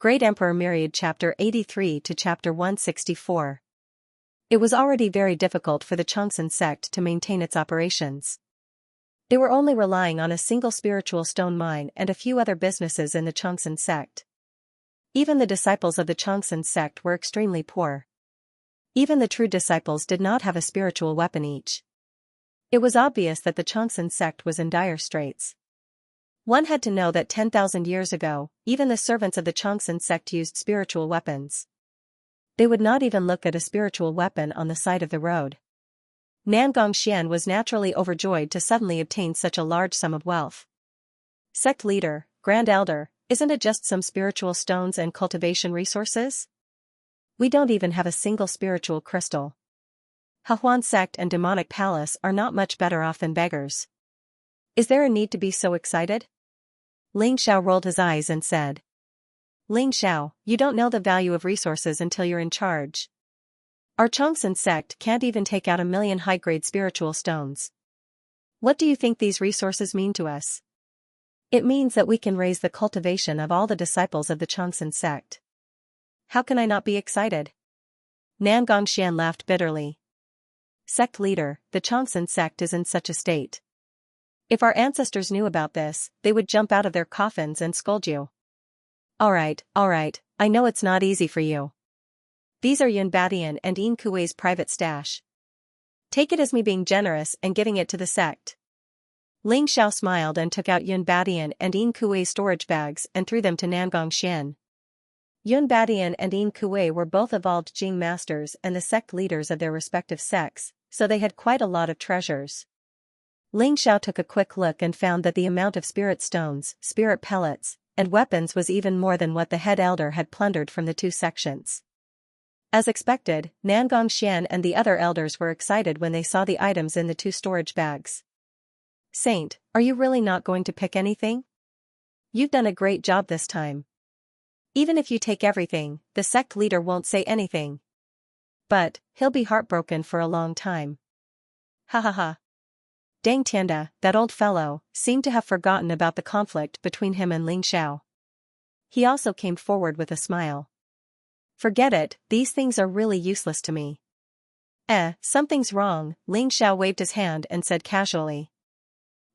Great Emperor Myriad Chapter 83 to Chapter 164. It was already very difficult for the Xianxia sect to maintain its operations. They were only relying on a single spiritual stone mine and a few other businesses in the Xianxia sect. Even the disciples of the Xianxia sect were extremely poor. Even the true disciples did not have a spiritual weapon each. It was obvious that the Xianxia sect was in dire straits. One had to know that 10,000 years ago, even the servants of the Xianxia sect used spiritual weapons. They would not even look at a spiritual weapon on the side of the road. Xian was naturally overjoyed to suddenly obtain such a large sum of wealth. Sect leader, Grand Elder, isn't it just some spiritual stones and cultivation resources? We don't even have a single spiritual crystal. Hahuan sect and demonic palace are not much better off than beggars. Is there a need to be so excited? Ling Xiao rolled his eyes and said. Ling Xiao, you don't know the value of resources until you're in charge. Our Xianxia sect can't even take out 1,000,000 high-grade spiritual stones. What do you think these resources mean to us? It means that we can raise the cultivation of all the disciples of the Xianxia sect. How can I not be excited? Xian laughed bitterly. Sect leader, the Xianxia sect is in such a state. If our ancestors knew about this, they would jump out of their coffins and scold you. Alright, I know it's not easy for you. These are Yun Badian and Yin Kuei's private stash. Take it as me being generous and giving it to the sect. Ling Xiao smiled and took out Yun Badian and Yin Kuei's storage bags and threw them to Xian. Yun Badian and Yin Kuei were both evolved Jing masters and the sect leaders of their respective sects, so they had quite a lot of treasures. Ling Xiao took a quick look and found that the amount of spirit stones, spirit pellets, and weapons was even more than what the head elder had plundered from the two sections. As expected, Xian and the other elders were excited when they saw the items in the two storage bags. Saint, are you really not going to pick anything? You've done a great job this time. Even if you take everything, the sect leader won't say anything. But, he'll be heartbroken for a long time. Ha ha ha. Dang Tianda, that old fellow, seemed to have forgotten about the conflict between him and Ling Xiao. He also came forward with a smile. Forget it, these things are really useless to me. Something's wrong, Ling Xiao waved his hand and said casually.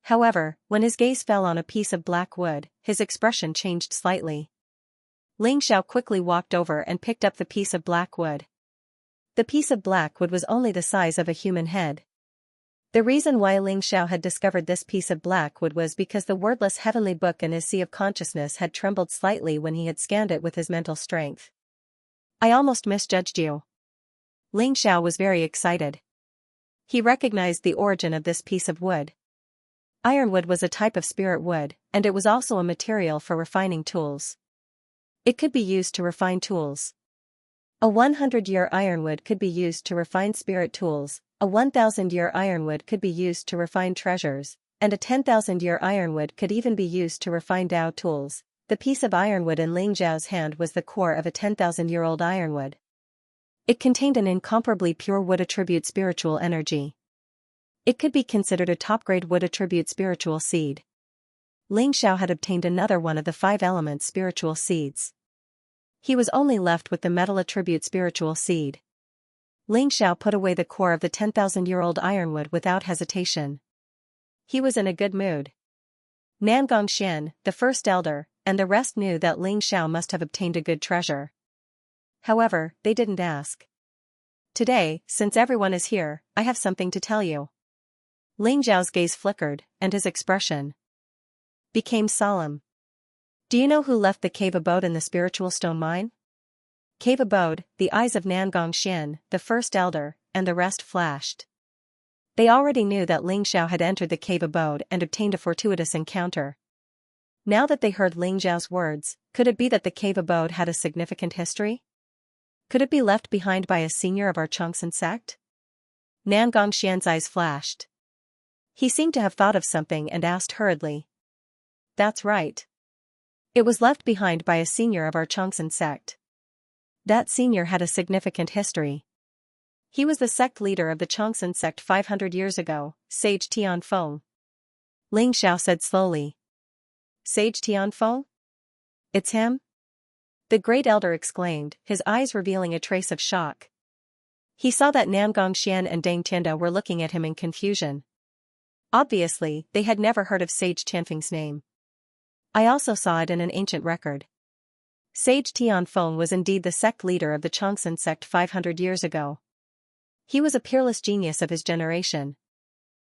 However, when his gaze fell on a piece of black wood, his expression changed slightly. Ling Xiao quickly walked over and picked up the piece of black wood. The piece of black wood was only the size of a human head. The reason why Ling Xiao had discovered this piece of black wood was because the wordless heavenly book in his sea of consciousness had trembled slightly when he had scanned it with his mental strength. I almost misjudged you. Ling Xiao was very excited. He recognized the origin of this piece of wood. Ironwood was a type of spirit wood, and it was also a material for refining tools. It could be used to refine tools. A 100-year ironwood could be used to refine spirit tools, a 1,000-year ironwood could be used to refine treasures, and a 10,000-year ironwood could even be used to refine Dao tools. The piece of ironwood in Ling Xiao's hand was the core of a 10,000-year-old ironwood. It contained an incomparably pure wood attribute spiritual energy. It could be considered a top-grade wood attribute spiritual seed. Ling Xiao had obtained another one of the 5 elements spiritual seeds. He was only left with the metal attribute spiritual seed. Ling Xiao put away the core of the 10,000-year-old ironwood without hesitation. He was in a good mood. Xian, the first elder, and the rest knew that Ling Xiao must have obtained a good treasure. However, they didn't ask. Today, since everyone is here, I have something to tell you. Ling Xiao's gaze flickered, and his expression became solemn. Do you know who left the cave abode in the spiritual stone mine? Cave abode, the eyes of Xian, the first elder, and the rest flashed. They already knew that Ling Xiao had entered the cave abode and obtained a fortuitous encounter. Now that they heard Ling Xiao's words, could it be that the cave abode had a significant history? Could it be left behind by a senior of our Xianxia sect? Xian's eyes flashed. He seemed to have thought of something and asked hurriedly. That's right. It was left behind by a senior of our Xianxia sect. That senior had a significant history. He was the sect leader of the Xianxia sect 500 years ago, Sage Tianfeng. Ling Xiao said slowly. Sage Tianfeng? It's him? The great elder exclaimed, his eyes revealing a trace of shock. He saw that Nan Gongxian and Deng Tianda were looking at him in confusion. Obviously, they had never heard of Sage Tianfeng's name. I also saw it in an ancient record. Sage Tianfeng was indeed the sect leader of the Chongsun sect 500 years ago. He was a peerless genius of his generation.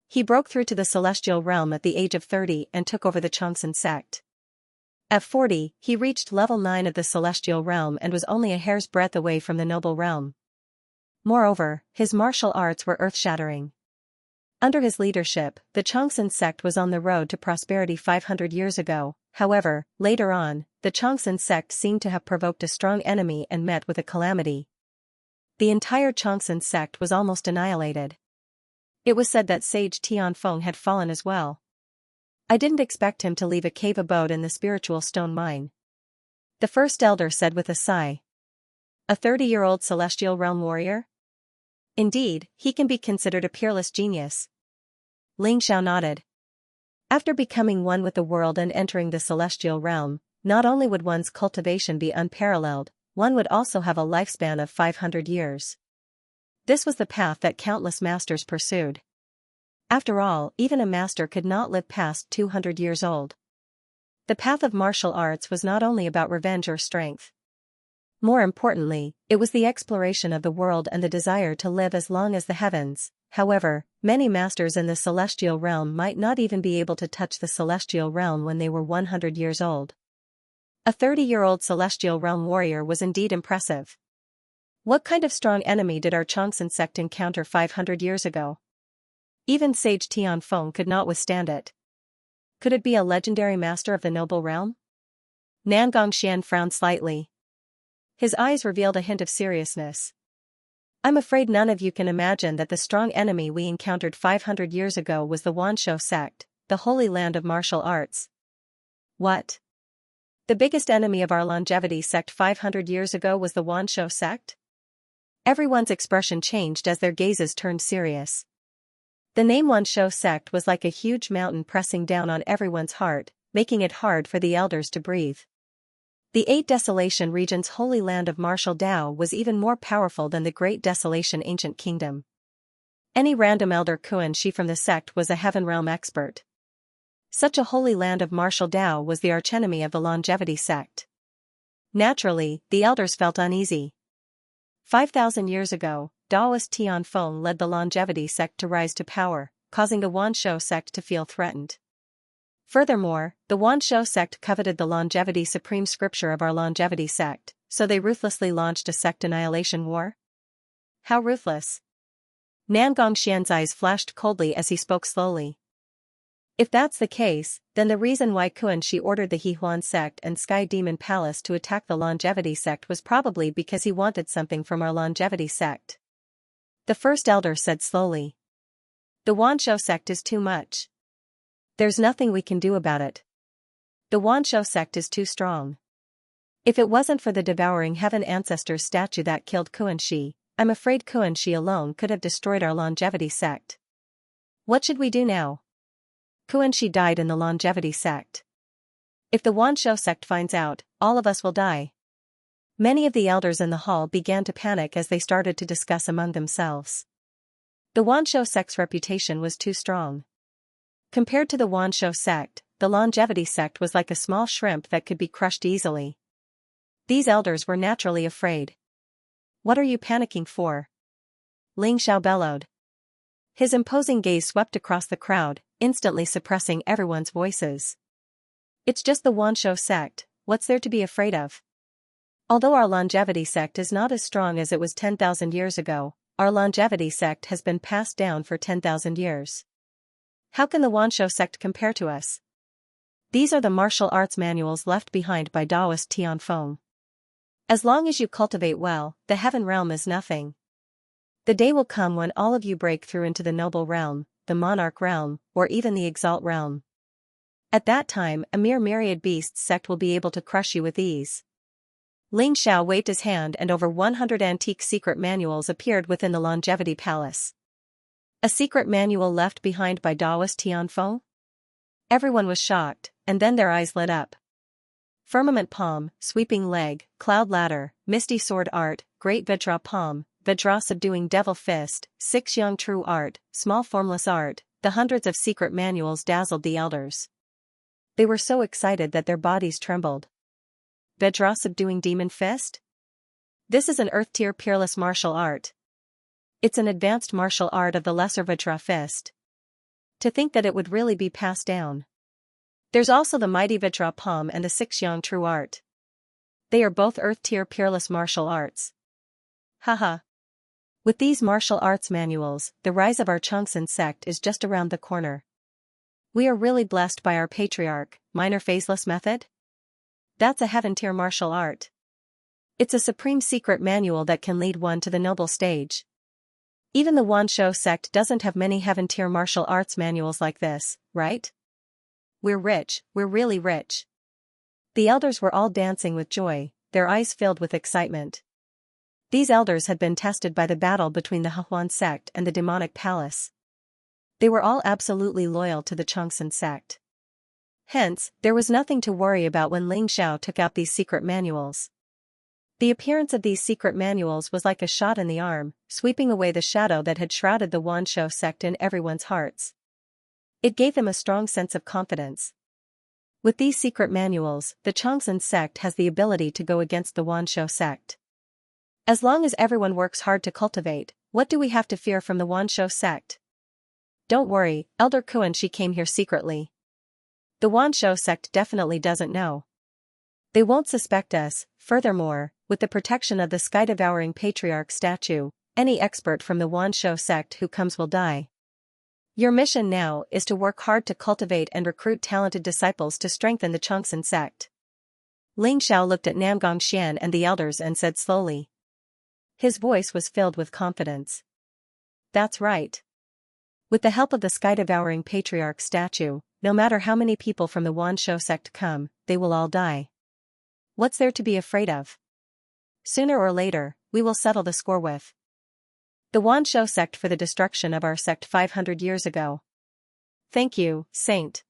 He broke through to the celestial realm at the age of 30 and took over the Chongsun sect. At 40, he reached level 9 of the celestial realm and was only a hair's breadth away from the noble realm. Moreover, his martial arts were earth-shattering. Under his leadership, the Chongsun sect was on the road to prosperity 500 years ago. However, later on, the Chongsun sect seemed to have provoked a strong enemy and met with a calamity. The entire Chongsun sect was almost annihilated. It was said that Sage Tianfeng had fallen as well. I didn't expect him to leave a cave abode in the spiritual stone mine. The first elder said with a sigh. A 30-year-old celestial realm warrior? Indeed, he can be considered a peerless genius. Ling Xiao nodded. After becoming one with the world and entering the celestial realm, not only would one's cultivation be unparalleled, one would also have a lifespan of 500 years. This was the path that countless masters pursued. After all, even a master could not live past 200 years old. The path of martial arts was not only about revenge or strength. More importantly, it was the exploration of the world and the desire to live as long as the heavens. However, many masters in the celestial realm might not even be able to touch the celestial realm when they were 100 years old. A 30-year-old celestial realm warrior was indeed impressive. What kind of strong enemy did our Chongsun sect encounter 500 years ago? Even Sage Tianfeng could not withstand it. Could it be a legendary master of the noble realm? Nan Gongxian frowned slightly. His eyes revealed a hint of seriousness. I'm afraid none of you can imagine that the strong enemy we encountered 500 years ago was the Wanshou sect, the holy land of martial arts. What? The biggest enemy of our longevity sect 500 years ago was the Wanshou sect? Everyone's expression changed as their gazes turned serious. The name Wanshou sect was like a huge mountain pressing down on everyone's heart, making it hard for the elders to breathe. The 8 Desolation region's holy land of martial Dao was even more powerful than the Great Desolation ancient kingdom. Any random elder Kuan-shi from the sect was a heaven realm expert. Such a holy land of martial Dao was the archenemy of the longevity sect. Naturally, the elders felt uneasy. 5,000 years ago, Daoist Tianfeng led the longevity sect to rise to power, causing the Wanshou sect to feel threatened. Furthermore, the Wanshou sect coveted the longevity supreme scripture of our longevity sect, so they ruthlessly launched a sect annihilation war? How ruthless? Nan Gongxian's eyes flashed coldly as he spoke slowly. If that's the case, then the reason why Kuan-shi ordered the Hehuan sect and Sky Demon Palace to attack the longevity sect was probably because he wanted something from our longevity sect. The first elder said slowly. The Wanshou sect is too much. There's nothing we can do about it. The Wanshou sect is too strong. If it wasn't for the devouring heaven ancestors statue that killed Kuan-shi, I'm afraid Kuan-shi alone could have destroyed our longevity sect. What should we do now? Kuan-shi died in the longevity sect. If the Wanshou sect finds out, all of us will die. Many of the elders in the hall began to panic as they started to discuss among themselves. The Wanshou sect's reputation was too strong. Compared to the Wanshou sect, the longevity sect was like a small shrimp that could be crushed easily. These elders were naturally afraid. What are you panicking for? Ling Xiao bellowed. His imposing gaze swept across the crowd, instantly suppressing everyone's voices. It's just the Wanshou sect, what's there to be afraid of? Although our longevity sect is not as strong as it was 10,000 years ago, our longevity sect has been passed down for 10,000 years. How can the Wanshou sect compare to us? These are the martial arts manuals left behind by Daoist Tianfeng. As long as you cultivate well, the heaven realm is nothing. The day will come when all of you break through into the noble realm, the monarch realm, or even the exalt realm. At that time, a mere myriad beasts sect will be able to crush you with ease. Ling Xiao waved his hand and over 100 antique secret manuals appeared within the longevity palace. A secret manual left behind by Daoist Tianfeng? Everyone was shocked, and then their eyes lit up. Firmament palm, sweeping leg, cloud ladder, misty sword art, great Vajra palm, Vajra subduing devil fist, six young true art, small formless art. The hundreds of secret manuals dazzled the elders. They were so excited that their bodies trembled. Vajra subduing demon fist? This is an earth-tier peerless martial art. It's an advanced martial art of the lesser Vajra fist. To think that it would really be passed down. There's also the mighty Vajra palm and the six young true art. They are both earth-tier peerless martial arts. Haha. With these martial arts manuals, the rise of our Xianxia sect is just around the corner. We are really blessed by our patriarch, minor phaseless method? That's a heaven-tier martial art. It's a supreme secret manual that can lead one to the noble stage. Even the Wanshou sect doesn't have many heaven-tier martial arts manuals like this, right? We're rich, we're really rich. The elders were all dancing with joy, their eyes filled with excitement. These elders had been tested by the battle between the Hehuan sect and the demonic palace. They were all absolutely loyal to the Xianxia sect. Hence, there was nothing to worry about when Ling Xiao took out these secret manuals. The appearance of these secret manuals was like a shot in the arm, sweeping away the shadow that had shrouded the Wanshou sect in everyone's hearts. It gave them a strong sense of confidence. With these secret manuals, the Xianxia sect has the ability to go against the Wanshou sect. As long as everyone works hard to cultivate, what do we have to fear from the Wanshou sect? Don't worry, Elder Kuan-shi came here secretly. The Wanshou sect definitely doesn't know. They won't suspect us. Furthermore, with the protection of the sky-devouring patriarch statue, any expert from the Wanshou sect who comes will die. Your mission now is to work hard to cultivate and recruit talented disciples to strengthen the Xianxia sect. Ling Xiao looked at Namgong Xian and the elders and said slowly. His voice was filled with confidence. That's right. With the help of the sky-devouring patriarch statue, no matter how many people from the Wanshou sect come, they will all die. What's there to be afraid of? Sooner or later, we will settle the score with the Wanshou sect for the destruction of our sect 500 years ago. Thank you, Saint.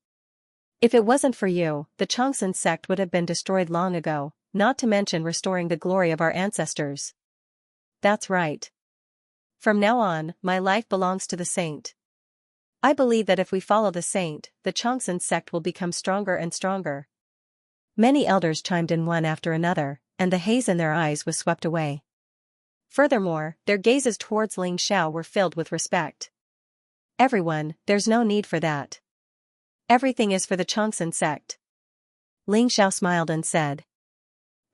If it wasn't for you, the Xianxia sect would have been destroyed long ago, not to mention restoring the glory of our ancestors. That's right. From now on, my life belongs to the Saint. I believe that if we follow the Saint, the Xianxia sect will become stronger and stronger. Many elders chimed in one after another, and the haze in their eyes was swept away. Furthermore, their gazes towards Ling Xiao were filled with respect. Everyone, there's no need for that. Everything is for the Xianxia sect. Ling Xiao smiled and said.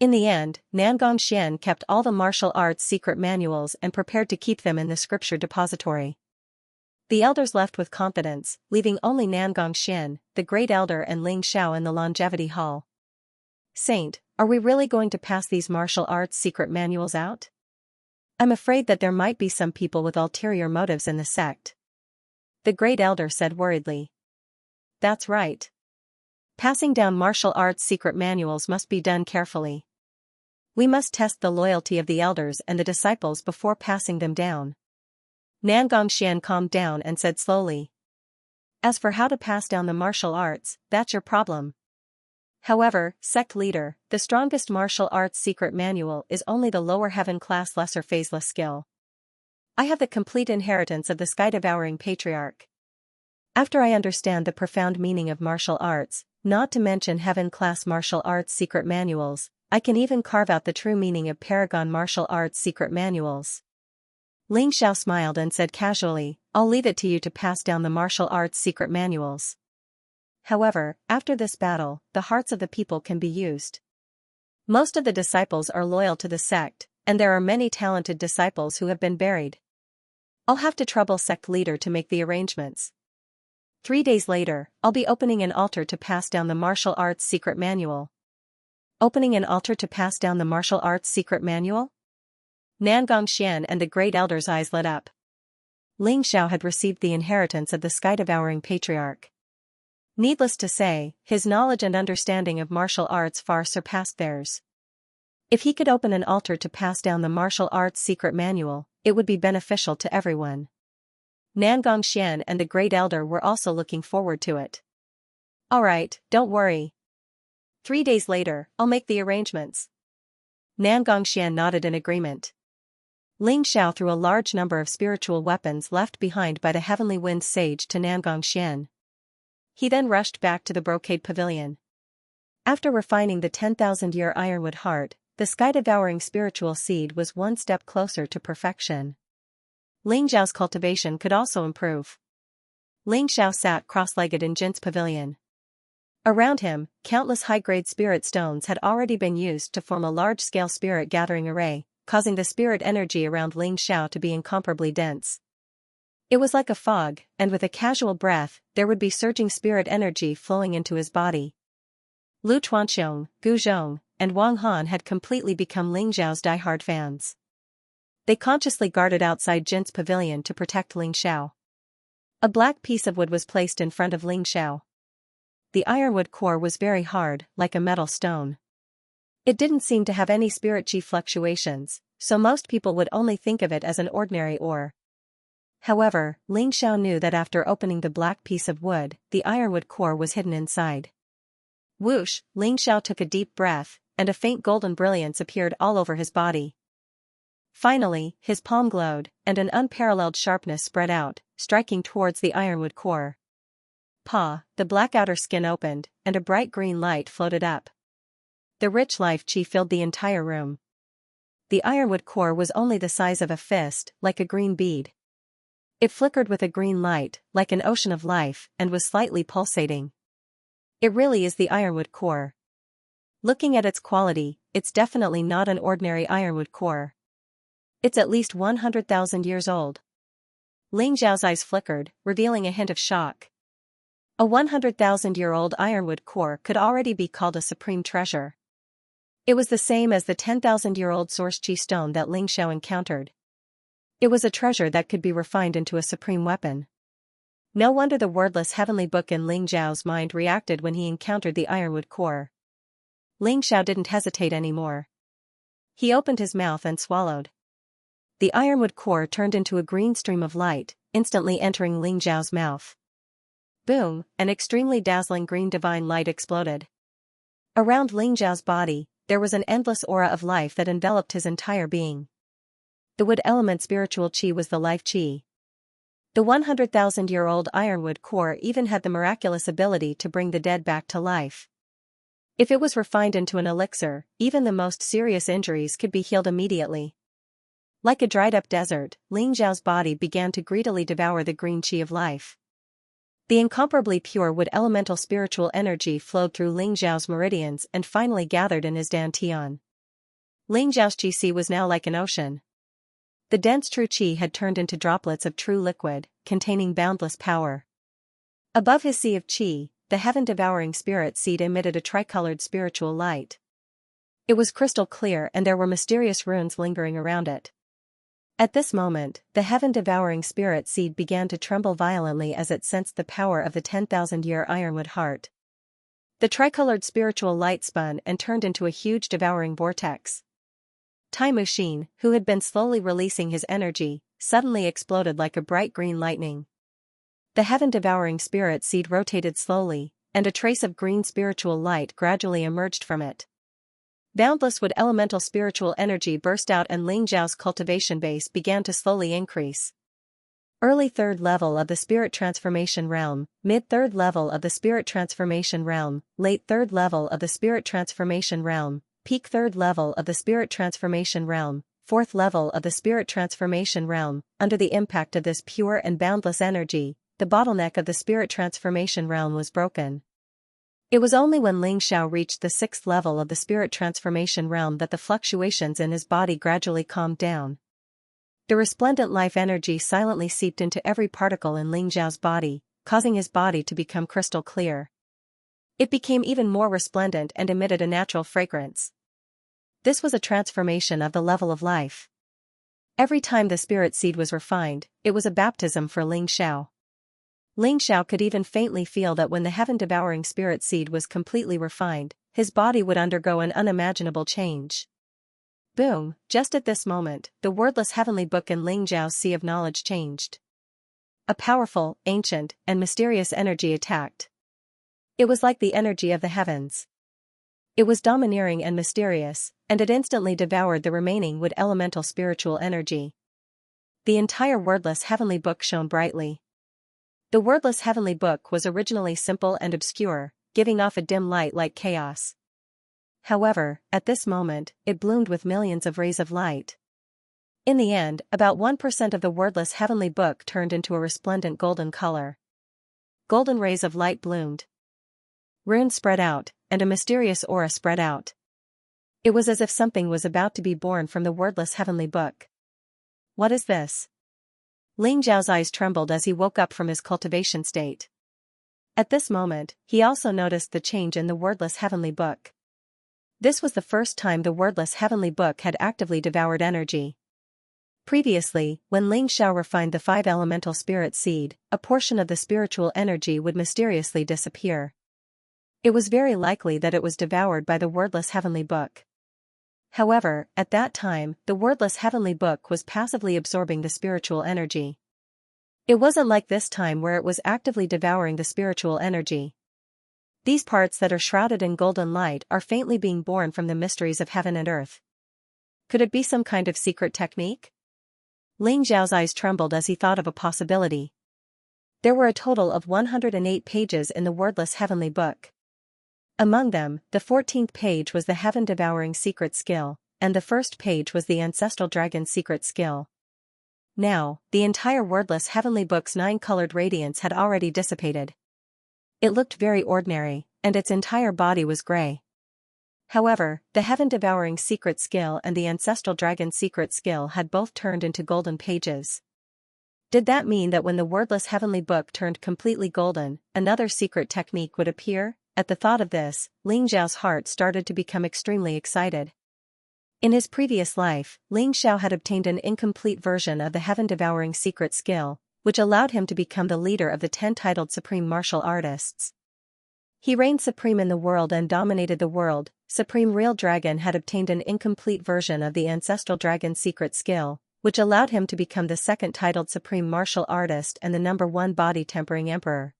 In the end, Namgong Xian kept all the martial arts secret manuals and prepared to keep them in the scripture depository. The elders left with confidence, leaving only Namgong Xian, the great elder, and Ling Xiao in the longevity hall. Saint, are we really going to pass these martial arts secret manuals out? I'm afraid that there might be some people with ulterior motives in the sect. The great elder said worriedly. That's right. Passing down martial arts secret manuals must be done carefully. We must test the loyalty of the elders and the disciples before passing them down. Namgong Xian calmed down and said slowly. As for how to pass down the martial arts, that's your problem. However, sect leader, the strongest martial arts secret manual is only the lower heaven class lesser phaseless skill. I have the complete inheritance of the sky-devouring patriarch. After I understand the profound meaning of martial arts, not to mention heaven class martial arts secret manuals, I can even carve out the true meaning of paragon martial arts secret manuals. Ling Xiao smiled and said casually, I'll leave it to you to pass down the martial arts secret manuals. However, after this battle, the hearts of the people can be used. Most of the disciples are loyal to the sect, and there are many talented disciples who have been buried. I'll have to trouble sect leader to make the arrangements. 3 days later, I'll be opening an altar to pass down the martial arts secret manual. Opening an altar to pass down the martial arts secret manual? Namgong Xian and the great elder's eyes lit up. Ling Xiao had received the inheritance of the sky-devouring patriarch. Needless to say, his knowledge and understanding of martial arts far surpassed theirs. If he could open an altar to pass down the martial arts secret manual, it would be beneficial to everyone. Namgong Xian and the great elder were also looking forward to it. Alright, don't worry. 3 days later, I'll make the arrangements. Nangongxian nodded in agreement. Ling Xiao threw a large number of spiritual weapons left behind by the Heavenly Wind Sage to Nangongxian. He then rushed back to the brocade pavilion. After refining the 10,000-year ironwood heart, the sky-devouring spiritual seed was one step closer to perfection. Ling Xiao's cultivation could also improve. Ling Xiao sat cross-legged in Jin's pavilion. Around him, countless high-grade spirit stones had already been used to form a large-scale spirit gathering array, causing the spirit energy around Ling Xiao to be incomparably dense. It was like a fog, and with a casual breath, there would be surging spirit energy flowing into his body. Lu Chuanxiong, Gu Zhong, and Wang Han had completely become Ling Xiao's diehard fans. They consciously guarded outside Jin's pavilion to protect Ling Xiao. A black piece of wood was placed in front of Ling Xiao. The ironwood core was very hard, like a metal stone. It didn't seem to have any spirit chi fluctuations, so most people would only think of it as an ordinary ore. However, Ling Xiao knew that after opening the black piece of wood, the ironwood core was hidden inside. Whoosh, Ling Xiao took a deep breath, and a faint golden brilliance appeared all over his body. Finally, his palm glowed, and an unparalleled sharpness spread out, striking towards the ironwood core. Pa, the black outer skin opened, and a bright green light floated up. The rich life chi filled the entire room. The ironwood core was only the size of a fist, like a green bead. It flickered with a green light, like an ocean of life, and was slightly pulsating. It really is the ironwood core. Looking at its quality, it's definitely not an ordinary ironwood core. It's at least 100,000 years old. Ling Xiao's eyes flickered, revealing a hint of shock. A 100,000-year-old ironwood core could already be called a supreme treasure. It was the same as the 10,000-year-old source chi stone that Ling Xiao encountered. It was a treasure that could be refined into a supreme weapon. No wonder the wordless heavenly book in Ling Xiao's mind reacted when he encountered the ironwood core. Ling Xiao didn't hesitate anymore. He opened his mouth and swallowed. The ironwood core turned into a green stream of light, instantly entering Ling Xiao's mouth. Boom, an extremely dazzling green divine light exploded. Around Ling Xiao's body, there was an endless aura of life that enveloped his entire being. The wood element spiritual chi was the life chi. The 100,000-year-old ironwood core even had the miraculous ability to bring the dead back to life. If it was refined into an elixir, even the most serious injuries could be healed immediately. Like a dried-up desert, Ling Xiao's body began to greedily devour the green chi of life. The incomparably pure wood elemental spiritual energy flowed through Ling Xiao's meridians and finally gathered in his dantian. Ling Xiao's chi was now like an ocean. The dense true chi had turned into droplets of true liquid, containing boundless power. Above his sea of chi, the heaven-devouring spirit seed emitted a tricolored spiritual light. It was crystal clear and there were mysterious runes lingering around it. At this moment, the heaven-devouring spirit seed began to tremble violently as it sensed the power of the 10,000-year ironwood heart. The tricolored spiritual light spun and turned into a huge devouring vortex. Tai Muxin, who had been slowly releasing his energy, suddenly exploded like a bright green lightning. The heaven-devouring spirit seed rotated slowly, and a trace of green spiritual light gradually emerged from it. Boundless wood elemental spiritual energy burst out and Ling Xiao's cultivation base began to slowly increase. Early third level of the spirit transformation realm, mid third level of the spirit transformation realm, late third level of the spirit transformation realm, peak third level of the spirit transformation realm, fourth level of the spirit transformation realm. Under the impact of this pure and boundless energy, the bottleneck of the spirit transformation realm was broken. It was only when Ling Xiao reached the sixth level of the spirit transformation realm that the fluctuations in his body gradually calmed down. The resplendent life energy silently seeped into every particle in Ling Xiao's body, causing his body to become crystal clear. It became even more resplendent and emitted a natural fragrance. This was a transformation of the level of life. Every time the spirit seed was refined, it was a baptism for Ling Xiao. Ling Xiao could even faintly feel that when the heaven-devouring spirit seed was completely refined, his body would undergo an unimaginable change. Boom, just at this moment, the wordless heavenly book in Ling Xiao's sea of knowledge changed. A powerful, ancient, and mysterious energy attacked. It was like the energy of the heavens. It was domineering and mysterious, and it instantly devoured the remaining wood elemental spiritual energy. The entire wordless heavenly book shone brightly. The wordless heavenly book was originally simple and obscure, giving off a dim light like chaos. However, at this moment, it bloomed with millions of rays of light. In the end, about 1% of the wordless heavenly book turned into a resplendent golden color. Golden rays of light bloomed. Runes spread out, and a mysterious aura spread out. It was as if something was about to be born from the wordless heavenly book. What is this? Ling Zhao's eyes trembled as he woke up from his cultivation state. At this moment, he also noticed the change in the wordless heavenly book. This was the first time the wordless heavenly book had actively devoured energy. Previously, when Ling Xiao refined the 5 elemental spirit seed, a portion of the spiritual energy would mysteriously disappear. It was very likely that it was devoured by the wordless heavenly book. However, at that time, the wordless heavenly book was passively absorbing the spiritual energy. It wasn't like this time where it was actively devouring the spiritual energy. These parts that are shrouded in golden light are faintly being born from the mysteries of heaven and earth. Could it be some kind of secret technique? Ling Zhao's eyes trembled as he thought of a possibility. There were a total of 108 pages in the wordless heavenly book. Among them, the 14th page was the heaven-devouring secret skill, and the first page was the ancestral dragon secret skill. Now, the entire wordless heavenly book's 9-colored radiance had already dissipated. It looked very ordinary, and its entire body was gray. However, the heaven-devouring secret skill and the ancestral dragon secret skill had both turned into golden pages. Did that mean that when the wordless heavenly book turned completely golden, another secret technique would appear? At the thought of this, Ling Xiao's heart started to become extremely excited. In his previous life, Ling Xiao had obtained an incomplete version of the heaven-devouring secret skill, which allowed him to become the leader of the 10 titled supreme martial artists. He reigned supreme in the world and dominated the world. Supreme Real Dragon had obtained an incomplete version of the ancestral dragon secret skill, which allowed him to become the 2nd titled supreme martial artist and the number 1 body-tempering emperor.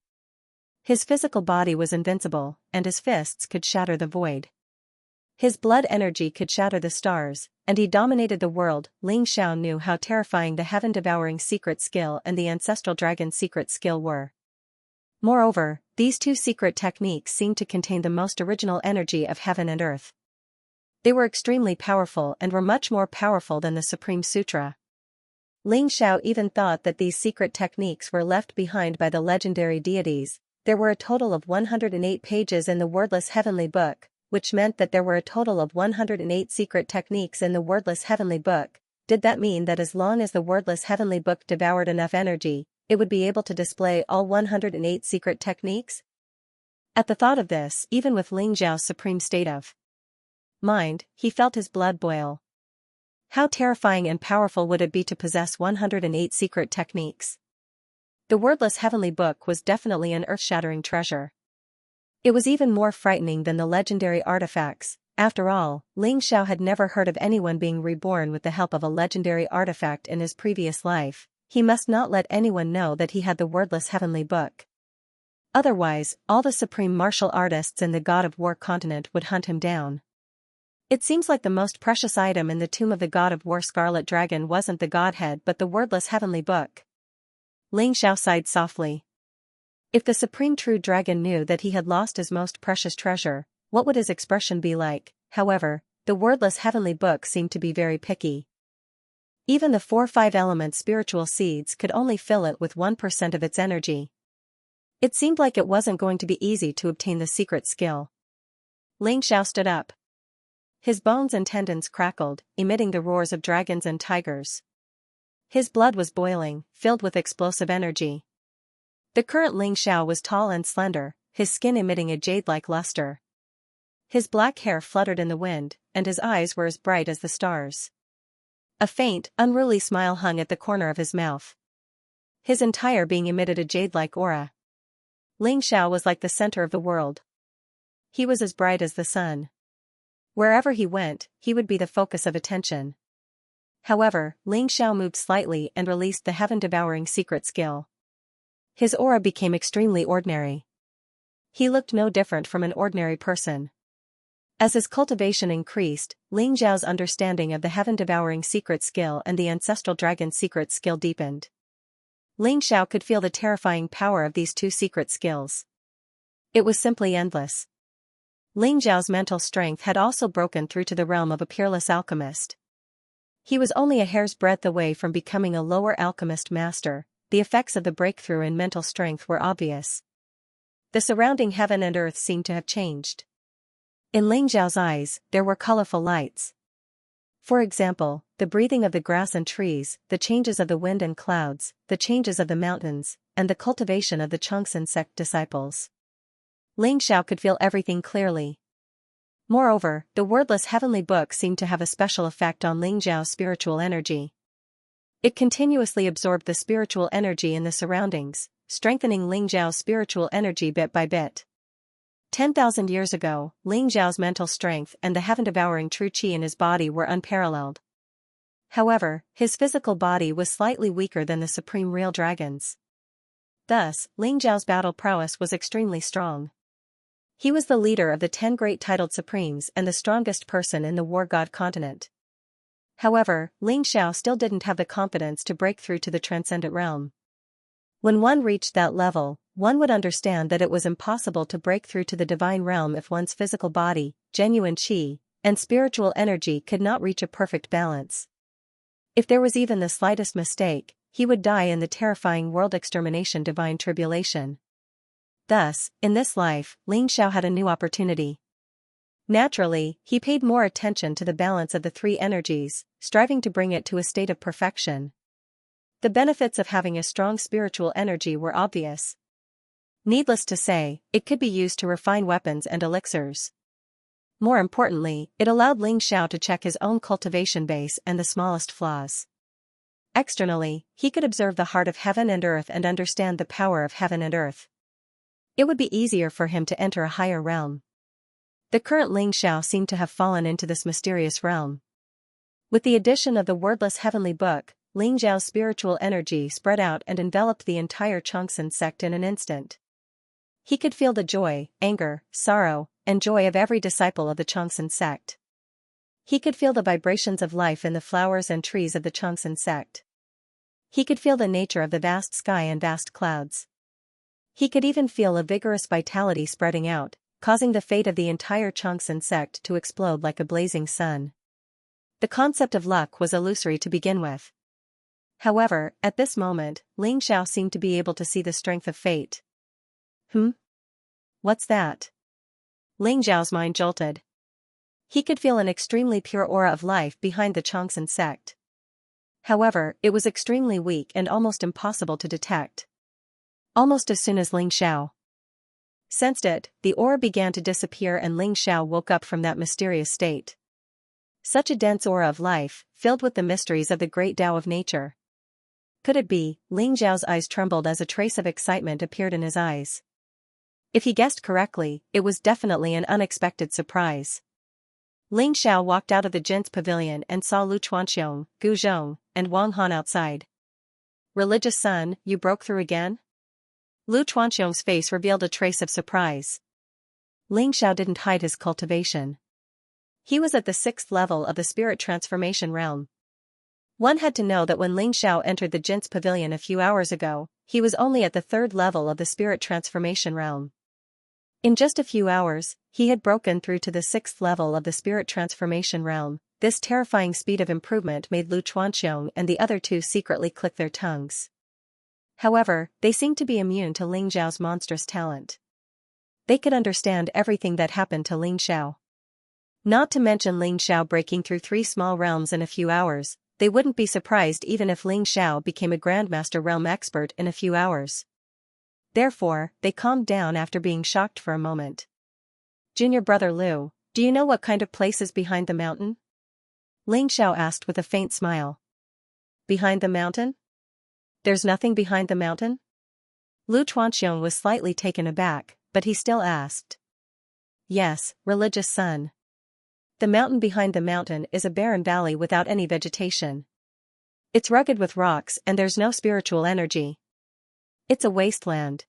His physical body was invincible, and his fists could shatter the void. His blood energy could shatter the stars, and he dominated the world. Ling Xiao knew how terrifying the heaven-devouring secret skill and the ancestral dragon secret skill were. Moreover, these 2 secret techniques seemed to contain the most original energy of heaven and earth. They were extremely powerful and were much more powerful than the Supreme Sutra. Ling Xiao even thought that these secret techniques were left behind by the legendary deities. There were a total of 108 pages in the wordless heavenly book, which meant that there were a total of 108 secret techniques in the wordless heavenly book. Did that mean that as long as the wordless heavenly book devoured enough energy, it would be able to display all 108 secret techniques? At the thought of this, even with Ling Zhao's supreme state of mind, he felt his blood boil. How terrifying and powerful would it be to possess 108 secret techniques? The wordless heavenly book was definitely an earth-shattering treasure. It was even more frightening than the legendary artifacts. After all, Ling Xiao had never heard of anyone being reborn with the help of a legendary artifact in his previous life. He must not let anyone know that he had the wordless heavenly book. Otherwise, all the supreme martial artists in the God of War continent would hunt him down. It seems like the most precious item in the tomb of the God of War Scarlet Dragon wasn't the Godhead but the wordless heavenly book. Ling Xiao sighed softly. If the supreme true dragon knew that he had lost his most precious treasure, what would his expression be like? However, the wordless heavenly book seemed to be very picky. Even the 4-5 element spiritual seeds could only fill it with 1% of its energy. It seemed like it wasn't going to be easy to obtain the secret skill. Ling Xiao stood up. His bones and tendons crackled, emitting the roars of dragons and tigers. His blood was boiling, filled with explosive energy. The current Ling Xiao was tall and slender, his skin emitting a jade-like luster. His black hair fluttered in the wind, and his eyes were as bright as the stars. A faint, unruly smile hung at the corner of his mouth. His entire being emitted a jade-like aura. Ling Xiao was like the center of the world. He was as bright as the sun. Wherever he went, he would be the focus of attention. However, Ling Xiao moved slightly and released the heaven-devouring secret skill. His aura became extremely ordinary. He looked no different from an ordinary person. As his cultivation increased, Ling Zhao's understanding of the heaven-devouring secret skill and the ancestral dragon secret skill deepened. Ling Zhao could feel the terrifying power of these two secret skills. It was simply endless. Ling Zhao's mental strength had also broken through to the realm of a peerless alchemist. He was only a hair's breadth away from becoming a lower alchemist master. The effects of the breakthrough in mental strength were obvious. The surrounding heaven and earth seemed to have changed. In Ling Zhao's eyes, there were colorful lights. For example, the breathing of the grass and trees, the changes of the wind and clouds, the changes of the mountains, and the cultivation of the Xianxia sect disciples. Ling Zhao could feel everything clearly. Moreover, the wordless heavenly book seemed to have a special effect on Ling Zhao's spiritual energy. It continuously absorbed the spiritual energy in the surroundings, strengthening Ling Zhao's spiritual energy bit by bit. 10,000 years ago, Ling Zhao's mental strength and the heaven-devouring true qi in his body were unparalleled. However, his physical body was slightly weaker than the supreme real dragon's. Thus, Ling Zhao's battle prowess was extremely strong. He was the leader of the 10 great titled supremes and the strongest person in the war god continent. However, Ling Zhao still didn't have the confidence to break through to the transcendent realm. When one reached that level, one would understand that it was impossible to break through to the divine realm if one's physical body, genuine qi, and spiritual energy could not reach a perfect balance. If there was even the slightest mistake, he would die in the terrifying world extermination divine tribulation. Thus, in this life, Ling Zhao had a new opportunity. Naturally, he paid more attention to the balance of the three energies, striving to bring it to a state of perfection. The benefits of having a strong spiritual energy were obvious. Needless to say, it could be used to refine weapons and elixirs. More importantly, it allowed Ling Zhao to check his own cultivation base and the smallest flaws. Externally, he could observe the heart of heaven and earth and understand the power of heaven and earth. It would be easier for him to enter a higher realm. The current Ling Zhao seemed to have fallen into this mysterious realm. With the addition of the wordless heavenly book, Ling Zhao's spiritual energy spread out and enveloped the entire Xianxia sect in an instant. He could feel the joy, anger, sorrow, and joy of every disciple of the Xianxia sect. He could feel the vibrations of life in the flowers and trees of the Xianxia sect. He could feel the nature of the vast sky and vast clouds. He could even feel a vigorous vitality spreading out, causing the fate of the entire Xianxia sect to explode like a blazing sun. The concept of luck was illusory to begin with. However, at this moment, Ling Zhao seemed to be able to see the strength of fate. What's that? Ling Zhao's mind jolted. He could feel an extremely pure aura of life behind the Xianxia sect. However, it was extremely weak and almost impossible to detect. Almost as soon as Ling Zhao sensed it, the aura began to disappear and Ling Zhao woke up from that mysterious state. Such a dense aura of life, filled with the mysteries of the great Tao of nature. Could it be? Ling Zhao's eyes trembled as a trace of excitement appeared in his eyes. If he guessed correctly, it was definitely an unexpected surprise. Ling Zhao walked out of the Jin's pavilion and saw Lu Chuanxiong, Gu Zhong, and Wang Han outside. Religious son, you broke through again? Lu Chuanxiong's face revealed a trace of surprise. Ling Zhao didn't hide his cultivation. He was at the 6th level of the spirit transformation realm. One had to know that when Ling Zhao entered the Jin's pavilion a few hours ago, he was only at the 3rd level of the spirit transformation realm. In just a few hours, he had broken through to the 6th level of the spirit transformation realm. This terrifying speed of improvement made Lu Chuanxiong and the other two secretly click their tongues. However, they seemed to be immune to Ling Zhao's monstrous talent. They could understand everything that happened to Ling Zhao. Not to mention Ling Zhao breaking through 3 small realms in a few hours, they wouldn't be surprised even if Ling Zhao became a Grandmaster realm expert in a few hours. Therefore, they calmed down after being shocked for a moment. Junior brother Lu, do you know what kind of place is behind the mountain? Ling Zhao asked with a faint smile. Behind the mountain? There's nothing behind the mountain? Lu Chuanxiong was slightly taken aback, but he still asked. Yes, religious son. The mountain behind the mountain is a barren valley without any vegetation. It's rugged with rocks and there's no spiritual energy. It's a wasteland.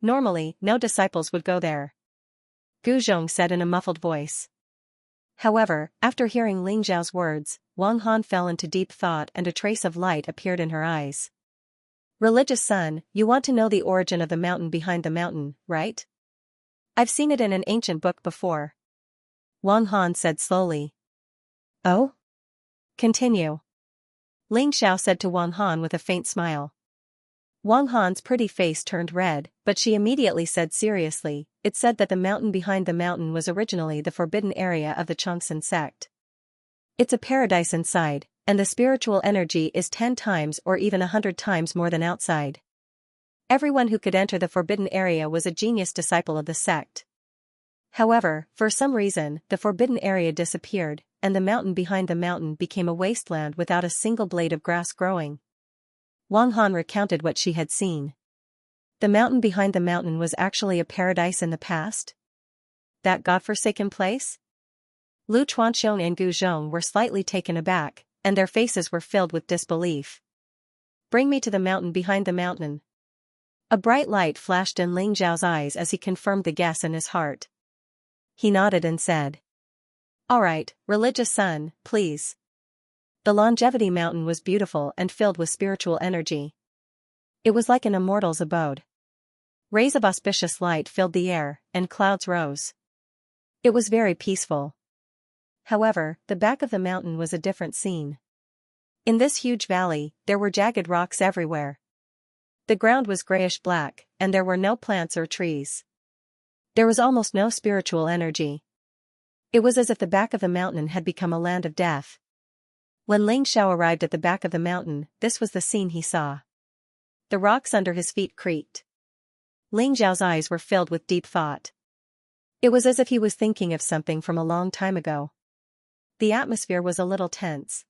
Normally, no disciples would go there. Gu Zhong said in a muffled voice. However, after hearing Ling Zhao's words, Wang Han fell into deep thought and a trace of light appeared in her eyes. Religious son, you want to know the origin of the mountain behind the mountain, right? I've seen it in an ancient book before. Wang Han said slowly. Oh? Continue. Ling Xiao said to Wang Han with a faint smile. Wang Han's pretty face turned red, but she immediately said seriously, it said that the mountain behind the mountain was originally the forbidden area of the Xianxia sect. It's a paradise inside, and the spiritual energy is 10 times or even 100 times more than outside. Everyone who could enter the forbidden area was a genius disciple of the sect. However, for some reason, the forbidden area disappeared, and the mountain behind the mountain became a wasteland without a single blade of grass growing. Wang Han recounted what she had seen. The mountain behind the mountain was actually a paradise in the past? That godforsaken place? Lu Chuanxiong and Gu Zhong were slightly taken aback, and their faces were filled with disbelief. Bring me to the mountain behind the mountain. A bright light flashed in Ling Zhao's eyes as he confirmed the guess in his heart. He nodded and said, All right, religious son, please. The Longevity Mountain was beautiful and filled with spiritual energy. It was like an immortal's abode. Rays of auspicious light filled the air, and clouds rose. It was very peaceful. However, the back of the mountain was a different scene. In this huge valley, there were jagged rocks everywhere. The ground was grayish-black, and there were no plants or trees. There was almost no spiritual energy. It was as if the back of the mountain had become a land of death. When Ling Xiao arrived at the back of the mountain, this was the scene he saw. The rocks under his feet creaked. Ling Xiao's eyes were filled with deep thought. It was as if he was thinking of something from a long time ago. The atmosphere was a little tense.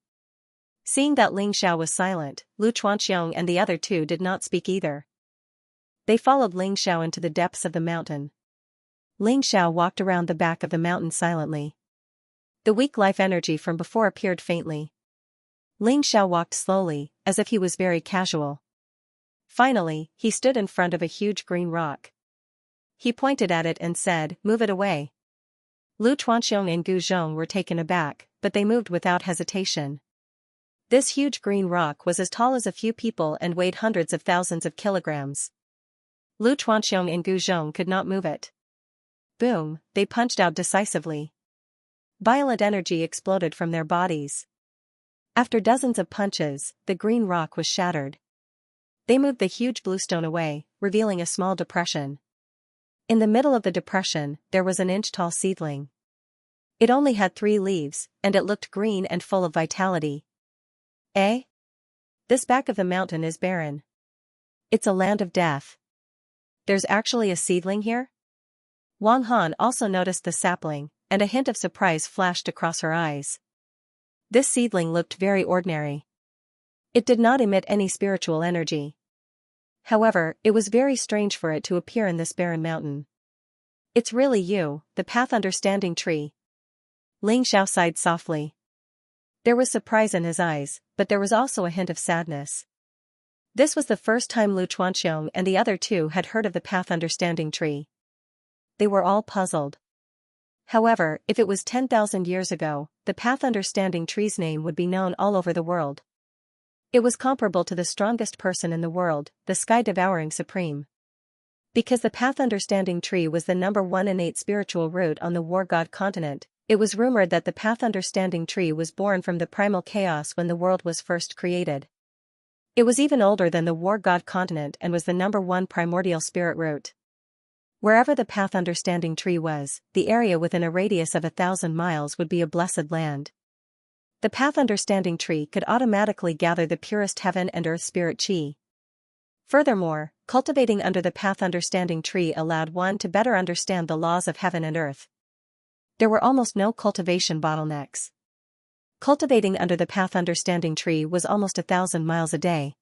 Seeing that Ling Xiao was silent, Lu Chuanxiong and the other two did not speak either. They followed Ling Xiao into the depths of the mountain. Ling Xiao walked around the back of the mountain silently. The weak life energy from before appeared faintly. Ling Xiao walked slowly, as if he was very casual. Finally, he stood in front of a huge green rock. He pointed at it and said, Move it away. Lu Chuanxiong and Gu Zhong were taken aback, but they moved without hesitation. This huge green rock was as tall as a few people and weighed hundreds of thousands of kilograms. Lu Chuanxiong and Gu Zhong could not move it. Boom, they punched out decisively. Violent energy exploded from their bodies. After dozens of punches, the green rock was shattered. They moved the huge blue stone away, revealing a small depression. In the middle of the depression, there was an inch-tall seedling. It only had 3 leaves, and it looked green and full of vitality. Eh? This back of the mountain is barren. It's a land of death. There's actually a seedling here? Wang Han also noticed the sapling, and a hint of surprise flashed across her eyes. This seedling looked very ordinary. It did not emit any spiritual energy. However, it was very strange for it to appear in this barren mountain. It's really you, the path understanding tree. Ling Xiao sighed softly. There was surprise in his eyes, but there was also a hint of sadness. This was the first time Lu Chuanxiong and the other two had heard of the path understanding tree. They were all puzzled. However, if it was 10,000 years ago, the path understanding tree's name would be known all over the world. It was comparable to the strongest person in the world, the sky-devouring supreme. Because the path understanding tree was the #1 innate spiritual root on the war god continent, it was rumored that the path understanding tree was born from the primal chaos when the world was first created. It was even older than the war god continent and was the #1 primordial spirit root. Wherever the path understanding tree was, the area within a radius of 1,000 miles would be a blessed land. The path understanding tree could automatically gather the purest heaven and earth spirit chi. Furthermore, cultivating under the path understanding tree allowed one to better understand the laws of heaven and earth. There were almost no cultivation bottlenecks. Cultivating under the path understanding tree was almost 1,000 miles a day.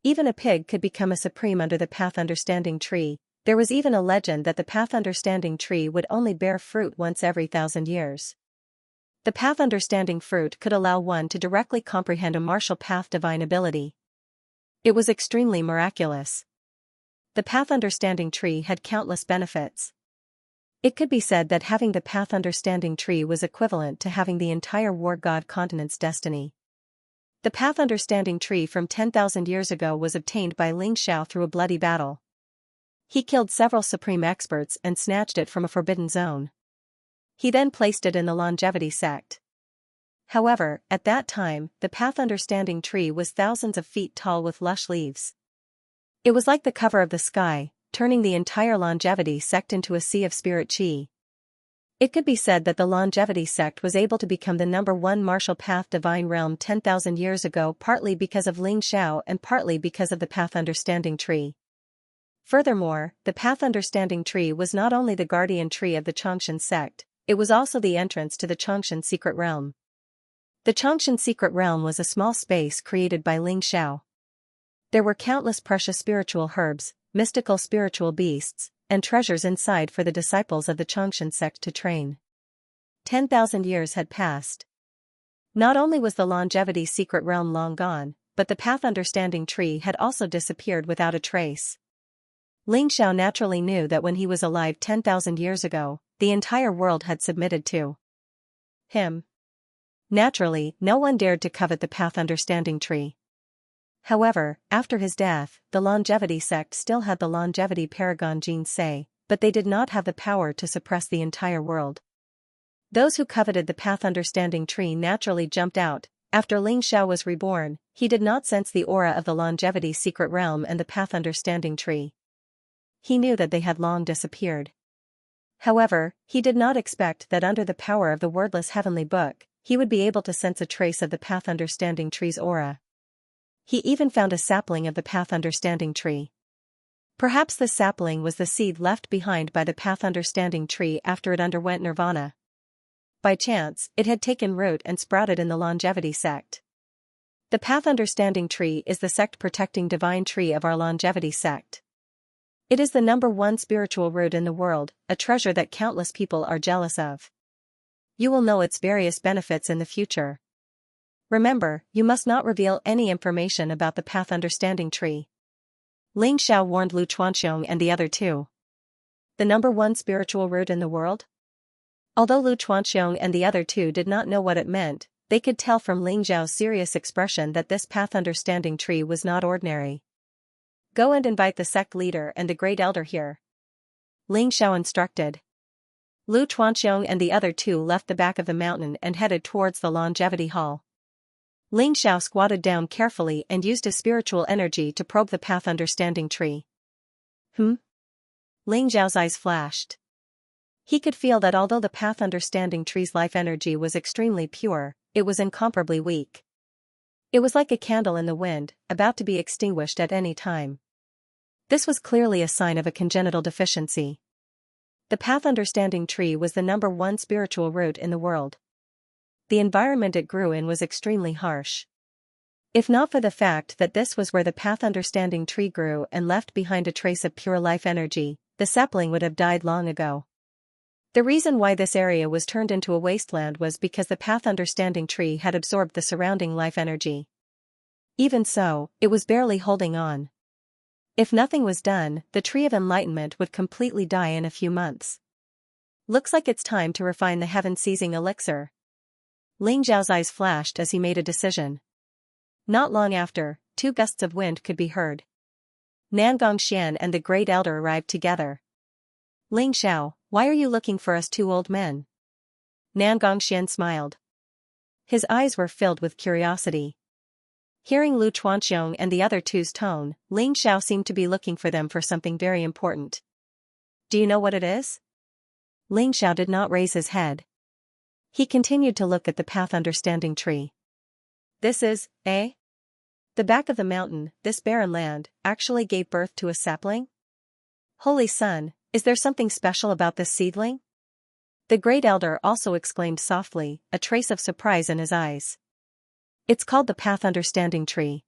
Even a pig could become a supreme under the path understanding tree. There was even a legend that the path understanding tree would only bear fruit once every 1,000 years. The path understanding fruit could allow one to directly comprehend a martial path divine ability. It was extremely miraculous. The path understanding tree had countless benefits. It could be said that having the Path Understanding Tree was equivalent to having the entire War God continent's destiny. The Path Understanding Tree from 10,000 years ago was obtained by Ling Xiao through a bloody battle. He killed several supreme experts and snatched it from a forbidden zone. He then placed it in the Longevity sect. However, at that time, the Path Understanding Tree was thousands of feet tall with lush leaves. It was like the cover of the sky, turning the entire Longevity sect into a sea of spirit chi. It could be said that the Longevity sect was able to become the #1 martial path divine realm 10,000 years ago, partly because of Ling Xiao and partly because of the Path Understanding Tree. Furthermore, the Path Understanding Tree was not only the guardian tree of the Xianxia sect, it was also the entrance to the Xianxia secret realm. The Xianxia secret realm was a small space created by Ling Xiao. There were countless precious spiritual herbs, mystical spiritual beasts, and treasures inside for the disciples of the Xianxia sect to train. 10,000 years had passed. Not only was the Longevity secret realm long gone, but the Path Understanding Tree had also disappeared without a trace. Ling Xiao naturally knew that when he was alive 10,000 years ago, the entire world had submitted to him. Naturally, no one dared to covet the Path Understanding Tree. However, after his death, the Longevity sect still had the Longevity Paragon Xianxia, but they did not have the power to suppress the entire world. Those who coveted the Path Understanding Tree naturally jumped out. After Ling Xiao was reborn, he did not sense the aura of the Longevity secret realm and the Path Understanding Tree. He knew that they had long disappeared. However, he did not expect that under the power of the wordless heavenly book, he would be able to sense a trace of the Path Understanding Tree's aura. He even found a sapling of the Path Understanding Tree. Perhaps the sapling was the seed left behind by the Path Understanding Tree after it underwent nirvana. By chance, it had taken root and sprouted in the Longevity sect. The Path Understanding Tree is the sect-protecting divine tree of our Longevity sect. It is the #1 spiritual root in the world, a treasure that countless people are jealous of. You will know its various benefits in the future. Remember, you must not reveal any information about the Path Understanding Tree. Ling Xiao warned Lu Chuanxiong and the other two. The #1 spiritual root in the world? Although Lu Chuanxiong and the other two did not know what it meant, they could tell from Ling Xiao's serious expression that this Path Understanding Tree was not ordinary. Go and invite the sect leader and the great elder here. Ling Xiao instructed. Lu Chuanxiong and the other two left the back of the mountain and headed towards the Longevity Hall. Ling Xiao squatted down carefully and used his spiritual energy to probe the Path Understanding Tree. Ling Xiao's eyes flashed. He could feel that although the Path Understanding Tree's life energy was extremely pure, it was incomparably weak. It was like a candle in the wind, about to be extinguished at any time. This was clearly a sign of a congenital deficiency. The Path Understanding Tree was the #1 spiritual root in the world. The environment it grew in was extremely harsh. If not for the fact that this was where the Path Understanding Tree grew and left behind a trace of pure life energy, the sapling would have died long ago. The reason why this area was turned into a wasteland was because the Path Understanding Tree had absorbed the surrounding life energy. Even so, it was barely holding on. If nothing was done, the Tree of Enlightenment would completely die in a few months. Looks like it's time to refine the heaven-seizing elixir. Ling Xiao's eyes flashed as he made a decision. Not long after, 2 gusts of wind could be heard. Nangongxian and the Great Elder arrived together. Ling Xiao, why are you looking for us 2 old men? Nangongxian smiled. His eyes were filled with curiosity. Hearing Lu Chuanxiong and the other two's tone, Ling Xiao seemed to be looking for them for something very important. Do you know what it is? Ling Xiao did not raise his head. He continued to look at the Path Understanding Tree. This is, eh? The back of the mountain, this barren land, actually gave birth to a sapling? Holy Sun, is there something special about this seedling? The Great Elder also exclaimed softly, a trace of surprise in his eyes. It's called the Path Understanding Tree.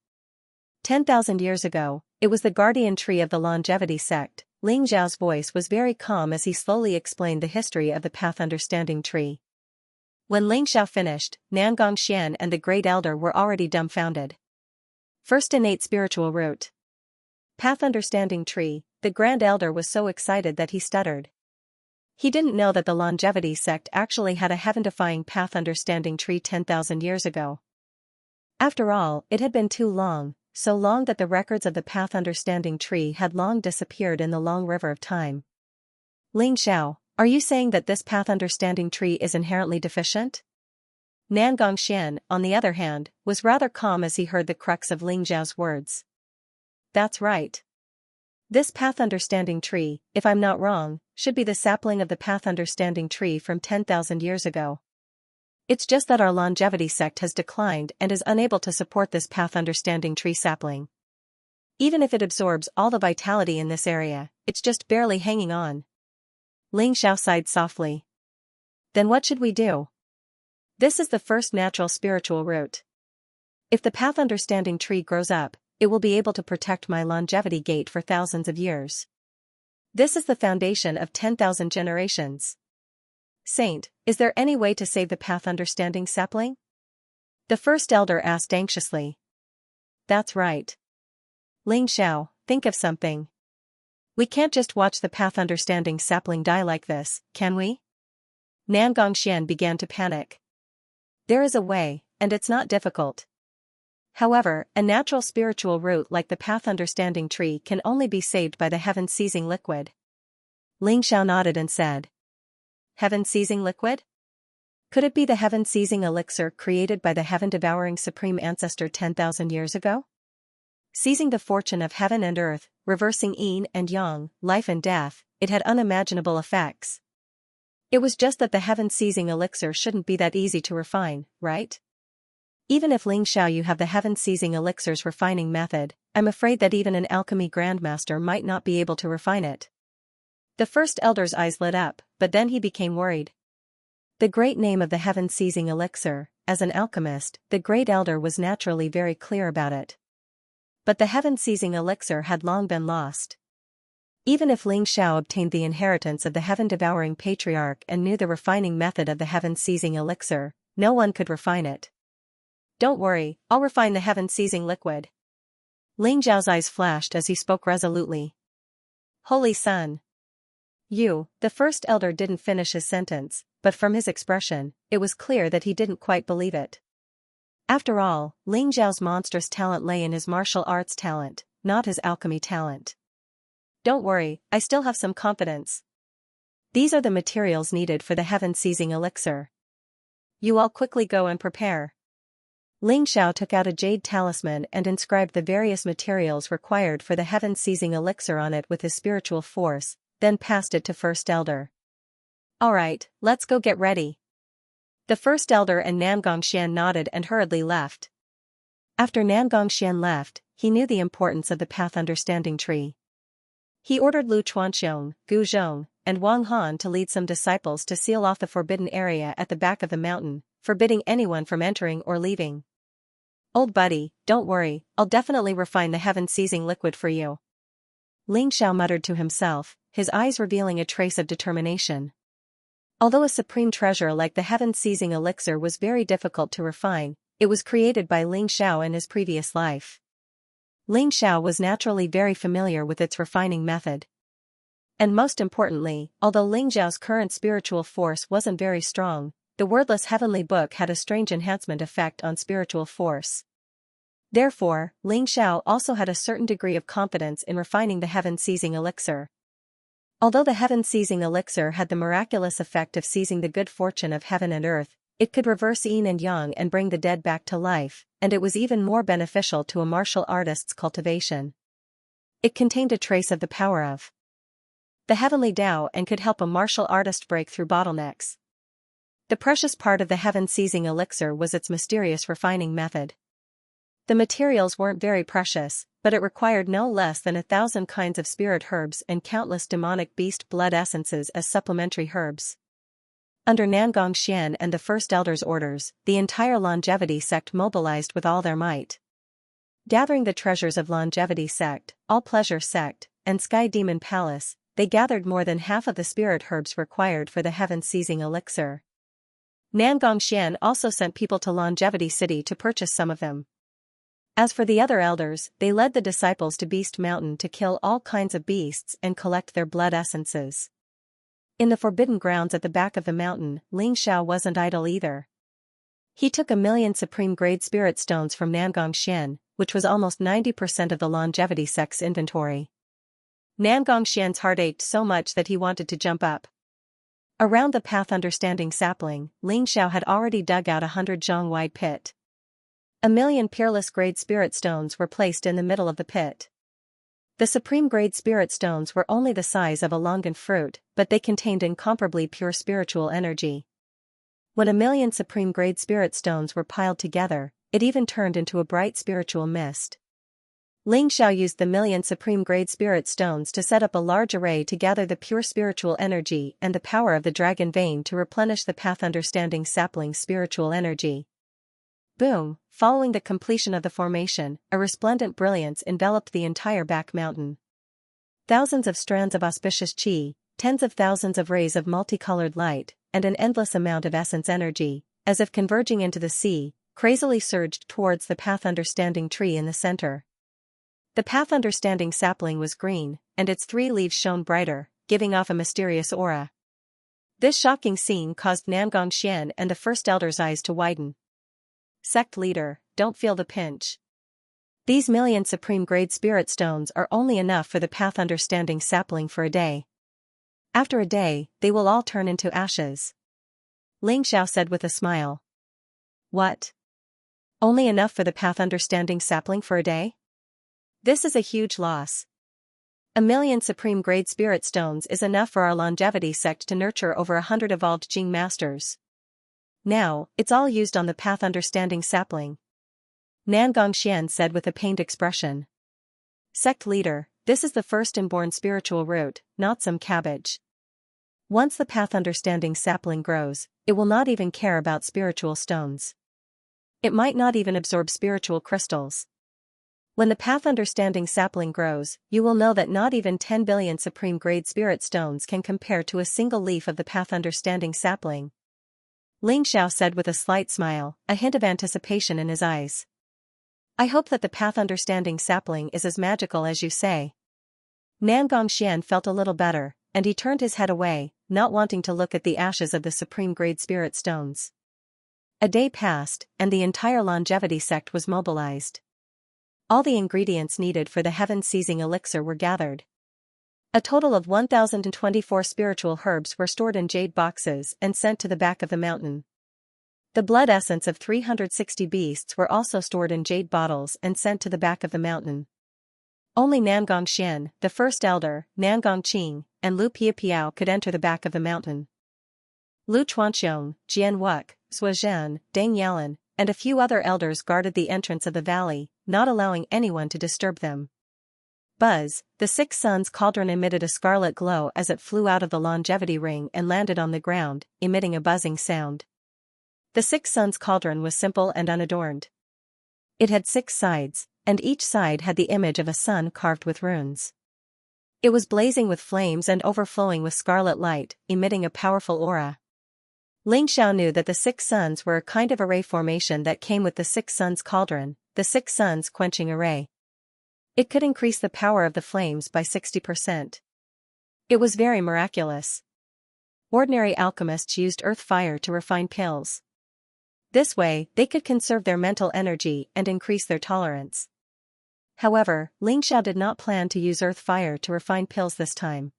10,000 years ago, it was the guardian tree of the Longevity sect. Ling Xiao's voice was very calm as he slowly explained the history of the Path Understanding Tree. When Ling Xiao finished, Nangongxian and the Great Elder were already dumbfounded. First innate spiritual root. Path Understanding Tree, the Grand Elder was so excited that he stuttered. He didn't know that the longevity sect actually had a heaven-defying path understanding tree 10,000 years ago. After all, it had been too long, so long that the records of the path understanding tree had long disappeared in the long river of time. Ling Xiao, are you saying that this path understanding tree is inherently deficient? Nan Gongxian, on the other hand, was rather calm as he heard the crux of Ling Xiao's words. That's right. This path understanding tree, if I'm not wrong, should be the sapling of the path understanding tree from 10,000 years ago. It's just that our longevity sect has declined and is unable to support this path understanding tree sapling. Even if it absorbs all the vitality in this area, it's just barely hanging on. Ling Xiao sighed softly. Then what should we do? This is the first natural spiritual root. If the path understanding tree grows up, it will be able to protect my longevity gate for thousands of years. This is the foundation of 10,000 generations. Saint, is there any way to save the path understanding sapling? The first elder asked anxiously. That's right. Ling Xiao, think of something. We can't just watch the path understanding sapling die like this, can we? Nan Gongxian began to panic. There is a way, and it's not difficult. However, a natural spiritual root like the path understanding tree can only be saved by the heaven-seizing liquid. Ling Xiao nodded and said. Heaven-seizing liquid? Could it be the heaven-seizing elixir created by the heaven-devouring supreme ancestor 10,000 years ago? Seizing the fortune of heaven and earth, reversing yin and yang, life and death, it had unimaginable effects. It was just that the heaven-seizing elixir shouldn't be that easy to refine, right? Even if Ling Xiao you have the heaven-seizing elixir's refining method, I'm afraid that even an alchemy grandmaster might not be able to refine it. The first elder's eyes lit up, but then he became worried. The great name of the heaven-seizing elixir, as an alchemist, the great elder was naturally very clear about it. But the heaven-seizing elixir had long been lost. Even if Ling Xiao obtained the inheritance of the heaven-devouring patriarch and knew the refining method of the heaven-seizing elixir, no one could refine it. Don't worry, I'll refine the heaven-seizing liquid. Ling Xiao's eyes flashed as he spoke resolutely. Holy Sun. The first elder didn't finish his sentence, but from his expression, it was clear that he didn't quite believe it. After all, Ling Xiao's monstrous talent lay in his martial arts talent, not his alchemy talent. Don't worry, I still have some confidence. These are the materials needed for the heaven-seizing elixir. You all quickly go and prepare. Ling Xiao took out a jade talisman and inscribed the various materials required for the heaven-seizing elixir on it with his spiritual force, then passed it to First Elder. Alright, let's go get ready. The First Elder and Nan Gongxian nodded and hurriedly left. After Nan Gongxian left, he knew the importance of the path understanding tree. He ordered Lu Chuanxiong, Gu Zhong, and Wang Han to lead some disciples to seal off the forbidden area at the back of the mountain, forbidding anyone from entering or leaving. Old buddy, don't worry, I'll definitely refine the heaven-seizing liquid for you. Ling Xiao muttered to himself, his eyes revealing a trace of determination. Although a supreme treasure like the heaven-seizing elixir was very difficult to refine, it was created by Ling Xiao in his previous life. Ling Xiao was naturally very familiar with its refining method. And most importantly, although Ling Xiao's current spiritual force wasn't very strong, the wordless heavenly book had a strange enhancement effect on spiritual force. Therefore, Ling Xiao also had a certain degree of confidence in refining the heaven-seizing elixir. Although the heaven-seizing elixir had the miraculous effect of seizing the good fortune of heaven and earth, it could reverse yin and yang and bring the dead back to life, and it was even more beneficial to a martial artist's cultivation. It contained a trace of the power of the heavenly Tao and could help a martial artist break through bottlenecks. The precious part of the heaven-seizing elixir was its mysterious refining method. The materials weren't very precious, but it required no less than 1,000 kinds of spirit herbs and countless demonic beast blood essences as supplementary herbs. Under Nan Gongxian and the First Elder's orders, the entire longevity sect mobilized with all their might. Gathering the treasures of longevity sect, all pleasure sect, and Sky Demon Palace, they gathered more than half of the spirit herbs required for the heaven-seizing elixir. Nan Gongxian also sent people to Longevity City to purchase some of them. As for the other elders, they led the disciples to Beast Mountain to kill all kinds of beasts and collect their blood essences. In the forbidden grounds at the back of the mountain, Xianxia wasn't idle either. He took 1,000,000 supreme-grade spirit stones from Xianxia, which was almost 90% of the longevity sect's inventory. Xianxia's heart ached so much that he wanted to jump up. Around the path understanding sapling, Xianxia had already dug out 100 zhong-wide pit. 1,000,000 peerless-grade spirit stones were placed in the middle of the pit. The supreme-grade spirit stones were only the size of a longan fruit, but they contained incomparably pure spiritual energy. When 1,000,000 supreme-grade spirit stones were piled together, it even turned into a bright spiritual mist. Xianxia used the 1,000,000 supreme-grade spirit stones to set up a large array to gather the pure spiritual energy and the power of the dragon vein to replenish the path understanding sapling's spiritual energy. Boom! Following the completion of the formation, a resplendent brilliance enveloped the entire back mountain. Thousands of strands of auspicious qi, tens of thousands of rays of multicolored light, and an endless amount of essence energy, as if converging into the sea, crazily surged towards the path understanding tree in the center. The path understanding sapling was green, and its 3 leaves shone brighter, giving off a mysterious aura. This shocking scene caused Xianxia and the first elder's eyes to widen. Sect leader, don't feel the pinch. These 1,000,000 supreme-grade spirit stones are only enough for the path understanding sapling for a day. After a day, they will all turn into ashes. Xianxia said with a smile. What? Only enough for the path understanding sapling for a day? This is a huge loss. 1,000,000 supreme-grade spirit stones is enough for our longevity sect to nurture over 100 evolved Jing masters. Now, it's all used on the path understanding sapling. Xianxia said with a pained expression. Sect leader, this is the first inborn spiritual root, not some cabbage. Once the path understanding sapling grows, it will not even care about spiritual stones. It might not even absorb spiritual crystals. When the path understanding sapling grows, you will know that not even 10 billion supreme-grade spirit stones can compare to a single leaf of the path understanding sapling. Xianxia said with a slight smile, a hint of anticipation in his eyes. I hope that the path understanding sapling is as magical as you say. Xianxia felt a little better, and he turned his head away, not wanting to look at the ashes of the supreme-grade spirit stones. A day passed, and the entire longevity sect was mobilized. All the ingredients needed for the heaven-seizing elixir were gathered. A total of 1,024 spiritual herbs were stored in jade boxes and sent to the back of the mountain. The blood essence of 360 beasts were also stored in jade bottles and sent to the back of the mountain. Only Xianxia, the first elder, Xianqing, and Lu Piapiao could enter the back of the mountain. Lu Chuanxiong, Jian Wuk, Zuozhan, Deng Yalan, and a few other elders guarded the entrance of the valley, not allowing anyone to disturb them. Buzz, the 6 Suns cauldron emitted a scarlet glow as it flew out of the longevity ring and landed on the ground, emitting a buzzing sound. The 6 Suns cauldron was simple and unadorned. It had 6 sides, and each side had the image of a sun carved with runes. It was blazing with flames and overflowing with scarlet light, emitting a powerful aura. Xianxia knew that the 6 suns were a kind of array formation that came with the 6 Suns cauldron, the 6 Suns quenching array. It could increase the power of the flames by 60%. It was very miraculous. Ordinary alchemists used earth fire to refine pills. This way, they could conserve their mental energy and increase their tolerance. However, Xianxia did not plan to use earth fire to refine pills this time.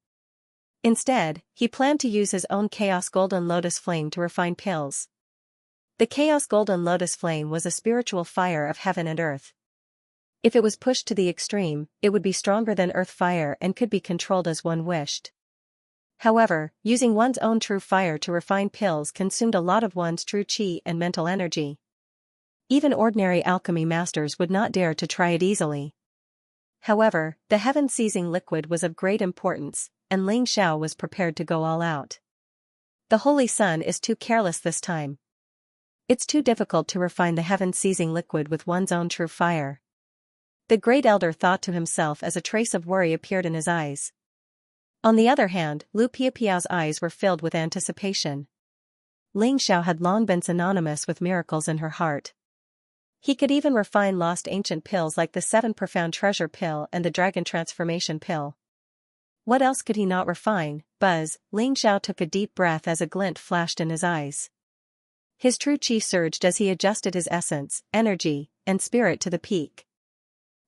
Instead, he planned to use his own Chaos Golden Lotus Flame to refine pills. The Chaos Golden Lotus Flame was a spiritual fire of heaven and earth. If it was pushed to the extreme, it would be stronger than earth fire and could be controlled as one wished. However, using one's own true fire to refine pills consumed a lot of one's true qi and mental energy. Even ordinary alchemy masters would not dare to try it easily. However, the heaven-seizing liquid was of great importance, and Xianxia was prepared to go all out. The Holy Sun is too careless this time. It's too difficult to refine the heaven-seizing liquid with one's own true fire. The great elder thought to himself as a trace of worry appeared in his eyes. On the other hand, Lu Piapiao's eyes were filled with anticipation. Xianxia had long been synonymous with miracles in her heart. He could even refine lost ancient pills like the 7 Profound Treasure Pill and the Dragon Transformation Pill. What else could he not refine? Buzz, Ling Xiao took a deep breath as a glint flashed in his eyes. His true chi surged as he adjusted his essence, energy, and spirit to the peak.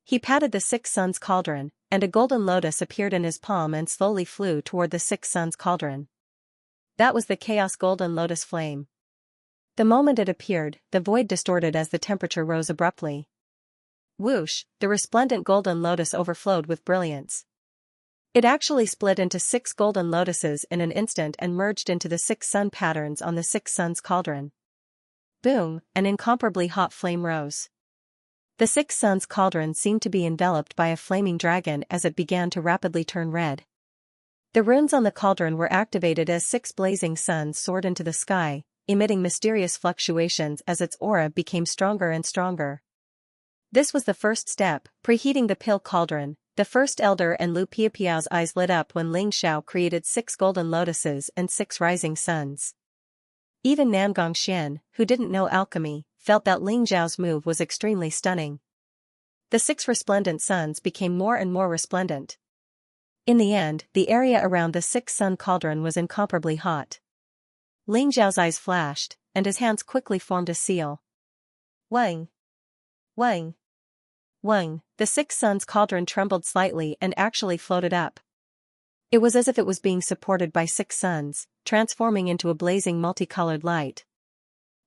He patted the Six Suns cauldron, and a golden lotus appeared in his palm and slowly flew toward the Six Suns cauldron. That was the chaos golden lotus flame. The moment it appeared, the void distorted as the temperature rose abruptly. Whoosh, the resplendent golden lotus overflowed with brilliance. It actually split into 6 golden lotuses in an instant and merged into the 6 sun patterns on the Six Suns cauldron. Boom, an incomparably hot flame rose. The Six Suns cauldron seemed to be enveloped by a flaming dragon as it began to rapidly turn red. The runes on the cauldron were activated as 6 blazing suns soared into the sky, emitting mysterious fluctuations as its aura became stronger and stronger. This was the first step, preheating the pill cauldron. The first elder and Lu Piapiao's eyes lit up when Ling Xiao created 6 golden lotuses and 6 rising suns. Even Nangong Xian, who didn't know alchemy, felt that Ling Xiao's move was extremely stunning. The 6 resplendent suns became more and more resplendent. In the end, the area around the 6 sun cauldron was incomparably hot. Ling Xiao's eyes flashed, and his hands quickly formed a seal. Wang! Wang! Wang! The 6 suns cauldron trembled slightly and actually floated up. It was as if it was being supported by 6 suns, transforming into a blazing multicolored light.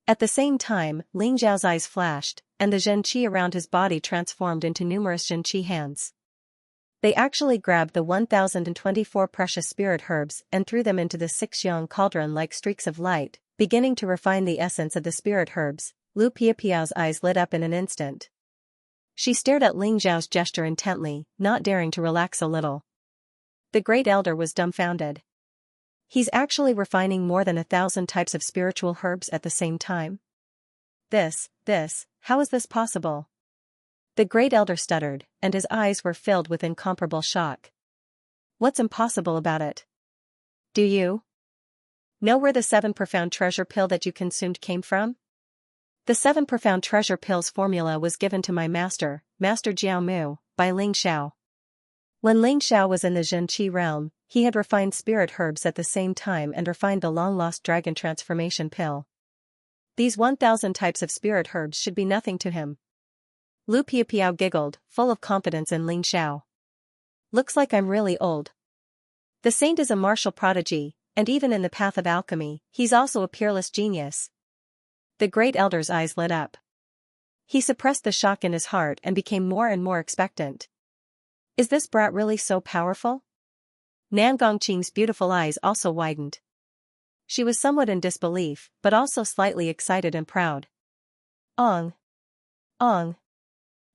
At the same time, Ling Xiao's eyes flashed, and the Xianxia around his body transformed into numerous Xianxia hands. They actually grabbed the 1024 precious spirit herbs and threw them into the 6 yang cauldron like streaks of light, beginning to refine the essence of the spirit herbs. Lu Piapiao's eyes lit up in an instant. She stared at Ling Xiao's gesture intently, not daring to relax a little. The great elder was dumbfounded. He's actually refining more than 1,000 types of spiritual herbs at the same time? How is this possible? The great elder stuttered, and his eyes were filled with incomparable shock. What's impossible about it? Do you know where the 7 profound treasure pill that you consumed came from? The 7 profound treasure pills formula was given to my master, Master Jiao Mu, by Ling Xiao. When Ling Xiao was in the Zhenqi realm, he had refined spirit herbs at the same time and refined the long-lost dragon transformation pill. These 1,000 types of spirit herbs should be nothing to him. Lu Piapiao giggled, full of confidence in Ling Xiao. Looks like I'm really old. The saint is a martial prodigy, and even in the path of alchemy, he's also a peerless genius. The great elder's eyes lit up. He suppressed the shock in his heart and became more and more expectant. Is this brat really so powerful? Nangong Qing's beautiful eyes also widened. She was somewhat in disbelief, but also slightly excited and proud. Ong! Ong!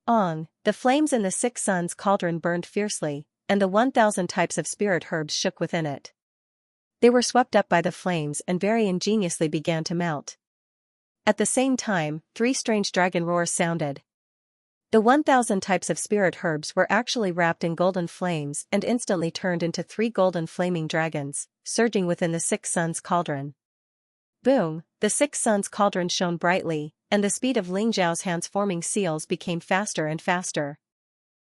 Ong! The flames in the 6 suns cauldron burned fiercely, and the 1,000 types of spirit herbs shook within it. They were swept up by the flames and very ingeniously began to melt. At the same time, 3 strange dragon roars sounded. The 1,000 types of spirit herbs were actually wrapped in golden flames and instantly turned into 3 golden flaming dragons, surging within the 6 suns cauldron. Boom! The 6 suns cauldron shone brightly, and the speed of Ling Xiao's hands forming seals became faster and faster.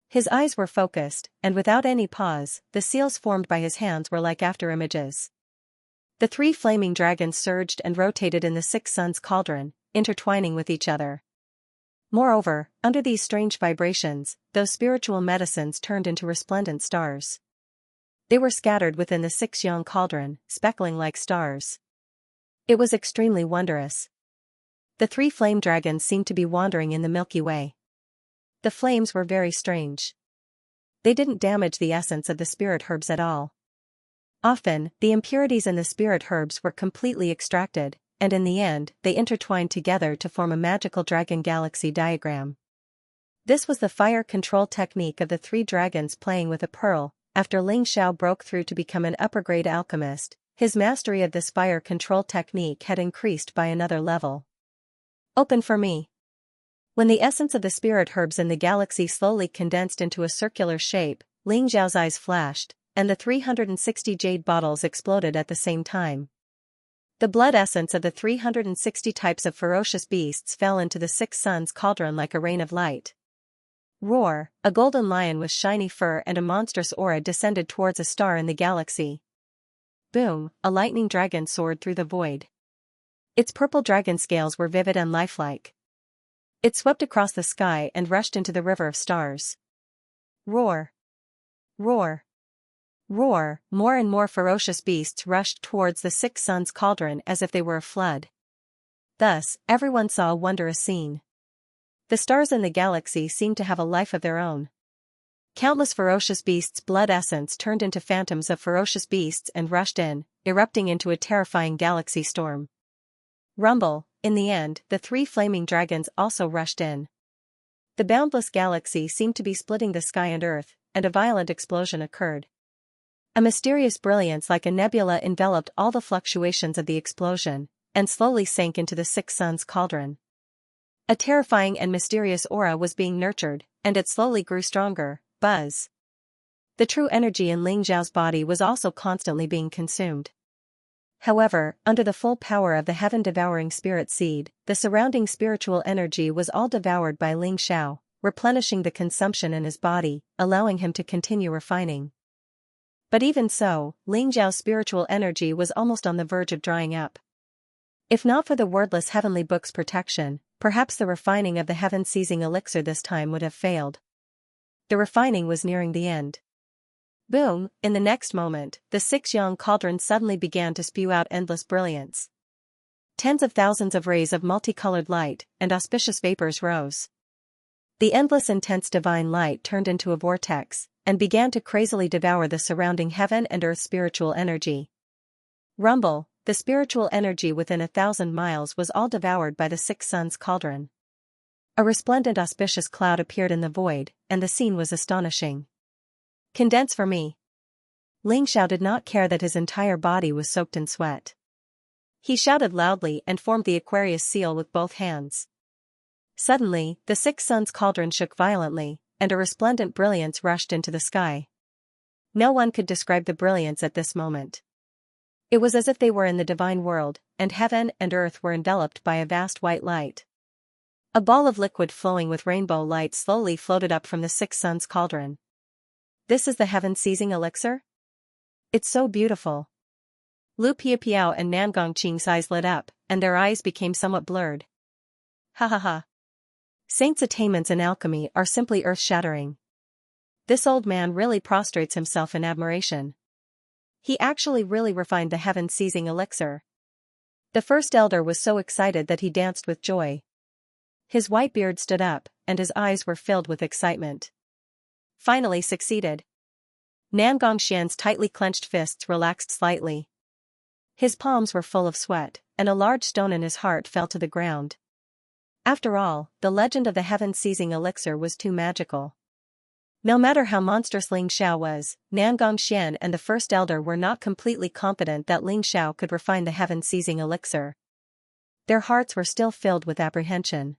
His eyes were focused, and without any pause, the seals formed by his hands were like afterimages. The 3 flaming dragons surged and rotated in the 6 suns cauldron, intertwining with each other. Moreover, under these strange vibrations, those spiritual medicines turned into resplendent stars. They were scattered within the 6 yang cauldron, speckling like stars. It was extremely wondrous. The 3 flame dragons seemed to be wandering in the Milky Way. The flames were very strange. They didn't damage the essence of the spirit herbs at all. Often, the impurities in the spirit herbs were completely extracted, and in the end, they intertwined together to form a magical dragon galaxy diagram. This was the fire control technique of the 3 dragons playing with a pearl. After Ling Xiao broke through to become an upper-grade alchemist, his mastery of this fire control technique had increased by another level. Open for me. When the essence of the spirit herbs in the galaxy slowly condensed into a circular shape, Ling Xiao's eyes flashed, and the 360 jade bottles exploded at the same time. The blood essence of the 360 types of ferocious beasts fell into the 6 suns cauldron like a rain of light. Roar, a golden lion with shiny fur and a monstrous aura descended towards a star in the galaxy. Boom, a lightning dragon soared through the void. Its purple dragon scales were vivid and lifelike. It swept across the sky and rushed into the river of stars. Roar. Roar. Roar, more and more ferocious beasts rushed towards the Six Suns cauldron as if they were a flood. Thus, everyone saw a wondrous scene. The stars in the galaxy seemed to have a life of their own. Countless ferocious beasts' blood essence turned into phantoms of ferocious beasts and rushed in, erupting into a terrifying galaxy storm. Rumble, in the end, the three flaming dragons also rushed in. The boundless galaxy seemed to be splitting the sky and earth, and a violent explosion occurred. A mysterious brilliance like a nebula enveloped all the fluctuations of the explosion, and slowly sank into the Six Suns cauldron. A terrifying and mysterious aura was being nurtured, and it slowly grew stronger. Buzz. The true energy in Ling Zhao's body was also constantly being consumed. However, under the full power of the heaven-devouring spirit seed, the surrounding spiritual energy was all devoured by Ling Xiao, replenishing the consumption in his body, allowing him to continue refining. But even so, Ling Zhao's spiritual energy was almost on the verge of drying up. If not for the wordless heavenly book's protection, perhaps the refining of the heaven-seizing elixir this time would have failed. The refining was nearing the end. Boom, in the next moment, the Xianxia cauldron suddenly began to spew out endless brilliance. Tens of thousands of rays of multicolored light and auspicious vapors rose. The endless intense divine light turned into a vortex, and began to crazily devour the surrounding heaven and earth spiritual energy. Rumble, the spiritual energy within 1,000 miles was all devoured by the Six Suns cauldron. A resplendent auspicious cloud appeared in the void, and the scene was astonishing. Condense for me. Ling Xiao did not care that his entire body was soaked in sweat. He shouted loudly and formed the Aquarius seal with both hands. Suddenly, the Six Suns cauldron shook violently, and a resplendent brilliance rushed into the sky. No one could describe the brilliance at this moment. It was as if they were in the divine world, and heaven and earth were enveloped by a vast white light. A ball of liquid flowing with rainbow light slowly floated up from the Six Suns cauldron. This is the heaven-seizing elixir? It's so beautiful. Lu Piapiao and Nangong Qing's eyes lit up, and their eyes became somewhat blurred. Ha ha ha. Saints' attainments in alchemy are simply earth-shattering. This old man really prostrates himself in admiration. He actually really refined the heaven-seizing elixir. The first elder was so excited that he danced with joy. His white beard stood up, and his eyes were filled with excitement. Finally succeeded. Nangong Xian's tightly clenched fists relaxed slightly. His palms were full of sweat, and a large stone in his heart fell to the ground. After all, the legend of the heaven-seizing elixir was too magical. No matter how monstrous Ling Xiao was, Nangong Xian and the First Elder were not completely confident that Ling Xiao could refine the heaven-seizing elixir. Their hearts were still filled with apprehension.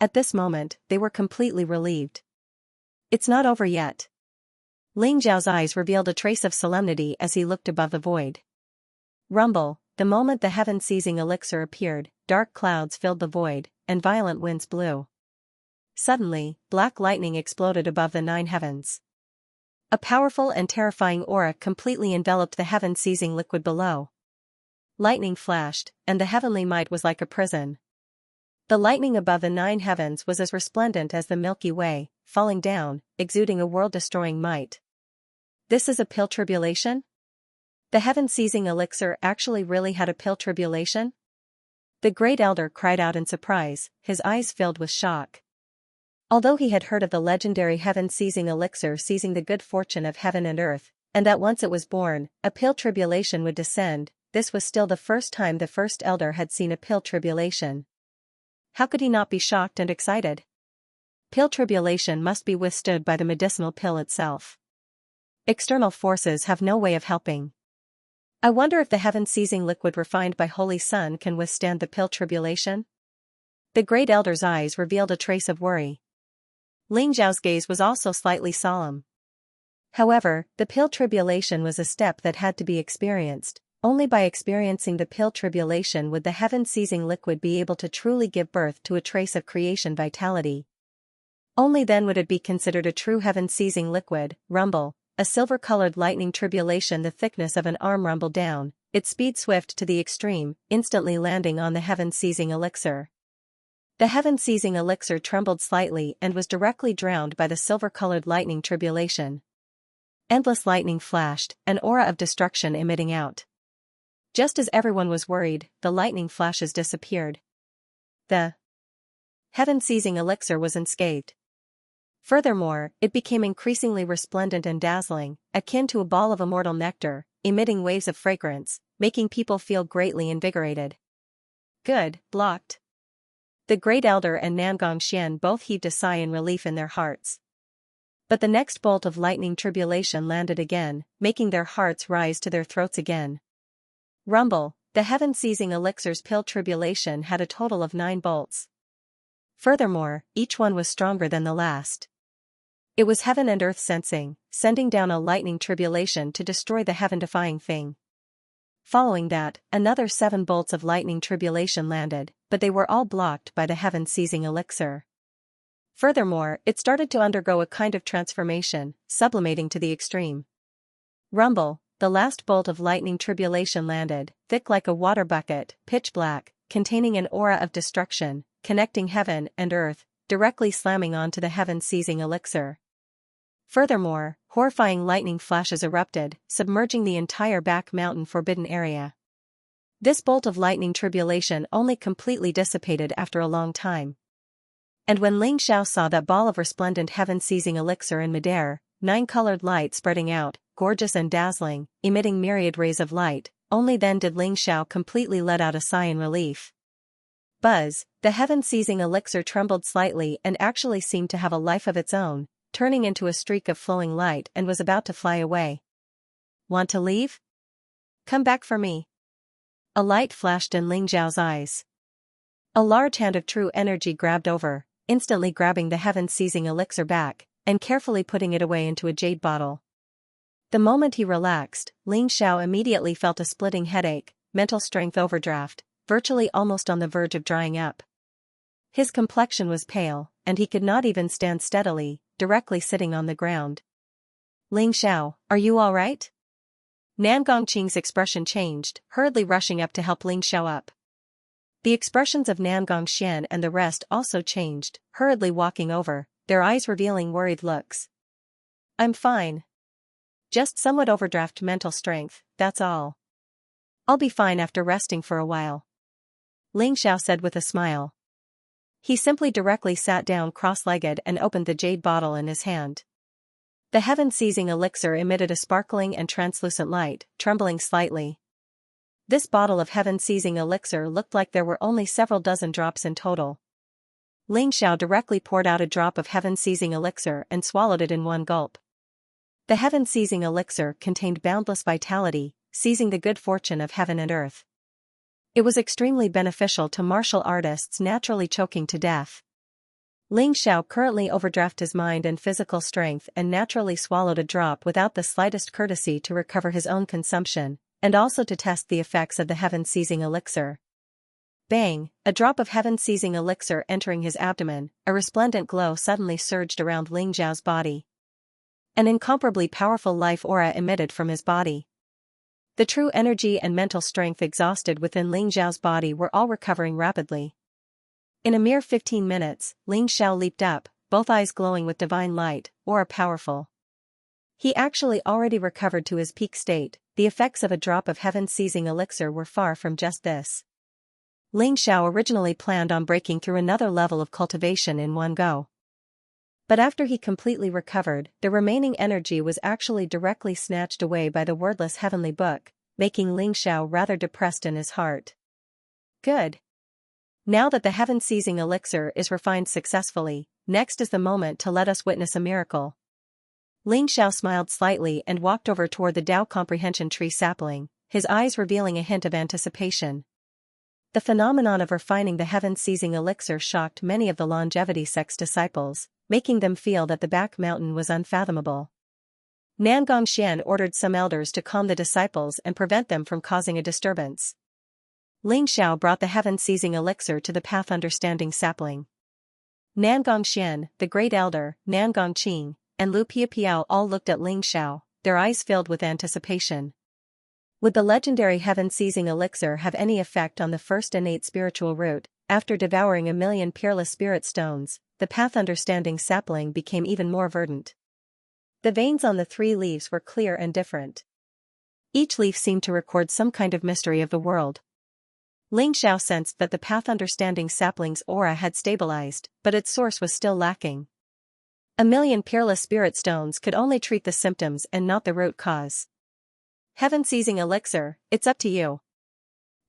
At this moment, they were completely relieved. It's not over yet. Ling Xiao's eyes revealed a trace of solemnity as he looked above the void. Rumble, the moment the heaven-seizing elixir appeared, dark clouds filled the void, and violent winds blew. Suddenly, black lightning exploded above the 9 heavens. A powerful and terrifying aura completely enveloped the heaven-seizing liquid below. Lightning flashed, and the heavenly might was like a prison. The lightning above the 9 heavens was as resplendent as the Milky Way, falling down, exuding a world-destroying might. This is a pill tribulation? The heaven-seizing elixir actually really had a pill tribulation? The great elder cried out in surprise, his eyes filled with shock. Although he had heard of the legendary heaven-seizing elixir seizing the good fortune of heaven and earth, and that once it was born, a pill tribulation would descend, this was still the first time the First Elder had seen a pill tribulation. How could he not be shocked and excited? Pill tribulation must be withstood by the medicinal pill itself. External forces have no way of helping. I wonder if the heaven-seizing liquid refined by Holy Sun can withstand the pill tribulation? The great elder's eyes revealed a trace of worry. Ling Zhao's gaze was also slightly solemn. However, the pill tribulation was a step that had to be experienced. Only by experiencing the pill tribulation would the heaven-seizing liquid be able to truly give birth to a trace of creation vitality. Only then would it be considered a true heaven-seizing liquid. Rumble, a silver-colored lightning tribulation the thickness of an arm rumbled down, its speed swift to the extreme, instantly landing on the heaven-seizing elixir. The heaven-seizing elixir trembled slightly and was directly drowned by the silver-colored lightning tribulation. Endless lightning flashed, an aura of destruction emitting out. Just as everyone was worried, the lightning flashes disappeared. The heaven-seizing elixir was unscathed. Furthermore, it became increasingly resplendent and dazzling, akin to a ball of immortal nectar, emitting waves of fragrance, making people feel greatly invigorated. Good, blocked. The Great Elder and Xianxia both heaved a sigh in relief in their hearts. But the next bolt of lightning tribulation landed again, making their hearts rise to their throats again. Rumble, the heaven-seizing elixir's pill tribulation had a total of 9 bolts. Furthermore, each one was stronger than the last. It was heaven and earth sending down a lightning tribulation to destroy the heaven-defying thing. Following that, another 7 bolts of lightning tribulation landed, but they were all blocked by the heaven-seizing elixir. Furthermore, it started to undergo a kind of transformation, sublimating to the extreme. Rumble, the last bolt of lightning tribulation landed, thick like a water bucket, pitch black, containing an aura of destruction, connecting heaven and earth, directly slamming onto the heaven-seizing elixir. Furthermore, horrifying lightning flashes erupted, submerging the entire back mountain forbidden area. This bolt of lightning tribulation only completely dissipated after a long time. And when Xianxia saw that ball of resplendent heaven-seizing elixir in midair, 9-colored light spreading out, gorgeous and dazzling, emitting myriad rays of light, only then did Xianxia completely let out a sigh in relief. Buzz, the heaven-seizing elixir trembled slightly and actually seemed to have a life of its own, turning into a streak of flowing light and was about to fly away. Want to leave? Come back for me. A light flashed in Xiao's eyes. A large hand of true energy grabbed over, instantly grabbing the heaven-seizing elixir back, and carefully putting it away into a jade bottle. The moment he relaxed, Xiao immediately felt a splitting headache, mental strength overdraft, virtually almost on the verge of drying up. His complexion was pale, and he could not even stand steadily, directly sitting on the ground. Xiao, are you all right? Nangongqing's expression changed, hurriedly rushing up to help Xiao up. The expressions of Nangongxian and the rest also changed, hurriedly walking over, their eyes revealing worried looks. I'm fine. Just somewhat overdraft mental strength, that's all. I'll be fine after resting for a while. Xiao said with a smile. He simply directly sat down cross-legged and opened the jade bottle in his hand. The heaven-seizing elixir emitted a sparkling and translucent light, trembling slightly. This bottle of heaven-seizing elixir looked like there were only several dozen drops in total. Xiao directly poured out a drop of heaven-seizing elixir and swallowed it in one gulp. The heaven-seizing elixir contained boundless vitality, seizing the good fortune of heaven and earth. It was extremely beneficial to martial artists naturally choking to death. Xiao currently overdrafted his mind and physical strength and naturally swallowed a drop without the slightest courtesy to recover his own consumption, and also to test the effects of the heaven-seizing elixir. Bang! A drop of heaven-seizing elixir entering his abdomen, a resplendent glow suddenly surged around Xiao's body. An incomparably powerful life aura emitted from his body. The true energy and mental strength exhausted within Xiao's body were all recovering rapidly. In a mere 15 minutes, Xiao leaped up, both eyes glowing with divine light, aura powerful. He actually already recovered to his peak state. The effects of a drop of heaven-seizing elixir were far from just this. Xiao originally planned on breaking through another level of cultivation in one go. But after he completely recovered, the remaining energy was actually directly snatched away by the wordless heavenly book, making Xiao rather depressed in his heart. Good. Now that the heaven-seizing elixir is refined successfully, next is the moment to let us witness a miracle. Xiao smiled slightly and walked over toward the Tao Comprehension Tree sapling, his eyes revealing a hint of anticipation. The phenomenon of refining the heaven-seizing elixir shocked many of the longevity sect's disciples, making them feel that the back mountain was unfathomable. Nangongxian ordered some elders to calm the disciples and prevent them from causing a disturbance. Xiao brought the heaven-seizing elixir to the path understanding sapling. Nangongxian, the Great Elder, Nangongqing, and Lu Piapiao all looked at Ling Xiao, their eyes filled with anticipation. Would the legendary heaven-seizing elixir have any effect on the first innate spiritual root? After devouring 1,000,000 peerless spirit stones, the path-understanding sapling became even more verdant. The veins on the 3 leaves were clear and different. Each leaf seemed to record some kind of mystery of the world. Ling Xiao sensed that the path-understanding sapling's aura had stabilized, but its source was still lacking. 1,000,000 peerless spirit stones could only treat the symptoms and not the root cause. Heaven-seizing elixir, it's up to you.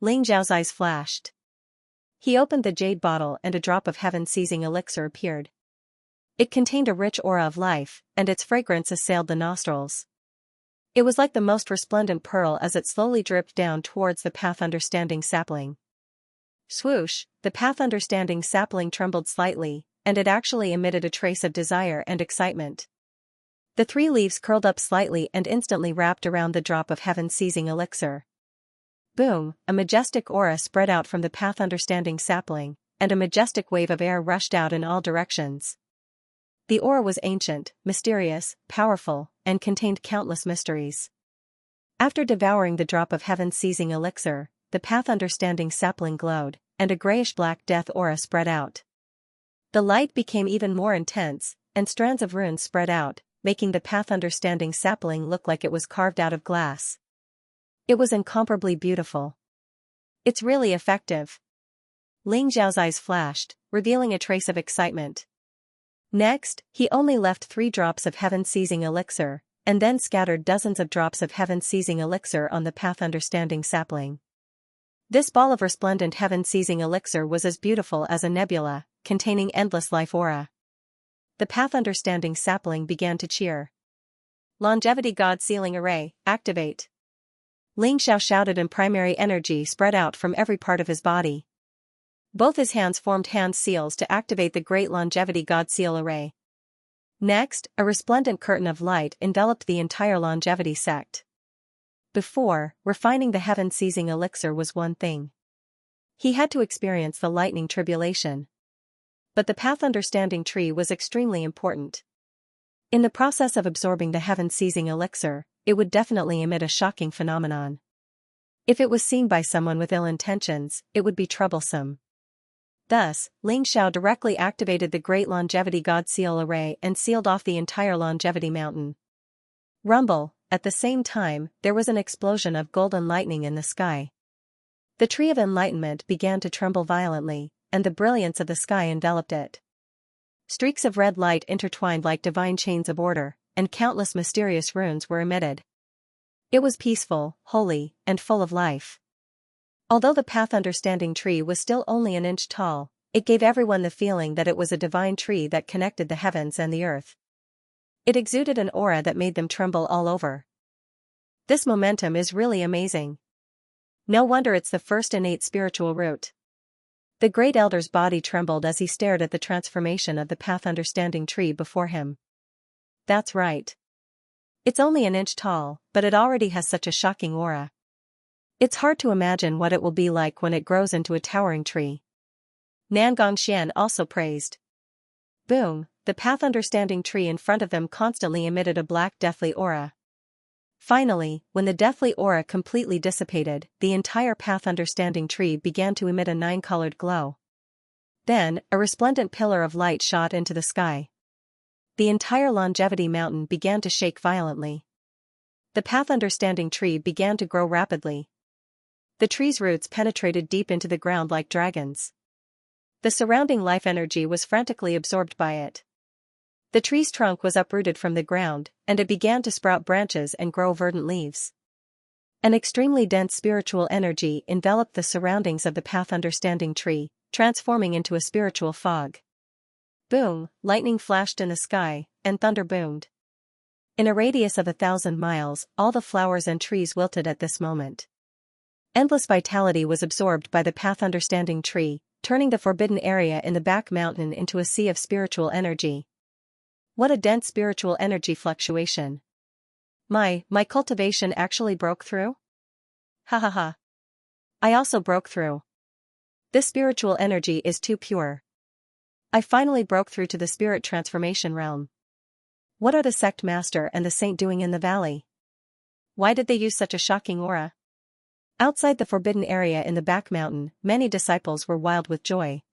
Ling Xiao's eyes flashed. He opened the jade bottle and a drop of heaven-seizing elixir appeared. It contained a rich aura of life, and its fragrance assailed the nostrils. It was like the most resplendent pearl as it slowly dripped down towards the path-understanding sapling. Swoosh, the path-understanding sapling trembled slightly, and it actually emitted a trace of desire and excitement. The 3 leaves curled up slightly and instantly wrapped around the drop of heaven-seizing elixir. Boom, a majestic aura spread out from the path-understanding sapling, and a majestic wave of air rushed out in all directions. The aura was ancient, mysterious, powerful, and contained countless mysteries. After devouring the drop of heaven-seizing elixir, the path-understanding sapling glowed, and a grayish-black death aura spread out. The light became even more intense, and strands of runes spread out, making the path-understanding sapling look like it was carved out of glass. It was incomparably beautiful. It's really effective. Ling Xiao's eyes flashed, revealing a trace of excitement. Next, he only left 3 drops of heaven-seizing elixir, and then scattered dozens of drops of heaven-seizing elixir on the path-understanding sapling. This ball of resplendent heaven-seizing elixir was as beautiful as a nebula, containing endless life aura. The path-understanding sapling began to cheer. Longevity God Sealing Array, activate! Ling Xiao shouted and primary energy spread out from every part of his body. Both his hands formed hand seals to activate the Great Longevity God Seal Array. Next, a resplendent curtain of light enveloped the entire longevity sect. Before, refining the heaven-seizing elixir was one thing. He had to experience the lightning tribulation. But the path-understanding tree was extremely important. In the process of absorbing the heaven-seizing elixir, it would definitely emit a shocking phenomenon. If it was seen by someone with ill intentions, it would be troublesome. Thus, Ling Xiao directly activated the Great Longevity God Seal Array and sealed off the entire Longevity Mountain. Rumble, at the same time, there was an explosion of golden lightning in the sky. The Tree of Enlightenment began to tremble violently, and the brilliance of the sky enveloped it. Streaks of red light intertwined like divine chains of order, and countless mysterious runes were emitted. It was peaceful, holy, and full of life. Although the path-understanding tree was still only an inch tall, it gave everyone the feeling that it was a divine tree that connected the heavens and the earth. It exuded an aura that made them tremble all over. This momentum is really amazing. No wonder it's the first innate spiritual root. The Great Elder's body trembled as he stared at the transformation of the path-understanding tree before him. That's right. It's only an inch tall, but it already has such a shocking aura. It's hard to imagine what it will be like when it grows into a towering tree. Nangongxian also praised. Boom, the path-understanding tree in front of them constantly emitted a black deathly aura. Finally, when the deathly aura completely dissipated, the entire path-understanding tree began to emit a 9-colored glow. Then, a resplendent pillar of light shot into the sky. The entire Longevity Mountain began to shake violently. The path-understanding tree began to grow rapidly. The tree's roots penetrated deep into the ground like dragons. The surrounding life energy was frantically absorbed by it. The tree's trunk was uprooted from the ground, and it began to sprout branches and grow verdant leaves. An extremely dense spiritual energy enveloped the surroundings of the path-understanding tree, transforming into a spiritual fog. Boom, lightning flashed in the sky, and thunder boomed. In a radius of 1,000 miles, all the flowers and trees wilted at this moment. Endless vitality was absorbed by the path-understanding tree, turning the forbidden area in the back mountain into a sea of spiritual energy. What a dense spiritual energy fluctuation. My cultivation actually broke through? Ha ha ha. I also broke through. This spiritual energy is too pure. I finally broke through to the spirit transformation realm. What are the sect master and the saint doing in the valley? Why did they use such a shocking aura? Outside the forbidden area in the back mountain, many disciples were wild with joy.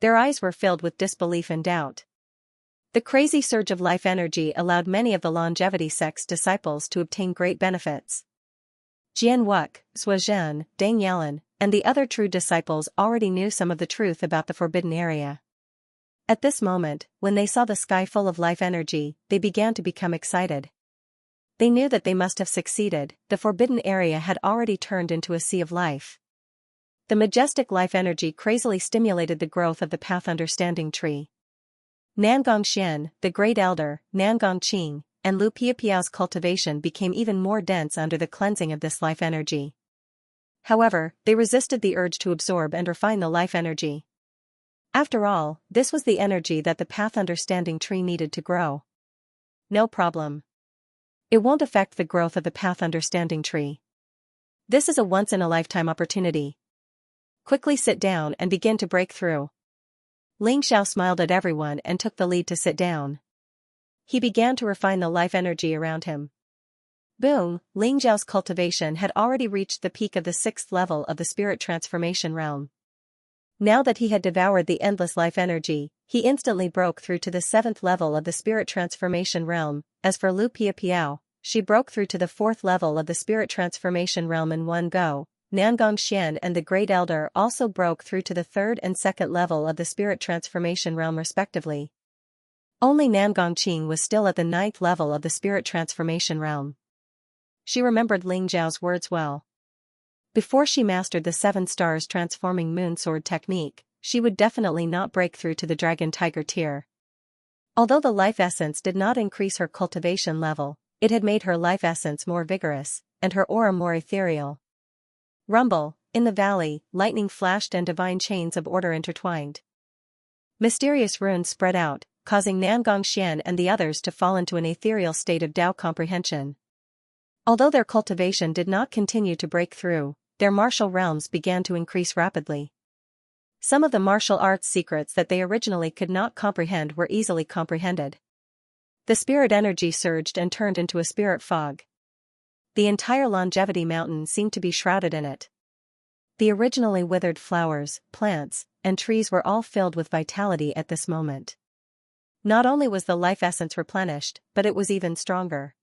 Their eyes were filled with disbelief and doubt. The crazy surge of life energy allowed many of the longevity sect's disciples to obtain great benefits. Jian Wuk, Zhuozhen, Deng Yalan, and the other true disciples already knew some of the truth about the forbidden area. At this moment, when they saw the sky full of life energy, they began to become excited. They knew that they must have succeeded. The forbidden area had already turned into a sea of life. The majestic life energy crazily stimulated the growth of the path understanding tree. Nangong Xian, the great elder, Nangong Qing, and Lu Piapiao's cultivation became even more dense under the cleansing of this life energy. However, they resisted the urge to absorb and refine the life energy. After all, this was the energy that the path understanding tree needed to grow. No problem. It won't affect the growth of the path understanding tree. This is a once-in-a-lifetime opportunity. Quickly sit down and begin to break through. Ling Xiao smiled at everyone and took the lead to sit down. He began to refine the life energy around him. Boom, Ling Xiao's cultivation had already reached the peak of the 6th level of the spirit transformation realm. Now that he had devoured the endless life energy, he instantly broke through to the 7th level of the spirit transformation realm. As for Lu Piapiao, she broke through to the 4th level of the spirit transformation realm in one go. Nangong Xian and the Great Elder also broke through to the 3rd and 2nd level of the spirit transformation realm respectively. Only Nangong Qing was still at the 9th level of the spirit transformation realm. She remembered Ling Zhao's words well. Before she mastered the 7 stars transforming moon sword technique, she would definitely not break through to the dragon tiger tier. Although the life essence did not increase her cultivation level, it had made her life essence more vigorous, and her aura more ethereal. Rumble, in the valley, lightning flashed and divine chains of order intertwined. Mysterious runes spread out, causing Nangong Xian and the others to fall into an ethereal state of Tao comprehension. Although their cultivation did not continue to break through, their martial realms began to increase rapidly. Some of the martial arts secrets that they originally could not comprehend were easily comprehended. The spirit energy surged and turned into a spirit fog. The entire longevity mountain seemed to be shrouded in it. The originally withered flowers, plants, and trees were all filled with vitality at this moment. Not only was the life essence replenished, but it was even stronger.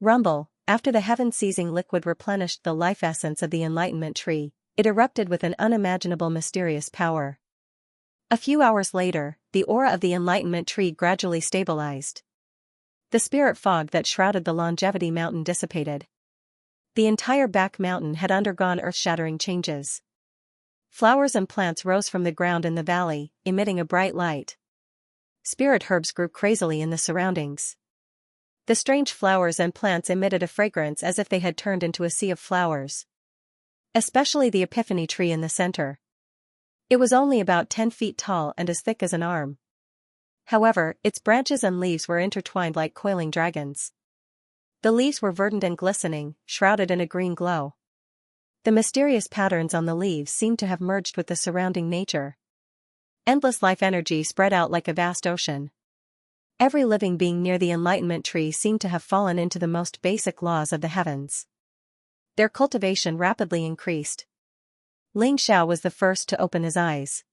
Rumble, after the heaven-seizing liquid replenished the life essence of the enlightenment tree, it erupted with an unimaginable mysterious power. A few hours later, the aura of the enlightenment tree gradually stabilized. The spirit fog that shrouded the longevity mountain dissipated. The entire back mountain had undergone earth-shattering changes. Flowers and plants rose from the ground in the valley, emitting a bright light. Spirit herbs grew crazily in the surroundings. The strange flowers and plants emitted a fragrance as if they had turned into a sea of flowers. Especially the epiphany tree in the center. It was only about 10 feet tall and as thick as an arm. However, its branches and leaves were intertwined like coiling dragons. The leaves were verdant and glistening, shrouded in a green glow. The mysterious patterns on the leaves seemed to have merged with the surrounding nature. Endless life energy spread out like a vast ocean. Every living being near the enlightenment tree seemed to have fallen into the most basic laws of the heavens. Their cultivation rapidly increased. Ling Xiao was the first to open his eyes.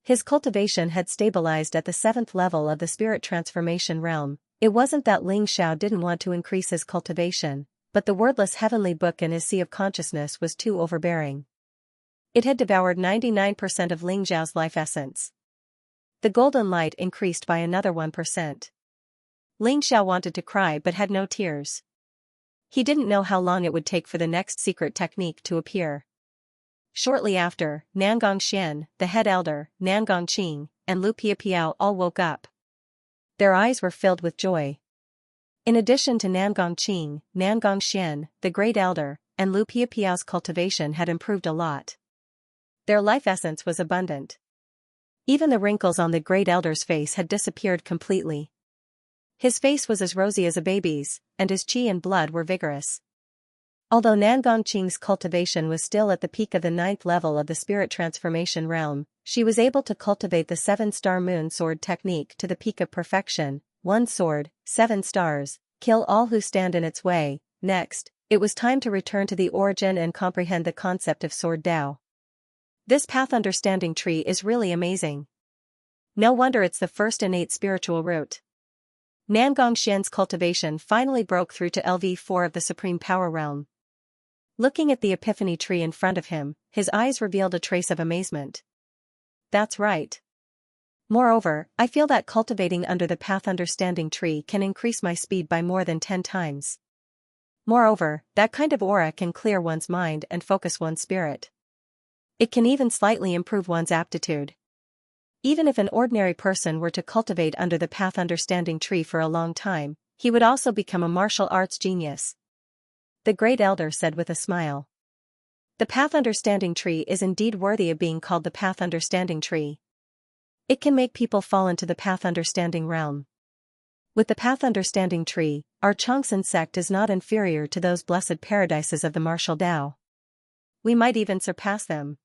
His cultivation had stabilized at the 7th level of the spirit transformation realm. It wasn't that Ling Xiao didn't want to increase his cultivation, but the wordless heavenly book in his sea of consciousness was too overbearing. It had devoured 99% of Ling Xiao's life essence. The golden light increased by another 1%. Ling Xiao wanted to cry but had no tears. He didn't know how long it would take for the next secret technique to appear. Shortly after, Nangong Xian, the head elder, Nangong Qing, and Lu Piapiao all woke up. Their eyes were filled with joy. In addition to Nangong Qing, Nangong Xian, the great elder, and Lu Piapiao's cultivation had improved a lot. Their life essence was abundant. Even the wrinkles on the great elder's face had disappeared completely. His face was as rosy as a baby's, and his qi and blood were vigorous. Although Nangongqing's cultivation was still at the peak of the 9th level of the spirit transformation realm, she was able to cultivate the 7-star moon sword technique to the peak of perfection. 1 sword, 7 stars, kill all who stand in its way. Next, it was time to return to the origin and comprehend the concept of sword Tao. This path understanding tree is really amazing. No wonder it's the first innate spiritual root. Nangongqian's cultivation finally broke through to LV4 of the Supreme Power Realm. Looking at the epiphany tree in front of him, his eyes revealed a trace of amazement. That's right. Moreover, I feel that cultivating under the path understanding tree can increase my speed by more than 10 times. Moreover, that kind of aura can clear one's mind and focus one's spirit. It can even slightly improve one's aptitude. Even if an ordinary person were to cultivate under the path understanding tree for a long time, he would also become a martial arts genius. The great elder said with a smile. The path understanding tree is indeed worthy of being called the path understanding tree. It can make people fall into the path understanding realm. With the path understanding tree, our Xianxia sect is not inferior to those blessed paradises of the martial Tao. We might even surpass them.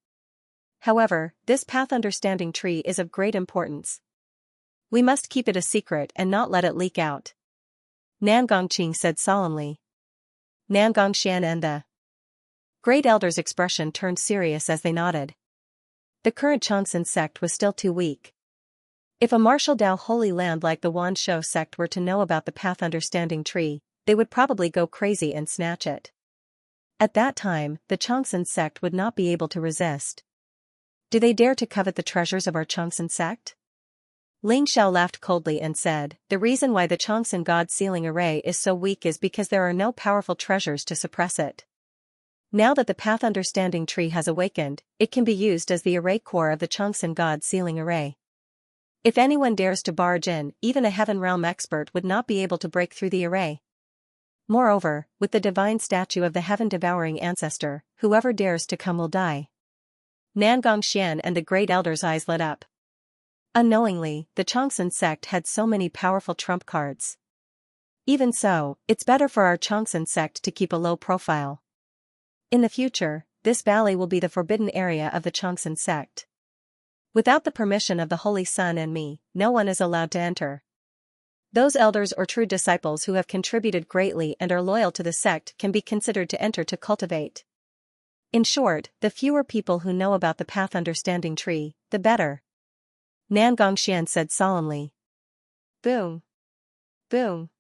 However, this path understanding tree is of great importance. We must keep it a secret and not let it leak out. Nangongqing said solemnly. Nangongxian and the great elder's expression turned serious as they nodded. The current Xianxia sect was still too weak. If a martial Tao holy land like the Wanshou sect were to know about the path understanding tree, they would probably go crazy and snatch it. At that time, the Xianxia sect would not be able to resist. Do they dare to covet the treasures of our Xianxia sect? Ling Xiao laughed coldly and said, the reason why the Xianxia God sealing array is so weak is because there are no powerful treasures to suppress it. Now that the path understanding tree has awakened, it can be used as the array core of the Xianxia God sealing array. If anyone dares to barge in, even a heaven realm expert would not be able to break through the array. Moreover, with the divine statue of the heaven-devouring ancestor, whoever dares to come will die. Nangongqian and the great elder's eyes lit up. Unknowingly, the Xianxia sect had so many powerful trump cards. Even so, it's better for our Xianxia sect to keep a low profile. In the future, this valley will be the forbidden area of the Xianxia sect. Without the permission of the Holy Sun and me, no one is allowed to enter. Those elders or true disciples who have contributed greatly and are loyal to the sect can be considered to enter to cultivate. In short, the fewer people who know about the path understanding tree, the better. Nangongqian said solemnly. Boom. Boom.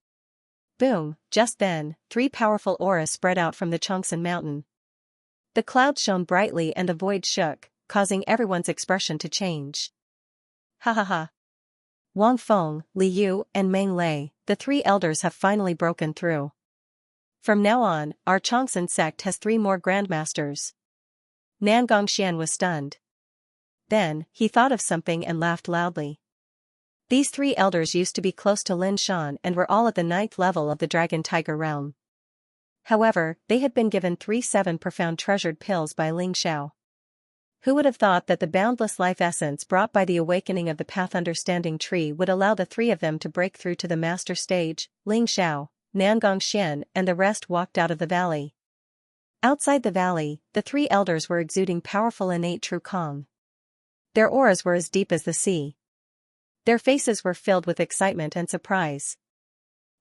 Boom. Just then, 3 powerful auras spread out from the Xianxia mountain. The clouds shone brightly and the void shook, causing everyone's expression to change. Ha ha ha. Wang Feng, Li Yu, and Meng Lei, the 3 elders have finally broken through. From now on, our Xianxia sect has 3 more grandmasters. Nangongqian was stunned. Then, he thought of something and laughed loudly. These 3 elders used to be close to Lin Shan and were all at the 9th level of the Dragon Tiger realm. However, they had been given 3 7 profound treasured pills by Ling Xiao. Who would have thought that the boundless life essence brought by the awakening of the path understanding tree would allow the 3 of them to break through to the master stage? Ling Xiao, Nangongqian and the rest walked out of the valley. Outside the valley, the 3 elders were exuding powerful innate true calm. Their auras were as deep as the sea. Their faces were filled with excitement and surprise.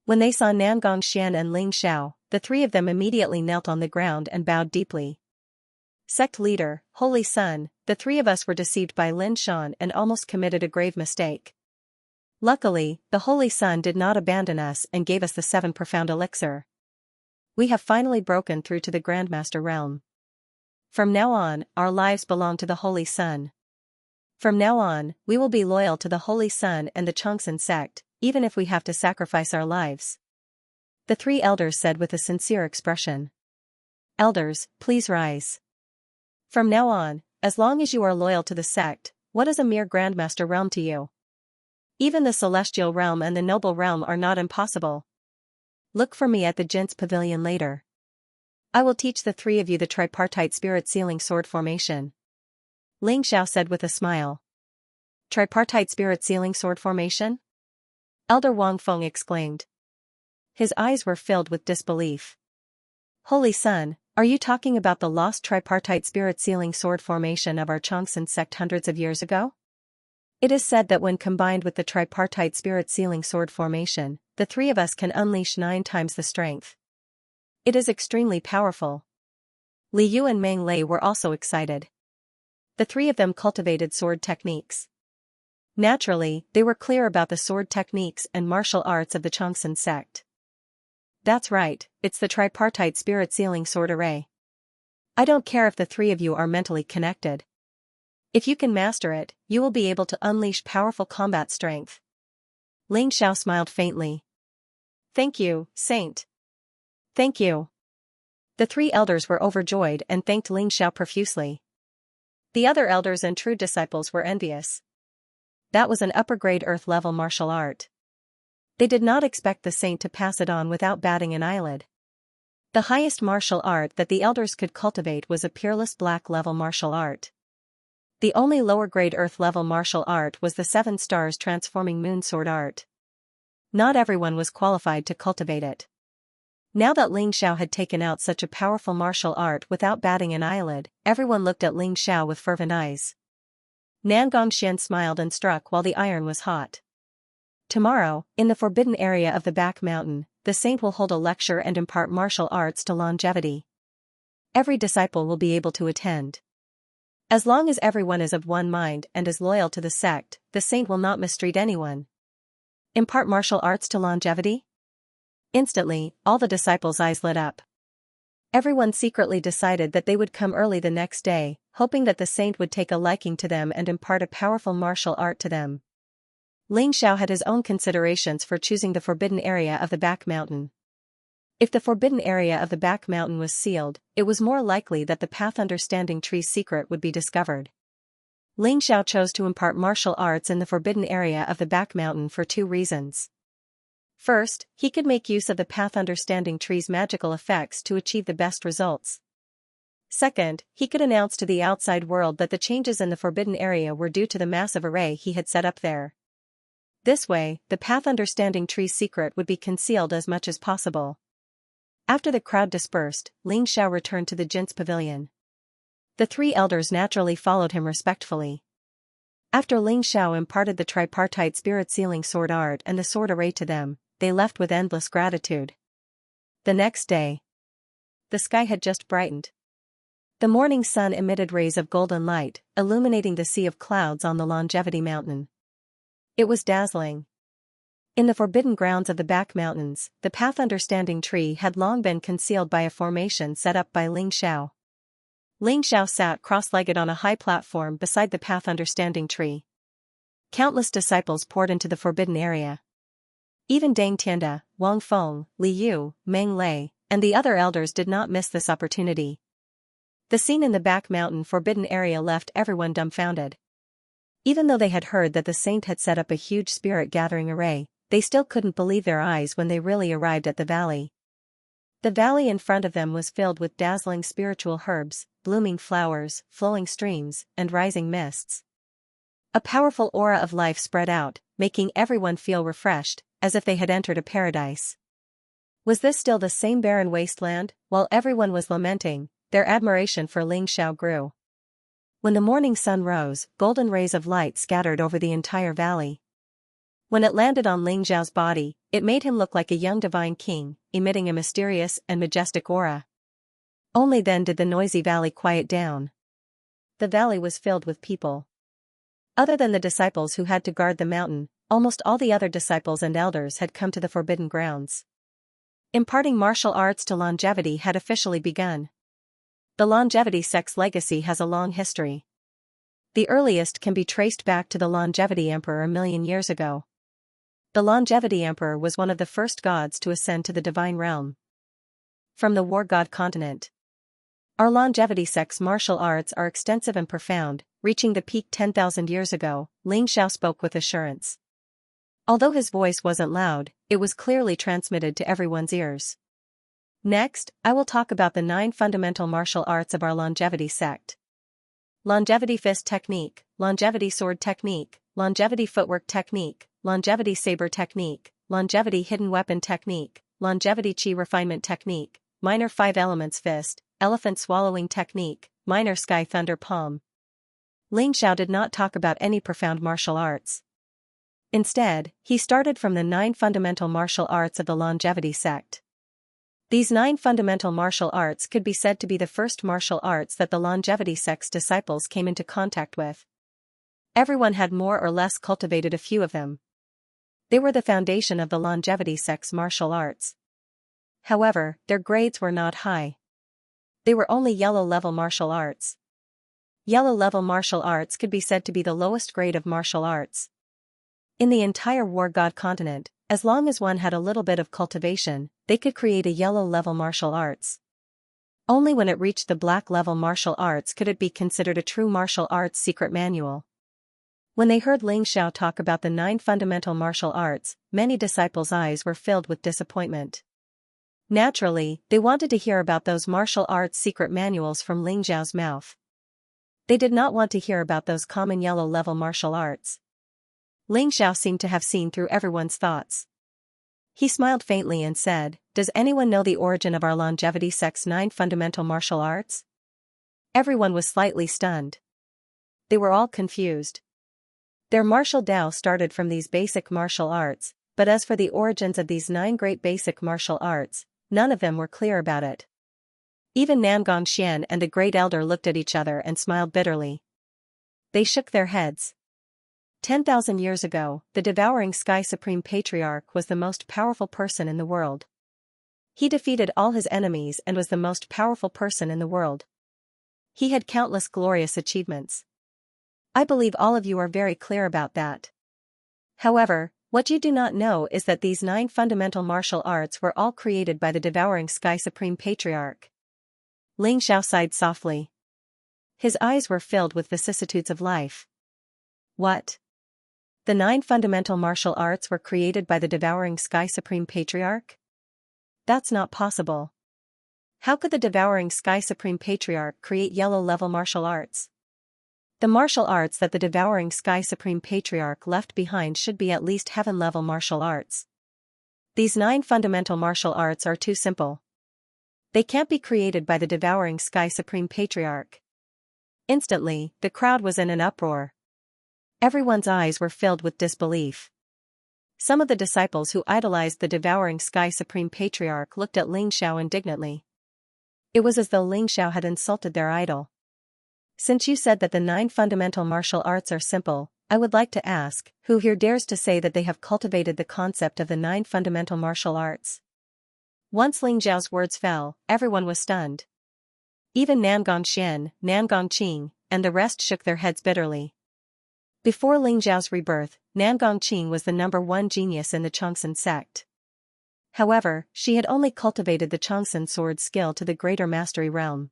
When they saw Nangongqian and Ling Xiao, the 3 of them immediately knelt on the ground and bowed deeply. Sect leader, Holy Sun, the 3 of us were deceived by Lin Shan and almost committed a grave mistake. Luckily, the Holy Sun did not abandon us and gave us the 7 profound elixir. We have finally broken through to the Grandmaster realm. From now on, our lives belong to the Holy Sun. From now on, we will be loyal to the Holy Sun and the Xianxia sect, even if we have to sacrifice our lives. The 3 elders said with a sincere expression. Elders, please rise. From now on, as long as you are loyal to the sect, what is a mere Grandmaster realm to you? Even the Celestial realm and the Noble realm are not impossible. Look for me at the Jin's Pavilion later. I will teach the 3 of you the tripartite spirit sealing sword formation. Ling Xiao said with a smile. Tripartite spirit sealing sword formation? Elder Wang Feng exclaimed. His eyes were filled with disbelief. Holy Sun, are you talking about the lost tripartite spirit sealing sword formation of our Xianxia sect hundreds of years ago? It is said that when combined with the tripartite spirit sealing sword formation, the three of us can unleash 9 times the strength. It is extremely powerful. Li Yu and Meng Lei were also excited. The three of them cultivated sword techniques. Naturally, they were clear about the sword techniques and martial arts of the Xianxia sect. That's right, it's the tripartite spirit sealing sword array. I don't care if the three of you are mentally connected. If you can master it, you will be able to unleash powerful combat strength. Ling Xiao smiled faintly. Thank you, Saint. Thank you. The 3 elders were overjoyed and thanked Ling Xiao profusely. The other elders and true disciples were envious. That was an upper-grade earth-level martial art. They did not expect the saint to pass it on without batting an eyelid. The highest martial art that the elders could cultivate was a peerless black-level martial art. The only lower-grade earth-level martial art was the 7 stars transforming moon sword art. Not everyone was qualified to cultivate it. Now that Ling Xiao had taken out such a powerful martial art without batting an eyelid, everyone looked at Ling Xiao with fervent eyes. Nangongxian smiled and struck while the iron was hot. Tomorrow, in the forbidden area of the back mountain, the saint will hold a lecture and impart martial arts to longevity. Every disciple will be able to attend. As long as everyone is of one mind and is loyal to the sect, the saint will not mistreat anyone. Impart martial arts to longevity? Instantly, all the disciples' eyes lit up. Everyone secretly decided that they would come early the next day, hoping that the saint would take a liking to them and impart a powerful martial art to them. Ling Xiao had his own considerations for choosing the forbidden area of the back mountain. If the forbidden area of the back mountain was sealed, it was more likely that the path understanding tree's secret would be discovered. Ling Xiao chose to impart martial arts in the forbidden area of the back mountain for 2 reasons. First, he could make use of the path understanding tree's magical effects to achieve the best results. Second, he could announce to the outside world that the changes in the forbidden area were due to the massive array he had set up there. This way, the path understanding tree's secret would be concealed as much as possible. After the crowd dispersed, Ling Xiao returned to the Jin's pavilion. The 3 elders naturally followed him respectfully. After Ling Xiao imparted the tripartite spirit sealing sword art and the sword array to them, they left with endless gratitude. The next day, the sky had just brightened. The morning sun emitted rays of golden light, illuminating the sea of clouds on the Longevity Mountain. It was dazzling. In the forbidden grounds of the back mountains, the path understanding tree had long been concealed by a formation set up by Ling Xiao. Ling Xiao sat cross-legged on a high platform beside the path understanding tree. Countless disciples poured into the forbidden area. Even Dang Tianda, Wang Feng, Li Yu, Meng Lei, and the other elders did not miss this opportunity. The scene in the back mountain forbidden area left everyone dumbfounded. Even though they had heard that the saint had set up a huge spirit gathering array, they still couldn't believe their eyes when they really arrived at the valley. The valley in front of them was filled with dazzling spiritual herbs, blooming flowers, flowing streams, and rising mists. A powerful aura of life spread out, making everyone feel refreshed, as if they had entered a paradise. Was this still the same barren wasteland? While everyone was lamenting, their admiration for Ling Xiao grew. When the morning sun rose, golden rays of light scattered over the entire valley. When it landed on Ling Xiao's body, it made him look like a young divine king, emitting a mysterious and majestic aura. Only then did the noisy valley quiet down. The valley was filled with people. Other than the disciples who had to guard the mountain, almost all the other disciples and elders had come to the forbidden grounds. Imparting martial arts to longevity had officially begun. The longevity sect's legacy has a long history. The earliest can be traced back to the Longevity Emperor a million years ago. The Longevity Emperor was one of the first gods to ascend to the divine realm. From the war god continent. Our longevity sect's martial arts are extensive and profound, reaching the peak 10,000 years ago, Ling Xiao spoke with assurance. Although his voice wasn't loud, it was clearly transmitted to everyone's ears. Next, I will talk about the 9 fundamental martial arts of our longevity sect. Longevity fist technique, longevity sword technique, longevity footwork technique, longevity saber technique, longevity hidden weapon technique, longevity chi refinement technique, minor five elements fist, elephant swallowing technique, minor sky thunder palm. Ling Xiao did not talk about any profound martial arts. Instead, he started from the 9 fundamental martial arts of the longevity sect. These 9 fundamental martial arts could be said to be the first martial arts that the longevity sect's disciples came into contact with. Everyone had more or less cultivated a few of them. They were the foundation of the longevity sect's martial arts. However, their grades were not high. They were only yellow-level martial arts. Yellow-level martial arts could be said to be the lowest grade of martial arts. In the entire War God continent, as long as one had a little bit of cultivation, they could create a yellow-level martial arts. Only when it reached the black-level martial arts could it be considered a true martial arts secret manual. When they heard Ling Xiao talk about the 9 fundamental martial arts, many disciples' eyes were filled with disappointment. Naturally, they wanted to hear about those martial arts secret manuals from Ling Xiao's mouth. They did not want to hear about those common yellow-level martial arts. Ling Xiao seemed to have seen through everyone's thoughts. He smiled faintly and said, "Does anyone know the origin of our longevity sect's 9 fundamental martial arts?" Everyone was slightly stunned. They were all confused. Their martial Dao started from these basic martial arts, but as for the origins of these 9 great basic martial arts, none of them were clear about it. Even Nangong Xian and the Great Elder looked at each other and smiled bitterly. They shook their heads. 10,000 years ago, the devouring Sky Supreme Patriarch was the most powerful person in the world. He defeated all his enemies and was the most powerful person in the world. He had countless glorious achievements. I believe all of you are very clear about that. However, what you do not know is that these 9 fundamental martial arts were all created by the devouring Sky Supreme Patriarch. Ling Xiao sighed softly. His eyes were filled with vicissitudes of life. What? The 9 fundamental martial arts were created by the devouring Sky Supreme Patriarch? That's not possible. How could the devouring Sky Supreme Patriarch create yellow-level martial arts? The martial arts that the devouring Sky Supreme Patriarch left behind should be at least heaven-level martial arts. These 9 fundamental martial arts are too simple. They can't be created by the devouring Sky Supreme Patriarch. Instantly, the crowd was in an uproar. Everyone's eyes were filled with disbelief. Some of the disciples who idolized the devouring Sky Supreme Patriarch looked at Ling Xiao indignantly. It was as though Ling Xiao had insulted their idol. Since you said that the 9 fundamental martial arts are simple, I would like to ask, who here dares to say that they have cultivated the concept of the 9 fundamental martial arts? Once Ling Xiao's words fell, everyone was stunned. Even Nangong Xian, Nangong Qing, and the rest shook their heads bitterly. Before Ling Xiao's rebirth, Nangong Qing was the #1 genius in the Chongsun sect. However, she had only cultivated the Chongsun sword skill to the greater mastery realm.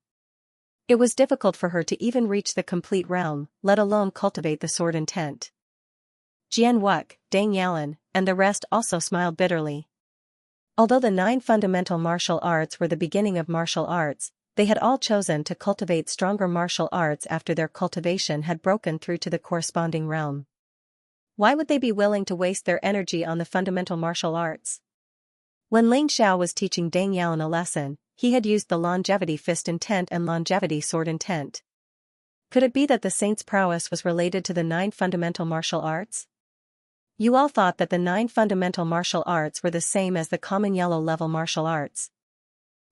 It was difficult for her to even reach the complete realm, let alone cultivate the sword intent. Jian Wuk, Deng Yalan, and the rest also smiled bitterly. Although the 9 fundamental martial arts were the beginning of martial arts, they had all chosen to cultivate stronger martial arts after their cultivation had broken through to the corresponding realm. Why would they be willing to waste their energy on the fundamental martial arts? When Ling Xiao was teaching Deng Yalan a lesson, he had used the longevity fist intent and longevity sword intent. Could it be that the saint's prowess was related to the 9 fundamental martial arts? You all thought that the 9 fundamental martial arts were the same as the common yellow-level martial arts.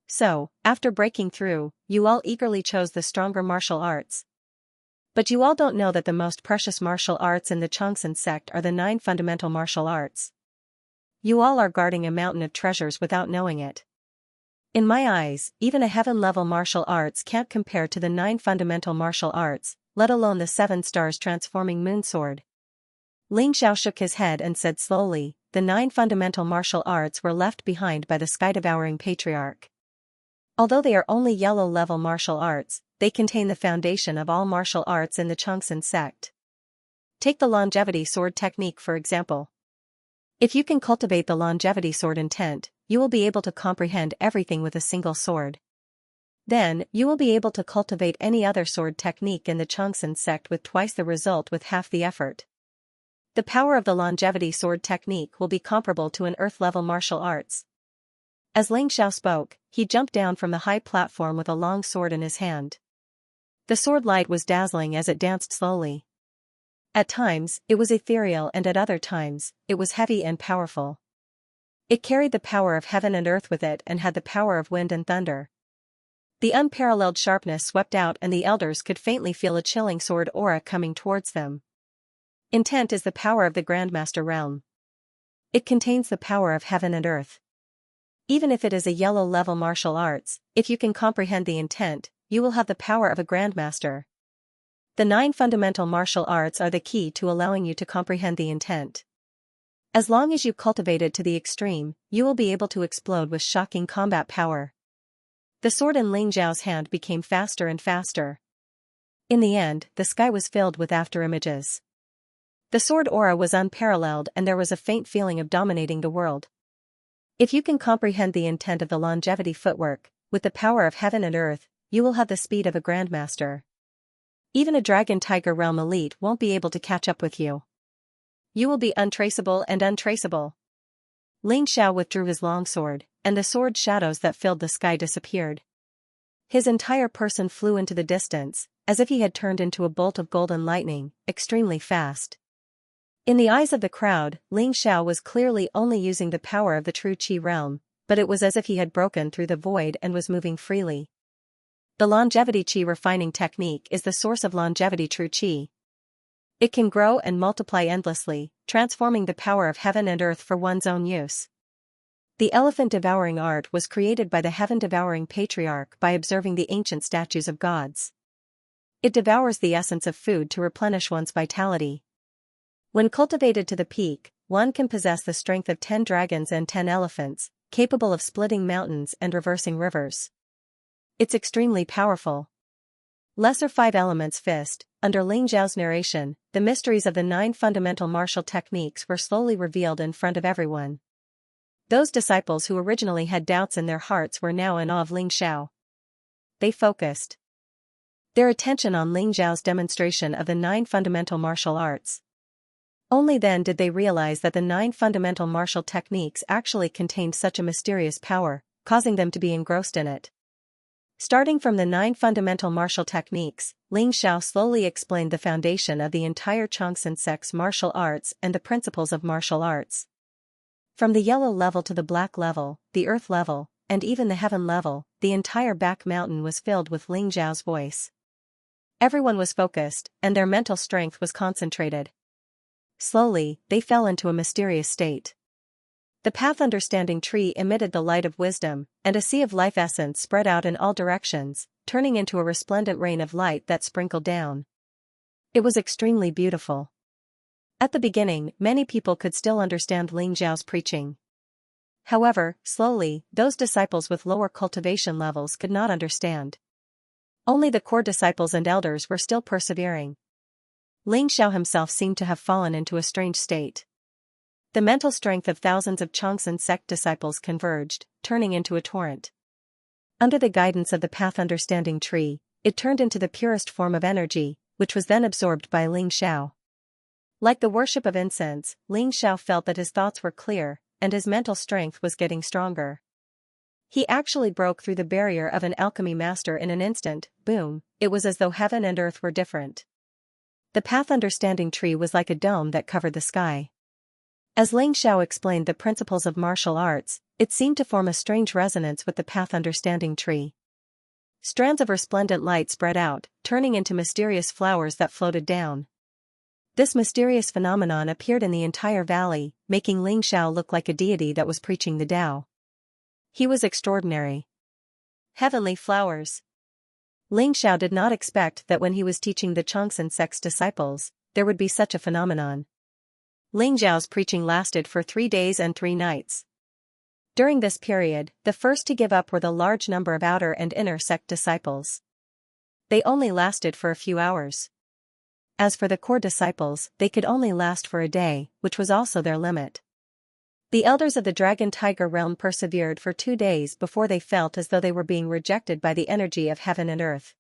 So, after breaking through, you all eagerly chose the stronger martial arts. But you all don't know that the most precious martial arts in the Chongsun sect are the 9 fundamental martial arts. You all are guarding a mountain of treasures without knowing it. In my eyes, even a heaven-level martial arts can't compare to the 9 fundamental martial arts, let alone the 7 stars transforming moon sword. Ling Xiao shook his head and said slowly, the 9 fundamental martial arts were left behind by the sky-devouring patriarch. Although they are only yellow-level martial arts, they contain the foundation of all martial arts in the Chongsun sect. Take the longevity sword technique for example. If you can cultivate the longevity sword intent, you will be able to comprehend everything with a single sword. Then, you will be able to cultivate any other sword technique in the Chongsun sect with twice the result with half the effort. The power of the longevity sword technique will be comparable to an earth-level martial arts. As Ling Xiao spoke, he jumped down from the high platform with a long sword in his hand. The sword light was dazzling as it danced slowly. At times, it was ethereal, and at other times, it was heavy and powerful. It carried the power of heaven and earth with it and had the power of wind and thunder. The unparalleled sharpness swept out, and the elders could faintly feel a chilling sword aura coming towards them. Intent is the power of the Grandmaster realm. It contains the power of heaven and earth. Even if it is a yellow-level martial arts, if you can comprehend the intent, you will have the power of a Grandmaster. The 9 fundamental martial arts are the key to allowing you to comprehend the intent. As long as you cultivate it to the extreme, you will be able to explode with shocking combat power. The sword in Ling Xiao's hand became faster and faster. In the end, the sky was filled with afterimages. The sword aura was unparalleled, and there was a faint feeling of dominating the world. If you can comprehend the intent of the longevity footwork, with the power of heaven and earth, you will have the speed of a Grandmaster. Even a Dragon Tiger Realm elite won't be able to catch up with you. You will be untraceable and untraceable. Ling Xiao withdrew his longsword, and the sword shadows that filled the sky disappeared. His entire person flew into the distance, as if he had turned into a bolt of golden lightning, extremely fast. In the eyes of the crowd, Ling Xiao was clearly only using the power of the true Qi realm, but it was as if he had broken through the void and was moving freely. The longevity Qi refining technique is the source of longevity true Qi. It can grow and multiply endlessly, transforming the power of heaven and earth for one's own use. The elephant-devouring art was created by the heaven-devouring patriarch by observing the ancient statues of gods. It devours the essence of food to replenish one's vitality. When cultivated to the peak, one can possess the strength of 10 dragons and 10 elephants, capable of splitting mountains and reversing rivers. It's extremely powerful. Lesser 5 Elements Fist. Under Ling Xiao's narration, the mysteries of the 9 fundamental martial techniques were slowly revealed in front of everyone. Those disciples who originally had doubts in their hearts were now in awe of Ling Xiao. They focused their attention on Ling Xiao's demonstration of the 9 fundamental martial arts. Only then did they realize that the 9 fundamental martial techniques actually contained such a mysterious power, causing them to be engrossed in it. Starting from the 9 fundamental martial techniques, Ling Xiao slowly explained the foundation of the entire Xianxia sect's martial arts and the principles of martial arts. From the yellow level to the black level, the earth level, and even the heaven level, the entire back mountain was filled with Ling Xiao's voice. Everyone was focused, and their mental strength was concentrated. Slowly, they fell into a mysterious state. The path understanding tree emitted the light of wisdom, and a sea of life essence spread out in all directions, turning into a resplendent rain of light that sprinkled down. It was extremely beautiful. At the beginning, many people could still understand Ling Xiao's preaching. However, slowly, those disciples with lower cultivation levels could not understand. Only the core disciples and elders were still persevering. Ling Xiao himself seemed to have fallen into a strange state. The mental strength of thousands of Xianxia sect disciples converged, turning into a torrent. Under the guidance of the path understanding tree, it turned into the purest form of energy, which was then absorbed by Ling Xiao. Like the worship of incense, Ling Xiao felt that his thoughts were clear, and his mental strength was getting stronger. He actually broke through the barrier of an alchemy master in an instant. Boom, it was as though heaven and earth were different. The path understanding tree was like a dome that covered the sky. As Ling Xiao explained the principles of martial arts, it seemed to form a strange resonance with the path understanding tree. Strands of resplendent light spread out, turning into mysterious flowers that floated down. This mysterious phenomenon appeared in the entire valley, making Ling Xiao look like a deity that was preaching the Tao. He was extraordinary. Heavenly flowers. Ling Xiao did not expect that when he was teaching the Xianxia sect's disciples, there would be such a phenomenon. Ling Xiao's preaching lasted for 3 days and 3 nights. During this period, the first to give up were the large number of outer and inner sect disciples. They only lasted for a few hours. As for the core disciples, they could only last for a day, which was also their limit. The elders of the Dragon Tiger realm persevered for 2 days before they felt as though they were being rejected by the energy of heaven and earth.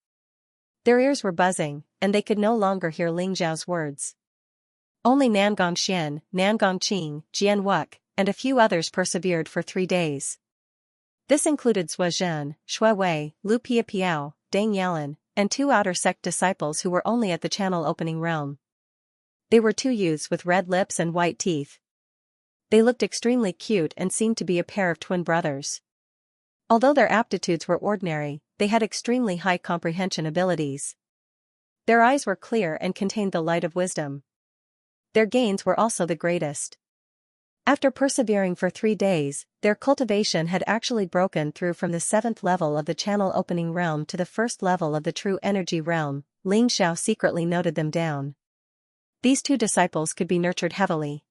Their ears were buzzing, and they could no longer hear Ling Xiao's words. Only Nangong Xian, Nangong Qing, Jian Wuk, and a few others persevered for 3 days. This included Zhuo Zhen, Shui Wei, Lu Piapiao, Deng Yalan, and 2 outer sect disciples who were only at the channel opening realm. They were 2 youths with red lips and white teeth. They looked extremely cute and seemed to be a pair of twin brothers. Although their aptitudes were ordinary, they had extremely high comprehension abilities. Their eyes were clear and contained the light of wisdom. Their gains were also the greatest. After persevering for 3 days, their cultivation had actually broken through from the 7th level of the channel opening realm to the 1st level of the true energy realm. Ling Xiao secretly noted them down. These 2 disciples could be nurtured heavily.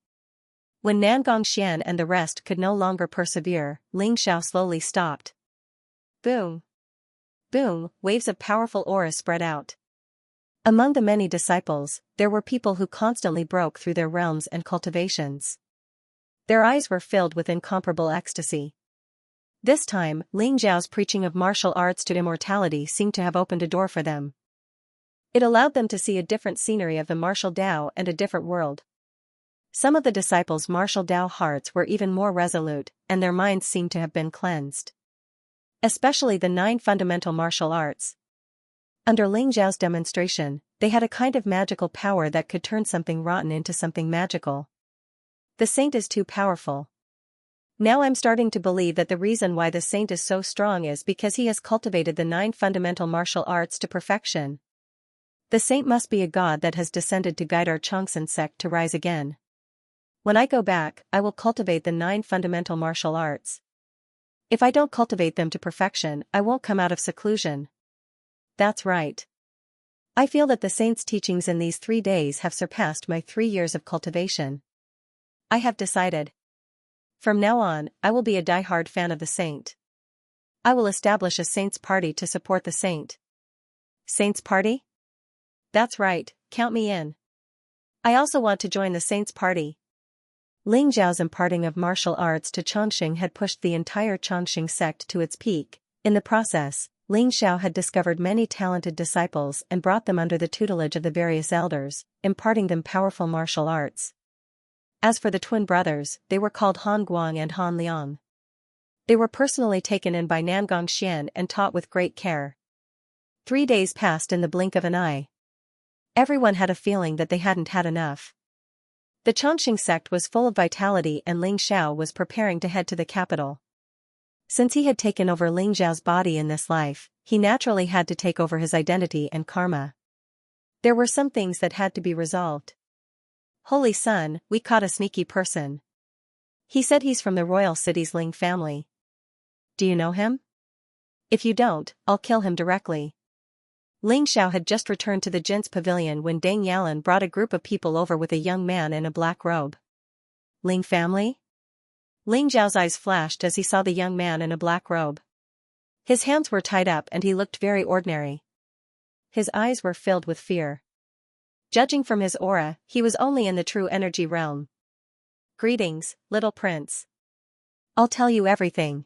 When Nangong Xian and the rest could no longer persevere, Ling Xiao slowly stopped. Boom! Boom! Waves of powerful aura spread out. Among the many disciples, there were people who constantly broke through their realms and cultivations. Their eyes were filled with incomparable ecstasy. This time, Ling Xiao's preaching of martial arts to immortality seemed to have opened a door for them. It allowed them to see a different scenery of the martial Tao and a different world. Some of the disciples' martial Tao hearts were even more resolute, and their minds seemed to have been cleansed. Especially the 9 fundamental martial arts. Under Ling Xiao's demonstration, they had a kind of magical power that could turn something rotten into something magical. The saint is too powerful. Now I'm starting to believe that the reason why the saint is so strong is because he has cultivated the 9 fundamental martial arts to perfection. The saint must be a god that has descended to guide our Xianxia sect to rise again. When I go back, I will cultivate the 9 fundamental martial arts. If I don't cultivate them to perfection, I won't come out of seclusion. That's right. I feel that the saint's teachings in these 3 days have surpassed my 3 years of cultivation. I have decided. From now on, I will be a die-hard fan of the saint. I will establish a saint's party to support the saint. Saint's party? That's right, count me in. I also want to join the saint's party. Ling Xiao's imparting of martial arts to Chongqing had pushed the entire Chongqing sect to its peak. In the process, Ling Xiao had discovered many talented disciples and brought them under the tutelage of the various elders, imparting them powerful martial arts. As for the twin brothers, they were called Han Guang and Han Liang. They were personally taken in by Nangong Xian and taught with great care. 3 days passed in the blink of an eye. Everyone had a feeling that they hadn't had enough. The Chongqing sect was full of vitality and Ling Xiao was preparing to head to the capital. Since he had taken over Ling Xiao's body in this life, he naturally had to take over his identity and karma. There were some things that had to be resolved. Holy Son, we caught a sneaky person. He said he's from the royal city's Ling family. Do you know him? If you don't, I'll kill him directly. Ling Xiao had just returned to the Jin's pavilion when Deng Yalan brought a group of people over with a young man in a black robe. Ling family? Ling Xiao's eyes flashed as he saw the young man in a black robe. His hands were tied up and he looked very ordinary. His eyes were filled with fear. Judging from his aura, he was only in the true energy realm. Greetings, little prince. I'll tell you everything.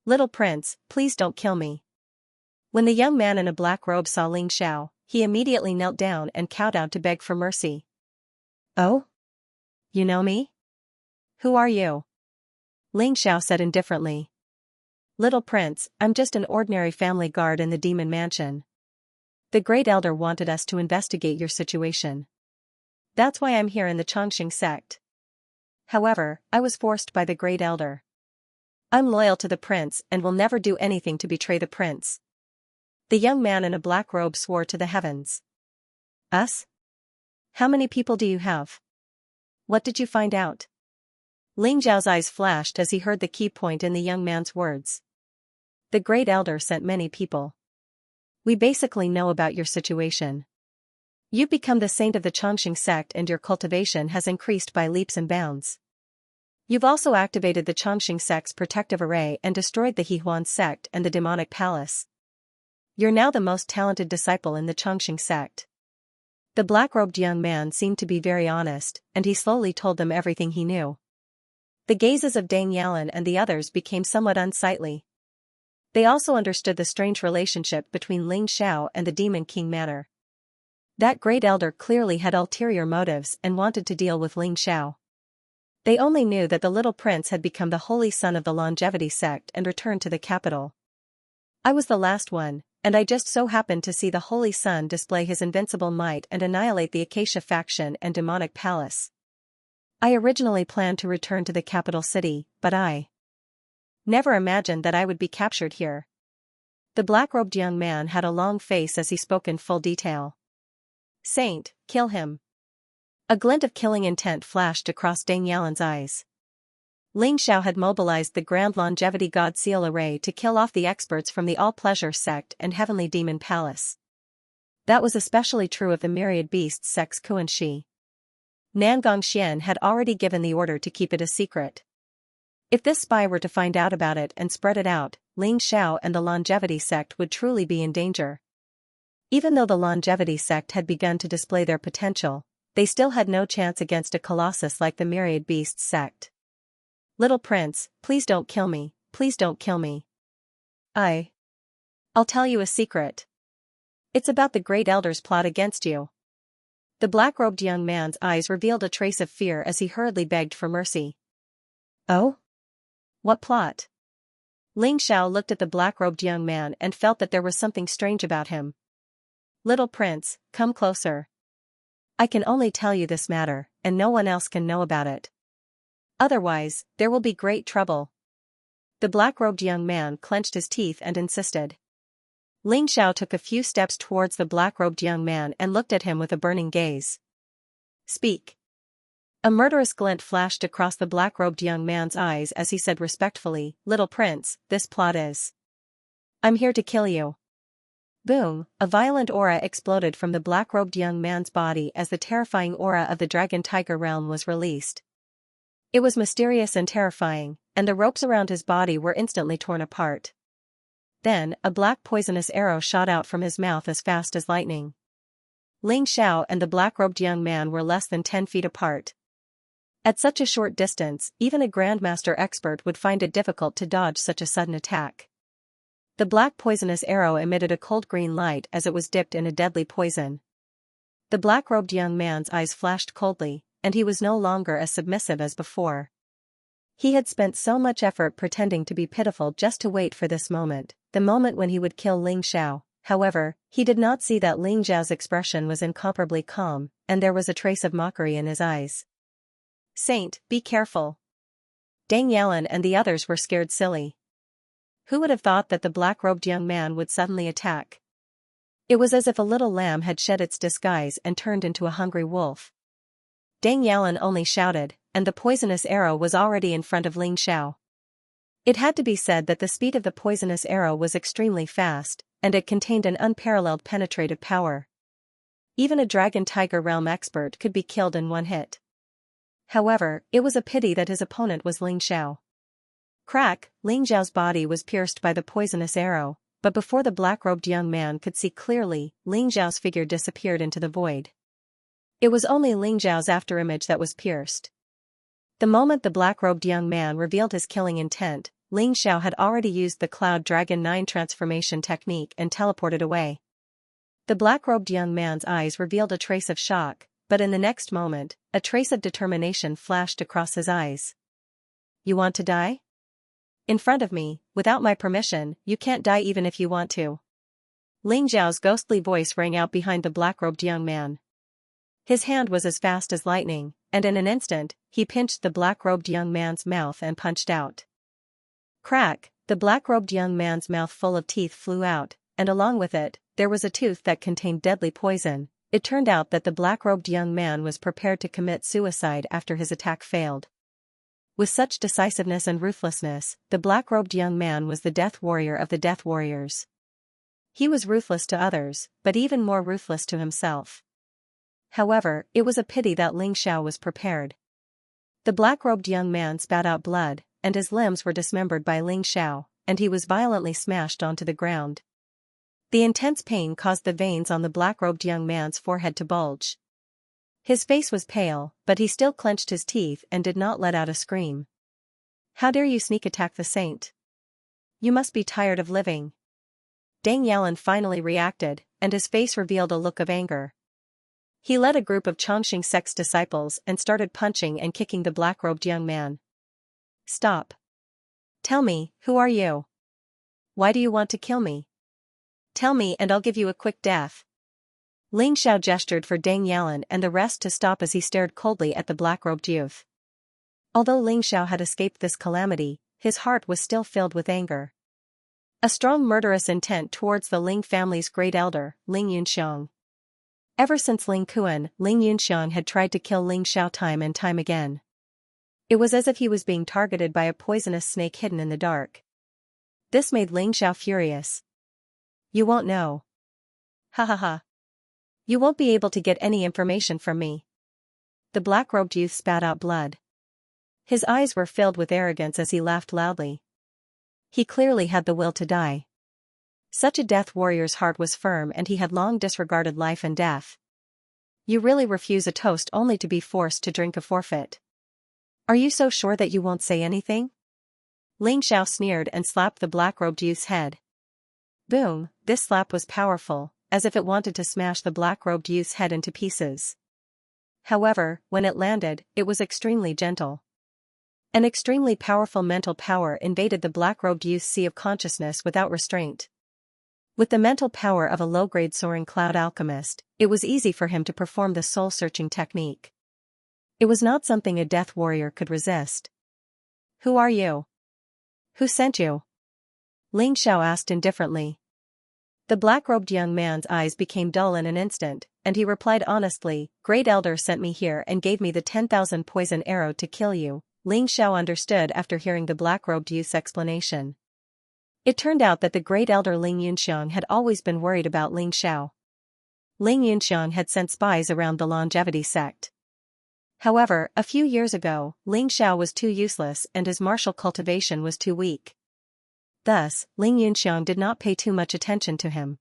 Little prince, please don't kill me. When the young man in a black robe saw Ling Xiao, he immediately knelt down and kowtowed to beg for mercy. Oh? You know me? Who are you? Ling Xiao said indifferently. Little prince, I'm just an ordinary family guard in the demon mansion. The great elder wanted us to investigate your situation. That's why I'm here in the Chongqing sect. However, I was forced by the great elder. I'm loyal to the prince and will never do anything to betray the prince. The young man in a black robe swore to the heavens. Us? How many people do you have? What did you find out? Ling Xiao's eyes flashed as he heard the key point in the young man's words. The great elder sent many people. We basically know about your situation. You've become the saint of the Chongqing sect and your cultivation has increased by leaps and bounds. You've also activated the Chongqing sect's protective array and destroyed the Hehuan sect and the demonic palace. You're now the most talented disciple in the Chongqing sect. The black-robed young man seemed to be very honest, and he slowly told them everything he knew. The gazes of Deng Yalan and the others became somewhat unsightly. They also understood the strange relationship between Ling Xiao and the Demon King Manor. That great elder clearly had ulterior motives and wanted to deal with Ling Xiao. They only knew that the little prince had become the holy son of the longevity sect and returned to the capital. I was the last one, and I just so happened to see the holy son display his invincible might and annihilate the Acacia faction and demonic palace. I originally planned to return to the capital city, but I never imagined that I would be captured here. The black-robed young man had a long face as he spoke in full detail. Saint, kill him. A glint of killing intent flashed across Deng Yalan's eyes. Ling Xiao had mobilized the Grand Longevity God Seal Array to kill off the experts from the All-Pleasure sect and Heavenly Demon Palace. That was especially true of the Myriad Beasts sect's Kuan-Shi. Nangong Xian had already given the order to keep it a secret. If this spy were to find out about it and spread it out, Ling Xiao and the Longevity sect would truly be in danger. Even though the Longevity sect had begun to display their potential, they still had no chance against a colossus like the Myriad Beasts sect. Little prince, please don't kill me, please don't kill me. I'll tell you a secret. It's about the Great Elder's plot against you. The black-robed young man's eyes revealed a trace of fear as he hurriedly begged for mercy. Oh? What plot? Ling Xiao looked at the black-robed young man and felt that there was something strange about him. Little prince, come closer. I can only tell you this matter, and no one else can know about it. Otherwise, there will be great trouble. The black-robed young man clenched his teeth and insisted. Ling Xiao took a few steps towards the black-robed young man and looked at him with a burning gaze. Speak. A murderous glint flashed across the black-robed young man's eyes as he said respectfully, Little prince, this plot is. I'm here to kill you. Boom, a violent aura exploded from the black-robed young man's body as the terrifying aura of the Dragon Tiger realm was released. It was mysterious and terrifying, and the ropes around his body were instantly torn apart. Then, a black poisonous arrow shot out from his mouth as fast as lightning. Ling Xiao and the black-robed young man were less than 10 feet apart. At such a short distance, even a Grandmaster expert would find it difficult to dodge such a sudden attack. The black poisonous arrow emitted a cold green light as it was dipped in a deadly poison. The black-robed young man's eyes flashed coldly, and he was no longer as submissive as before. He had spent so much effort pretending to be pitiful just to wait for this moment, the moment when he would kill Ling Xiao. However, he did not see that Ling Xiao's expression was incomparably calm, and there was a trace of mockery in his eyes. Saint, be careful. Deng Yalan and the others were scared silly. Who would have thought that the black-robed young man would suddenly attack? It was as if a little lamb had shed its disguise and turned into a hungry wolf. Deng Yalan only shouted, and the poisonous arrow was already in front of Ling Xiao. It had to be said that the speed of the poisonous arrow was extremely fast, and it contained an unparalleled penetrative power. Even a Dragon Tiger realm expert could be killed in one hit. However, it was a pity that his opponent was Ling Xiao. Crack, Ling Xiao's body was pierced by the poisonous arrow, but before the black-robed young man could see clearly, Ling Xiao's figure disappeared into the void. It was only Ling Xiao's afterimage that was pierced. The moment the black-robed young man revealed his killing intent, Ling Xiao had already used the Cloud Dragon 9 transformation technique and teleported away. The black-robed young man's eyes revealed a trace of shock, but in the next moment, a trace of determination flashed across his eyes. You want to die? In front of me, without my permission, you can't die even if you want to. Ling Xiao's ghostly voice rang out behind the black-robed young man. His hand was as fast as lightning, and in an instant, he pinched the black-robed young man's mouth and punched out. Crack, the black-robed young man's mouth full of teeth flew out, and along with it, there was a tooth that contained deadly poison. It turned out that the black-robed young man was prepared to commit suicide after his attack failed. With such decisiveness and ruthlessness, the black-robed young man was the death warrior of the death warriors. He was ruthless to others, but even more ruthless to himself. However, it was a pity that Ling Xiao was prepared. The black-robed young man spat out blood, and his limbs were dismembered by Ling Xiao, and he was violently smashed onto the ground. The intense pain caused the veins on the black-robed young man's forehead to bulge. His face was pale, but he still clenched his teeth and did not let out a scream. How dare you sneak attack the saint? You must be tired of living. Deng Yalan finally reacted, and his face revealed a look of anger. He led a group of Chongqing sect's disciples and started punching and kicking the black-robed young man. Stop. Tell me, who are you? Why do you want to kill me? Tell me and I'll give you a quick death. Ling Xiao gestured for Deng Yalan and the rest to stop as he stared coldly at the black-robed youth. Although Ling Xiao had escaped this calamity, his heart was still filled with anger. A strong murderous intent towards the Ling family's great elder, Ling Yunxiang. Ever since Ling Kuan, Ling Yunxiang had tried to kill Ling Xiao time and time again. It was as if he was being targeted by a poisonous snake hidden in the dark. This made Ling Xiao furious. You won't know. Ha ha ha. You won't be able to get any information from me. The black-robed youth spat out blood. His eyes were filled with arrogance as he laughed loudly. He clearly had the will to die. Such a death warrior's heart was firm and he had long disregarded life and death. You really refuse a toast only to be forced to drink a forfeit. Are you so sure that you won't say anything? Ling Xiao sneered and slapped the black-robed youth's head. Boom, this slap was powerful, as if it wanted to smash the black-robed youth's head into pieces. However, when it landed, it was extremely gentle. An extremely powerful mental power invaded the black-robed youth's sea of consciousness without restraint. With the mental power of a low-grade soaring cloud alchemist, it was easy for him to perform the soul-searching technique. It was not something a death warrior could resist. Who are you? Who sent you? Ling Xiao asked indifferently. The black-robed young man's eyes became dull in an instant, and he replied honestly, Great Elder sent me here and gave me the 10,000 poison arrow to kill you. Ling Xiao understood after hearing the black-robed youth's explanation. It turned out that the great elder Ling Yunxiang had always been worried about Ling Xiao. Ling Yunxiang had sent spies around the longevity sect. However, a few years ago, Ling Xiao was too useless and his martial cultivation was too weak. Thus, Ling Yunxiang did not pay too much attention to him.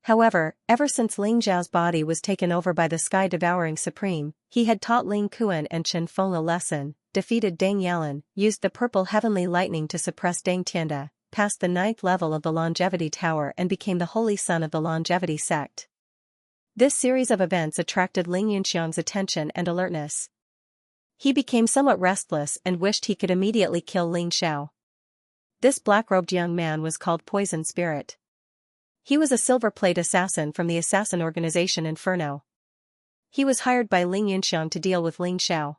However, ever since Ling Zhao's body was taken over by the sky-devouring supreme, he had taught Ling Kuan and Chen Feng a lesson, defeated Deng Yalan, used the purple heavenly lightning to suppress Deng Tianda, passed the 9th level of the longevity tower and became the holy son of the longevity sect. This series of events attracted Ling Yunxiang's attention and alertness. He became somewhat restless and wished he could immediately kill Ling Xiao. This black-robed young man was called Poison Spirit. He was a silver-plate assassin from the assassin organization Inferno. He was hired by Ling Yunxiang to deal with Ling Xiao.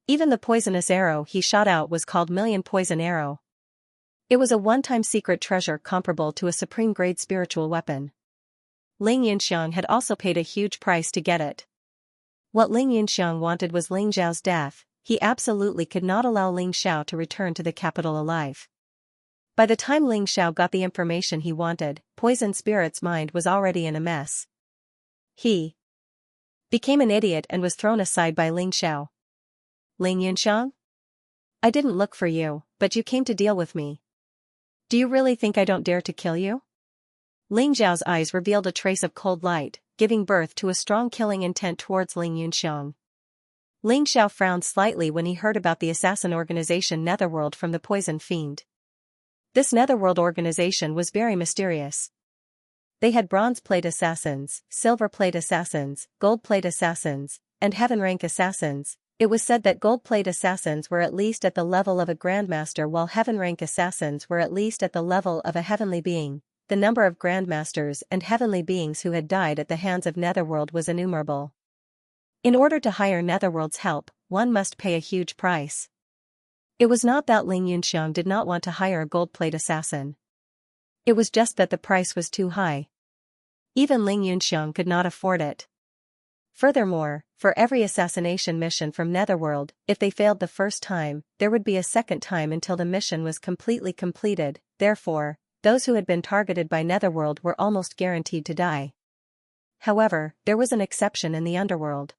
Even the poisonous arrow he shot out was called Million Poison Arrow. It was a one-time secret treasure comparable to a supreme-grade spiritual weapon. Ling Yunxiang had also paid a huge price to get it. What Ling Yunxiang wanted was Ling Zhao's death. He absolutely could not allow Ling Xiao to return to the capital alive. By the time Ling Xiao got the information he wanted, Poison Spirit's mind was already in a mess. He became an idiot and was thrown aside by Ling Xiao. Ling Yunxiang? I didn't look for you, but you came to deal with me. Do you really think I don't dare to kill you? Ling Zhao's eyes revealed a trace of cold light, giving birth to a strong killing intent towards Ling Yunxiang. Ling Xiao frowned slightly when he heard about the assassin organization Netherworld from the Poison Fiend. This Netherworld organization was very mysterious. They had bronze-plate assassins, silver-plate assassins, gold-plate assassins, and heaven-rank assassins. It was said that gold-plate assassins were at least at the level of a grandmaster while heaven-rank assassins were at least at the level of a heavenly being. The number of grandmasters and heavenly beings who had died at the hands of Netherworld was innumerable. In order to hire Netherworld's help, one must pay a huge price. It was not that Ling Yunxiang did not want to hire a gold-plate assassin. It was just that the price was too high. Even Ling Yunxiang could not afford it. Furthermore, for every assassination mission from Netherworld, if they failed the first time, there would be a second time until the mission was completely completed. Therefore, those who had been targeted by Netherworld were almost guaranteed to die. However, there was an exception in the underworld.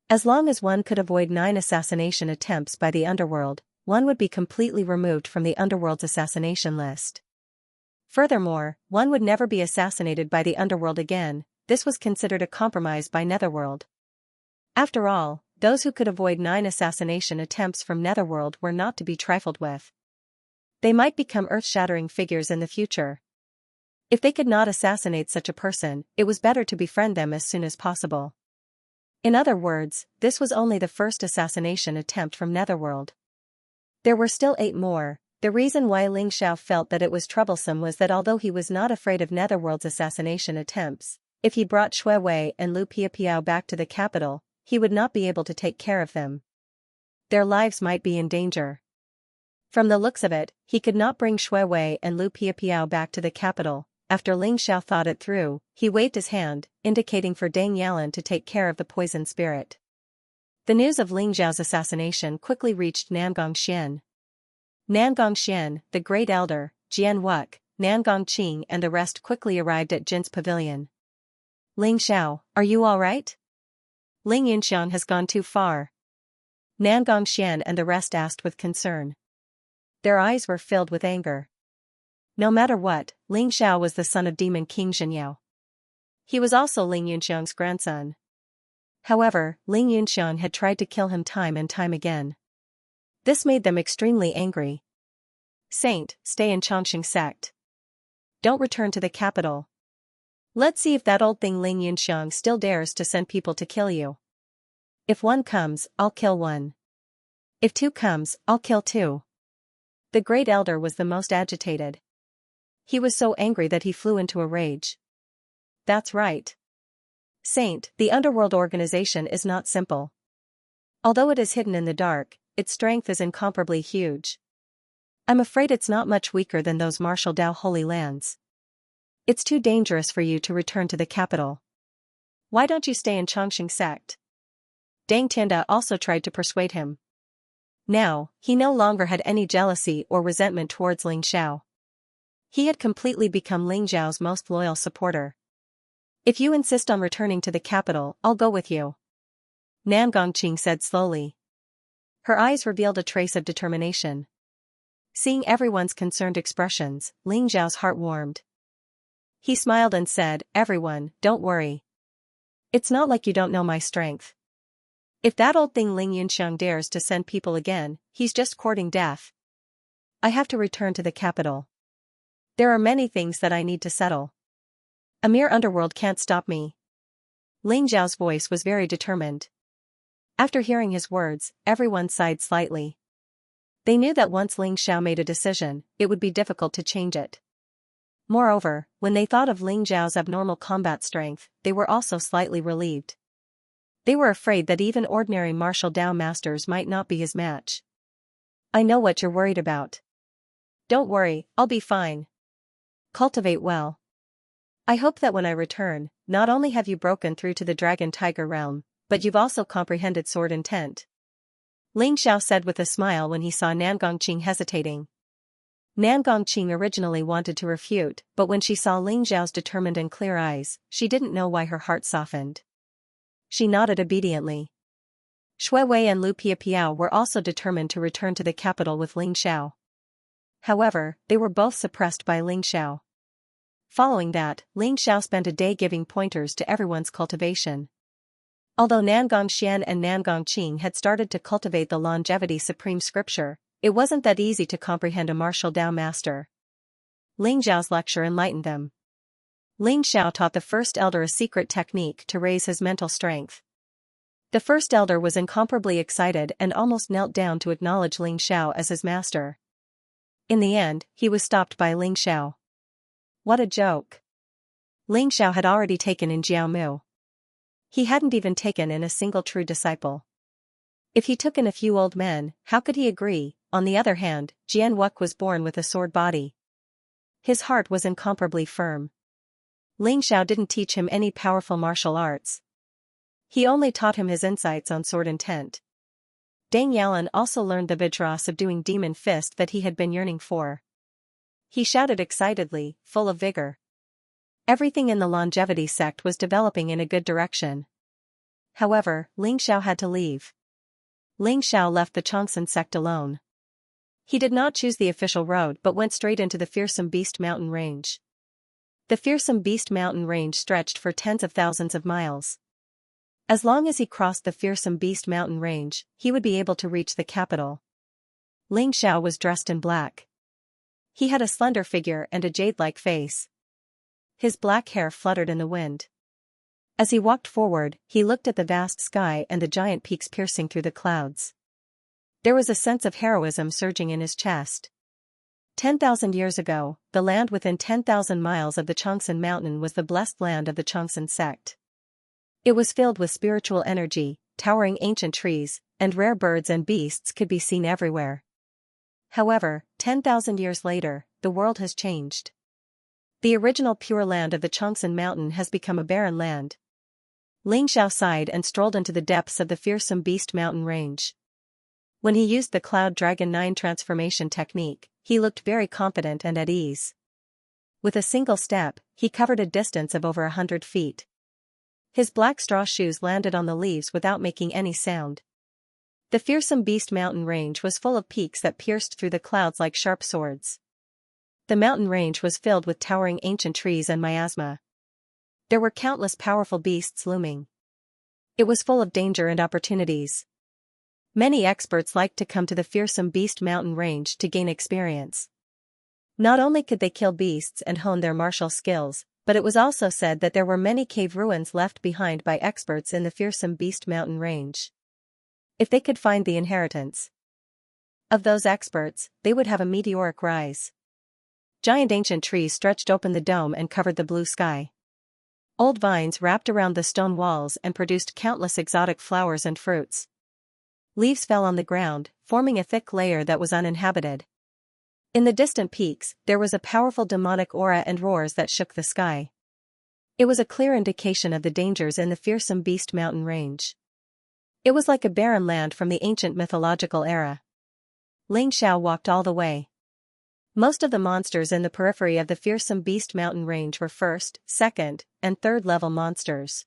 As long as one could avoid 9 assassination attempts by the underworld, one would be completely removed from the underworld's assassination list. Furthermore, one would never be assassinated by the underworld again. This was considered a compromise by Netherworld. After all, those who could avoid 9 assassination attempts from Netherworld were not to be trifled with. They might become earth-shattering figures in the future. If they could not assassinate such a person, it was better to befriend them as soon as possible. In other words, this was only the first assassination attempt from Netherworld. There were still 8 more. The reason why Ling Xiao felt that it was troublesome was that although he was not afraid of Netherworld's assassination attempts, if he brought Shui Wei and Lu Piapiao back to the capital, he would not be able to take care of them. Their lives might be in danger. From the looks of it, he could not bring Shui Wei and Lu Piapiao back to the capital. After Ling Xiao thought it through, he waved his hand, indicating for Deng Yalan to take care of the poison spirit. The news of Ling Xiao's assassination quickly reached Nangong Xian. Nangong Xian, the Great Elder, Jian Wuk, Nangong Qing and the rest quickly arrived at Jin's pavilion. Ling Xiao, are you all right? Ling Yunxiang has gone too far. Nangong Xian and the rest asked with concern. Their eyes were filled with anger. No matter what, Ling Xiao was the son of Demon King Zhenyao. He was also Ling Yunxiang's grandson. However, Ling Yunxiang had tried to kill him time and time again. This made them extremely angry. Saint, stay in Chongqing sect. Don't return to the capital. Let's see if that old thing Ling Yunxiang still dares to send people to kill you. If 1 comes, I'll kill 1. If 2 comes, I'll kill 2. The Great Elder was the most agitated. He was so angry that he flew into a rage. That's right. Saint, the underworld organization is not simple. Although it is hidden in the dark, its strength is incomparably huge. I'm afraid it's not much weaker than those martial Dao Holy Lands. It's too dangerous for you to return to the capital. Why don't you stay in Chongqing sect? Deng Tianda also tried to persuade him. Now, he no longer had any jealousy or resentment towards Ling Xiao. He had completely become Ling Xiao's most loyal supporter. If you insist on returning to the capital, I'll go with you. Nangong Qing said slowly. Her eyes revealed a trace of determination. Seeing everyone's concerned expressions, Ling Xiao's heart warmed. He smiled and said, everyone, don't worry. It's not like you don't know my strength. If that old thing Ling Yunxiang dares to send people again, he's just courting death. I have to return to the capital. There are many things that I need to settle. A mere underworld can't stop me. Ling Xiao's voice was very determined. After hearing his words, everyone sighed slightly. They knew that once Ling Xiao made a decision, it would be difficult to change it. Moreover, when they thought of Ling Xiao's abnormal combat strength, they were also slightly relieved. They were afraid that even ordinary martial Dao masters might not be his match. I know what you're worried about. Don't worry, I'll be fine. Cultivate well. I hope that when I return, not only have you broken through to the Dragon Tiger realm, but you've also comprehended sword intent. Ling Xiao said with a smile when he saw Nangong Qing hesitating. Nangong Qing originally wanted to refute, but when she saw Ling Xiao's determined and clear eyes, she didn't know why her heart softened. She nodded obediently. Shui Wei and Lu Piapiao were also determined to return to the capital with Ling Xiao. However, they were both suppressed by Ling Xiao. Following that, Ling Xiao spent a day giving pointers to everyone's cultivation. Although Nangong Xian and Nangong Qing had started to cultivate the Longevity Supreme Scripture, it wasn't that easy to comprehend a martial Dao master. Ling Xiao's lecture enlightened them. Ling Xiao taught the First Elder a secret technique to raise his mental strength. The First Elder was incomparably excited and almost knelt down to acknowledge Ling Xiao as his master. In the end, he was stopped by Ling Xiao. What a joke. Ling Xiao had already taken in Jiao Mu. He hadn't even taken in a single true disciple. If he took in a few old men, how could he agree? On the other hand, Jian Wuk was born with a sword body. His heart was incomparably firm. Ling Xiao didn't teach him any powerful martial arts. He only taught him his insights on sword intent. Deng Yalan also learned the Vajra subduing demon fist that he had been yearning for. He shouted excitedly, full of vigor. Everything in the longevity sect was developing in a good direction. However, Ling Xiao had to leave. Ling Xiao left the Chongsun sect alone. He did not choose the official road but went straight into the Fearsome Beast Mountain Range. The Fearsome Beast Mountain Range stretched for tens of thousands of miles. As long as he crossed the Fearsome Beast Mountain Range, he would be able to reach the capital. Ling Xiao was dressed in black. He had a slender figure and a jade-like face. His black hair fluttered in the wind. As he walked forward, he looked at the vast sky and the giant peaks piercing through the clouds. There was a sense of heroism surging in his chest. 10,000 years ago, the land within 10,000 miles of the Xianxia mountain was the blessed land of the Xianxia sect. It was filled with spiritual energy, towering ancient trees, and rare birds and beasts could be seen everywhere. However, 10,000 years later, the world has changed. The original pure land of the Xianxia mountain has become a barren land. Xiao sighed and strolled into the depths of the fearsome beast mountain range. When he used the Cloud Dragon 9 transformation technique, he looked very confident and at ease. With a single step, he covered a distance of over 100 feet. His black straw shoes landed on the leaves without making any sound. The fearsome beast mountain range was full of peaks that pierced through the clouds like sharp swords. The mountain range was filled with towering ancient trees and miasma. There were countless powerful beasts looming. It was full of danger and opportunities. Many experts liked to come to the fearsome beast mountain range to gain experience. Not only could they kill beasts and hone their martial skills, but it was also said that there were many cave ruins left behind by experts in the fearsome beast mountain range. If they could find the inheritance of those experts, they would have a meteoric rise. Giant ancient trees stretched open the dome and covered the blue sky. Old vines wrapped around the stone walls and produced countless exotic flowers and fruits. Leaves fell on the ground, forming a thick layer that was uninhabited. In the distant peaks, there was a powerful demonic aura and roars that shook the sky. It was a clear indication of the dangers in the fearsome beast mountain range. It was like a barren land from the ancient mythological era. Xiao walked all the way. Most of the monsters in the periphery of the fearsome beast mountain range were first, second, and third level monsters.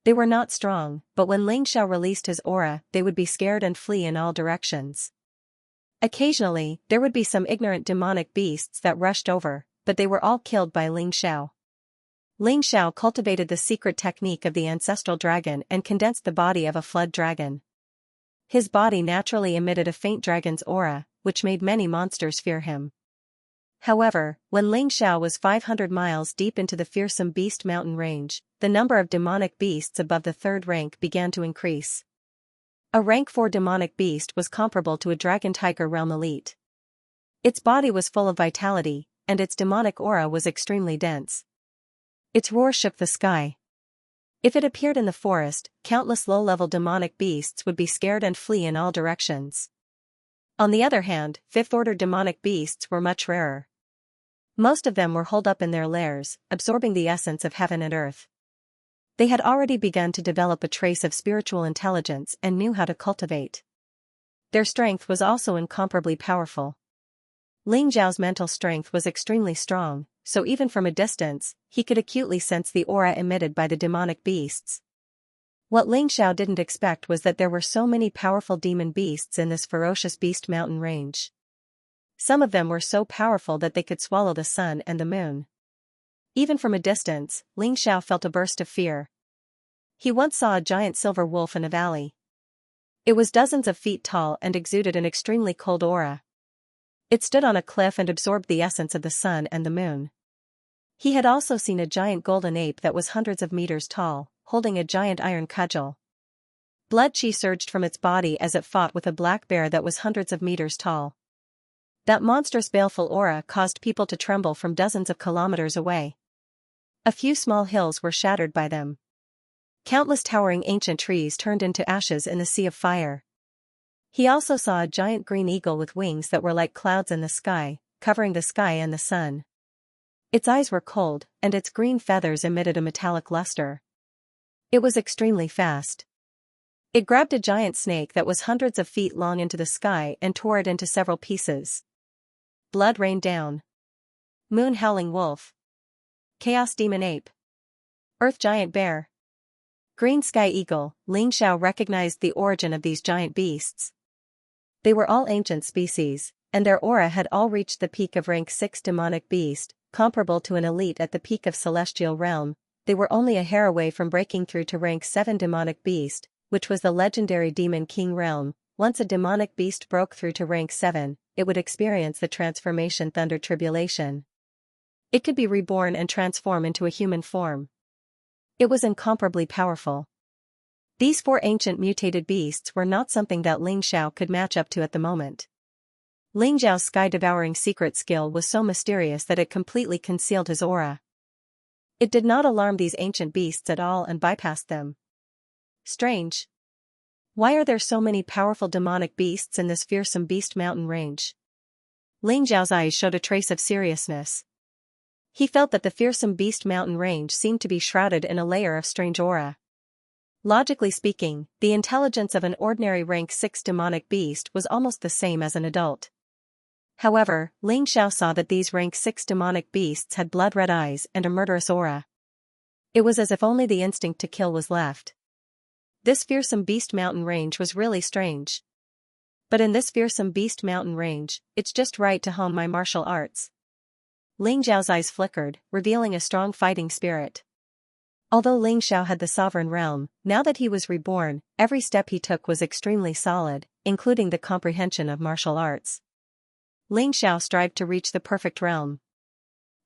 They were not strong, but when Xiao released his aura, they would be scared and flee in all directions. Occasionally, there would be some ignorant demonic beasts that rushed over, but they were all killed by Xiao. Xiao cultivated the secret technique of the ancestral dragon and condensed the body of a flood dragon. His body naturally emitted a faint dragon's aura, which made many monsters fear him. However, when Xiao was 500 miles deep into the fearsome beast mountain range, the number of demonic beasts above the third rank began to increase. A rank 4 demonic beast was comparable to a dragon tiger realm elite. Its body was full of vitality, and its demonic aura was extremely dense. Its roar shook the sky. If it appeared in the forest, countless low-level demonic beasts would be scared and flee in all directions. On the other hand, fifth-order demonic beasts were much rarer. Most of them were holed up in their lairs, absorbing the essence of heaven and earth. They had already begun to develop a trace of spiritual intelligence and knew how to cultivate. Their strength was also incomparably powerful. Xiao's mental strength was extremely strong, so even from a distance, he could acutely sense the aura emitted by the demonic beasts. What Xiao didn't expect was that there were so many powerful demon beasts in this ferocious beast mountain range. Some of them were so powerful that they could swallow the sun and the moon. Even from a distance, Xiao felt a burst of fear. He once saw a giant silver wolf in a valley. It was dozens of feet tall and exuded an extremely cold aura. It stood on a cliff and absorbed the essence of the sun and the moon. He had also seen a giant golden ape that was hundreds of meters tall, holding a giant iron cudgel. Blood chi surged from its body as it fought with a black bear that was hundreds of meters tall. That monstrous baleful aura caused people to tremble from dozens of kilometers away. A few small hills were shattered by them. Countless towering ancient trees turned into ashes in the sea of fire. He also saw a giant green eagle with wings that were like clouds in the sky, covering the sky and the sun. Its eyes were cold, and its green feathers emitted a metallic luster. It was extremely fast. It grabbed a giant snake that was hundreds of feet long into the sky and tore it into several pieces. Blood rained down. Moon howling wolf. Chaos demon ape. Earth giant bear. Green sky eagle. Xiao recognized the origin of these giant beasts. They were all ancient species, and their aura had all reached the peak of rank 6 demonic beast, comparable to an elite at the peak of celestial realm. They were only a hair away from breaking through to rank 7 demonic beast, which was the legendary demon king realm. Once a demonic beast broke through to rank 7, it would experience the transformation thunder tribulation. It could be reborn and transform into a human form. It was incomparably powerful. These four ancient mutated beasts were not something that Ling Xiao could match up to at the moment. Ling Xiao's sky-devouring secret skill was so mysterious that it completely concealed his aura. It did not alarm these ancient beasts at all and bypassed them. Strange. Why are there so many powerful demonic beasts in this fearsome beast mountain range? Ling Xiao's eyes showed a trace of seriousness. He felt that the fearsome beast mountain range seemed to be shrouded in a layer of strange aura. Logically speaking, the intelligence of an ordinary rank 6 demonic beast was almost the same as an adult. However, Ling Xiao saw that these rank 6 demonic beasts had blood-red eyes and a murderous aura. It was as if only the instinct to kill was left. This fearsome beast mountain range was really strange. But in this fearsome beast mountain range, it's just right to hone my martial arts. Ling Xiao's eyes flickered, revealing a strong fighting spirit. Although Ling Xiao had the sovereign realm, now that he was reborn, every step he took was extremely solid, including the comprehension of martial arts. Ling Xiao strived to reach the perfect realm.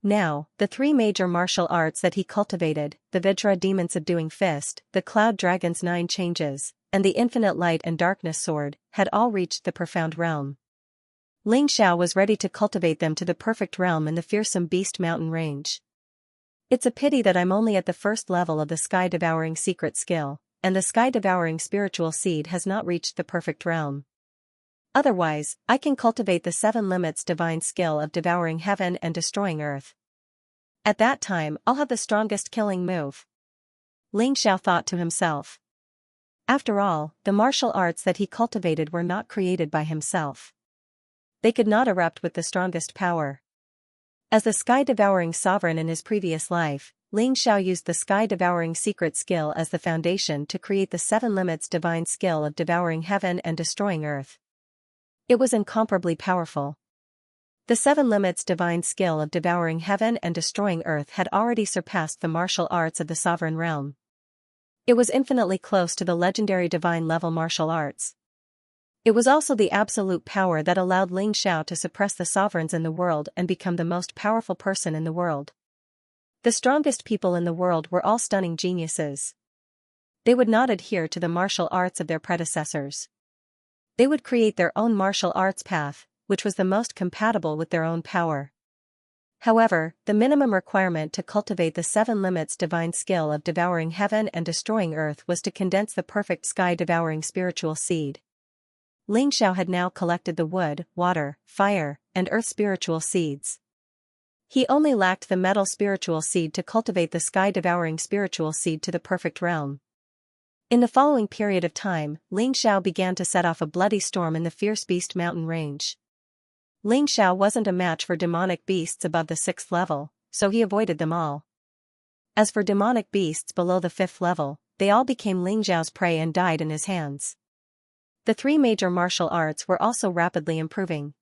Now, the three major martial arts that he cultivated, the Vajra demon subduing fist, the cloud dragon's 9 changes, and the infinite light and darkness sword, had all reached the profound realm. Ling Xiao was ready to cultivate them to the perfect realm in the fearsome beast mountain range. It's a pity that I'm only at the first level of the sky-devouring secret skill, and the sky-devouring spiritual seed has not reached the perfect realm. Otherwise, I can cultivate the 7 limits divine skill of devouring heaven and destroying earth. At that time, I'll have the strongest killing move. Ling Xiao thought to himself. After all, the martial arts that he cultivated were not created by himself. They could not erupt with the strongest power. As the sky-devouring sovereign in his previous life, Ling Xiao used the sky-devouring secret skill as the foundation to create the 7 limits divine skill of devouring heaven and destroying earth. It was incomparably powerful. The 7 limits divine skill of devouring heaven and destroying earth had already surpassed the martial arts of the sovereign realm. It was infinitely close to the legendary divine level martial arts. It was also the absolute power that allowed Ling Xiao to suppress the sovereigns in the world and become the most powerful person in the world. The strongest people in the world were all stunning geniuses. They would not adhere to the martial arts of their predecessors. They would create their own martial arts path, which was the most compatible with their own power. However, the minimum requirement to cultivate the 7 limits divine skill of devouring heaven and destroying earth was to condense the perfect sky-devouring spiritual seed. Ling Xiao had now collected the wood, water, fire, and earth spiritual seeds. He only lacked the metal spiritual seed to cultivate the sky-devouring spiritual seed to the perfect realm. In the following period of time, Ling Xiao began to set off a bloody storm in the fierce beast mountain range. Ling Xiao wasn't a match for demonic beasts above the 6th level, so he avoided them all. As for demonic beasts below the 5th level, they all became Ling Xiao's prey and died in his hands. The 3 major martial arts were also rapidly improving.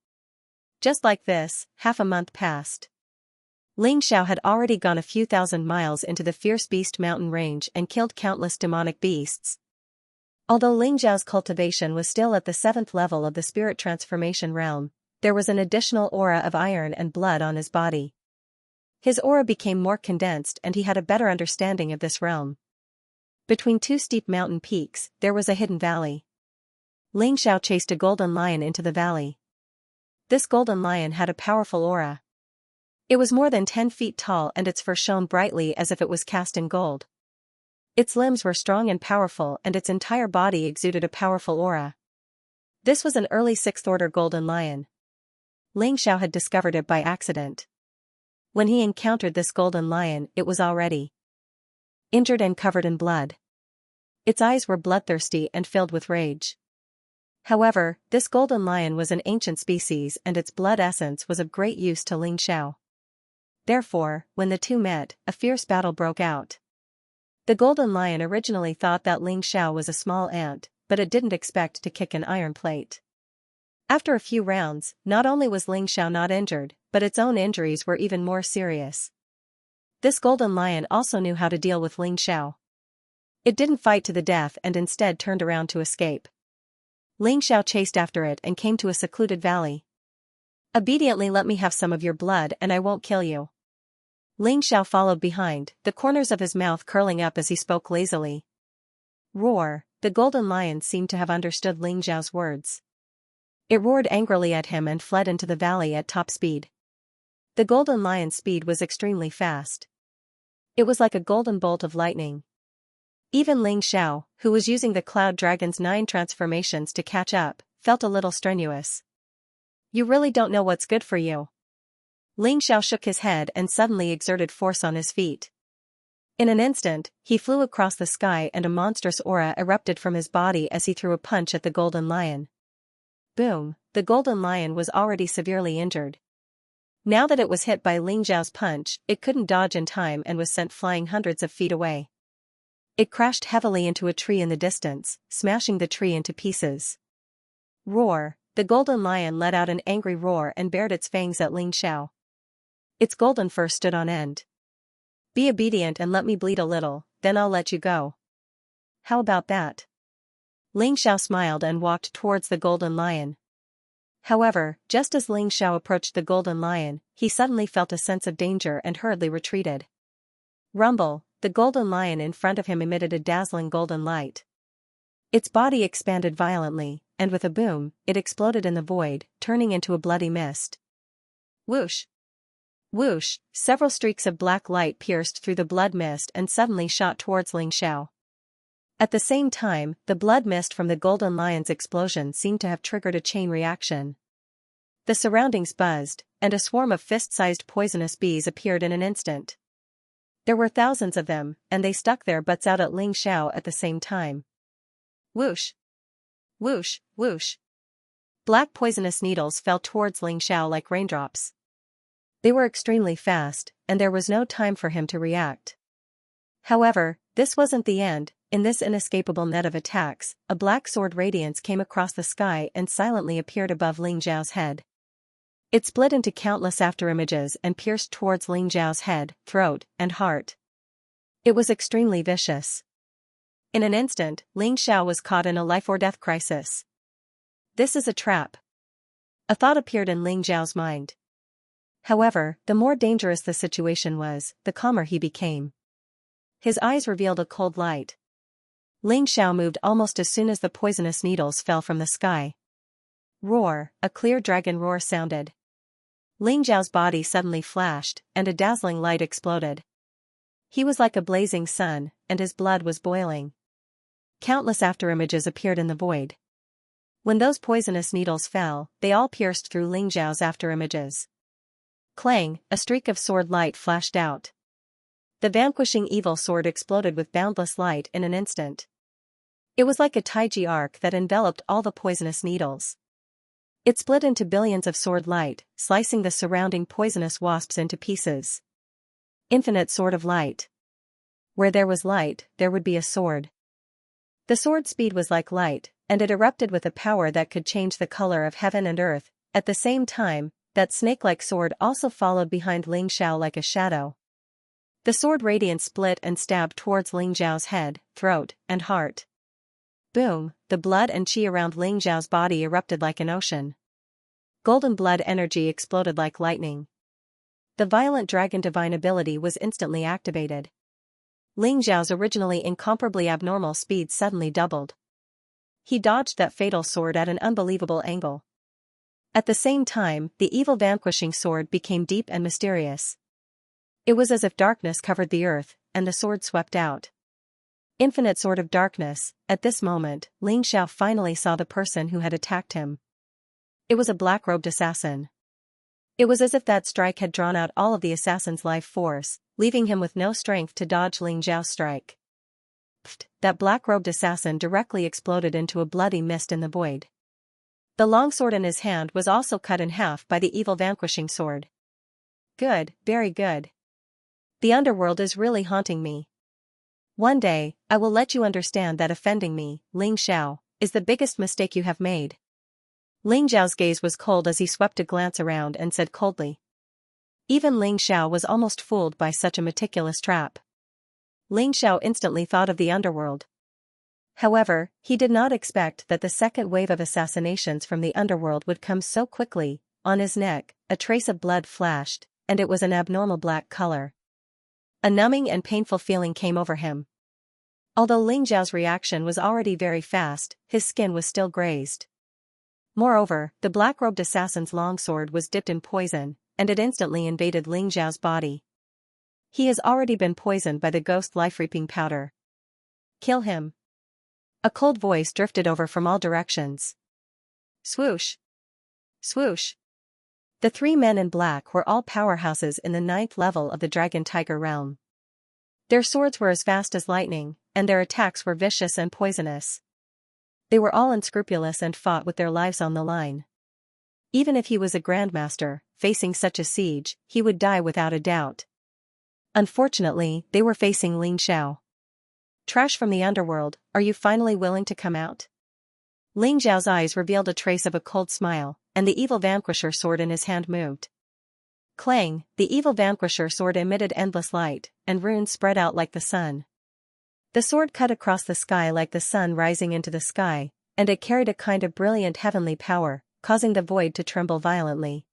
Just like this, half a month passed. Ling Xiao had already gone a few thousand miles into the fierce beast mountain range and killed countless demonic beasts. Although Ling Xiao's cultivation was still at the 7th level of the spirit transformation realm, there was an additional aura of iron and blood on his body. His aura became more condensed and he had a better understanding of this realm. Between 2 steep mountain peaks, there was a hidden valley. Ling Xiao chased a golden lion into the valley. This golden lion had a powerful aura. It was more than 10 feet tall and its fur shone brightly as if it was cast in gold. Its limbs were strong and powerful and its entire body exuded a powerful aura. This was an early 6th order golden lion. Ling Xiao had discovered it by accident. When he encountered this golden lion, it was already injured and covered in blood. Its eyes were bloodthirsty and filled with rage. However, this golden lion was an ancient species and its blood essence was of great use to Ling Xiao. Therefore, when the two met, a fierce battle broke out. The golden lion originally thought that Ling Xiao was a small ant, but it didn't expect to kick an iron plate. After a few rounds, not only was Ling Xiao not injured, but its own injuries were even more serious. This golden lion also knew how to deal with Ling Xiao. It didn't fight to the death and instead turned around to escape. Ling Xiao chased after it and came to a secluded valley. "Obediently let me have some of your blood and I won't kill you." Ling Xiao followed behind, the corners of his mouth curling up as he spoke lazily. Roar! The golden lion seemed to have understood Ling Xiao's words. It roared angrily at him and fled into the valley at top speed. The golden lion's speed was extremely fast. It was like a golden bolt of lightning. Even Ling Xiao, who was using the Cloud Dragon's 9 transformations to catch up, felt a little strenuous. You really don't know what's good for you. Ling Xiao shook his head and suddenly exerted force on his feet. In an instant, he flew across the sky and a monstrous aura erupted from his body as he threw a punch at the golden lion. Boom! The golden lion was already severely injured. Now that it was hit by Ling Xiao's punch, it couldn't dodge in time and was sent flying hundreds of feet away. It crashed heavily into a tree in the distance, smashing the tree into pieces. Roar! The golden lion let out an angry roar and bared its fangs at Ling Xiao. Its golden fur stood on end. Be obedient and let me bleed a little, then I'll let you go. How about that? Ling Xiao smiled and walked towards the golden lion. However, just as Ling Xiao approached the golden lion, he suddenly felt a sense of danger and hurriedly retreated. Rumble! The golden lion in front of him emitted a dazzling golden light. Its body expanded violently, and with a boom, it exploded in the void, turning into a bloody mist. Whoosh! Whoosh! Several streaks of black light pierced through the blood mist and suddenly shot towards Ling Xiao. At the same time, the blood mist from the golden lion's explosion seemed to have triggered a chain reaction. The surroundings buzzed, and a swarm of fist-sized poisonous bees appeared in an instant. There were thousands of them, and they stuck their butts out at Ling Xiao at the same time. Whoosh! Whoosh! Whoosh! Black poisonous needles fell towards Ling Xiao like raindrops. They were extremely fast, and there was no time for him to react. However, this wasn't the end. In this inescapable net of attacks, a black sword radiance came across the sky and silently appeared above Ling Xiao's head. It split into countless afterimages and pierced towards Ling Xiao's head, throat, and heart. It was extremely vicious. In an instant, Ling Xiao was caught in a life-or-death crisis. This is a trap. A thought appeared in Ling Xiao's mind. However, the more dangerous the situation was, the calmer he became. His eyes revealed a cold light. Ling Xiao moved almost as soon as the poisonous needles fell from the sky. Roar! A clear dragon roar sounded. Ling Xiao's body suddenly flashed, and a dazzling light exploded. He was like a blazing sun, and his blood was boiling. Countless afterimages appeared in the void. When those poisonous needles fell, they all pierced through Ling Xiao's afterimages. Clang! A streak of sword light flashed out. The vanquishing evil sword exploded with boundless light in an instant. It was like a taiji arc that enveloped all the poisonous needles. It split into billions of sword light, slicing the surrounding poisonous wasps into pieces. Infinite sword of light. Where there was light, there would be a sword. The sword's speed was like light, and it erupted with a power that could change the color of heaven and earth. At the same time, that snake-like sword also followed behind Ling Xiao like a shadow. The sword radiance split and stabbed towards Ling Xiao's head, throat, and heart. Boom! The blood and qi around Ling Xiao's body erupted like an ocean. Golden blood energy exploded like lightning. The violent dragon divine ability was instantly activated. Ling Xiao's originally incomparably abnormal speed suddenly doubled. He dodged that fatal sword at an unbelievable angle. At the same time, the evil vanquishing sword became deep and mysterious. It was as if darkness covered the earth, and the sword swept out. Infinite sword of darkness. At this moment, Ling Xiao finally saw the person who had attacked him. It was a black-robed assassin. It was as if that strike had drawn out all of the assassin's life force, leaving him with no strength to dodge Ling Xiao's strike. Pfft! That black-robed assassin directly exploded into a bloody mist in the void. The long sword in his hand was also cut in half by the evil vanquishing sword. Good, very good. The underworld is really haunting me. One day, I will let you understand that offending me, Ling Xiao, is the biggest mistake you have made. Ling Xiao's gaze was cold as he swept a glance around and said coldly. Even Ling Xiao was almost fooled by such a meticulous trap. Ling Xiao instantly thought of the underworld. However, he did not expect that the second wave of assassinations from the underworld would come so quickly. On his neck, a trace of blood flashed, and it was an abnormal black color. A numbing and painful feeling came over him. Although Ling Zhao's reaction was already very fast, his skin was still grazed. Moreover, the black-robed assassin's longsword was dipped in poison, and it instantly invaded Ling Zhao's body. He has already been poisoned by the ghost life-reaping powder. Kill him. A cold voice drifted over from all directions. Swoosh! Swoosh! The three men in black were all powerhouses in the 9th level of the Dragon Tiger realm. Their swords were as fast as lightning, and their attacks were vicious and poisonous. They were all unscrupulous and fought with their lives on the line. Even if he was a grandmaster, facing such a siege, he would die without a doubt. Unfortunately, they were facing Ling Xiao. Trash from the underworld, are you finally willing to come out? Ling Zhao's eyes revealed a trace of a cold smile, and the evil vanquisher sword in his hand moved. Clang, the evil vanquisher sword emitted endless light, and runes spread out like the sun. The sword cut across the sky like the sun rising into the sky, and it carried a kind of brilliant heavenly power, causing the void to tremble violently.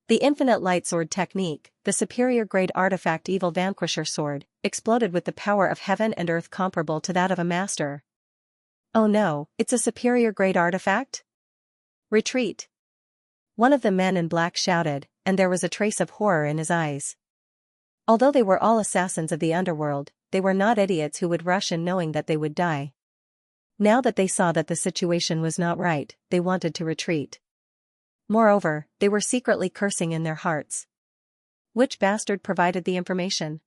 The infinite light sword technique, the superior grade artifact evil vanquisher sword, exploded with the power of heaven and earth comparable to that of a master. Oh no, it's a superior grade artifact? Retreat! One of the men in black shouted, and there was a trace of horror in his eyes. Although they were all assassins of the underworld, they were not idiots who would rush in knowing that they would die. Now that they saw that the situation was not right, they wanted to retreat. Moreover, they were secretly cursing in their hearts. Which bastard provided the information?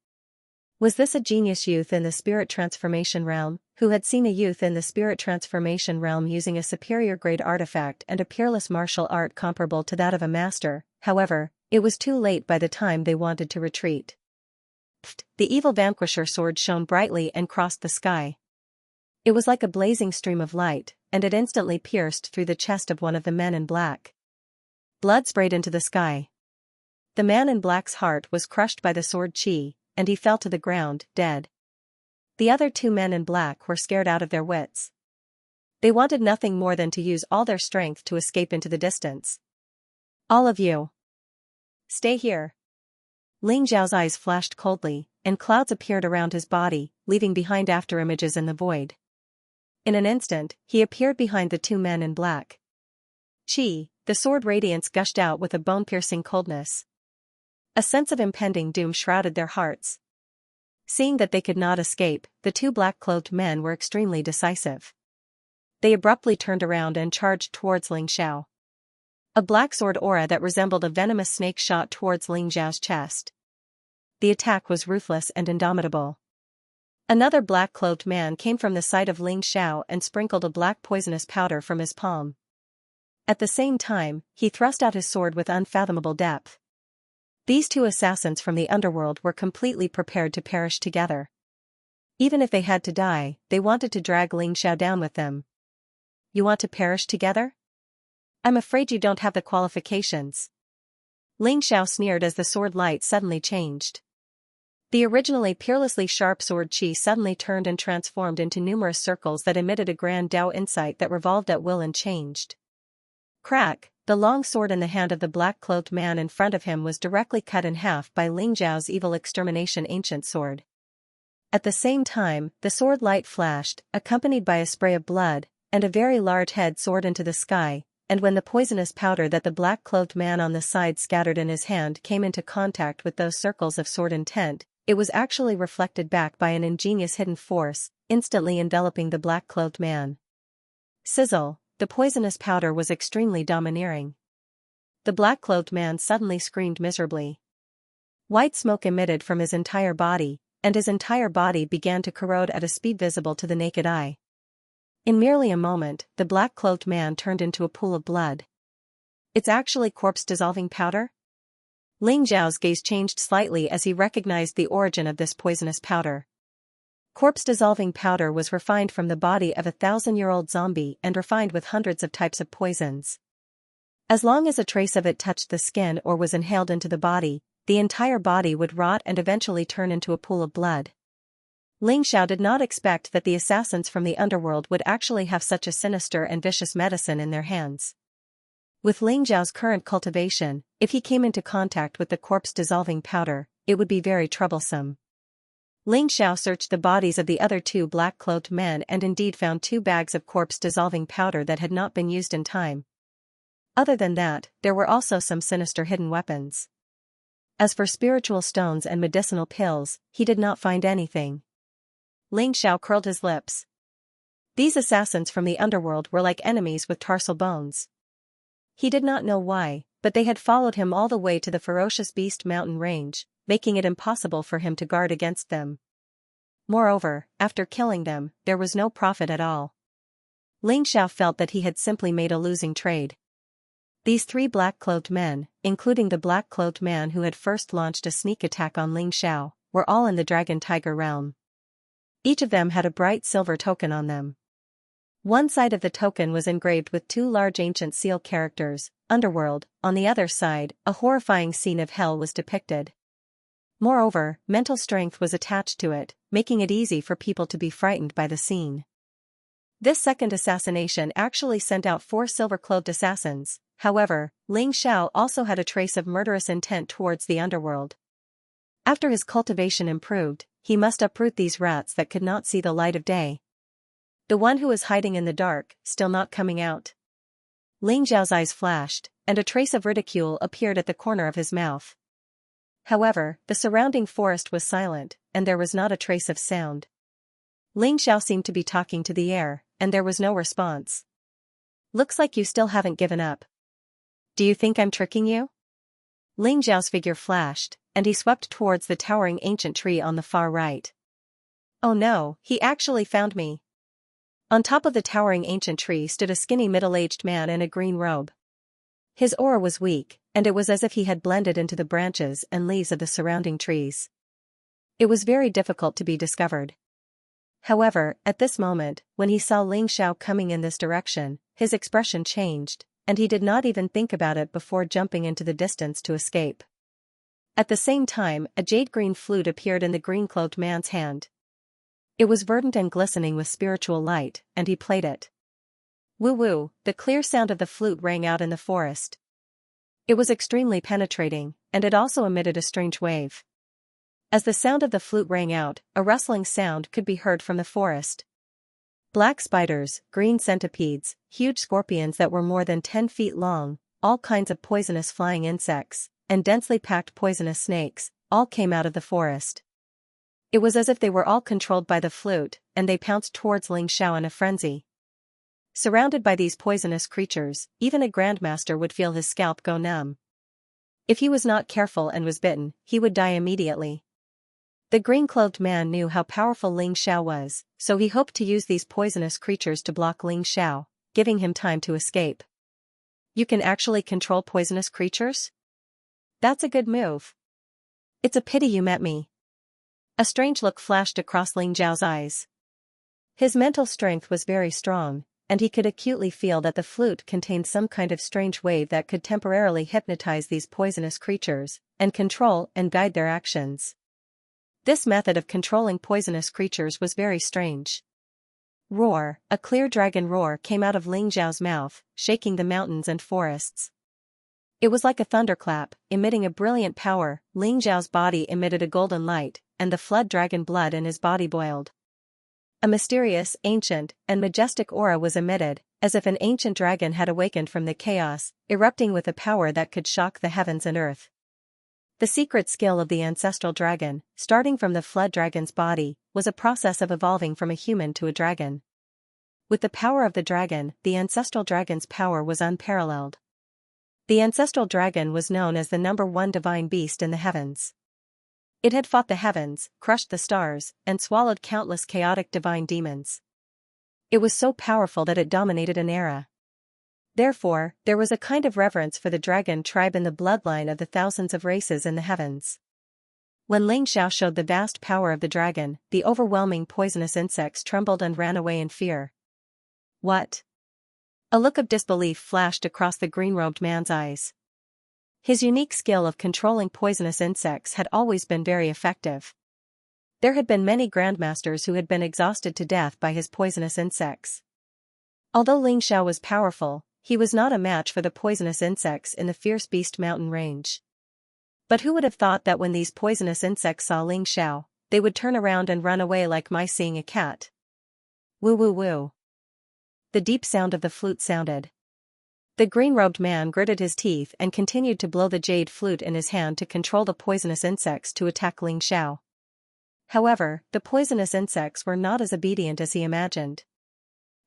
Was this a genius youth in the spirit transformation realm, who had seen a youth in the spirit transformation realm using a superior grade artifact and a peerless martial art comparable to that of a master? However, it was too late by the time they wanted to retreat. Pfft, the evil vanquisher sword shone brightly and crossed the sky. It was like a blazing stream of light, and it instantly pierced through the chest of one of the men in black. Blood sprayed into the sky. The man in black's heart was crushed by the sword chi, and he fell to the ground, dead. The other two men in black were scared out of their wits. They wanted nothing more than to use all their strength to escape into the distance. All of you. Stay here. Ling Zhao's eyes flashed coldly, and clouds appeared around his body, leaving behind afterimages in the void. In an instant, he appeared behind the two men in black. Chi, the sword radiance gushed out with a bone-piercing coldness. A sense of impending doom shrouded their hearts. Seeing that they could not escape, the two black-clothed men were extremely decisive. They abruptly turned around and charged towards Ling Xiao. A black sword aura that resembled a venomous snake shot towards Ling Zhao's chest. The attack was ruthless and indomitable. Another black-clothed man came from the side of Ling Xiao and sprinkled a black poisonous powder from his palm. At the same time, he thrust out his sword with unfathomable depth. These two assassins from the underworld were completely prepared to perish together. Even if they had to die, they wanted to drag Ling Xiao down with them. You want to perish together? I'm afraid you don't have the qualifications. Ling Xiao sneered as the sword light suddenly changed. The originally peerlessly sharp sword chi suddenly turned and transformed into numerous circles that emitted a grand Dao insight that revolved at will and changed. Crack, the long sword in the hand of the black-clothed man in front of him was directly cut in half by Ling Zhao's evil extermination ancient sword. At the same time, the sword light flashed, accompanied by a spray of blood, and a very large head soared into the sky, and when the poisonous powder that the black-clothed man on the side scattered in his hand came into contact with those circles of sword intent, it was actually reflected back by an ingenious hidden force, instantly enveloping the black-clothed man. Sizzle. The poisonous powder was extremely domineering. The black-clothed man suddenly screamed miserably. White smoke emitted from his entire body, and his entire body began to corrode at a speed visible to the naked eye. In merely a moment, the black-clothed man turned into a pool of blood. It's actually corpse-dissolving powder? Ling Zhao's gaze changed slightly as he recognized the origin of this poisonous powder. Corpse-dissolving powder was refined from the body of a 1,000-year-old zombie and refined with hundreds of types of poisons. As long as a trace of it touched the skin or was inhaled into the body, the entire body would rot and eventually turn into a pool of blood. Ling Xiao did not expect that the assassins from the underworld would actually have such a sinister and vicious medicine in their hands. With Ling Zhao's current cultivation, if he came into contact with the corpse-dissolving powder, it would be very troublesome. Ling Xiao searched the bodies of the other two black-cloaked men and indeed found 2 bags of corpse-dissolving powder that had not been used in time. Other than that, there were also some sinister hidden weapons. As for spiritual stones and medicinal pills, he did not find anything. Ling Xiao curled his lips. These assassins from the underworld were like enemies with tarsal bones. He did not know why, but they had followed him all the way to the ferocious Beast Mountain range, making it impossible for him to guard against them. Moreover, after killing them, there was no profit at all. Ling Xiao felt that he had simply made a losing trade. These 3 black-cloaked men, including the black-cloaked man who had first launched a sneak attack on Ling Xiao, were all in the dragon-tiger realm. Each of them had a bright silver token on them. One side of the token was engraved with 2 large ancient seal characters, Underworld. On the other side, a horrifying scene of hell was depicted. Moreover, mental strength was attached to it, making it easy for people to be frightened by the scene. This second assassination actually sent out 4 silver-clothed assassins. However, Ling Xiao also had a trace of murderous intent towards the underworld. After his cultivation improved, he must uproot these rats that could not see the light of day. The one who was hiding in the dark, still not coming out. Ling Xiao's eyes flashed, and a trace of ridicule appeared at the corner of his mouth. However, the surrounding forest was silent, and there was not a trace of sound. Ling Xiao seemed to be talking to the air, and there was no response. Looks like you still haven't given up. Do you think I'm tricking you? Ling Xiao's figure flashed, and he swept towards the towering ancient tree on the far right. Oh no, he actually found me. On top of the towering ancient tree stood a skinny middle-aged man in a green robe. His aura was weak, and it was as if he had blended into the branches and leaves of the surrounding trees. It was very difficult to be discovered. However, at this moment, when he saw Ling Xiao coming in this direction, his expression changed, and he did not even think about it before jumping into the distance to escape. At the same time, a jade-green flute appeared in the green-cloaked man's hand. It was verdant and glistening with spiritual light, and he played it. Woo-woo, the clear sound of the flute rang out in the forest. It was extremely penetrating, and it also emitted a strange wave. As the sound of the flute rang out, a rustling sound could be heard from the forest. Black spiders, green centipedes, huge scorpions that were more than 10 feet long, all kinds of poisonous flying insects, and densely packed poisonous snakes, all came out of the forest. It was as if they were all controlled by the flute, and they pounced towards Ling Xiao in a frenzy. Surrounded by these poisonous creatures, even a grandmaster would feel his scalp go numb. If he was not careful and was bitten, he would die immediately. The green-clothed man knew how powerful Ling Xiao was, so he hoped to use these poisonous creatures to block Ling Xiao, giving him time to escape. You can actually control poisonous creatures? That's a good move. It's a pity you met me. A strange look flashed across Ling Xiao's eyes. His mental strength was very strong, and he could acutely feel that the flute contained some kind of strange wave that could temporarily hypnotize these poisonous creatures, and control and guide their actions. This method of controlling poisonous creatures was very strange. Roar, a clear dragon roar came out of Ling Xiao's mouth, shaking the mountains and forests. It was like a thunderclap, emitting a brilliant power. Ling Xiao's body emitted a golden light, and the flood dragon blood in his body boiled. A mysterious, ancient, and majestic aura was emitted, as if an ancient dragon had awakened from the chaos, erupting with a power that could shock the heavens and earth. The secret skill of the ancestral dragon, starting from the flood dragon's body, was a process of evolving from a human to a dragon. With the power of the dragon, the ancestral dragon's power was unparalleled. The ancestral dragon was known as the #1 divine beast in the heavens. It had fought the heavens, crushed the stars, and swallowed countless chaotic divine demons. It was so powerful that it dominated an era. Therefore, there was a kind of reverence for the dragon tribe in the bloodline of the thousands of races in the heavens. When Ling Xiao showed the vast power of the dragon, the overwhelming poisonous insects trembled and ran away in fear. What? A look of disbelief flashed across the green-robed man's eyes. His unique skill of controlling poisonous insects had always been very effective. There had been many grandmasters who had been exhausted to death by his poisonous insects. Although Ling Xiao was powerful, he was not a match for the poisonous insects in the fierce Beast Mountain range. But who would have thought that when these poisonous insects saw Ling Xiao, they would turn around and run away like mice seeing a cat. Woo woo woo. The deep sound of the flute sounded. The green-robed man gritted his teeth and continued to blow the jade flute in his hand to control the poisonous insects to attack Ling Xiao. However, the poisonous insects were not as obedient as he imagined.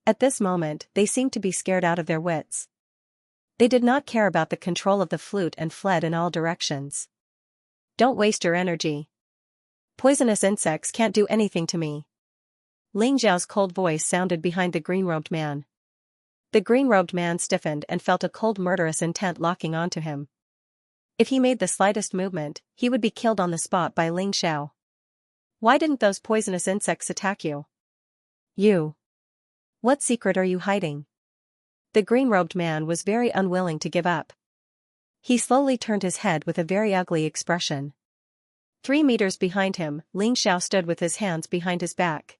At this moment, they seemed to be scared out of their wits. They did not care about the control of the flute and fled in all directions. Don't waste your energy. Poisonous insects can't do anything to me. Ling Xiao's cold voice sounded behind the green-robed man. The green-robed man stiffened and felt a cold murderous intent locking onto him. If he made the slightest movement, he would be killed on the spot by Ling Xiao. Why didn't those poisonous insects attack you? You. What secret are you hiding? The green-robed man was very unwilling to give up. He slowly turned his head with a very ugly expression. 3 meters behind him, Ling Xiao stood with his hands behind his back.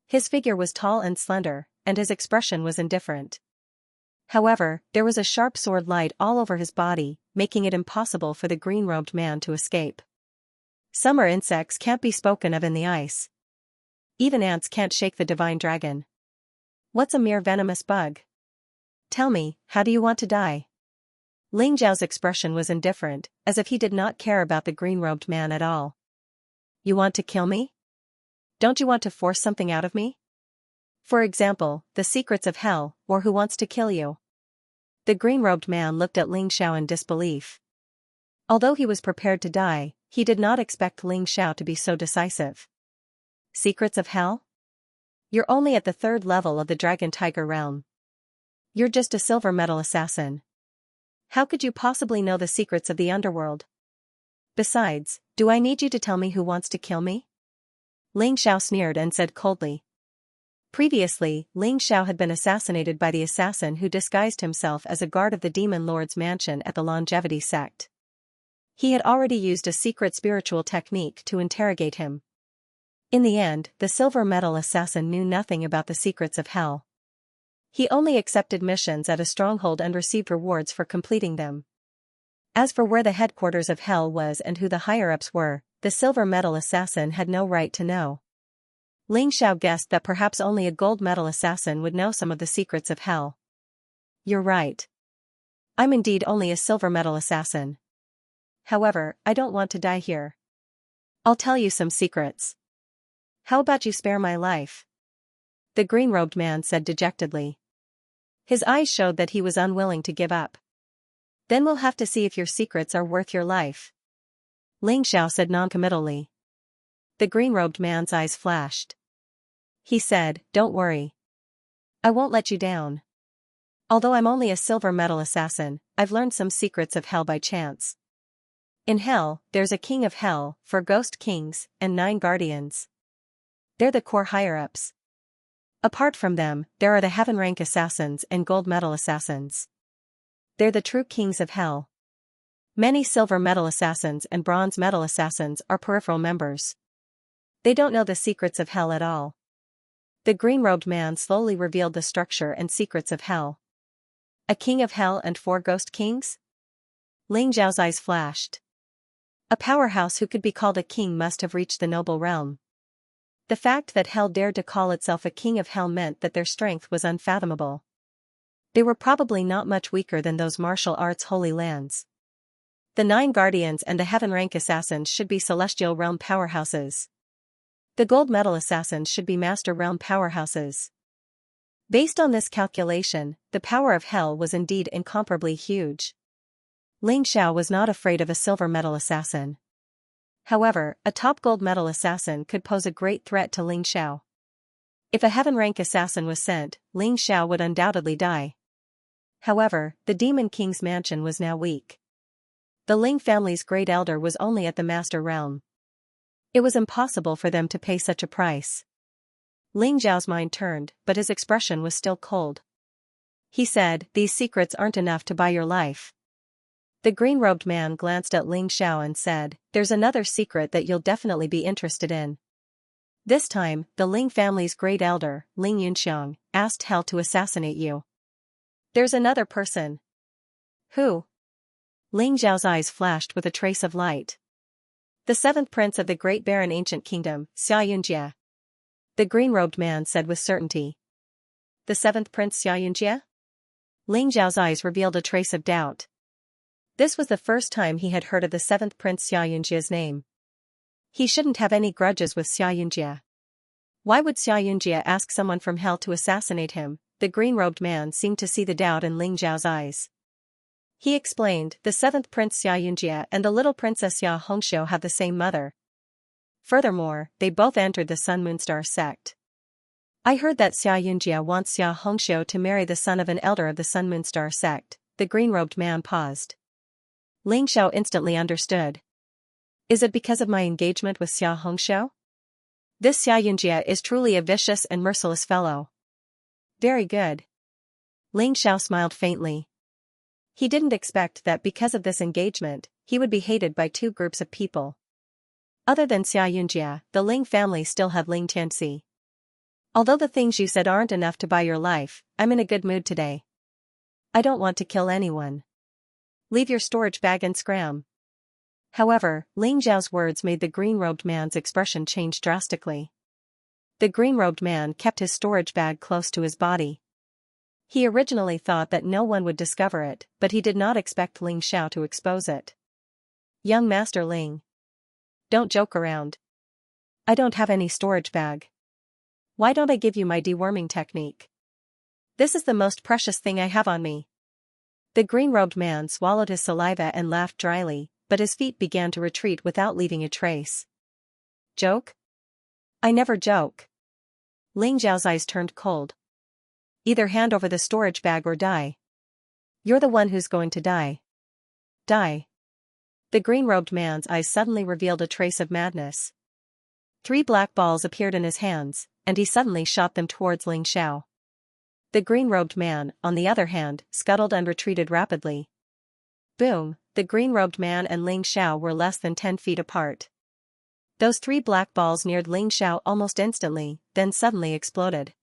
His figure was tall and slender, and his expression was indifferent. However, there was a sharp sword light all over his body, making it impossible for the green-robed man to escape. Summer insects can't be spoken of in the ice. Even ants can't shake the divine dragon. What's a mere venomous bug? Tell me, how do you want to die? Ling Xiao's expression was indifferent, as if he did not care about the green-robed man at all. You want to kill me? Don't you want to force something out of me? For example, the secrets of hell, or who wants to kill you? The green-robed man looked at Ling Xiao in disbelief. Although he was prepared to die, he did not expect Ling Xiao to be so decisive. Secrets of hell? You're only at the 3rd level of the dragon-tiger realm. You're just a silver metal assassin. How could you possibly know the secrets of the underworld? Besides, do I need you to tell me who wants to kill me? Ling Xiao sneered and said coldly. Previously, Ling Xiao had been assassinated by the assassin who disguised himself as a guard of the Demon Lord's mansion at the Longevity sect. He had already used a secret spiritual technique to interrogate him. In the end, the silver metal assassin knew nothing about the secrets of hell. He only accepted missions at a stronghold and received rewards for completing them. As for where the headquarters of hell was and who the higher-ups were, the silver metal assassin had no right to know. Ling Xiao guessed that perhaps only a gold metal assassin would know some of the secrets of hell. You're right. I'm indeed only a silver metal assassin. However, I don't want to die here. I'll tell you some secrets. How about you spare my life? The green-robed man said dejectedly. His eyes showed that he was unwilling to give up. Then we'll have to see if your secrets are worth your life. Ling Xiao said noncommittally. The green-robed man's eyes flashed. He said, Don't worry. I won't let you down. Although I'm only a silver metal assassin, I've learned some secrets of hell by chance. In hell, there's a king of hell, 4 ghost kings, and 9 guardians. They're the core higher-ups. Apart from them, there are the heaven rank assassins and gold metal assassins. They're the true kings of hell. Many silver metal assassins and bronze metal assassins are peripheral members. They don't know the secrets of hell at all. The green-robed man slowly revealed the structure and secrets of hell. A king of hell and 4 ghost kings? Ling Xiao's eyes flashed. A powerhouse who could be called a king must have reached the noble realm. The fact that hell dared to call itself a king of hell meant that their strength was unfathomable. They were probably not much weaker than those martial arts holy lands. The 9 guardians and the heaven rank assassins should be celestial realm powerhouses. The gold metal assassins should be master realm powerhouses. Based on this calculation, the power of hell was indeed incomparably huge. Ling Xiao was not afraid of a silver metal assassin. However, a top gold metal assassin could pose a great threat to Ling Xiao. If a heaven rank assassin was sent, Ling Xiao would undoubtedly die. However, the Demon King's mansion was now weak. The Ling family's great elder was only at the master realm. It was impossible for them to pay such a price. Ling Xiao's mind turned, but his expression was still cold. He said, These secrets aren't enough to buy your life. The green-robed man glanced at Ling Xiao and said, There's another secret that you'll definitely be interested in. This time, the Ling family's great elder, Ling Yunxiang, asked hell to assassinate you. There's another person. Who? Ling Xiao's eyes flashed with a trace of light. The seventh prince of the great barren ancient kingdom, Xianxia. The green-robed man said with certainty. The seventh prince Xianxia? Ling Zhao's eyes revealed a trace of doubt. This was the first time he had heard of the seventh prince Xianxia's name. He shouldn't have any grudges with Xianxia. Why would Xianxia ask someone from hell to assassinate him? The green-robed man seemed to see the doubt in Ling Zhao's eyes. He explained, the seventh prince Xianxia and the little princess Xianxia have the same mother. Furthermore, they both entered the Sun Moon Star sect. I heard that Xianxia wants Xianxia to marry the son of an elder of the Sun Moon Star sect. The green-robed man paused. Ling Xiao instantly understood. Is it because of my engagement with Xianxia? This Xianxia is truly a vicious and merciless fellow. Very good. Ling Xiao smiled faintly. He didn't expect that because of this engagement, he would be hated by two groups of people. Other than Xianxia, the Ling family still have Ling Tianxi. Although the things you said aren't enough to buy your life, I'm in a good mood today. I don't want to kill anyone. Leave your storage bag and scram. However, Ling Zhao's words made the green-robed man's expression change drastically. The green-robed man kept his storage bag close to his body. He originally thought that no one would discover it, but he did not expect Ling Xiao to expose it. Young Master Ling. Don't joke around. I don't have any storage bag. Why don't I give you my deworming technique? This is the most precious thing I have on me. The green-robed man swallowed his saliva and laughed dryly, but his feet began to retreat without leaving a trace. Joke? I never joke. Ling Zhao's eyes turned cold. Either hand over the storage bag or die. You're the one who's going to die. Die. The green-robed man's eyes suddenly revealed a trace of madness. 3 black balls appeared in his hands, and he suddenly shot them towards Ling Xiao. The green-robed man, on the other hand, scuttled and retreated rapidly. Boom, the green-robed man and Ling Xiao were less than 10 feet apart. Those 3 black balls neared Ling Xiao almost instantly, then suddenly exploded.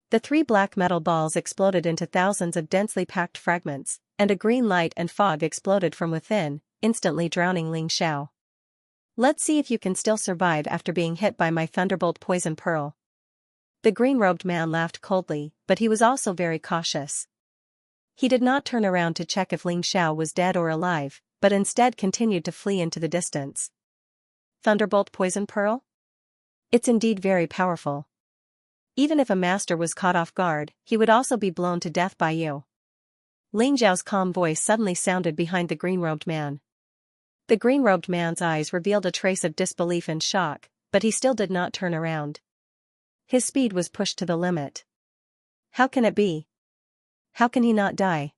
The 3 black metal balls exploded into thousands of densely packed fragments, and a green light and fog exploded from within, instantly drowning Ling Xiao. Let's see if you can still survive after being hit by my thunderbolt poison pearl. The green-robed man laughed coldly, but he was also very cautious. He did not turn around to check if Ling Xiao was dead or alive, but instead continued to flee into the distance. Thunderbolt poison pearl? It's indeed very powerful. Even if a master was caught off guard, he would also be blown to death by you. Ling Zhao's calm voice suddenly sounded behind the green-robed man. The green-robed man's eyes revealed a trace of disbelief and shock, but he still did not turn around. His speed was pushed to the limit. How can it be? How can he not die?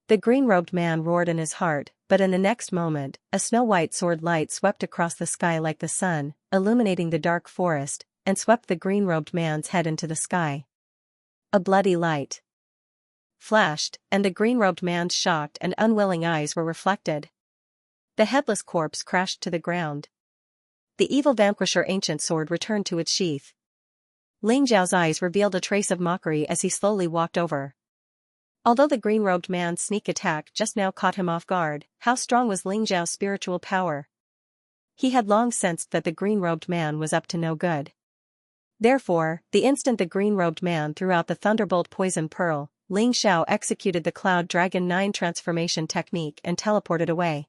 The green-robed man roared in his heart, but in the next moment, a snow-white sword light swept across the sky like the sun, illuminating the dark forest, and swept the green-robed man's head into the sky. A bloody light flashed, and the green-robed man's shocked and unwilling eyes were reflected. The headless corpse crashed to the ground. The evil vanquisher ancient sword returned to its sheath. Ling Zhao's eyes revealed a trace of mockery as he slowly walked over. Although the green-robed man's sneak attack just now caught him off guard, how strong was Ling Zhao's spiritual power? He had long sensed that the green-robed man was up to no good. Therefore, the instant the green-robed man threw out the thunderbolt poison pearl, Ling Xiao executed the Cloud Dragon 9 transformation technique and teleported away.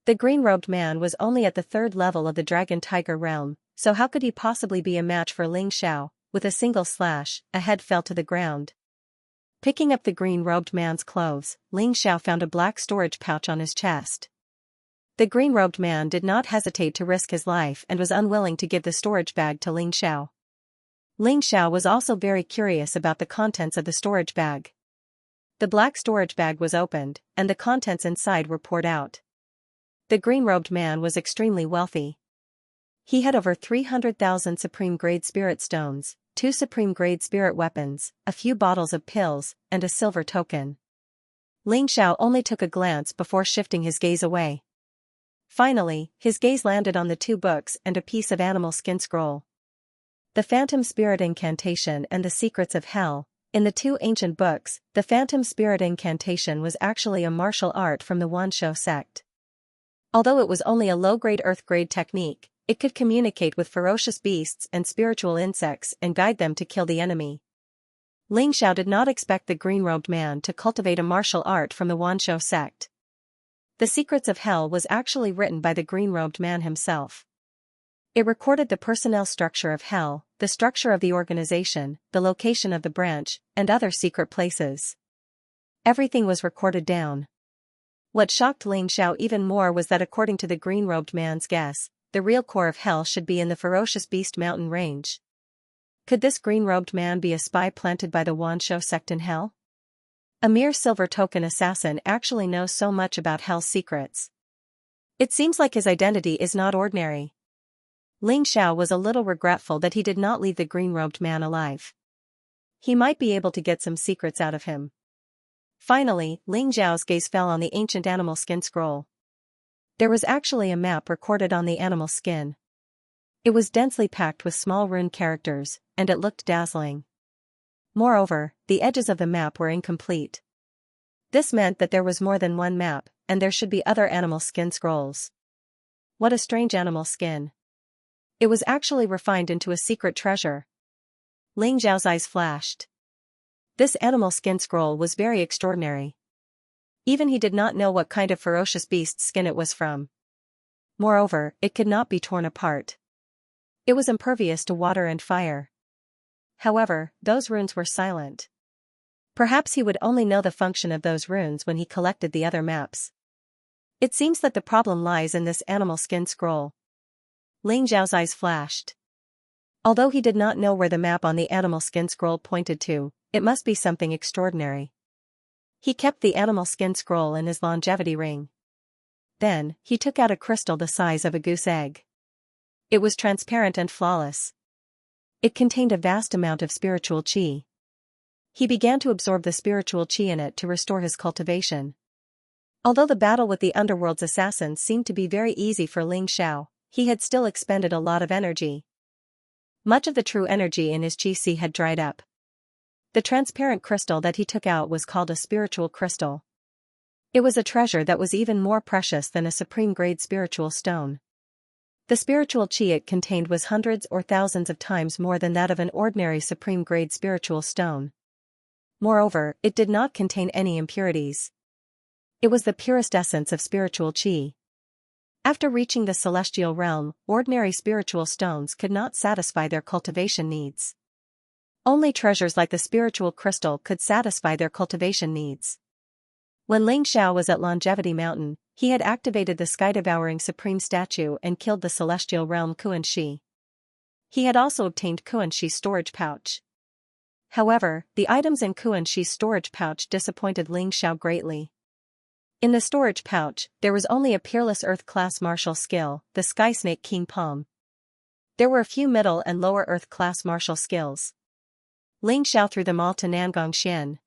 The green-robed man was only at the 3rd level of the Dragon Tiger realm, so how could he possibly be a match for Ling Xiao? With a single slash, a head fell to the ground. Picking up the green-robed man's clothes, Ling Xiao found a black storage pouch on his chest. The green-robed man did not hesitate to risk his life and was unwilling to give the storage bag to Ling Xiao. Ling Xiao was also very curious about the contents of the storage bag. The black storage bag was opened, and the contents inside were poured out. The green-robed man was extremely wealthy. He had over 300,000 supreme-grade spirit stones, 2 supreme-grade spirit weapons, a few bottles of pills, and a silver token. Ling Xiao only took a glance before shifting his gaze away. Finally, his gaze landed on the 2 books and a piece of animal skin scroll. The Phantom Spirit Incantation and the Secrets of Hell. In the 2 ancient books, the Phantom Spirit Incantation was actually a martial art from the Wanshou sect. Although it was only a low-grade earth-grade technique, it could communicate with ferocious beasts and spiritual insects and guide them to kill the enemy. Ling Xiao did not expect the green-robed man to cultivate a martial art from the Wanshou sect. The Secrets of Hell was actually written by the green-robed man himself. It recorded the personnel structure of Hell, the structure of the organization, the location of the branch, and other secret places. Everything was recorded down. What shocked Ling Xiao even more was that according to the green-robed man's guess, the real core of Hell should be in the ferocious beast mountain range. Could this green-robed man be a spy planted by the Wanshou sect in Hell? A mere silver token assassin actually knows so much about Hell's secrets. It seems like his identity is not ordinary. Ling Xiao was a little regretful that he did not leave the green-robed man alive. He might be able to get some secrets out of him. Finally, Ling Xiao's gaze fell on the ancient animal skin scroll. There was actually a map recorded on the animal skin. It was densely packed with small rune characters, and it looked dazzling. Moreover, the edges of the map were incomplete. This meant that there was more than one map, and there should be other animal skin scrolls. What a strange animal skin. It was actually refined into a secret treasure. Ling Xiao's eyes flashed. This animal skin scroll was very extraordinary. Even he did not know what kind of ferocious beast's skin it was from. Moreover, it could not be torn apart. It was impervious to water and fire. However, those runes were silent. Perhaps he would only know the function of those runes when he collected the other maps. It seems that the problem lies in this animal skin scroll. Ling Xiao's eyes flashed. Although he did not know where the map on the animal skin scroll pointed to, it must be something extraordinary. He kept the animal skin scroll in his longevity ring. Then, he took out a crystal the size of a goose egg. It was transparent and flawless. It contained a vast amount of spiritual qi. He began to absorb the spiritual qi in it to restore his cultivation. Although the battle with the underworld's assassins seemed to be very easy for Ling Xiao, he had still expended a lot of energy. Much of the true energy in his qi had dried up. The transparent crystal that he took out was called a spiritual crystal. It was a treasure that was even more precious than a supreme-grade spiritual stone. The spiritual qi it contained was hundreds or thousands of times more than that of an ordinary supreme-grade spiritual stone. Moreover, it did not contain any impurities. It was the purest essence of spiritual qi. After reaching the celestial realm, ordinary spiritual stones could not satisfy their cultivation needs. Only treasures like the spiritual crystal could satisfy their cultivation needs. When Ling Xiao was at Longevity Mountain, he had activated the sky-devouring supreme statue and killed the celestial realm Kuan-Shi. He had also obtained Kuan-Shi's storage pouch. However, the items in Kuan-Shi's storage pouch disappointed Ling Xiao greatly. In the storage pouch, there was only a peerless Earth-class martial skill, the Sky Snake King Palm. There were a few middle and lower Earth-class martial skills. Ling Xiao threw them all to Nangong Xian.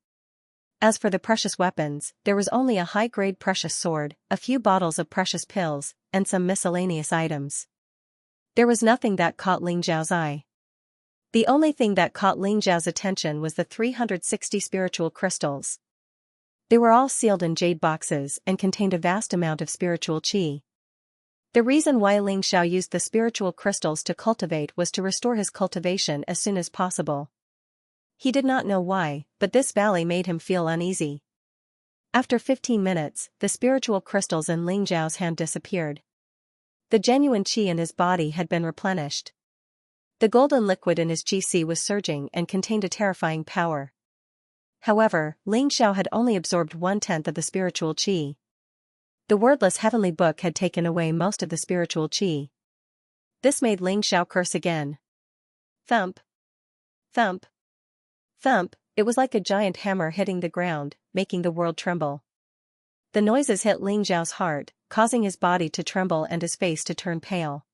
As for the precious weapons, there was only a high-grade precious sword, a few bottles of precious pills, and some miscellaneous items. There was nothing that caught Ling Xiao's eye. The only thing that caught Ling Xiao's attention was the 360 spiritual crystals. They were all sealed in jade boxes and contained a vast amount of spiritual qi. The reason why Ling Xiao used the spiritual crystals to cultivate was to restore his cultivation as soon as possible. He did not know why, but this valley made him feel uneasy. After 15 minutes, the spiritual crystals in Ling Xiao's hand disappeared. The genuine qi in his body had been replenished. The golden liquid in his qi was surging and contained a terrifying power. However, Ling Xiao had only absorbed 1/10 of the spiritual qi. The wordless heavenly book had taken away most of the spiritual qi. This made Ling Xiao curse again. Thump. Thump. Thump, it was like a giant hammer hitting the ground, making the world tremble. The noises hit Ling Xiao's heart, causing his body to tremble and his face to turn pale.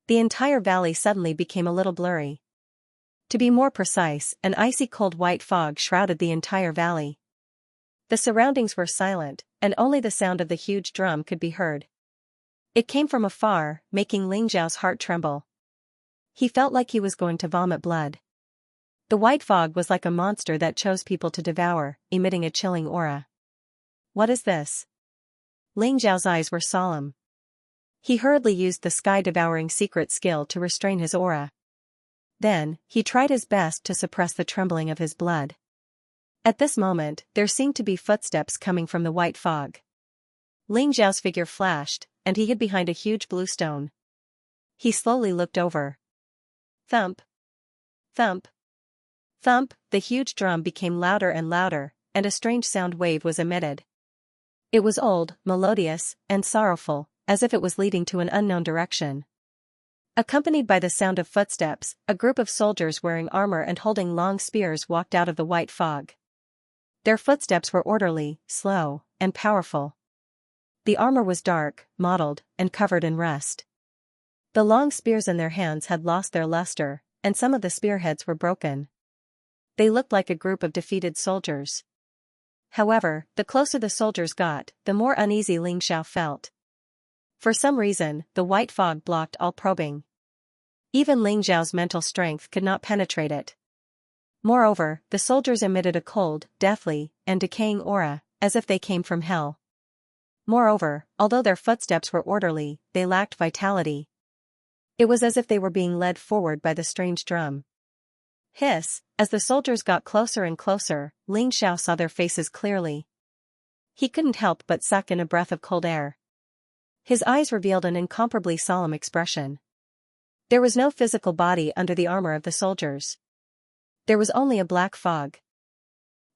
The entire valley suddenly became a little blurry. To be more precise, an icy cold white fog shrouded the entire valley. The surroundings were silent, and only the sound of the huge drum could be heard. It came from afar, making Ling Xiao's heart tremble. He felt like he was going to vomit blood. The white fog was like a monster that chose people to devour, emitting a chilling aura. What is this? Ling Xiao's eyes were solemn. He hurriedly used the sky-devouring secret skill to restrain his aura. Then, he tried his best to suppress the trembling of his blood. At this moment, there seemed to be footsteps coming from the white fog. Ling Xiao's figure flashed, and he hid behind a huge blue stone. He slowly looked over. Thump. Thump. Thump, the huge drum became louder and louder, and a strange sound wave was emitted. It was old, melodious, and sorrowful, as if it was leading to an unknown direction. Accompanied by the sound of footsteps, a group of soldiers wearing armor and holding long spears walked out of the white fog. Their footsteps were orderly, slow, and powerful. The armor was dark, mottled, and covered in rust. The long spears in their hands had lost their luster, and some of the spearheads were broken. They looked like a group of defeated soldiers. However, the closer the soldiers got, the more uneasy Ling Xiao felt. For some reason, the white fog blocked all probing. Even Ling Xiao's mental strength could not penetrate it. Moreover, the soldiers emitted a cold, deathly, and decaying aura, as if they came from hell. Moreover, although their footsteps were orderly, they lacked vitality. It was as if they were being led forward by the strange drum. Hiss, as the soldiers got closer and closer, Ling Xiao saw their faces clearly. He couldn't help but suck in a breath of cold air. His eyes revealed an incomparably solemn expression. There was no physical body under the armor of the soldiers. There was only a black fog,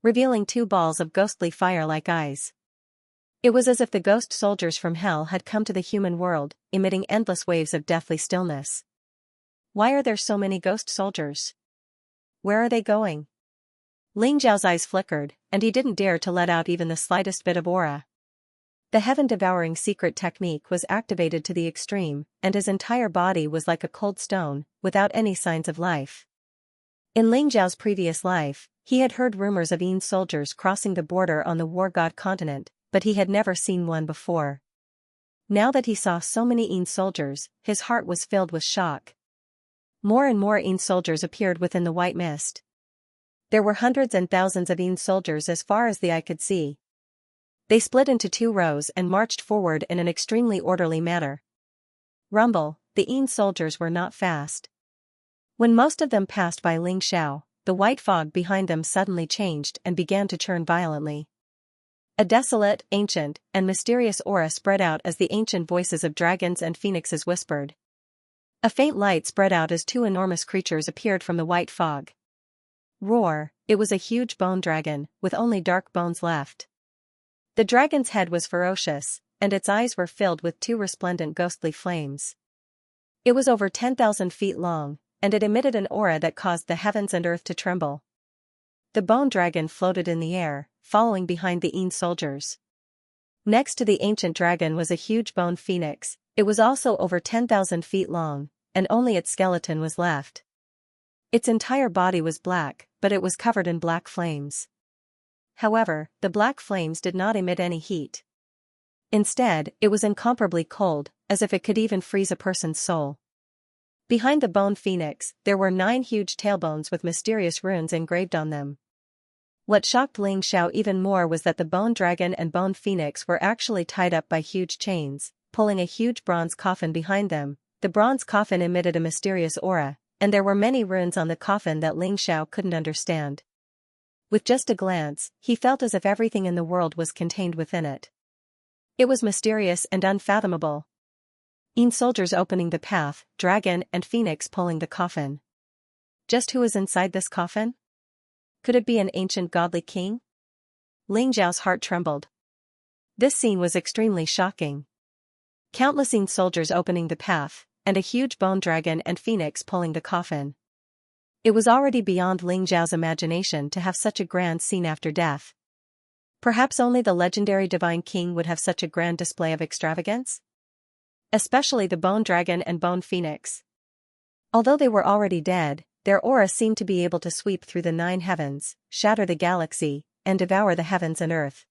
revealing two balls of ghostly fire-like eyes. It was as if the ghost soldiers from hell had come to the human world, emitting endless waves of deathly stillness. Why are there so many ghost soldiers? Where are they going? Ling Xiao's eyes flickered, and he didn't dare to let out even the slightest bit of aura. The heaven-devouring secret technique was activated to the extreme, and his entire body was like a cold stone, without any signs of life. In Ling Xiao's previous life, he had heard rumors of Yin soldiers crossing the border on the war god continent, but he had never seen one before. Now that he saw so many Yin soldiers, his heart was filled with shock. More and more Yin soldiers appeared within the white mist. There were hundreds and thousands of Yin soldiers as far as the eye could see. They split into two rows and marched forward in an extremely orderly manner. Rumble, the Yin soldiers were not fast. When most of them passed by Ling Xiao, the white fog behind them suddenly changed and began to churn violently. A desolate, ancient, and mysterious aura spread out as the ancient voices of dragons and phoenixes whispered. A faint light spread out as two enormous creatures appeared from the white fog. Roar, it was a huge bone dragon, with only dark bones left. The dragon's head was ferocious, and its eyes were filled with two resplendent ghostly flames. It was over 10,000 feet long, and it emitted an aura that caused the heavens and earth to tremble. The bone dragon floated in the air, following behind the Yin soldiers. Next to the ancient dragon was a huge bone phoenix. It was also over 10,000 feet long, and only its skeleton was left. Its entire body was black, but it was covered in black flames. However, the black flames did not emit any heat. Instead, it was incomparably cold, as if it could even freeze a person's soul. Behind the bone phoenix, there were 9 huge tailbones with mysterious runes engraved on them. What shocked Ling Xiao even more was that the bone dragon and bone phoenix were actually tied up by huge chains, pulling a huge bronze coffin behind them. The bronze coffin emitted a mysterious aura, and there were many runes on the coffin that Ling Xiao couldn't understand. With just a glance, he felt as if everything in the world was contained within it. It was mysterious and unfathomable. Yin soldiers opening the path, dragon and phoenix pulling the coffin. Just who is inside this coffin? Could it be an ancient godly king? Ling Xiao's heart trembled. This scene was extremely shocking. Countless Yin soldiers opening the path, and a huge bone dragon and phoenix pulling the coffin. It was already beyond Ling Xiao's imagination to have such a grand scene after death. Perhaps only the legendary divine king would have such a grand display of extravagance? Especially the bone dragon and bone phoenix. Although they were already dead, their aura seemed to be able to sweep through the 9 heavens, shatter the galaxy, and devour the heavens and earth.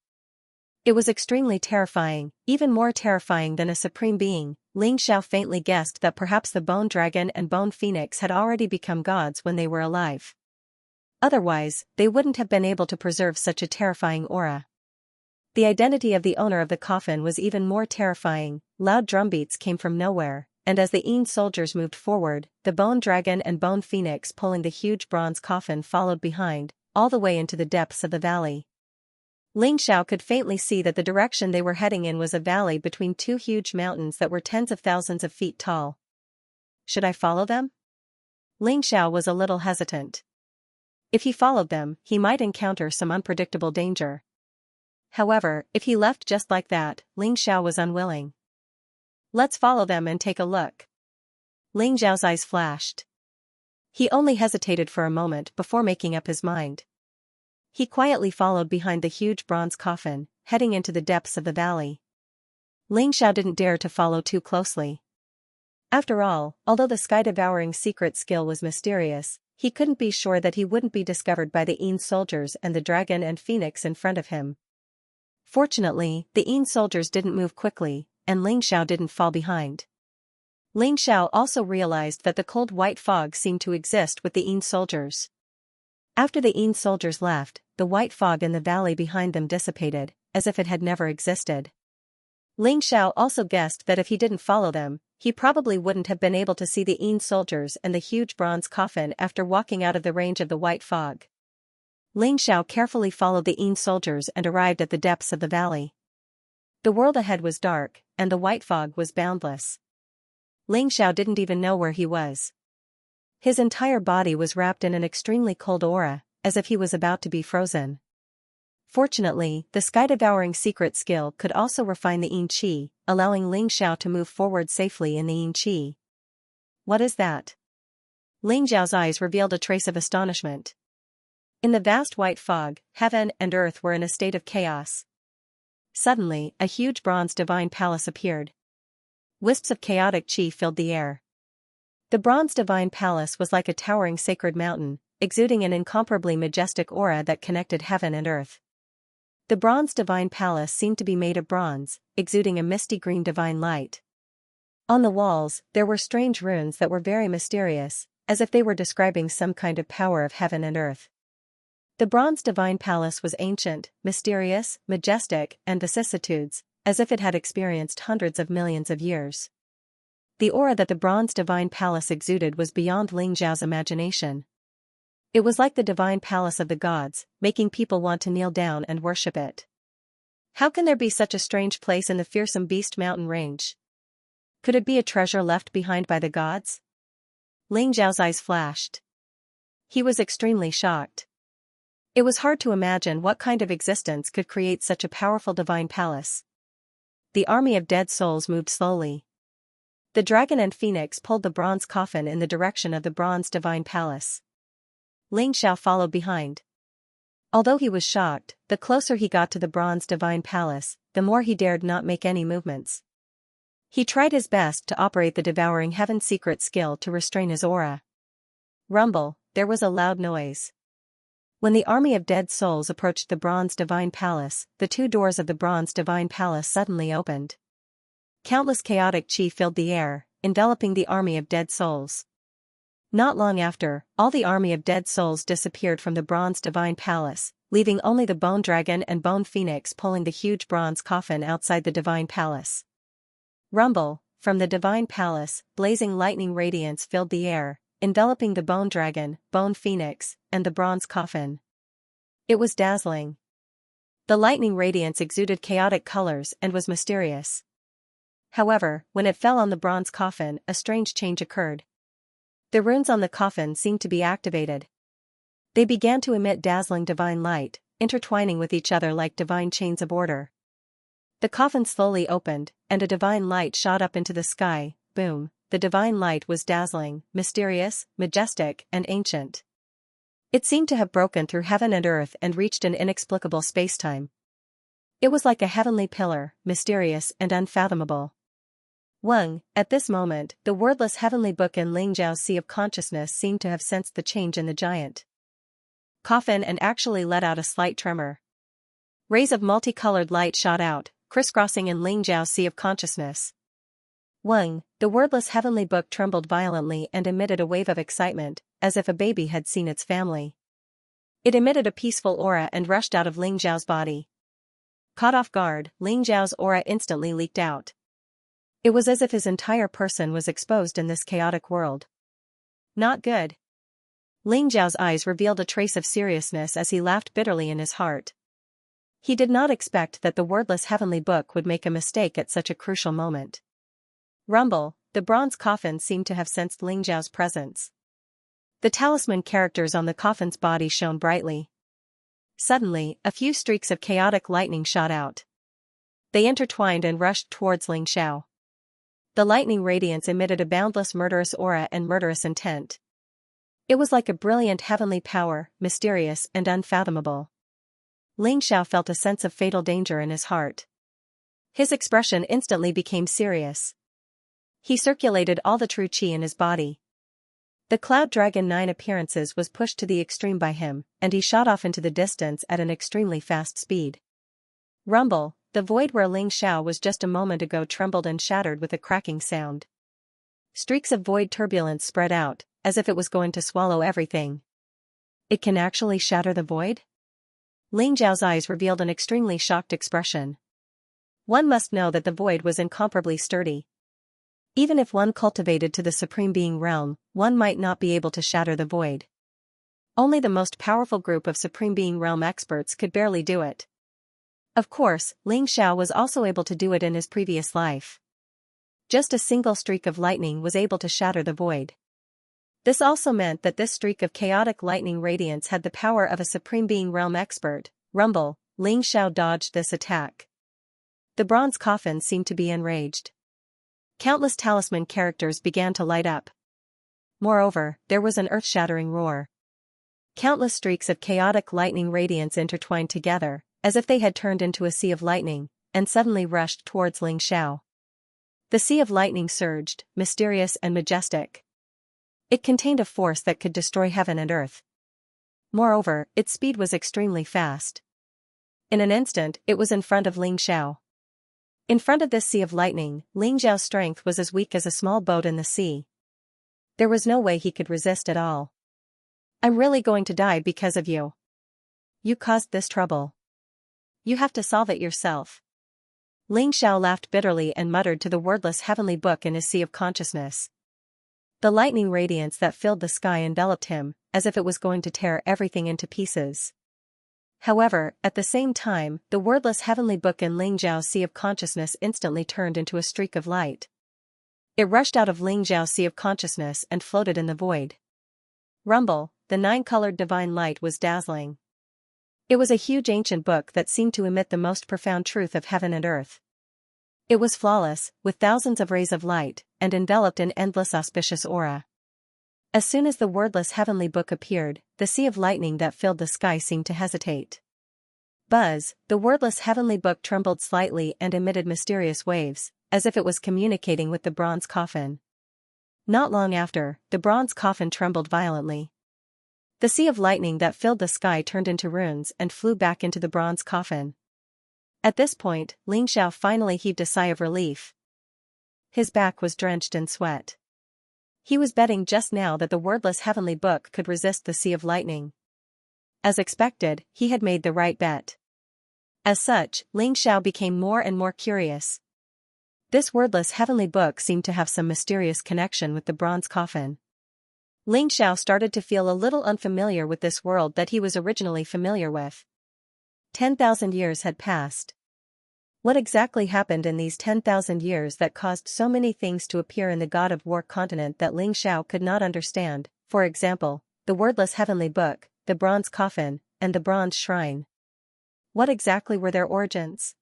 It was extremely terrifying, even more terrifying than a supreme being. Ling Xiao faintly guessed that perhaps the bone dragon and bone phoenix had already become gods when they were alive. Otherwise, they wouldn't have been able to preserve such a terrifying aura. The identity of the owner of the coffin was even more terrifying. Loud drumbeats came from nowhere, and as the Yin soldiers moved forward, the bone dragon and bone phoenix pulling the huge bronze coffin followed behind, all the way into the depths of the valley. Ling Xiao could faintly see that the direction they were heading in was a valley between two huge mountains that were tens of thousands of feet tall. Should I follow them? Ling Xiao was a little hesitant. If he followed them, he might encounter some unpredictable danger. However, if he left just like that, Ling Xiao was unwilling. Let's follow them and take a look. Ling Xiao's eyes flashed. He only hesitated for a moment before making up his mind. He quietly followed behind the huge bronze coffin, heading into the depths of the valley. Ling Xiao didn't dare to follow too closely. After all, although the sky-devouring secret skill was mysterious, he couldn't be sure that he wouldn't be discovered by the Yin soldiers and the dragon and phoenix in front of him. Fortunately, the Yin soldiers didn't move quickly, and Ling Xiao didn't fall behind. Ling Xiao also realized that the cold white fog seemed to exist with the Yin soldiers. After the Yin soldiers left, the white fog in the valley behind them dissipated, as if it had never existed. Ling Xiao also guessed that if he didn't follow them, he probably wouldn't have been able to see the Yin soldiers and the huge bronze coffin after walking out of the range of the white fog. Ling Xiao carefully followed the Yin soldiers and arrived at the depths of the valley. The world ahead was dark, and the white fog was boundless. Ling Xiao didn't even know where he was. His entire body was wrapped in an extremely cold aura, as if he was about to be frozen. Fortunately, the sky-devouring secret skill could also refine the Yin Qi, allowing Ling Xiao to move forward safely in the Yin Qi. What is that? Ling Xiao's eyes revealed a trace of astonishment. In the vast white fog, heaven and earth were in a state of chaos. Suddenly, a huge bronze divine palace appeared. Wisps of chaotic qi filled the air. The bronze divine palace was like a towering sacred mountain, exuding an incomparably majestic aura that connected heaven and earth. The bronze divine palace seemed to be made of bronze, exuding a misty green divine light. On the walls, there were strange runes that were very mysterious, as if they were describing some kind of power of heaven and earth. The bronze divine palace was ancient, mysterious, majestic, and vicissitudes, as if it had experienced hundreds of millions of years. The aura that the bronze divine palace exuded was beyond Ling Xiao's imagination. It was like the divine palace of the gods, making people want to kneel down and worship it. How can there be such a strange place in the fearsome Beast Mountain range? Could it be a treasure left behind by the gods? Ling Xiao's eyes flashed. He was extremely shocked. It was hard to imagine what kind of existence could create such a powerful divine palace. The army of dead souls moved slowly. The dragon and phoenix pulled the bronze coffin in the direction of the bronze divine palace. Ling Xiao followed behind. Although he was shocked, the closer he got to the bronze divine palace, the more he dared not make any movements. He tried his best to operate the devouring heaven secret skill to restrain his aura. Rumble, there was a loud noise. When the army of dead souls approached the bronze divine palace, the two doors of the bronze divine palace suddenly opened. Countless chaotic qi filled the air, enveloping the army of dead souls. Not long after, all the army of dead souls disappeared from the bronze divine palace, leaving only the bone dragon and bone phoenix pulling the huge bronze coffin outside the divine palace. Rumble, from the divine palace, blazing lightning radiance filled the air, enveloping the bone dragon, bone phoenix, and the bronze coffin. It was dazzling. The lightning radiance exuded chaotic colors and was mysterious. However, when it fell on the bronze coffin, a strange change occurred. The runes on the coffin seemed to be activated. They began to emit dazzling divine light, intertwining with each other like divine chains of order. The coffin slowly opened, and a divine light shot up into the sky. Boom, the divine light was dazzling, mysterious, majestic, and ancient. It seemed to have broken through heaven and earth and reached an inexplicable space-time. It was like a heavenly pillar, mysterious and unfathomable. Wang, at this moment, the wordless heavenly book in Ling Zhao's sea of consciousness seemed to have sensed the change in the giant coffin and actually let out a slight tremor. Rays of multicolored light shot out, crisscrossing in Ling Zhao's sea of consciousness. Wang, the wordless heavenly book trembled violently and emitted a wave of excitement, as if a baby had seen its family. It emitted a peaceful aura and rushed out of Ling Zhao's body. Caught off guard, Ling Zhao's aura instantly leaked out. It was as if his entire person was exposed in this chaotic world. Not good. Ling Zhao's eyes revealed a trace of seriousness as he laughed bitterly in his heart. He did not expect that the wordless heavenly book would make a mistake at such a crucial moment. Rumble, the bronze coffin seemed to have sensed Ling Zhao's presence. The talisman characters on the coffin's body shone brightly. Suddenly, a few streaks of chaotic lightning shot out. They intertwined and rushed towards Ling Zhao. The lightning radiance emitted a boundless murderous aura and murderous intent. It was like a brilliant heavenly power, mysterious and unfathomable. Ling Zhao felt a sense of fatal danger in his heart. His expression instantly became serious. He circulated all the true qi in his body. The Cloud Dragon 9 appearances was pushed to the extreme by him, and he shot off into the distance at an extremely fast speed. Rumble, the void where Ling Zhao was just a moment ago trembled and shattered with a cracking sound. Streaks of void turbulence spread out, as if it was going to swallow everything. It can actually shatter the void? Ling Zhao's eyes revealed an extremely shocked expression. One must know that the void was incomparably sturdy. Even if one cultivated to the Supreme Being realm, one might not be able to shatter the void. Only the most powerful group of Supreme Being realm experts could barely do it. Of course, Ling Zhao was also able to do it in his previous life. Just a single streak of lightning was able to shatter the void. This also meant that this streak of chaotic lightning radiance had the power of a Supreme Being realm expert. Rumble, Ling Zhao dodged this attack. The bronze coffin seemed to be enraged. Countless talisman characters began to light up. Moreover, there was an earth-shattering roar. Countless streaks of chaotic lightning radiance intertwined together, as if they had turned into a sea of lightning, and suddenly rushed towards Ling Zhao. The sea of lightning surged, mysterious and majestic. It contained a force that could destroy heaven and earth. Moreover, its speed was extremely fast. In an instant, it was in front of Ling Zhao. In front of this sea of lightning, Ling Zhao's strength was as weak as a small boat in the sea. There was no way he could resist at all. I'm really going to die because of you. You caused this trouble. You have to solve it yourself. Ling Zhao laughed bitterly and muttered to the wordless heavenly book in his sea of consciousness. The lightning radiance that filled the sky enveloped him, as if it was going to tear everything into pieces. However, at the same time, the wordless heavenly book in Ling Zhao's sea of consciousness instantly turned into a streak of light. It rushed out of Ling Zhao's sea of consciousness and floated in the void. Rumble, the 9-colored divine light was dazzling. It was a huge ancient book that seemed to emit the most profound truth of heaven and earth. It was flawless, with thousands of rays of light, and enveloped in endless auspicious aura. As soon as the wordless heavenly book appeared, the sea of lightning that filled the sky seemed to hesitate. Buzz, the wordless heavenly book trembled slightly and emitted mysterious waves, as if it was communicating with the bronze coffin. Not long after, the bronze coffin trembled violently. The sea of lightning that filled the sky turned into runes and flew back into the bronze coffin. At this point, Ling Zhao finally heaved a sigh of relief. His back was drenched in sweat. He was betting just now that the wordless heavenly book could resist the sea of lightning. As expected, he had made the right bet. As such, Ling Zhao became more and more curious. This wordless heavenly book seemed to have some mysterious connection with the bronze coffin. Ling Zhao started to feel a little unfamiliar with this world that he was originally familiar with. 10,000 years had passed. What exactly happened in these 10,000 years that caused so many things to appear in the God of War continent that Ling Zhao could not understand, for example, the wordless heavenly book, the bronze coffin, and the bronze shrine? What exactly were their origins?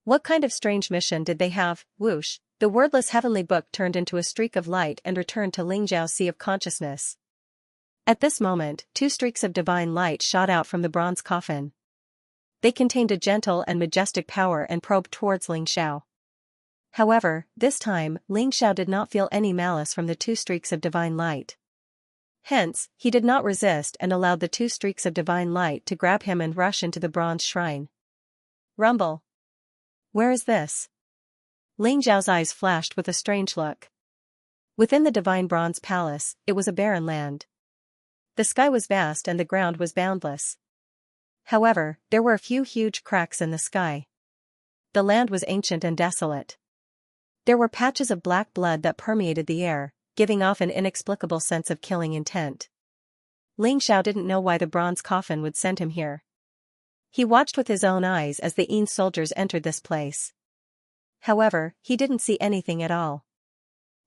What kind of strange mission did they have? Whoosh, the wordless heavenly book turned into a streak of light and returned to Ling Zhao's sea of consciousness. At this moment, 2 streaks of divine light shot out from the bronze coffin. They contained a gentle and majestic power and probed towards Ling Zhao. However, this time, Ling Zhao did not feel any malice from the 2 streaks of divine light. Hence, he did not resist and allowed the 2 streaks of divine light to grab him and rush into the bronze shrine. Rumble. Where is this? Ling Zhao's eyes flashed with a strange look. Within the divine bronze palace, it was a barren land. The sky was vast and the ground was boundless. However, there were a few huge cracks in the sky. The land was ancient and desolate. There were patches of black blood that permeated the air, giving off an inexplicable sense of killing intent. Ling Xiao didn't know why the bronze coffin would send him here. He watched with his own eyes as the Yin soldiers entered this place. However, he didn't see anything at all.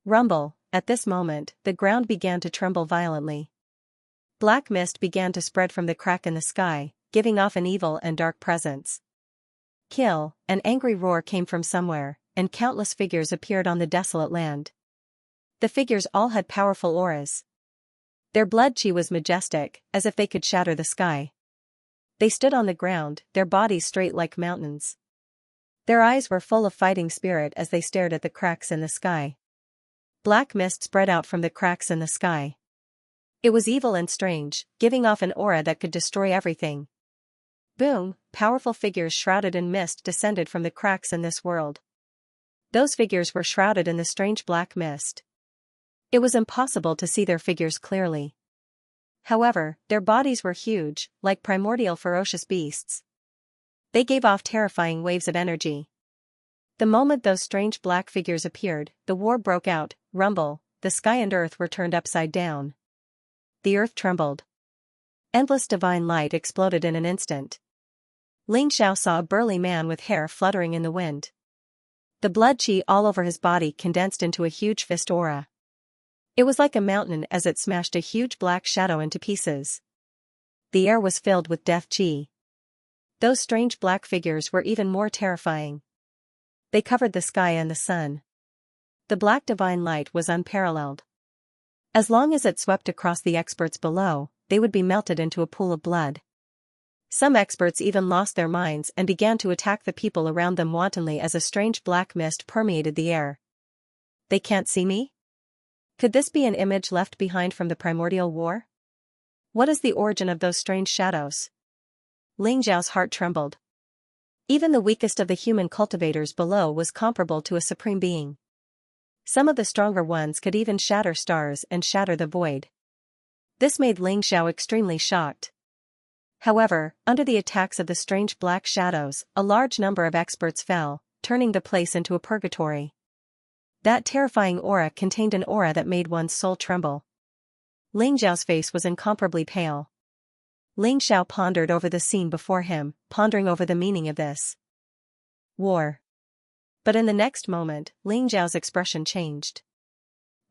Rumble, at this moment, the ground began to tremble violently. Black mist began to spread from the crack in the sky, giving off an evil and dark presence. Kill, an angry roar came from somewhere, and countless figures appeared on the desolate land. The figures all had powerful auras. Their blood chi was majestic, as if they could shatter the sky. They stood on the ground, their bodies straight like mountains. Their eyes were full of fighting spirit as they stared at the cracks in the sky. Black mist spread out from the cracks in the sky. It was evil and strange, giving off an aura that could destroy everything. Boom, powerful figures shrouded in mist descended from the cracks in this world. Those figures were shrouded in the strange black mist. It was impossible to see their figures clearly. However, their bodies were huge, like primordial ferocious beasts. They gave off terrifying waves of energy. The moment those strange black figures appeared, the war broke out. Rumble, the sky and earth were turned upside down. The earth trembled. Endless divine light exploded in an instant. Ling Xiao saw a burly man with hair fluttering in the wind. The blood chi all over his body condensed into a huge fist aura. It was like a mountain as it smashed a huge black shadow into pieces. The air was filled with death chi. Those strange black figures were even more terrifying. They covered the sky and the sun. The black divine light was unparalleled. As long as it swept across the experts below, they would be melted into a pool of blood. Some experts even lost their minds and began to attack the people around them wantonly as a strange black mist permeated the air. They can't see me? Could this be an image left behind from the primordial war? What is the origin of those strange shadows? Ling Xiao's heart trembled. Even the weakest of the human cultivators below was comparable to a supreme being. Some of the stronger ones could even shatter stars and shatter the void. This made Ling Xiao extremely shocked. However, under the attacks of the strange black shadows, a large number of experts fell, turning the place into a purgatory. That terrifying aura contained an aura that made one's soul tremble. Ling Xiao's face was incomparably pale. Ling Xiao pondered over the scene before him, pondering over the meaning of this war. But in the next moment, Ling Xiao's expression changed.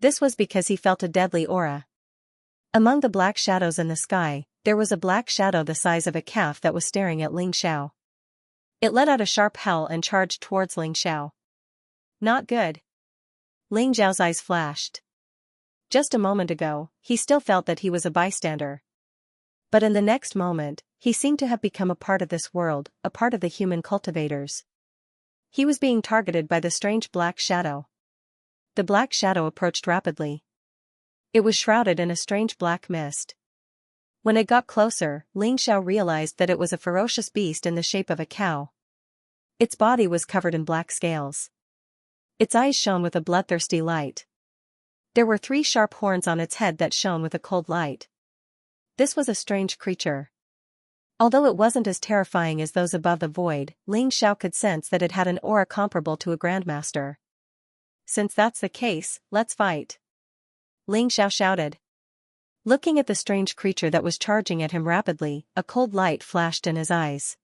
This was because he felt a deadly aura. Among the black shadows in the sky, there was a black shadow the size of a calf that was staring at Ling Xiao. It let out a sharp howl and charged towards Ling Xiao. Not good. Ling Xiao's eyes flashed. Just a moment ago, he still felt that he was a bystander. But in the next moment, he seemed to have become a part of this world, a part of the human cultivators. He was being targeted by the strange black shadow. The black shadow approached rapidly. It was shrouded in a strange black mist. When it got closer, Ling Xiao realized that it was a ferocious beast in the shape of a cow. Its body was covered in black scales. Its eyes shone with a bloodthirsty light. There were 3 sharp horns on its head that shone with a cold light. This was a strange creature. Although it wasn't as terrifying as those above the void, Ling Xiao could sense that it had an aura comparable to a grandmaster. Since that's the case, let's fight. Ling Xiao shouted. Looking at the strange creature that was charging at him rapidly, a cold light flashed in his eyes.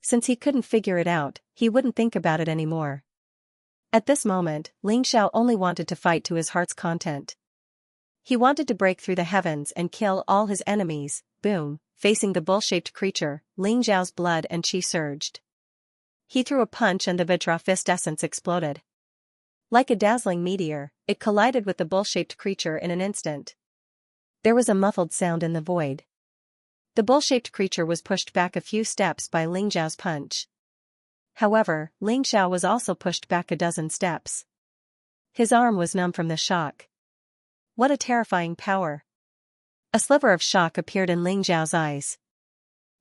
Since he couldn't figure it out, he wouldn't think about it anymore. At this moment, Ling Xiao only wanted to fight to his heart's content. He wanted to break through the heavens and kill all his enemies. Boom, facing the bull-shaped creature, Ling Xiao's blood and chi surged. He threw a punch and the Vajra fist essence exploded. Like a dazzling meteor, it collided with the bull-shaped creature in an instant. There was a muffled sound in the void. The bull-shaped creature was pushed back a few steps by Ling Xiao's punch. However, Ling Xiao was also pushed back a dozen steps. His arm was numb from the shock. What a terrifying power! A sliver of shock appeared in Ling Xiao's eyes.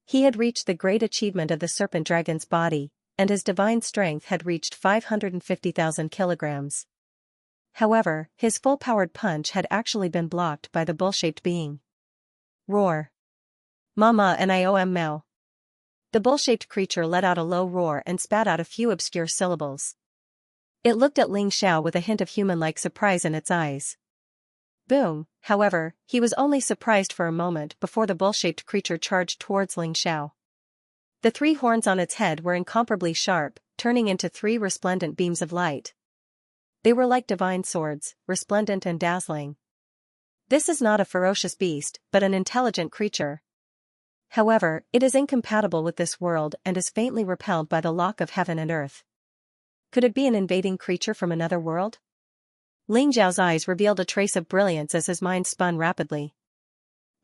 He had reached the great achievement of the serpent dragon's body, and his divine strength had reached 550,000 kilograms. However, his full-powered punch had actually been blocked by the bull-shaped being. Roar! Mama and Iom Mao. The bull-shaped creature let out a low roar and spat out a few obscure syllables. It looked at Ling Xiao with a hint of human-like surprise in its eyes. Boom, however, he was only surprised for a moment before the bull-shaped creature charged towards Ling Xiao. The 3 horns on its head were incomparably sharp, turning into 3 resplendent beams of light. They were like divine swords, resplendent and dazzling. This is not a ferocious beast, but an intelligent creature. However, it is incompatible with this world and is faintly repelled by the lock of heaven and earth. Could it be an invading creature from another world? Ling Xiao's eyes revealed a trace of brilliance as his mind spun rapidly.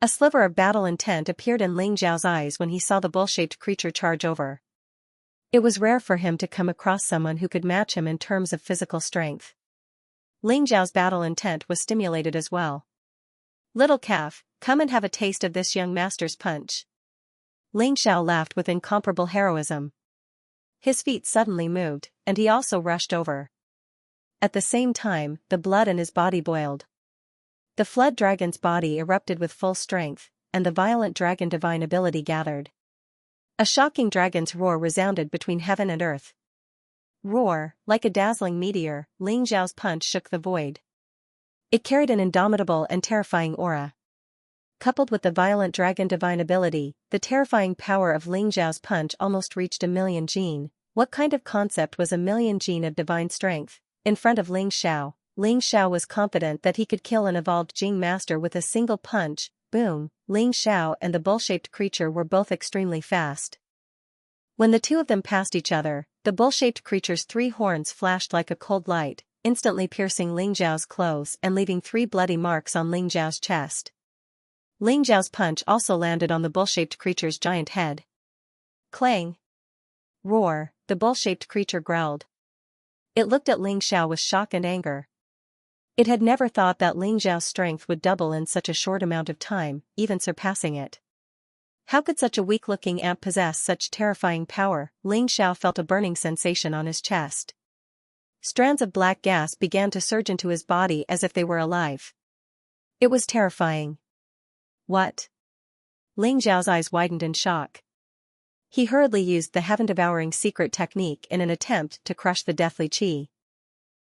A sliver of battle intent appeared in Ling Xiao's eyes when he saw the bull-shaped creature charge over. It was rare for him to come across someone who could match him in terms of physical strength. Ling Xiao's battle intent was stimulated as well. "Little calf, come and have a taste of this young master's punch." Ling Xiao laughed with incomparable heroism. His feet suddenly moved, and he also rushed over. At the same time, the blood in his body boiled. The flood dragon's body erupted with full strength, and the violent dragon divine ability gathered. A shocking dragon's roar resounded between heaven and earth. Roar, like a dazzling meteor, Ling Xiao's punch shook the void. It carried an indomitable and terrifying aura. Coupled with the violent dragon divine ability, the terrifying power of Ling Xiao's punch almost reached 1,000,000 jin. What kind of concept was 1,000,000 jin of divine strength? In front of Ling Xiao was confident that he could kill an evolved Jing master with a single punch. Boom, Ling Xiao and the bull-shaped creature were both extremely fast. When the 2 of them passed each other, the bull-shaped creature's 3 horns flashed like a cold light, instantly piercing Ling Xiao's clothes and leaving 3 bloody marks on Ling Xiao's chest. Ling Xiao's punch also landed on the bull-shaped creature's giant head. Clang! Roar, the bull-shaped creature growled. It looked at Ling Xiao with shock and anger. It had never thought that Ling Xiao's strength would double in such a short amount of time, even surpassing it. How could such a weak-looking ant possess such terrifying power? Ling Xiao felt a burning sensation on his chest. Strands of black gas began to surge into his body as if they were alive. It was terrifying. What? Ling Xiao's eyes widened in shock. He hurriedly used the heaven-devouring secret technique in an attempt to crush the deathly qi.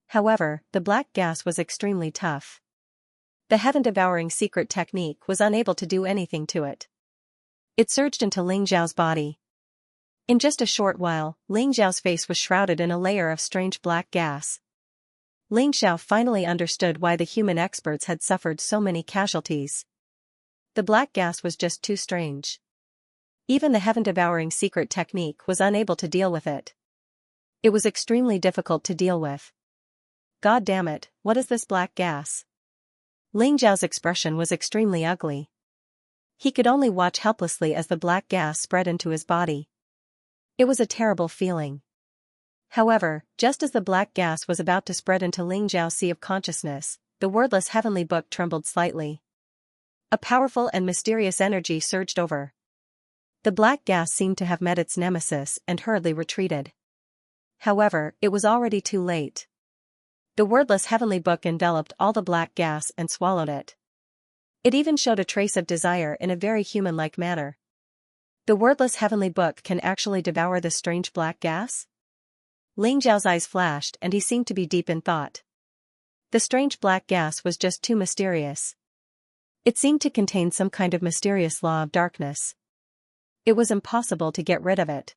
However, the black gas was extremely tough. The heaven-devouring secret technique was unable to do anything to it. It surged into Ling Xiao's body. In just a short while, Ling Xiao's face was shrouded in a layer of strange black gas. Ling Xiao finally understood why the human experts had suffered so many casualties. The black gas was just too strange. Even the heaven-devouring secret technique was unable to deal with it. It was extremely difficult to deal with. God damn it, what is this black gas? Ling Xiao's expression was extremely ugly. He could only watch helplessly as the black gas spread into his body. It was a terrible feeling. However, just as the black gas was about to spread into Ling Xiao's sea of consciousness, the wordless heavenly book trembled slightly. A powerful and mysterious energy surged over. The black gas seemed to have met its nemesis and hurriedly retreated. However, it was already too late. The wordless heavenly book enveloped all the black gas and swallowed it. It even showed a trace of desire in a very human-like manner. The wordless heavenly book can actually devour this strange black gas? Ling Xiao's eyes flashed and he seemed to be deep in thought. The strange black gas was just too mysterious. It seemed to contain some kind of mysterious law of darkness. It was impossible to get rid of it.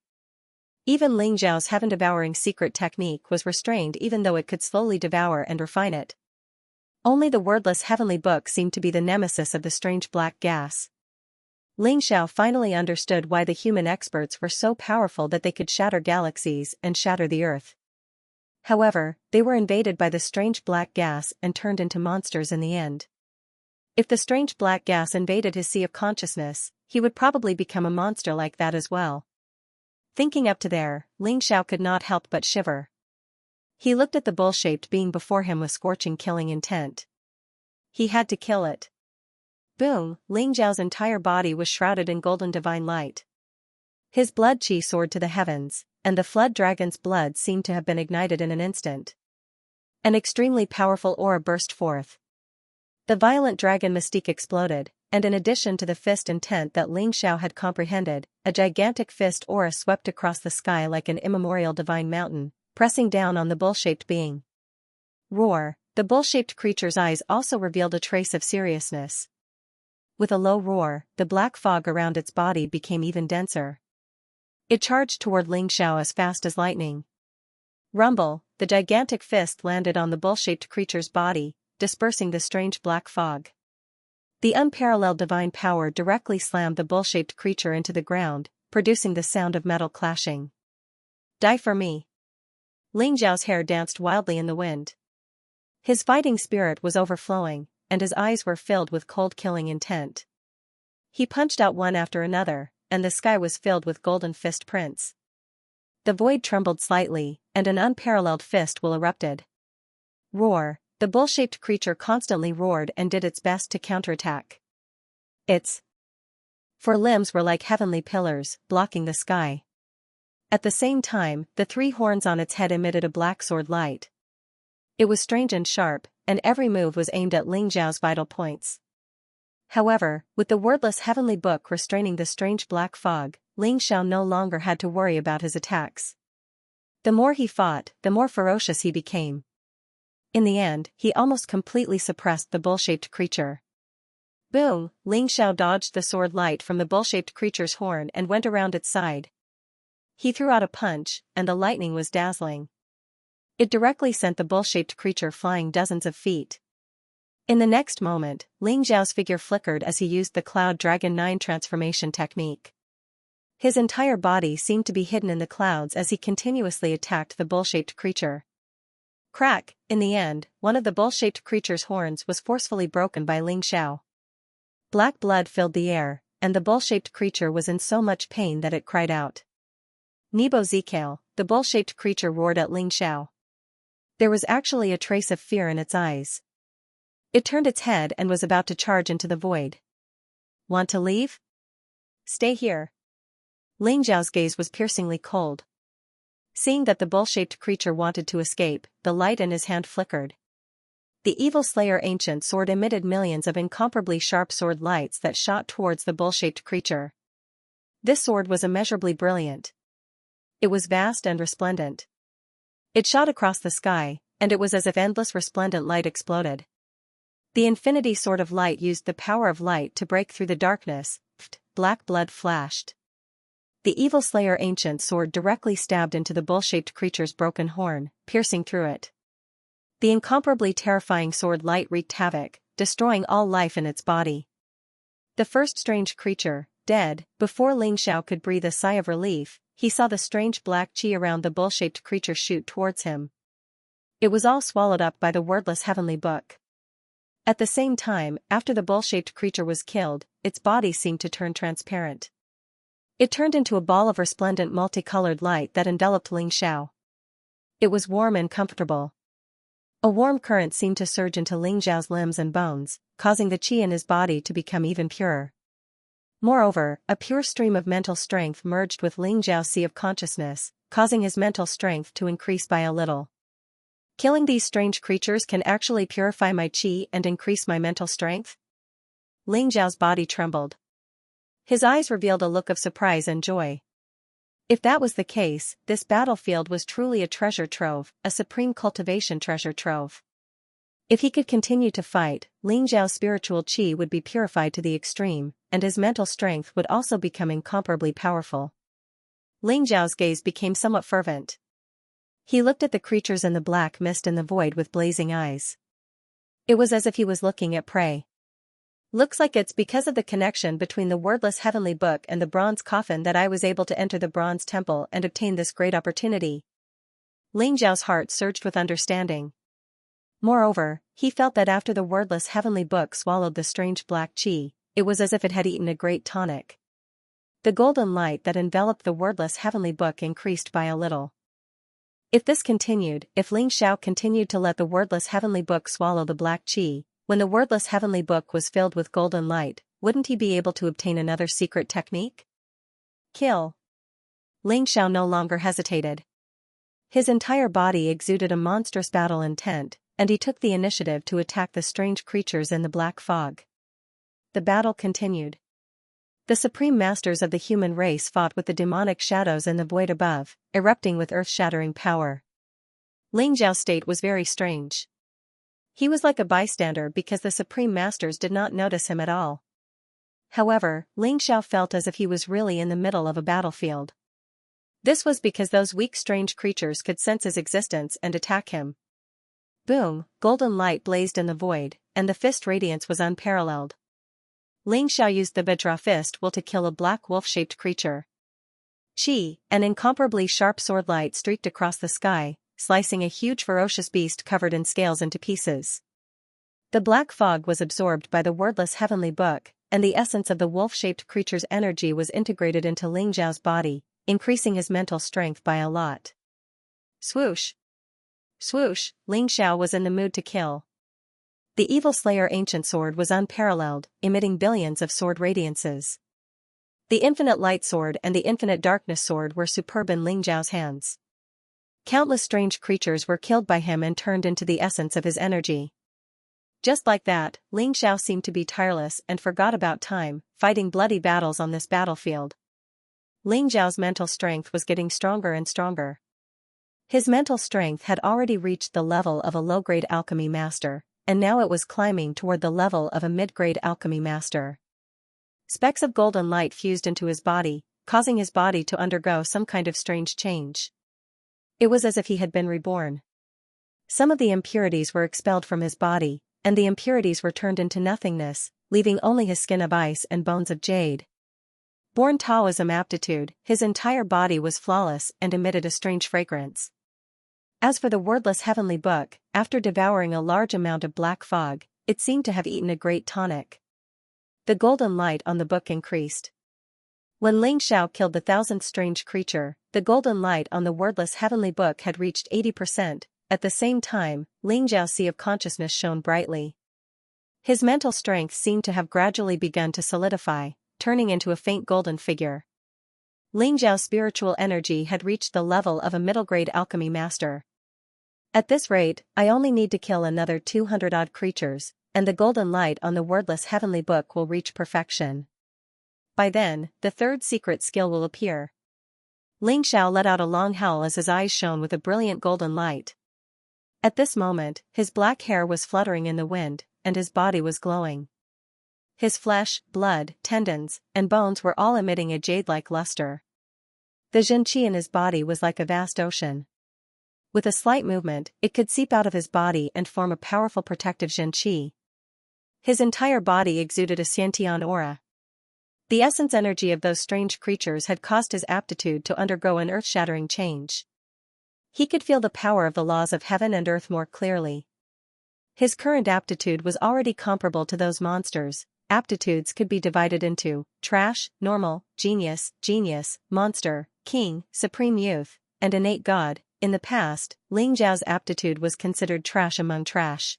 Even Ling Xiao's heaven-devouring secret technique was restrained even though it could slowly devour and refine it. Only the wordless heavenly book seemed to be the nemesis of the strange black gas. Ling Xiao finally understood why the human experts were so powerful that they could shatter galaxies and shatter the earth. However, they were invaded by the strange black gas and turned into monsters in the end. If the strange black gas invaded his sea of consciousness, he would probably become a monster like that as well. Thinking up to there, Ling Xiao could not help but shiver. He looked at the bull-shaped being before him with scorching killing intent. He had to kill it. Boom, Ling Xiao's entire body was shrouded in golden divine light. His blood qi soared to the heavens, and the flood dragon's blood seemed to have been ignited in an instant. An extremely powerful aura burst forth. The violent dragon mystique exploded, and in addition to the fist intent that Xiao had comprehended, a gigantic fist aura swept across the sky like an immemorial divine mountain, pressing down on the bull-shaped being. Roar. The bull-shaped creature's eyes also revealed a trace of seriousness. With a low roar, the black fog around its body became even denser. It charged toward Xiao as fast as lightning. Rumble. The gigantic fist landed on the bull-shaped creature's body, dispersing the strange black fog. The unparalleled divine power directly slammed the bull-shaped creature into the ground, producing the sound of metal clashing. Die for me. Xiao's hair danced wildly in the wind. His fighting spirit was overflowing, and his eyes were filled with cold killing intent. He punched out one after another, and the sky was filled with golden fist prints. The void trembled slightly, and an unparalleled fist will erupted. Roar. The bull-shaped creature constantly roared and did its best to counterattack. Its four limbs were like heavenly pillars, blocking the sky. At the same time, the three horns on its head emitted a black sword light. It was strange and sharp, and every move was aimed at Xiao's vital points. However, with the wordless heavenly book restraining the strange black fog, Xiao no longer had to worry about his attacks. The more he fought, the more ferocious he became. In the end, he almost completely suppressed the bull-shaped creature. Boom! Xiao dodged the sword light from the bull-shaped creature's horn and went around its side. He threw out a punch, and the lightning was dazzling. It directly sent the bull-shaped creature flying dozens of feet. In the next moment, Xiao's figure flickered as he used the Cloud Dragon 9 transformation technique. His entire body seemed to be hidden in the clouds as he continuously attacked the bull-shaped creature. Crack! In the end, one of the bull-shaped creature's horns was forcefully broken by Xiao. Black blood filled the air, and the bull-shaped creature was in so much pain that it cried out. Nebo Zekale, the bull-shaped creature roared at Xiao. There was actually a trace of fear in its eyes. It turned its head and was about to charge into the void. Want to leave? Stay here. Xiao's gaze was piercingly cold. Seeing that the bull-shaped creature wanted to escape, the light in his hand flickered. The evil Slayer ancient sword emitted millions of incomparably sharp sword lights that shot towards the bull-shaped creature. This sword was immeasurably brilliant. It was vast and resplendent. It shot across the sky, and it was as if endless resplendent light exploded. The infinity sword of light used the power of light to break through the darkness. Black blood flashed. The evil Slayer ancient sword directly stabbed into the bull-shaped creature's broken horn, piercing through it. The incomparably terrifying sword light wreaked havoc, destroying all life in its body. The first strange creature, dead. Before Xiao could breathe a sigh of relief, he saw the strange black chi around the bull-shaped creature shoot towards him. It was all swallowed up by the wordless heavenly book. At the same time, after the bull-shaped creature was killed, its body seemed to turn transparent. It turned into a ball of resplendent multicolored light that enveloped Xiao. It was warm and comfortable. A warm current seemed to surge into Xiao's limbs and bones, causing the qi in his body to become even purer. Moreover, a pure stream of mental strength merged with Xiao's sea of consciousness, causing his mental strength to increase by a little. Killing these strange creatures can actually purify my qi and increase my mental strength? Xiao's body trembled. His eyes revealed a look of surprise and joy. If that was the case, this battlefield was truly a treasure trove, a supreme cultivation treasure trove. If he could continue to fight, Xiao's spiritual qi would be purified to the extreme, and his mental strength would also become incomparably powerful. Xiao's gaze became somewhat fervent. He looked at the creatures in the black mist in the void with blazing eyes. It was as if he was looking at prey. Looks like it's because of the connection between the wordless heavenly book and the bronze coffin that I was able to enter the bronze temple and obtain this great opportunity. Xiao's heart surged with understanding. Moreover, he felt that after the wordless heavenly book swallowed the strange black qi, it was as if it had eaten a great tonic. The golden light that enveloped the wordless heavenly book increased by a little. If this continued, if Xiao continued to let the wordless heavenly book swallow the black qi, when the wordless heavenly book was filled with golden light, wouldn't he be able to obtain another secret technique? Kill. Xiao no longer hesitated. His entire body exuded a monstrous battle intent, and he took the initiative to attack the strange creatures in the black fog. the battle continued. The supreme masters of the human race fought with the demonic shadows in the void above, erupting with earth-shattering power. Ling Xiao's state was very strange. He was like a bystander because the supreme masters did not notice him at all. However, Ling Xiao felt as if he was really in the middle of a battlefield. This was because those weak strange creatures could sense his existence and attack him. Boom, golden light blazed in the void, and the fist radiance was unparalleled. Ling Xiao used the Vajra fist will to kill a black wolf-shaped creature. Chi, an incomparably sharp sword light streaked across the sky, slicing a huge ferocious beast covered in scales into pieces. The black fog was absorbed by the wordless heavenly book, and the essence of the wolf-shaped creature's energy was integrated into Ling Xiao's body, increasing his mental strength by a lot. Swoosh! Swoosh! Ling Xiao was in the mood to kill. The Evil Slayer ancient sword was unparalleled, emitting billions of sword radiances. The Infinite Light Sword and the Infinite Darkness Sword were superb in Ling Xiao's hands. Countless strange creatures were killed by him and turned into the essence of his energy. Just like that, Ling Xiao seemed to be tireless and forgot about time, fighting bloody battles on this battlefield. Ling Xiao's mental strength was getting stronger and stronger. His mental strength had already reached the level of a low-grade alchemy master, and now it was climbing toward the level of a mid-grade alchemy master. Specks of golden light fused into his body, causing his body to undergo some kind of strange change. It was as if he had been reborn. Some of the impurities were expelled from his body, and the impurities were turned into nothingness, leaving only his skin of ice and bones of jade. Born Taoism aptitude, his entire body was flawless and emitted a strange fragrance. As for the wordless heavenly book, after devouring a large amount of black fog, it seemed to have eaten a great tonic. The golden light on the book increased. When Ling Xiao killed the 1,000th strange creature, the golden light on the wordless heavenly book had reached 80%, at the same time, Ling Xiao's sea of consciousness shone brightly. His mental strength seemed to have gradually begun to solidify, turning into a faint golden figure. Ling Xiao's spiritual energy had reached the level of a middle-grade alchemy master. At this rate, I only need to kill another 200-odd creatures, and the golden light on the wordless heavenly book will reach perfection. By then, the third secret skill will appear. Ling Xiao let out a long howl as his eyes shone with a brilliant golden light. At this moment, his black hair was fluttering in the wind, and his body was glowing. His flesh, blood, tendons, and bones were all emitting a jade-like luster. The Xianxia in his body was like a vast ocean. With a slight movement, it could seep out of his body and form a powerful protective Xianxia. His entire body exuded a Xiantian aura. The essence energy of those strange creatures had caused his aptitude to undergo an earth-shattering change. He could feel the power of the laws of heaven and earth more clearly. His current aptitude was already comparable to those monsters. Aptitudes could be divided into trash, normal, genius, monster, king, supreme youth, and innate god. In the past, Ling Xiao's aptitude was considered trash among trash.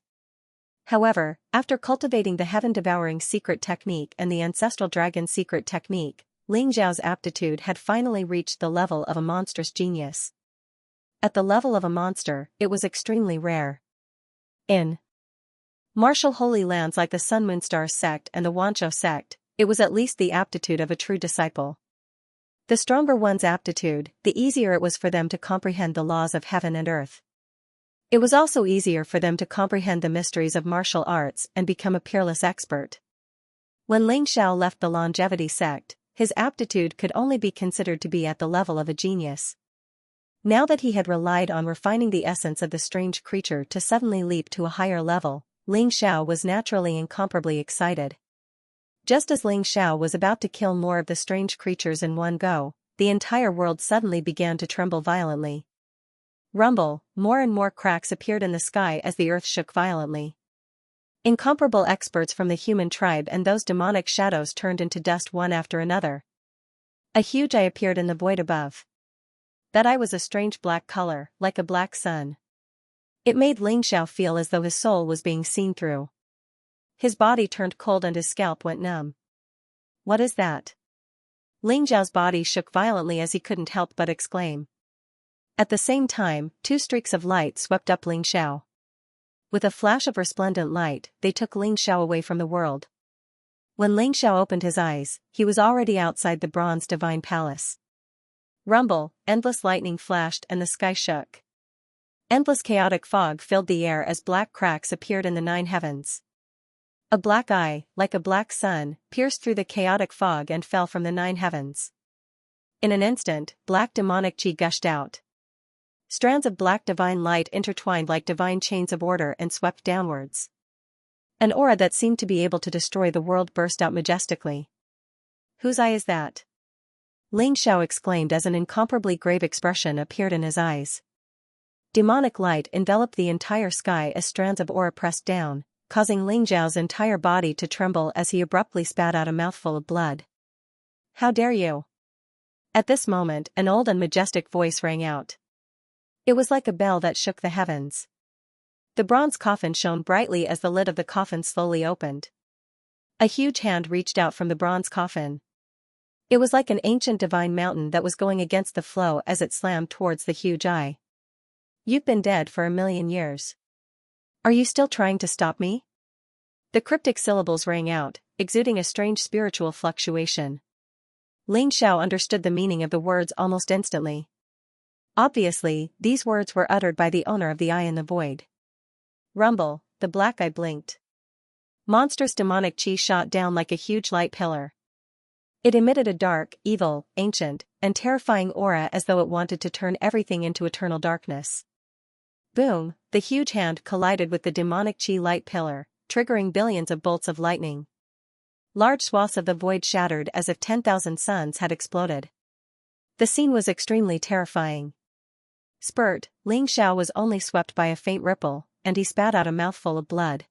However, after cultivating the heaven-devouring secret technique and the ancestral dragon secret technique, Ling Xiao's aptitude had finally reached the level of a monstrous genius. At the level of a monster, it was extremely rare. In martial holy lands like the Sun Moon Star sect and the Wanzhou sect, it was at least the aptitude of a true disciple. The stronger one's aptitude, the easier it was for them to comprehend the laws of heaven and earth. It was also easier for them to comprehend the mysteries of martial arts and become a peerless expert. When Ling Xiao left the longevity sect, his aptitude could only be considered to be at the level of a genius. Now that he had relied on refining the essence of the strange creature to suddenly leap to a higher level, Ling Xiao was naturally incomparably excited. Just as Ling Xiao was about to kill more of the strange creatures in one go, the entire world suddenly began to tremble violently. Rumble, more and more cracks appeared in the sky as the earth shook violently. Incomparable experts from the human tribe and those demonic shadows turned into dust one after another. A huge eye appeared in the void above. That eye was a strange black color, like a black sun. It made Ling Xiao feel as though his soul was being seen through. His body turned cold and his scalp went numb. What is that? Ling Xiao's body shook violently as he couldn't help but exclaim. At the same time, two streaks of light swept up Ling Xiao. With a flash of resplendent light, they took Ling Xiao away from the world. When Ling Xiao opened his eyes, he was already outside the bronze divine palace. Rumble, endless lightning flashed and the sky shook. Endless chaotic fog filled the air as black cracks appeared in the 9 heavens. A black eye, like a black sun, pierced through the chaotic fog and fell from the 9 heavens. In an instant, black demonic chi gushed out. Strands of black divine light intertwined like divine chains of order and swept downwards. An aura that seemed to be able to destroy the world burst out majestically. Whose eye is that? Ling Xiao exclaimed as an incomparably grave expression appeared in his eyes. Demonic light enveloped the entire sky as strands of aura pressed down, causing Ling Xiao's entire body to tremble as he abruptly spat out a mouthful of blood. How dare you? At this moment, an old and majestic voice rang out. It was like a bell that shook the heavens. The bronze coffin shone brightly as the lid of the coffin slowly opened. A huge hand reached out from the bronze coffin. It was like an ancient divine mountain that was going against the flow as it slammed towards the huge eye. You've been dead for 1,000,000 years. Are you still trying to stop me? The cryptic syllables rang out, exuding a strange spiritual fluctuation. Ling Xiao understood the meaning of the words almost instantly. Obviously, these words were uttered by the owner of the eye in the void. Rumble, the black eye blinked. Monstrous demonic chi shot down like a huge light pillar. It emitted a dark, evil, ancient, and terrifying aura as though it wanted to turn everything into eternal darkness. Boom, the huge hand collided with the demonic chi light pillar, triggering billions of bolts of lightning. Large swaths of the void shattered as if 10,000 suns had exploded. The scene was extremely terrifying. Spurt, Ling Xiao was only swept by a faint ripple, and he spat out a mouthful of blood.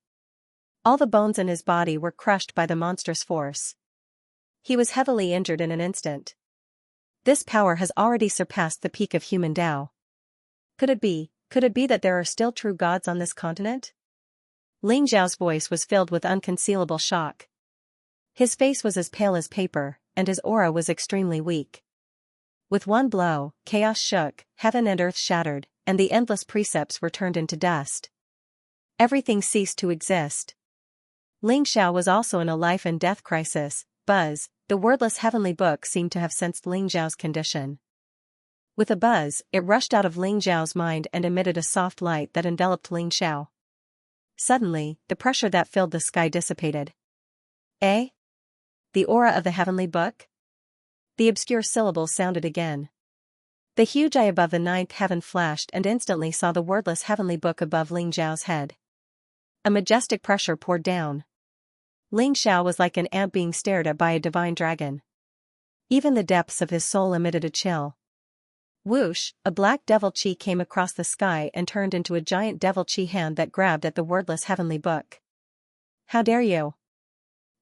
All the bones in his body were crushed by the monstrous force. He was heavily injured in an instant. This power has already surpassed the peak of human Tao. Could it be that there are still true gods on this continent? Ling Xiao's voice was filled with unconcealable shock. His face was as pale as paper, and his aura was extremely weak. With one blow, chaos shook, heaven and earth shattered, and the endless precepts were turned into dust. Everything ceased to exist. Ling Xiao was also in a life and death crisis. Buzz, the wordless heavenly book seemed to have sensed Ling Xiao's condition. With a buzz, it rushed out of Ling Xiao's mind and emitted a soft light that enveloped Ling Xiao. Suddenly, the pressure that filled the sky dissipated. Eh? The aura of the heavenly book? The obscure syllables sounded again. The huge eye above the 9th heaven flashed and instantly saw the wordless heavenly book above Ling Xiao's head. A majestic pressure poured down. Ling Xiao was like an ant being stared at by a divine dragon. Even the depths of his soul emitted a chill. Whoosh, a black devil chi came across the sky and turned into a giant devil chi hand that grabbed at the wordless heavenly book. How dare you?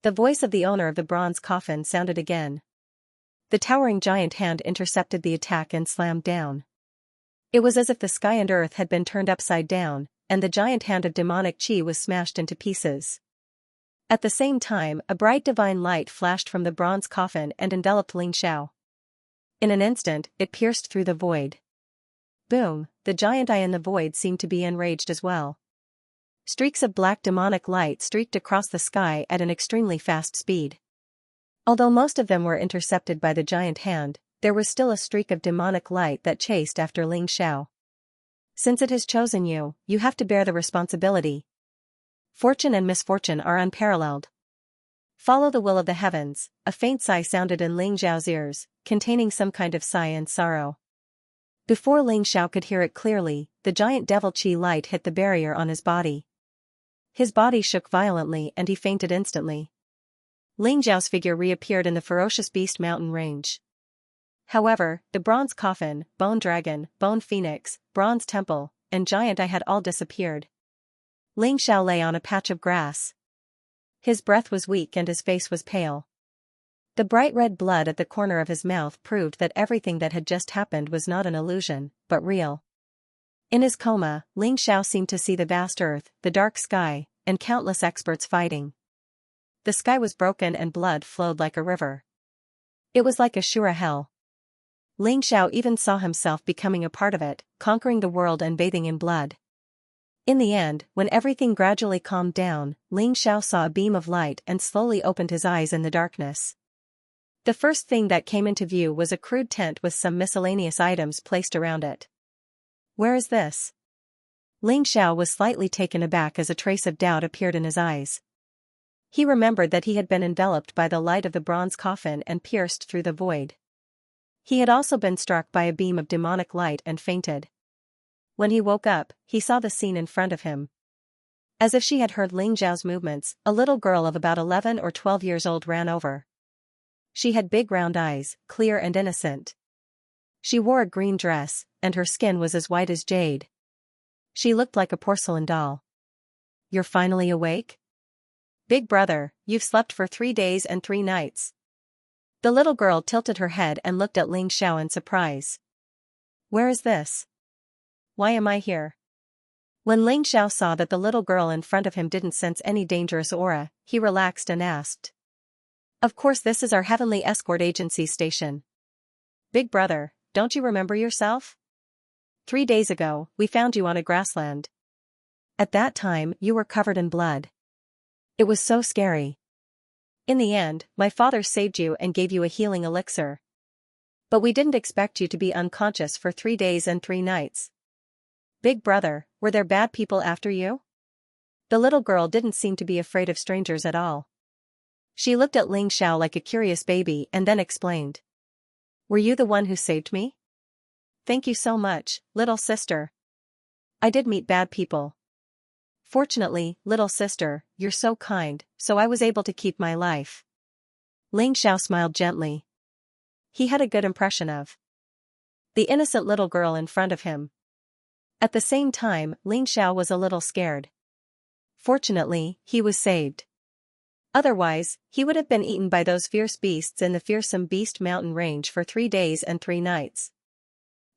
The voice of the owner of the bronze coffin sounded again. The towering giant hand intercepted the attack and slammed down. It was as if the sky and earth had been turned upside down, and the giant hand of demonic chi was smashed into pieces. At the same time, a bright divine light flashed from the bronze coffin and enveloped Ling Xiao. In an instant, it pierced through the void. Boom, the giant eye in the void seemed to be enraged as well. Streaks of black demonic light streaked across the sky at an extremely fast speed. Although most of them were intercepted by the giant hand, there was still a streak of demonic light that chased after Ling Xiao. Since it has chosen you, you have to bear the responsibility. Fortune and misfortune are unparalleled. Follow the will of the heavens. A faint sigh sounded in Ling Xiao's ears, containing some kind of sigh and sorrow. Before Ling Xiao could hear it clearly, the giant devil chi light hit the barrier on his body. His body shook violently and he fainted instantly. Ling Xiao's figure reappeared in the ferocious beast mountain range. However, the bronze coffin, bone dragon, bone phoenix, bronze temple, and giant eye had all disappeared. Ling Xiao lay on a patch of grass. His breath was weak and his face was pale. The bright red blood at the corner of his mouth proved that everything that had just happened was not an illusion, but real. In his coma, Ling Xiao seemed to see the vast earth, the dark sky, and countless experts fighting. The sky was broken and blood flowed like a river. It was like a sure hell. Ling Xiao even saw himself becoming a part of it, conquering the world and bathing in blood. In the end, when everything gradually calmed down, Ling Xiao saw a beam of light and slowly opened his eyes in the darkness. The first thing that came into view was a crude tent with some miscellaneous items placed around it. Where is this? Ling Xiao was slightly taken aback as a trace of doubt appeared in his eyes. He remembered that he had been enveloped by the light of the bronze coffin and pierced through the void. He had also been struck by a beam of demonic light and fainted. When he woke up, he saw the scene in front of him. As if she had heard Ling Xiao's movements, a little girl of about 11 or 12 years old ran over. She had big round eyes, clear and innocent. She wore a green dress, and her skin was as white as jade. She looked like a porcelain doll. You're finally awake? Big brother, you've slept for 3 days and 3 nights. The little girl tilted her head and looked at Ling Xiao in surprise. Where is this? Why am I here? When Ling Xiao saw that the little girl in front of him didn't sense any dangerous aura, he relaxed and asked. Of course, this is our heavenly escort agency station. Big brother, don't you remember yourself? 3 days ago, we found you on a grassland. At that time, you were covered in blood. It was so scary. In the end, my father saved you and gave you a healing elixir. But we didn't expect you to be unconscious for 3 days and 3 nights. Big brother, were there bad people after you? The little girl didn't seem to be afraid of strangers at all. She looked at Ling Xiao like a curious baby and then explained. Were you the one who saved me? Thank you so much, little sister. I did meet bad people. Fortunately, little sister, you're so kind, so I was able to keep my life. Ling Xiao smiled gently. He had a good impression of the innocent little girl in front of him. At the same time, Ling Xiao was a little scared. Fortunately, he was saved. Otherwise, he would have been eaten by those fierce beasts in the fearsome Beast Mountain range for 3 days and 3 nights.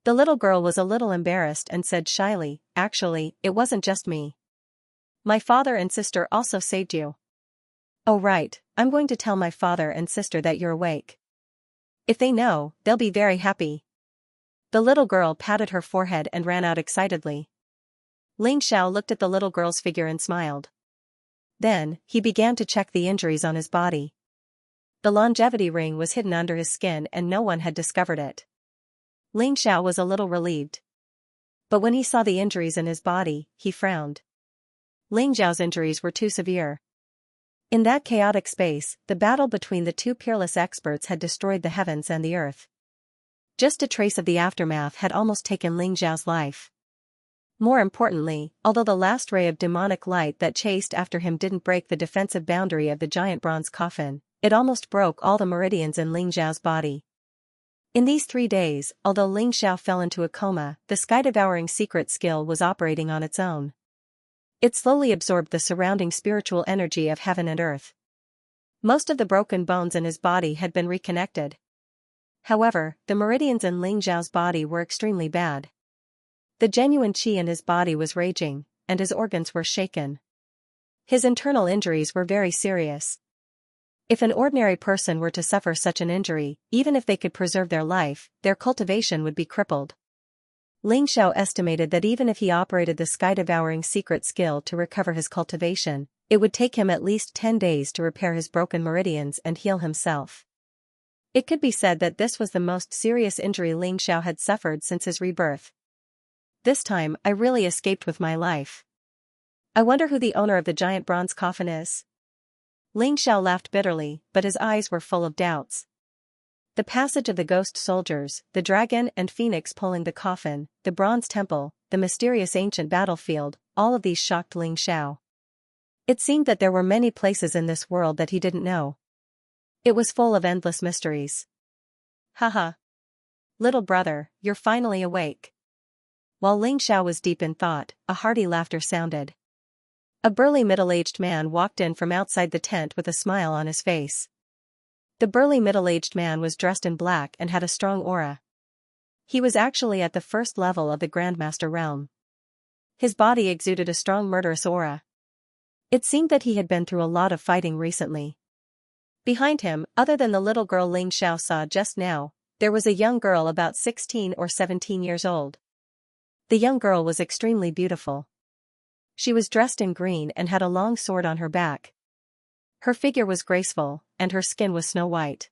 The little girl was a little embarrassed and said shyly, actually, it wasn't just me. My father and sister also saved you. Oh right, I'm going to tell my father and sister that you're awake. If they know, they'll be very happy. The little girl patted her forehead and ran out excitedly. Ling Xiao looked at the little girl's figure and smiled. Then, he began to check the injuries on his body. The longevity ring was hidden under his skin and no one had discovered it. Ling Xiao was a little relieved. But when he saw the injuries in his body, he frowned. Ling Xiao's injuries were too severe. In that chaotic space, the battle between the two peerless experts had destroyed the heavens and the earth. Just a trace of the aftermath had almost taken Ling Xiao's life. More importantly, although the last ray of demonic light that chased after him didn't break the defensive boundary of the giant bronze coffin, it almost broke all the meridians in Ling Xiao's body. In these 3 days, although Ling Xiao fell into a coma, the sky-devouring secret skill was operating on its own. It slowly absorbed the surrounding spiritual energy of heaven and earth. Most of the broken bones in his body had been reconnected. However, the meridians in Ling Xiao's body were extremely bad. The genuine qi in his body was raging, and his organs were shaken. His internal injuries were very serious. If an ordinary person were to suffer such an injury, even if they could preserve their life, their cultivation would be crippled. Ling Xiao estimated that even if he operated the sky-devouring secret skill to recover his cultivation, it would take him at least 10 days to repair his broken meridians and heal himself. It could be said that this was the most serious injury Ling Xiao had suffered since his rebirth. This time, I really escaped with my life. I wonder who the owner of the giant bronze coffin is? Ling Xiao laughed bitterly, but his eyes were full of doubts. The passage of the ghost soldiers, the dragon and phoenix pulling the coffin, the bronze temple, the mysterious ancient battlefield, all of these shocked Ling Xiao. It seemed that there were many places in this world that he didn't know. It was full of endless mysteries. Haha. Little brother, you're finally awake. While Ling Xiao was deep in thought, a hearty laughter sounded. A burly middle-aged man walked in from outside the tent with a smile on his face. The burly middle-aged man was dressed in black and had a strong aura. He was actually at the first level of the Grandmaster realm. His body exuded a strong murderous aura. It seemed that he had been through a lot of fighting recently. Behind him, other than the little girl Ling Xiao saw just now, there was a young girl about 16 or 17 years old. The young girl was extremely beautiful. She was dressed in green and had a long sword on her back. Her figure was graceful, and her skin was snow white.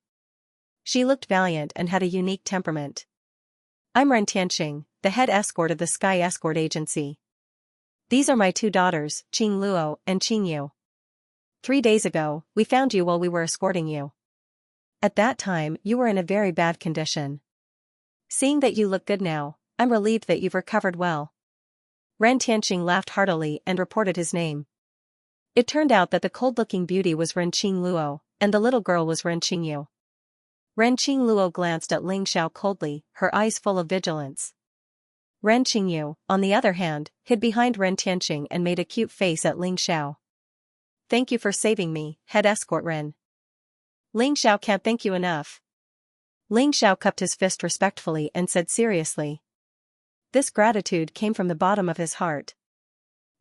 She looked valiant and had a unique temperament. I'm Ren Tianqing, the head escort of the Sky Escort Agency. These are my 2 daughters, Qing Luo and Qing Yu. 3 days ago, we found you while we were escorting you. At that time, you were in a very bad condition. Seeing that you look good now, I'm relieved that you've recovered well. Ren Tianqing laughed heartily and reported his name. It turned out that the cold-looking beauty was Ren Qing Luo, and the little girl was Ren Qing Yu. Ren Qing Luo glanced at Ling Xiao coldly, her eyes full of vigilance. Ren Qing Yu, on the other hand, hid behind Ren Tianqing and made a cute face at Ling Xiao. Thank you for saving me, head escort Ren. Ling Xiao can't thank you enough. Ling Xiao cupped his fist respectfully and said seriously. This gratitude came from the bottom of his heart.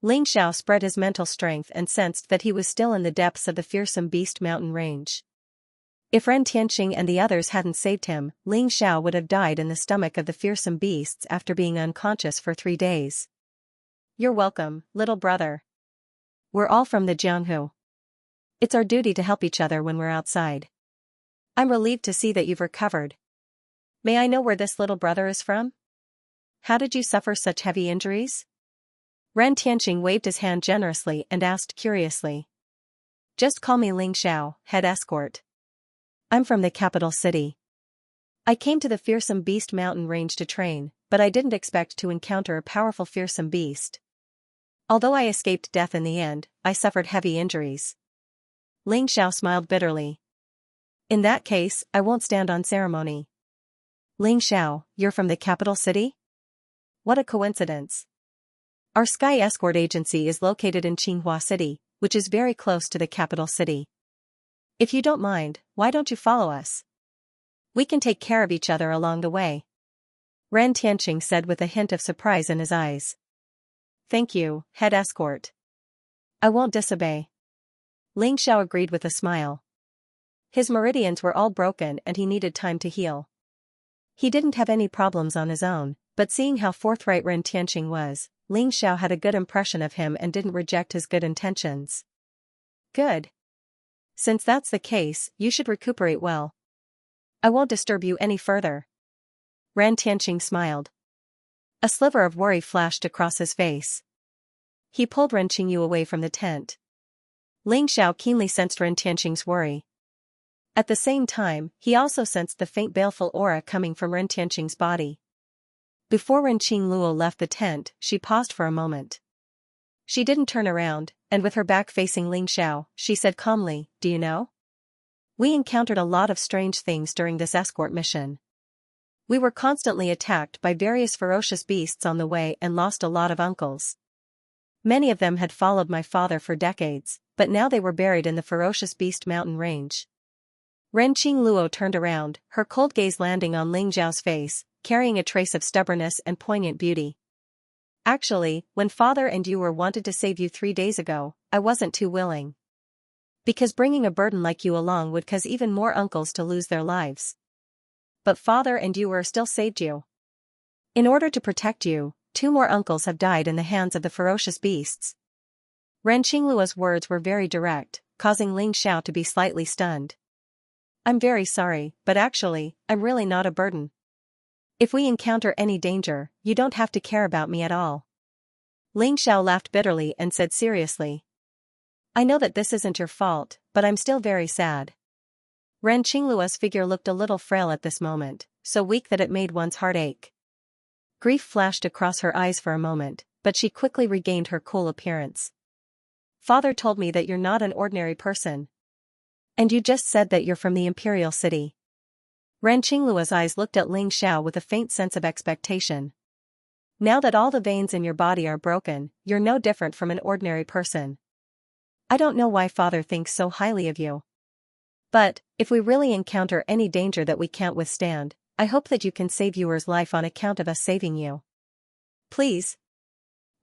Ling Xiao spread his mental strength and sensed that he was still in the depths of the fearsome beast mountain range. If Ren Tianqing and the others hadn't saved him, Ling Xiao would have died in the stomach of the fearsome beasts after being unconscious for 3 days. You're welcome, little brother. We're all from the Jianghu. It's our duty to help each other when we're outside. I'm relieved to see that you've recovered. May I know where this little brother is from? How did you suffer such heavy injuries? Ren Tianqing waved his hand generously and asked curiously. Just call me Ling Xiao, head escort. I'm from the capital city. I came to the fearsome beast mountain range to train, but I didn't expect to encounter a powerful fearsome beast. Although I escaped death in the end, I suffered heavy injuries. Ling Xiao smiled bitterly. In that case, I won't stand on ceremony. Ling Xiao, you're from the capital city? What a coincidence. Our Sky Escort Agency is located in Qinghua City, which is very close to the capital city. If you don't mind, why don't you follow us? We can take care of each other along the way. Ren Tianqing said with a hint of surprise in his eyes. Thank you, head escort. I won't disobey. Ling Xiao agreed with a smile. His meridians were all broken and he needed time to heal. He didn't have any problems on his own, but seeing how forthright Ren Tianqing was, Ling Xiao had a good impression of him and didn't reject his good intentions. Good. Since that's the case, you should recuperate well. I won't disturb you any further. Ren Tianqing smiled. A sliver of worry flashed across his face. He pulled Ren Qingyu away from the tent. Ling Xiao keenly sensed Ren Tianqing's worry. At the same time, he also sensed the faint baleful aura coming from Ren Tianqing's body. Before Ren Qing Luo left the tent, she paused for a moment. She didn't turn around, and with her back facing Ling Xiao, she said calmly, Do you know? We encountered a lot of strange things during this escort mission. We were constantly attacked by various ferocious beasts on the way and lost a lot of uncles. Many of them had followed my father for decades, but now they were buried in the ferocious beast mountain range. Ren Qing Luo turned around, her cold gaze landing on Ling Xiao's face, carrying a trace of stubbornness and poignant beauty. Actually, when father and you were wanted to save you 3 days ago, I wasn't too willing. Because bringing a burden like you along would cause even more uncles to lose their lives. But father and you still saved you. In order to protect you, 2 more uncles have died in the hands of the ferocious beasts. Ren Qingluo's words were very direct, causing Ling Xiao to be slightly stunned. I'm very sorry, but actually, I'm really not a burden. If we encounter any danger, you don't have to care about me at all. Ling Xiao laughed bitterly and said seriously. I know that this isn't your fault, but I'm still very sad. Ren Qingluo's figure looked a little frail at this moment, so weak that it made one's heart ache. Grief flashed across her eyes for a moment, but she quickly regained her cool appearance. Father told me that you're not an ordinary person. And you just said that you're from the Imperial City. Ren Qingluo's eyes looked at Ling Xiao with a faint sense of expectation. Now that all the veins in your body are broken, you're no different from an ordinary person. I don't know why father thinks so highly of you. But, if we really encounter any danger that we can't withstand, I hope that you can save Yuer's life on account of us saving you. Please.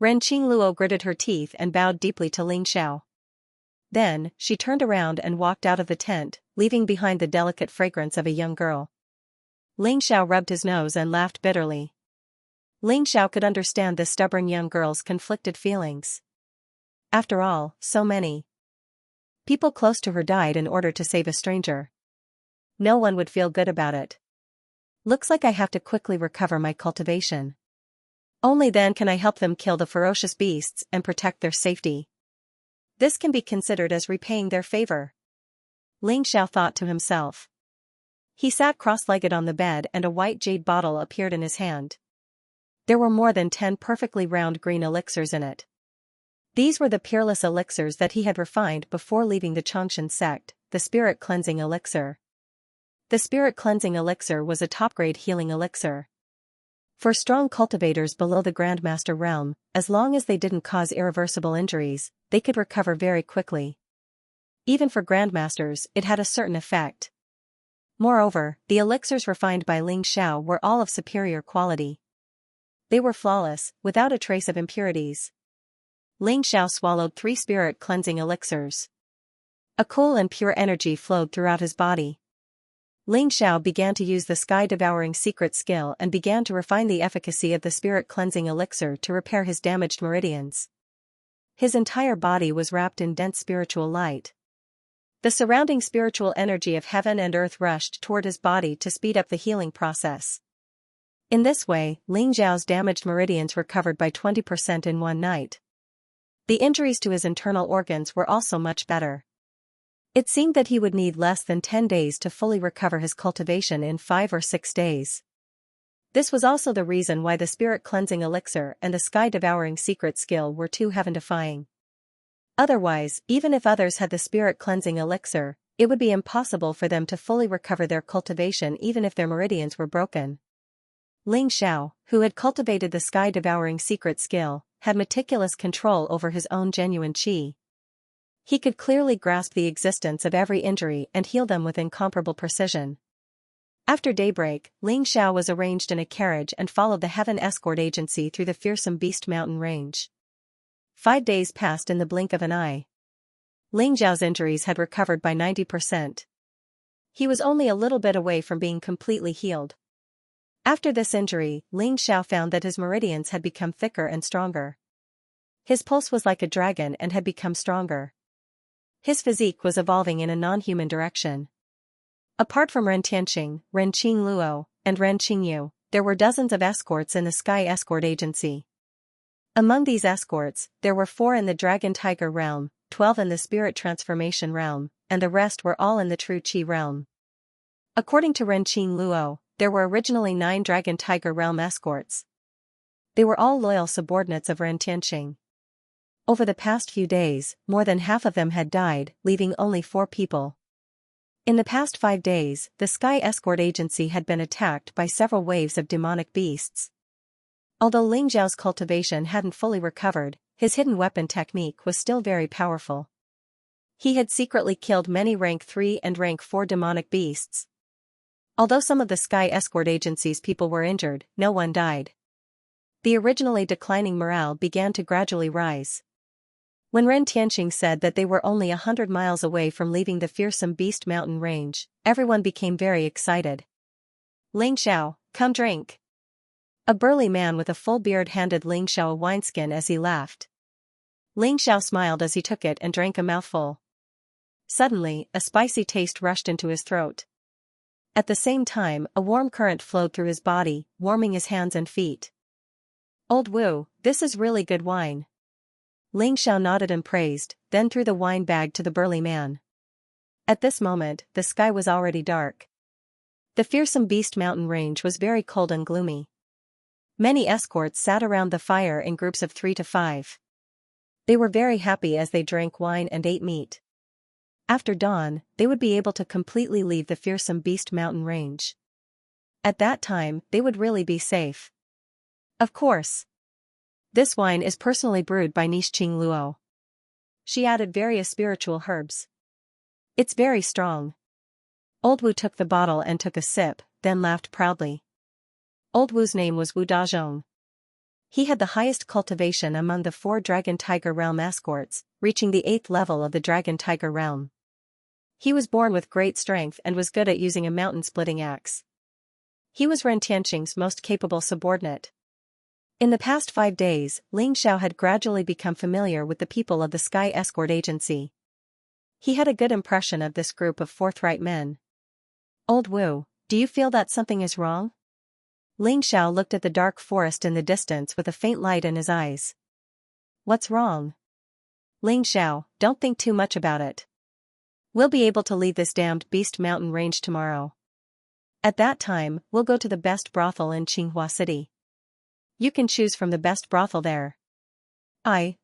Ren Qingluo gritted her teeth and bowed deeply to Ling Xiao. Then, she turned around and walked out of the tent, leaving behind the delicate fragrance of a young girl. Ling Xiao rubbed his nose and laughed bitterly. Ling Xiao could understand the stubborn young girl's conflicted feelings. After all, so many people close to her died in order to save a stranger. No one would feel good about it. Looks like I have to quickly recover my cultivation. Only then can I help them kill the ferocious beasts and protect their safety. This can be considered as repaying their favor. Ling Xiao thought to himself. He sat cross-legged on the bed and a white jade bottle appeared in his hand. There were more than 10 perfectly round green elixirs in it. These were the peerless elixirs that he had refined before leaving the Xianxia sect, the spirit cleansing elixir. The spirit cleansing elixir was a top-grade healing elixir. For strong cultivators below the Grandmaster realm, as long as they didn't cause irreversible injuries, they could recover very quickly. Even for Grandmasters, it had a certain effect. Moreover, the elixirs refined by Ling Xiao were all of superior quality. They were flawless, without a trace of impurities. Ling Xiao swallowed 3 spirit cleansing elixirs. A cool and pure energy flowed throughout his body. Ling Xiao began to use the sky-devouring secret skill and began to refine the efficacy of the spirit cleansing elixir to repair his damaged meridians. His entire body was wrapped in dense spiritual light. The surrounding spiritual energy of heaven and earth rushed toward his body to speed up the healing process. In this way, Ling Xiao's damaged meridians recovered by 20% in one night. The injuries to his internal organs were also much better. It seemed that he would need less than 10 days to fully recover his cultivation in 5 or 6 days. This was also the reason why the spirit cleansing elixir and the sky-devouring secret skill were too heaven-defying. Otherwise, even if others had the spirit cleansing elixir, it would be impossible for them to fully recover their cultivation even if their meridians were broken. Ling Xiao, who had cultivated the sky-devouring secret skill, had meticulous control over his own genuine qi. He could clearly grasp the existence of every injury and heal them with incomparable precision. After daybreak, Ling Xiao was arranged in a carriage and followed the Heaven Escort Agency through the fearsome Beast Mountain range. 5 days passed in the blink of an eye. Ling Xiao's injuries had recovered by 90%. He was only a little bit away from being completely healed. After this injury, Ling Xiao found that his meridians had become thicker and stronger. His pulse was like a dragon and had become stronger. His physique was evolving in a non-human direction. Apart from Ren Tianqing, Ren Qingluo, and Ren Qingyu, there were dozens of escorts in the Sky Escort Agency. Among these escorts, there were 4 in the Dragon Tiger realm, 12 in the Spirit Transformation realm, and the rest were all in the True Qi realm. According to Ren Qingluo, there were originally 9 Dragon Tiger realm escorts. They were all loyal subordinates of Ren Tianqing. Over the past few days, more than half of them had died, leaving only 4 people. In the past 5 days, the Sky Escort Agency had been attacked by several waves of demonic beasts. Although Ling Xiao's cultivation hadn't fully recovered, his hidden weapon technique was still very powerful. He had secretly killed many rank 3 and rank 4 demonic beasts. Although some of the Sky Escort Agency's people were injured, no one died. The originally declining morale began to gradually rise. When Ren Tianqing said that they were only 100 miles away from leaving the fearsome Beast Mountain range, everyone became very excited. Ling Xiao, come drink. A burly man with a full beard handed Ling Xiao a wineskin as he laughed. Ling Xiao smiled as he took it and drank a mouthful. Suddenly, a spicy taste rushed into his throat. At the same time, a warm current flowed through his body, warming his hands and feet. Old Wu, this is really good wine. Ling Xiao nodded and praised, then threw the wine bag to the burly man. At this moment, the sky was already dark. The fearsome Beast Mountain range was very cold and gloomy. Many escorts sat around the fire in groups of 3 to 5. They were very happy as they drank wine and ate meat. After dawn, they would be able to completely leave the fearsome Beast Mountain range. At that time, they would really be safe. Of course. This wine is personally brewed by Niche Qingluo. She added various spiritual herbs. It's very strong. Old Wu took the bottle and took a sip, then laughed proudly. Old Wu's name was Wu Dazhong. He had the highest cultivation among the 4 Dragon Tiger realm escorts, reaching the 8th level of the Dragon Tiger realm. He was born with great strength and was good at using a mountain-splitting axe. He was Ren Tianqing's most capable subordinate. In the past 5 days, Xiao had gradually become familiar with the people of the Sky Escort Agency. He had a good impression of this group of forthright men. Old Wu, do you feel that something is wrong? Xiao looked at the dark forest in the distance with a faint light in his eyes. What's wrong? Xiao, don't think too much about it. We'll be able to leave this damned beast mountain range tomorrow. At that time, we'll go to the best brothel in Xianxia City. You can choose from the best brothel there.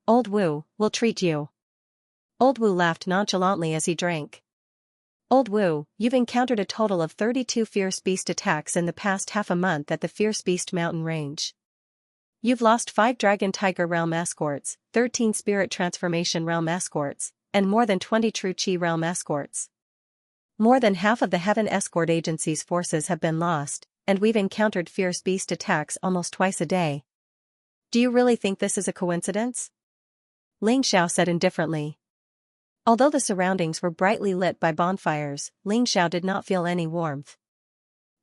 Old Wu, will treat you. Old Wu laughed nonchalantly as he drank. Old Wu, you've encountered a total of 32 fierce beast attacks in the past half a month at the Fierce Beast Mountain Range. You've lost 5 Dragon Tiger Realm escorts, 13 Spirit Transformation Realm escorts, and more than 20 True Chi Realm escorts. More than half of the Heaven Escort Agency's forces have been lost, and we've encountered fierce beast attacks almost twice a day. Do you really think this is a coincidence? Xiao said indifferently. Although the surroundings were brightly lit by bonfires, Xiao did not feel any warmth.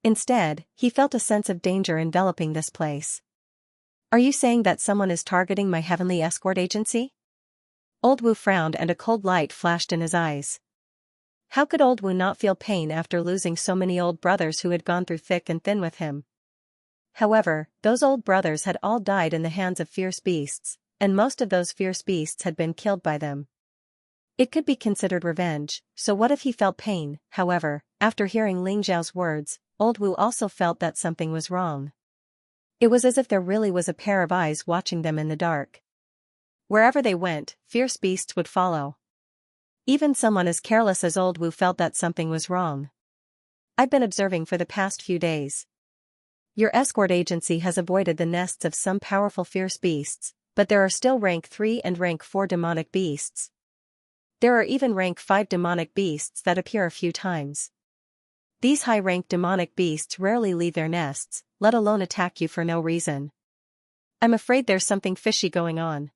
Instead, he felt a sense of danger enveloping this place. Are you saying that someone is targeting my Heavenly Escort Agency? Old Wu frowned and a cold light flashed in his eyes. How could Old Wu not feel pain after losing so many old brothers who had gone through thick and thin with him? However, those old brothers had all died in the hands of fierce beasts, and most of those fierce beasts had been killed by them. It could be considered revenge, so what if he felt pain? However, after hearing Xiao's words, Old Wu also felt that something was wrong. It was as if there really was a pair of eyes watching them in the dark. Wherever they went, fierce beasts would follow. Even someone as careless as Old Wu felt that something was wrong. I've been observing for the past few days. Your escort agency has avoided the nests of some powerful fierce beasts, but there are still rank 3 and rank 4 demonic beasts. There are even rank 5 demonic beasts that appear a few times. These high-rank demonic beasts rarely leave their nests, let alone attack you for no reason. I'm afraid there's something fishy going on.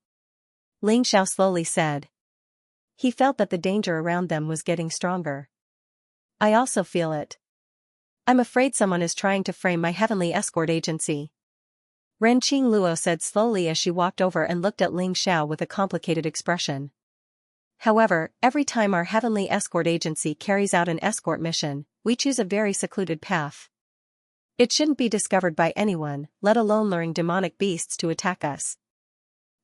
Xiao slowly said. He felt that the danger around them was getting stronger. I also feel it. I'm afraid someone is trying to frame my Heavenly Escort Agency. Renqing Luo said slowly as she walked over and looked at Xiao with a complicated expression. However, every time our Heavenly Escort Agency carries out an escort mission, we choose a very secluded path. It shouldn't be discovered by anyone, let alone luring demonic beasts to attack us.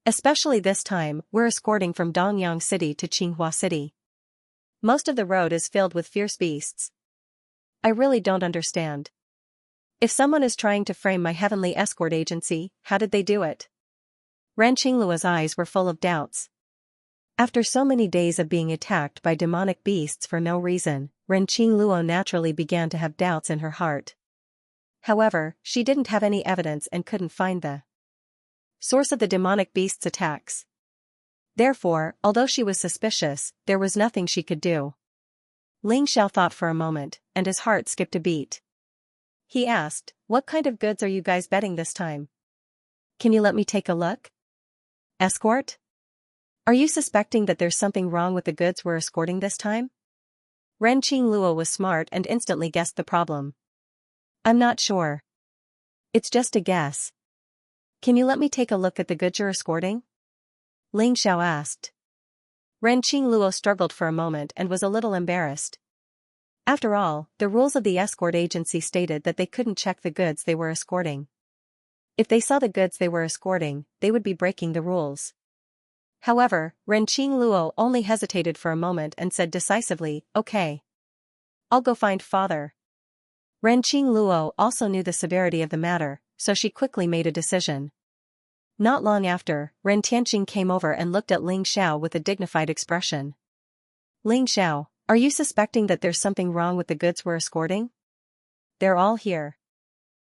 Especially this time, we're escorting from Dongyang City to Xianxia City. Most of the road is filled with fierce beasts. I really don't understand. If someone is trying to frame my Heavenly Escort Agency, how did they do it? Renqing Luo's eyes were full of doubts. After so many days of being attacked by demonic beasts for no reason, Renqing Luo naturally began to have doubts in her heart. However, she didn't have any evidence and couldn't find the source of the demonic beast's attacks. Therefore, although she was suspicious, there was nothing she could do. Xiao thought for a moment, and his heart skipped a beat. He asked, "What kind of goods are you guys betting this time? Can you let me take a look?" Escort? Are you suspecting that there's something wrong with the goods we're escorting this time? Renqing Luo was smart and instantly guessed the problem. I'm not sure. It's just a guess. Can you let me take a look at the goods you're escorting? Xiao asked. Renqing Luo struggled for a moment and was a little embarrassed. After all, the rules of the escort agency stated that they couldn't check the goods they were escorting. If they saw the goods they were escorting, they would be breaking the rules. However, Renqing Luo only hesitated for a moment and said decisively, "Okay. I'll go find father." Renqing Luo also knew the severity of the matter, so she quickly made a decision. Not long after, Ren Tianqing came over and looked at Xiao with a dignified expression. "Xiao, are you suspecting that there's something wrong with the goods we're escorting?" "They're all here.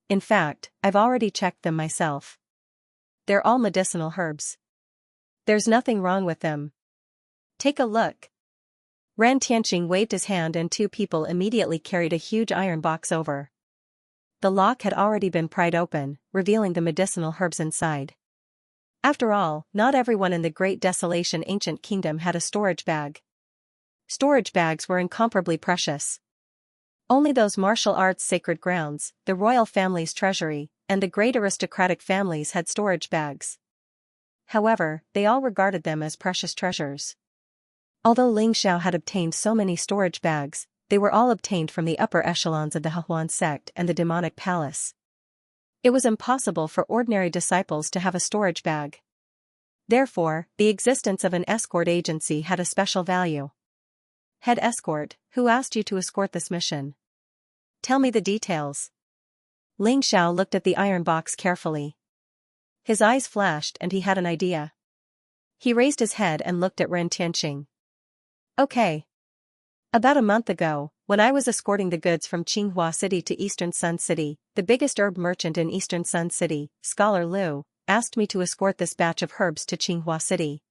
In fact, I've already checked them myself. They're all medicinal herbs. There's nothing wrong with them. Take a look." Ren Tianqing waved his hand and 2 people immediately carried a huge iron box over. The lock had already been pried open, revealing the medicinal herbs inside. After all, not everyone in the Great Desolation Ancient Kingdom had a storage bag. Storage bags were incomparably precious. Only those martial arts sacred grounds, the royal family's treasury, and the great aristocratic families had storage bags. However, they all regarded them as precious treasures. Although Ling Xiao had obtained so many storage bags, they were all obtained from the upper echelons of the Hehuan sect and the demonic palace. It was impossible for ordinary disciples to have a storage bag. Therefore, the existence of an escort agency had a special value. Head escort, who asked you to escort this mission? Tell me the details. Ling Xiao looked at the iron box carefully. His eyes flashed and he had an idea. He raised his head and looked at Ren Tianqing. Okay. About a month ago, when I was escorting the goods from Qinghua City to Eastern Sun City, the biggest herb merchant in Eastern Sun City, Scholar Liu, asked me to escort this batch of herbs to Qinghua City.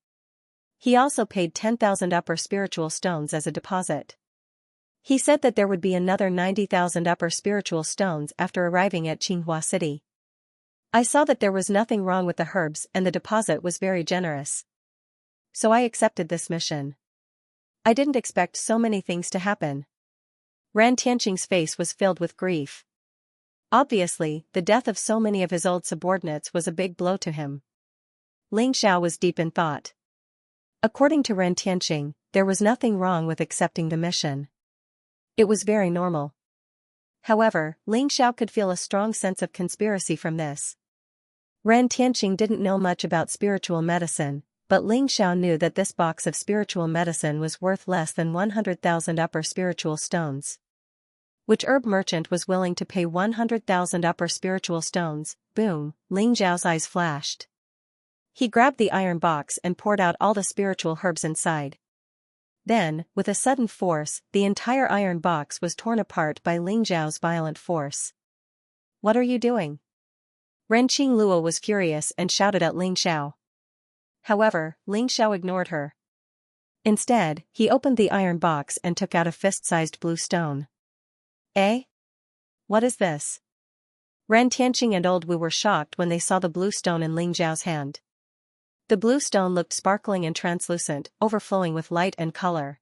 He also paid 10,000 upper spiritual stones as a deposit. He said that there would be another 90,000 upper spiritual stones after arriving at Qinghua City. I saw that there was nothing wrong with the herbs and the deposit was very generous. So I accepted this mission. I didn't expect so many things to happen. Ran Tianqing's face was filled with grief. Obviously, the death of so many of his old subordinates was a big blow to him. Ling Xiao was deep in thought. According to Ren Tianqing, there was nothing wrong with accepting the mission. It was very normal. However, Ling Xiao could feel a strong sense of conspiracy from this. Ren Tianqing didn't know much about spiritual medicine, but Ling Xiao knew that this box of spiritual medicine was worth less than 100,000 upper spiritual stones. Which herb merchant was willing to pay 100,000 upper spiritual stones? Boom, Ling Xiao's eyes flashed. He grabbed the iron box and poured out all the spiritual herbs inside. Then, with a sudden force, the entire iron box was torn apart by Ling Xiao's violent force. What are you doing? Ren Qingluo was furious and shouted at Ling Xiao. However, Ling Xiao ignored her. Instead, he opened the iron box and took out a fist-sized blue stone. Eh? What is this? Ren Tianqing and Old Wu were shocked when they saw the blue stone in Ling Xiao's hand. The blue stone looked sparkling and translucent, overflowing with light and color.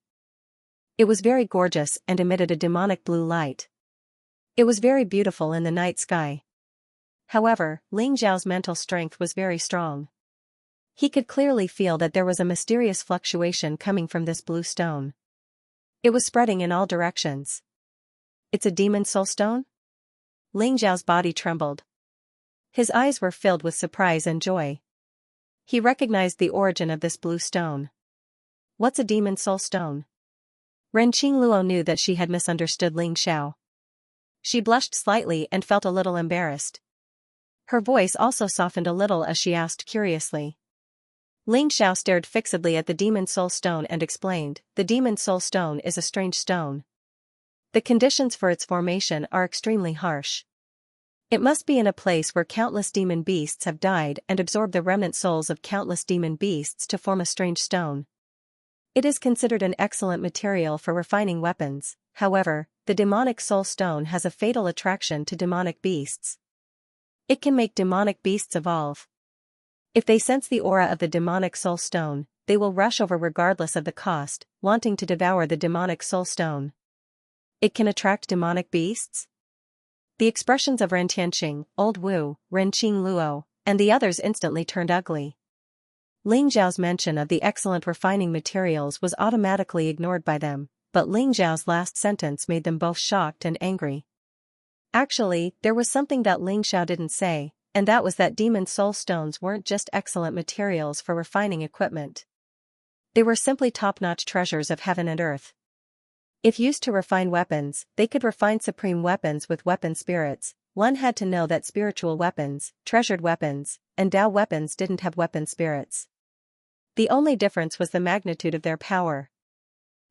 It was very gorgeous and emitted a demonic blue light. It was very beautiful in the night sky. However, Ling Xiao's mental strength was very strong. He could clearly feel that there was a mysterious fluctuation coming from this blue stone. It was spreading in all directions. It's a demon soul stone? Ling Xiao's body trembled. His eyes were filled with surprise and joy. He recognized the origin of this blue stone. What's a demon soul stone? Ren Qingluo knew that she had misunderstood Ling Xiao. She blushed slightly and felt a little embarrassed. Her voice also softened a little as she asked curiously. Ling Xiao stared fixedly at the demon soul stone and explained, the demon soul stone is a strange stone. The conditions for its formation are extremely harsh. It must be in a place where countless demon beasts have died and absorbed the remnant souls of countless demon beasts to form a strange stone. It is considered an excellent material for refining weapons, however, the demonic soul stone has a fatal attraction to demonic beasts. It can make demonic beasts evolve. If they sense the aura of the demonic soul stone, they will rush over regardless of the cost, wanting to devour the demonic soul stone. It can attract demonic beasts? The expressions of Ren Tianqing, Old Wu, Ren Qingluo, and the others instantly turned ugly. Ling Xiao's mention of the excellent refining materials was automatically ignored by them, but Ling Xiao's last sentence made them both shocked and angry. Actually, there was something that Ling Xiao didn't say, and that was that demon soul stones weren't just excellent materials for refining equipment. They were simply top-notch treasures of heaven and earth. If used to refine weapons, they could refine supreme weapons with weapon spirits. One had to know that spiritual weapons, treasured weapons, and Dao weapons didn't have weapon spirits. The only difference was the magnitude of their power.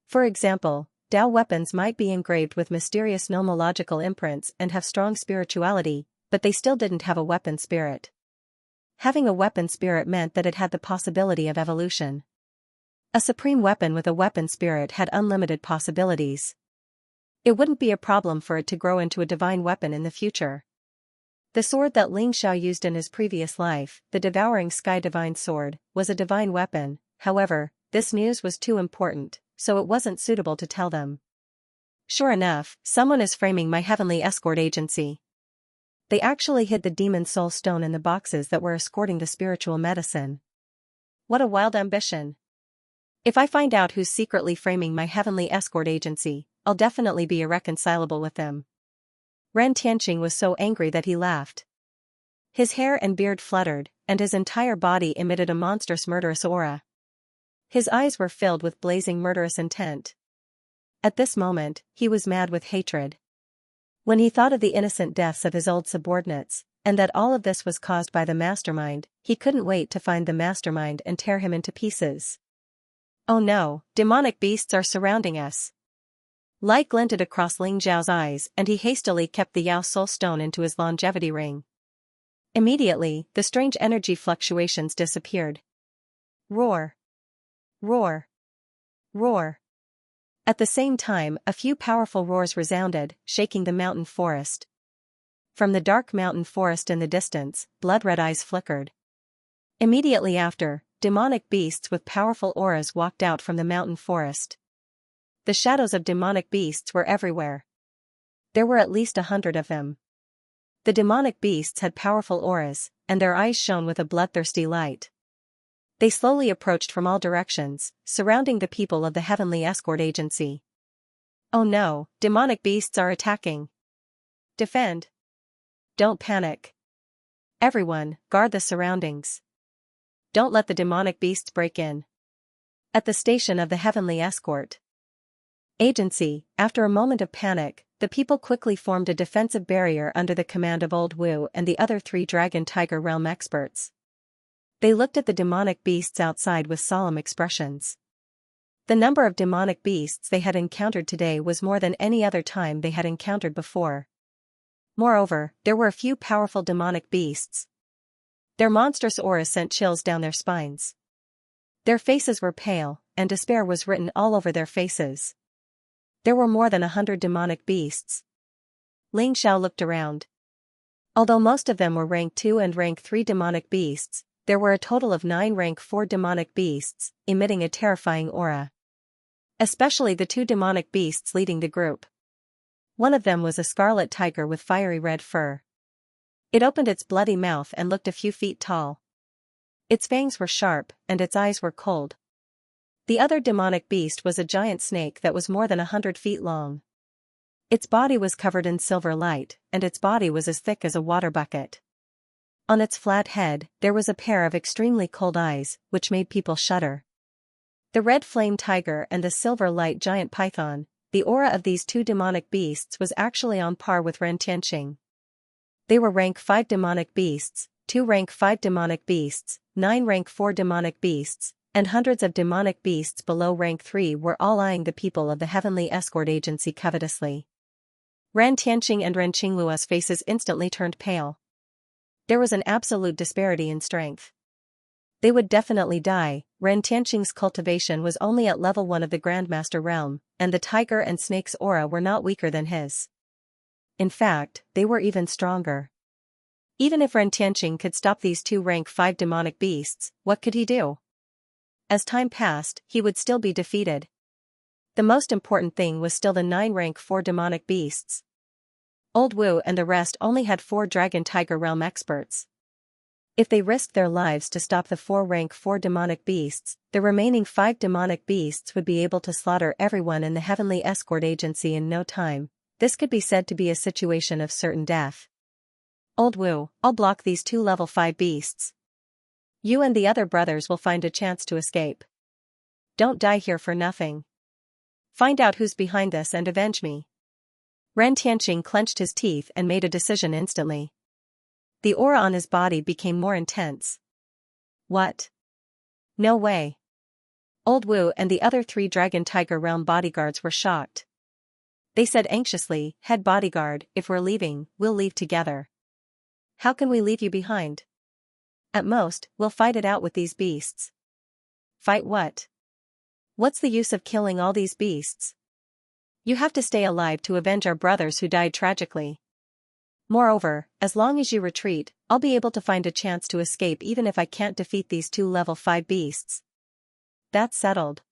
For example, Dao weapons might be engraved with mysterious nomological imprints and have strong spirituality, but they still didn't have a weapon spirit. Having a weapon spirit meant that it had the possibility of evolution. A supreme weapon with a weapon spirit had unlimited possibilities. It wouldn't be a problem for it to grow into a divine weapon in the future. The sword that Ling Xiao used in his previous life, the Devouring Sky Divine Sword, was a divine weapon. However, this news was too important, so it wasn't suitable to tell them. Sure enough, someone is framing my heavenly escort agency. They actually hid the demon soul stone in the boxes that were escorting the spiritual medicine. What a wild ambition. If I find out who's secretly framing my heavenly escort agency, I'll definitely be irreconcilable with them. Ren Tianqing was so angry that he laughed. His hair and beard fluttered, and his entire body emitted a monstrous murderous aura. His eyes were filled with blazing murderous intent. At this moment, he was mad with hatred. When he thought of the innocent deaths of his old subordinates, and that all of this was caused by the mastermind, he couldn't wait to find the mastermind and tear him into pieces. Oh no, demonic beasts are surrounding us. Light glinted across Ling Zhao's eyes and he hastily kept the Yao Soul Stone into his longevity ring. Immediately, the strange energy fluctuations disappeared. Roar! Roar! Roar! At the same time, a few powerful roars resounded, shaking the mountain forest. From the dark mountain forest in the distance, blood-red eyes flickered. Immediately after, demonic beasts with powerful auras walked out from the mountain forest. The shadows of demonic beasts were everywhere. There were at least 100 of them. The demonic beasts had powerful auras, and their eyes shone with a bloodthirsty light. They slowly approached from all directions, surrounding the people of the Heavenly Escort Agency. Oh no, demonic beasts are attacking. Defend. Don't panic. Everyone, guard the surroundings. Don't let the demonic beasts break in. At the station of the Heavenly Escort Agency, after a moment of panic, the people quickly formed a defensive barrier under the command of Old Wu and the other 3 Dragon Tiger Realm experts. They looked at the demonic beasts outside with solemn expressions. The number of demonic beasts they had encountered today was more than any other time they had encountered before. Moreover, there were a few powerful demonic beasts. Their monstrous auras sent chills down their spines. Their faces were pale, and despair was written all over their faces. There were more than 100 demonic beasts. Ling Xiao looked around. Although most of them were rank 2 and rank 3 demonic beasts, there were a total of 9 rank 4 demonic beasts, emitting a terrifying aura. Especially the 2 demonic beasts leading the group. One of them was a scarlet tiger with fiery red fur. It opened its bloody mouth and looked a few feet tall. Its fangs were sharp, and its eyes were cold. The other demonic beast was a giant snake that was more than 100 feet long. Its body was covered in silver light, and its body was as thick as a water bucket. On its flat head, there was a pair of extremely cold eyes, which made people shudder. The red flame tiger and the silver light giant python, the aura of these 2 demonic beasts was actually on par with Ren Tianqing. They were rank 5 demonic beasts, 2 rank 5 demonic beasts, 9 rank 4 demonic beasts, and hundreds of demonic beasts below rank 3 were all eyeing the people of the Heavenly Escort Agency covetously. Ren Tianqing and Ren Qingluo's faces instantly turned pale. There was an absolute disparity in strength. They would definitely die. Ren Tianqing's cultivation was only at level 1 of the Grandmaster realm, and the tiger and snake's aura were not weaker than his. In fact, they were even stronger. Even if Ren Tianqing could stop these 2 rank 5 demonic beasts, what could he do? As time passed, he would still be defeated. The most important thing was still the 9 rank 4 demonic beasts. Old Wu and the rest only had 4 Dragon Tiger Realm experts. If they risked their lives to stop the 4 rank 4 demonic beasts, the remaining 5 demonic beasts would be able to slaughter everyone in the Heavenly Escort Agency in no time. This could be said to be a situation of certain death. Old Wu, I'll block these 2 level 5 beasts. You and the other brothers will find a chance to escape. Don't die here for nothing. Find out who's behind this and avenge me. Ren Tianqing clenched his teeth and made a decision instantly. The aura on his body became more intense. What? No way. Old Wu and the other 3 Dragon Tiger Realm bodyguards were shocked. They said anxiously, "Head bodyguard, if we're leaving, we'll leave together." "How can we leave you behind?" "At most, we'll fight it out with these beasts." "Fight what? What's the use of killing all these beasts? You have to stay alive to avenge our brothers who died tragically. Moreover, as long as you retreat, I'll be able to find a chance to escape even if I can't defeat these 2 level 5 beasts." "That's settled.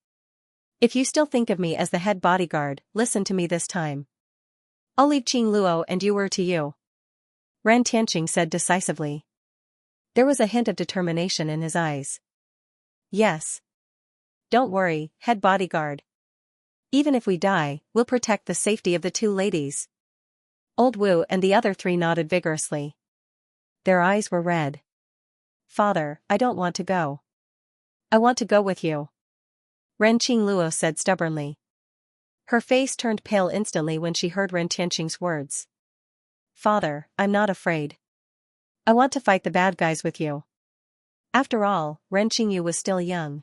If you still think of me as the head bodyguard, listen to me this time. I'll leave Qingluo and Yuer to you. Ren Tianqing said decisively. There was a hint of determination in his eyes. Yes. Don't worry, head bodyguard. Even if we die, we'll protect the safety of the two ladies. Old Wu and the other three nodded vigorously. Their eyes were red. Father, I don't want to go. I want to go with you. Ren Qingluo said stubbornly. Her face turned pale instantly when she heard Ren Tianqing's words. Father, I'm not afraid. I want to fight the bad guys with you. After all, Ren Qingyu was still young.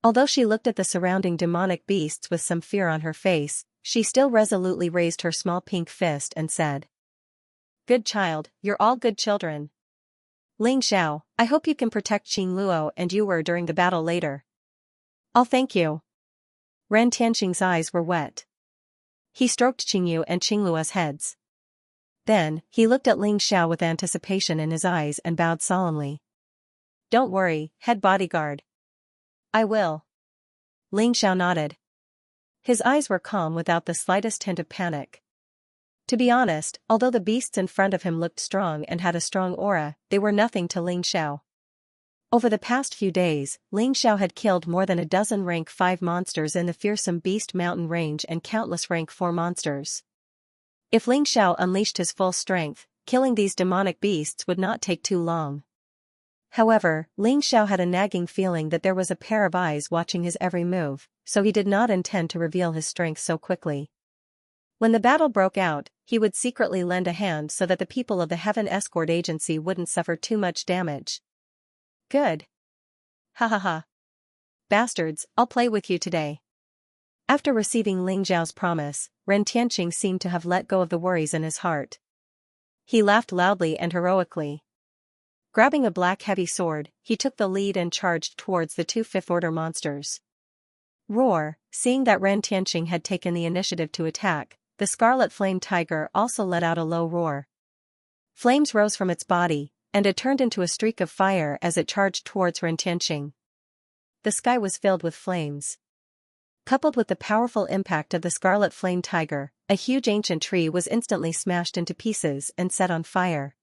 Although she looked at the surrounding demonic beasts with some fear on her face, she still resolutely raised her small pink fist and said. Good child, you're all good children. Ling Xiao, I hope you can protect Qingluo and Yuer during the battle later. I'll thank you. Ren Tianqing's eyes were wet. He stroked Qingyu and Qingluo's heads. Then, he looked at Ling Xiao with anticipation in his eyes and bowed solemnly. Don't worry, head bodyguard. I will. Ling Xiao nodded. His eyes were calm without the slightest hint of panic. To be honest, although the beasts in front of him looked strong and had a strong aura, they were nothing to Ling Xiao. Over the past few days, Ling Xiao had killed more than a dozen rank 5 monsters in the fearsome Beast Mountain range and countless rank 4 monsters. If Ling Xiao unleashed his full strength, killing these demonic beasts would not take too long. However, Ling Xiao had a nagging feeling that there was a pair of eyes watching his every move, so he did not intend to reveal his strength so quickly. When the battle broke out, he would secretly lend a hand so that the people of the Heaven Escort Agency wouldn't suffer too much damage. Good. Ha ha ha. Bastards, I'll play with you today. After receiving Ling Xiao's promise, Ren Tianqing seemed to have let go of the worries in his heart. He laughed loudly and heroically. Grabbing a black heavy sword, he took the lead and charged towards the 2 fifth-order monsters. Roar, seeing that Ren Tianqing had taken the initiative to attack, the Scarlet Flame Tiger also let out a low roar. Flames rose from its body, and it turned into a streak of fire as it charged towards Ren Tianqing. The sky was filled with flames. Coupled with the powerful impact of the Scarlet Flame Tiger, a huge ancient tree was instantly smashed into pieces and set on fire.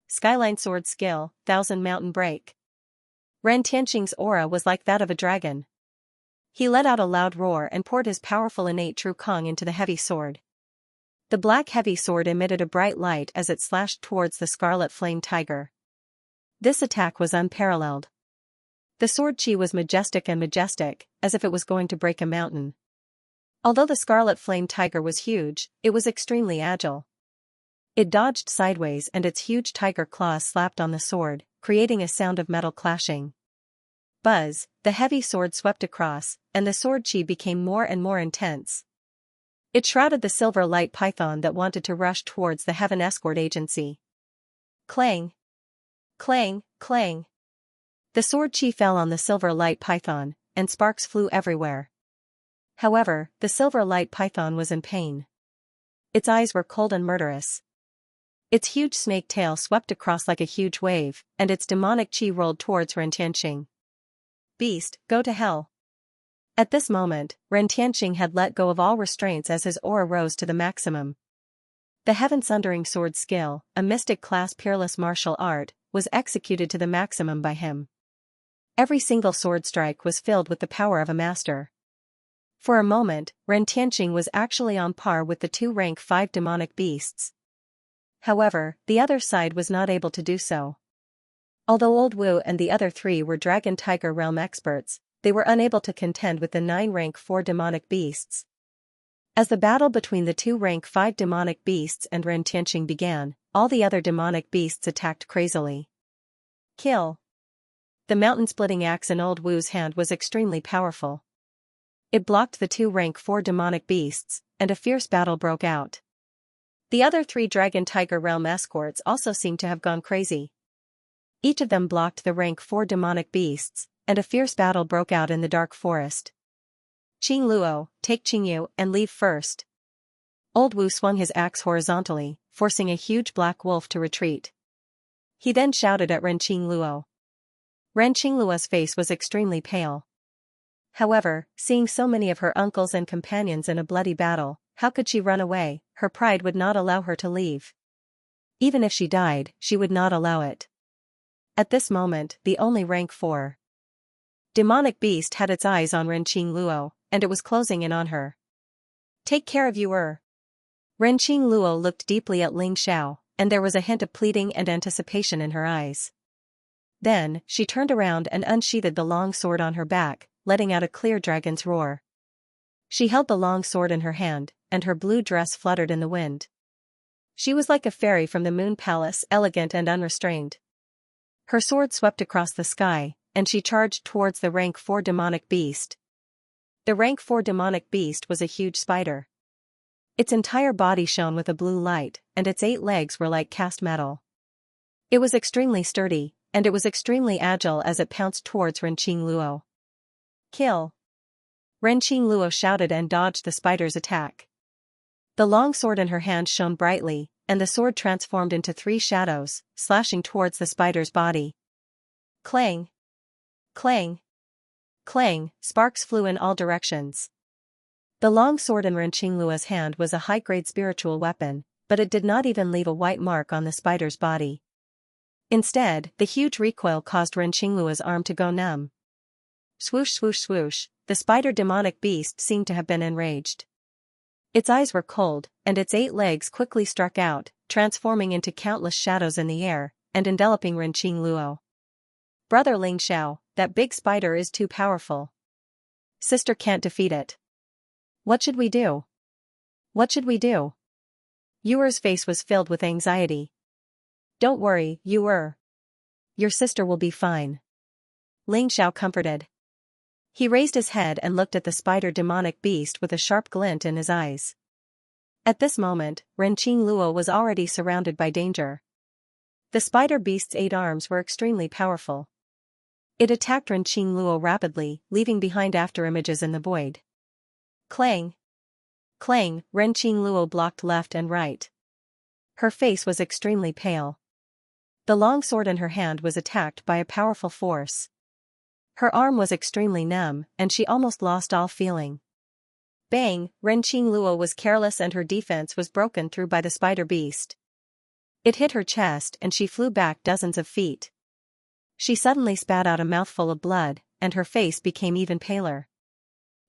Skyline Sword Skill, 1000 Mountain Break. Ren Tianqing's aura was like that of a dragon. He let out a loud roar and poured his powerful innate True Kong into the heavy sword. The black heavy sword emitted a bright light as it slashed towards the Scarlet Flame Tiger. This attack was unparalleled. The sword chi was majestic, as if it was going to break a mountain. Although the Scarlet Flame Tiger was huge, it was extremely agile. It dodged sideways and its huge tiger claws slapped on the sword, creating a sound of metal clashing. Buzz, the heavy sword swept across, and the sword chi became more and more intense. It shrouded the silver light python that wanted to rush towards the Heaven Escort Agency. Clang! Clang, clang! The sword chi fell on the silver light python, and sparks flew everywhere. However, the silver light python was in pain. Its eyes were cold and murderous. Its huge snake tail swept across like a huge wave, and its demonic chi rolled towards Ren Tianqing. Beast, go to hell! At this moment, Ren Tianqing had let go of all restraints as his aura rose to the maximum. The Heaven Sundering Sword Skill, a mystic-class peerless martial art, was executed to the maximum by him. Every single sword strike was filled with the power of a master. For a moment, Ren Tianqing was actually on par with the 2 rank 5 demonic beasts. However, the other side was not able to do so. Although Old Wu and the other 3 were Dragon Tiger Realm experts, they were unable to contend with the 9 rank 4 demonic beasts. As the battle between the 2 rank 5 demonic beasts and Ren Tianqing began, all the other demonic beasts attacked crazily. Kill! The mountain-splitting axe in Old Wu's hand was extremely powerful. It blocked the 2 rank 4 demonic beasts, and a fierce battle broke out. The other 3 Dragon Tiger Realm escorts also seemed to have gone crazy. Each of them blocked the rank 4 demonic beasts, and a fierce battle broke out in the dark forest. Qingluo, take Qingyu and leave first. Old Wu swung his axe horizontally, forcing a huge black wolf to retreat. He then shouted at Ren Qingluo. Ren Qingluo's face was extremely pale. However, seeing so many of her uncles and companions in a bloody battle, how could she run away? Her pride would not allow her to leave. Even if she died, she would not allow it. At this moment, the only rank 4 demonic beast had its eyes on Renqing Luo, and it was closing in on her. Take care of you. Renqing Luo looked deeply at Ling Xiao, and there was a hint of pleading and anticipation in her eyes. Then, she turned around and unsheathed the long sword on her back, letting out a clear dragon's roar. She held the long sword in her hand, and her blue dress fluttered in the wind. She was like a fairy from the moon palace, elegant and unrestrained. Her sword swept across the sky, and she charged towards the rank 4 demonic beast. The rank 4 demonic beast was a huge spider. Its entire body shone with a blue light, and its 8 legs were like cast metal. It was extremely sturdy, and it was extremely agile as it pounced towards Renqing Luo. Kill! Renqing Luo shouted and dodged the spider's attack. The long sword in her hand shone brightly, and the sword transformed into 3 shadows, slashing towards the spider's body. Clang! Clang! Clang! Sparks flew in all directions. The long sword in Renqing Luo's hand was a high-grade spiritual weapon, but it did not even leave a white mark on the spider's body. Instead, the huge recoil caused Renqing Luo's arm to go numb. Swoosh swoosh swoosh, the spider demonic beast seemed to have been enraged. Its eyes were cold, and its 8 legs quickly struck out, transforming into countless shadows in the air, and enveloping Renqing Luo. Brother Ling Xiao, that big spider is too powerful. Sister can't defeat it. What should we do? What should we do? Yuer's face was filled with anxiety. Don't worry, Yuer. Your sister will be fine. Ling Xiao comforted. He raised his head and looked at the spider demonic beast with a sharp glint in his eyes. At this moment, Renqing Luo was already surrounded by danger. The spider beast's 8 arms were extremely powerful. It attacked Renqing Luo rapidly, leaving behind afterimages in the void. Clang! Clang! Renqing Luo blocked left and right. Her face was extremely pale. The long sword in her hand was attacked by a powerful force. Her arm was extremely numb, and she almost lost all feeling. Bang! Renqing Luo was careless and her defense was broken through by the spider beast. It hit her chest and she flew back dozens of feet. She suddenly spat out a mouthful of blood, and her face became even paler.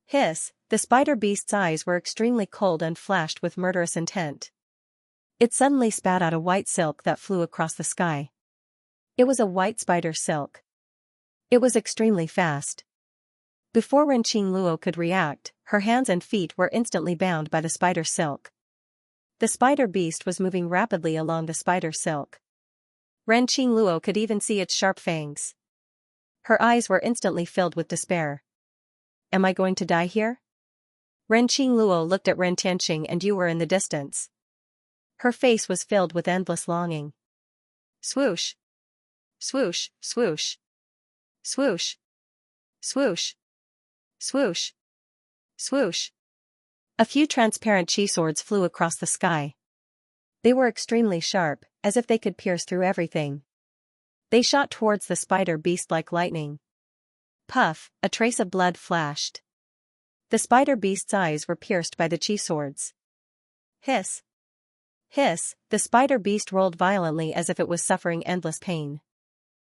Hiss! The spider beast's eyes were extremely cold and flashed with murderous intent. It suddenly spat out a white silk that flew across the sky. It was a white spider silk. It was extremely fast. Before Renqing Luo could react, her hands and feet were instantly bound by the spider silk. The spider beast was moving rapidly along the spider silk. Renqing Luo could even see its sharp fangs. Her eyes were instantly filled with despair. Am I going to die here? Renqing Luo looked at Ren Tianqing and Yuer in the distance. Her face was filled with endless longing. Swoosh! Swoosh! Swoosh! Swoosh! Swoosh! Swoosh! Swoosh! A few transparent chi swords flew across the sky. They were extremely sharp, as if they could pierce through everything. They shot towards the spider beast like lightning. Puff! A trace of blood flashed. The spider beast's eyes were pierced by the chi swords. Hiss! Hiss! The spider beast rolled violently as if it was suffering endless pain.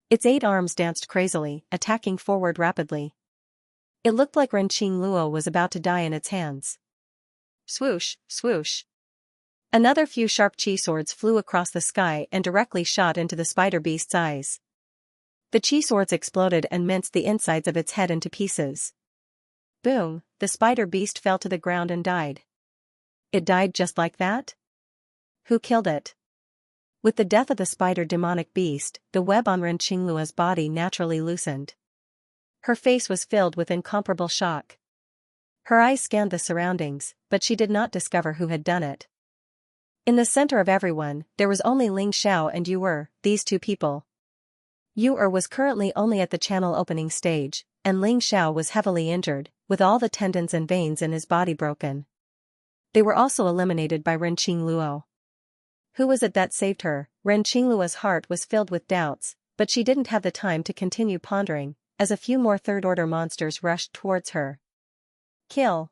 Its 8 arms danced crazily, attacking forward rapidly. It looked like Renqing Luo was about to die in its hands. Swoosh! Swoosh! Another few sharp chi swords flew across the sky and directly shot into the spider beast's eyes. The chi swords exploded and minced the insides of its head into pieces. Boom! The spider beast fell to the ground and died. It died just like that? Who killed it? With the death of the spider demonic beast, the web on Renqing Luo's body naturally loosened. Her face was filled with incomparable shock. Her eyes scanned the surroundings, but she did not discover who had done it. In the center of everyone, there was only Ling Xiao and Yuer, these 2 people. Yuer was currently only at the channel opening stage, and Ling Xiao was heavily injured, with all the tendons and veins in his body broken. They were also eliminated by Renqing Luo. Who was it that saved her? Renqing Luo's heart was filled with doubts, but she didn't have the time to continue pondering, as a few more third-order monsters rushed towards her. Kill!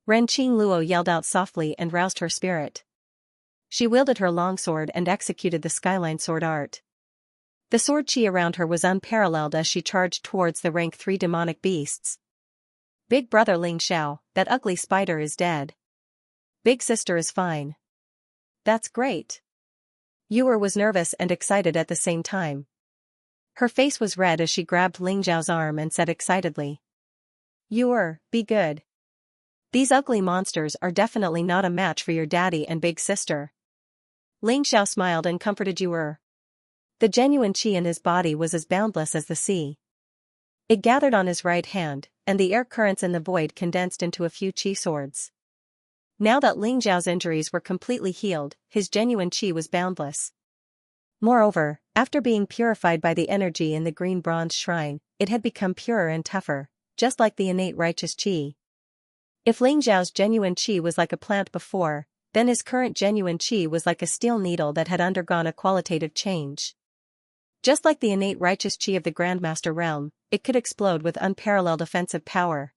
Renqing Luo yelled out softly and roused her spirit. She wielded her longsword and executed the skyline sword art. The sword chi around her was unparalleled as she charged towards the rank 3 demonic beasts. Big brother Ling Xiao, that ugly spider is dead. Big sister is fine. That's great. Yuer was nervous and excited at the same time. Her face was red as she grabbed Ling Xiao's arm and said excitedly, Yuer, be good. These ugly monsters are definitely not a match for your daddy and big sister. Ling Xiao smiled and comforted Yuer. The genuine qi in his body was as boundless as the sea. It gathered on his right hand, and the air currents in the void condensed into a few qi swords. Now that Ling Xiao's injuries were completely healed, his genuine qi was boundless. Moreover, after being purified by the energy in the green bronze shrine, it had become purer and tougher, just like the innate righteous qi. If Ling Xiao's genuine qi was like a plant before, then his current genuine qi was like a steel needle that had undergone a qualitative change. Just like the innate righteous qi of the Grandmaster realm, it could explode with unparalleled offensive power.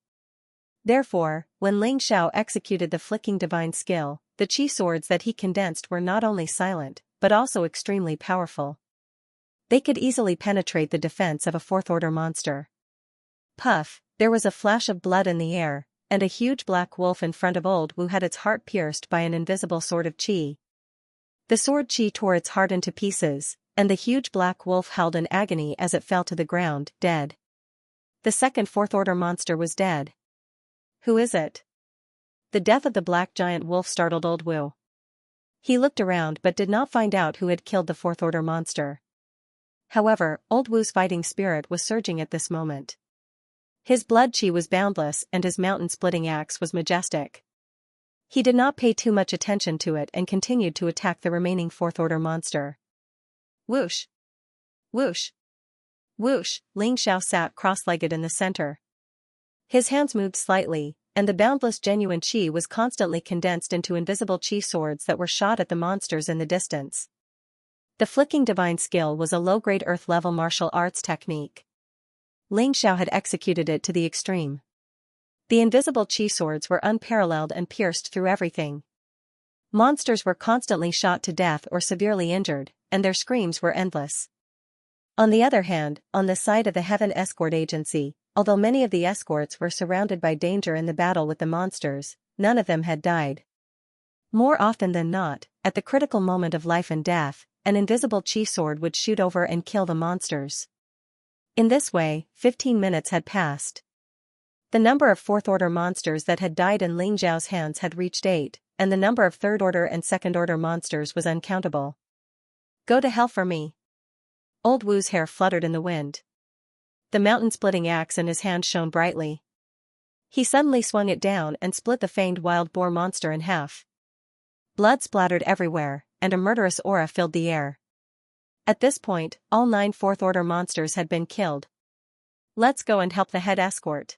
Therefore, when Ling Xiao executed the flicking divine skill, the qi swords that he condensed were not only silent, but also extremely powerful. They could easily penetrate the defense of a fourth-order monster. Puff, there was a flash of blood in the air, and a huge black wolf in front of Old Wu had its heart pierced by an invisible sword of qi. The sword qi tore its heart into pieces, and the huge black wolf howled in agony as it fell to the ground, dead. The second fourth-order monster was dead. Who is it? The death of the black giant wolf startled Old Wu. He looked around but did not find out who had killed the fourth-order monster. However, Old Wu's fighting spirit was surging at this moment. His blood qi was boundless and his mountain-splitting axe was majestic. He did not pay too much attention to it and continued to attack the remaining fourth-order monster. Whoosh! Whoosh! Whoosh! Ling Xiao sat cross-legged in the center. His hands moved slightly, and the boundless genuine qi was constantly condensed into invisible qi swords that were shot at the monsters in the distance. The flicking divine skill was a low-grade earth-level martial arts technique. Ling Xiao had executed it to the extreme. The invisible qi swords were unparalleled and pierced through everything. Monsters were constantly shot to death or severely injured, and their screams were endless. On the other hand, on the side of the Heaven Escort Agency, although many of the escorts were surrounded by danger in the battle with the monsters, none of them had died. More often than not, at the critical moment of life and death, an invisible qi sword would shoot over and kill the monsters. In this way, 15 minutes had passed. The number of fourth-order monsters that had died in Ling Xiao's hands had reached 8, and the number of third-order and second-order monsters was uncountable. Go to hell for me. Old Wu's hair fluttered in the wind. The mountain-splitting axe in his hand shone brightly. He suddenly swung it down and split the fanged wild boar monster in half. Blood splattered everywhere, and a murderous aura filled the air. At this point, all 9 fourth-order monsters had been killed. Let's go and help the head escort.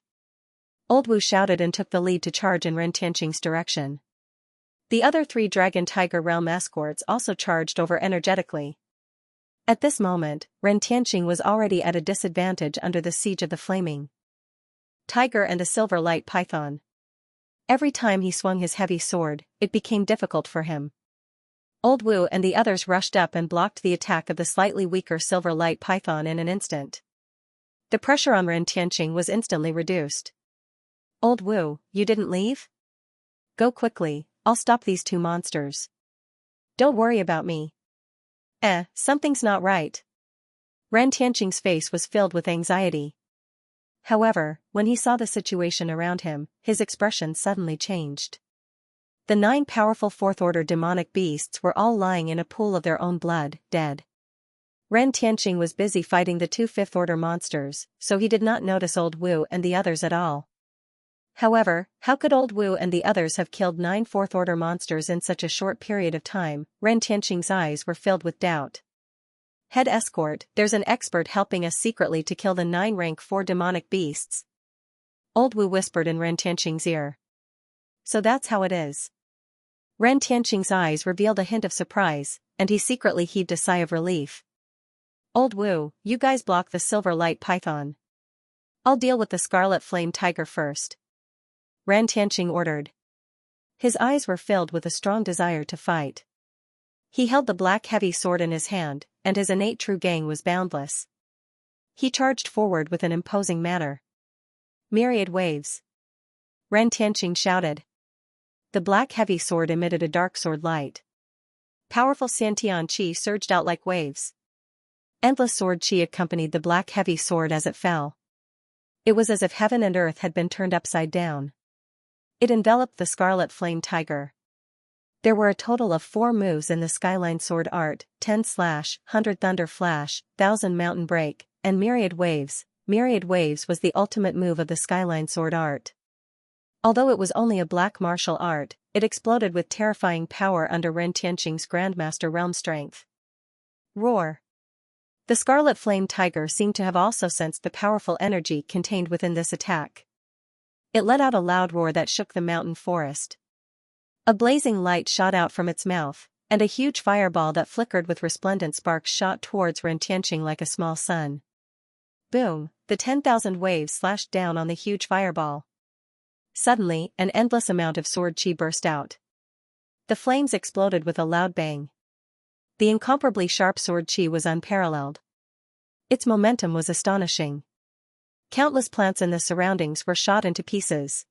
Old Wu shouted and took the lead to charge in Ren Tianqing's direction. The other 3 Dragon Tiger Realm escorts also charged over energetically. At this moment, Ren Tianqing was already at a disadvantage under the siege of the flaming tiger and a silver light python. Every time he swung his heavy sword, it became difficult for him. Old Wu and the others rushed up and blocked the attack of the slightly weaker silver light python in an instant. The pressure on Ren Tianqing was instantly reduced. Old Wu, you didn't leave? Go quickly, I'll stop these 2 monsters. Don't worry about me. Something's not right. Ren Tianqing's face was filled with anxiety. However, when he saw the situation around him, his expression suddenly changed. The 9 powerful fourth-order demonic beasts were all lying in a pool of their own blood, dead. Ren Tianqing was busy fighting the 2 fifth-order monsters, so he did not notice Old Wu and the others at all. However, how could Old Wu and the others have killed 9 fourth-order monsters in such a short period of time? Ren Tianqing's eyes were filled with doubt. Head escort, there's an expert helping us secretly to kill the 9 rank 4 demonic beasts. Old Wu whispered in Ren Tianqing's ear. So that's how it is. Ren Tianqing's eyes revealed a hint of surprise, and he secretly heaved a sigh of relief. Old Wu, you guys block the silver light python. I'll deal with the scarlet flame tiger first. Ren Tianqing ordered. His eyes were filled with a strong desire to fight. He held the black heavy sword in his hand, and his innate true gang was boundless. He charged forward with an imposing manner. Myriad waves. Ren Tianqing shouted. The black heavy sword emitted a dark sword light. Powerful Xiantian qi surged out like waves. Endless sword qi accompanied the black heavy sword as it fell. It was as if heaven and earth had been turned upside down. It enveloped the scarlet flame tiger. There were a total of 4 moves in the Skyline Sword art: 10 slash, 100 thunder flash, 1000 mountain break, and myriad waves. Myriad waves was the ultimate move of the Skyline Sword art. Although it was only a black martial art, it exploded with terrifying power under Ren Tianqing's Grandmaster realm strength. Roar. The Scarlet Flame Tiger seemed to have also sensed the powerful energy contained within this attack. It let out a loud roar that shook the mountain forest. A blazing light shot out from its mouth, and a huge fireball that flickered with resplendent sparks shot towards Ren Tianqing like a small sun. Boom, the 10,000 waves slashed down on the huge fireball. Suddenly, an endless amount of sword qi burst out. The flames exploded with a loud bang. The incomparably sharp sword qi was unparalleled. Its momentum was astonishing. Countless plants in the surroundings were shot into pieces.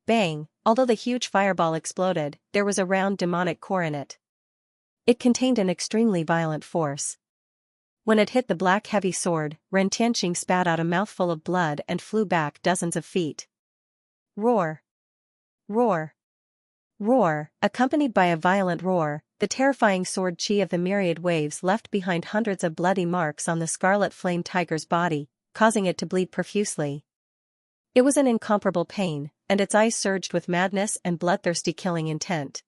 Bang, although the huge fireball exploded, there was a round demonic core in it. It contained an extremely violent force. When it hit the black heavy sword, Ren Tianqing spat out a mouthful of blood and flew back dozens of feet. Roar. Roar. Roar, accompanied by a violent roar, the terrifying sword qi of the myriad waves left behind hundreds of bloody marks on the Scarlet Flame Tiger's body, causing it to bleed profusely. It was an incomparable pain, and its eyes surged with madness and bloodthirsty killing intent.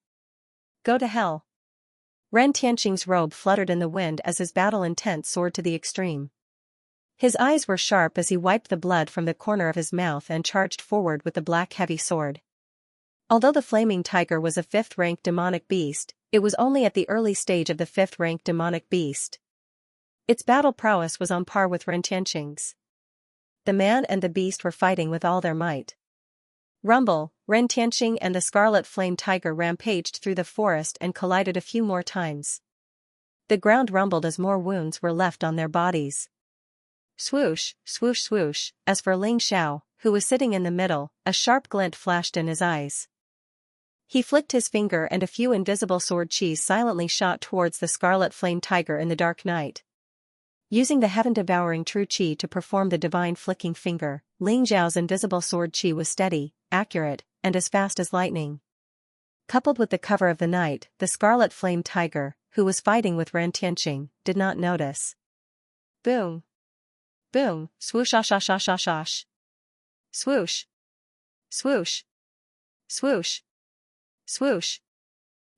Go to hell. Ren Tianqing's robe fluttered in the wind as his battle intent soared to the extreme. His eyes were sharp as he wiped the blood from the corner of his mouth and charged forward with the black heavy sword. Although the flaming tiger was a 5th-rank demonic beast, it was only at the early stage of the 5th-rank demonic beast. Its battle prowess was on par with Ren Tianqing's. The man and the beast were fighting with all their might. Rumble, Ren Tianqing and the Scarlet Flame Tiger rampaged through the forest and collided a few more times. The ground rumbled as more wounds were left on their bodies. Swoosh, swoosh, swoosh. As for Ling Xiao, who was sitting in the middle, a sharp glint flashed in his eyes. He flicked his finger and a few invisible sword qis silently shot towards the Scarlet Flame Tiger in the dark night. Using the heaven-devouring true qi to perform the divine flicking finger, Ling Xiao's invisible sword qi was steady, accurate, and as fast as lightning. Coupled with the cover of the night, the Scarlet Flame Tiger, who was fighting with Ren Tianqing, did not notice. Boom. Boom, swoosh-ash-ash-ash-ash. Swoosh. Swoosh. Swoosh. Swoosh.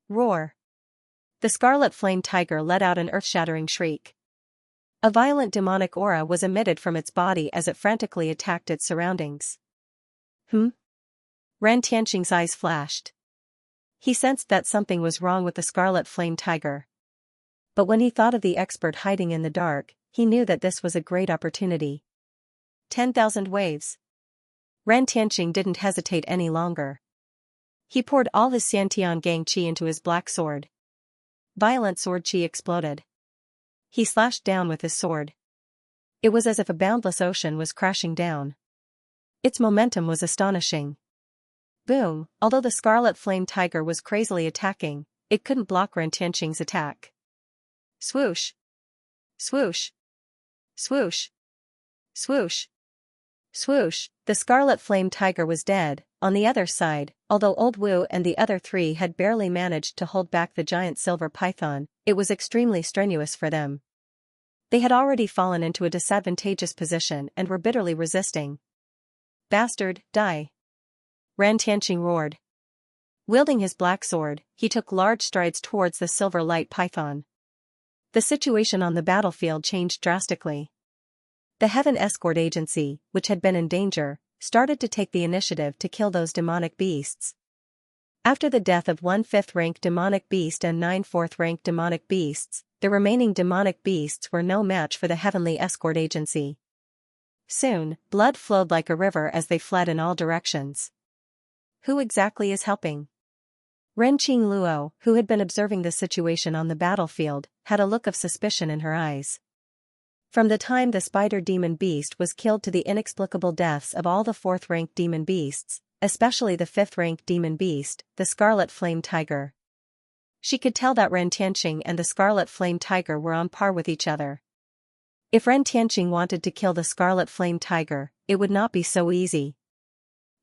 Roar. The Scarlet Flame Tiger let out an earth-shattering shriek. A violent demonic aura was emitted from its body as it frantically attacked its surroundings. Ren Tianqing's eyes flashed. He sensed that something was wrong with the Scarlet Flame Tiger. But when he thought of the expert hiding in the dark, he knew that this was a great opportunity. 10,000 waves. Ren Tianqing didn't hesitate any longer. He poured all his Xiantian gang qi into his black sword. Violent sword qi exploded. He slashed down with his sword. It was as if a boundless ocean was crashing down. Its momentum was astonishing. Boom, although the Scarlet Flame Tiger was crazily attacking, it couldn't block Ren Tianqing's attack. Swoosh. Swoosh. Swoosh. Swoosh. Swoosh. The Scarlet Flame Tiger was dead. On the other side, although Old Wu and the other 3 had barely managed to hold back the giant silver python, it was extremely strenuous for them. They had already fallen into a disadvantageous position and were bitterly resisting. Bastard, die! Ren Tianqing roared. Wielding his black sword, he took large strides towards the silver light python. The situation on the battlefield changed drastically. The Heaven Escort Agency, which had been in danger, started to take the initiative to kill those demonic beasts. After the death of 1 5th-rank demonic beast and 9 4th-rank demonic beasts, the remaining demonic beasts were no match for the Heavenly Escort Agency. Soon, blood flowed like a river as they fled in all directions. Who exactly is helping? Ren Qingluo, who had been observing the situation on the battlefield, had a look of suspicion in her eyes. From the time the spider demon beast was killed to the inexplicable deaths of all the 4th-rank demon beasts, especially the 5th-rank demon beast, the Scarlet Flame Tiger. She could tell that Ren Tianqing and the Scarlet Flame Tiger were on par with each other. If Ren Tianqing wanted to kill the Scarlet Flame Tiger, it would not be so easy.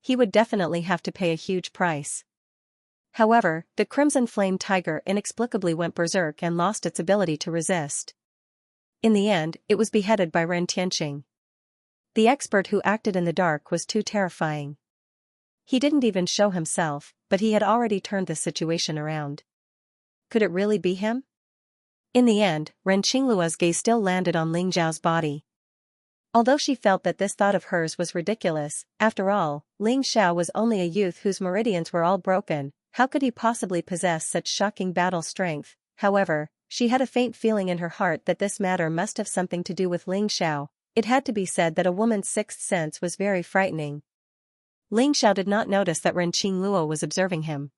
He would definitely have to pay a huge price. However, the Crimson Flame Tiger inexplicably went berserk and lost its ability to resist. In the end, it was beheaded by Ren Tianqing. The expert who acted in the dark was too terrifying. He didn't even show himself, but he had already turned the situation around. Could it really be him? In the end, Ren Qingluo's gaze still landed on Ling Zhao's body. Although she felt that this thought of hers was ridiculous, after all, Ling Zhao was only a youth whose meridians were all broken. How could he possibly possess such shocking battle strength? However, she had a faint feeling in her heart that this matter must have something to do with Ling Zhao. It had to be said that a woman's sixth sense was very frightening. Ling Zhao did not notice that Ren Qingluo was observing him.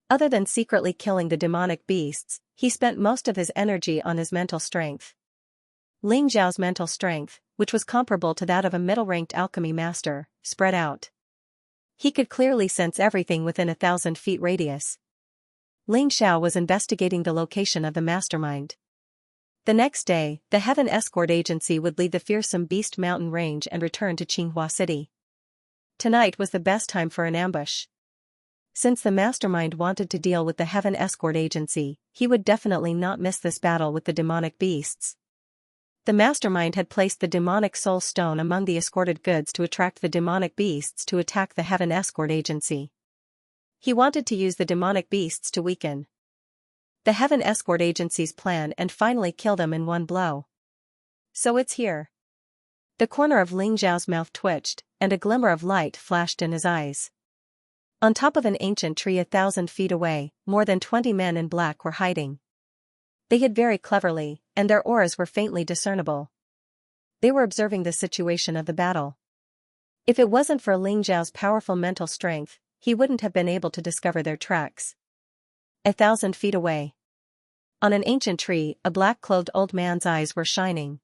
Other than secretly killing the demonic beasts, he spent most of his energy on his mental strength. Ling Zhao's mental strength, which was comparable to that of a middle-ranked alchemy master, spread out. He could clearly sense everything within 1,000 feet radius. Ling Zhao was investigating the location of the mastermind. The next day, the Heaven Escort Agency would leave the fearsome Beast Mountain Range and return to Qinghua City. Tonight was the best time for an ambush. Since the mastermind wanted to deal with the Heaven Escort Agency, he would definitely not miss this battle with the demonic beasts. The mastermind had placed the demonic soul stone among the escorted goods to attract the demonic beasts to attack the Heaven Escort Agency. He wanted to use the demonic beasts to weaken the Heaven Escort Agency's plan and finally kill them in one blow. So it's here. The corner of Ling Zhao's mouth twitched, and a glimmer of light flashed in his eyes. On top of an ancient tree 1,000 feet away, more than 20 men in black were hiding. They hid very cleverly, and their auras were faintly discernible. They were observing the situation of the battle. If it wasn't for Ling Zhao's powerful mental strength, he wouldn't have been able to discover their tracks. 1,000 feet away. On an ancient tree, a black-clothed old man's eyes were shining.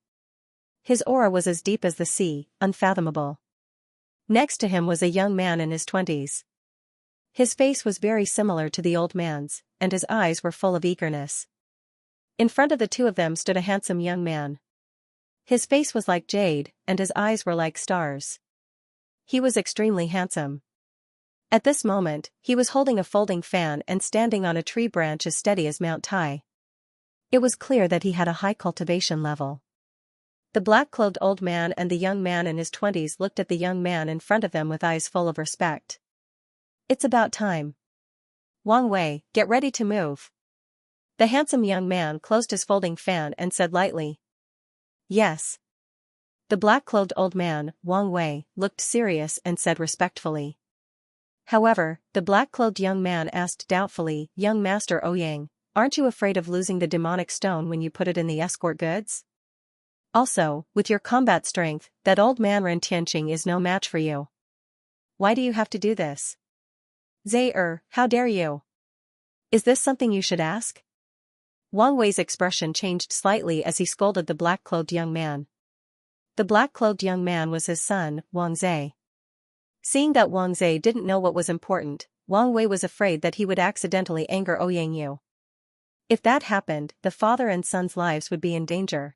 His aura was as deep as the sea, unfathomable. Next to him was a young man in his 20s. His face was very similar to the old man's, and his eyes were full of eagerness. In front of the two of them stood a handsome young man. His face was like jade, and his eyes were like stars. He was extremely handsome. At this moment, he was holding a folding fan and standing on a tree branch as steady as Mount Tai. It was clear that he had a high cultivation level. The black-clothed old man and the young man in his 20s looked at the young man in front of them with eyes full of respect. It's about time. Wang Wei, get ready to move. The handsome young man closed his folding fan and said lightly. Yes. The black-clothed old man, Wang Wei, looked serious and said respectfully. However, the black-clothed young man asked doubtfully, Young Master Ouyang, aren't you afraid of losing the demonic stone when you put it in the escort goods? Also, with your combat strength, that old man Ren Tianqing is no match for you. Why do you have to do this? Zai how dare you? Is this something you should ask? Wang Wei's expression changed slightly as he scolded the black-clothed young man. The black-clothed young man was his son, Wang Zai. Seeing that Wang Zai didn't know what was important, Wang Wei was afraid that he would accidentally anger Ouyang Yu. If that happened, the father and son's lives would be in danger.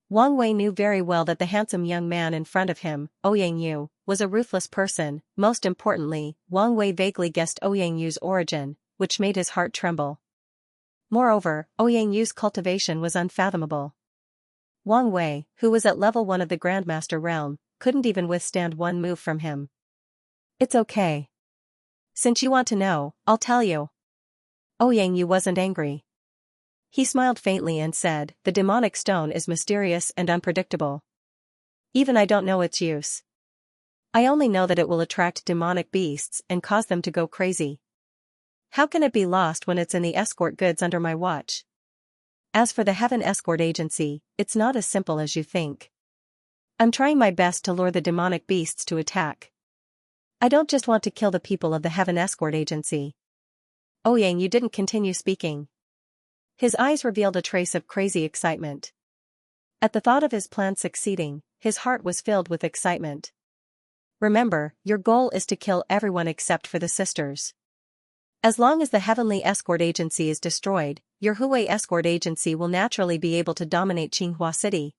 Wang Wei knew very well that the handsome young man in front of him, Ouyang Yu, was a ruthless person. Most importantly, Wang Wei vaguely guessed Ouyang Yu's origin, which made his heart tremble. Moreover, Ouyang Yu's cultivation was unfathomable. Wang Wei, who was at level 1 of the Grandmaster realm, couldn't even withstand one move from him. It's okay. Since you want to know, I'll tell you. Ouyang Yu wasn't angry. He smiled faintly and said, the demonic stone is mysterious and unpredictable. Even I don't know its use. I only know that it will attract demonic beasts and cause them to go crazy. How can it be lost when it's in the escort goods under my watch? As for the Heaven Escort Agency, it's not as simple as you think. I'm trying my best to lure the demonic beasts to attack. I don't just want to kill the people of the Heaven Escort Agency. Yang Yu didn't continue speaking. His eyes revealed a trace of crazy excitement. At the thought of his plan succeeding, his heart was filled with excitement. Remember, your goal is to kill everyone except for the sisters. As long as the Heavenly Escort Agency is destroyed, your Hui Escort Agency will naturally be able to dominate Xianxia City.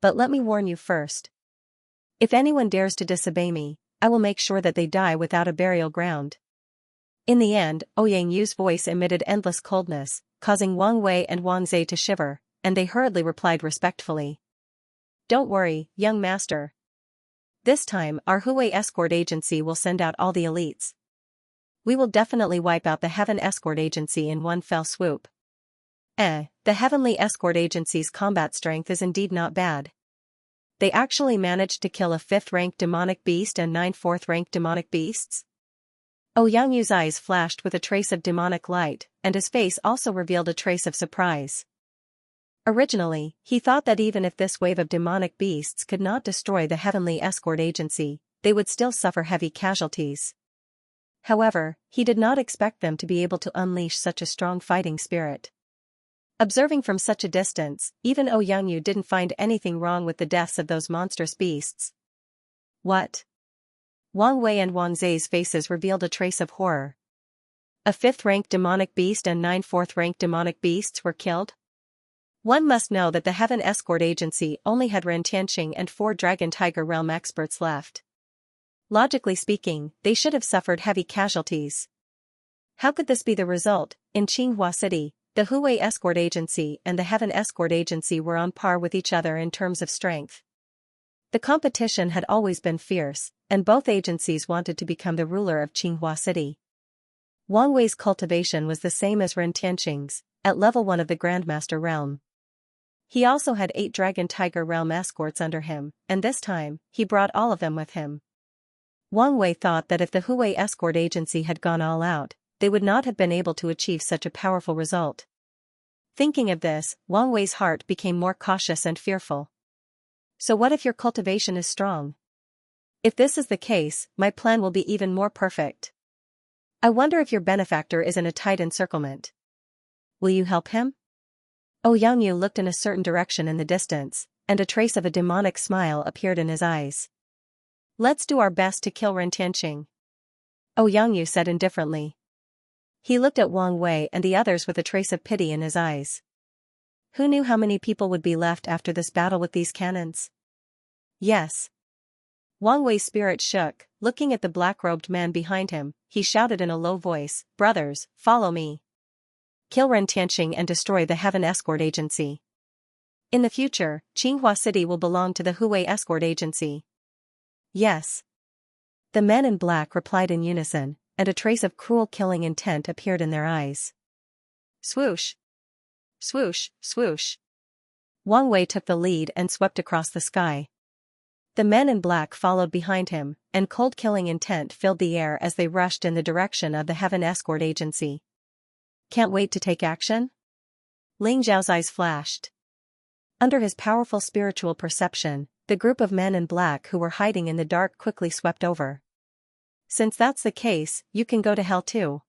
But let me warn you first. If anyone dares to disobey me, I will make sure that they die without a burial ground. In the end, Yang Yu's voice emitted endless coldness, causing Wang Wei and Wang Zhe to shiver, and they hurriedly replied respectfully. Don't worry, young master. This time, our Hui Escort Agency will send out all the elites. We will definitely wipe out the Heaven Escort Agency in one fell swoop. The Heavenly Escort Agency's combat strength is indeed not bad. They actually managed to kill a 5th-ranked demonic beast and 9 4th-ranked demonic beasts? Yang Yu's eyes flashed with a trace of demonic light, and his face also revealed a trace of surprise. Originally, he thought that even if this wave of demonic beasts could not destroy the Heavenly Escort Agency, they would still suffer heavy casualties. However, he did not expect them to be able to unleash such a strong fighting spirit. Observing from such a distance, even Yang Yu didn't find anything wrong with the deaths of those monstrous beasts. What? Wang Wei and Wang Zhe's faces revealed a trace of horror. A 5th-ranked demonic beast and 9 4th-ranked demonic beasts were killed? One must know that the Heaven Escort Agency only had Ren Tianqing and 4 Dragon Tiger Realm experts left. Logically speaking, they should have suffered heavy casualties. How could this be the result? In Xianxia City, the Hui Escort Agency and the Heaven Escort Agency were on par with each other in terms of strength. The competition had always been fierce, and both agencies wanted to become the ruler of Xianxia City. Wang Wei's cultivation was the same as Ren Tianqing's, at level 1 of the Grandmaster realm. He also had 8 Dragon Tiger Realm escorts under him, and this time, he brought all of them with him. Wang Wei thought that if the Hui Escort Agency had gone all out, they would not have been able to achieve such a powerful result. Thinking of this, Wang Wei's heart became more cautious and fearful. So what if your cultivation is strong? If this is the case, my plan will be even more perfect. I wonder if your benefactor is in a tight encirclement. Will you help him? Yang Yu looked in a certain direction in the distance, and a trace of a demonic smile appeared in his eyes. Let's do our best to kill Ren Tianqing. Yang Yu said indifferently. He looked at Wang Wei and the others with a trace of pity in his eyes. Who knew how many people would be left after this battle with these cannons? Yes. Wang Wei's spirit shook. Looking at the black-robed man behind him, he shouted in a low voice, Brothers, follow me. Kill Ren Tianqing and destroy the Heaven Escort Agency. In the future, Xianxia City will belong to the Hui Escort Agency. Yes. The men in black replied in unison, and a trace of cruel killing intent appeared in their eyes. Swoosh! Swoosh, swoosh! Wang Wei took the lead and swept across the sky. The men in black followed behind him, and cold killing intent filled the air as they rushed in the direction of the Heaven Escort Agency. Can't wait to take action? Ling Zhao's eyes flashed. Under his powerful spiritual perception, the group of men in black who were hiding in the dark quickly swept over. Since that's the case, you can go to hell too.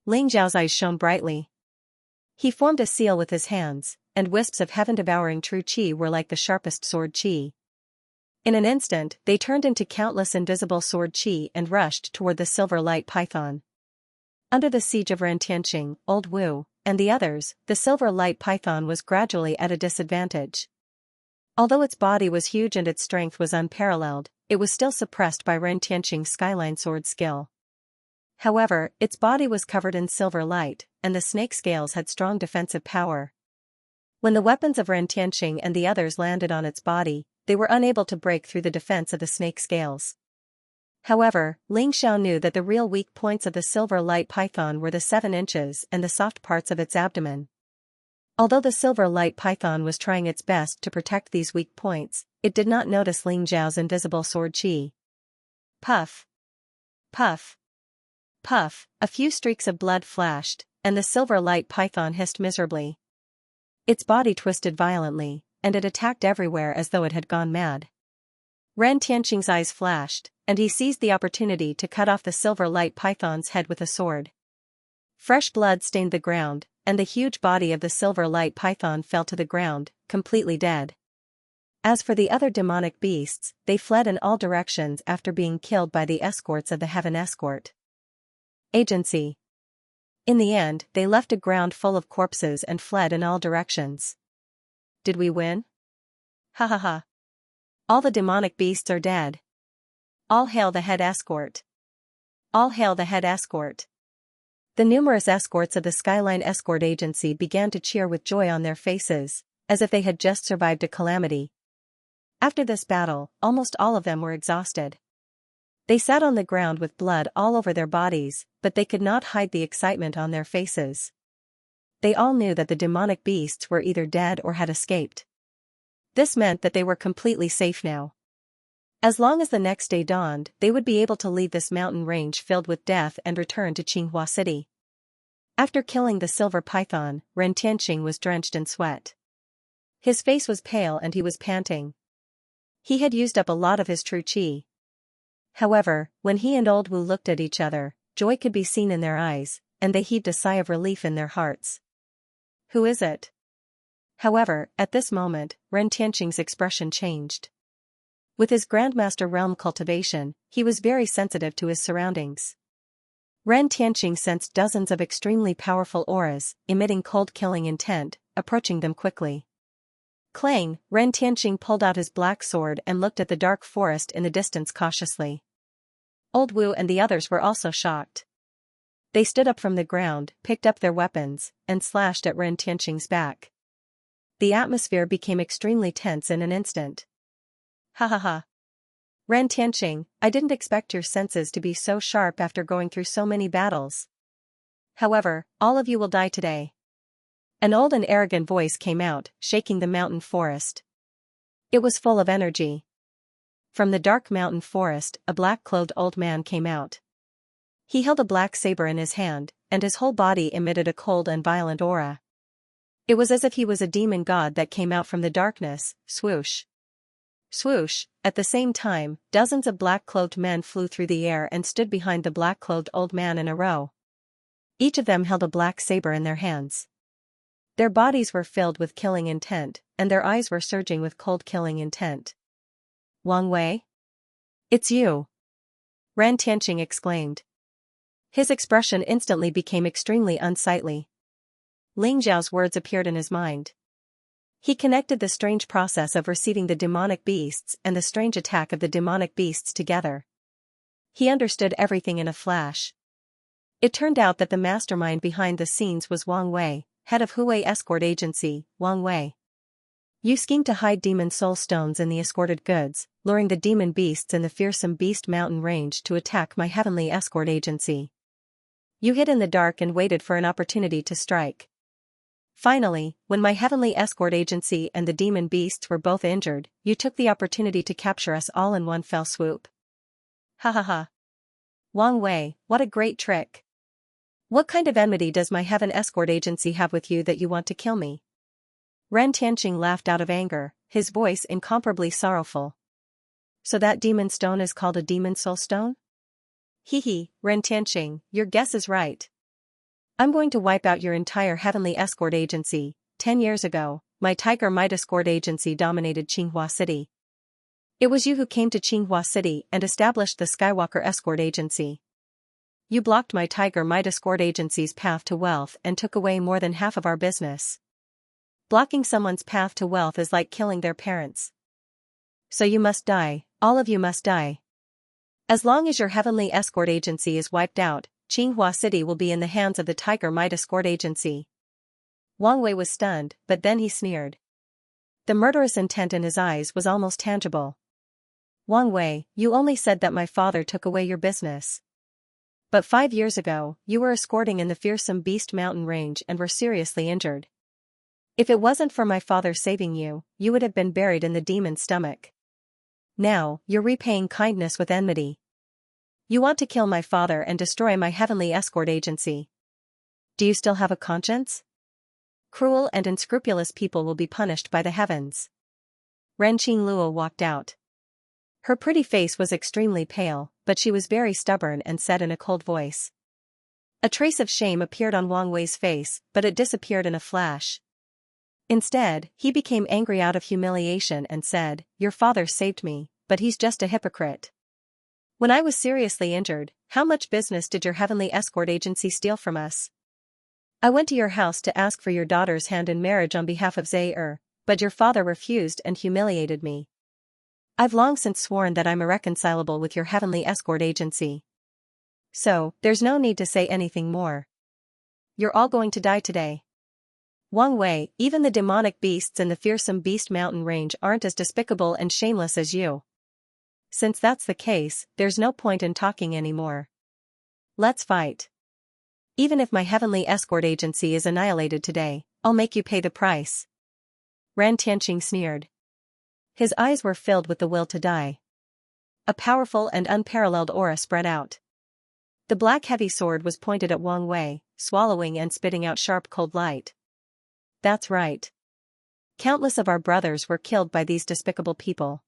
Ling Zhao's eyes shone brightly. He formed a seal with his hands, and wisps of heaven-devouring true qi were like the sharpest sword qi. In an instant, they turned into countless invisible sword qi and rushed toward the silver light python. Under the siege of Ren Tianqing, Old Wu, and the others, the silver light python was gradually at a disadvantage. Although its body was huge and its strength was unparalleled, it was still suppressed by Ren Tianqing's skyline sword skill. However, its body was covered in silver light, and the snake scales had strong defensive power. When the weapons of Ren Tianqing and the others landed on its body, they were unable to break through the defense of the snake scales. However, Ling Xiao knew that the real weak points of the silver light python were the 7 inches and the soft parts of its abdomen. Although the silver light python was trying its best to protect these weak points, it did not notice Ling Zhao's invisible sword qi. Puff! Puff! Puff! A few streaks of blood flashed, and the silver light python hissed miserably. Its body twisted violently, and it attacked everywhere as though it had gone mad. Ren Tianqing's eyes flashed, and he seized the opportunity to cut off the silver light python's head with a sword. Fresh blood stained the ground, and the huge body of the silver light python fell to the ground, completely dead. As for the other demonic beasts, they fled in all directions after being killed by the escorts of the heaven escort agency. In the end, they left a ground full of corpses and fled in all directions. Did we win? Ha ha ha. All the demonic beasts are dead. All hail the head escort. All hail the head escort. The numerous escorts of the Skyline Escort Agency began to cheer with joy on their faces, as if they had just survived a calamity. After this battle, almost all of them were exhausted. They sat on the ground with blood all over their bodies, but they could not hide the excitement on their faces. They all knew that the demonic beasts were either dead or had escaped. This meant that they were completely safe now. As long as the next day dawned, they would be able to leave this mountain range filled with death and return to Xianxia City. After killing the silver python, Ren Tianqing was drenched in sweat. His face was pale and he was panting. He had used up a lot of his true qi. However, when he and Old Wu looked at each other, joy could be seen in their eyes, and they heaved a sigh of relief in their hearts. Who is it? However, at this moment, Ren Tianqing's expression changed. With his Grandmaster realm cultivation, he was very sensitive to his surroundings. Ren Tianqing sensed dozens of extremely powerful auras, emitting cold killing intent, approaching them quickly. Clang, Ren Tianqing pulled out his black sword and looked at the dark forest in the distance cautiously. Old Wu and the others were also shocked. They stood up from the ground, picked up their weapons, and slashed at Ren Tianqing's back. The atmosphere became extremely tense in an instant. Ha ha ha. Ren Tianqing, I didn't expect your senses to be so sharp after going through so many battles. However, all of you will die today. An old and arrogant voice came out, shaking the mountain forest. It was full of energy. From the dark mountain forest, a black-clothed old man came out. He held a black saber in his hand, and his whole body emitted a cold and violent aura. It was as if he was a demon god that came out from the darkness, swoosh. Swoosh, at the same time, dozens of black-clothed men flew through the air and stood behind the black-clothed old man in a row. Each of them held a black saber in their hands. Their bodies were filled with killing intent, and their eyes were surging with cold killing intent. Wang Wei? It's you! Ren Tianqing exclaimed. His expression instantly became extremely unsightly. Ling Zhao's words appeared in his mind. He connected the strange process of receiving the demonic beasts and the strange attack of the demonic beasts together. He understood everything in a flash. It turned out that the mastermind behind the scenes was Wang Wei, head of Huwei Escort Agency, Wang Wei. You schemed to hide demon soul stones in the escorted goods, luring the demon beasts in the fearsome Beast Mountain range to attack my heavenly escort agency. You hid in the dark and waited for an opportunity to strike. Finally, when my heavenly escort agency and the demon beasts were both injured, you took the opportunity to capture us all in one fell swoop. Ha ha ha. Wang Wei, what a great trick. What kind of enmity does my heaven escort agency have with you that you want to kill me? Ren Tianqing laughed out of anger, his voice incomparably sorrowful. So that demon stone is called a demon soul stone? Hee hee, Ren Tianqing, your guess is right. I'm going to wipe out your entire heavenly escort agency. 10 years ago, my Tiger Might escort agency dominated Xianxia City. It was you who came to Xianxia City and established the Skywalker escort agency. You blocked my Tiger Might escort agency's path to wealth and took away more than half of our business. Blocking someone's path to wealth is like killing their parents. So you must die, all of you must die. As long as your heavenly escort agency is wiped out, Xianxia City will be in the hands of the Tiger Might escort agency. Wang Wei was stunned, but then he sneered. The murderous intent in his eyes was almost tangible. Wang Wei, you only said that my father took away your business. But 5 years ago, you were escorting in the fearsome Beast Mountain range and were seriously injured. If it wasn't for my father saving you, you would have been buried in the demon's stomach. Now, you're repaying kindness with enmity. You want to kill my father and destroy my heavenly escort agency. Do you still have a conscience? Cruel and unscrupulous people will be punished by the heavens. Ren Qingluo walked out. Her pretty face was extremely pale, but she was very stubborn and said in a cold voice. A trace of shame appeared on Wang Wei's face, but it disappeared in a flash. Instead, he became angry out of humiliation and said, "Your father saved me, but he's just a hypocrite. When I was seriously injured, how much business did your heavenly escort agency steal from us? I went to your house to ask for your daughter's hand in marriage on behalf of Zaire, but your father refused and humiliated me. I've long since sworn that I'm irreconcilable with your heavenly escort agency. So, there's no need to say anything more. You're all going to die today." Wang Wei, even the demonic beasts in the fearsome Beast Mountain range aren't as despicable and shameless as you. Since that's the case, there's no point in talking anymore. Let's fight. Even if my heavenly escort agency is annihilated today, I'll make you pay the price. Ran Tianqing sneered. His eyes were filled with the will to die. A powerful and unparalleled aura spread out. The black heavy sword was pointed at Wang Wei, swallowing and spitting out sharp cold light. That's right. Countless of our brothers were killed by these despicable people.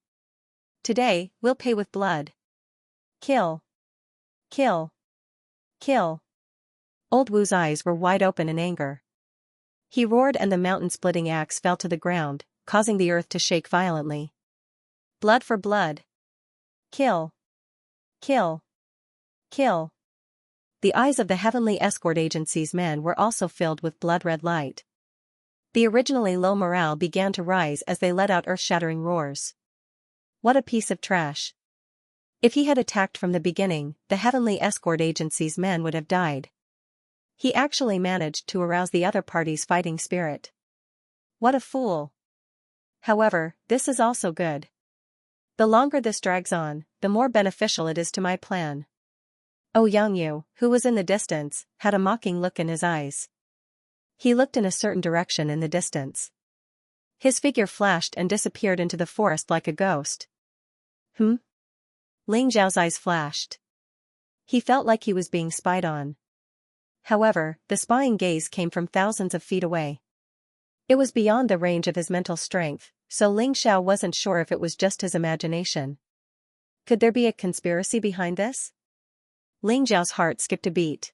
Today, we'll pay with blood. Kill. Kill. Kill. Old Wu's eyes were wide open in anger. He roared and the mountain-splitting axe fell to the ground, causing the earth to shake violently. Blood for blood. Kill. Kill. Kill. The eyes of the heavenly escort agency's men were also filled with blood-red light. The originally low morale began to rise as they let out earth-shattering roars. What a piece of trash. If he had attacked from the beginning, the heavenly escort agency's men would have died. He actually managed to arouse the other party's fighting spirit. What a fool. However, this is also good. The longer this drags on, the more beneficial it is to my plan. Xianxia, who was in the distance, had a mocking look in his eyes. He looked in a certain direction in the distance. His figure flashed and disappeared into the forest like a ghost. Ling Zhao's eyes flashed. He felt like he was being spied on. However, the spying gaze came from thousands of feet away. It was beyond the range of his mental strength, so Ling Xiao wasn't sure if it was just his imagination. Could there be a conspiracy behind this? Ling Zhao's heart skipped a beat.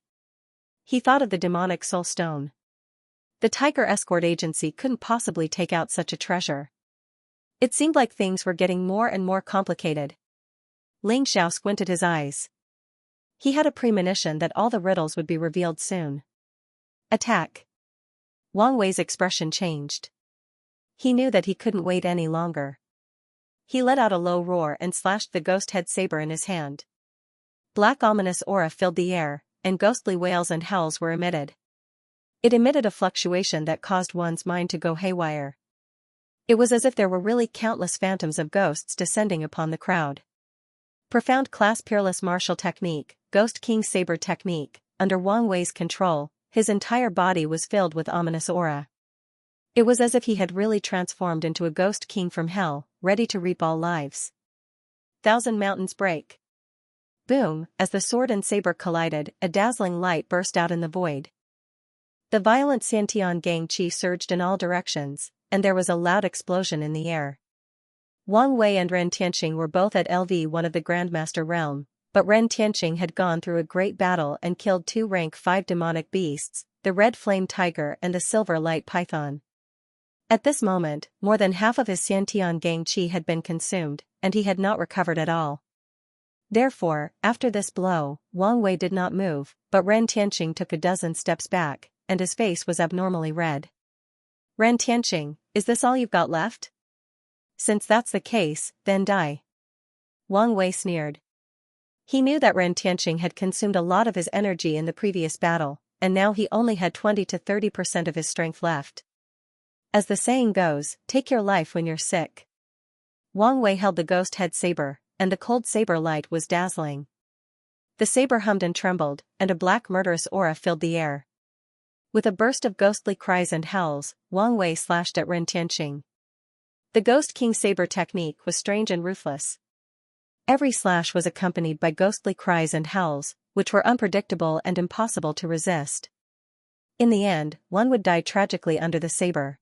He thought of the demonic soul stone. The Tiger Escort Agency couldn't possibly take out such a treasure. It seemed like things were getting more and more complicated. Ling Xiao squinted his eyes. He had a premonition that all the riddles would be revealed soon. Attack. Wang Wei's expression changed. He knew that he couldn't wait any longer. He let out a low roar and slashed the ghost head saber in his hand. Black ominous aura filled the air, and ghostly wails and howls were emitted. It emitted a fluctuation that caused one's mind to go haywire. It was as if there were really countless phantoms of ghosts descending upon the crowd. Profound class peerless martial technique, Ghost King Saber technique, under Wang Wei's control, his entire body was filled with ominous aura. It was as if he had really transformed into a ghost king from hell, ready to reap all lives. Thousand mountains break. Boom, as the sword and saber collided, a dazzling light burst out in the void. The violent Xiantian gang qi surged in all directions, and there was a loud explosion in the air. Wang Wei and Ren Tianqing were both at LV1 of the Grandmaster realm, but Ren Tianqing had gone through a great battle and killed 2 rank 5 demonic beasts, the red flame tiger and the silver light python. At this moment, more than half of his Xiantian gang qi had been consumed, and he had not recovered at all. Therefore, after this blow, Wang Wei did not move, but Ren Tianqing took a dozen steps back, and his face was abnormally red. Ren Tianqing, is this all you've got left? Since that's the case, then die. Wang Wei sneered. He knew that Ren Tianqing had consumed a lot of his energy in the previous battle, and now he only had 20 to 30% of his strength left. As the saying goes, take your life when you're sick. Wang Wei held the ghost head saber, and the cold saber light was dazzling. The saber hummed and trembled, and a black murderous aura filled the air. With a burst of ghostly cries and howls, Wang Wei slashed at Ren Tianqing. The Ghost King Saber technique was strange and ruthless. Every slash was accompanied by ghostly cries and howls, which were unpredictable and impossible to resist. In the end, one would die tragically under the saber.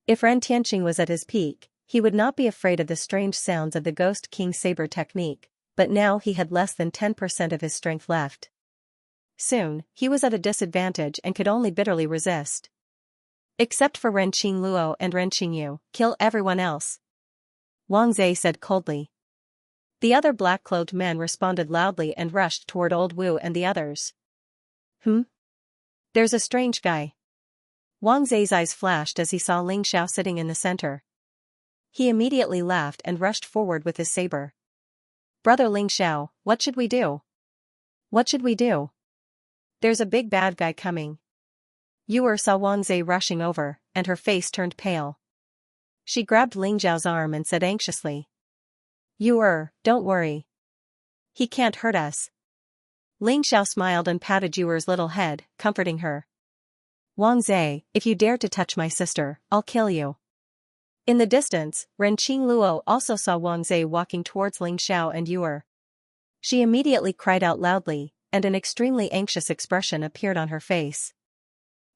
If Ren Tianqing was at his peak, he would not be afraid of the strange sounds of the Ghost King Saber technique, but now he had less than 10% of his strength left. Soon, he was at a disadvantage and could only bitterly resist. Except for Ren Qingluo and Ren Qingyu, kill everyone else, Wang Zhe said coldly. The other black-clothed men responded loudly and rushed toward Old Wu and the others. There's a strange guy. Wang Zhe's eyes flashed as he saw Ling Xiao sitting in the center. He immediately laughed and rushed forward with his saber. Brother Ling Xiao, what should we do? What should we do? There's a big bad guy coming. Yu saw Wang Zhe rushing over, and her face turned pale. She grabbed Ling Xiao's arm and said anxiously. Yu, don't worry. He can't hurt us. Ling Xiao smiled and patted Yu's little head, comforting her. Wang Zhe, if you dare to touch my sister, I'll kill you. In the distance, Ren Qingluo also saw Wang Zhe walking towards Ling Xiao and Yu. She immediately cried out loudly, and an extremely anxious expression appeared on her face.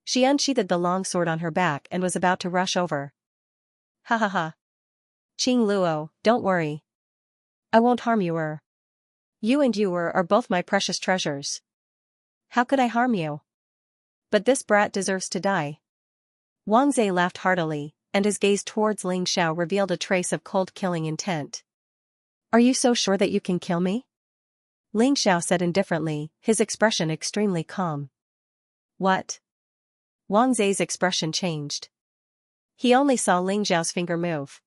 She unsheathed the long sword on her back and was about to rush over. Ha ha ha. Qingluo, don't worry. I won't harm you. You and Yu are both my precious treasures. How could I harm you? But this brat deserves to die. Wang Zhe laughed heartily, and his gaze towards Ling Xiao revealed a trace of cold killing intent. Are you so sure that you can kill me? Ling Xiao said indifferently, his expression extremely calm. What? Wang Zhe's expression changed. He only saw Ling Xiao's finger move.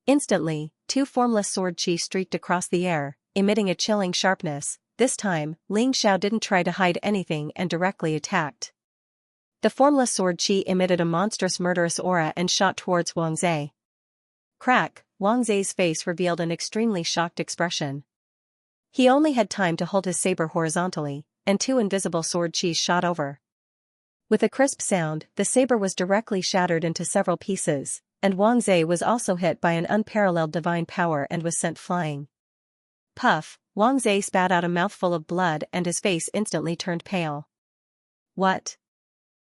Instantly, two formless sword chi streaked across the air, emitting a chilling sharpness. This time, Ling Xiao didn't try to hide anything and directly attacked. The formless sword chi emitted a monstrous murderous aura and shot towards Wang Zhe. Crack, Wang Zhe's face revealed an extremely shocked expression. He only had time to hold his saber horizontally, and two invisible sword chi shot over. With a crisp sound, the saber was directly shattered into several pieces, and Wang Zhe was also hit by an unparalleled divine power and was sent flying. Puff, Wang Zhe spat out a mouthful of blood and his face instantly turned pale. What?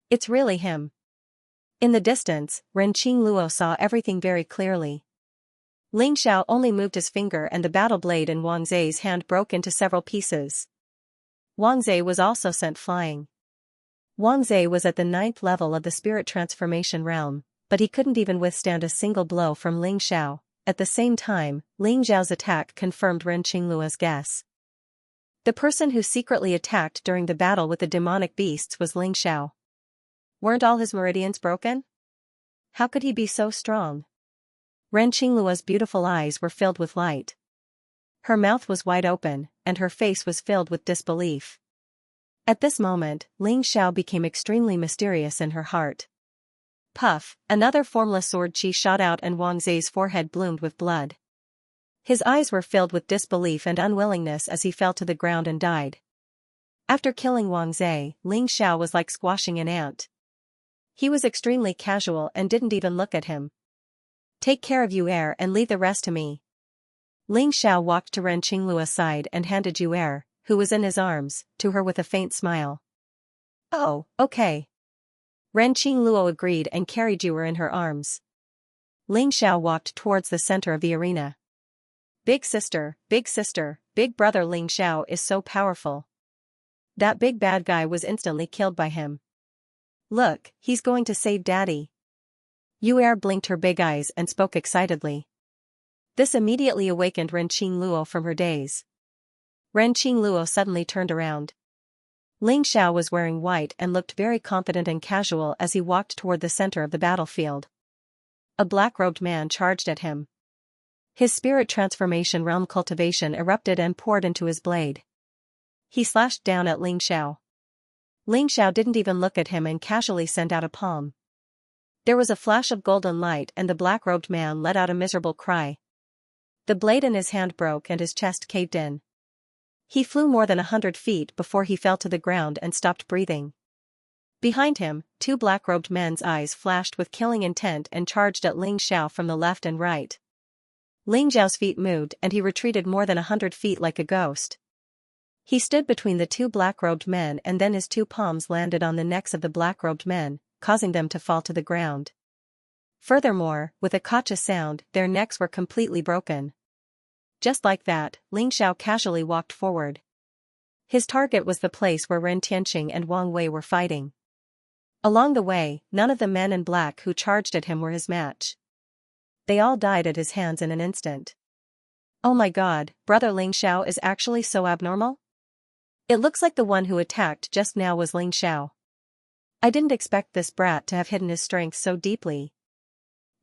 It's really him. In the distance, Ren Qingluo saw everything very clearly. Ling Xiao only moved his finger and the battle blade in Wang Zhe's hand broke into several pieces. Wang Zhe was also sent flying. Wang Zhe was at the 9th level of the spirit transformation realm, but he couldn't even withstand a single blow from Ling Xiao. At the same time, Ling Xiao's attack confirmed Ren Qingluo's guess. The person who secretly attacked during the battle with the demonic beasts was Ling Xiao. Weren't all his meridians broken? How could he be so strong? Ren Qingluo's beautiful eyes were filled with light. Her mouth was wide open, and her face was filled with disbelief. At this moment, Ling Xiao became extremely mysterious in her heart. Puff, another formless sword chi shot out and Wang Zhe's forehead bloomed with blood. His eyes were filled with disbelief and unwillingness as he fell to the ground and died. After killing Wang Zhe, Ling Xiao was like squashing an ant. He was extremely casual and didn't even look at him. Take care of Yu and leave the rest to me. Ling Xiao walked to Ren Qingluo's side and handed Yu, who was in his arms, to her with a faint smile. Oh, okay. Ren Qingluo agreed and carried Yu in her arms. Ling Xiao walked towards the center of the arena. Big sister, big brother Ling Xiao is so powerful. That big bad guy was instantly killed by him. Look, he's going to save Daddy. Yu blinked her big eyes and spoke excitedly. This immediately awakened Ren Qingluo from her daze. Ren Qingluo suddenly turned around. Ling Xiao was wearing white and looked very confident and casual as he walked toward the center of the battlefield. A black-robed man charged at him. His spirit transformation realm cultivation erupted and poured into his blade. He slashed down at Ling Xiao. Ling Xiao didn't even look at him and casually sent out a palm. There was a flash of golden light and the black-robed man let out a miserable cry. The blade in his hand broke and his chest caved in. He flew more than 100 feet before he fell to the ground and stopped breathing. Behind him, two black-robed men's eyes flashed with killing intent and charged at Ling Xiao from the left and right. Ling Xiao's feet moved and he retreated more than 100 feet like a ghost. He stood between the two black-robed men and then his two palms landed on the necks of the black-robed men, causing them to fall to the ground. Furthermore, with a kacha sound, their necks were completely broken. Just like that, Ling Xiao casually walked forward. His target was the place where Ren Tianqing and Wang Wei were fighting. Along the way, none of the men in black who charged at him were his match. They all died at his hands in an instant. Oh my god, brother Ling Xiao is actually so abnormal? It looks like the one who attacked just now was Ling Xiao. I didn't expect this brat to have hidden his strength so deeply.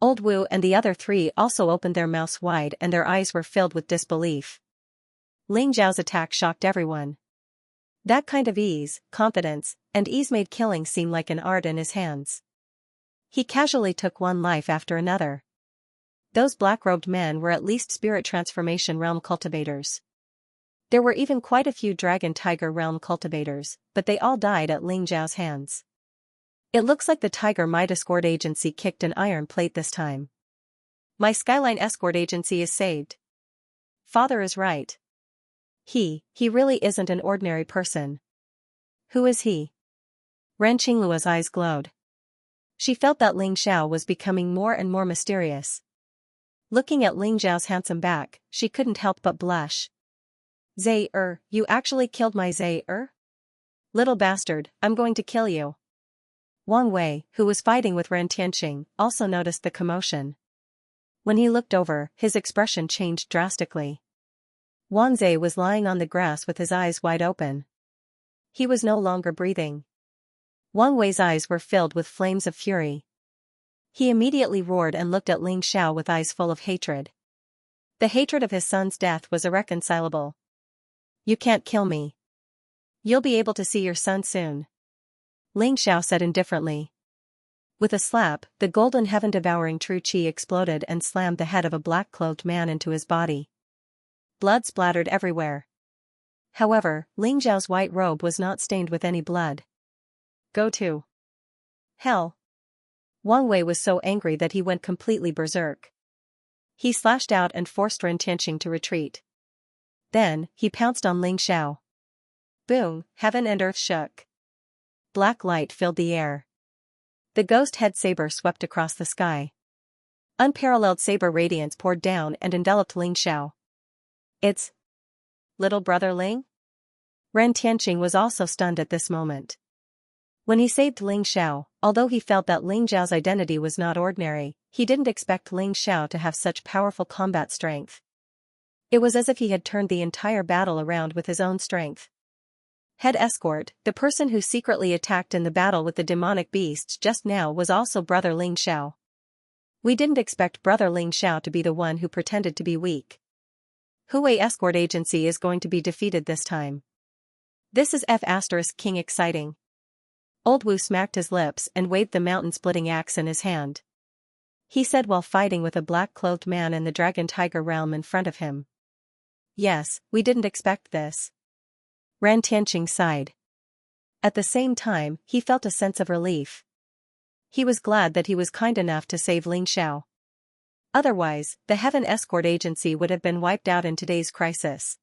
Old Wu and the other three also opened their mouths wide and their eyes were filled with disbelief. Ling Xiao's attack shocked everyone. That kind of ease, confidence, and ease made killing seem like an art in his hands. He casually took one life after another. Those black-robed men were at least spirit transformation realm cultivators. There were even quite a few dragon tiger realm cultivators, but they all died at Ling Xiao's hands. It looks like the Tiger Might Escort Agency kicked an iron plate this time. My Skyline Escort Agency is saved. Father is right. He really isn't an ordinary person. Who is he? Ren Qingluo's eyes glowed. She felt that Ling Xiao was becoming more and more mysterious. Looking at Ling Xiao's handsome back, she couldn't help but blush. Zai, you actually killed my Zai, Little bastard, I'm going to kill you. Wang Wei, who was fighting with Ren Tianqing, also noticed the commotion. When he looked over, his expression changed drastically. Wang Zai was lying on the grass with his eyes wide open. He was no longer breathing. Wang Wei's eyes were filled with flames of fury. He immediately roared and looked at Ling Xiao with eyes full of hatred. The hatred of his son's death was irreconcilable. You can't kill me. You'll be able to see your son soon. Ling Xiao said indifferently. With a slap, the golden heaven-devouring true qi exploded and slammed the head of a black-clothed man into his body. Blood splattered everywhere. However, Ling Xiao's white robe was not stained with any blood. Go to hell. Wang Wei was so angry that he went completely berserk. He slashed out and forced Ren Tianqing to retreat. Then, he pounced on Ling Xiao. Boom, heaven and earth shook. Black light filled the air. The ghost head saber swept across the sky. Unparalleled saber radiance poured down and enveloped Ling Xiao. It's little brother Ling? Ren Tianqing was also stunned at this moment. When he saved Ling Xiao, although he felt that Ling Xiao's identity was not ordinary, he didn't expect Ling Xiao to have such powerful combat strength. It was as if he had turned the entire battle around with his own strength. Head escort, the person who secretly attacked in the battle with the demonic beasts just now was also brother Ling Xiao. We didn't expect brother Ling Xiao to be the one who pretended to be weak. Huwei Escort Agency is going to be defeated this time. This is King exciting. Old Wu smacked his lips and waved the mountain-splitting axe in his hand. He said while fighting with a black-clothed man in the dragon tiger realm in front of him. Yes, we didn't expect this. Ren Tianqing sighed. At the same time, he felt a sense of relief. He was glad that he was kind enough to save Ling Xiao. Otherwise, the Heaven Escort Agency would have been wiped out in today's crisis.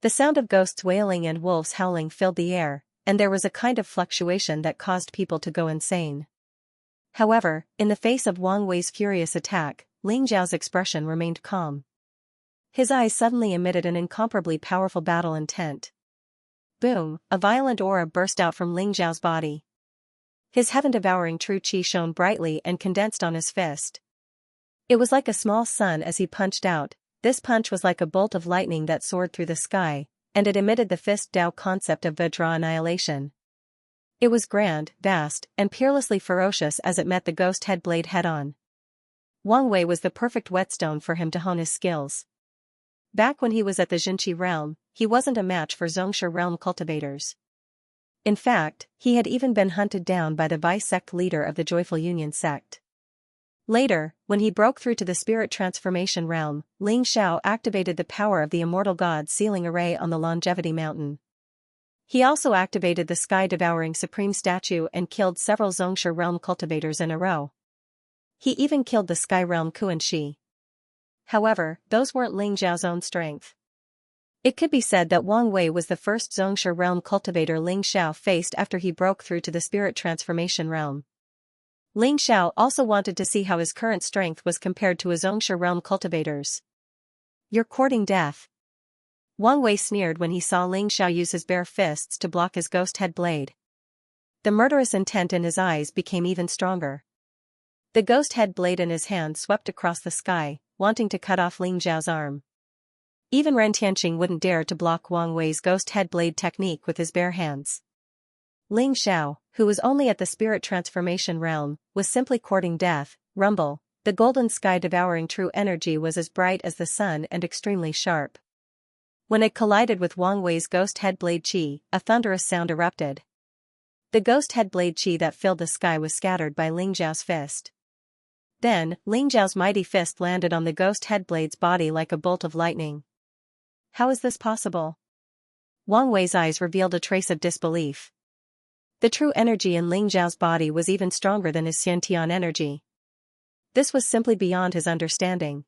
The sound of ghosts wailing and wolves howling filled the air, and there was a kind of fluctuation that caused people to go insane. However, in the face of Wang Wei's furious attack, Ling Xiao's expression remained calm. His eyes suddenly emitted an incomparably powerful battle intent. Boom, a violent aura burst out from Ling Xiao's body. His heaven-devouring true qi shone brightly and condensed on his fist. It was like a small sun as he punched out. This punch was like a bolt of lightning that soared through the sky, and it emitted the fist Dao concept of Vajra annihilation. It was grand, vast, and peerlessly ferocious as it met the ghost head blade head-on. Wang Wei was the perfect whetstone for him to hone his skills. Back when he was at the Jinqi realm, he wasn't a match for Xianxia realm cultivators. In fact, he had even been hunted down by the vice-sect leader of the Joyful Union sect. Later, when he broke through to the spirit transformation realm, Ling Xiao activated the power of the immortal god sealing array on the Longevity Mountain. He also activated the sky-devouring supreme statue and killed several Xianxia realm cultivators in a row. He even killed the sky realm Kuan-Shi. However, those weren't Ling Xiao's own strength. It could be said that Wang Wei was the first Xianxia realm cultivator Ling Xiao faced after he broke through to the spirit transformation realm. Ling Xiao also wanted to see how his current strength was compared to his Xianxia realm cultivators. You're courting death. Wang Wei sneered when he saw Ling Xiao use his bare fists to block his ghost head blade. The murderous intent in his eyes became even stronger. The ghost head blade in his hand swept across the sky, wanting to cut off Ling Xiao's arm. Even Ren Tianqing wouldn't dare to block Wang Wei's ghost head blade technique with his bare hands. Ling Xiao, who was only at the spirit transformation realm, was simply courting death. Rumble, the golden sky devouring true energy was as bright as the sun and extremely sharp. When it collided with Wang Wei's ghost head blade qi, a thunderous sound erupted. The ghost head blade qi that filled the sky was scattered by Ling Xiao's fist. Then, Ling Xiao's mighty fist landed on the ghost head blade's body like a bolt of lightning. How is this possible? Wang Wei's eyes revealed a trace of disbelief. The true energy in Ling Xiao's body was even stronger than his Xiantian energy. This was simply beyond his understanding.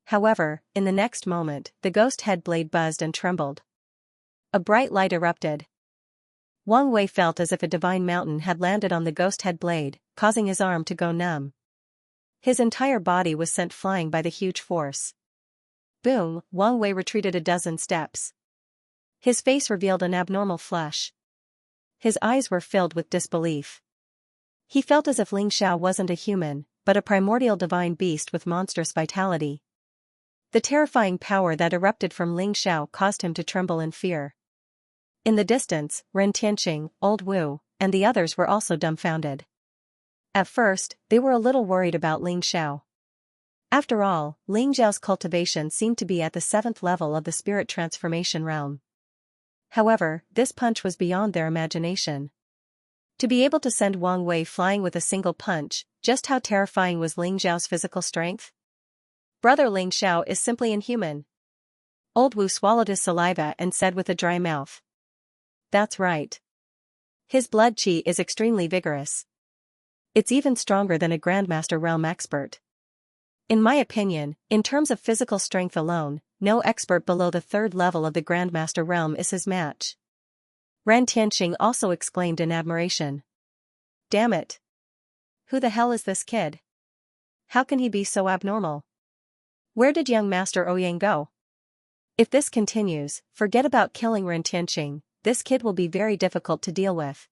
However, in the next moment, the ghost head blade buzzed and trembled. A bright light erupted. Wang Wei felt as if a divine mountain had landed on the ghost head blade, causing his arm to go numb. His entire body was sent flying by the huge force. Boom, Wang Wei retreated a dozen steps. His face revealed an abnormal flush. His eyes were filled with disbelief. He felt as if Ling Xiao wasn't a human, but a primordial divine beast with monstrous vitality. The terrifying power that erupted from Ling Xiao caused him to tremble in fear. In the distance, Ren Tianqing, Old Wu, and the others were also dumbfounded. At first, they were a little worried about Ling Xiao. After all, Ling Xiao's cultivation seemed to be at the 7th level of the spirit transformation realm. However, this punch was beyond their imagination. To be able to send Wang Wei flying with a single punch, just how terrifying was Ling Xiao's physical strength? Brother Ling Xiao is simply inhuman. Old Wu swallowed his saliva and said with a dry mouth. That's right. His blood qi is extremely vigorous. It's even stronger than a Grandmaster realm expert. In my opinion, in terms of physical strength alone, no expert below the 3rd level of the Grandmaster realm is his match. Ren Tianqing also exclaimed in admiration. Damn it! Who the hell is this kid? How can he be so abnormal? Where did young Master Ouyang go? If this continues, forget about killing Ren Tianqing, this kid will be very difficult to deal with.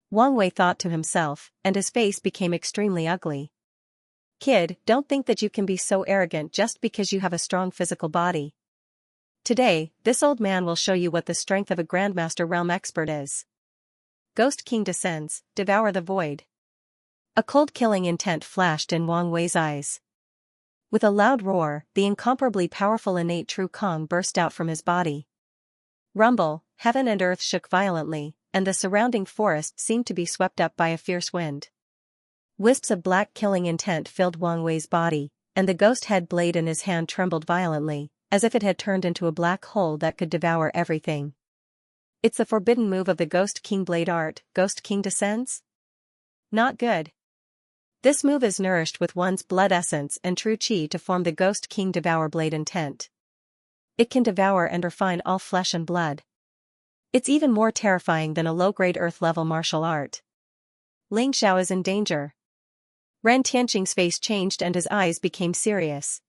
Wang Wei thought to himself, and his face became extremely ugly. Kid, don't think that you can be so arrogant just because you have a strong physical body. Today, this old man will show you what the strength of a Grandmaster realm expert is. Ghost King descends, devour the void. A cold killing intent flashed in Wang Wei's eyes. With a loud roar, the incomparably powerful innate True Kong burst out from his body. Rumble, heaven and earth shook violently, and the surrounding forest seemed to be swept up by a fierce wind. Wisps of black killing intent filled Wang Wei's body, and the ghost head blade in his hand trembled violently, as if it had turned into a black hole that could devour everything. It's the forbidden move of the Ghost King blade art, Ghost King descends? Not good. This move is nourished with one's blood essence and true qi to form the Ghost King devour blade intent. It can devour and refine all flesh and blood. It's even more terrifying than a low-grade earth-level martial art. Ling Xiao is in danger. Ren Tianqing's face changed and his eyes became serious.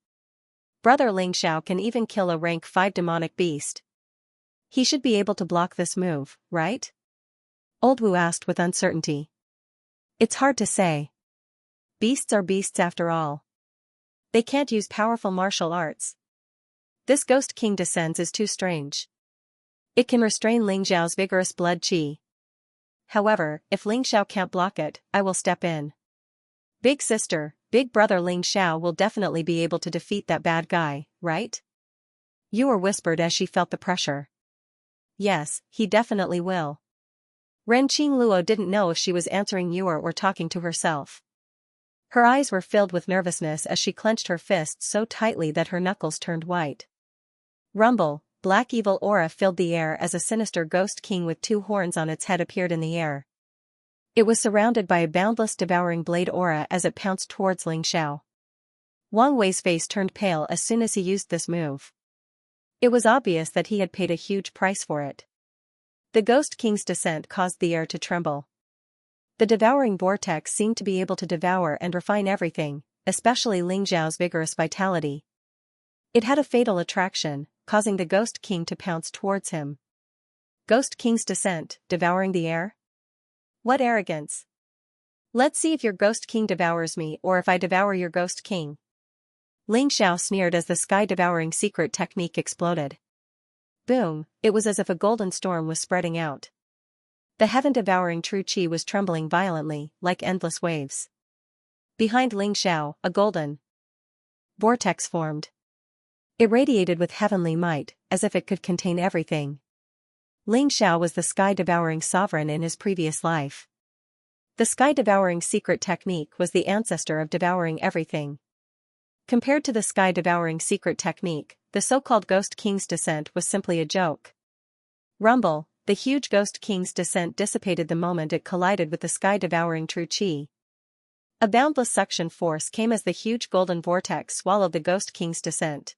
Brother Ling Xiao can even kill a rank 5 demonic beast. He should be able to block this move, right? Old Wu asked with uncertainty. It's hard to say. Beasts are beasts after all. They can't use powerful martial arts. This Ghost King descends is too strange. It can restrain Ling Xiao's vigorous blood qi. However, if Ling Xiao can't block it, I will step in. Big sister, big brother Ling Xiao will definitely be able to defeat that bad guy, right? Yuer whispered as she felt the pressure. Yes, he definitely will. Ren Qingluo didn't know if she was answering Yuer or talking to herself. Her eyes were filled with nervousness as she clenched her fists so tightly that her knuckles turned white. Rumble, black evil aura filled the air as a sinister ghost king with 2 horns on its head appeared in the air. It was surrounded by a boundless devouring blade aura as it pounced towards Ling Xiao. Wang Wei's face turned pale as soon as he used this move. It was obvious that he had paid a huge price for it. The Ghost King's descent caused the air to tremble. The devouring vortex seemed to be able to devour and refine everything, especially Ling Xiao's vigorous vitality. It had a fatal attraction, causing the Ghost King to pounce towards him. Ghost King's descent, devouring the air? What arrogance! Let's see if your Ghost King devours me or if I devour your Ghost King. Ling Xiao sneered as the sky-devouring secret technique exploded. Boom, it was as if a golden storm was spreading out. The heaven-devouring true qi was trembling violently, like endless waves. Behind Ling Xiao, a golden vortex formed. It radiated with heavenly might, as if it could contain everything. Ling Xiao was the sky-devouring sovereign in his previous life. The sky-devouring secret technique was the ancestor of devouring everything. Compared to the sky-devouring secret technique, the so-called Ghost King's descent was simply a joke. Rumble, the huge Ghost King's descent dissipated the moment it collided with the sky-devouring true qi. A boundless suction force came as the huge golden vortex swallowed the Ghost King's descent.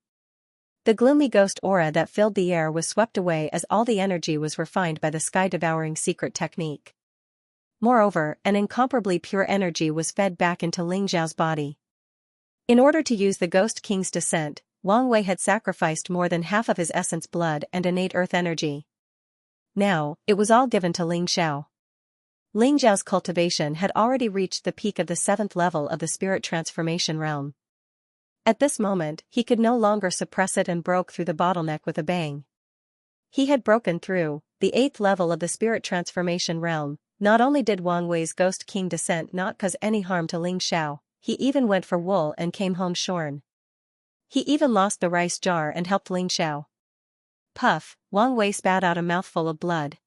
The gloomy ghost aura that filled the air was swept away as all the energy was refined by the sky-devouring secret technique. Moreover, an incomparably pure energy was fed back into Ling Xiao's body. In order to use the Ghost King's descent, Wang Wei had sacrificed more than half of his essence blood and innate earth energy. Now, it was all given to Ling Xiao. Ling Xiao's cultivation had already reached the peak of the 7th level of the spirit transformation realm. At this moment, he could no longer suppress it and broke through the bottleneck with a bang. He had broken through the 8th level of the spirit transformation realm. Not only did Wang Wei's Ghost King descent not cause any harm to Ling Xiao, he even went for wool and came home shorn. He even lost the rice jar and helped Ling Xiao. Puff, Wang Wei spat out a mouthful of blood.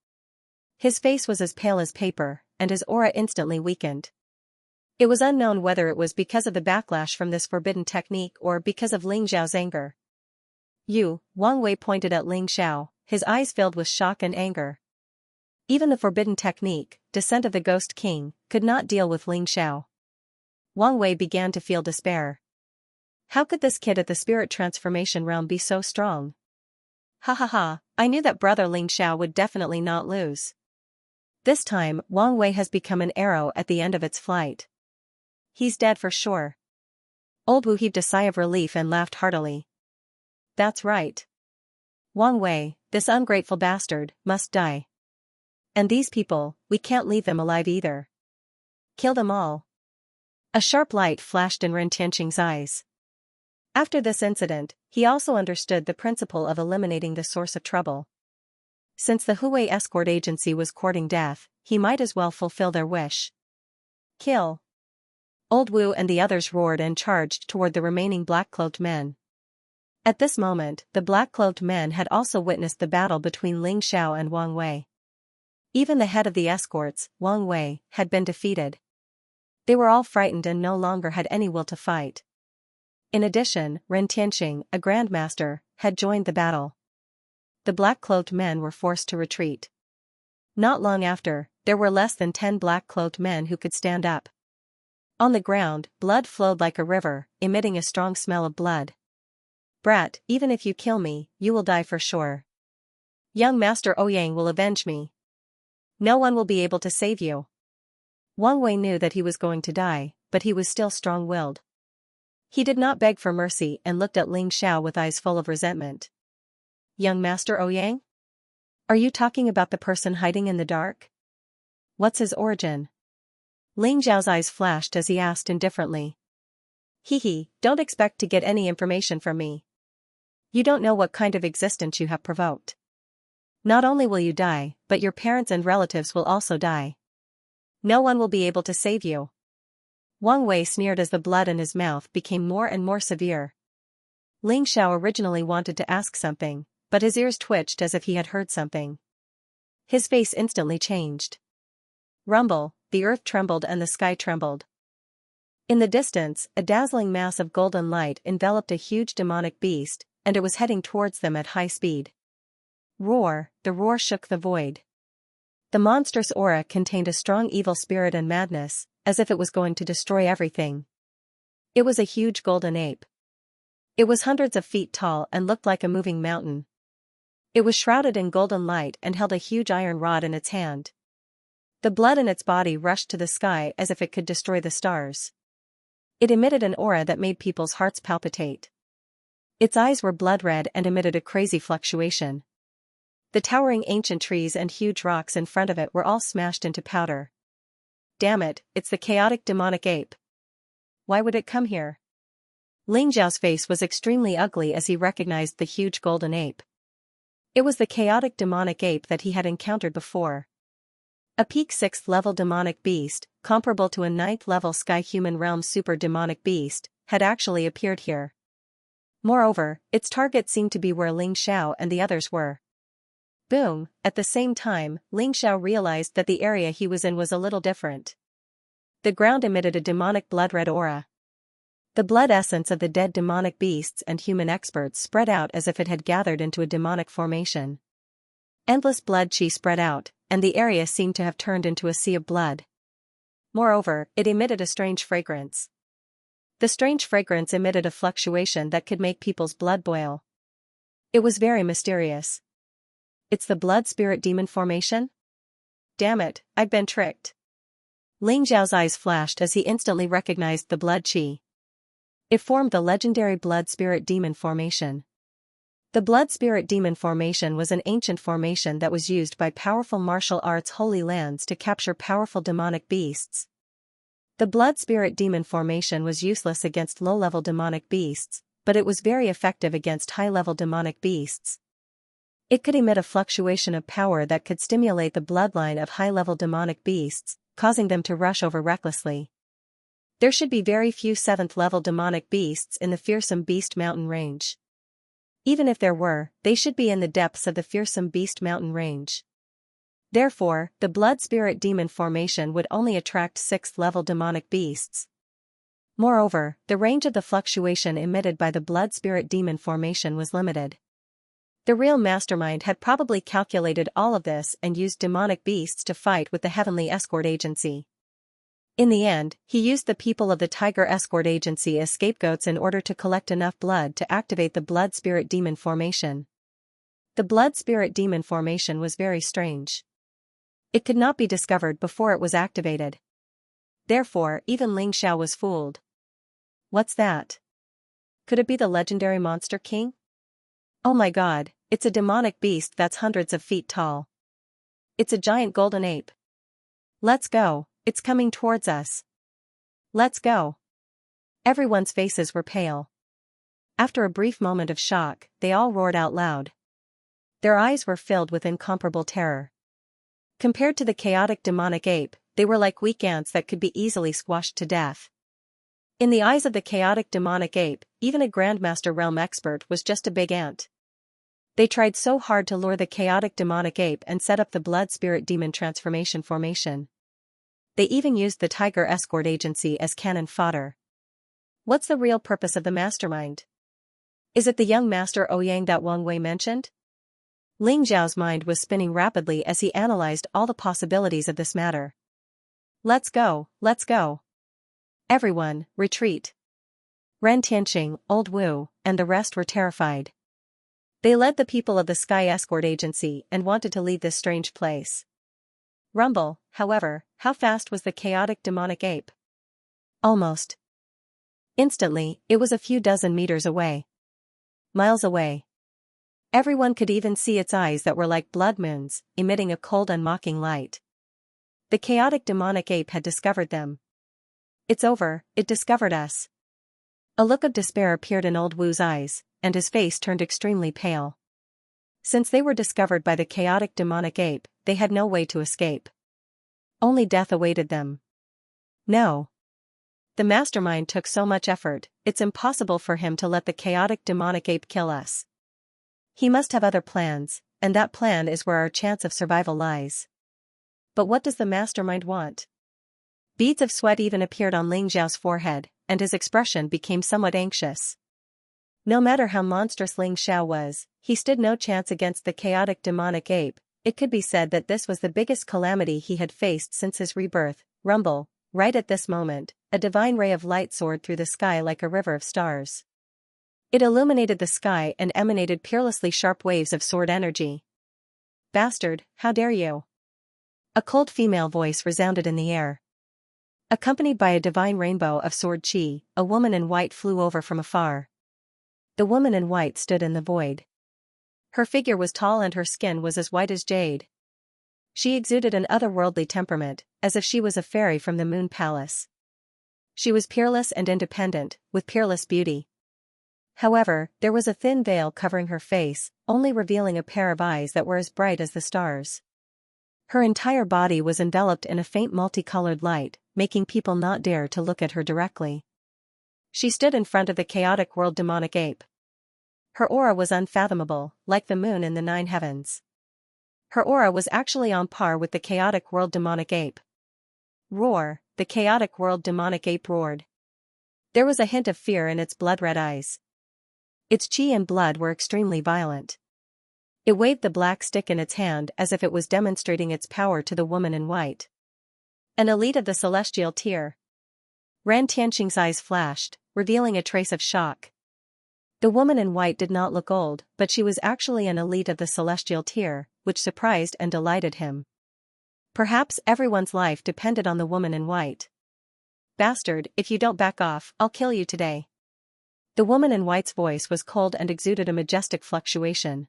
His face was as pale as paper, and his aura instantly weakened. It was unknown whether it was because of the backlash from this forbidden technique or because of Ling Xiao's anger. Wang Wei pointed at Ling Xiao, his eyes filled with shock and anger. Even the forbidden technique, Descent of the Ghost King, could not deal with Ling Xiao. Wang Wei began to feel despair. How could this kid at the spirit transformation realm be so strong? Ha ha ha, I knew that brother Ling Xiao would definitely not lose. This time, Wang Wei has become an arrow at the end of its flight. He's dead for sure. Old Wu heaved a sigh of relief and laughed heartily. That's right. Wang Wei, this ungrateful bastard, must die. And these people, we can't leave them alive either. Kill them all. A sharp light flashed in Ren Tianqing's eyes. After this incident, he also understood the principle of eliminating the source of trouble. Since the Huwei escort agency was courting death, he might as well fulfill their wish. Kill. Old Wu and the others roared and charged toward the remaining black-cloaked men. At this moment, the black-cloaked men had also witnessed the battle between Ling Xiao and Wang Wei. Even the head of the escorts, Wang Wei, had been defeated. They were all frightened and no longer had any will to fight. In addition, Ren Tianqing, a grandmaster, had joined the battle. The black-cloaked men were forced to retreat. Not long after, there were less than 10 black-cloaked men who could stand up. On the ground, blood flowed like a river, emitting a strong smell of blood. Brat, even if you kill me, you will die for sure. Young Master Ouyang will avenge me. No one will be able to save you. Wang Wei knew that he was going to die, but he was still strong-willed. He did not beg for mercy and looked at Ling Xiao with eyes full of resentment. Young Master Ouyang? Are you talking about the person hiding in the dark? What's his origin? Ling Xiao's eyes flashed as he asked indifferently. Hee, don't expect to get any information from me. You don't know what kind of existence you have provoked. Not only will you die, but your parents and relatives will also die. No one will be able to save you. Wang Wei sneered as the blood in his mouth became more and more severe. Ling Xiao originally wanted to ask something, but his ears twitched as if he had heard something. His face instantly changed. Rumble, the earth trembled and the sky trembled. In the distance, a dazzling mass of golden light enveloped a huge demonic beast, and it was heading towards them at high speed. Roar, the roar shook the void. The monstrous aura contained a strong evil spirit and madness, as if it was going to destroy everything. It was a huge golden ape. It was hundreds of feet tall and looked like a moving mountain. It was shrouded in golden light and held a huge iron rod in its hand. The blood in its body rushed to the sky as if it could destroy the stars. It emitted an aura that made people's hearts palpitate. Its eyes were blood red and emitted a crazy fluctuation. The towering ancient trees and huge rocks in front of it were all smashed into powder. Damn it, it's the chaotic demonic ape. Why would it come here? Ling Zhao's face was extremely ugly as he recognized the huge golden ape. It was the chaotic demonic ape that he had encountered before. A peak 6th level demonic beast, comparable to a 9th level sky human realm super demonic beast, had actually appeared here. Moreover, its target seemed to be where Ling Xiao and the others were. Boom, at the same time, Ling Xiao realized that the area he was in was a little different. The ground emitted a demonic blood-red aura. The blood essence of the dead demonic beasts and human experts spread out as if it had gathered into a demonic formation. Endless blood chi spread out, and the area seemed to have turned into a sea of blood. Moreover, it emitted a strange fragrance. The strange fragrance emitted a fluctuation that could make people's blood boil. It was very mysterious. It's the blood spirit demon formation? Damn it, I've been tricked. Ling Zhao's eyes flashed as he instantly recognized the blood chi. It formed the legendary blood spirit demon formation. The blood spirit demon formation was an ancient formation that was used by powerful martial arts holy lands to capture powerful demonic beasts. The blood spirit demon formation was useless against low-level demonic beasts, but it was very effective against high-level demonic beasts. It could emit a fluctuation of power that could stimulate the bloodline of high-level demonic beasts, causing them to rush over recklessly. There should be very few 7th-level demonic beasts in the fearsome Beast Mountain range. Even if there were, they should be in the depths of the fearsome Beast Mountain range. Therefore, the blood spirit demon formation would only attract 6th-level demonic beasts. Moreover, the range of the fluctuation emitted by the blood spirit demon formation was limited. The real mastermind had probably calculated all of this and used demonic beasts to fight with the Heavenly Escort Agency. In the end, he used the people of the Tiger Escort Agency as scapegoats in order to collect enough blood to activate the blood spirit demon formation. The blood spirit demon formation was very strange. It could not be discovered before it was activated. Therefore, even Ling Xiao was fooled. What's that? Could it be the legendary Monster King? Oh my god, it's a demonic beast that's hundreds of feet tall. It's a giant golden ape. Let's go, it's coming towards us. Let's go. Everyone's faces were pale. After a brief moment of shock, they all roared out loud. Their eyes were filled with incomparable terror. Compared to the chaotic demonic ape, they were like weak ants that could be easily squashed to death. In the eyes of the chaotic demonic ape, even a Grandmaster Realm expert was just a big ant. They tried so hard to lure the chaotic demonic ape and set up the blood spirit demon transformation formation. They even used the Tiger Escort Agency as cannon fodder. What's the real purpose of the mastermind? Is it the young master Ouyang that Wang Wei mentioned? Ling Zhao's mind was spinning rapidly as he analyzed all the possibilities of this matter. Let's go, let's go. Everyone, retreat. Ren Tianqing, Old Wu, and the rest were terrified. They led the people of the Sky Escort Agency and wanted to leave this strange place. Rumble, however, how fast was the chaotic demonic ape? Almost. Instantly, it was a few dozen meters away. Miles away. Everyone could even see its eyes that were like blood moons, emitting a cold and mocking light. The chaotic demonic ape had discovered them. It's over, it discovered us. A look of despair appeared in Old Wu's eyes, and his face turned extremely pale. Since they were discovered by the chaotic demonic ape, they had no way to escape. Only death awaited them. No. The mastermind took so much effort, it's impossible for him to let the chaotic demonic ape kill us. He must have other plans, and that plan is where our chance of survival lies. But what does the mastermind want? Beads of sweat even appeared on Ling Zhao's forehead, and his expression became somewhat anxious. No matter how monstrous Ling Xiao was, he stood no chance against the chaotic demonic ape. It could be said that this was the biggest calamity he had faced since his rebirth. Rumble, right at this moment, a divine ray of light soared through the sky like a river of stars. It illuminated the sky and emanated peerlessly sharp waves of sword energy. Bastard, how dare you? A cold female voice resounded in the air. Accompanied by a divine rainbow of sword chi, a woman in white flew over from afar. The woman in white stood in the void. Her figure was tall and her skin was as white as jade. She exuded an otherworldly temperament, as if she was a fairy from the moon palace. She was peerless and independent, with peerless beauty. However, there was a thin veil covering her face, only revealing a pair of eyes that were as bright as the stars. Her entire body was enveloped in a faint multicolored light, making people not dare to look at her directly. She stood in front of the chaotic world demonic ape. Her aura was unfathomable, like the moon in the 9 heavens. Her aura was actually on par with the chaotic world demonic ape. Roar, the chaotic world demonic ape roared. There was a hint of fear in its blood-red eyes. Its chi and blood were extremely violent. It waved the black stick in its hand as if it was demonstrating its power to the woman in white. An elite of the celestial tier. Ran Tianxing's eyes flashed, revealing a trace of shock. The woman in white did not look old, but she was actually an elite of the celestial tier, which surprised and delighted him. Perhaps everyone's life depended on the woman in white. Bastard, if you don't back off, I'll kill you today. The woman in white's voice was cold and exuded a majestic fluctuation.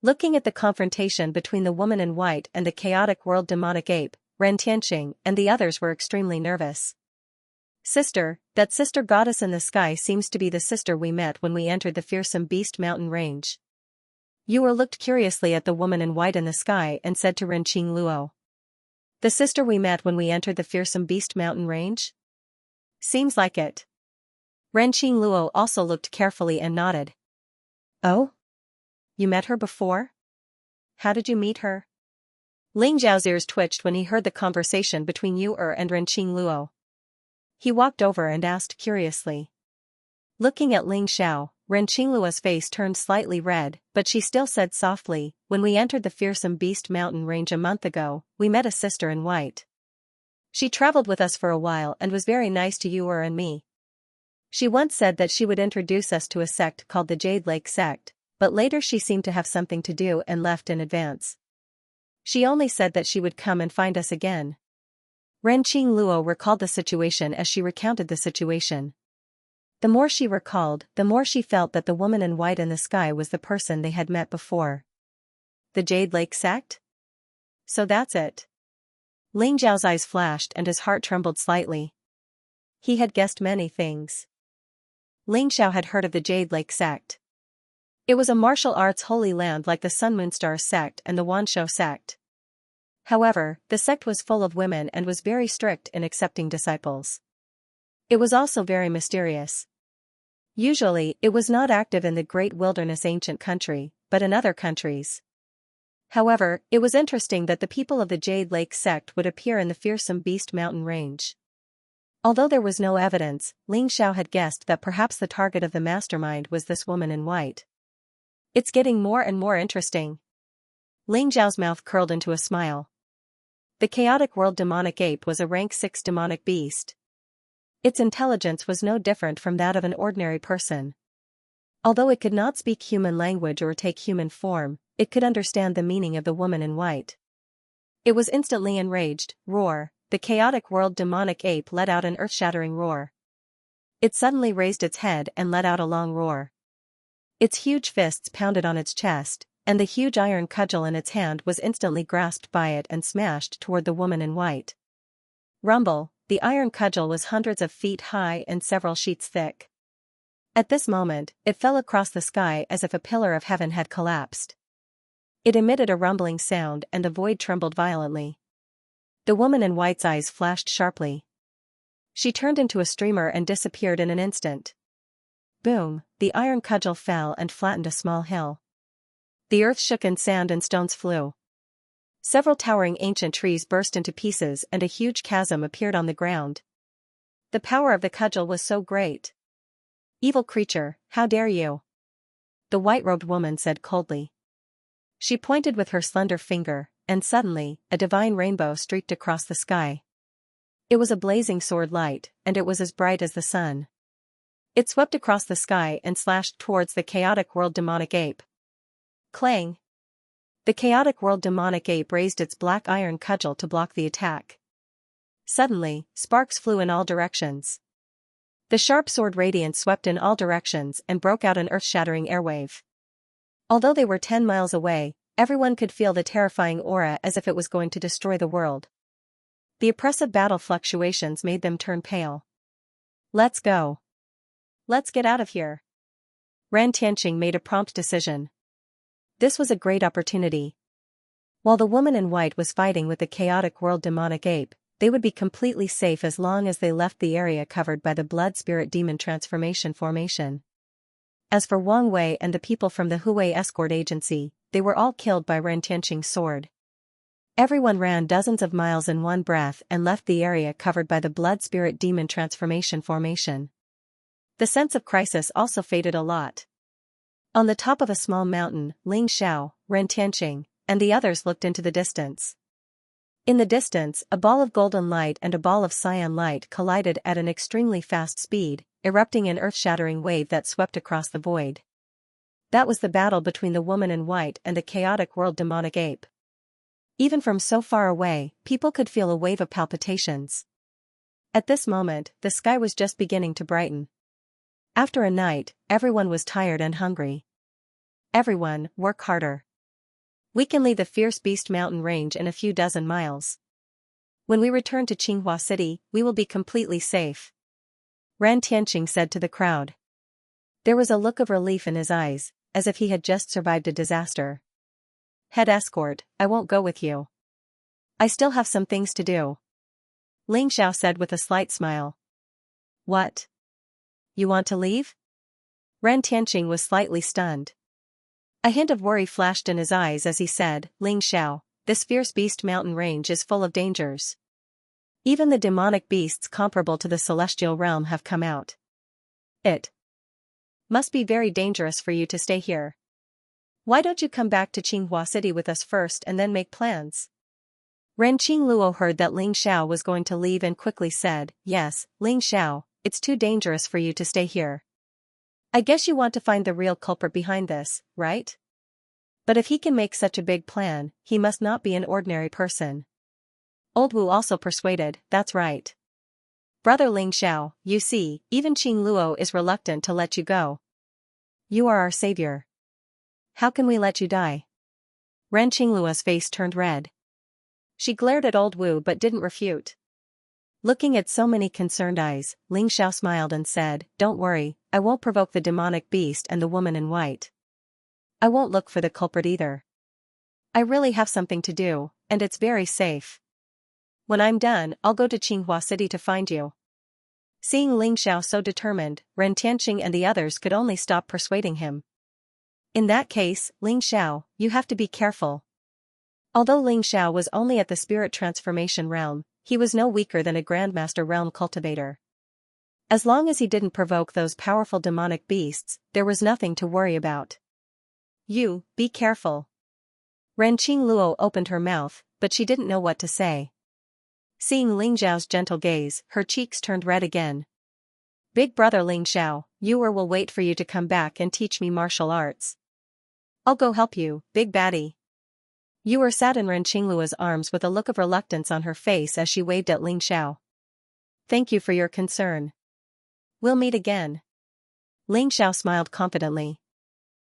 Looking at the confrontation between the woman in white and the chaotic world demonic ape, Ren Tianxing and the others were extremely nervous. Sister, that sister goddess in the sky seems to be the sister we met when we entered the fearsome beast mountain range. Yuer looked curiously at the woman in white in the sky and said to Ren Qingluo. The sister we met when we entered the fearsome beast mountain range? Seems like it. Ren Qingluo also looked carefully and nodded. Oh? You met her before? How did you meet her? Ling Zhao's ears twitched when he heard the conversation between Yuer and Ren Qingluo. He walked over and asked curiously. Looking at Ling Zhao, Ren Qingluo's face turned slightly red, but she still said softly, when we entered the fearsome beast mountain range a month ago, we met a sister in white. She traveled with us for a while and was very nice to Yuer and me. She once said that she would introduce us to a sect called the Jade Lake sect, but later she seemed to have something to do and left in advance. She only said that she would come and find us again. Ren Qingluo recalled the situation as she recounted the situation. The more she recalled, the more she felt that the woman in white in the sky was the person they had met before. The Jade Lake sect? So that's it. Ling Zhao's eyes flashed and his heart trembled slightly. He had guessed many things. Ling Zhao had heard of the Jade Lake sect. It was a martial arts holy land like the Sun Moon Star sect and the Wanshou sect. However, the sect was full of women and was very strict in accepting disciples. It was also very mysterious. Usually, it was not active in the great wilderness ancient country, but in other countries. However, it was interesting that the people of the Jade Lake sect would appear in the fearsome beast mountain range. Although there was no evidence, Ling Zhao had guessed that perhaps the target of the mastermind was this woman in white. It's getting more and more interesting. Ling Zhao's mouth curled into a smile. The chaotic world demonic ape was a rank 6 demonic beast. Its intelligence was no different from that of an ordinary person. Although it could not speak human language or take human form, it could understand the meaning of the woman in white. It was instantly enraged. Roar, the chaotic world demonic ape let out an earth-shattering roar. It suddenly raised its head and let out a long roar. Its huge fists pounded on its chest, and the huge iron cudgel in its hand was instantly grasped by it and smashed toward the woman in white. Rumble, the iron cudgel was hundreds of feet high and several sheets thick. At this moment, it fell across the sky as if a pillar of heaven had collapsed. It emitted a rumbling sound and the void trembled violently. The woman in white's eyes flashed sharply. She turned into a streamer and disappeared in an instant. Boom, the iron cudgel fell and flattened a small hill. The earth shook and sand and stones flew. Several towering ancient trees burst into pieces and a huge chasm appeared on the ground. The power of the cudgel was so great. Evil creature, how dare you? The white-robed woman said coldly. She pointed with her slender finger, and suddenly, a divine rainbow streaked across the sky. It was a blazing sword light, and it was as bright as the sun. It swept across the sky and slashed towards the chaotic world demonic ape. Clang! The chaotic world demonic ape raised its black iron cudgel to block the attack. Suddenly, sparks flew in all directions. The sharp sword radiance swept in all directions and broke out an earth-shattering airwave. Although they were 10 miles away, everyone could feel the terrifying aura as if it was going to destroy the world. The oppressive battle fluctuations made them turn pale. Let's go. Let's get out of here. Ran Tianqing made a prompt decision. This was a great opportunity. While the woman in white was fighting with the chaotic world demonic ape, they would be completely safe as long as they left the area covered by the blood spirit demon transformation formation. As for Wang Wei and the people from the Huwei escort agency, they were all killed by Ran Tianqing's sword. Everyone ran dozens of miles in one breath and left the area covered by the blood spirit demon transformation formation. The sense of crisis also faded a lot. On the top of a small mountain, Ling Xiao, Ran Tianqing, and the others looked into the distance. In the distance, a ball of golden light and a ball of cyan light collided at an extremely fast speed, erupting an earth-shattering wave that swept across the void. That was the battle between the woman in white and the chaotic world demonic ape. Even from so far away, people could feel a wave of palpitations. At this moment, the sky was just beginning to brighten. After a night, everyone was tired and hungry. Everyone, work harder. We can leave the fierce beast mountain range in a few dozen miles. When we return to Qinghua City, we will be completely safe. Ran Tianqing said to the crowd. There was a look of relief in his eyes, as if he had just survived a disaster. Head escort, I won't go with you. I still have some things to do. Ling Xiao said with a slight smile. What? You want to leave? Ran Tianqing was slightly stunned. A hint of worry flashed in his eyes as he said, Ling Xiao, this fierce beast mountain range is full of dangers. Even the demonic beasts comparable to the celestial realm have come out. It must be very dangerous for you to stay here. Why don't you come back to Qinghua City with us first and then make plans? Ren Qingluo heard that Ling Xiao was going to leave and quickly said, Yes, Ling Xiao, it's too dangerous for you to stay here. I guess you want to find the real culprit behind this, right? But if he can make such a big plan, he must not be an ordinary person. Old Wu also persuaded, That's right. Brother Ling Xiao, you see, even Qingluo is reluctant to let you go. You are our savior. How can we let you die? Ren Qingluo's face turned red. She glared at Old Wu but didn't refute. Looking at so many concerned eyes, Ling Xiao smiled and said, Don't worry, I won't provoke the demonic beast and the woman in white. I won't look for the culprit either. I really have something to do, and it's very safe. When I'm done, I'll go to Qinghua City to find you. Seeing Ling Xiao so determined, Ren Tianqing and the others could only stop persuading him. In that case, Ling Xiao, you have to be careful. Although Ling Xiao was only at the spirit transformation realm, he was no weaker than a Grandmaster realm cultivator. As long as he didn't provoke those powerful demonic beasts, there was nothing to worry about. You, be careful. Ren Qingluo opened her mouth, but she didn't know what to say. Seeing Ling Xiao's gentle gaze, her cheeks turned red again. Big brother Ling Xiao, Yuer will wait for you to come back and teach me martial arts. I'll go help you, big baddie. Yuer sat in Ren Qingluo's arms with a look of reluctance on her face as she waved at Ling Xiao. Thank you for your concern. We'll meet again. Ling Xiao smiled confidently.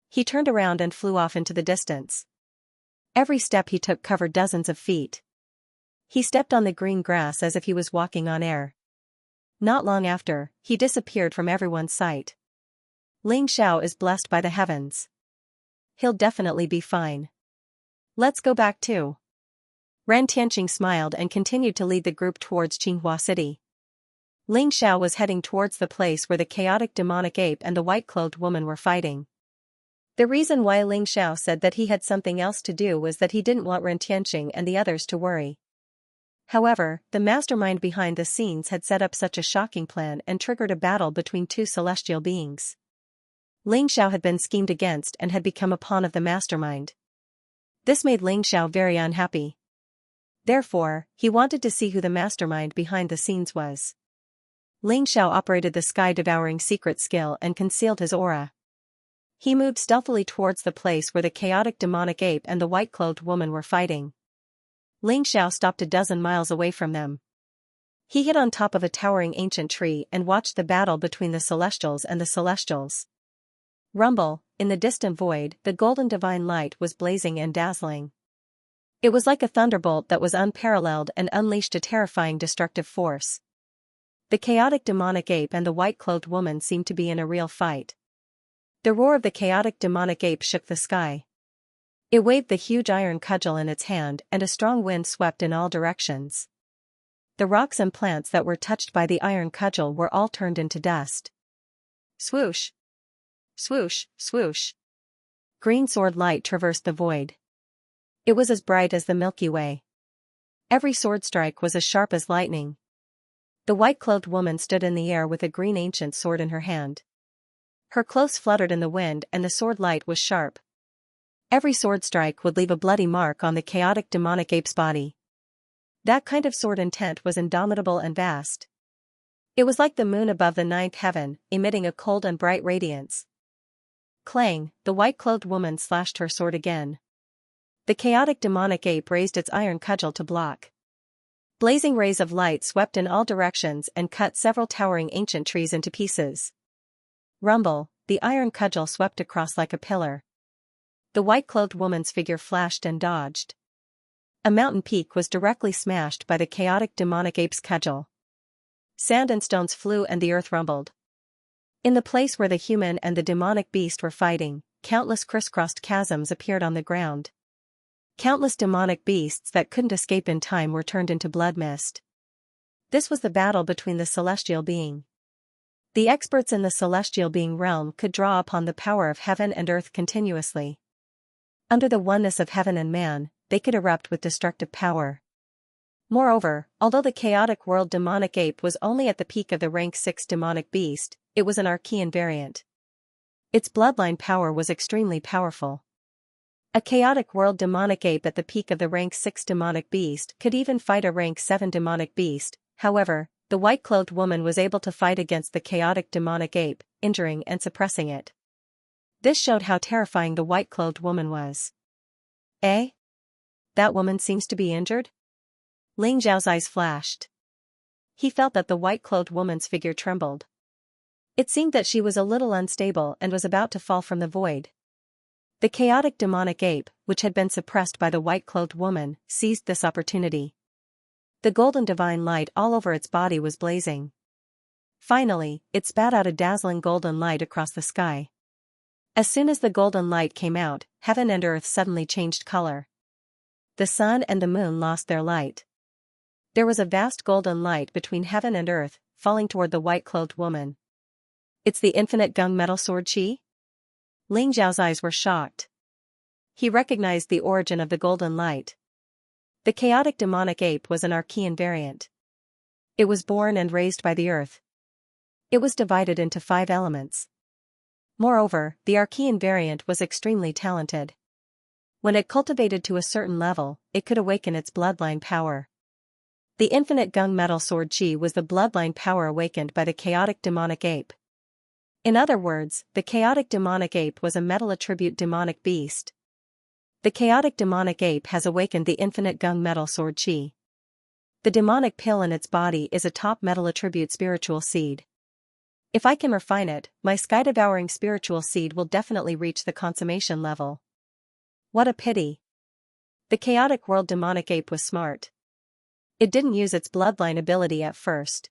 He turned around and flew off into the distance. Every step he took covered dozens of feet. He stepped on the green grass as if he was walking on air. Not long after, he disappeared from everyone's sight. Ling Xiao is blessed by the heavens. He'll definitely be fine. Let's go back too. Ran Tianqing smiled and continued to lead the group towards Qinghua City. Ling Xiao was heading towards the place where the chaotic demonic ape and the white-clothed woman were fighting. The reason why Ling Xiao said that he had something else to do was that he didn't want Ren Tianqing and the others to worry. However, the mastermind behind the scenes had set up such a shocking plan and triggered a battle between two celestial beings. Ling Xiao had been schemed against and had become a pawn of the mastermind. This made Ling Xiao very unhappy. Therefore, he wanted to see who the mastermind behind the scenes was. Ling Xiao operated the sky-devouring secret skill and concealed his aura. He moved stealthily towards the place where the chaotic demonic ape and the white-clothed woman were fighting. Ling Xiao stopped a dozen miles away from them. He hid on top of a towering ancient tree and watched the battle between the Celestials and the Celestials. Rumble, in the distant void, the golden divine light was blazing and dazzling. It was like a thunderbolt that was unparalleled and unleashed a terrifying destructive force. The chaotic demonic ape and the white-clothed woman seemed to be in a real fight. The roar of the chaotic demonic ape shook the sky. It waved the huge iron cudgel in its hand and a strong wind swept in all directions. The rocks and plants that were touched by the iron cudgel were all turned into dust. Swoosh! Swoosh, swoosh! Green sword light traversed the void. It was as bright as the Milky Way. Every sword strike was as sharp as lightning. The white-clothed woman stood in the air with a green ancient sword in her hand. Her clothes fluttered in the wind and the sword light was sharp. Every sword strike would leave a bloody mark on the chaotic demonic ape's body. That kind of sword intent was indomitable and vast. It was like the moon above the ninth heaven, emitting a cold and bright radiance. Clang, the white-clothed woman slashed her sword again. The chaotic demonic ape raised its iron cudgel to block. Blazing rays of light swept in all directions and cut several towering ancient trees into pieces. Rumble, the iron cudgel swept across like a pillar. The white-clothed woman's figure flashed and dodged. A mountain peak was directly smashed by the chaotic demonic ape's cudgel. Sand and stones flew and the earth rumbled. In the place where the human and the demonic beast were fighting, countless crisscrossed chasms appeared on the ground. Countless demonic beasts that couldn't escape in time were turned into blood mist. This was the battle between the celestial being. The experts in the celestial being realm could draw upon the power of heaven and earth continuously. Under the oneness of heaven and man, they could erupt with destructive power. Moreover, although the chaotic world demonic ape was only at the peak of the rank 6 demonic beast, it was an Archean variant. Its bloodline power was extremely powerful. A chaotic world demonic ape at the peak of the rank 6 demonic beast could even fight a rank 7 demonic beast. However, the white-clothed woman was able to fight against the chaotic demonic ape, injuring and suppressing it. This showed how terrifying the white-clothed woman was. Eh? That woman seems to be injured? Ling Zhao's eyes flashed. He felt that the white-clothed woman's figure trembled. It seemed that she was a little unstable and was about to fall from the void. The chaotic demonic ape, which had been suppressed by the white-clothed woman, seized this opportunity. The golden divine light all over its body was blazing. Finally, it spat out a dazzling golden light across the sky. As soon as the golden light came out, heaven and earth suddenly changed color. The sun and the moon lost their light. There was a vast golden light between heaven and earth, falling toward the white-clothed woman. It's the infinite gunmetal sword chi? Ling Zhao's eyes were shocked. He recognized the origin of the golden light. The chaotic demonic ape was an Archean variant. It was born and raised by the earth. It was divided into 5 elements. Moreover, the Archean variant was extremely talented. When it cultivated to a certain level, it could awaken its bloodline power. The infinite gunmetal sword chi was the bloodline power awakened by the chaotic demonic ape. In other words, the chaotic demonic ape was a metal attribute demonic beast. The chaotic demonic ape has awakened the infinite gunmetal sword chi. The demonic pill in its body is a top metal attribute spiritual seed. If I can refine it, my sky-devouring spiritual seed will definitely reach the consummation level. What a pity. The chaotic world demonic ape was smart. It didn't use its bloodline ability at first.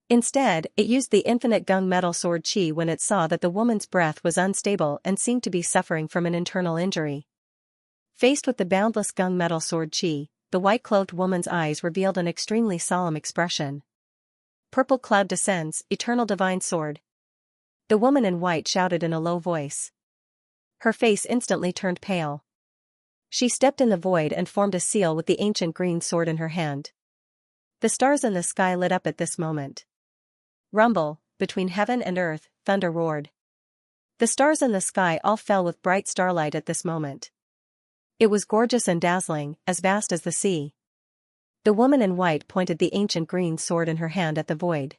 Instead, it used the infinite gunmetal sword chi when it saw that the woman's breath was unstable and seemed to be suffering from an internal injury. Faced with the boundless gunmetal sword chi, the white-clothed woman's eyes revealed an extremely solemn expression. Purple cloud descends, eternal divine sword. The woman in white shouted in a low voice. Her face instantly turned pale. She stepped in the void and formed a seal with the ancient green sword in her hand. The stars in the sky lit up at this moment. Rumble, between heaven and earth, thunder roared. The stars in the sky all fell with bright starlight at this moment. It was gorgeous and dazzling, as vast as the sea. The woman in white pointed the ancient green sword in her hand at the void.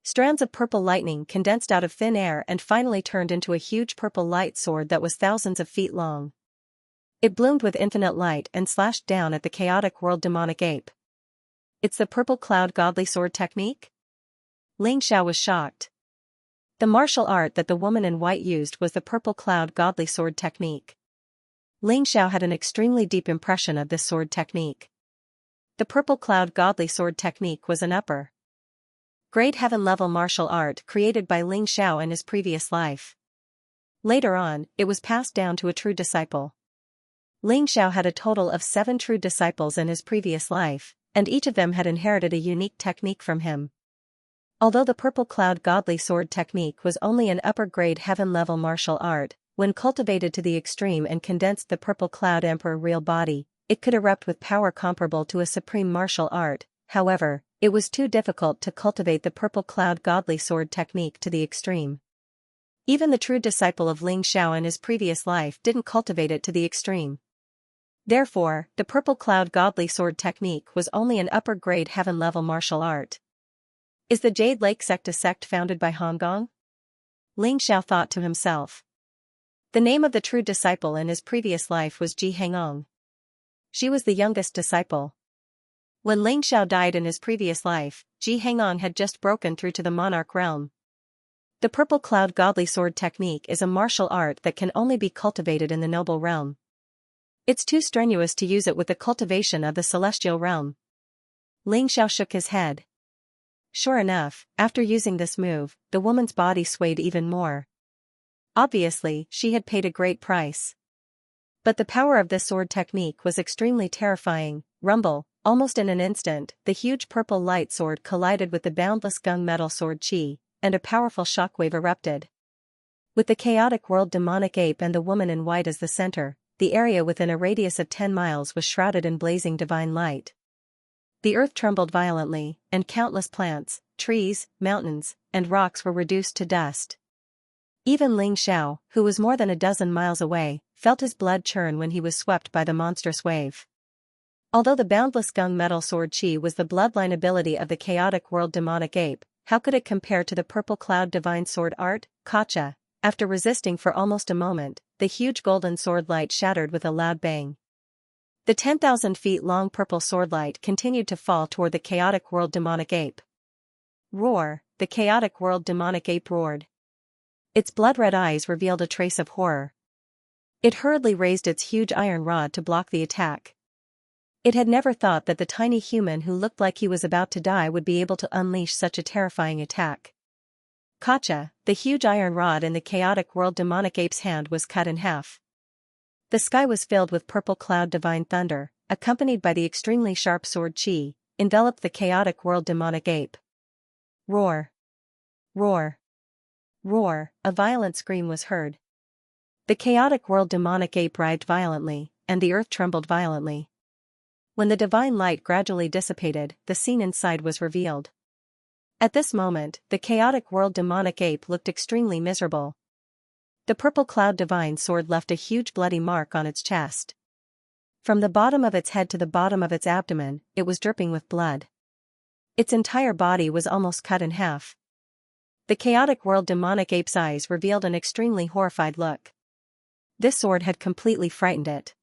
Strands of purple lightning condensed out of thin air and finally turned into a huge purple light sword that was thousands of feet long. It bloomed with infinite light and slashed down at the chaotic world demonic ape. It's the purple cloud godly sword technique? Xianxia was shocked. The martial art that the woman in white used was the purple cloud godly sword technique. Xianxia had an extremely deep impression of this sword technique. The purple cloud godly sword technique was an upper grade heaven-level martial art created by Xianxia in his previous life. Later on, it was passed down to a true disciple. Xianxia had a total of 7 true disciples in his previous life, and each of them had inherited a unique technique from him. Although the purple cloud godly sword technique was only an upper-grade heaven-level martial art, when cultivated to the extreme and condensed the purple cloud emperor real body, it could erupt with power comparable to a supreme martial art. However, it was too difficult to cultivate the purple cloud godly sword technique to the extreme. Even the true disciple of Xianxia in his previous life didn't cultivate it to the extreme. Therefore, the purple cloud godly sword technique was only an upper-grade heaven-level martial art. Is the Jade Lake sect a sect founded by Hongong? Xianxia thought to himself. The name of the true disciple in his previous life was Ji Hangong. She was the youngest disciple. When Xianxia died in his previous life, Ji Hangong had just broken through to the monarch realm. The purple cloud godly sword technique is a martial art that can only be cultivated in the noble realm. It's too strenuous to use it with the cultivation of the celestial realm. Xianxia shook his head. Sure enough, after using this move, the woman's body swayed even more. Obviously, she had paid a great price. But the power of this sword technique was extremely terrifying. Rumble, almost in an instant, the huge purple light sword collided with the boundless gunmetal sword chi, and a powerful shockwave erupted. With the chaotic world demonic ape and the woman in white as the center, the area within a radius of 10 miles was shrouded in blazing divine light. The earth trembled violently, and countless plants, trees, mountains, and rocks were reduced to dust. Even Xianxia, who was more than a dozen miles away, felt his blood churn when he was swept by the monstrous wave. Although the boundless gunmetal sword chi was the bloodline ability of the chaotic world demonic ape, how could it compare to the purple cloud divine sword art, Kacha? After resisting for almost a moment, the huge golden sword light shattered with a loud bang. The 10,000 feet long purple sword light continued to fall toward the chaotic world demonic ape. Roar! The chaotic world demonic ape roared. Its blood-red eyes revealed a trace of horror. It hurriedly raised its huge iron rod to block the attack. It had never thought that the tiny human who looked like he was about to die would be able to unleash such a terrifying attack. Kacha, the huge iron rod in the chaotic world demonic ape's hand was cut in half. The sky was filled with purple cloud divine thunder, accompanied by the extremely sharp sword chi, enveloped the chaotic world demonic ape. Roar! Roar! Roar! A violent scream was heard. The chaotic world demonic ape writhed violently, and the earth trembled violently. When the divine light gradually dissipated, the scene inside was revealed. At this moment, the chaotic world demonic ape looked extremely miserable. The purple cloud divine sword left a huge bloody mark on its chest. From the bottom of its head to the bottom of its abdomen, it was dripping with blood. Its entire body was almost cut in half. The chaotic world demonic ape's eyes revealed an extremely horrified look. This sword had completely frightened it.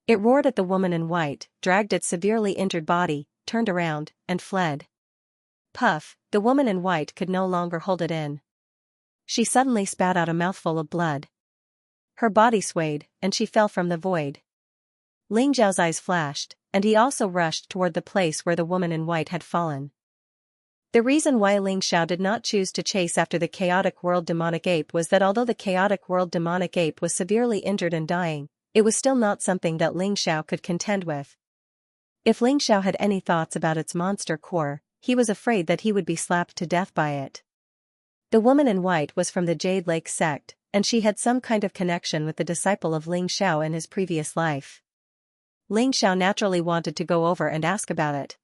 It roared at the woman in white, dragged its severely injured body, turned around, and fled. Puff, the woman in white could no longer hold it in. She suddenly spat out a mouthful of blood. Her body swayed, and she fell from the void. Xianxiao's eyes flashed, and he also rushed toward the place where the woman in white had fallen. The reason why Xianxia did not choose to chase after the chaotic world demonic ape was that although the chaotic world demonic ape was severely injured and dying, it was still not something that Xianxia could contend with. If Xianxia had any thoughts about its monster core, he was afraid that he would be slapped to death by it. The woman in white was from the Jade Lake sect, and she had some kind of connection with the disciple of Xianxia in his previous life. Xianxia naturally wanted to go over and ask about it.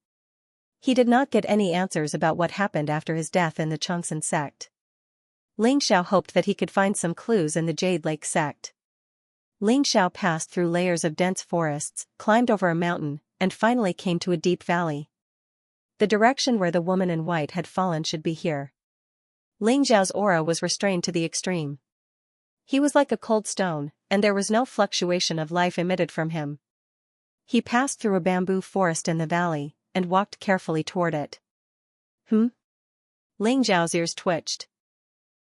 He did not get any answers about what happened after his death in the Xianxia sect. Xianxia hoped that he could find some clues in the Jade Lake sect. Xianxia passed through layers of dense forests, climbed over a mountain, and finally came to a deep valley. The direction where the woman in white had fallen should be here. Xianxiao's aura was restrained to the extreme. He was like a cold stone, and there was no fluctuation of life emitted from him. He passed through a bamboo forest in the valley, and walked carefully toward it. Ling Zhao's ears twitched.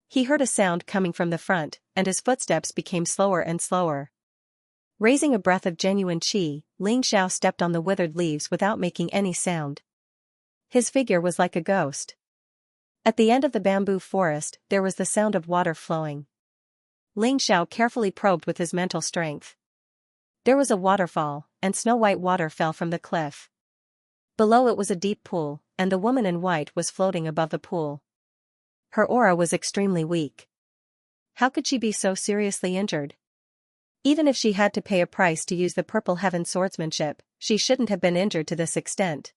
He heard a sound coming from the front, and his footsteps became slower and slower. Raising a breath of genuine qi, Ling Zhao stepped on the withered leaves without making any sound. His figure was like a ghost. At the end of the bamboo forest, there was the sound of water flowing. Ling Zhao carefully probed with his mental strength. There was a waterfall, and snow-white water fell from the cliff. Below it was a deep pool, and the woman in white was floating above the pool. Her aura was extremely weak. How could she be so seriously injured? Even if she had to pay a price to use the Purple Heaven swordsmanship, she shouldn't have been injured to this extent.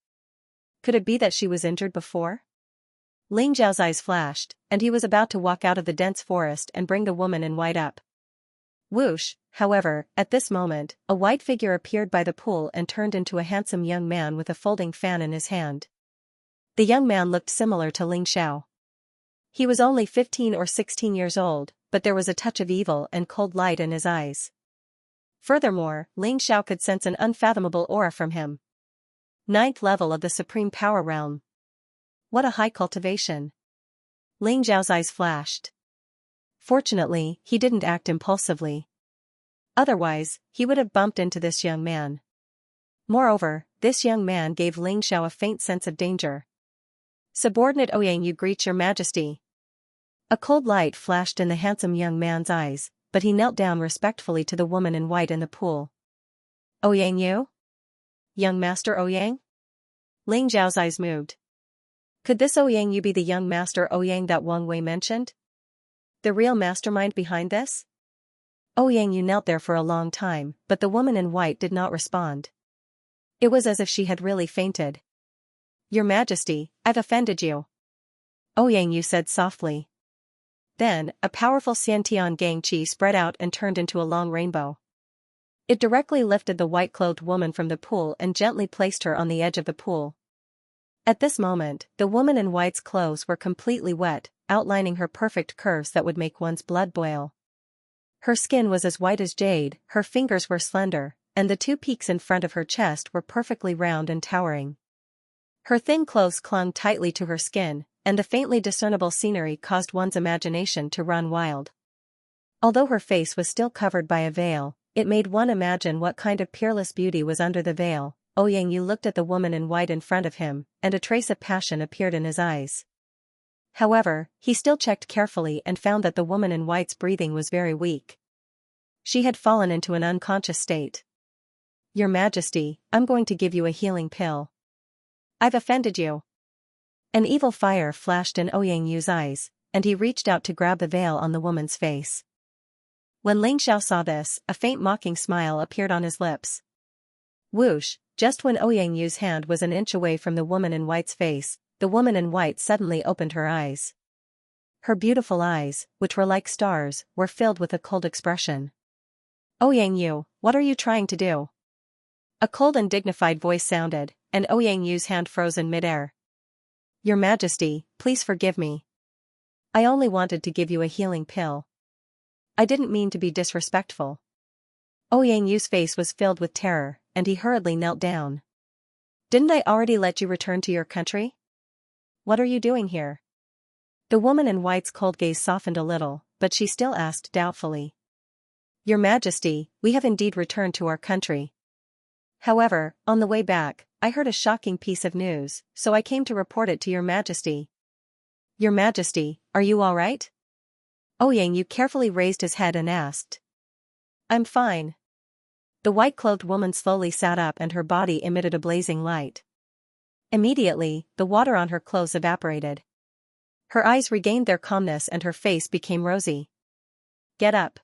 Could it be that she was injured before? Ling Zhao's eyes flashed, and he was about to walk out of the dense forest and bring the woman in white up. Whoosh, however, at this moment, a white figure appeared by the pool and turned into a handsome young man with a folding fan in his hand. The young man looked similar to Ling Zhao. He was only 15 or 16 years old, but there was a touch of evil and cold light in his eyes. Furthermore, Ling Zhao could sense an unfathomable aura from him. 9th level of the Supreme Power Realm. What a high cultivation. Ling Zhao's eyes flashed. Fortunately, he didn't act impulsively. Otherwise, he would have bumped into this young man. Moreover, this young man gave Ling Zhao a faint sense of danger. Subordinate Ouyang, you greet your majesty. A cold light flashed in the handsome young man's eyes, but he knelt down respectfully to the woman in white in the pool. Ouyang you? Young Master Ouyang? Ling Zhao's eyes moved. Could this Ouyang you be the young Master Ouyang that Wang Wei mentioned? The real mastermind behind this? Ouyang you knelt there for a long time, but the woman in white did not respond. It was as if she had really fainted. Your Majesty, I've offended you. Ouyang you said softly. Then, a powerful Xiantian gang qi spread out and turned into a long rainbow. It directly lifted the white-clothed woman from the pool and gently placed her on the edge of the pool. At this moment, the woman in white's clothes were completely wet, outlining her perfect curves that would make one's blood boil. Her skin was as white as jade, her fingers were slender, and the two peaks in front of her chest were perfectly round and towering. Her thin clothes clung tightly to her skin, and the faintly discernible scenery caused one's imagination to run wild. Although her face was still covered by a veil, it made one imagine what kind of peerless beauty was under the veil. Ouyang Yu looked at the woman in white in front of him, and a trace of passion appeared in his eyes. However, he still checked carefully and found that the woman in white's breathing was very weak. She had fallen into an unconscious state. Your Majesty, I'm going to give you a healing pill. I've offended you. An evil fire flashed in Ouyang Yu's eyes, and he reached out to grab the veil on the woman's face. When Ling Zhao saw this, a faint mocking smile appeared on his lips. Whoosh, just when Ouyang Yu's hand was an inch away from the woman in white's face, the woman in white suddenly opened her eyes. Her beautiful eyes, which were like stars, were filled with a cold expression. Ouyang Yu, what are you trying to do? A cold and dignified voice sounded, and Ouyang Yu's hand froze in midair. Your Majesty, please forgive me. I only wanted to give you a healing pill. I didn't mean to be disrespectful. Ouyang Yu's face was filled with terror, and he hurriedly knelt down. Didn't I already let you return to your country? What are you doing here? The woman in white's cold gaze softened a little, but she still asked doubtfully. Your Majesty, we have indeed returned to our country. However, on the way back, I heard a shocking piece of news, so I came to report it to Your Majesty. Your Majesty, are you all right? Ouyang Yu carefully raised his head and asked. I'm fine. The white-clothed woman slowly sat up and her body emitted a blazing light. Immediately, the water on her clothes evaporated. Her eyes regained their calmness and her face became rosy. Get up.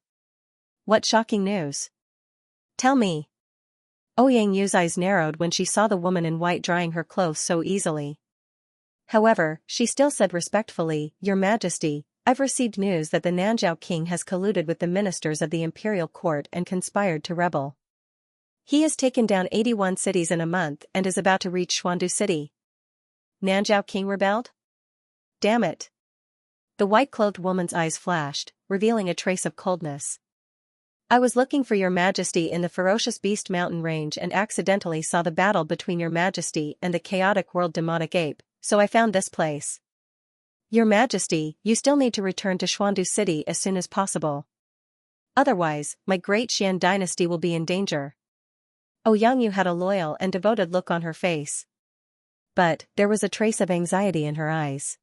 What shocking news? Tell me. Ouyang Yu's eyes narrowed when she saw the woman in white drying her clothes so easily. However, she still said respectfully, Your Majesty, I've received news that the Nanzhao king has colluded with the ministers of the imperial court and conspired to rebel. He has taken down 81 cities in a month and is about to reach Xuandu City. Nanzhao king rebelled? Damn it. The white-clothed woman's eyes flashed, revealing a trace of coldness. I was looking for your majesty in the ferocious beast mountain range and accidentally saw the battle between your majesty and the chaotic world demonic ape, so I found this place. Your majesty, you still need to return to Xuandu City as soon as possible. Otherwise, my great Xian dynasty will be in danger. Xianxia had a loyal and devoted look on her face. But, there was a trace of anxiety in her eyes.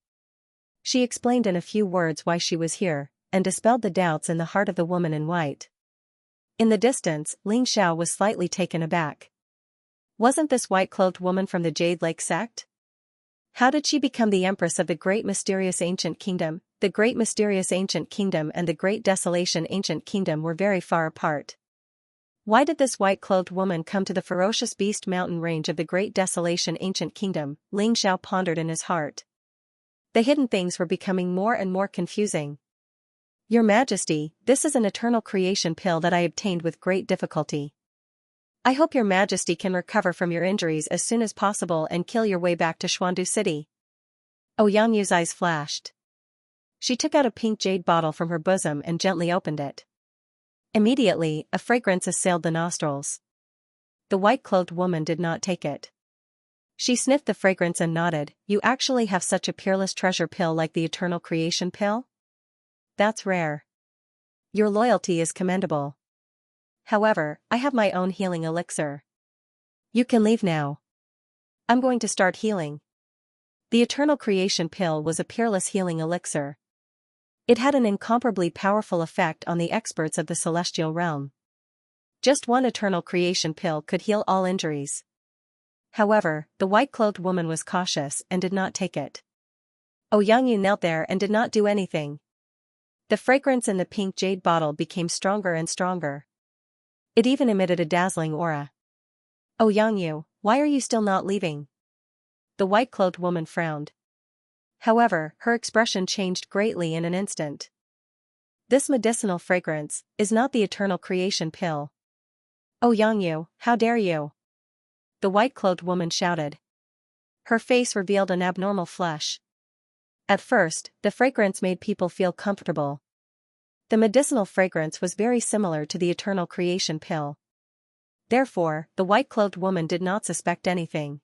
She explained in a few words why she was here, and dispelled the doubts in the heart of the woman in white. In the distance, Ling Xiao was slightly taken aback. Wasn't this white-clothed woman from the Jade Lake sect? How did she become the empress of the great mysterious ancient kingdom? The great mysterious ancient kingdom and the great desolation ancient kingdom were very far apart. Why did this white-clothed woman come to the ferocious beast mountain range of the great desolation ancient kingdom? Ling Xiao pondered in his heart. The hidden things were becoming more and more confusing. Your Majesty, this is an eternal creation pill that I obtained with great difficulty. I hope your Majesty can recover from your injuries as soon as possible and kill your way back to Xuandu City. Xianxu's eyes flashed. She took out a pink jade bottle from her bosom and gently opened it. Immediately, a fragrance assailed the nostrils. The white-clothed woman did not take it. She sniffed the fragrance and nodded. You actually have such a peerless treasure pill like the eternal creation pill? That's rare. Your loyalty is commendable. However, I have my own healing elixir. You can leave now. I'm going to start healing. The eternal creation pill was a peerless healing elixir. It had an incomparably powerful effect on the experts of the celestial realm. Just one eternal creation pill could heal all injuries. However, the white-clothed woman was cautious and did not take it. Xianxia knelt there and did not do anything. The fragrance in the pink jade bottle became stronger and stronger. It even emitted a dazzling aura. Xianxia, why are you still not leaving? The white-clothed woman frowned. However, her expression changed greatly in an instant. This medicinal fragrance is not the eternal creation pill. Xianxia, how dare you? The white-clothed woman shouted. Her face revealed an abnormal flush. At first, the fragrance made people feel comfortable. The medicinal fragrance was very similar to the eternal creation pill. Therefore, the white-clothed woman did not suspect anything.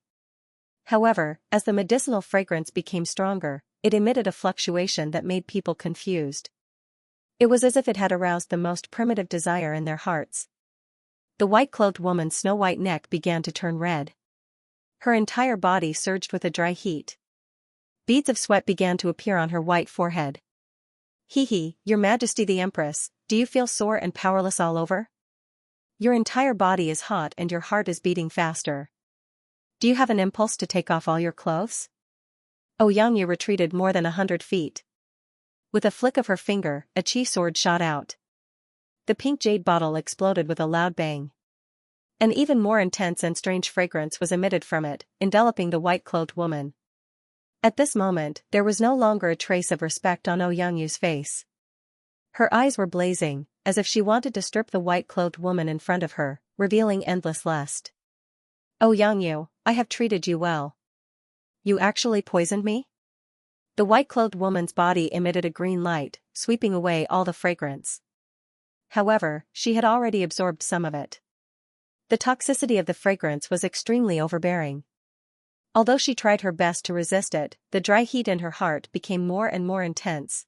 However, as the medicinal fragrance became stronger, it emitted a fluctuation that made people confused. It was as if it had aroused the most primitive desire in their hearts. The white-clothed woman's snow-white neck began to turn red. Her entire body surged with a dry heat. Beads of sweat began to appear on her white forehead. Hee, Your Majesty the Empress, do you feel sore and powerless all over? Your entire body is hot and your heart is beating faster. Do you have an impulse to take off all your clothes? Xianxia retreated more than 100 feet. With a flick of her finger, a chi sword shot out. The pink jade bottle exploded with a loud bang. An even more intense and strange fragrance was emitted from it, enveloping the white-clothed woman. At this moment, there was no longer a trace of respect on Xianxu's face. Her eyes were blazing, as if she wanted to strip the white-clothed woman in front of her, revealing endless lust. Xianxia, I have treated you well. You actually poisoned me? The white-clothed woman's body emitted a green light, sweeping away all the fragrance. However, she had already absorbed some of it. The toxicity of the fragrance was extremely overbearing. Although she tried her best to resist it, the dry heat in her heart became more and more intense.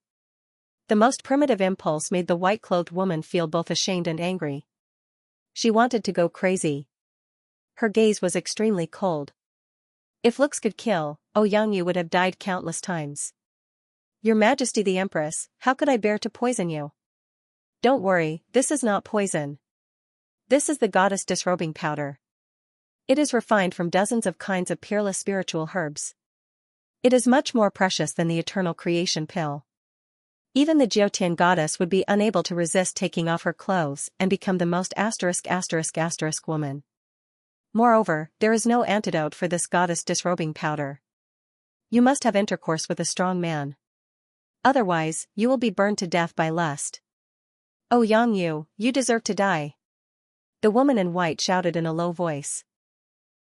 The most primitive impulse made the white-clothed woman feel both ashamed and angry. She wanted to go crazy. Her gaze was extremely cold. If looks could kill, Xianxia would have died countless times. Your Majesty the Empress, how could I bear to poison you? Don't worry, this is not poison. This is the goddess disrobing powder. It is refined from dozens of kinds of peerless spiritual herbs. It is much more precious than the eternal creation pill. Even the Jiutian goddess would be unable to resist taking off her clothes and become the most **** woman. Moreover, there is no antidote for this goddess disrobing powder. You must have intercourse with a strong man. Otherwise, you will be burned to death by lust. Xianxia, you deserve to die. The woman in white shouted in a low voice.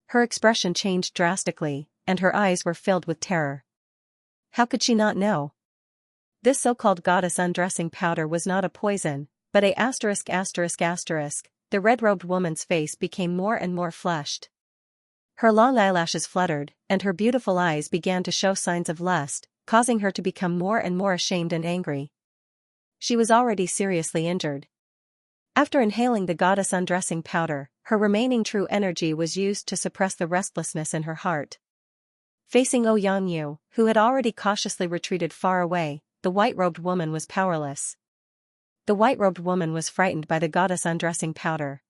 Her expression changed drastically, and her eyes were filled with terror. How could she not know? This so-called goddess undressing powder was not a poison, but the red-robed woman's face became more and more flushed. Her long eyelashes fluttered, and her beautiful eyes began to show signs of lust, causing her to become more and more ashamed and angry. She was already seriously injured. After inhaling the goddess undressing powder, her remaining true energy was used to suppress the restlessness in her heart. Facing Xianxia, who had already cautiously retreated far away, the white-robed woman was powerless. The white-robed woman was frightened by the goddess undressing powder.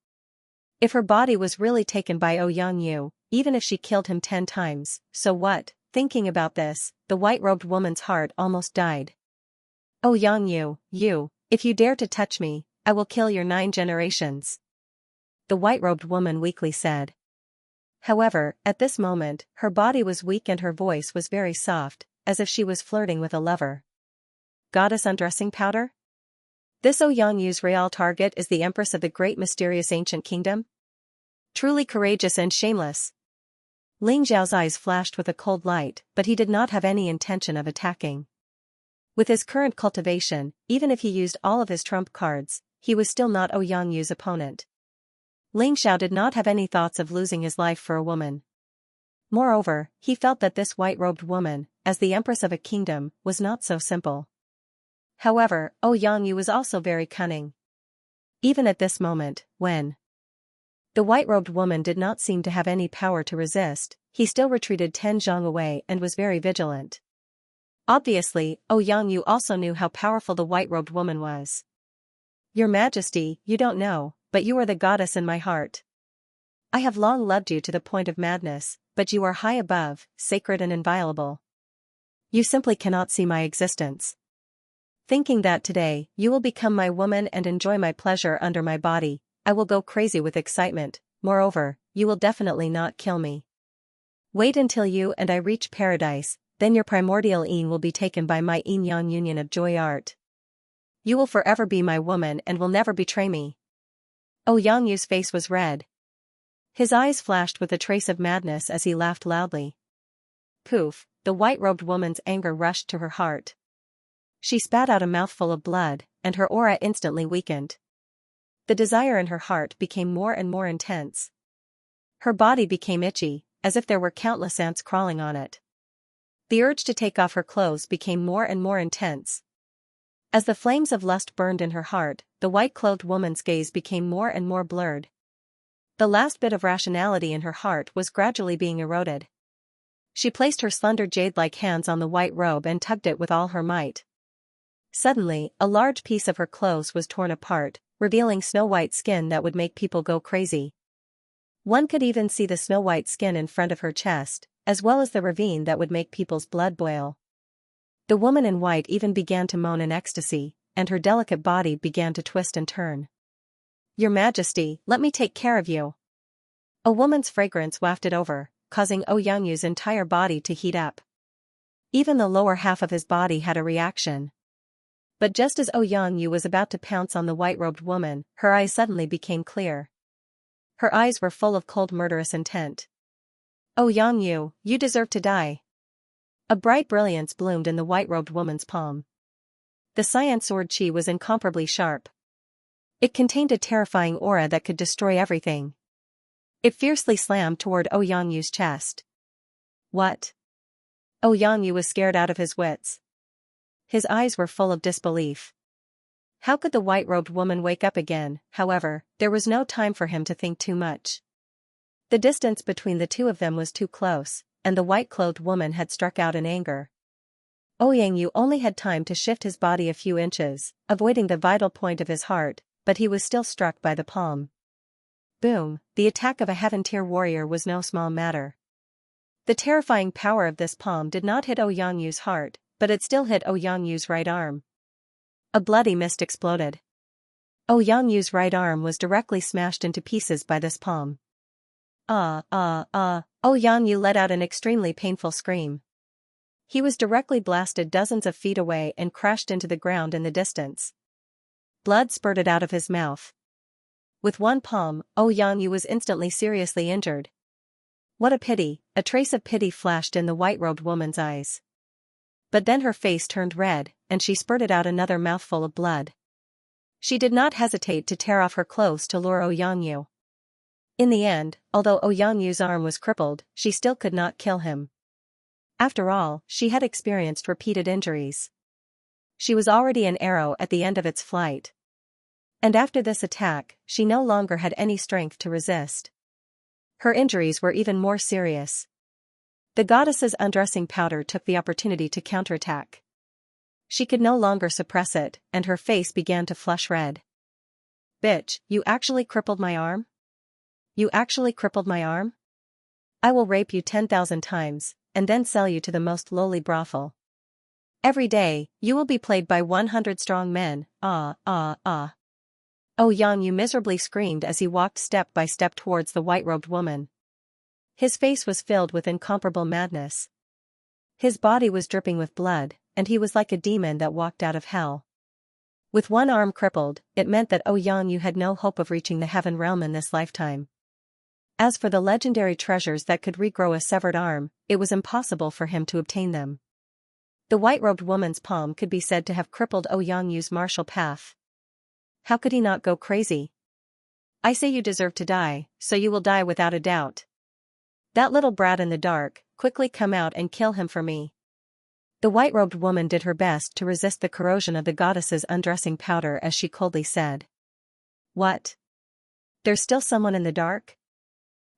If her body was really taken by Xianxia, even if she killed him 10 times, so what? Thinking about this, the white-robed woman's heart almost died. Xianxia, if you dare to touch me, I will kill your 9 generations. The white-robed woman weakly said. However, at this moment, her body was weak and her voice was very soft, as if she was flirting with a lover. Goddess undressing powder? This Xianxia's real target is the empress of the great mysterious ancient kingdom? Truly courageous and shameless. Ling Xiao's eyes flashed with a cold light, but he did not have any intention of attacking. With his current cultivation, even if he used all of his trump cards, he was still not Xianxia's opponent. Ling Xiao did not have any thoughts of losing his life for a woman. Moreover, he felt that this white-robed woman, as the empress of a kingdom, was not so simple. However, Xianxia was also very cunning. Even at this moment, when the white-robed woman did not seem to have any power to resist, he still retreated 10 zhang away and was very vigilant. Obviously, Xianxia also knew how powerful the white-robed woman was. Your Majesty, you don't know, but you are the goddess in my heart. I have long loved you to the point of madness, but you are high above, sacred and inviolable. You simply cannot see my existence. Thinking that today, you will become my woman and enjoy my pleasure under my body, I will go crazy with excitement. Moreover, you will definitely not kill me. Wait until you and I reach paradise, then your primordial yin will be taken by my yin-yang union of joy art. You will forever be my woman and will never betray me. Xianxia's face was red. His eyes flashed with a trace of madness as he laughed loudly. Poof, the white-robed woman's anger rushed to her heart. She spat out a mouthful of blood, and her aura instantly weakened. The desire in her heart became more and more intense. Her body became itchy, as if there were countless ants crawling on it. The urge to take off her clothes became more and more intense. As the flames of lust burned in her heart, the white-clothed woman's gaze became more and more blurred. The last bit of rationality in her heart was gradually being eroded. She placed her slender jade-like hands on the white robe and tugged it with all her might. Suddenly, a large piece of her clothes was torn apart, revealing snow-white skin that would make people go crazy. One could even see the snow-white skin in front of her chest, as well as the ravine that would make people's blood boil. The woman in white even began to moan in ecstasy, and her delicate body began to twist and turn. Your Majesty, let me take care of you. A woman's fragrance wafted over, causing Xianxia's entire body to heat up. Even the lower half of his body had a reaction. But just as Xianxia was about to pounce on the white-robed woman, her eyes suddenly became clear. Her eyes were full of cold murderous intent. Xianxia, you deserve to die. A bright brilliance bloomed in the white-robed woman's palm. The cyan sword chi was incomparably sharp. It contained a terrifying aura that could destroy everything. It fiercely slammed toward Xianxia's chest. What? Xianxia was scared out of his wits. His eyes were full of disbelief. How could the white-robed woman wake up again? However, there was no time for him to think too much. The distance between the two of them was too close, and the white-clothed woman had struck out in anger. Xianxia only had time to shift his body a few inches, avoiding the vital point of his heart, but he was still struck by the palm. Boom, the attack of a heaven-tier warrior was no small matter. The terrifying power of this palm did not hit Xianxia's heart, but it still hit Xianxia's right arm. A bloody mist exploded. Xianxia's right arm was directly smashed into pieces by this palm. Xianxia let out an extremely painful scream. He was directly blasted dozens of feet away and crashed into the ground in the distance. Blood spurted out of his mouth. With one palm, Xianxia was instantly seriously injured. What a pity, a trace of pity flashed in the white-robed woman's eyes. But then her face turned red, and she spurted out another mouthful of blood. She did not hesitate to tear off her clothes to lure Ouyang. In the end, although Ouyang's arm was crippled, she still could not kill him. After all, she had experienced repeated injuries. She was already an arrow at the end of its flight. And after this attack, she no longer had any strength to resist. Her injuries were even more serious. The goddess's undressing powder took the opportunity to counterattack. She could no longer suppress it, and her face began to flush red. "Bitch, you actually crippled my arm? You actually crippled my arm? I will rape you 10,000 times, and then sell you to the most lowly brothel. Every day, you will be played by 100 strong men, ah. Ouyang miserably screamed as he walked step by step towards the white-robed woman. His face was filled with incomparable madness. His body was dripping with blood, and he was like a demon that walked out of hell. With one arm crippled, it meant that Ouyang had no hope of reaching the heaven realm in this lifetime. As for the legendary treasures that could regrow a severed arm, it was impossible for him to obtain them. The white-robed woman's palm could be said to have crippled Ouyang's martial path. How could he not go crazy? "I say you deserve to die, so you will die without a doubt. That little brat in the dark, quickly come out and kill him for me." The white-robed woman did her best to resist the corrosion of the goddess's undressing powder as she coldly said. "What? There's still someone in the dark?"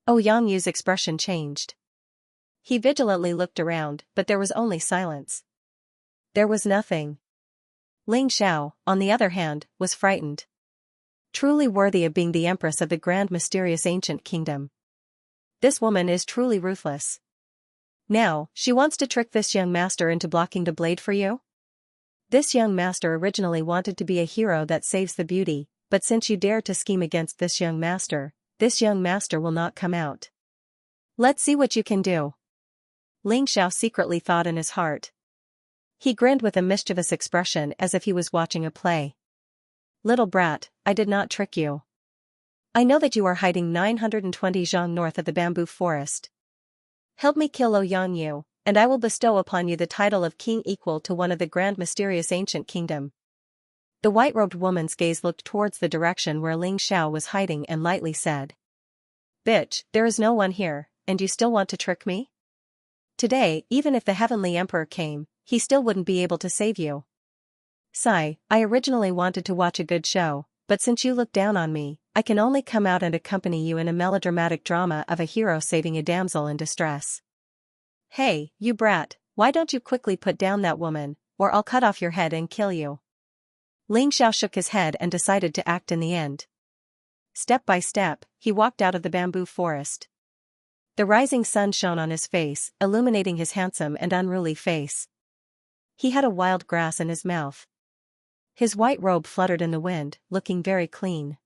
Ouyang's expression changed. He vigilantly looked around, but there was only silence. There was nothing. Ling Xiao, on the other hand, was frightened. Truly worthy of being the empress of the grand mysterious ancient kingdom. This woman is truly ruthless. Now, she wants to trick this young master into blocking the blade for you? This young master originally wanted to be a hero that saves the beauty, but since you dare to scheme against this young master will not come out. Let's see what you can do. Ling Xiao secretly thought in his heart. He grinned with a mischievous expression as if he was watching a play. "Little brat, I did not trick you. I know that you are hiding 920 zhang north of the bamboo forest. Help me kill Ouyang, and I will bestow upon you the title of king equal to one of the grand mysterious ancient kingdom." The white-robed woman's gaze looked towards the direction where Ling Xiao was hiding and lightly said. "Bitch, there is no one here, and you still want to trick me? Today, even if the heavenly emperor came, he still wouldn't be able to save you. Sigh, I originally wanted to watch a good show, but since you look down on me, I can only come out and accompany you in a melodramatic drama of a hero saving a damsel in distress. Hey, you brat, why don't you quickly put down that woman, or I'll cut off your head and kill you." Ling Xiao shook his head and decided to act in the end. Step by step, he walked out of the bamboo forest. The rising sun shone on his face, illuminating his handsome and unruly face. He had a wild grass in his mouth. His white robe fluttered in the wind, looking very clean.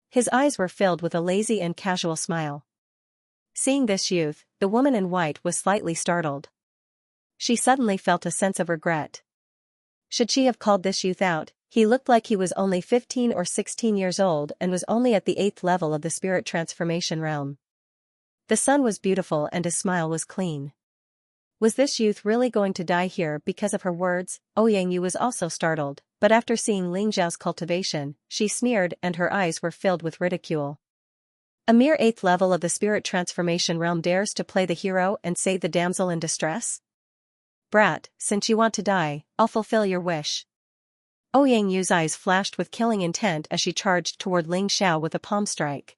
His eyes were filled with a lazy and casual smile. Seeing this youth, the woman in white was slightly startled. She suddenly felt a sense of regret. Should she have called this youth out? He looked like he was only 15 or 16 years old and was only at the 8th level of the spirit transformation realm. The sun was beautiful and his smile was clean. Was this youth really going to die here because of her words? Ouyang was also startled, but after seeing Ling Zhao's cultivation, she sneered and her eyes were filled with ridicule. A mere 8th level of the spirit transformation realm dares to play the hero and save the damsel in distress? Brat, since you want to die, I'll fulfill your wish. Ouyang's eyes flashed with killing intent as she charged toward Ling Xiao with a palm strike.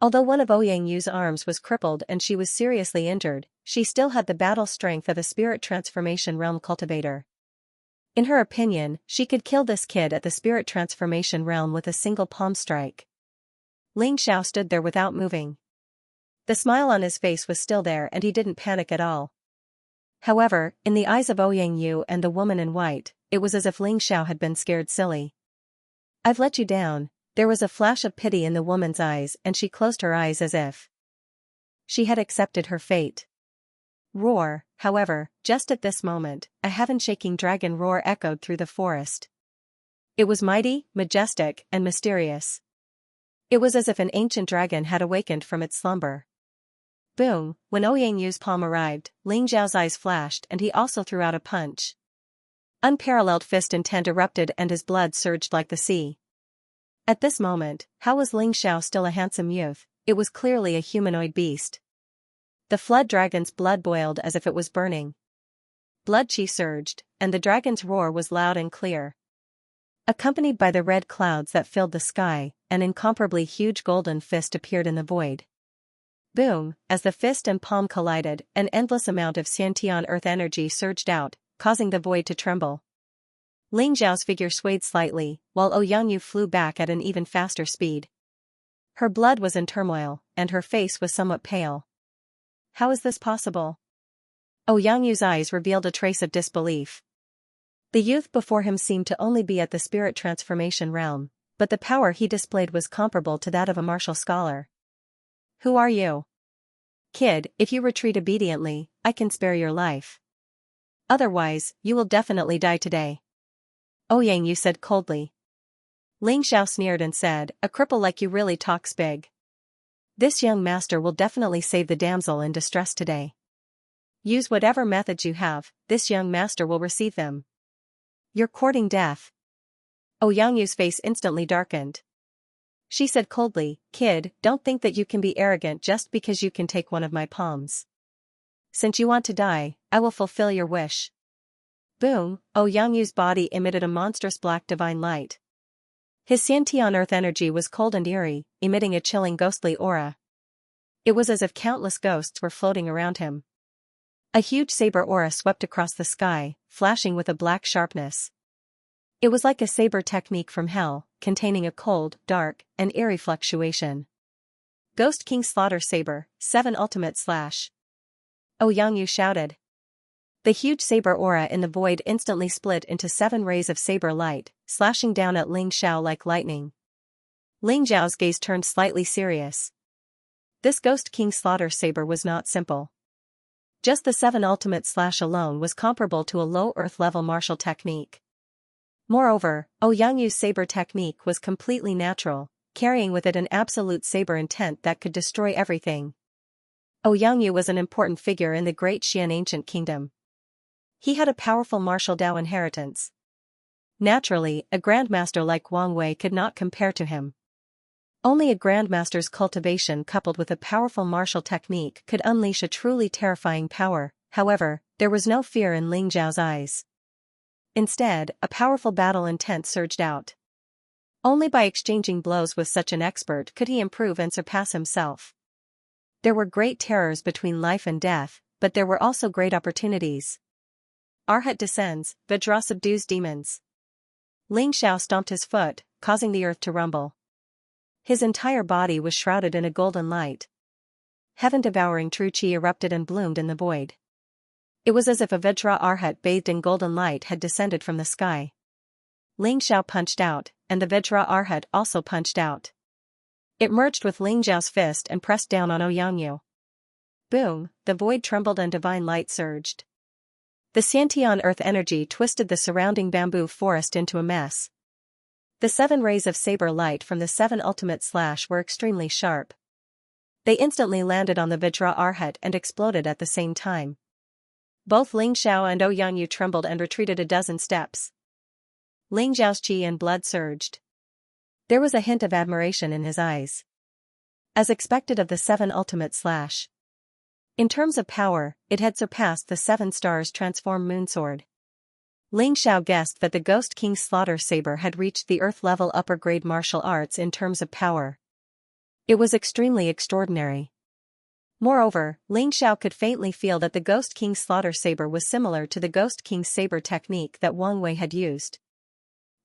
Although one of Ouyang's arms was crippled and she was seriously injured, she still had the battle strength of a spirit transformation realm cultivator. In her opinion, she could kill this kid at the spirit transformation realm with a single palm strike. Ling Xiao stood there without moving. The smile on his face was still there and he didn't panic at all. However, in the eyes of Ouyang and the woman in white, it was as if Ling Xiao had been scared silly. "I've let you down." There was a flash of pity in the woman's eyes and she closed her eyes as if she had accepted her fate. Roar, however, just at this moment, a heaven-shaking dragon roar echoed through the forest. It was mighty, majestic, and mysterious. It was as if an ancient dragon had awakened from its slumber. Boom, when Ouyang's palm arrived, Ling Zhao's eyes flashed and he also threw out a punch. Unparalleled fist intent erupted and his blood surged like the sea. At this moment, how was Ling Xiao still a handsome youth? It was clearly a humanoid beast. The flood dragon's blood boiled as if it was burning. Blood chi surged, and the dragon's roar was loud and clear. Accompanied by the red clouds that filled the sky, an incomparably huge golden fist appeared in the void. Boom, as the fist and palm collided, an endless amount of Xianxia earth energy surged out, causing the void to tremble. Ling Xiao's figure swayed slightly, while Ouyang flew back at an even faster speed. Her blood was in turmoil, and her face was somewhat pale. How is this possible? Ouyang's eyes revealed a trace of disbelief. The youth before him seemed to only be at the spirit transformation realm, but the power he displayed was comparable to that of a martial scholar. Who are you? Kid, if you retreat obediently, I can spare your life. Otherwise, you will definitely die today. Ouyang said coldly. Ling Xiao sneered and said, a cripple like you really talks big. This young master will definitely save the damsel in distress today. Use whatever methods you have, this young master will receive them. You're courting death. Ouyang's face instantly darkened. She said coldly, kid, don't think that you can be arrogant just because you can take one of my palms. Since you want to die, I will fulfill your wish. Boom, Ouyang's body emitted a monstrous black divine light. His Xiantian earth energy was cold and eerie, emitting a chilling ghostly aura. It was as if countless ghosts were floating around him. A huge saber aura swept across the sky, flashing with a black sharpness. It was like a saber technique from hell, containing a cold, dark, and eerie fluctuation. Ghost King Slaughter Saber, 7 Ultimate Slash. Ouyang shouted. The huge saber aura in the void instantly split into 7 rays of saber light, slashing down at Ling Xiao like lightning. Ling Xiao's gaze turned slightly serious. This Ghost King Slaughter Saber was not simple. Just the 7 Ultimate Slash alone was comparable to a low earth level martial technique. Moreover, Ouyang's saber technique was completely natural, carrying with it an absolute saber intent that could destroy everything. Ouyang was an important figure in the great Xian ancient kingdom. He had a powerful martial Dao inheritance. Naturally, a grandmaster like Wang Wei could not compare to him. Only a grandmaster's cultivation coupled with a powerful martial technique could unleash a truly terrifying power. However, there was no fear in Ling Xiao's eyes. Instead, a powerful battle intent surged out. Only by exchanging blows with such an expert could he improve and surpass himself. There were great terrors between life and death, but there were also great opportunities. Arhat descends, Vajra subdues demons. Ling Xiao stomped his foot, causing the earth to rumble. His entire body was shrouded in a golden light. Heaven-devouring true chi erupted and bloomed in the void. It was as if a Vajra Arhat bathed in golden light had descended from the sky. Ling Xiao punched out, and the Vajra Arhat also punched out. It merged with Ling Xiao's fist and pressed down on Ouyang. Boom, the void trembled and divine light surged. The Xiantian earth energy twisted the surrounding bamboo forest into a mess. The 7 rays of saber light from the 7 Ultimate Slash were extremely sharp. They instantly landed on the Vajra Arhat and exploded at the same time. Both Ling Xiao and Ouyang trembled and retreated a dozen steps. Ling Xiao's chi and blood surged. There was a hint of admiration in his eyes. As expected of the 7 Ultimate Slash. In terms of power, it had surpassed the 7 Stars Transform Moonsword. Ling Xiao guessed that the Ghost King's Slaughter Saber had reached the Earth-level upper-grade martial arts in terms of power. It was extremely extraordinary. Moreover, Ling Xiao could faintly feel that the Ghost King's Slaughter Saber was similar to the Ghost King's Saber technique that Wang Wei had used.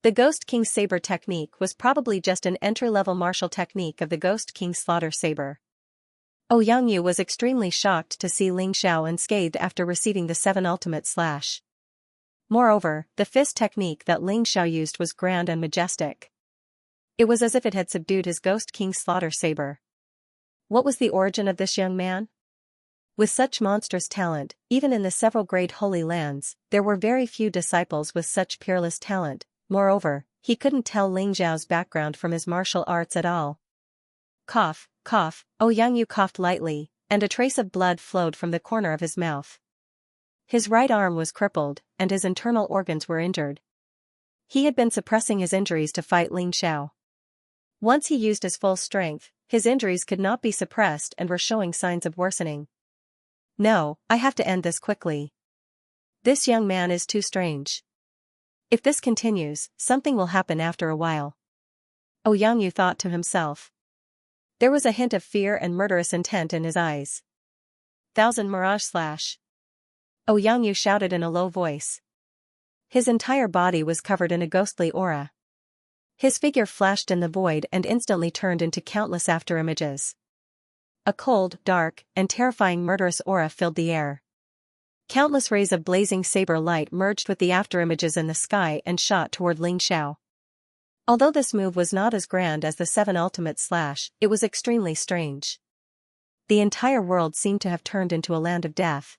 The Ghost King's Saber technique was probably just an entry-level martial technique of the Ghost King's Slaughter Saber. Ouyang was extremely shocked to see Ling Xiao unscathed after receiving the 7 Ultimate Slash. Moreover, the fist technique that Ling Xiao used was grand and majestic. It was as if it had subdued his Ghost King's Slaughter Saber. What was the origin of this young man? With such monstrous talent, even in the several great holy lands, there were very few disciples with such peerless talent. Moreover, he couldn't tell Ling Xiao's background from his martial arts at all. Cough, cough, Ouyang coughed lightly, and a trace of blood flowed from the corner of his mouth. His right arm was crippled, and his internal organs were injured. He had been suppressing his injuries to fight Ling Xiao. Once he used his full strength, his injuries could not be suppressed and were showing signs of worsening. No, I have to end this quickly. This young man is too strange. If this continues, something will happen after a while. Xianxia thought to himself. There was a hint of fear and murderous intent in his eyes. Thousand Mirage Slash. Xianxia shouted in a low voice. His entire body was covered in a ghostly aura. His figure flashed in the void and instantly turned into countless afterimages. A cold, dark, and terrifying murderous aura filled the air. Countless rays of blazing saber light merged with the afterimages in the sky and shot toward Ling Xiao. Although this move was not as grand as the 7 ultimate slash, it was extremely strange. The entire world seemed to have turned into a land of death.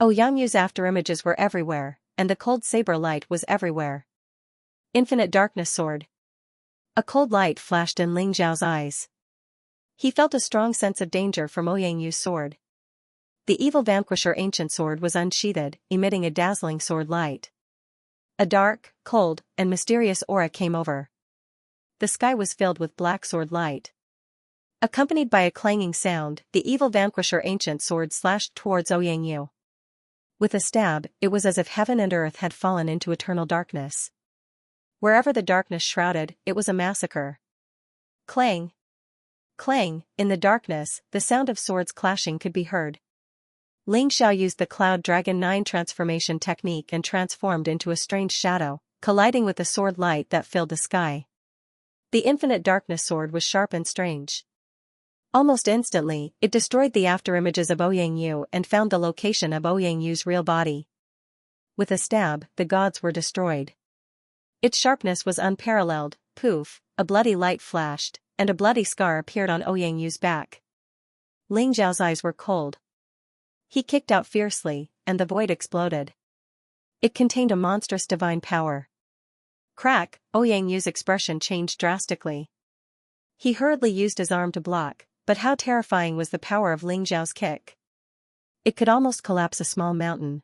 Xianxu's afterimages were everywhere, and the cold saber light was everywhere. Infinite Darkness Sword. A cold light flashed in Ling Xiao's eyes. He felt a strong sense of danger from Xianxu's sword. The Evil Vanquisher Ancient Sword was unsheathed, emitting a dazzling sword light. A dark, cold, and mysterious aura came over. The sky was filled with black sword light. Accompanied by a clanging sound, the Evil Vanquisher Ancient Sword slashed towards Xianxu. With a stab, it was as if heaven and earth had fallen into eternal darkness. Wherever the darkness shrouded, it was a massacre. Clang! Clang! In the darkness, the sound of swords clashing could be heard. Ling Xiao used the Cloud Dragon 9 transformation technique and transformed into a strange shadow, colliding with the sword light that filled the sky. The Infinite Darkness Sword was sharp and strange. Almost instantly, it destroyed the afterimages of Xianxu and found the location of Xianxu's real body. With a stab, the gods were destroyed. Its sharpness was unparalleled. Poof, a bloody light flashed, and a bloody scar appeared on Xianxu's back. Ling Xiao's eyes were cold. He kicked out fiercely, and the void exploded. It contained a monstrous divine power. Crack! Xianxu's expression changed drastically. He hurriedly used his arm to block, but how terrifying was the power of Ling Xiao's kick. It could almost collapse a small mountain.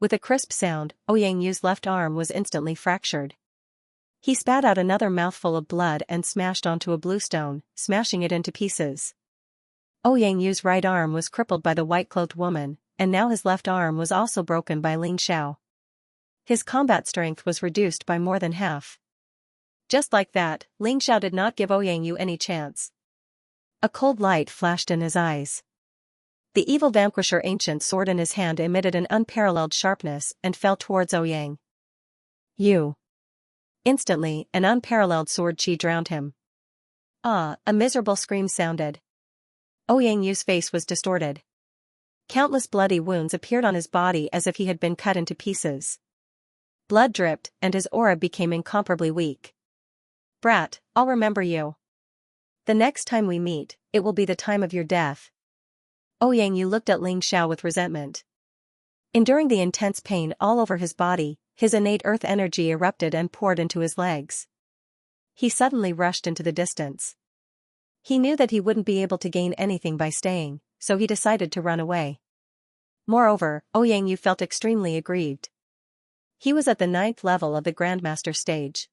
With a crisp sound, Xianxu's left arm was instantly fractured. He spat out another mouthful of blood and smashed onto a blue stone, smashing it into pieces. Xianxu's right arm was crippled by the white-cloaked woman, and now his left arm was also broken by Ling Xiao. His combat strength was reduced by more than half. Just like that, Ling Xiao did not give Xianxu any chance. A cold light flashed in his eyes. The Evil Vanquisher Ancient Sword in his hand emitted an unparalleled sharpness and fell towards Xianxu. Instantly, an unparalleled sword chi drowned him. Ah! A miserable scream sounded. Xianxu's face was distorted. Countless bloody wounds appeared on his body as if he had been cut into pieces. Blood dripped, and his aura became incomparably weak. Brat, I'll remember you. The next time we meet, it will be the time of your death. Xianxu looked at Ling Xiao with resentment. Enduring the intense pain all over his body, his innate earth energy erupted and poured into his legs. He suddenly rushed into the distance. He knew that he wouldn't be able to gain anything by staying, so he decided to run away. Moreover, Xianxu felt extremely aggrieved. He was at the 9th level of the Grandmaster stage.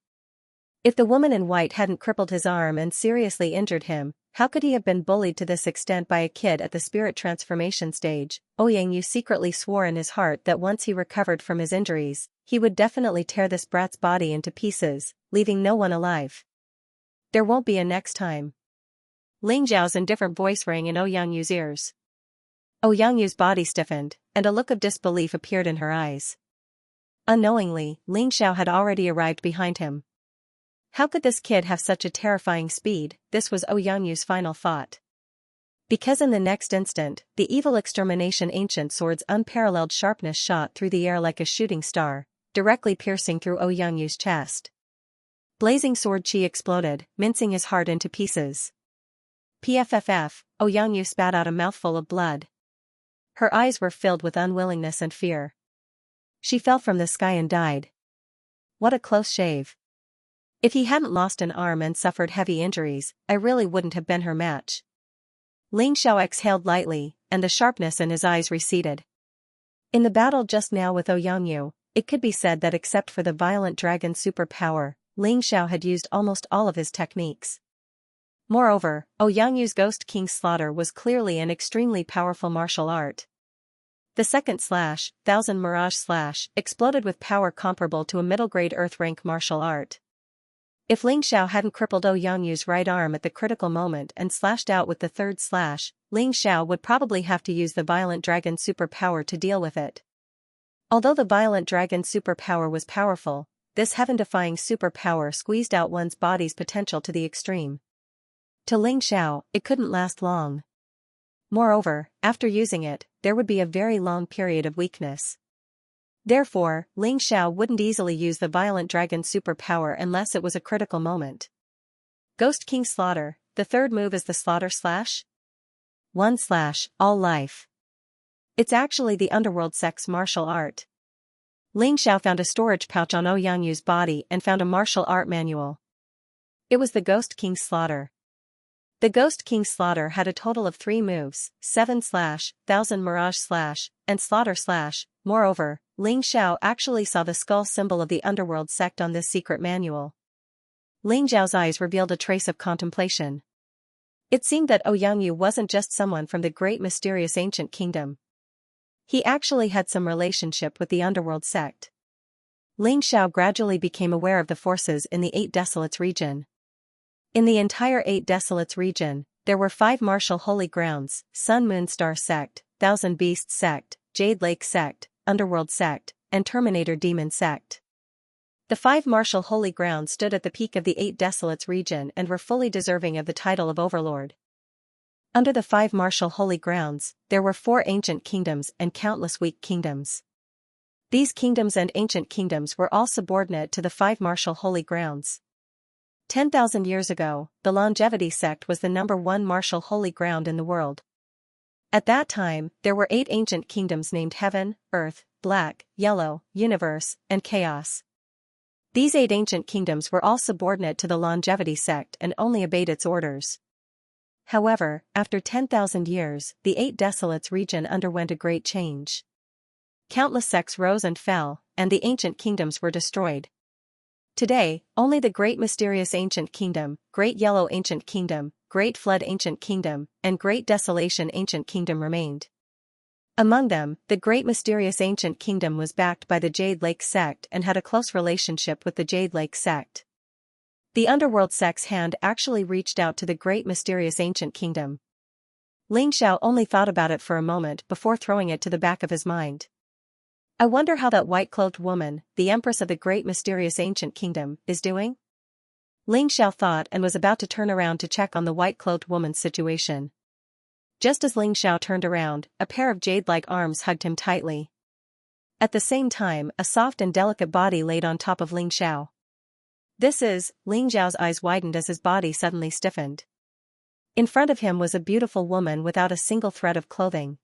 If the woman in white hadn't crippled his arm and seriously injured him, how could he have been bullied to this extent by a kid at the spirit transformation stage? Xianxu secretly swore in his heart that once he recovered from his injuries, he would definitely tear this brat's body into pieces, leaving no one alive. There won't be a next time. Ling Xiao's indifferent voice rang in Xianxu's ears. Xianxu's body stiffened, and a look of disbelief appeared in her eyes. Unknowingly, Ling Xiao had already arrived behind him. How could this kid have such a terrifying speed? This was Xianxu's final thought. Because in the next instant, the Evil Extermination Ancient Sword's unparalleled sharpness shot through the air like a shooting star, directly piercing through Xianxu's chest. Blazing sword chi exploded, mincing his heart into pieces. Pfff, Xianxu spat out a mouthful of blood. Her eyes were filled with unwillingness and fear. She fell from the sky and died. What a close shave. If he hadn't lost an arm and suffered heavy injuries, I really wouldn't have been her match. Ling Xiao exhaled lightly, and the sharpness in his eyes receded. In the battle just now with Ouyangyu, it could be said that except for the violent dragon superpower, Ling Xiao had used almost all of his techniques. Moreover, Ouyongyu's Ghost King Slaughter was clearly an extremely powerful martial art. The second slash, Thousand Mirage Slash, exploded with power comparable to a middle-grade Earth-rank martial art. If Ling Xiao hadn't crippled Ouyongyu's right arm at the critical moment and slashed out with the third slash, Ling Xiao would probably have to use the Violent Dragon superpower to deal with it. Although the Violent Dragon superpower was powerful, this heaven-defying superpower squeezed out one's body's potential to the extreme. To Ling Xiao, it couldn't last long. Moreover, after using it, there would be a very long period of weakness. Therefore, Ling Xiao wouldn't easily use the Violent Dragon superpower unless it was a critical moment. Ghost King Slaughter, the third move is the Slaughter Slash? One slash, all life. It's actually the Underworld sect's martial art. Ling Xiao found a storage pouch on Ouyongyu's body and found a martial art manual. It was the Ghost King Slaughter. The Ghost King Slaughter had a total of 3 moves, 7 slash, Thousand Mirage Slash, and Slaughter Slash. Moreover, Ling Xiao actually saw the skull symbol of the Underworld sect on this secret manual. Ling Xiao's eyes revealed a trace of contemplation. It seemed that Ouyangyu wasn't just someone from the great mysterious ancient kingdom. He actually had some relationship with the Underworld sect. Ling Xiao gradually became aware of the forces in the 8 Desolates region. In the entire 8 Desolates region, there were 5 martial holy grounds: Sun Moon Star Sect, Thousand Beasts Sect, Jade Lake Sect, Underworld Sect, and Terminator Demon Sect. The 5 martial holy grounds stood at the peak of the 8 Desolates region and were fully deserving of the title of Overlord. Under the 5 martial holy grounds, there were 4 ancient kingdoms and countless weak kingdoms. These kingdoms and ancient kingdoms were all subordinate to the 5 martial holy grounds. 10,000 years ago, the Longevity sect was the #1 martial holy ground in the world. At that time, there were 8 ancient kingdoms named Heaven, Earth, Black, Yellow, Universe, and Chaos. These 8 ancient kingdoms were all subordinate to the Longevity sect and only obeyed its orders. However, after 10,000 years, the 8 Desolates region underwent a great change. Countless sects rose and fell, and the ancient kingdoms were destroyed. Today, only the Great Mysterious Ancient Kingdom, Great Yellow Ancient Kingdom, Great Flood Ancient Kingdom, and Great Desolation Ancient Kingdom remained. Among them, the Great Mysterious Ancient Kingdom was backed by the Jade Lake sect and had a close relationship with the Jade Lake sect. The Underworld sect's hand actually reached out to the Great Mysterious Ancient Kingdom. Ling Xiao only thought about it for a moment before throwing it to the back of his mind. I wonder how that white-cloaked woman, the Empress of the Great Mysterious Ancient Kingdom, is doing? Ling Xiao thought and was about to turn around to check on the white-cloaked woman's situation. Just as Ling Xiao turned around, a pair of jade-like arms hugged him tightly. At the same time, a soft and delicate body laid on top of Ling Xiao. Ling Xiao's eyes widened as his body suddenly stiffened. In front of him was a beautiful woman without a single thread of clothing.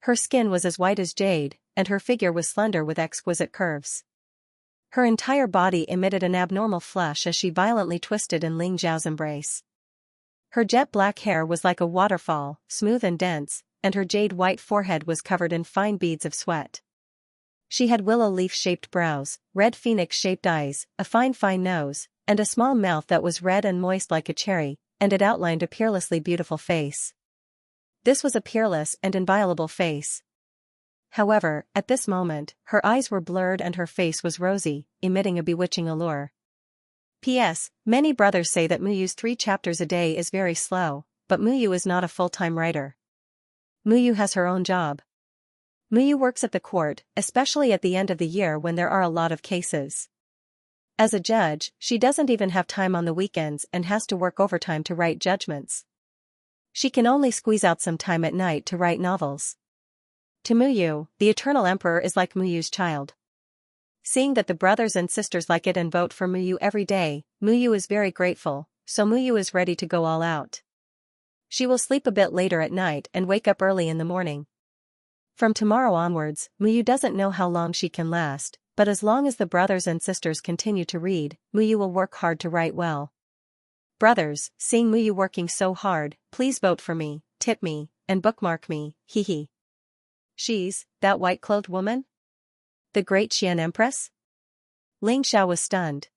Her skin was as white as jade, and her figure was slender with exquisite curves. Her entire body emitted an abnormal flush as she violently twisted in Ling Xiao's embrace. Her jet-black hair was like a waterfall, smooth and dense, and her jade-white forehead was covered in fine beads of sweat. She had willow leaf-shaped brows, red phoenix-shaped eyes, a fine nose, and a small mouth that was red and moist like a cherry, and it outlined a peerlessly beautiful face. This was a peerless and inviolable face. However, at this moment, her eyes were blurred and her face was rosy, emitting a bewitching allure. P.S. Many brothers say that Muyu's 3 chapters a day is very slow, but Muyu is not a full-time writer. Muyu has her own job. Muyu works at the court, especially at the end of the year when there are a lot of cases. As a judge, she doesn't even have time on the weekends and has to work overtime to write judgments. She can only squeeze out some time at night to write novels. To Muyu, the Eternal Emperor is like Muyu's child. Seeing that the brothers and sisters like it and vote for Muyu every day, Muyu is very grateful, so Muyu is ready to go all out. She will sleep a bit later at night and wake up early in the morning. From tomorrow onwards, Muyu doesn't know how long she can last, but as long as the brothers and sisters continue to read, Muyu will work hard to write well. Brothers, seeing Muyu working so hard, please vote for me, tip me, and bookmark me, hee hee. She's that white-clothed woman? The great Xian Empress? Ling Xiao was stunned.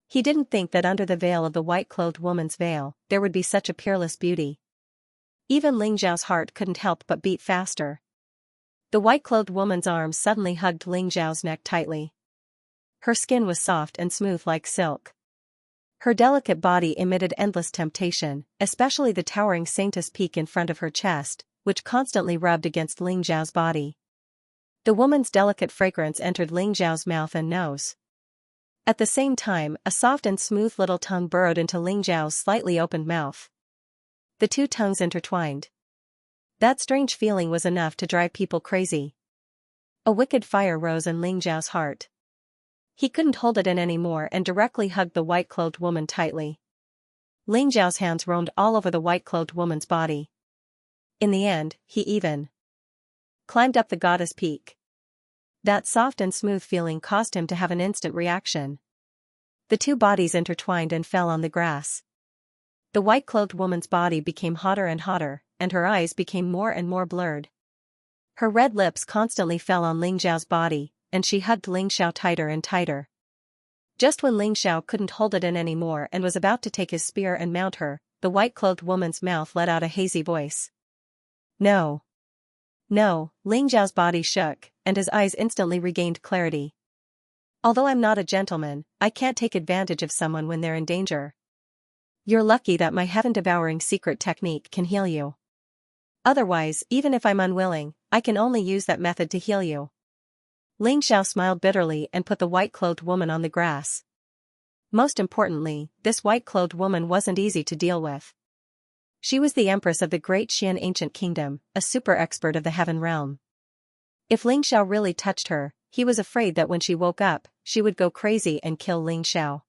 He didn't think that under the veil of the white-clothed woman's veil, there would be such a peerless beauty. Even Ling Xiao's heart couldn't help but beat faster. The white-clothed woman's arms suddenly hugged Ling Xiao's neck tightly. Her skin was soft and smooth like silk. Her delicate body emitted endless temptation, especially the towering saintess peak in front of her chest, which constantly rubbed against Ling Xiao's body. The woman's delicate fragrance entered Ling Xiao's mouth and nose. At the same time, a soft and smooth little tongue burrowed into Ling Xiao's slightly opened mouth. The two tongues intertwined. That strange feeling was enough to drive people crazy. A wicked fire rose in Ling Xiao's heart. He couldn't hold it in anymore and directly hugged the white-clothed woman tightly. Ling Xiao's hands roamed all over the white-clothed woman's body. In the end, he even climbed up the goddess peak. That soft and smooth feeling caused him to have an instant reaction. The two bodies intertwined and fell on the grass. The white-clothed woman's body became hotter and hotter, and her eyes became more and more blurred. Her red lips constantly fell on Ling Xiao's body, and she hugged Ling Xiao tighter and tighter. Just when Ling Xiao couldn't hold it in anymore and was about to take his spear and mount her, the white-clothed woman's mouth let out a hazy voice. No. No, Ling Xiao's body shook, and his eyes instantly regained clarity. Although I'm not a gentleman, I can't take advantage of someone when they're in danger. You're lucky that my heaven-devouring secret technique can heal you. Otherwise, even if I'm unwilling, I can only use that method to heal you. Ling Xiao smiled bitterly and put the white-clothed woman on the grass. Most importantly, this white-clothed woman wasn't easy to deal with. She was the empress of the great Xian ancient kingdom, a super expert of the heaven realm. If Ling Xiao really touched her, he was afraid that when she woke up, she would go crazy and kill Ling Xiao.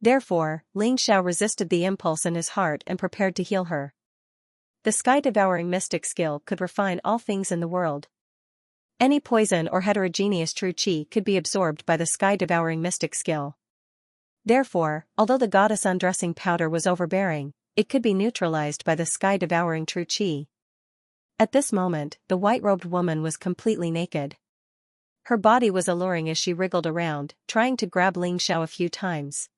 Therefore, Ling Xiao resisted the impulse in his heart and prepared to heal her. The sky-devouring mystic skill could refine all things in the world. Any poison or heterogeneous true qi could be absorbed by the sky-devouring mystic skill. Therefore, although the goddess undressing powder was overbearing, it could be neutralized by the sky-devouring true qi. At this moment, the white-robed woman was completely naked. Her body was alluring as she wriggled around, trying to grab Ling Xiao a few times.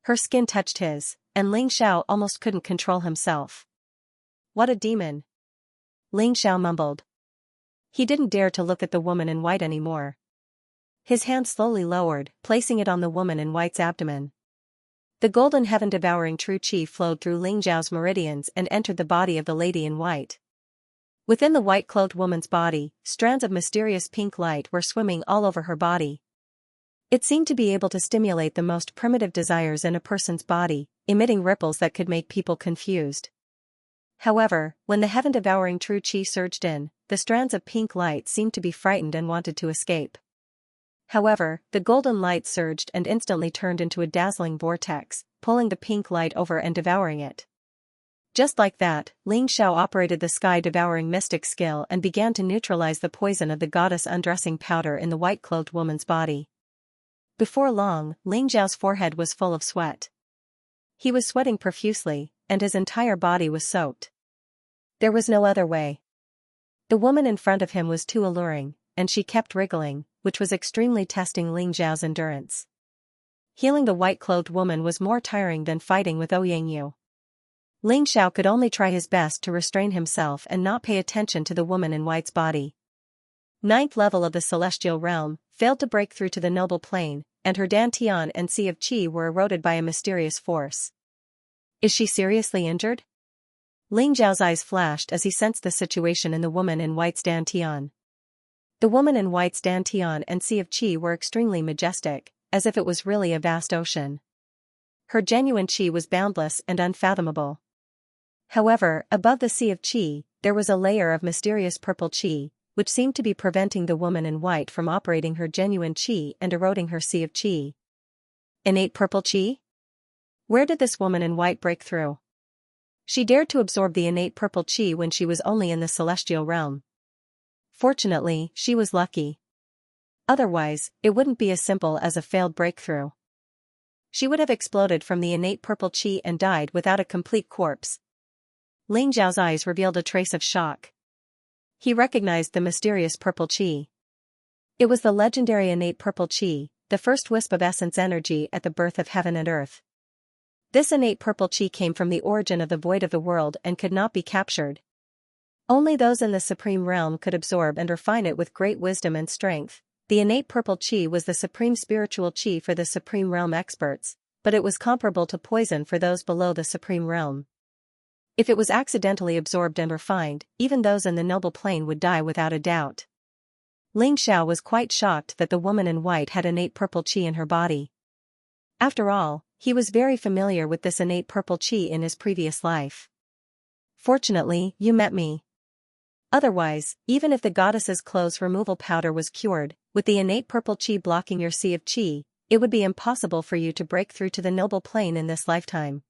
Her skin touched his, and Ling Xiao almost couldn't control himself. What a demon! Ling Xiao mumbled. He didn't dare to look at the woman in white anymore. His hand slowly lowered, placing it on the woman in white's abdomen. The golden heaven-devouring true qi flowed through Ling Xiao's meridians and entered the body of the lady in white. Within the white-clothed woman's body, strands of mysterious pink light were swimming all over her body. It seemed to be able to stimulate the most primitive desires in a person's body, emitting ripples that could make people confused. However, when the heaven-devouring true qi surged in, the strands of pink light seemed to be frightened and wanted to escape. However, the golden light surged and instantly turned into a dazzling vortex, pulling the pink light over and devouring it. Just like that, Ling Xiao operated the sky-devouring mystic skill and began to neutralize the poison of the goddess undressing powder in the white-clothed woman's body. Before long, Ling Xiao's forehead was full of sweat. He was sweating profusely, and his entire body was soaked. There was no other way. The woman in front of him was too alluring, and she kept wriggling, which was extremely testing Ling Xiao's endurance. Healing the white-clothed woman was more tiring than fighting with Ouyangyu. Ling Xiao could only try his best to restrain himself and not pay attention to the woman in white's body. Ninth level of the celestial realm, failed to break through to the noble plane, and her dantian and sea of qi were eroded by a mysterious force. Is she seriously injured? Ling Xiao's eyes flashed as he sensed the situation in the woman in white's dantian. The woman in white's dantian and sea of qi were extremely majestic, as if it was really a vast ocean. Her genuine qi was boundless and unfathomable. However, above the sea of qi, there was a layer of mysterious purple qi, which seemed to be preventing the woman in white from operating her genuine qi and eroding her sea of qi. Innate purple qi? Where did this woman in white break through? She dared to absorb the innate purple qi when she was only in the celestial realm. Fortunately, she was lucky. Otherwise, it wouldn't be as simple as a failed breakthrough. She would have exploded from the innate purple qi and died without a complete corpse. Ling Xiao's eyes revealed a trace of shock. he recognized the mysterious purple chi. It was the legendary innate purple chi, the first wisp of essence energy at the birth of heaven and earth. This innate purple chi came from the origin of the void of the world and could not be captured. Only those in the supreme realm could absorb and refine it with great wisdom and strength. The innate purple chi was the supreme spiritual chi for the supreme realm experts, but it was comparable to poison for those below the supreme realm. If it was accidentally absorbed and refined, even those in the noble plane would die without a doubt. Ling Xiao was quite shocked that the woman in white had innate purple chi in her body. After all, he was very familiar with this innate purple chi in his previous life. Fortunately, you met me. Otherwise, even if the goddess's clothes removal powder was cured, with the innate purple chi blocking your sea of chi, it would be impossible for you to break through to the noble plane in this lifetime.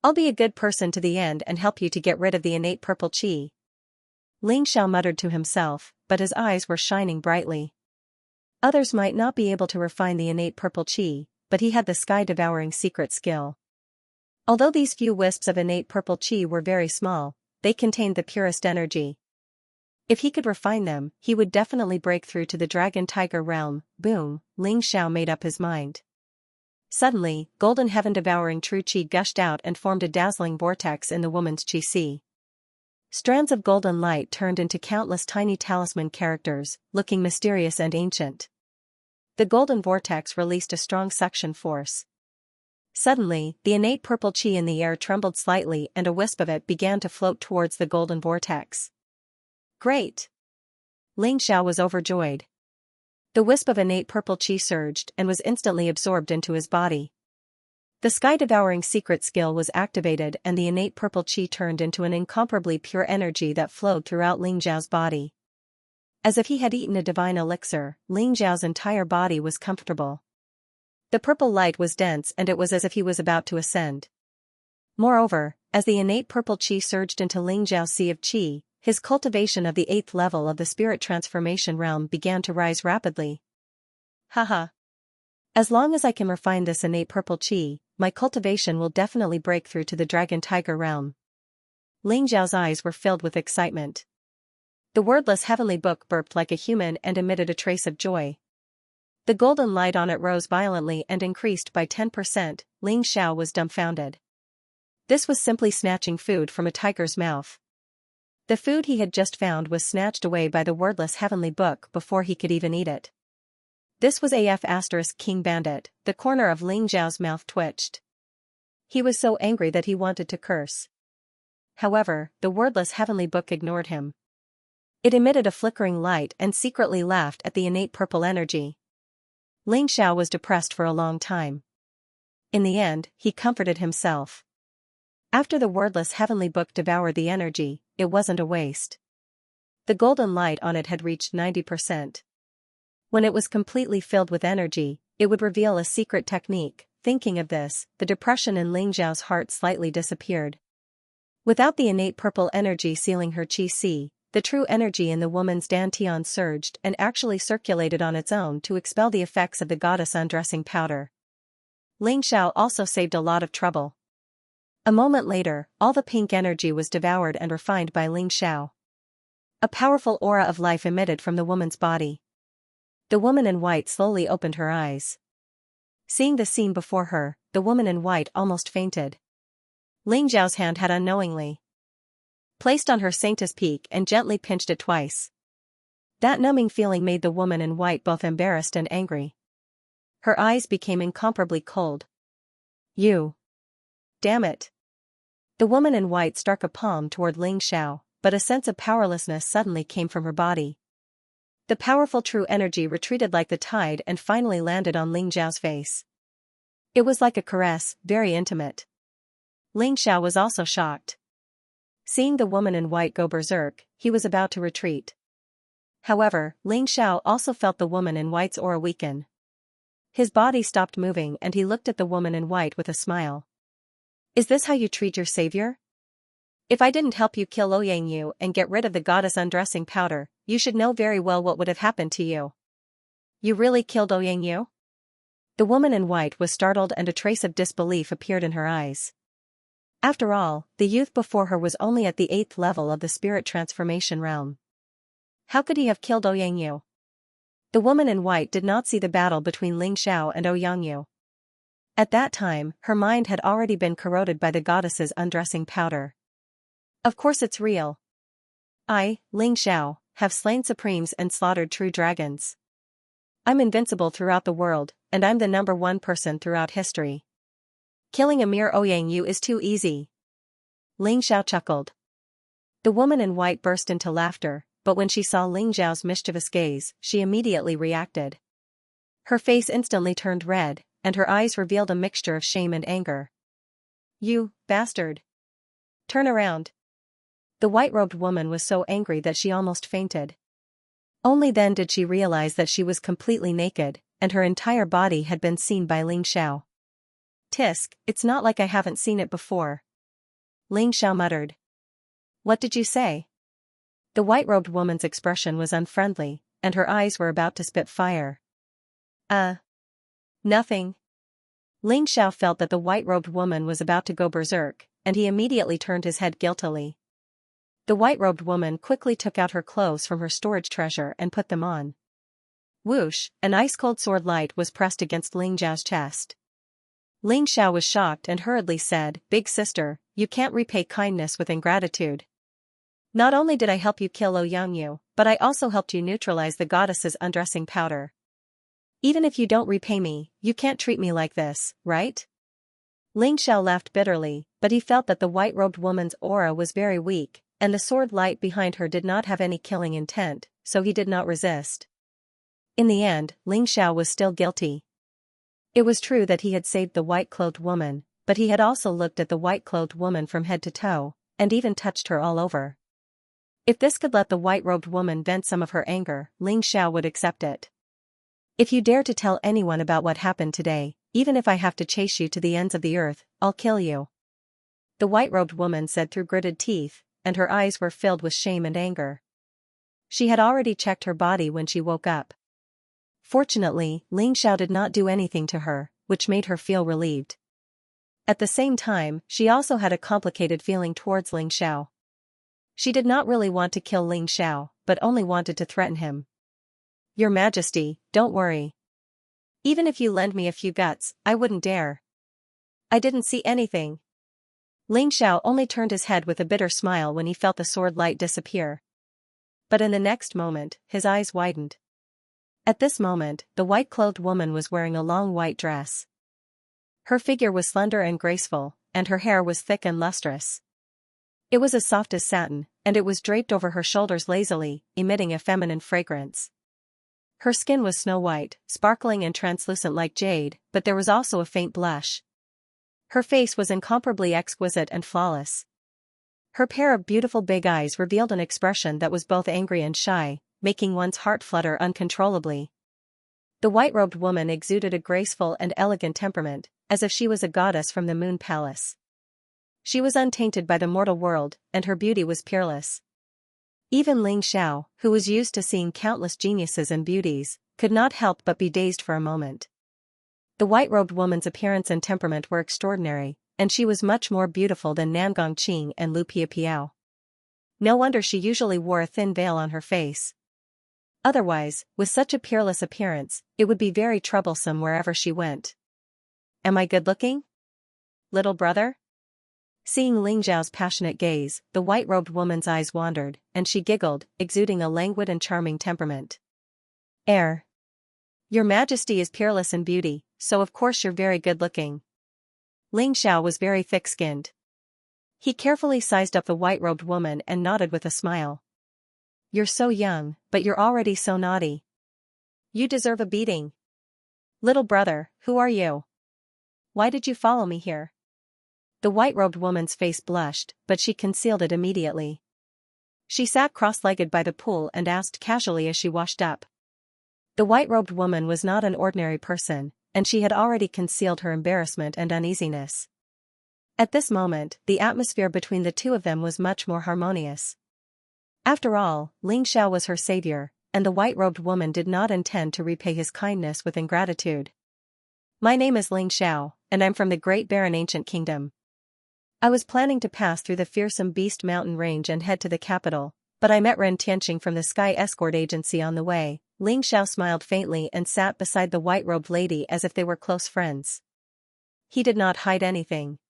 I'll be a good person to the end and help you to get rid of the innate purple chi. Ling Xiao muttered to himself, but his eyes were shining brightly. Others might not be able to refine the innate purple chi, but he had the sky-devouring secret skill. Although these few wisps of innate purple chi were very small, they contained the purest energy. If he could refine them, he would definitely break through to the dragon-tiger realm. Boom, Ling Xiao made up his mind. Suddenly, golden heaven-devouring true chi gushed out and formed a dazzling vortex in the woman's chi sea. Strands of golden light turned into countless tiny talisman characters, looking mysterious and ancient. The golden vortex released a strong suction force. Suddenly, the innate purple chi in the air trembled slightly and a wisp of it began to float towards the golden vortex. Great! Ling Xiao was overjoyed. The wisp of innate purple chi surged and was instantly absorbed into his body. The sky-devouring secret skill was activated and the innate purple chi turned into an incomparably pure energy that flowed throughout Ling Xiao's body. As if he had eaten a divine elixir, Ling Xiao's entire body was comfortable. The purple light was dense and it was as if he was about to ascend. Moreover, as the innate purple chi surged into Ling Xiao's sea of chi, his cultivation of the 8th level of the spirit transformation realm began to rise rapidly. Haha. As long as I can refine this innate purple chi, my cultivation will definitely break through to the dragon-tiger realm. Ling Xiao's eyes were filled with excitement. The wordless heavenly book burped like a human and emitted a trace of joy. The golden light on it rose violently and increased by 10%. Ling Xiao was dumbfounded. This was simply snatching food from a tiger's mouth. The food he had just found was snatched away by the wordless heavenly book before he could even eat it. This was AF * King Bandit. The corner of Ling Xiao's mouth twitched. He was so angry that he wanted to curse. However, the wordless heavenly book ignored him. It emitted a flickering light and secretly laughed at the innate purple energy. Ling Xiao was depressed for a long time. In the end, he comforted himself. After the wordless heavenly book devoured the energy, it wasn't a waste. The golden light on it had reached 90%. When it was completely filled with energy, it would reveal a secret technique. Thinking of this, the depression in Ling Xiao's heart slightly disappeared. Without the innate purple energy sealing her chi si, the true energy in the woman's dantian surged and actually circulated on its own to expel the effects of the goddess undressing powder. Ling Xiao also saved a lot of trouble. A moment later, all the pink energy was devoured and refined by Ling Xiao. A powerful aura of life emitted from the woman's body. The woman in white slowly opened her eyes. Seeing the scene before her, the woman in white almost fainted. Ling Xiao's hand had unknowingly placed on her sanctus peak and gently pinched it twice. That numbing feeling made the woman in white both embarrassed and angry. Her eyes became incomparably cold. You! Damn it! The woman in white struck a palm toward Ling Xiao, but a sense of powerlessness suddenly came from her body. The powerful true energy retreated like the tide and finally landed on Ling Xiao's face. It was like a caress, very intimate. Ling Xiao was also shocked. Seeing the woman in white go berserk, he was about to retreat. However, Ling Xiao also felt the woman in white's aura weaken. His body stopped moving and he looked at the woman in white with a smile. Is this how you treat your savior? If I didn't help you kill Ouyang and get rid of the goddess undressing powder, you should know very well what would have happened to you. You really killed Ouyang? The woman in white was startled and a trace of disbelief appeared in her eyes. After all, the youth before her was only at the 8th level of the spirit transformation realm. How could he have killed Ouyangyu? The woman in white did not see the battle between Ling Xiao and Ouyangyu. At that time, her mind had already been corroded by the goddess's undressing powder. Of course it's real. I, Ling Xiao, have slain supremes and slaughtered true dragons. I'm invincible throughout the world, and I'm the #1 person throughout history. Killing a mere Ouyangyu is too easy. Ling Xiao chuckled. The woman in white burst into laughter, but when she saw Ling Xiao's mischievous gaze, she immediately reacted. Her face instantly turned red, and her eyes revealed a mixture of shame and anger. You, bastard! Turn around. The white-robed woman was so angry that she almost fainted. Only then did she realize that she was completely naked, and her entire body had been seen by Ling Xiao. Tisk, it's not like I haven't seen it before. Ling Xiao muttered. What did you say? The white-robed woman's expression was unfriendly, and her eyes were about to spit fire. Nothing. Ling Xiao felt that the white-robed woman was about to go berserk, and he immediately turned his head guiltily. The white-robed woman quickly took out her clothes from her storage treasure and put them on. Whoosh, an ice-cold sword light was pressed against Ling Xiao's chest. Ling Xiao was shocked and hurriedly said, Big sister, you can't repay kindness with ingratitude. Not only did I help you kill Ouyangyu, but I also helped you neutralize the goddess's undressing powder. Even if you don't repay me, you can't treat me like this, right? Ling Xiao laughed bitterly, but he felt that the white-robed woman's aura was very weak, and the sword light behind her did not have any killing intent, so he did not resist. In the end, Ling Xiao was still guilty. It was true that he had saved the white-clothed woman, but he had also looked at the white-clothed woman from head to toe, and even touched her all over. If this could let the white-robed woman vent some of her anger, Ling Xiao would accept it. If you dare to tell anyone about what happened today, even if I have to chase you to the ends of the earth, I'll kill you. The white-robed woman said through gritted teeth, and her eyes were filled with shame and anger. She had already checked her body when she woke up. Fortunately, Ling Xiao did not do anything to her, which made her feel relieved. At the same time, she also had a complicated feeling towards Ling Xiao. She did not really want to kill Ling Xiao, but only wanted to threaten him. Your Majesty, don't worry. Even if you lend me a few guts, I wouldn't dare. I didn't see anything. Ling Xiao only turned his head with a bitter smile when he felt the sword light disappear. But in the next moment, his eyes widened. At this moment, the white-clothed woman was wearing a long white dress. Her figure was slender and graceful, and her hair was thick and lustrous. It was as soft as satin, and it was draped over her shoulders lazily, emitting a feminine fragrance. Her skin was snow-white, sparkling and translucent like jade, but there was also a faint blush. Her face was incomparably exquisite and flawless. Her pair of beautiful big eyes revealed an expression that was both angry and shy, making one's heart flutter uncontrollably. The white-robed woman exuded a graceful and elegant temperament, as if she was a goddess from the moon palace. She was untainted by the mortal world, and her beauty was peerless. Even Ling Xiao, who was used to seeing countless geniuses and beauties, could not help but be dazed for a moment. The white-robed woman's appearance and temperament were extraordinary, and she was much more beautiful than Namgong Qing and Lu Piapiao. No wonder she usually wore a thin veil on her face. Otherwise, with such a peerless appearance, it would be very troublesome wherever she went. Am I good-looking? Little brother? Seeing Ling Xiao's passionate gaze, the white-robed woman's eyes wandered, and she giggled, exuding a languid and charming temperament. Your Majesty is peerless in beauty, so of course you're very good-looking. Ling Xiao was very thick-skinned. He carefully sized up the white-robed woman and nodded with a smile. You're so young, but you're already so naughty. You deserve a beating. Little brother, who are you? Why did you follow me here? The white-robed woman's face blushed, but she concealed it immediately. She sat cross-legged by the pool and asked casually as she washed up. The white-robed woman was not an ordinary person, and she had already concealed her embarrassment and uneasiness. At this moment, the atmosphere between the two of them was much more harmonious. After all, Ling Xiao was her savior, and the white-robed woman did not intend to repay his kindness with ingratitude. My name is Ling Xiao, and I'm from the Great Barren Ancient Kingdom. I was planning to pass through the fearsome Beast Mountain range and head to the capital, But I met Ren Tianqing from the Sky Escort Agency on the way. Ling Xiao smiled faintly and sat beside the white-robed lady as if they were close friends. He did not hide anything.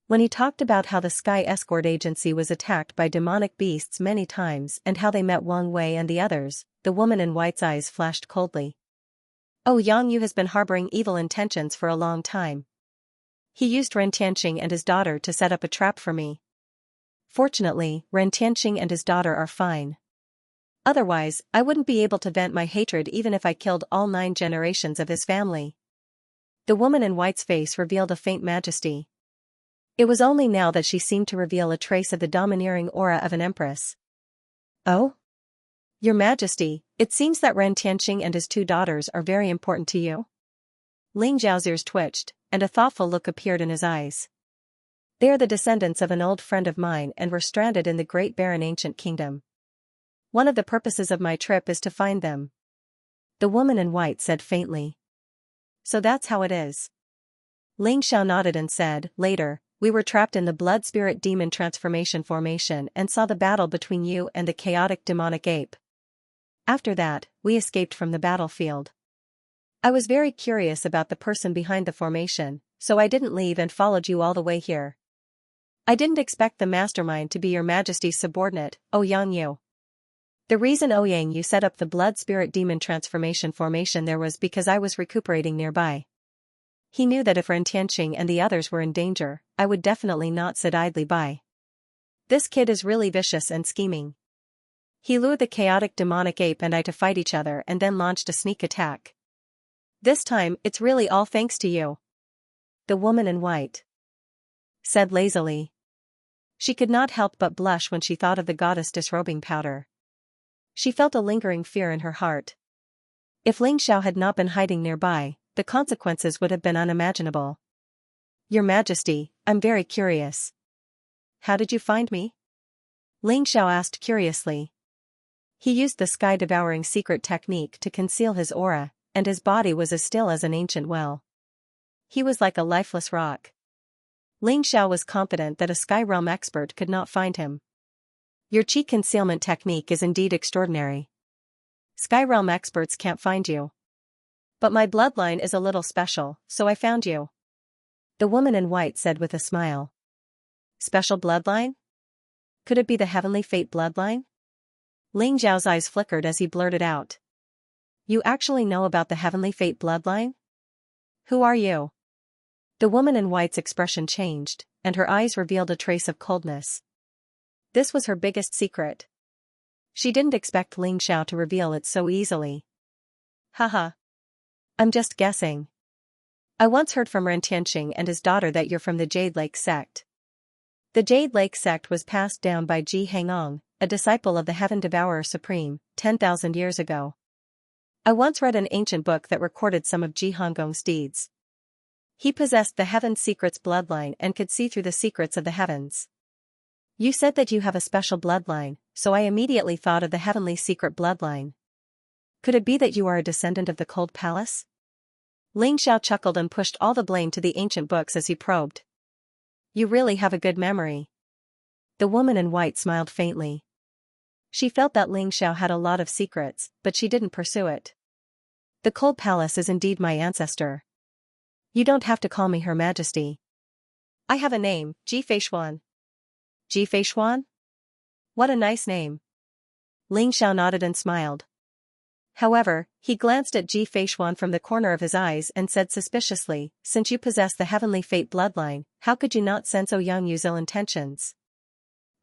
When he talked about how the Sky Escort Agency was attacked by demonic beasts many times and how they met Wang Wei and the others, the woman in white's eyes flashed coldly. Oh, Yang Yu has been harboring evil intentions for a long time. He used Ren Tianqing and his daughter to set up a trap for me. Fortunately, Ren Tianqing and his daughter are fine. Otherwise, I wouldn't be able to vent my hatred even if I killed all 9 generations of his family. The woman in white's face revealed a faint majesty. It was only now that she seemed to reveal a trace of the domineering aura of an empress. Oh? Your Majesty, it seems that Ren Tianqing and his 2 daughters are very important to you? Ling Zhao's ears twitched, and a thoughtful look appeared in his eyes. They are the descendants of an old friend of mine and were stranded in the Great Barren Ancient Kingdom. One of the purposes of my trip is to find them. The woman in white said faintly. So that's how it is. Ling Xiao nodded and said, later, we were trapped in the Blood Spirit Demon Transformation Formation and saw the battle between you and the chaotic demonic ape. After that, we escaped from the battlefield. I was very curious about the person behind the formation, so I didn't leave and followed you all the way here. I didn't expect the mastermind to be your Majesty's subordinate, Yang Yu. The reason Yang Yu set up the Blood Spirit Demon Transformation Formation there was because I was recuperating nearby. He knew that if Ren Tianqing and the others were in danger, I would definitely not sit idly by. This kid is really vicious and scheming. He lured the chaotic demonic ape and I to fight each other and then launched a sneak attack. This time, it's really all thanks to you. The woman in white said lazily. She could not help but blush when she thought of the goddess disrobing powder. She felt a lingering fear in her heart. If Ling Xiao had not been hiding nearby, the consequences would have been unimaginable. Your Majesty, I'm very curious. How did you find me? Ling Xiao asked curiously. He used the sky-devouring secret technique to conceal his aura, and his body was as still as an ancient well. He was like a lifeless rock. Ling Xiao was confident that a Sky Realm expert could not find him. Your chi concealment technique is indeed extraordinary. Sky Realm experts can't find you. But my bloodline is a little special, so I found you. The woman in white said with a smile. Special bloodline? Could it be the Heavenly Fate bloodline? Ling Zhao's eyes flickered as he blurted out. You actually know about the Heavenly Fate bloodline? Who are you? The woman in white's expression changed, and her eyes revealed a trace of coldness. This was her biggest secret. She didn't expect Ling Xiao to reveal it so easily. Haha. I'm just guessing. I once heard from Ren Tianqing and his daughter that you're from the Jade Lake sect. The Jade Lake sect was passed down by Ji Hangong, a disciple of the Heaven Devourer Supreme, 10,000 years ago. I once read an ancient book that recorded some of Ji Hangong's deeds. He possessed the Heaven's Secrets bloodline and could see through the secrets of the heavens. You said that you have a special bloodline, so I immediately thought of the Heavenly Secret bloodline. Could it be that you are a descendant of the Cold Palace? Ling Xiao chuckled and pushed all the blame to the ancient books as he probed. You really have a good memory. The woman in white smiled faintly. She felt that Ling Xiao had a lot of secrets, but she didn't pursue it. The Cold Palace is indeed my ancestor. You don't have to call me Her Majesty. I have a name, Ji Feishuan. Ji Feishuan? What a nice name. Ling Xiao nodded and smiled. However, he glanced at Ji Feishuan from the corner of his eyes and said suspiciously, since you possess the Heavenly Fate bloodline, how could you not sense Yang Yu's ill intentions?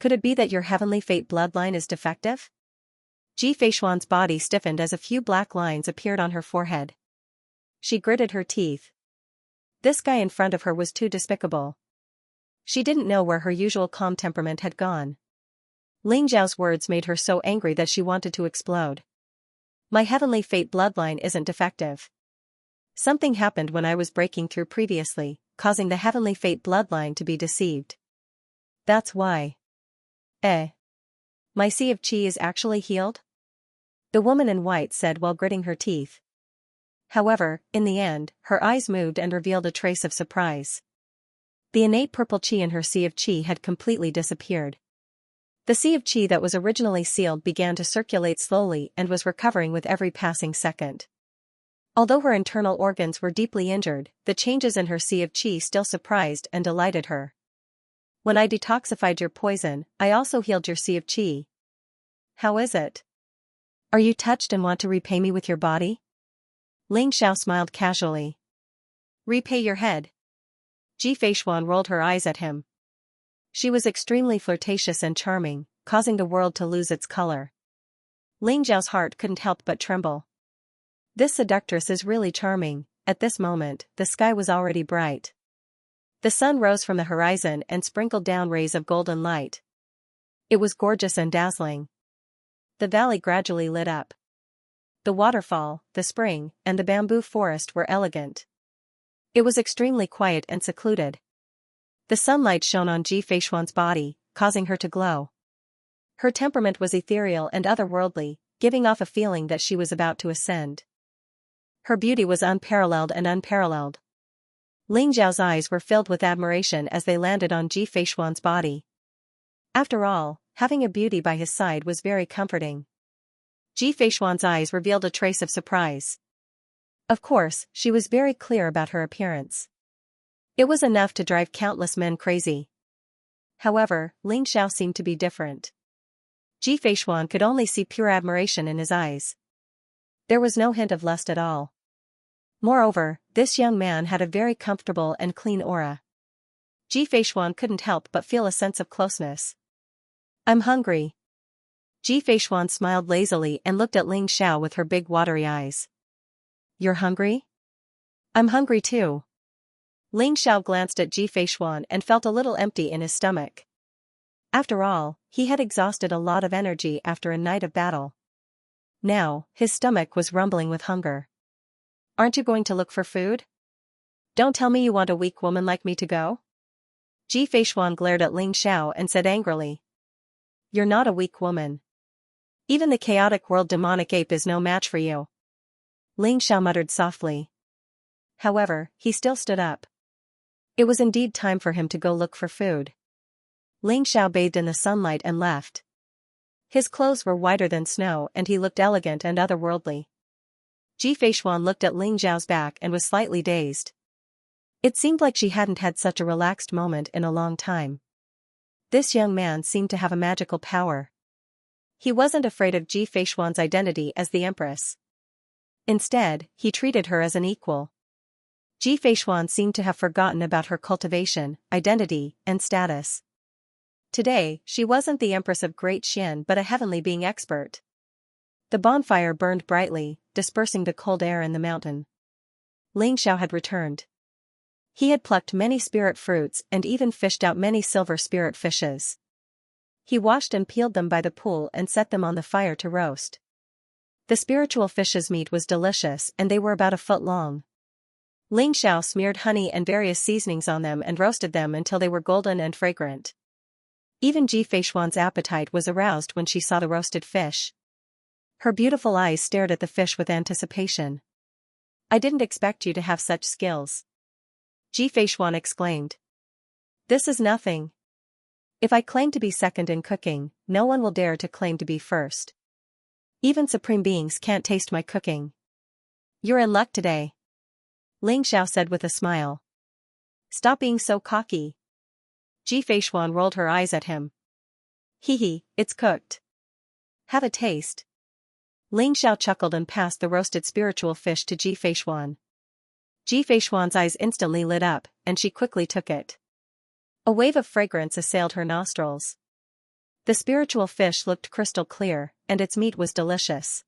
Could it be that your Heavenly Fate bloodline is defective? Ji Feishuan's body stiffened as a few black lines appeared on her forehead. She gritted her teeth. This guy in front of her was too despicable. She didn't know where her usual calm temperament had gone. Ling Zhao's words made her so angry that she wanted to explode. My Heavenly Fate bloodline isn't defective. Something happened when I was breaking through previously, causing the Heavenly Fate bloodline to be deceived. That's why. My sea of qi is actually healed? The woman in white said while gritting her teeth. However, in the end, her eyes moved and revealed a trace of surprise. The innate purple qi in her sea of qi had completely disappeared. The sea of qi that was originally sealed began to circulate slowly and was recovering with every passing second. Although her internal organs were deeply injured, the changes in her sea of qi still surprised and delighted her. When I detoxified your poison, I also healed your sea of qi. How is it? Are you touched and want to repay me with your body? Ling Xiao smiled casually. Repay your head. Ji Feishuan rolled her eyes at him. She was extremely flirtatious and charming, causing the world to lose its color. Ling Xiao's heart couldn't help but tremble. This seductress is really charming. At this moment, the sky was already bright. The sun rose from the horizon and sprinkled down rays of golden light. It was gorgeous and dazzling. The valley gradually lit up. The waterfall, the spring, and the bamboo forest were elegant. It was extremely quiet and secluded. The sunlight shone on Ji Feishuan's body, causing her to glow. Her temperament was ethereal and otherworldly, giving off a feeling that she was about to ascend. Her beauty was unparalleled and unparalleled. Ling Xiao's eyes were filled with admiration as they landed on Ji Feishuan's body. After all, having a beauty by his side was very comforting. Ji Feishuan's eyes revealed a trace of surprise. Of course, she was very clear about her appearance. It was enough to drive countless men crazy. However, Ling Xiao seemed to be different. Ji Feishuan could only see pure admiration in his eyes. There was no hint of lust at all. Moreover, this young man had a very comfortable and clean aura. Ji Feishuan couldn't help but feel a sense of closeness. I'm hungry. Ji Feishuan smiled lazily and looked at Ling Xiao with her big watery eyes. You're hungry? I'm hungry too. Ling Xiao glanced at Ji Feishuan and felt a little empty in his stomach. After all, he had exhausted a lot of energy after a night of battle. Now, his stomach was rumbling with hunger. Aren't you going to look for food? Don't tell me you want a weak woman like me to go? Ji Feishuan glared at Ling Xiao and said angrily. You're not a weak woman. Even the chaotic world demonic ape is no match for you. Ling Xiao muttered softly. However, he still stood up. It was indeed time for him to go look for food. Ling Xiao bathed in the sunlight and left. His clothes were whiter than snow and he looked elegant and otherworldly. Ji Feishuan looked at Ling Xiao's back and was slightly dazed. It seemed like she hadn't had such a relaxed moment in a long time. This young man seemed to have a magical power. He wasn't afraid of Ji Feishuan's identity as the Empress. Instead, he treated her as an equal. Ji Feishuan seemed to have forgotten about her cultivation, identity, and status. Today, she wasn't the Empress of Great Xian but a heavenly being expert. The bonfire burned brightly, dispersing the cold air in the mountain. Ling Xiao had returned. He had plucked many spirit fruits and even fished out many silver spirit fishes. He washed and peeled them by the pool and set them on the fire to roast. The spiritual fish's meat was delicious and they were about a foot long. Ling Xiao smeared honey and various seasonings on them and roasted them until they were golden and fragrant. Even Ji Feishuan's appetite was aroused when she saw the roasted fish. Her beautiful eyes stared at the fish with anticipation. I didn't expect you to have such skills. Ji Feishuan exclaimed. This is nothing. If I claim to be second in cooking, no one will dare to claim to be first. Even supreme beings can't taste my cooking. You're in luck today. Ling Xiao said with a smile. Stop being so cocky. Ji Feishuan rolled her eyes at him. Hee, it's cooked. Have a taste. Ling Xiao chuckled and passed the roasted spiritual fish to Ji Feishuan. Ji Feishuan's eyes instantly lit up, and she quickly took it. A wave of fragrance assailed her nostrils. The spiritual fish looked crystal clear, and its meat was delicious.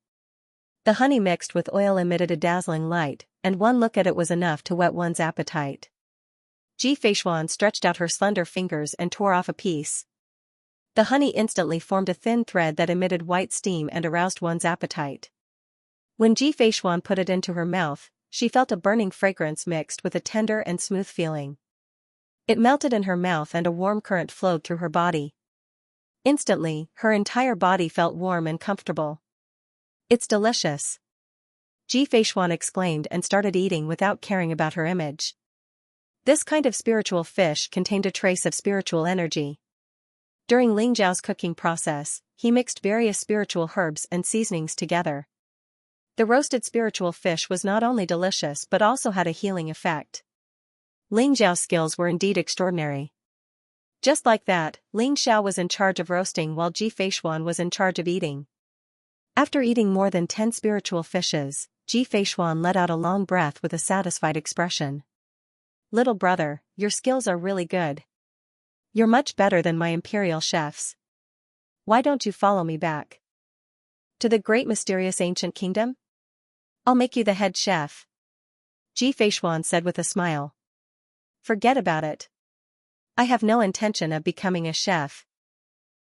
The honey mixed with oil emitted a dazzling light, and one look at it was enough to whet one's appetite. Ji Feishuan stretched out her slender fingers and tore off a piece. The honey instantly formed a thin thread that emitted white steam and aroused one's appetite. When Ji Feishuan put it into her mouth, she felt a burning fragrance mixed with a tender and smooth feeling. It melted in her mouth and a warm current flowed through her body. Instantly, her entire body felt warm and comfortable. It's delicious. Ji Feishuan exclaimed and started eating without caring about her image. This kind of spiritual fish contained a trace of spiritual energy. During Ling Zhao's cooking process, he mixed various spiritual herbs and seasonings together. The roasted spiritual fish was not only delicious but also had a healing effect. Ling Zhao's skills were indeed extraordinary. Just like that, Ling Xiao was in charge of roasting while Ji Feishuan was in charge of eating. After eating more than 10 spiritual fishes, Ji Feishuan let out a long breath with a satisfied expression. Little brother, your skills are really good. You're much better than my imperial chefs. Why don't you follow me back to the great mysterious ancient kingdom? I'll make you the head chef. Ji Feishuan said with a smile. Forget about it. I have no intention of becoming a chef.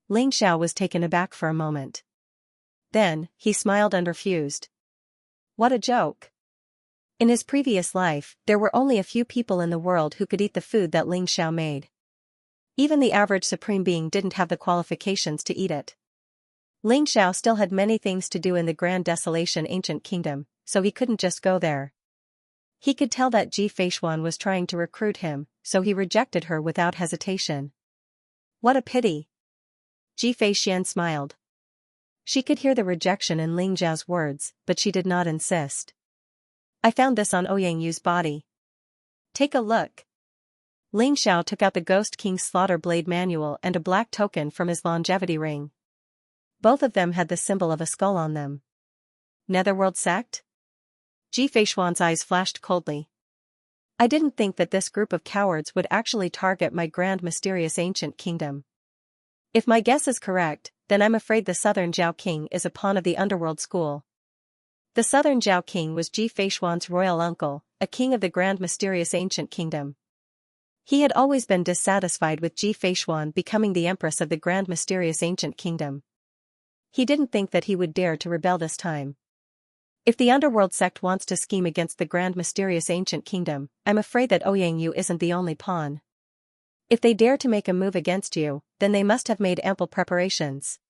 Ling Xiao was taken aback for a moment. Then, he smiled and refused. What a joke. In his previous life, there were only a few people in the world who could eat the food that Ling Xiao made. Even the average supreme being didn't have the qualifications to eat it. Ling Xiao still had many things to do in the Grand Desolation Ancient Kingdom, so he couldn't just go there. He could tell that Ji Feishuan was trying to recruit him, so he rejected her without hesitation. What a pity. Ji Feishuan smiled. She could hear the rejection in Ling Zhao's words, but she did not insist. I found this on Ouyang Yu's body. Take a look. Ling Xiao took out the Ghost King's Slaughter Blade Manual and a black token from his longevity ring. Both of them had the symbol of a skull on them. Netherworld sect? Ji Feishuan's eyes flashed coldly. I didn't think that this group of cowards would actually target my grand mysterious ancient kingdom. If my guess is correct, then I'm afraid the Southern Zhao King is a pawn of the underworld school. The Southern Zhao King was Ji Feishuan's royal uncle, a king of the grand mysterious ancient kingdom. He had always been dissatisfied with Ji Feishuan becoming the empress of the grand mysterious ancient kingdom. He didn't think that he would dare to rebel this time. If the underworld sect wants to scheme against the grand mysterious ancient kingdom, I'm afraid that Ouyang Yu isn't the only pawn. If they dare to make a move against you, then they must have made ample preparations.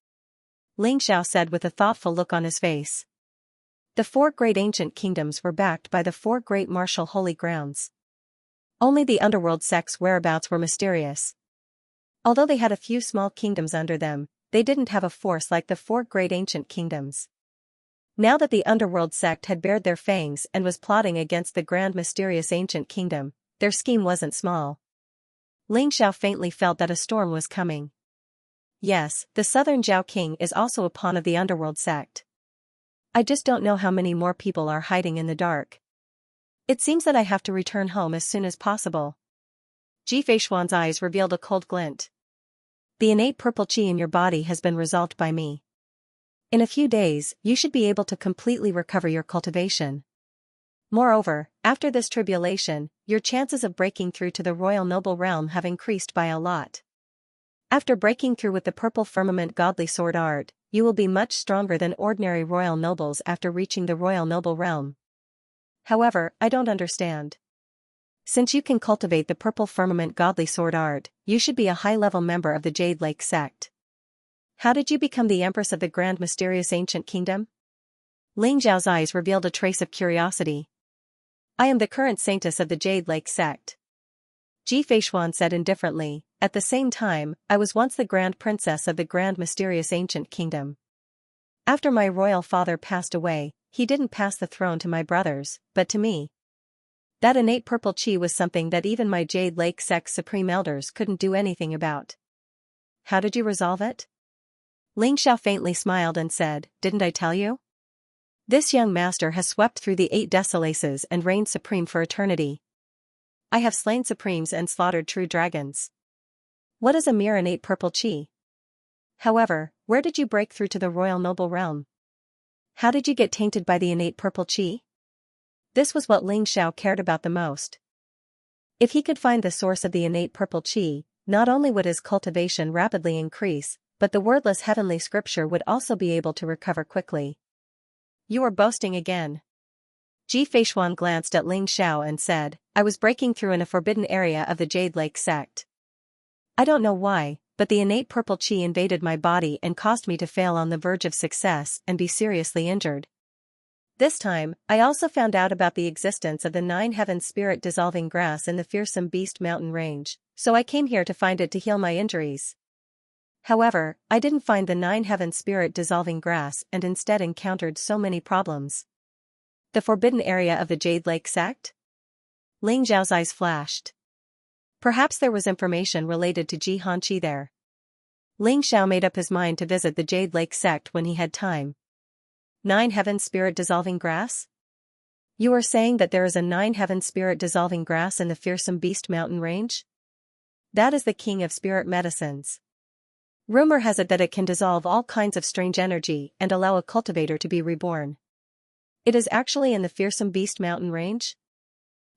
Ling Xiao said with a thoughtful look on his face. The 4 great ancient kingdoms were backed by the 4 great martial holy grounds. Only the underworld sect's whereabouts were mysterious. Although they had a few small kingdoms under them, they didn't have a force like the 4 great ancient kingdoms. Now that the underworld sect had bared their fangs and was plotting against the grand mysterious ancient kingdom, their scheme wasn't small. Ling Xiao faintly felt that a storm was coming. Yes, the Southern Zhao King is also a pawn of the underworld sect. I just don't know how many more people are hiding in the dark. It seems that I have to return home as soon as possible. Ji Feishuan's eyes revealed a cold glint. The innate purple qi in your body has been resolved by me. In a few days, you should be able to completely recover your cultivation. Moreover, after this tribulation, your chances of breaking through to the royal noble realm have increased by a lot. After breaking through with the purple firmament godly sword art, you will be much stronger than ordinary royal nobles after reaching the royal noble realm. However, I don't understand. Since you can cultivate the purple firmament godly sword art, you should be a high-level member of the Jade Lake sect. How did you become the empress of the grand mysterious ancient kingdom? Ling Zhao's eyes revealed a trace of curiosity. I am the current saintess of the Jade Lake sect. Ji Feishuan said indifferently, at the same time, I was once the grand princess of the grand mysterious ancient kingdom. After my royal father passed away, he didn't pass the throne to my brothers, but to me. That innate purple qi was something that even my Jade Lake sect's supreme elders couldn't do anything about. How did you resolve it? Ling Xiao faintly smiled and said, didn't I tell you? This young master has swept through the 8 desolaces and reigned supreme for eternity. I have slain supremes and slaughtered true dragons. What is a mere innate purple qi? However, where did you break through to the royal noble realm? How did you get tainted by the innate purple qi? This was what Ling Xiao cared about the most. If he could find the source of the innate purple qi, not only would his cultivation rapidly increase, but the wordless heavenly scripture would also be able to recover quickly. You are boasting again. Ji Feishuan glanced at Ling Xiao and said, I was breaking through in a forbidden area of the Jade Lake sect. I don't know why, but the innate purple qi invaded my body and caused me to fail on the verge of success and be seriously injured. This time, I also found out about the existence of the 9 heaven spirit dissolving grass in the fearsome beast mountain range, so I came here to find it to heal my injuries. However, I didn't find the 9 heaven spirit dissolving grass and instead encountered so many problems. The forbidden area of the Jade Lake sect? Ling Xiao's eyes flashed. Perhaps there was information related to Xianxia there. Ling Xiao made up his mind to visit the Jade Lake sect when he had time. 9 heaven spirit dissolving grass? You are saying that there is a 9 heaven spirit dissolving grass in the fearsome beast mountain range? That is the king of spirit medicines. Rumor has it that it can dissolve all kinds of strange energy and allow a cultivator to be reborn. It is actually in the fearsome beast mountain range?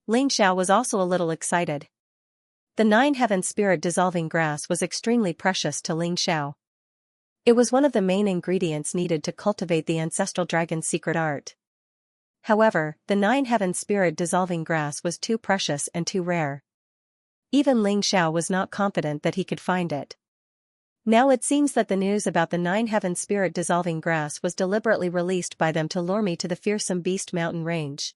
Ling Xiao was also a little excited. The 9 heaven spirit dissolving grass was extremely precious to Ling Xiao. It was one of the main ingredients needed to cultivate the ancestral dragon's secret art. However, the 9 heaven spirit dissolving grass was too precious and too rare. Even Ling Xiao was not confident that he could find it. Now it seems that the news about the 9 heaven spirit dissolving grass was deliberately released by them to lure me to the fearsome beast mountain range.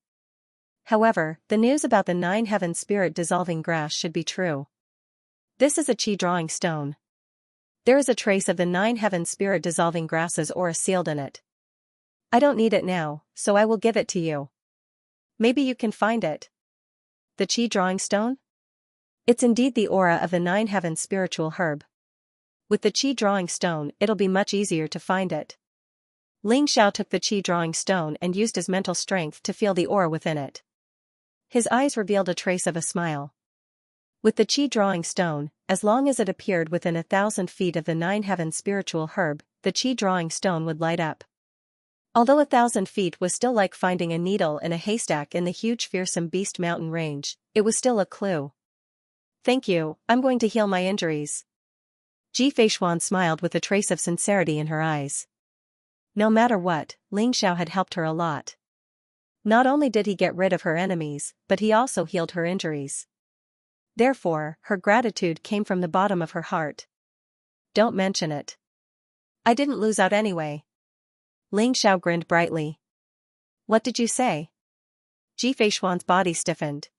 However, the news about the 9 heaven spirit dissolving grass should be true. This is a chi drawing stone. There is a trace of the 9 heaven spirit dissolving grass's aura sealed in it. I don't need it now, so I will give it to you. Maybe you can find it. The chi drawing stone? It's indeed the aura of the 9 heaven spiritual herb. With the chi drawing stone, it'll be much easier to find it. Ling Xiao took the chi drawing stone and used his mental strength to feel the aura within it. His eyes revealed a trace of a smile. With the chi drawing stone, as long as it appeared within 1,000 feet of the 9 heaven spiritual herb, the chi drawing stone would light up. Although 1,000 feet was still like finding a needle in a haystack in the huge fearsome beast mountain range, it was still a clue. Thank you, I'm going to heal my injuries. Ji Feishuan smiled with a trace of sincerity in her eyes. No matter what, Ling Xiao had helped her a lot. Not only did he get rid of her enemies, but he also healed her injuries. Therefore, her gratitude came from the bottom of her heart. Don't mention it. I didn't lose out anyway. Ling Xiao grinned brightly. What did you say? Ji Feishuan's body stiffened.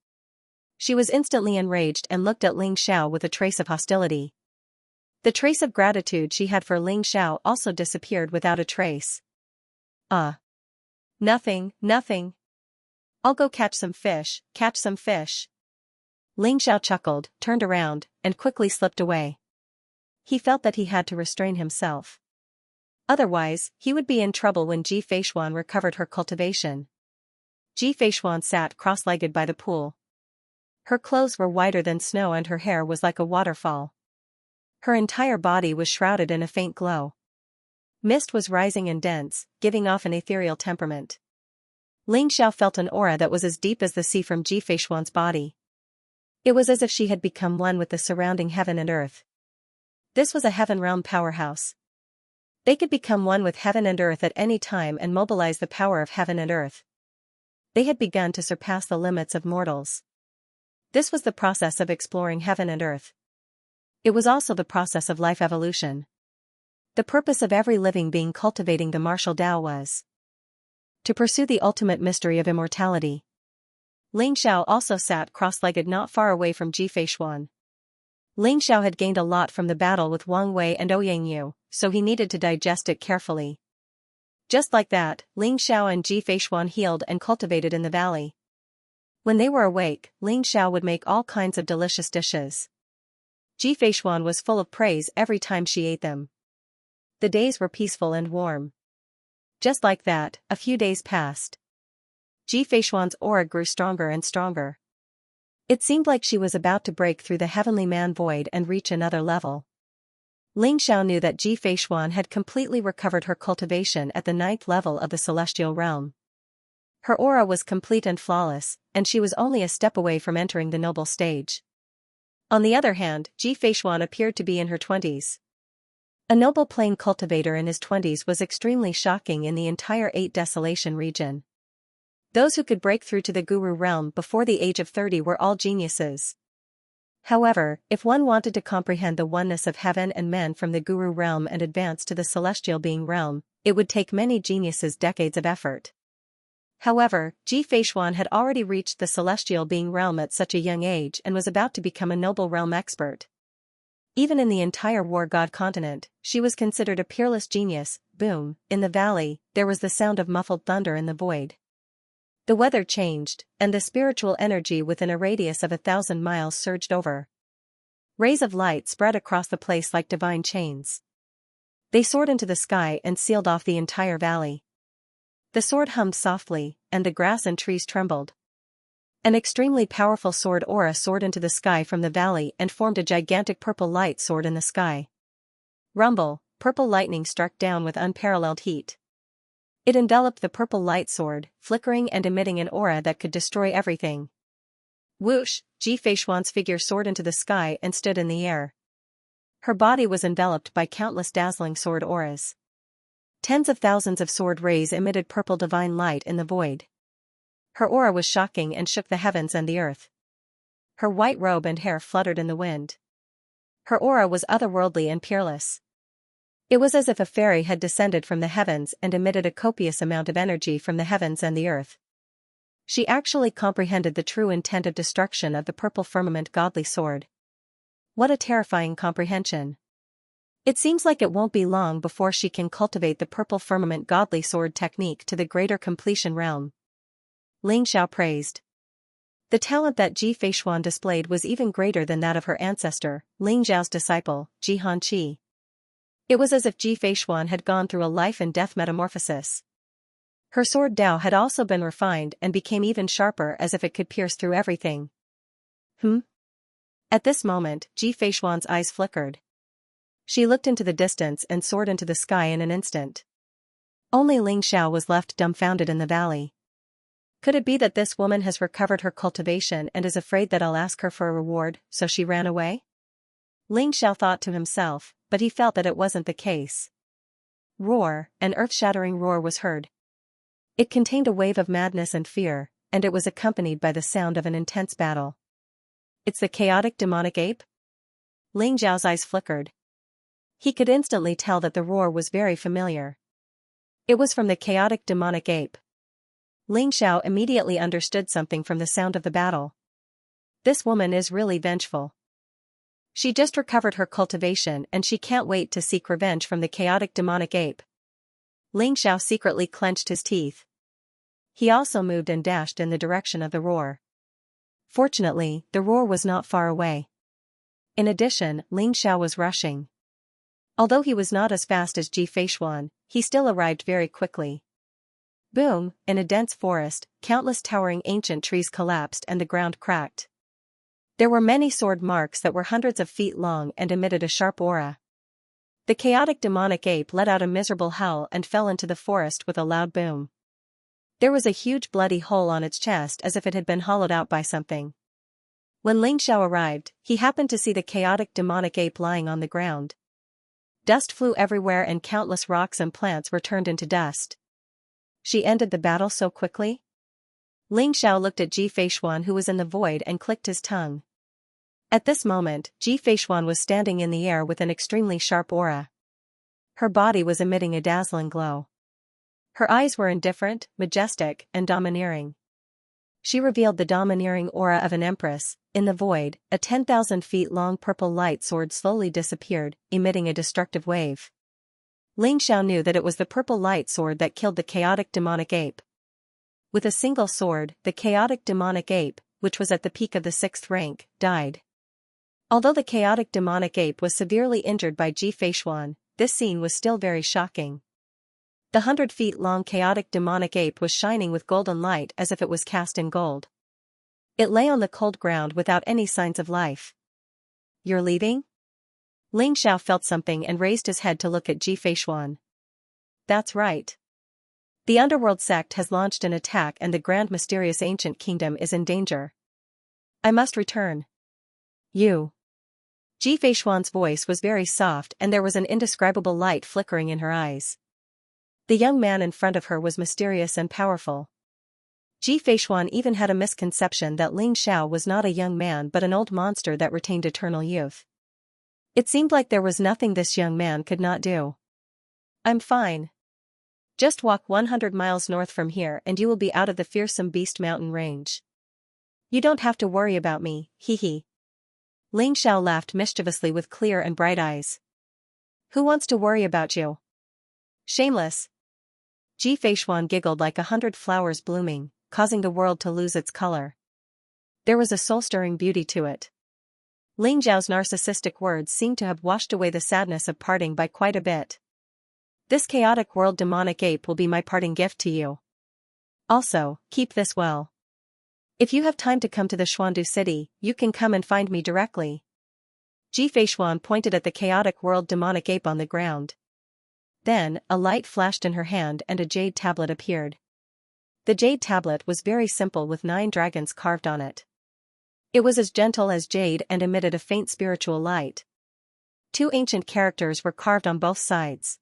She was instantly enraged and looked at Ling Xiao with a trace of hostility. The trace of gratitude she had for Ling Xiao also disappeared without a trace. Nothing. I'll go catch some fish. Ling Xiao chuckled, turned around, and quickly slipped away. He felt that he had to restrain himself. Otherwise, he would be in trouble when Ji Feishuan recovered her cultivation. Ji Feishuan sat cross-legged by the pool. Her clothes were whiter than snow and her hair was like a waterfall. Her entire body was shrouded in a faint glow. Mist was rising and dense, giving off an ethereal temperament. Ling Xiao felt an aura that was as deep as the sea from Ji Feishuan's body. It was as if she had become one with the surrounding heaven and earth. This was a heaven realm powerhouse. They could become one with heaven and earth at any time and mobilize the power of heaven and earth. They had begun to surpass the limits of mortals. This was the process of exploring heaven and earth. It was also the process of life evolution. The purpose of every living being cultivating the martial Tao was to pursue the ultimate mystery of immortality. Ling Xiao also sat cross-legged not far away from Ji Feishuan. Ling Xiao had gained a lot from the battle with Wang Wei and Ouyang Yu, so he needed to digest it carefully. Just like that, Ling Xiao and Ji Feishuan healed and cultivated in the valley. When they were awake, Ling Xiao would make all kinds of delicious dishes. Ji Feishuan was full of praise every time she ate them. The days were peaceful and warm. Just like that, a few days passed. Ji Feishuan's aura grew stronger and stronger. It seemed like she was about to break through the heavenly man void and reach another level. Ling Xiao knew that Ji Feishuan had completely recovered her cultivation at the 9th level of the celestial realm. Her aura was complete and flawless, and she was only a step away from entering the noble stage. On the other hand, Ji Feishuan appeared to be in her 20s. A noble plane cultivator in his 20s was extremely shocking in the entire 8 Desolation region. Those who could break through to the Guru realm before the age of 30 were all geniuses. However, if one wanted to comprehend the oneness of heaven and men from the Guru realm and advance to the celestial being realm, it would take many geniuses decades of effort. However, Ji Feishuan had already reached the celestial being realm at such a young age and was about to become a noble realm expert. Even in the entire war god continent, she was considered a peerless genius. Boom, in the valley, there was the sound of muffled thunder in the void. The weather changed, and the spiritual energy within a radius of 1,000 miles surged over. Rays of light spread across the place like divine chains. They soared into the sky and sealed off the entire valley. The sword hummed softly, and the grass and trees trembled. An extremely powerful sword aura soared into the sky from the valley and formed a gigantic purple light sword in the sky. Rumble, purple lightning struck down with unparalleled heat. It enveloped the purple light sword, flickering and emitting an aura that could destroy everything. Whoosh, Feixuan's figure soared into the sky and stood in the air. Her body was enveloped by countless dazzling sword auras. Tens of thousands of sword rays emitted purple divine light in the void. Her aura was shocking and shook the heavens and the earth. Her white robe and hair fluttered in the wind. Her aura was otherworldly and peerless. It was as if a fairy had descended from the heavens and emitted a copious amount of energy from the heavens and the earth. She actually comprehended the true intent of destruction of the purple firmament godly sword. What a terrifying comprehension. It seems like it won't be long before she can cultivate the purple firmament godly sword technique to the greater completion realm. Ling Xiao praised. The talent that Feixuan displayed was even greater than that of her ancestor, Ling Xiao's disciple, Xianxia. It was as if Feixuan had gone through a life and death metamorphosis. Her sword Dao had also been refined and became even sharper as if it could pierce through everything. At this moment, Feixuan's eyes flickered. She looked into the distance and soared into the sky in an instant. Only Ling Xiao was left dumbfounded in the valley. Could it be that this woman has recovered her cultivation and is afraid that I'll ask her for a reward, so she ran away? Ling Xiao thought to himself, but he felt that it wasn't the case. Roar, an earth-shattering roar was heard. It contained a wave of madness and fear, and it was accompanied by the sound of an intense battle. It's the chaotic demonic ape? Ling Xiao's eyes flickered. He could instantly tell that the roar was very familiar. It was from the chaotic demonic ape. Ling Xiao immediately understood something from the sound of the battle. This woman is really vengeful. She just recovered her cultivation and she can't wait to seek revenge from the chaotic demonic ape. Ling Xiao secretly clenched his teeth. He also moved and dashed in the direction of the roar. Fortunately, the roar was not far away. In addition, Ling Xiao was rushing. Although he was not as fast as Feixuan, he still arrived very quickly. Boom, in a dense forest, countless towering ancient trees collapsed and the ground cracked. There were many sword marks that were hundreds of feet long and emitted a sharp aura. The chaotic demonic ape let out a miserable howl and fell into the forest with a loud boom. There was a huge bloody hole on its chest as if it had been hollowed out by something. When Ling Xiao arrived, he happened to see the chaotic demonic ape lying on the ground. Dust flew everywhere and countless rocks and plants were turned into dust. She ended the battle so quickly? Ling Xiao looked at Feixuan who was in the void and clicked his tongue. At this moment, Feixuan was standing in the air with an extremely sharp aura. Her body was emitting a dazzling glow. Her eyes were indifferent, majestic, and domineering. She revealed the domineering aura of an empress. In the void, a 10,000 feet long purple light sword slowly disappeared, emitting a destructive wave. Ling Xiao knew that it was the purple light sword that killed the chaotic demonic ape. With a single sword, the chaotic demonic ape, which was at the peak of the 6th rank, died. Although the chaotic demonic ape was severely injured by Feixuan, this scene was still very shocking. The 100 feet long chaotic demonic ape was shining with golden light as if it was cast in gold. It lay on the cold ground without any signs of life. You're leaving? Ling Xiao felt something and raised his head to look at Feixuan. That's right. The underworld sect has launched an attack and the grand mysterious ancient kingdom is in danger. I must return. You. Feixuan's voice was very soft and there was an indescribable light flickering in her eyes. The young man in front of her was mysterious and powerful. Feixuan even had a misconception that Ling Xiao was not a young man but an old monster that retained eternal youth. It seemed like there was nothing this young man could not do. I'm fine. Just walk 100 miles north from here and you will be out of the fearsome beast mountain range. You don't have to worry about me, hee hee. Ling Xiao laughed mischievously with clear and bright eyes. Who wants to worry about you? Shameless. Ji Feishuan giggled like 100 flowers blooming, causing the world to lose its color. There was a soul-stirring beauty to it. Ling Xiao's narcissistic words seemed to have washed away the sadness of parting by quite a bit. This chaotic world demonic ape will be my parting gift to you. Also, keep this well. If you have time to come to the Xuandu city, you can come and find me directly. Ji Feishuan pointed at the chaotic world demonic ape on the ground. Then, a light flashed in her hand and a jade tablet appeared. The jade tablet was very simple with 9 dragons carved on it. It was as gentle as jade and emitted a faint spiritual light. 2 ancient characters were carved on both sides.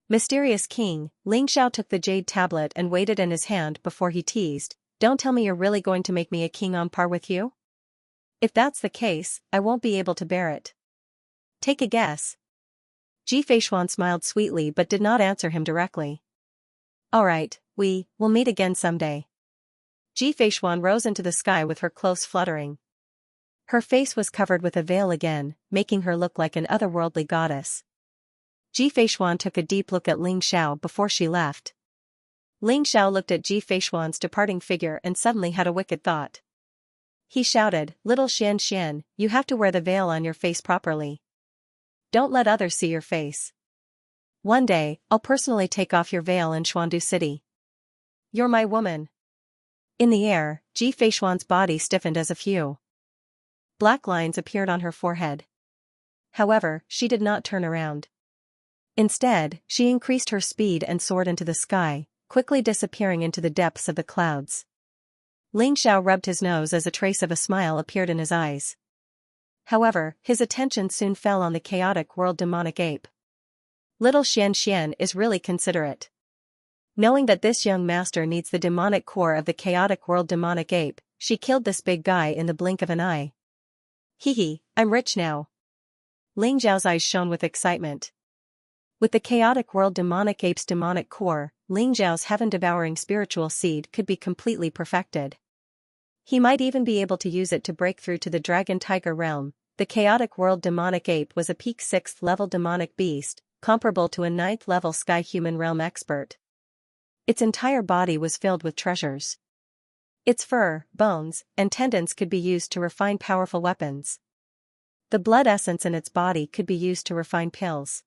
Mysterious King. Ling Xiao took the jade tablet and weighed it in his hand before he teased, "Don't tell me you're really going to make me a king on par with you? If that's the case, I won't be able to bear it. Take a guess." Ji Feishuan smiled sweetly but did not answer him directly. "Alright, we'll meet again someday." Ji Feishuan rose into the sky with her clothes fluttering. Her face was covered with a veil again, making her look like an otherworldly goddess. Ji Feishuan took a deep look at Ling Xiao before she left. Ling Xiao looked at Ji Feishuan's departing figure and suddenly had a wicked thought. He shouted, "Little Xianxia, you have to wear the veil on your face properly. Don't let others see your face. One day, I'll personally take off your veil in Xuandu City. You're my woman." In the air, Ji Feishuan's body stiffened as a few black lines appeared on her forehead. However, she did not turn around. Instead, she increased her speed and soared into the sky, quickly disappearing into the depths of the clouds. Ling Xiao rubbed his nose as a trace of a smile appeared in his eyes. However, his attention soon fell on the chaotic world demonic ape. Little Xianxia is really considerate. Knowing that this young master needs the demonic core of the chaotic world demonic ape, she killed this big guy in the blink of an eye. Hee, I'm rich now. Ling Xiao's eyes shone with excitement. With the chaotic world demonic ape's demonic core, Ling Xiao's heaven-devouring spiritual seed could be completely perfected. He might even be able to use it to break through to the dragon tiger realm. The chaotic world demonic ape was a peak 6th level demonic beast, comparable to a 9th level sky human realm expert. Its entire body was filled with treasures. Its fur, bones, and tendons could be used to refine powerful weapons. The blood essence in its body could be used to refine pills.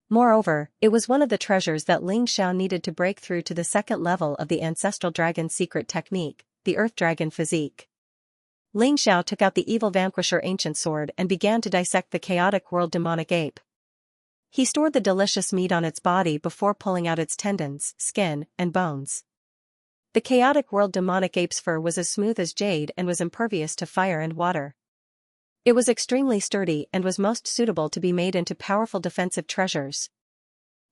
Moreover, it was one of the treasures that Ling Xiao needed to break through to the 2nd level of the ancestral dragon secret technique, the Earth Dragon physique. Ling Xiao took out the evil vanquisher ancient sword and began to dissect the chaotic world demonic ape. He stored the delicious meat on its body before pulling out its tendons, skin, and bones. The chaotic world demonic ape's fur was as smooth as jade and was impervious to fire and water. It was extremely sturdy and was most suitable to be made into powerful defensive treasures.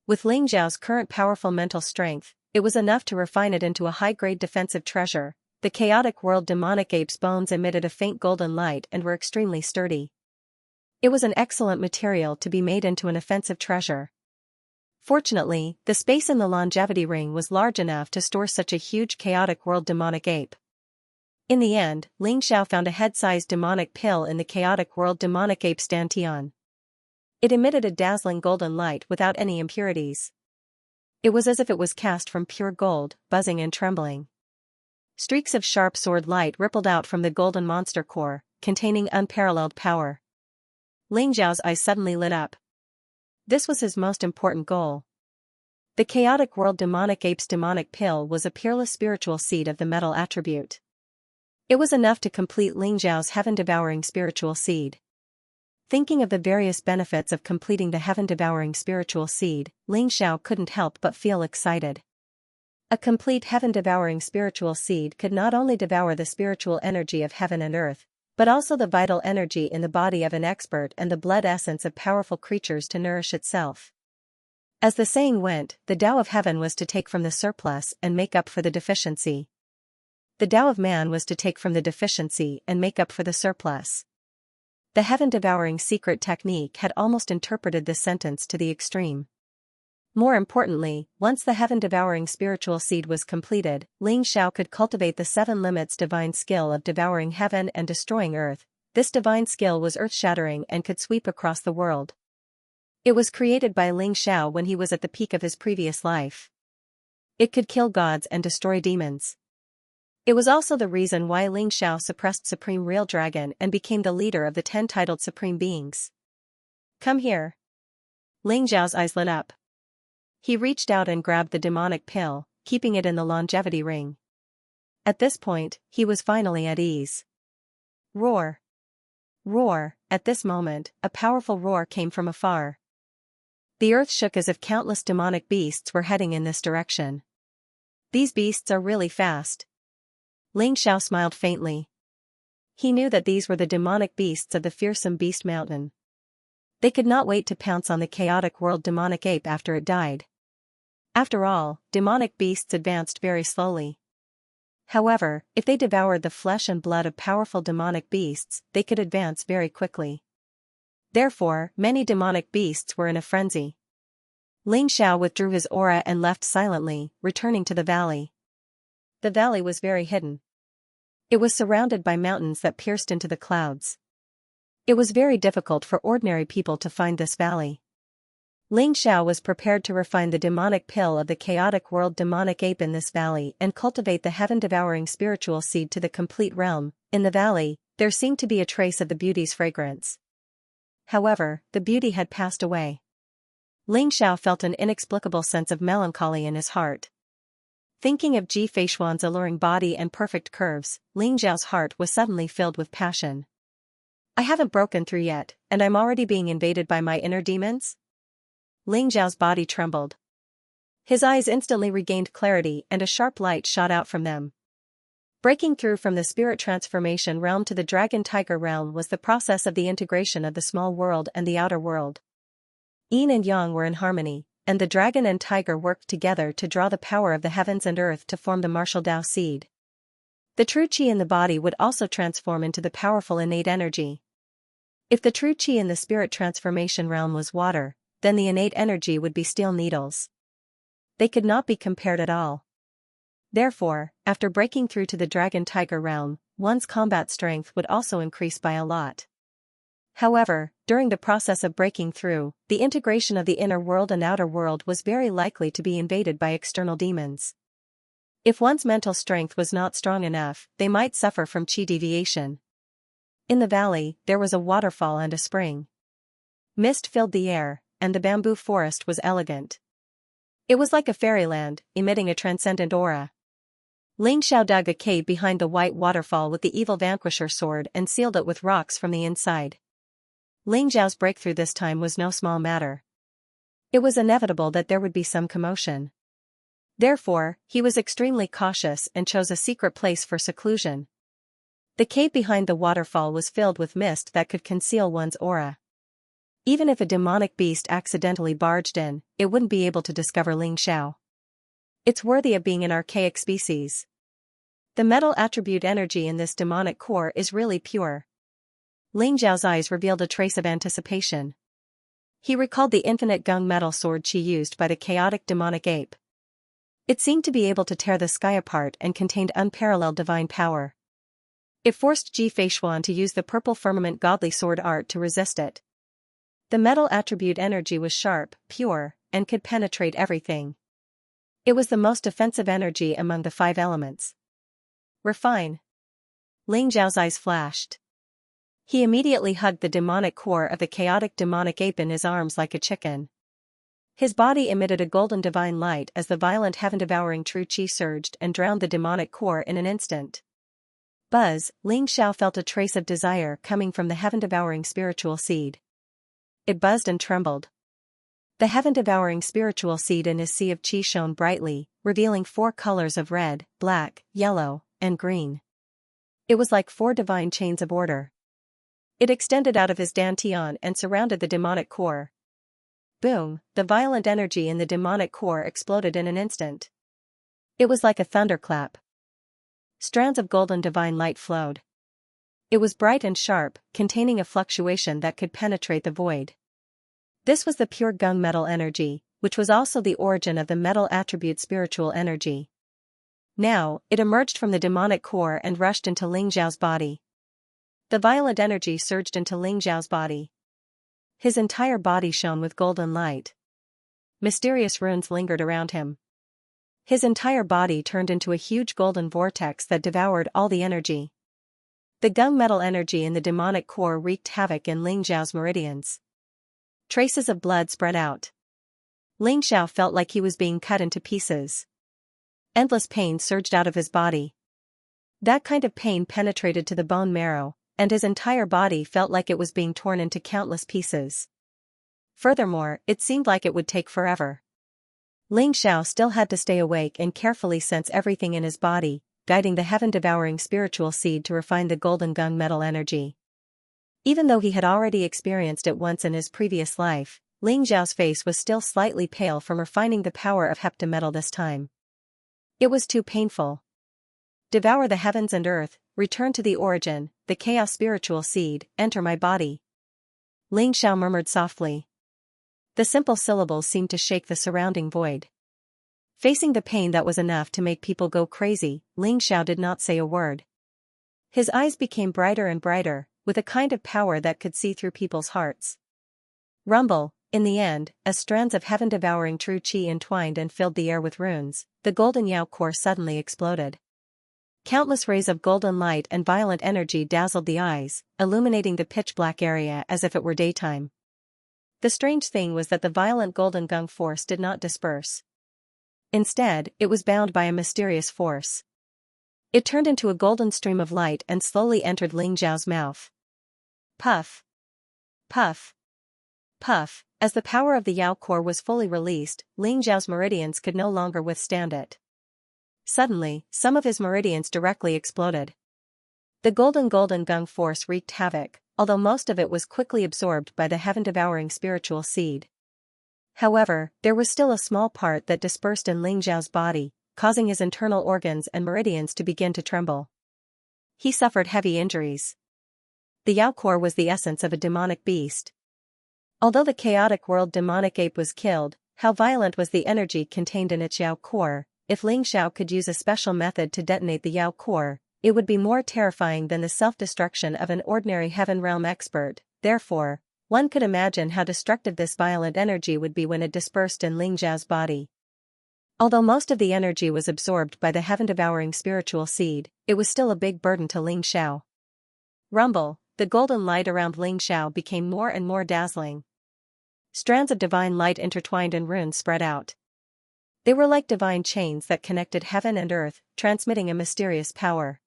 With Ling Xiao's current powerful mental strength, it was enough to refine it into a high-grade defensive treasure. The chaotic world demonic ape's bones emitted a faint golden light and were extremely sturdy. It was an excellent material to be made into an offensive treasure. Fortunately, the space in the longevity ring was large enough to store such a huge chaotic world demonic ape. In the end, Ling Xiao found a head-sized demonic pill in the chaotic world demonic ape's dantian. It emitted a dazzling golden light without any impurities. It was as if it was cast from pure gold, buzzing and trembling. Streaks of sharp sword light rippled out from the golden monster core, containing unparalleled power. Ling Xiao's eyes suddenly lit up. This was his most important goal. The chaotic world demonic ape's demonic pill was a peerless spiritual seed of the metal attribute. It was enough to complete Ling Xiao's heaven-devouring spiritual seed. Thinking of the various benefits of completing the heaven-devouring spiritual seed, Ling Xiao couldn't help but feel excited. A complete heaven-devouring spiritual seed could not only devour the spiritual energy of heaven and earth, but also the vital energy in the body of an expert and the blood essence of powerful creatures to nourish itself. As the saying went, the Tao of heaven was to take from the surplus and make up for the deficiency. The Tao of man was to take from the deficiency and make up for the surplus. The heaven-devouring secret technique had almost interpreted this sentence to the extreme. More importantly, once the heaven-devouring spiritual seed was completed, Ling Xiao could cultivate the 7 limits divine skill of devouring heaven and destroying earth. This divine skill was earth-shattering and could sweep across the world. It was created by Ling Xiao when he was at the peak of his previous life. It could kill gods and destroy demons. It was also the reason why Ling Xiao suppressed Supreme Real Dragon and became the leader of the 10 titled Supreme Beings. Come here. Ling Xiao's eyes lit up. He reached out and grabbed the demonic pill, keeping it in the longevity ring. At this point, he was finally at ease. Roar. Roar. At this moment, a powerful roar came from afar. The earth shook as if countless demonic beasts were heading in this direction. These beasts are really fast. Ling Xiao smiled faintly. He knew that these were the demonic beasts of the fearsome Beast Mountain. They could not wait to pounce on the chaotic world demonic ape after it died. After all, demonic beasts advanced very slowly. However, if they devoured the flesh and blood of powerful demonic beasts, they could advance very quickly. Therefore, many demonic beasts were in a frenzy. Ling Xiao withdrew his aura and left silently, returning to the valley. The valley was very hidden. It was surrounded by mountains that pierced into the clouds. It was very difficult for ordinary people to find this valley. Ling Xiao was prepared to refine the demonic pill of the chaotic world demonic ape in this valley and cultivate the heaven-devouring spiritual seed to the complete realm. In the valley, there seemed to be a trace of the beauty's fragrance. However, the beauty had passed away. Ling Xiao felt an inexplicable sense of melancholy in his heart. Thinking of Ji Feishuan's alluring body and perfect curves, Ling Xiao's heart was suddenly filled with passion. I haven't broken through yet, and I'm already being invaded by my inner demons? Ling Xiao's body trembled. His eyes instantly regained clarity and a sharp light shot out from them. Breaking through from the spirit transformation realm to the dragon-tiger realm was the process of the integration of the small world and the outer world. Yin and Yang were in harmony, and the dragon and tiger worked together to draw the power of the heavens and earth to form the martial Tao seed. The true qi in the body would also transform into the powerful innate energy. If the true qi in the spirit transformation realm was water, then the innate energy would be steel needles. They could not be compared at all. Therefore, after breaking through to the dragon-tiger realm, one's combat strength would also increase by a lot. However, during the process of breaking through, the integration of the inner world and outer world was very likely to be invaded by external demons. If one's mental strength was not strong enough, they might suffer from qi deviation. In the valley, there was a waterfall and a spring. Mist filled the air, and the bamboo forest was elegant. It was like a fairyland, emitting a transcendent aura. Ling Xiao dug a cave behind the white waterfall with the evil vanquisher sword and sealed it with rocks from the inside. Ling Xiao's breakthrough this time was no small matter. It was inevitable that there would be some commotion. Therefore, he was extremely cautious and chose a secret place for seclusion. The cave behind the waterfall was filled with mist that could conceal one's aura. Even if a demonic beast accidentally barged in, it wouldn't be able to discover Ling Xiao. It's worthy of being an archaic species. The metal attribute energy in this demonic core is really pure. Ling Xiao's eyes revealed a trace of anticipation. He recalled the infinite gung metal sword qi used by the chaotic demonic ape. It seemed to be able to tear the sky apart and contained unparalleled divine power. It forced Ji Feishuan to use the purple firmament godly sword art to resist it. The metal attribute energy was sharp, pure, and could penetrate everything. It was the most offensive energy among the 5 elements. Refine. Ling Xiao's eyes flashed. He immediately hugged the demonic core of the chaotic demonic ape in his arms like a chicken. His body emitted a golden divine light as the violent heaven-devouring true qi surged and drowned the demonic core in an instant. Buzz, Ling Xiao felt a trace of desire coming from the heaven-devouring spiritual seed. It buzzed and trembled. The heaven-devouring spiritual seed in his sea of qi shone brightly, revealing 4 colors of red, black, yellow, and green. It was like 4 divine chains of order. It extended out of his dantian and surrounded the demonic core. Boom, the violent energy in the demonic core exploded in an instant. It was like a thunderclap. Strands of golden divine light flowed. It was bright and sharp, containing a fluctuation that could penetrate the void. This was the pure gung metal energy, which was also the origin of the metal attribute spiritual energy. Now, it emerged from the demonic core and rushed into Ling Xiao's body. The violent energy surged into Ling Xiao's body. His entire body shone with golden light. Mysterious runes lingered around him. His entire body turned into a huge golden vortex that devoured all the energy. The gunmetal energy in the demonic core wreaked havoc in Ling Xiao's meridians. Traces of blood spread out. Ling Xiao felt like he was being cut into pieces. Endless pain surged out of his body. That kind of pain penetrated to the bone marrow, and his entire body felt like it was being torn into countless pieces. Furthermore, it seemed like it would take forever. Ling Xiao still had to stay awake and carefully sense everything in his body, guiding the heaven-devouring spiritual seed to refine the golden gunmetal energy. Even though he had already experienced it once in his previous life, Ling Xiao's face was still slightly pale from refining the power of heptametal this time. It was too painful. Devour the heavens and earth, return to the origin, the chaos spiritual seed, enter my body. Ling Xiao murmured softly. The simple syllables seemed to shake the surrounding void. Facing the pain that was enough to make people go crazy, Ling Xiao did not say a word. His eyes became brighter and brighter, with a kind of power that could see through people's hearts. Rumble, in the end, as strands of heaven-devouring true qi entwined and filled the air with runes, the golden Yao core suddenly exploded. Countless rays of golden light and violent energy dazzled the eyes, illuminating the pitch-black area as if it were daytime. The strange thing was that the violent golden gung force did not disperse. Instead, it was bound by a mysterious force. It turned into a golden stream of light and slowly entered Ling Xiao's mouth. Puff. Puff. Puff. As the power of the Yao core was fully released, Ling Xiao's meridians could no longer withstand it. Suddenly, some of his meridians directly exploded. The golden gung force wreaked havoc, although most of it was quickly absorbed by the heaven-devouring spiritual seed. However, there was still a small part that dispersed in Ling Xiao's body, causing his internal organs and meridians to begin to tremble. He suffered heavy injuries. The Yao core was the essence of a demonic beast. Although the chaotic world demonic ape was killed, how violent was the energy contained in its Yao core? If Ling Xiao could use a special method to detonate the Yao core, it would be more terrifying than the self-destruction of an ordinary heaven realm expert. Therefore, one could imagine how destructive this violent energy would be when it dispersed in Ling Xiao's body. Although most of the energy was absorbed by the heaven-devouring spiritual seed, it was still a big burden to Ling Xiao. Rumble, the golden light around Ling Xiao became more and more dazzling. Strands of divine light intertwined and runes spread out. They were like divine chains that connected heaven and earth, transmitting a mysterious power.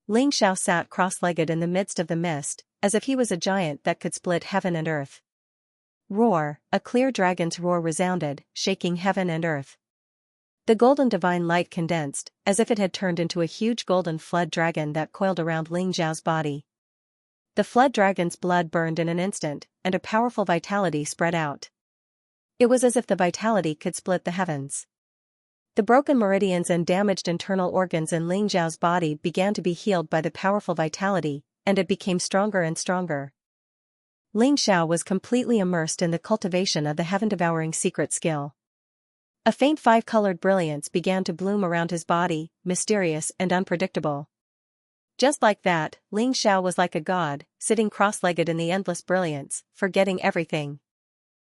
Ling Xiao sat cross-legged in the midst of the mist, as if he was a giant that could split heaven and earth. Roar, a clear dragon's roar resounded, shaking heaven and earth. The golden divine light condensed, as if it had turned into a huge golden flood dragon that coiled around Ling Xiao's body. The flood dragon's blood burned in an instant, and a powerful vitality spread out. It was as if the vitality could split the heavens. The broken meridians and damaged internal organs in Ling Xiao's body began to be healed by the powerful vitality, and it became stronger and stronger. Ling Xiao was completely immersed in the cultivation of the heaven-devouring secret skill. A faint five-colored brilliance began to bloom around his body, mysterious and unpredictable. Just like that, Ling Xiao was like a god, sitting cross-legged in the endless brilliance, forgetting everything.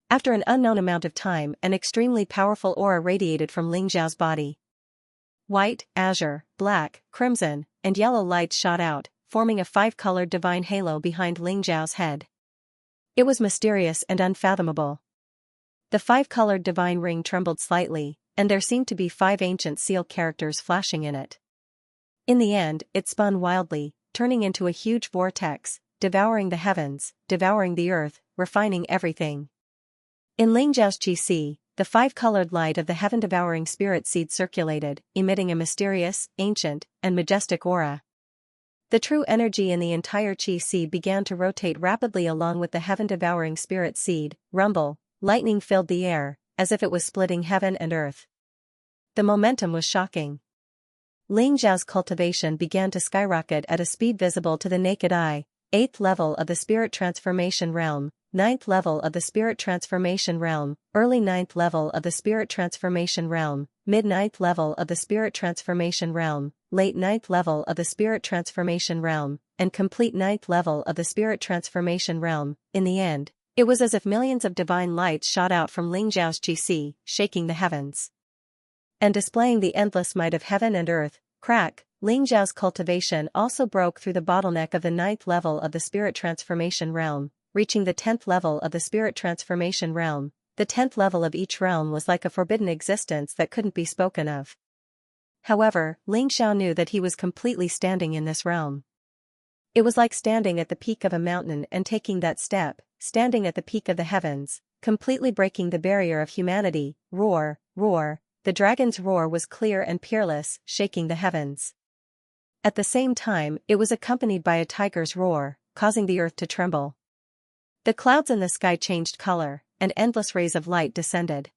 After an unknown amount of time, an extremely powerful aura radiated from Ling Xiao's body. White, azure, black, crimson, and yellow lights shot out, forming a five-colored divine halo behind Ling Xiao's head. It was mysterious and unfathomable. The five-colored divine ring trembled slightly, and there seemed to be 5 ancient seal characters flashing in it. In the end, it spun wildly, turning into a huge vortex, devouring the heavens, devouring the earth, refining everything. In Ling Xiao's qi, the 5-colored light of the heaven-devouring spirit seed circulated, emitting a mysterious, ancient, and majestic aura. The true energy in the entire qi began to rotate rapidly along with the heaven-devouring spirit seed. Rumble, lightning filled the air, as if it was splitting heaven and earth. The momentum was shocking. Ling Xiao's cultivation began to skyrocket at a speed visible to the naked eye, 8th level of the spirit transformation realm, ninth level of the spirit transformation realm, early ninth level of the spirit transformation realm, mid ninth level of the spirit transformation realm, late ninth level of the spirit transformation realm, and complete ninth level of the spirit transformation realm. In the end, it was as if millions of divine lights shot out from Ling Xiao's GC, shaking the heavens and displaying the endless might of heaven and earth. Crack, Ling Xiao's cultivation also broke through the bottleneck of the ninth level of the spirit transformation realm, reaching the 10th level of the spirit transformation realm. The 10th level of each realm was like a forbidden existence that couldn't be spoken of. However, Ling Xiao knew that he was completely standing in this realm. It was like standing at the peak of a mountain and taking that step, standing at the peak of the heavens, completely breaking the barrier of humanity. Roar, roar. The dragon's roar was clear and peerless, shaking the heavens. At the same time, it was accompanied by a tiger's roar, causing the earth to tremble. The clouds in the sky changed color, and endless rays of light descended.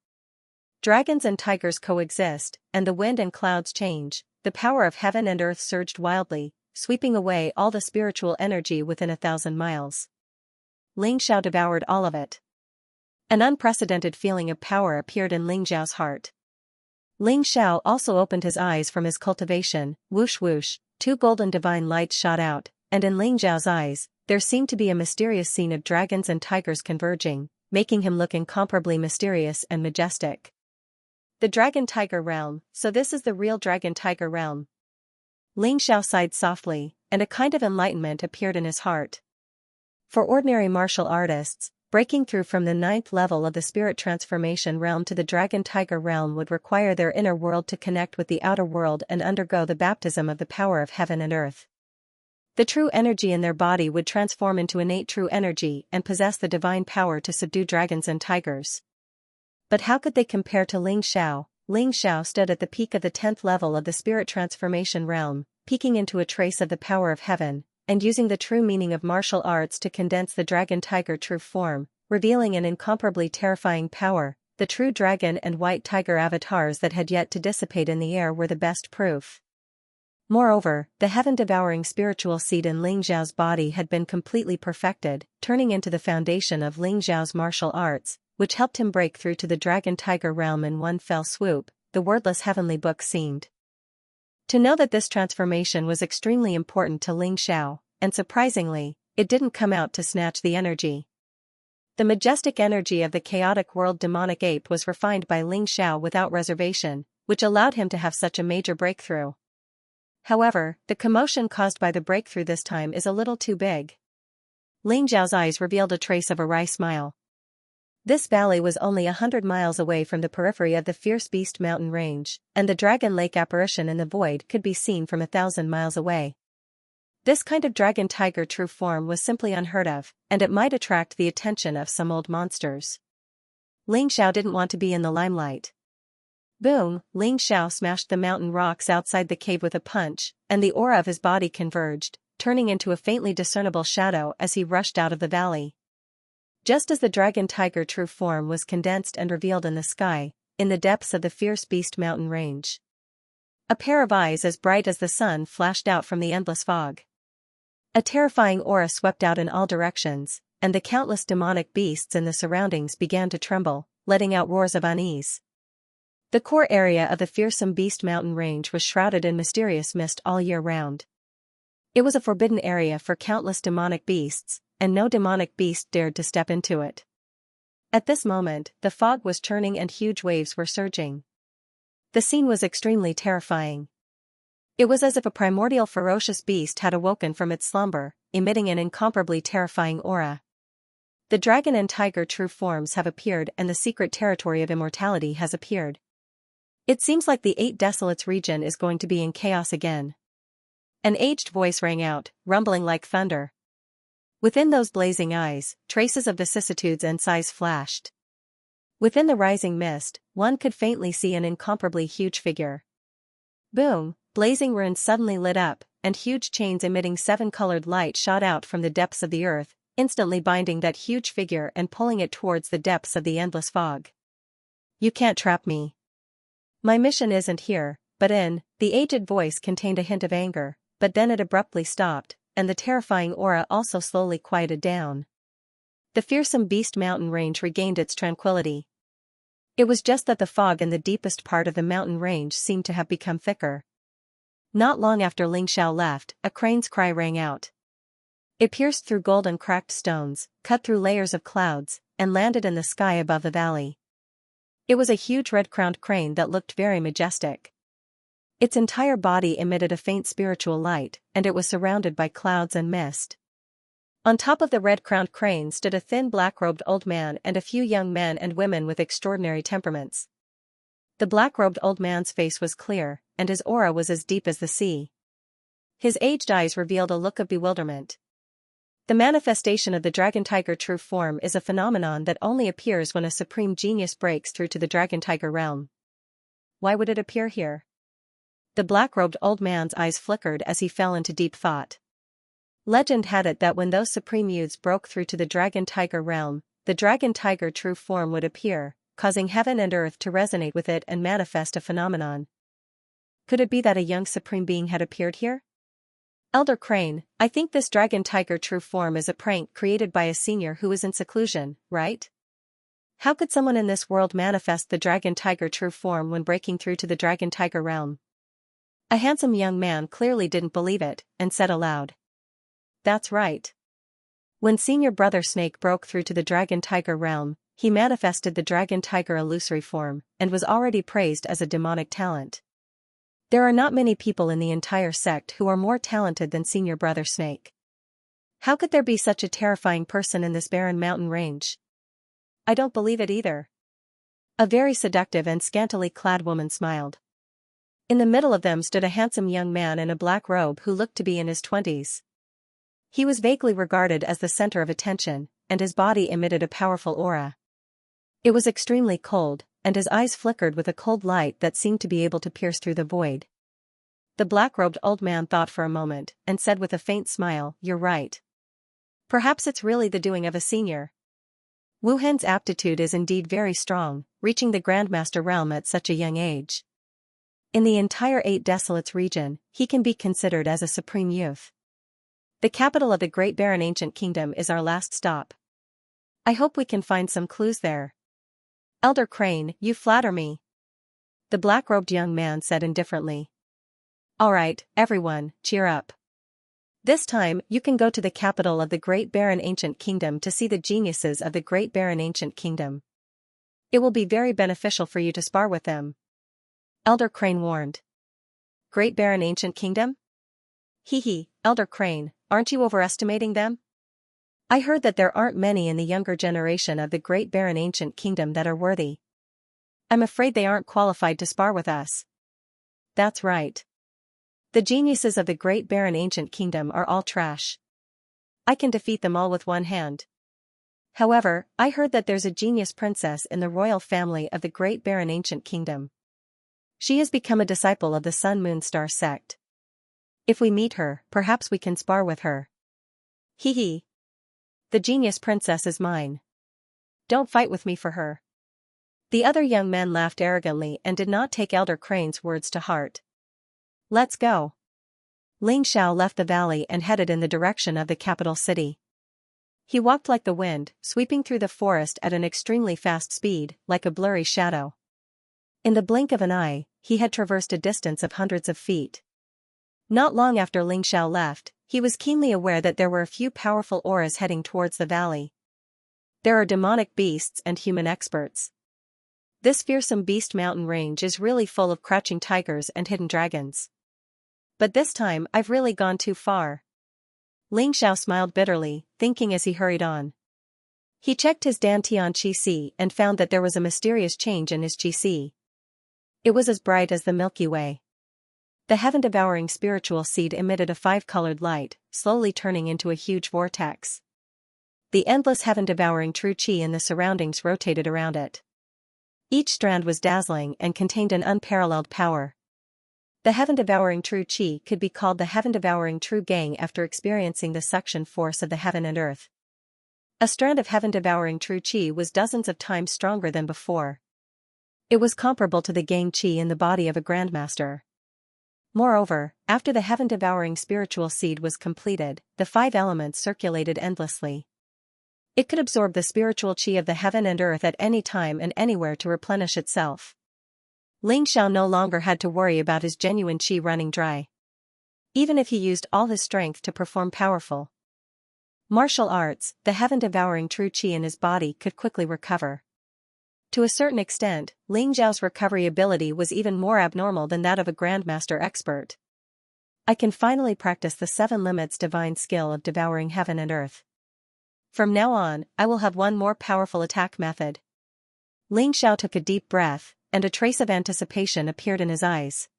Dragons and tigers coexist, and the wind and clouds change. The power of heaven and earth surged wildly, sweeping away all the spiritual energy within 1,000 miles. Ling Xiao devoured all of it. An unprecedented feeling of power appeared in Ling Xiao's heart. Ling Xiao also opened his eyes from his cultivation. Whoosh whoosh, 2 golden divine lights shot out, and in Ling Xiao's eyes, there seemed to be a mysterious scene of dragons and tigers converging, making him look incomparably mysterious and majestic. The Dragon-Tiger Realm, so this is the real Dragon-Tiger Realm. Ling Xiao sighed softly, and a kind of enlightenment appeared in his heart. For ordinary martial artists, breaking through from the 9th level of the spirit transformation realm to the Dragon-Tiger Realm would require their inner world to connect with the outer world and undergo the baptism of the power of heaven and earth. The true energy in their body would transform into innate true energy and possess the divine power to subdue dragons and tigers. But how could they compare to Ling Xiao? Ling Xiao stood at the peak of the 10th level of the spirit transformation realm, peeking into a trace of the power of heaven, and using the true meaning of martial arts to condense the dragon-tiger true form, revealing an incomparably terrifying power. The true dragon and white tiger avatars that had yet to dissipate in the air were the best proof. Moreover, the heaven-devouring spiritual seed in Ling Xiao's body had been completely perfected, turning into the foundation of Ling Xiao's martial arts, which helped him break through to the dragon-tiger realm in one fell swoop. The wordless heavenly book seemed to know that this transformation was extremely important to Ling Xiao, and surprisingly, it didn't come out to snatch the energy. The majestic energy of the chaotic world demonic ape was refined by Ling Xiao without reservation, which allowed him to have such a major breakthrough. However, the commotion caused by the breakthrough this time is a little too big. Ling Xiao's eyes revealed a trace of a wry smile. This valley was only 100 miles away from the periphery of the Fierce Beast mountain range, and the Dragon Lake apparition in the void could be seen from 1,000 miles away. This kind of dragon-tiger true form was simply unheard of, and it might attract the attention of some old monsters. Ling Xiao didn't want to be in the limelight. Boom! Ling Xiao smashed the mountain rocks outside the cave with a punch, and the aura of his body converged, turning into a faintly discernible shadow as he rushed out of the valley. Just as the dragon-tiger true form was condensed and revealed in the sky, in the depths of the Fierce Beast mountain range, a pair of eyes as bright as the sun flashed out from the endless fog. A terrifying aura swept out in all directions, and the countless demonic beasts in the surroundings began to tremble, letting out roars of unease. The core area of the fearsome Beast mountain range was shrouded in mysterious mist all year round. It was a forbidden area for countless demonic beasts, and no demonic beast dared to step into it. At this moment, the fog was churning and huge waves were surging. The scene was extremely terrifying. It was as if a primordial ferocious beast had awoken from its slumber, emitting an incomparably terrifying aura. The dragon and tiger true forms have appeared and the secret territory of immortality has appeared. It seems like the 8 Desolates region is going to be in chaos again. An aged voice rang out, rumbling like thunder. Within those blazing eyes, traces of vicissitudes and sighs flashed. Within the rising mist, one could faintly see an incomparably huge figure. Boom! Blazing runes suddenly lit up, and huge chains emitting 7-colored light shot out from the depths of the earth, instantly binding that huge figure and pulling it towards the depths of the endless fog. You can't trap me. My mission isn't here, but in. The aged voice contained a hint of anger, but then it abruptly stopped, and the terrifying aura also slowly quieted down. The fearsome beast mountain range regained its tranquility. It was just that the fog in the deepest part of the mountain range seemed to have become thicker. Not long after Ling Xiao left, a crane's cry rang out. It pierced through golden cracked stones, cut through layers of clouds, and landed in the sky above the valley. It was a huge red-crowned crane that looked very majestic. Its entire body emitted a faint spiritual light, and it was surrounded by clouds and mist. On top of the red-crowned crane stood a thin black-robed old man and a few young men and women with extraordinary temperaments. The black-robed old man's face was clear, and his aura was as deep as the sea. His aged eyes revealed a look of bewilderment. The manifestation of the dragon-tiger true form is a phenomenon that only appears when a supreme genius breaks through to the dragon-tiger realm. Why would it appear here? The black-robed old man's eyes flickered as he fell into deep thought. Legend had it that when those supreme youths broke through to the dragon-tiger realm, the dragon-tiger true form would appear, causing heaven and earth to resonate with it and manifest a phenomenon. Could it be that a young supreme being had appeared here? Elder Crane, I think this dragon-tiger true form is a prank created by a senior who is in seclusion, right? How could someone in this world manifest the dragon-tiger true form when breaking through to the dragon-tiger realm? A handsome young man clearly didn't believe it, and said aloud. That's right. When Senior Brother Snake broke through to the dragon-tiger realm, he manifested the dragon-tiger illusory form, and was already praised as a demonic talent. There are not many people in the entire sect who are more talented than Senior Brother Snake. How could there be such a terrifying person in this barren mountain range? I don't believe it either. A very seductive and scantily clad woman smiled. In the middle of them stood a handsome young man in a black robe who looked to be in his 20s. He was vaguely regarded as the center of attention, and his body emitted a powerful aura. It was extremely cold, and his eyes flickered with a cold light that seemed to be able to pierce through the void. The black-robed old man thought for a moment, and said with a faint smile, "You're right. Perhaps it's really the doing of a senior." Wu Hen's aptitude is indeed very strong, reaching the Grandmaster realm at such a young age. In the entire Eight Desolates region, he can be considered as a supreme youth. The capital of the Great Barren Ancient Kingdom is our last stop. I hope we can find some clues there. Elder Crane, you flatter me. The black-robed young man said indifferently. All right, everyone, cheer up. This time, you can go to the capital of the Great Barren Ancient Kingdom to see the geniuses of the Great Barren Ancient Kingdom. It will be very beneficial for you to spar with them. Elder Crane warned. Great Barren Ancient Kingdom? Hee, Elder Crane, aren't you overestimating them? I heard that there aren't many in the younger generation of the Great Barren Ancient Kingdom that are worthy. I'm afraid they aren't qualified to spar with us. That's right. The geniuses of the Great Barren Ancient Kingdom are all trash. I can defeat them all with one hand. However, I heard that there's a genius princess in the royal family of the Great Barren Ancient Kingdom. She has become a disciple of the Sun Moon Star sect. If we meet her, perhaps we can spar with her. Hee. The genius princess is mine. Don't fight with me for her. The other young men laughed arrogantly and did not take Elder Crane's words to heart. Let's go. Ling Xiao left the valley and headed in the direction of the capital city. He walked like the wind, sweeping through the forest at an extremely fast speed, like a blurry shadow. In the blink of an eye, he had traversed a distance of hundreds of feet. Not long after Ling Xiao left, he was keenly aware that there were a few powerful auras heading towards the valley. There are demonic beasts and human experts. This fearsome beast mountain range is really full of crouching tigers and hidden dragons. But this time I've really gone too far. Ling Xiao smiled bitterly, thinking as he hurried on. He checked his Dantian Qi and found that there was a mysterious change in his Qi. It was as bright as the Milky Way. The heaven-devouring spiritual seed emitted a 5-colored light, slowly turning into a huge vortex. The endless heaven-devouring true Qi in the surroundings rotated around it. Each strand was dazzling and contained an unparalleled power. The heaven-devouring true Qi could be called the heaven-devouring true Gang after experiencing the suction force of the heaven and earth. A strand of heaven-devouring true Qi was dozens of times stronger than before. It was comparable to the Gang Qi in the body of a Grandmaster. Moreover, after the heaven-devouring spiritual seed was completed, the 5 elements circulated endlessly. It could absorb the spiritual qi of the heaven and earth at any time and anywhere to replenish itself. Ling Xiao no longer had to worry about his genuine qi running dry. Even if he used all his strength to perform powerful martial arts, the heaven-devouring true qi in his body could quickly recover. To a certain extent, Ling Xiao's recovery ability was even more abnormal than that of a grandmaster expert. I can finally practice the 7 limits divine skill of devouring heaven and earth. From now on, I will have one more powerful attack method. Ling Xiao took a deep breath, and a trace of anticipation appeared in his eyes.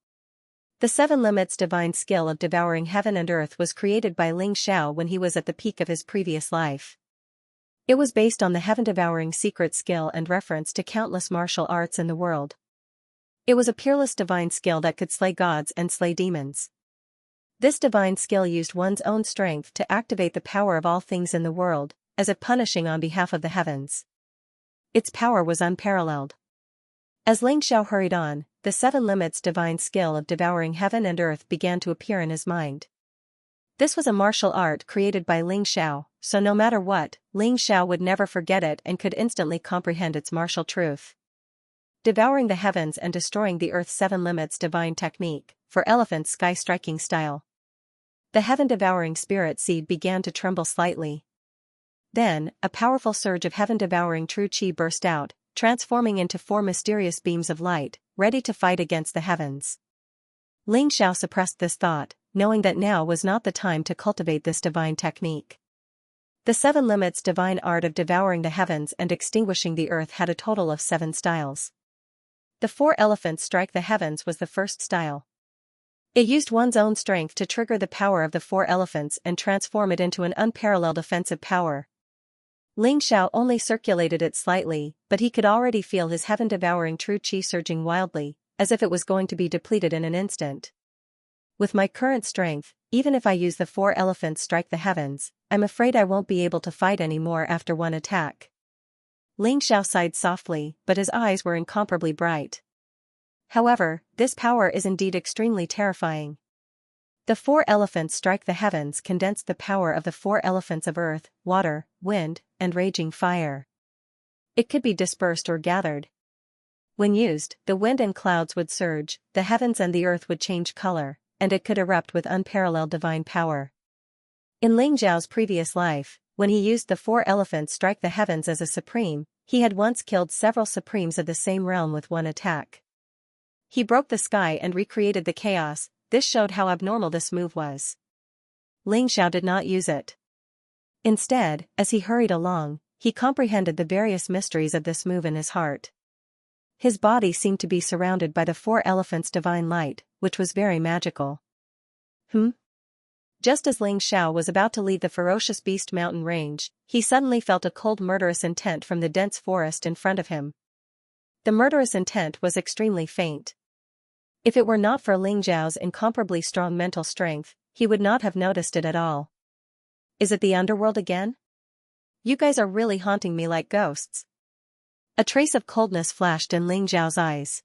The 7 limits divine skill of devouring heaven and earth was created by Ling Xiao when he was at the peak of his previous life. It was based on the heaven-devouring secret skill and reference to countless martial arts in the world. It was a peerless divine skill that could slay gods and slay demons. This divine skill used one's own strength to activate the power of all things in the world, as if punishing on behalf of the heavens. Its power was unparalleled. As Ling Xiao hurried on, the 7 limits divine skill of devouring heaven and earth began to appear in his mind. This was a martial art created by Ling Xiao, so no matter what, Ling Xiao would never forget it and could instantly comprehend its martial truth. Devouring the heavens and destroying the earth's 7 limits divine technique, for elephants sky-striking style. The heaven-devouring spirit seed began to tremble slightly. Then, a powerful surge of heaven-devouring true qi burst out, transforming into 4 mysterious beams of light, ready to fight against the heavens. Ling Xiao suppressed this thought, knowing that now was not the time to cultivate this divine technique. The 7 limits divine art of devouring the heavens and extinguishing the earth had a total of 7 styles. The 4 elephants strike the heavens was the first style. It used one's own strength to trigger the power of the 4 elephants and transform it into an unparalleled offensive power. Ling Xiao only circulated it slightly, but he could already feel his heaven-devouring true qi surging wildly, as if it was going to be depleted in an instant. With my current strength, even if I use the 4 elephants strike the heavens, I'm afraid I won't be able to fight anymore after one attack. Ling Xiao sighed softly, but his eyes were incomparably bright. However, this power is indeed extremely terrifying. The 4 elephants strike the heavens condensed the power of the 4 elephants of earth, water, wind, and raging fire. It could be dispersed or gathered. When used, the wind and clouds would surge, the heavens and the earth would change color, and it could erupt with unparalleled divine power. In Ling Xiao's previous life, when he used the 4 elephants strike the heavens as a supreme, he had once killed several supremes of the same realm with one attack. He broke the sky and recreated the chaos. This showed how abnormal this move was. Ling Xiao did not use it. Instead, as he hurried along, he comprehended the various mysteries of this move in his heart. His body seemed to be surrounded by the 4 elephants' divine light, which was very magical. Just as Ling Xiao was about to leave the ferocious beast mountain range, he suddenly felt a cold murderous intent from the dense forest in front of him. The murderous intent was extremely faint. If it were not for Ling Xiao's incomparably strong mental strength, he would not have noticed it at all. Is it the underworld again? You guys are really haunting me like ghosts. A trace of coldness flashed in Ling Xiao's eyes.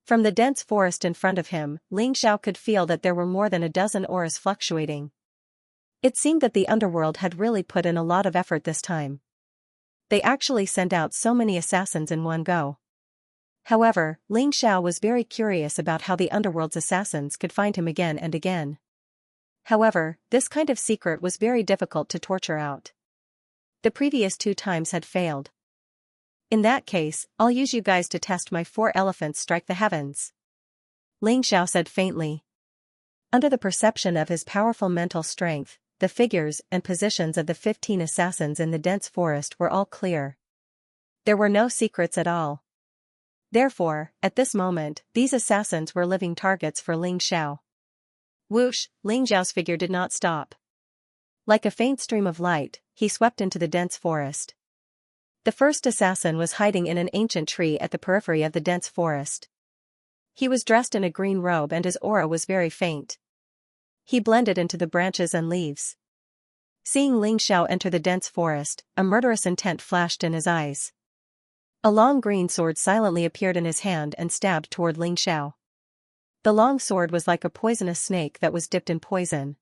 From the dense forest in front of him, Ling Xiao could feel that there were more than a dozen auras fluctuating. It seemed that the underworld had really put in a lot of effort this time. They actually sent out so many assassins in one go. However, Ling Xiao was very curious about how the underworld's assassins could find him again and again. However, this kind of secret was very difficult to torture out. The previous 2 times had failed. In that case, I'll use you guys to test my 4 elephants strike the heavens. Ling Xiao said faintly. Under the perception of his powerful mental strength, the figures and positions of the 15 assassins in the dense forest were all clear. There were no secrets at all. Therefore, at this moment, these assassins were living targets for Ling Xiao. Whoosh, Ling Xiao's figure did not stop. Like a faint stream of light, he swept into the dense forest. The first assassin was hiding in an ancient tree at the periphery of the dense forest. He was dressed in a green robe and his aura was very faint. He blended into the branches and leaves. Seeing Ling Xiao enter the dense forest, a murderous intent flashed in his eyes. A long green sword silently appeared in his hand and stabbed toward Ling Xiao. The long sword was like a poisonous snake that was dipped in poison.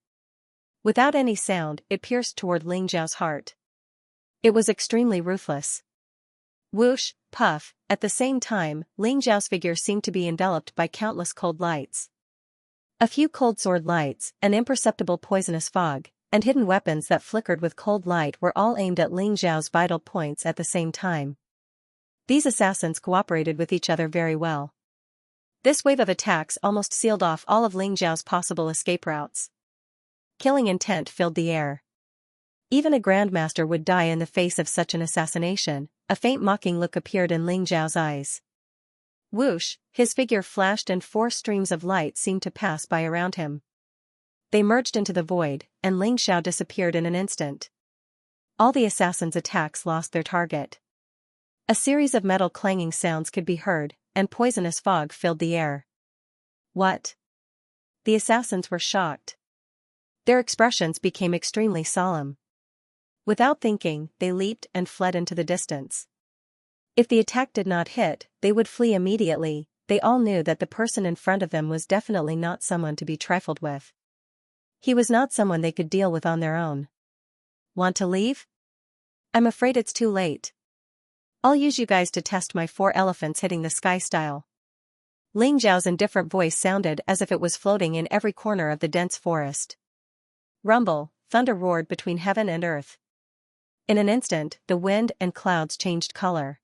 Without any sound, it pierced toward Ling Xiao's heart. It was extremely ruthless. Whoosh, puff, at the same time, Ling Zhao's figure seemed to be enveloped by countless cold lights. A few cold sword lights, an imperceptible poisonous fog, and hidden weapons that flickered with cold light were all aimed at Ling Zhao's vital points at the same time. These assassins cooperated with each other very well. This wave of attacks almost sealed off all of Ling Zhao's possible escape routes. Killing intent filled the air. Even a grandmaster would die in the face of such an assassination. A faint mocking look appeared in Ling Zhao's eyes. Whoosh, his figure flashed and 4 streams of light seemed to pass by around him. They merged into the void, and Ling Zhao disappeared in an instant. All the assassins' attacks lost their target. A series of metal clanging sounds could be heard, and poisonous fog filled the air. What? The assassins were shocked. Their expressions became extremely solemn. Without thinking, they leaped and fled into the distance. If the attack did not hit, they would flee immediately. They all knew that the person in front of them was definitely not someone to be trifled with. He was not someone they could deal with on their own. Want to leave? I'm afraid it's too late. I'll use you guys to test my 4 elephants hitting the sky style. Ling Zhao's indifferent voice sounded as if it was floating in every corner of the dense forest. Rumble, thunder roared between heaven and earth. In an instant, the wind and clouds changed color.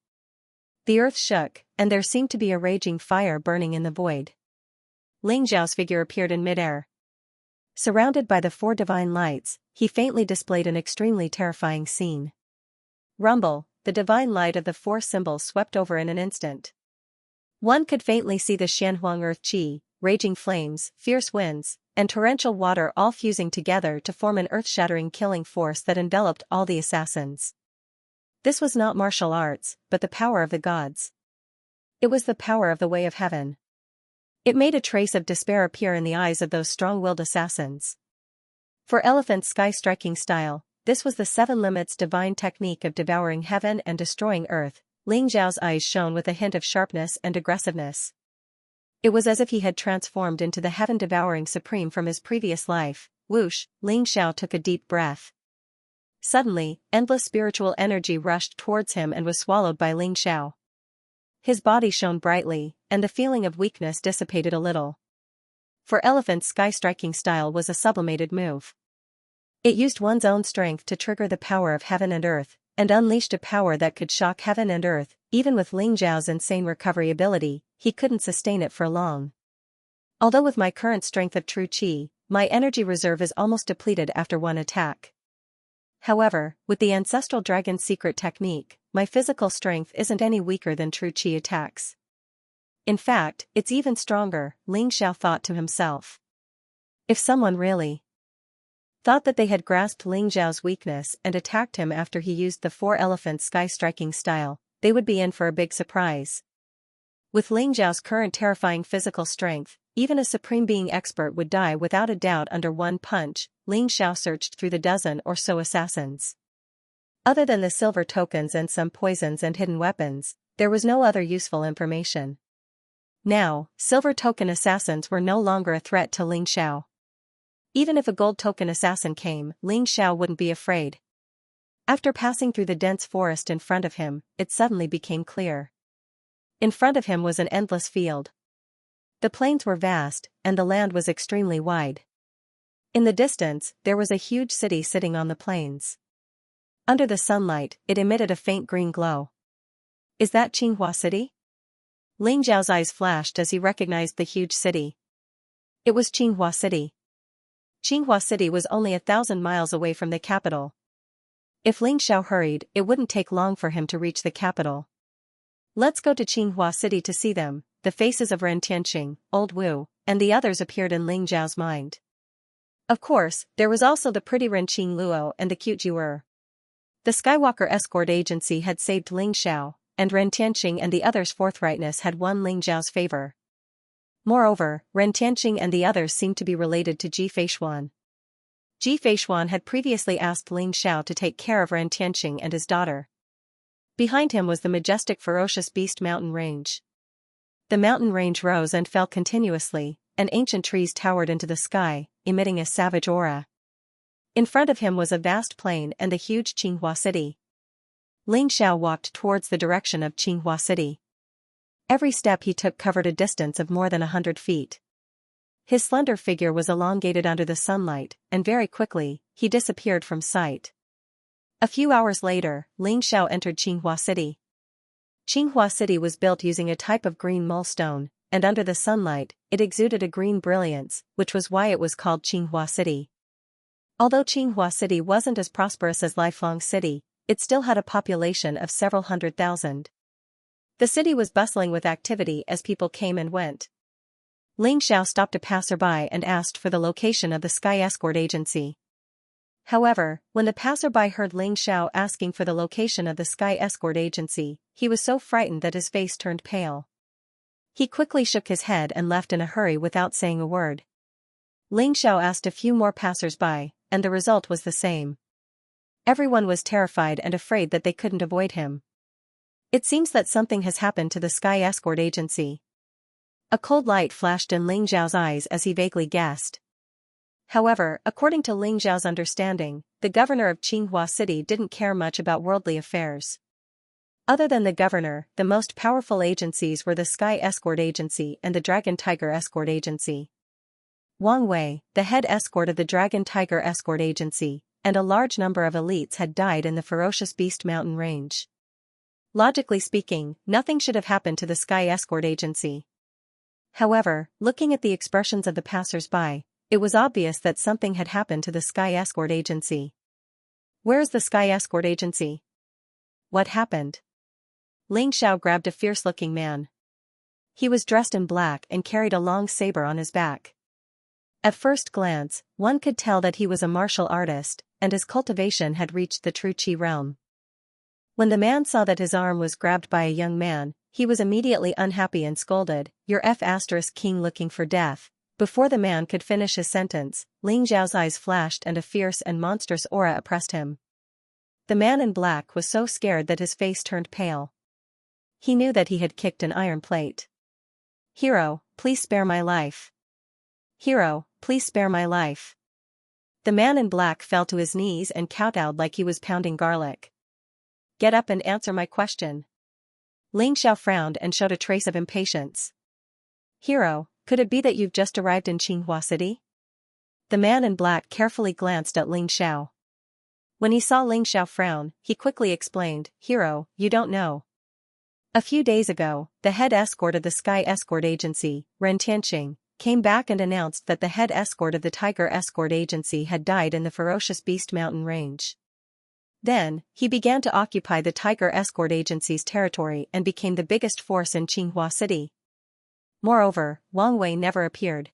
The earth shook, and there seemed to be a raging fire burning in the void. Ling Zhao's figure appeared in midair. Surrounded by the 4 divine lights, he faintly displayed an extremely terrifying scene. Rumble, the divine light of the 4 symbols swept over in an instant. One could faintly see the Xianhuang earth qi, raging flames, fierce winds, and torrential water all fusing together to form an earth-shattering killing force that enveloped all the assassins. This was not martial arts, but the power of the gods. It was the power of the way of heaven. It made a trace of despair appear in the eyes of those strong-willed assassins. For Elephant's sky-striking style, this was the 7 limits divine technique of devouring heaven and destroying earth. Ling Zhao's eyes shone with a hint of sharpness and aggressiveness. It was as if he had transformed into the heaven-devouring supreme from his previous life. Whoosh, Ling Zhao took a deep breath. Suddenly, endless spiritual energy rushed towards him and was swallowed by Ling Zhao. His body shone brightly, and the feeling of weakness dissipated a little. For Elephant's sky-striking style was a sublimated move. It used one's own strength to trigger the power of heaven and earth, and unleashed a power that could shock heaven and earth. Even with Ling Zhao's insane recovery ability, he couldn't sustain it for long. Although with my current strength of true qi, my energy reserve is almost depleted after one attack. However, with the ancestral dragon's secret technique, my physical strength isn't any weaker than true qi attacks. In fact, it's even stronger, Ling Zhao thought to himself. If someone really thought that they had grasped Ling Zhao's weakness and attacked him after he used the 4 elephants sky-striking style, they would be in for a big surprise. With Ling Zhao's current terrifying physical strength, even a supreme being expert would die without a doubt under one punch. Ling Zhao searched through the dozen or so assassins. Other than the silver tokens and some poisons and hidden weapons, there was no other useful information. Now, silver token assassins were no longer a threat to Ling Zhao. Even if a gold token assassin came, Ling Zhao wouldn't be afraid. After passing through the dense forest in front of him, it suddenly became clear. In front of him was an endless field. The plains were vast, and the land was extremely wide. In the distance, there was a huge city sitting on the plains. Under the sunlight, it emitted a faint green glow. Is that Qinghua City? Ling Zhao's eyes flashed as he recognized the huge city. It was Qinghua City. Qinghua City was only 1,000 miles away from the capital. If Ling Zhao hurried, it wouldn't take long for him to reach the capital. Let's go to Qinghua City to see them. The faces of Ren Tianqing, Old Wu, and the others appeared in Ling Zhao's mind. Of course, there was also the pretty Ren Qing Luo and the cute Jiwer. The Skywalker escort agency had saved Ling Zhao, and Ren Tianqing and the others' forthrightness had won Ling Zhao's favor. Moreover, Ren Tianqing and the others seemed to be related to Ji Feishuan. Ji Feishuan had previously asked Ling Zhao to take care of Ren Tianqing and his daughter. Behind him was the majestic ferocious beast mountain range. The mountain range rose and fell continuously, and ancient trees towered into the sky, emitting a savage aura. In front of him was a vast plain and the huge Qinghua City. Ling Xiao walked towards the direction of Xianxia City. Every step he took covered a distance of more than 100 feet. His slender figure was elongated under the sunlight, and very quickly, he disappeared from sight. A few hours later, Ling Xiao entered Xianxia City. Xianxia City was built using a type of green molestone, and under the sunlight, it exuded a green brilliance, which was why it was called Xianxia City. Although Xianxia City wasn't as prosperous as Lifelong City, it still had a population of several 100,000. The city was bustling with activity as people came and went. Ling Xiao stopped a passerby and asked for the location of the Sky Escort Agency. However, when the passerby heard Ling Xiao asking for the location of the Sky Escort Agency, he was so frightened that his face turned pale. He quickly shook his head and left in a hurry without saying a word. Ling Xiao asked a few more passers-by, and the result was the same. Everyone was terrified and afraid that they couldn't avoid him. It seems that something has happened to the Sky Escort Agency. A cold light flashed in Ling Xiao's eyes as he vaguely guessed. However, according to Ling Xiao's understanding, the governor of Xianxia City didn't care much about worldly affairs. Other than the governor, the most powerful agencies were the Sky Escort Agency and the Dragon Tiger Escort Agency. Wang Wei, the head escort of the Dragon Tiger Escort Agency, and a large number of elites had died in the ferocious Beast Mountain range. Logically speaking, nothing should have happened to the Sky Escort Agency. However, looking at the expressions of the passers-by, it was obvious that something had happened to the Sky Escort Agency. Where's the Sky Escort Agency? What happened? Ling Xiao grabbed a fierce-looking man. He was dressed in black and carried a long saber on his back. At first glance, one could tell that he was a martial artist, and his cultivation had reached the true Qi realm. When the man saw that his arm was grabbed by a young man, he was immediately unhappy and scolded, "You're King looking for death." Before the man could finish his sentence, Ling Xiao's eyes flashed and a fierce and monstrous aura oppressed him. The man in black was so scared that his face turned pale. He knew that he had kicked an iron plate. "Hero, please spare my life. Hero, please spare my life." The man in black fell to his knees and kowtowed like he was pounding garlic. "Get up and answer my question." Ling Xiao frowned and showed a trace of impatience. "Hero, could it be that you've just arrived in Xianxia City?" The man in black carefully glanced at Ling Xiao. When he saw Ling Xiao frown, he quickly explained, "Hero, you don't know. A few days ago, the head escort of the Sky Escort Agency, Ren Tianqing, came back and announced that the head escort of the Tiger Escort Agency had died in the ferocious Beast Mountain range. Then, he began to occupy the Tiger Escort Agency's territory and became the biggest force in Xianxia City. Moreover, Wang Wei never appeared.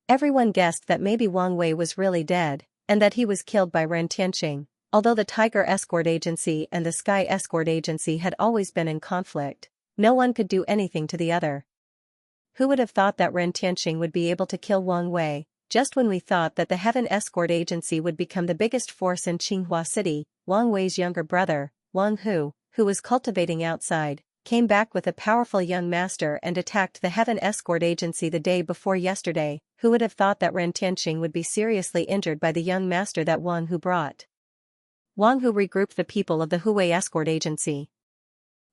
Everyone guessed that maybe Wang Wei was really dead, and that he was killed by Ren Tianqing, although the Tiger Escort Agency and the Sky Escort Agency had always been in conflict. No one could do anything to the other. Who would have thought that Ren Tianqing would be able to kill Wang Wei, just when we thought that the Heaven Escort Agency would become the biggest force in Xianxia City? Wang Wei's younger brother, Wang Hu, who was cultivating outside, came back with a powerful young master and attacked the Heaven Escort Agency the day before yesterday. Who would have thought that Ren Tianqing would be seriously injured by the young master that Wang Hu brought? Wang Hu regrouped the people of the Huwei Escort Agency.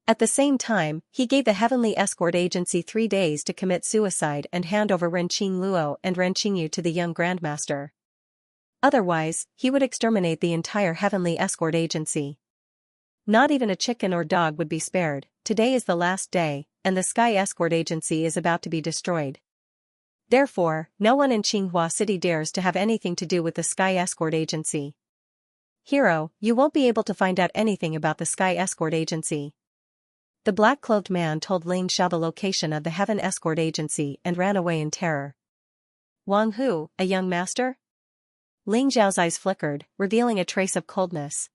At the same time, he gave the Heavenly Escort Agency 3 days to commit suicide and hand over Ren Qingluo and Ren Qingyu to the young Grandmaster. Otherwise, he would exterminate the entire Heavenly Escort Agency. Not even a chicken or dog would be spared. Today is the last day, and the Sky Escort Agency is about to be destroyed. Therefore, no one in Xianxia City dares to have anything to do with the Sky Escort Agency. Hero, you won't be able to find out anything about the Sky Escort Agency. The black-clothed man told Ling Xiao the location of the Heaven Escort Agency and ran away in terror. Wang Hu, a young master? Ling Xiao's eyes flickered, revealing a trace of coldness.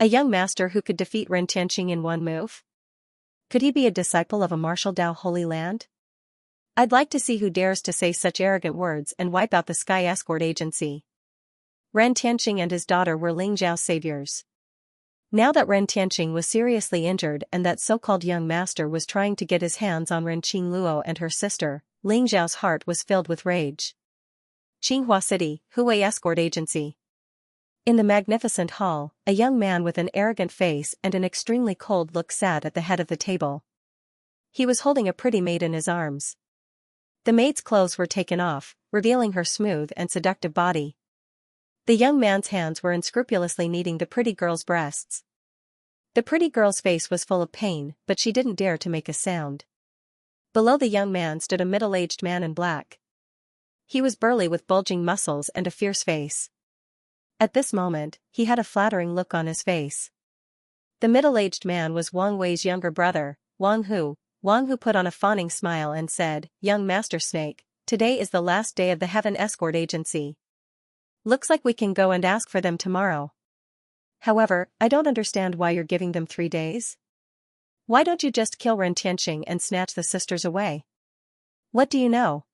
A young master who could defeat Ren Tianqing in one move? Could he be a disciple of a martial Dao Holy Land? I'd like to see who dares to say such arrogant words and wipe out the Sky Escort Agency. Ren Tianqing and his daughter were Ling Xiao's saviors. Now that Ren Tianqing was seriously injured and that so-called young master was trying to get his hands on Ren Qingluo and her sister, Ling Xiao's heart was filled with rage. Xianxia City, Huwei Escort Agency. In the magnificent hall, a young man with an arrogant face and an extremely cold look sat at the head of the table. He was holding a pretty maid in his arms. The maid's clothes were taken off, revealing her smooth and seductive body. The young man's hands were unscrupulously kneading the pretty girl's breasts. The pretty girl's face was full of pain, but she didn't dare to make a sound. Below the young man stood a middle-aged man in black. He was burly with bulging muscles and a fierce face. At this moment, he had a flattering look on his face. The middle-aged man was Wang Wei's younger brother, Wang Hu. Wang Hu put on a fawning smile and said, "Young Master Snake, today is the last day of the Heaven Escort Agency. Looks like we can go and ask for them tomorrow. However, I don't understand why you're giving them 3 days. Why don't you just kill Ren Tianxing and snatch the sisters away? What do you know?"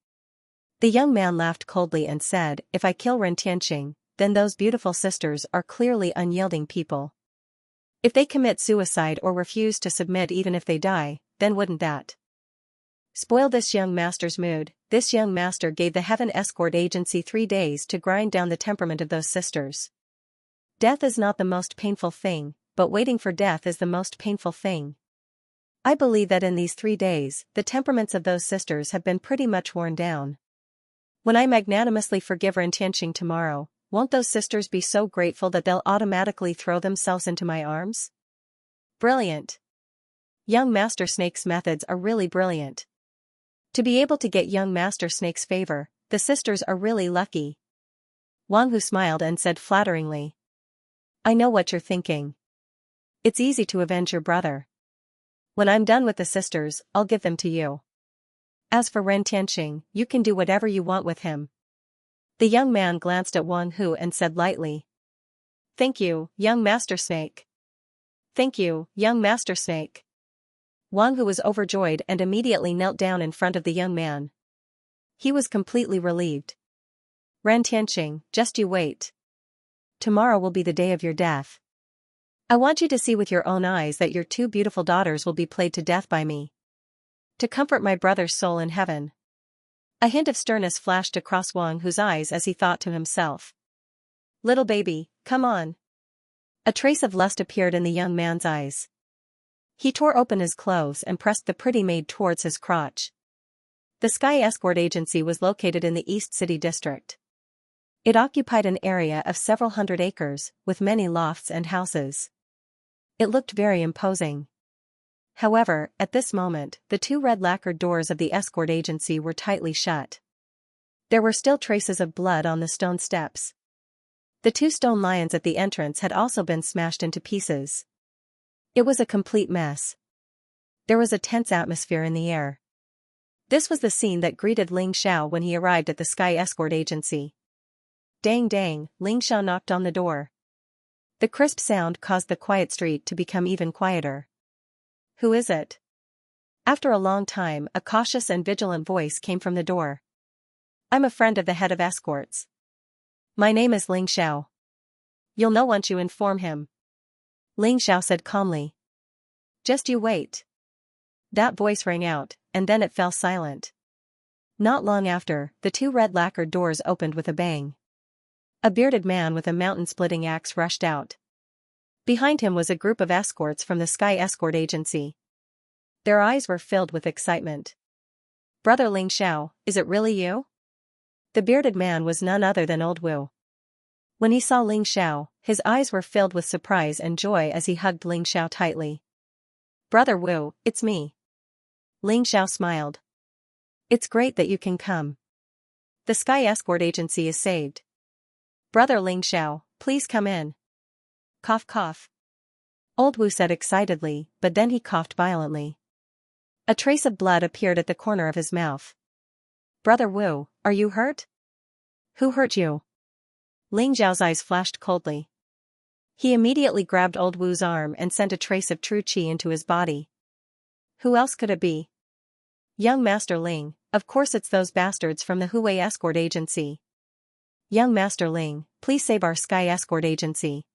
The young man laughed coldly and said, "If I kill Ren Tianxing, then those beautiful sisters are clearly unyielding people. If they commit suicide or refuse to submit even if they die, then wouldn't that spoil this young master's mood?" This young master gave the Heaven Escort Agency 3 days to grind down the temperament of those sisters. Death is not the most painful thing, but waiting for death is the most painful thing. I believe that in these 3 days, the temperaments of those sisters have been pretty much worn down. When I magnanimously forgive Ren Tianxing tomorrow, won't those sisters be so grateful that they'll automatically throw themselves into my arms? Brilliant. Young Master Snake's methods are really brilliant. To be able to get young Master Snake's favor, the sisters are really lucky. Wang Hu smiled and said flatteringly, "I know what you're thinking. It's easy to avenge your brother. When I'm done with the sisters, I'll give them to you. As for Ren Tianxing, you can do whatever you want with him." The young man glanced at Wang Hu and said lightly, "Thank you, young Master Snake. Thank you, young Master Snake." Wang Hu was overjoyed and immediately knelt down in front of the young man. He was completely relieved. "Ren Tianxing, just you wait. Tomorrow will be the day of your death. I want you to see with your own eyes that your 2 beautiful daughters will be played to death by me. To comfort my brother's soul in heaven." A hint of sternness flashed across Wang Hu's eyes as he thought to himself, "Little baby, come on." A trace of lust appeared in the young man's eyes. He tore open his clothes and pressed the pretty maid towards his crotch. The Sky Escort Agency was located in the East City District. It occupied an area of several hundred acres, with many lofts and houses. It looked very imposing. However, at this moment, the 2 red lacquered doors of the escort agency were tightly shut. There were still traces of blood on the stone steps. The 2 stone lions at the entrance had also been smashed into pieces. It was a complete mess. There was a tense atmosphere in the air. This was the scene that greeted Ling Xiao when he arrived at the Sky Escort Agency. Dang dang, Ling Xiao knocked on the door. The crisp sound caused the quiet street to become even quieter. "Who is it?" After a long time, a cautious and vigilant voice came from the door. "I'm a friend of the head of escorts. My name is Ling Xiao. You'll know once you inform him." Ling Xiao said calmly. "Just you wait." That voice rang out, and then it fell silent. Not long after, the 2 red lacquered doors opened with a bang. A bearded man with a mountain-splitting axe rushed out. Behind him was a group of escorts from the Sky Escort Agency. Their eyes were filled with excitement. "Brother Ling Xiao, is it really you?" The bearded man was none other than Old Wu. When he saw Ling Xiao, his eyes were filled with surprise and joy as he hugged Ling Xiao tightly. "Brother Wu, it's me." Ling Xiao smiled. "It's great that you can come. The Sky Escort Agency is saved. Brother Ling Xiao, please come in." Cough cough. Old Wu said excitedly, but then he coughed violently. A trace of blood appeared at the corner of his mouth. "Brother Wu, are you hurt?" "Who hurt you?" Ling Xiao's eyes flashed coldly. He immediately grabbed Old Wu's arm and sent a trace of true qi into his body. "Who else could it be?" "Young Master Ling, of course it's those bastards from the Huawei Escort Agency. Young Master Ling, please save our Sky Escort Agency.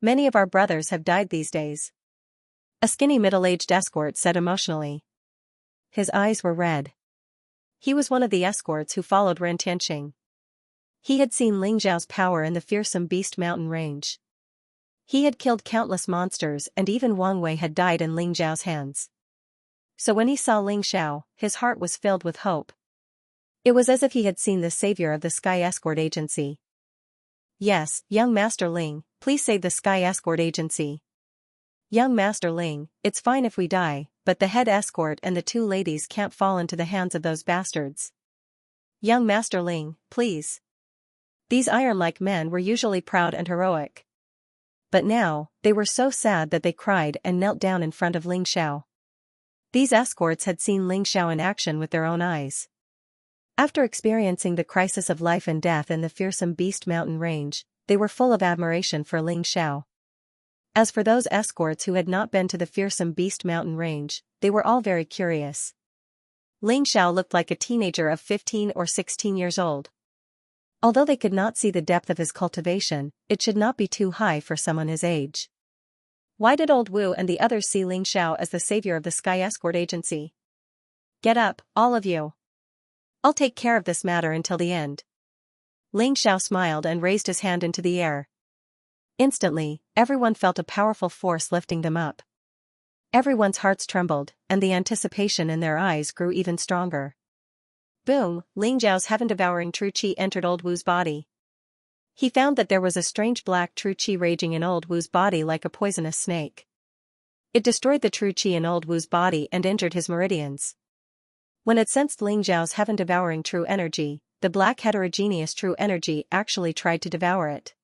Many of our brothers have died these days." A skinny middle-aged escort said emotionally. His eyes were red. He was one of the escorts who followed Ren Tianxing. He had seen Ling Xiao's power in the fearsome Beast Mountain range. He had killed countless monsters and even Wang Wei had died in Ling Xiao's hands. So when he saw Ling Xiao, his heart was filled with hope. It was as if he had seen the savior of the Sky Escort Agency. Yes, young Master Ling, please save the Sky Escort Agency. Young Master Ling, it's fine if we die, but the head escort and the two ladies can't fall into the hands of those bastards. Young Master Ling, please. These iron-like men were usually proud and heroic. But now, they were so sad that they cried and knelt down in front of Ling Xiao. These escorts had seen Ling Xiao in action with their own eyes. After experiencing the crisis of life and death in the fearsome Beast Mountain range, they were full of admiration for Ling Xiao. As for those escorts who had not been to the fearsome Beast Mountain range, they were all very curious. Ling Xiao looked like a teenager of 15 or 16 years old. Although they could not see the depth of his cultivation, it should not be too high for someone his age. Why did old Wu and the others see Ling Xiao as the savior of the Sky Escort Agency? Get up, all of you. I'll take care of this matter until the end. Ling Xiao smiled and raised his hand into the air. Instantly, everyone felt a powerful force lifting them up. Everyone's hearts trembled, and the anticipation in their eyes grew even stronger. Boom, Ling Xiao's heaven-devouring true qi entered old Wu's body. He found that there was a strange black true qi raging in old Wu's body like a poisonous snake. It destroyed the true qi in old Wu's body and injured his meridians. When it sensed Ling Xiao's heaven-devouring true energy, the black heterogeneous true energy actually tried to devour it.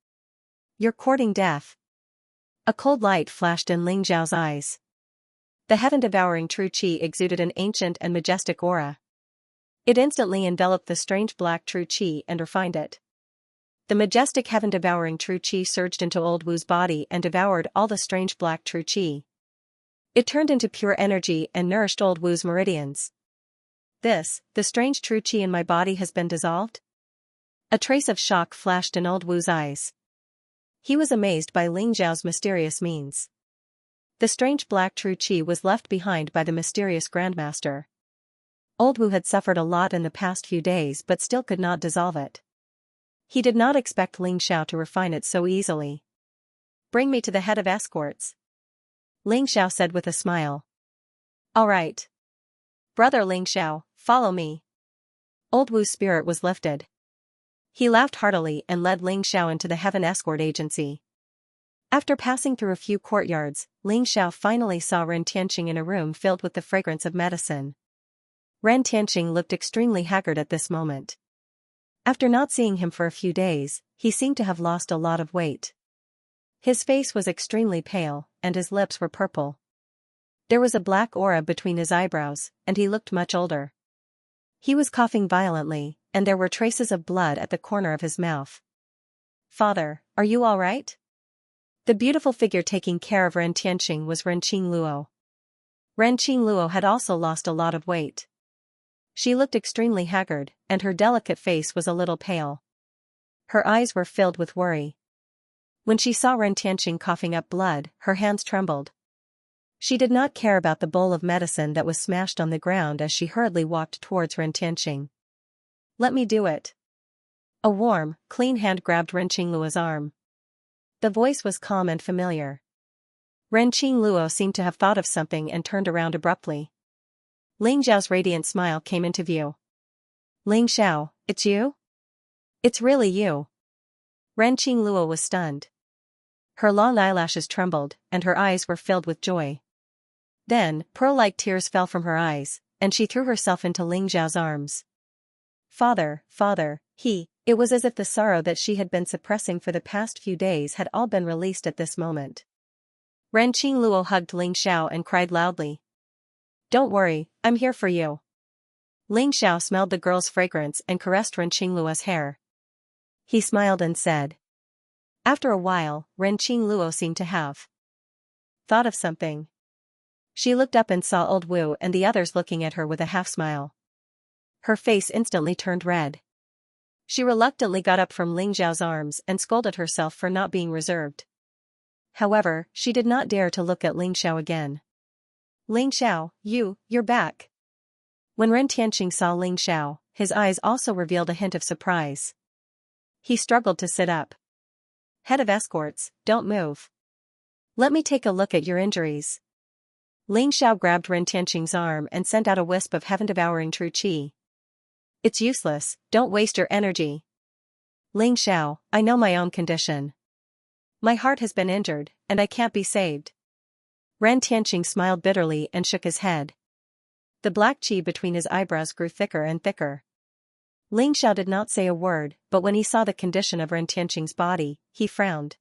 You're courting death. A cold light flashed in Ling Xiao's eyes. The heaven-devouring true qi exuded an ancient and majestic aura. It instantly enveloped the strange black true qi and refined it. The majestic heaven-devouring true qi surged into old Wu's body and devoured all the strange black true qi. It turned into pure energy and nourished old Wu's meridians. The strange true qi in my body has been dissolved? A trace of shock flashed in old Wu's eyes. He was amazed by Ling Xiao's mysterious means. The strange black true qi was left behind by the mysterious Grandmaster. Old Wu had suffered a lot in the past few days but still could not dissolve it. He did not expect Ling Xiao to refine it so easily. Bring me to the head of escorts. Ling Xiao said with a smile. All right. Brother Ling Xiao, follow me. Old Wu's spirit was lifted. He laughed heartily and led Ling Xiao into the Heaven Escort Agency. After passing through a few courtyards, Ling Xiao finally saw Ren Tianqing in a room filled with the fragrance of medicine. Ren Tianqing looked extremely haggard at this moment. After not seeing him for a few days, he seemed to have lost a lot of weight. His face was extremely pale, and his lips were purple. There was a black aura between his eyebrows, and he looked much older. He was coughing violently, and there were traces of blood at the corner of his mouth. Father, are you all right? The beautiful figure taking care of Ren Tianqing was Ren Qingluo. Ren Qingluo had also lost a lot of weight. She looked extremely haggard, and her delicate face was a little pale. Her eyes were filled with worry. When she saw Ren Tianqing coughing up blood, her hands trembled. She did not care about the bowl of medicine that was smashed on the ground as she hurriedly walked towards Ren Tianqing. Let me do it. A warm, clean hand grabbed Ren Qingluo's arm. The voice was calm and familiar. Ren Qingluo seemed to have thought of something and turned around abruptly. Ling Xiao's radiant smile came into view. Ling Xiao, it's you? It's really you. Ren Qingluo was stunned. Her long eyelashes trembled, and her eyes were filled with joy. Then, pearl-like tears fell from her eyes, and she threw herself into Ling Xiao's arms. Father, it was as if the sorrow that she had been suppressing for the past few days had all been released at this moment. Ren Qingluo hugged Ling Xiao and cried loudly. Don't worry, I'm here for you. Ling Xiao smelled the girl's fragrance and caressed Ren Qingluo's hair. He smiled and said. After a while, Ren Qingluo seemed to have thought of something. She looked up and saw old Wu and the others looking at her with a half-smile. Her face instantly turned red. She reluctantly got up from Ling Xiao's arms and scolded herself for not being reserved. However, she did not dare to look at Ling Xiao again. Ling Xiao, you're back. When Ren Tianqing saw Ling Xiao, his eyes also revealed a hint of surprise. He struggled to sit up. Head of escorts, don't move. Let me take a look at your injuries. Ling Xiao grabbed Ren Tianqing's arm and sent out a wisp of heaven-devouring true qi. It's useless, don't waste your energy. Ling Xiao, I know my own condition. My heart has been injured, and I can't be saved. Ren Tianqing smiled bitterly and shook his head. The black qi between his eyebrows grew thicker and thicker. Ling Xiao did not say a word, but when he saw the condition of Ren Tianqing's body, he frowned.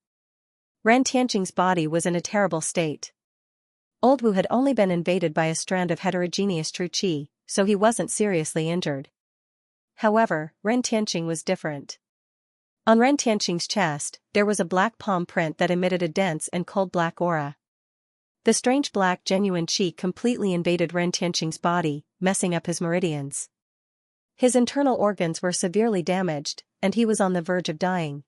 Ren Tianqing's body was in a terrible state. Old Wu had only been invaded by a strand of heterogeneous true qi, so he wasn't seriously injured. However, Ren Tianqing was different. On Ren Tianqing's chest, there was a black palm print that emitted a dense and cold black aura. The strange black genuine qi completely invaded Ren Tianqing's body, messing up his meridians. His internal organs were severely damaged, and he was on the verge of dying.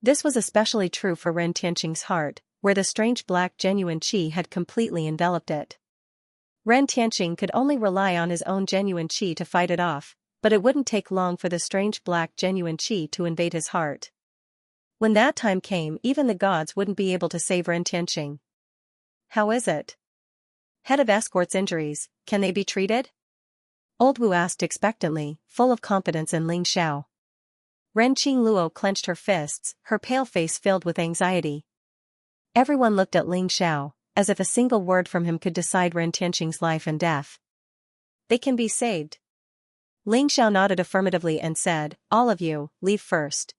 This was especially true for Ren Tianqing's heart, where the strange black genuine qi had completely enveloped it. Ren Tianqing could only rely on his own genuine qi to fight it off, but it wouldn't take long for the strange black genuine qi to invade his heart. When that time came, even the gods wouldn't be able to save Ren Tianqing. How is it? Head of escorts injuries, can they be treated? Old Wu asked expectantly, full of confidence in Ling Xiao. Ren Qingluo clenched her fists, her pale face filled with anxiety. Everyone looked at Ling Xiao, as if a single word from him could decide Ren Tianqing's life and death. They can be saved. Ling Xiao nodded affirmatively and said, all of you, leave first.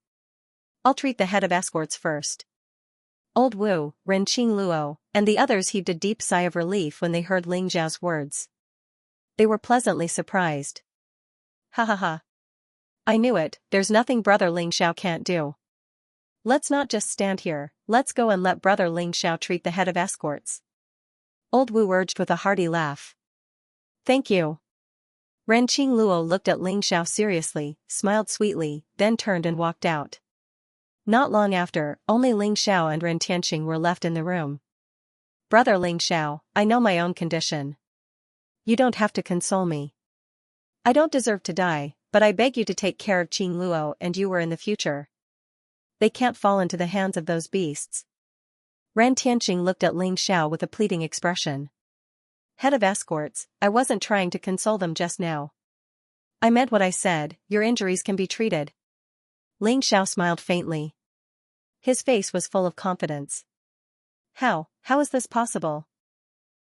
I'll treat the head of escorts first. Old Wu, Ren Qingluo, and the others heaved a deep sigh of relief when they heard Ling Xiao's words. They were pleasantly surprised. Ha ha ha. I knew it, there's nothing Brother Ling Xiao can't do. Let's not just stand here, let's go and let Brother Ling Xiao treat the head of escorts. Old Wu urged with a hearty laugh. Thank you. Ren Qingluo looked at Ling Xiao seriously, smiled sweetly, then turned and walked out. Not long after, only Ling Xiao and Ren Tianqing were left in the room. Brother Ling Xiao, I know my own condition. You don't have to console me. I don't deserve to die, but I beg you to take care of Qingluo and Yuer in the future. They can't fall into the hands of those beasts. Ren Tianqing looked at Ling Xiao with a pleading expression. Head of escorts, I wasn't trying to console them just now. I meant what I said, your injuries can be treated. Ling Xiao smiled faintly. His face was full of confidence. How is this possible?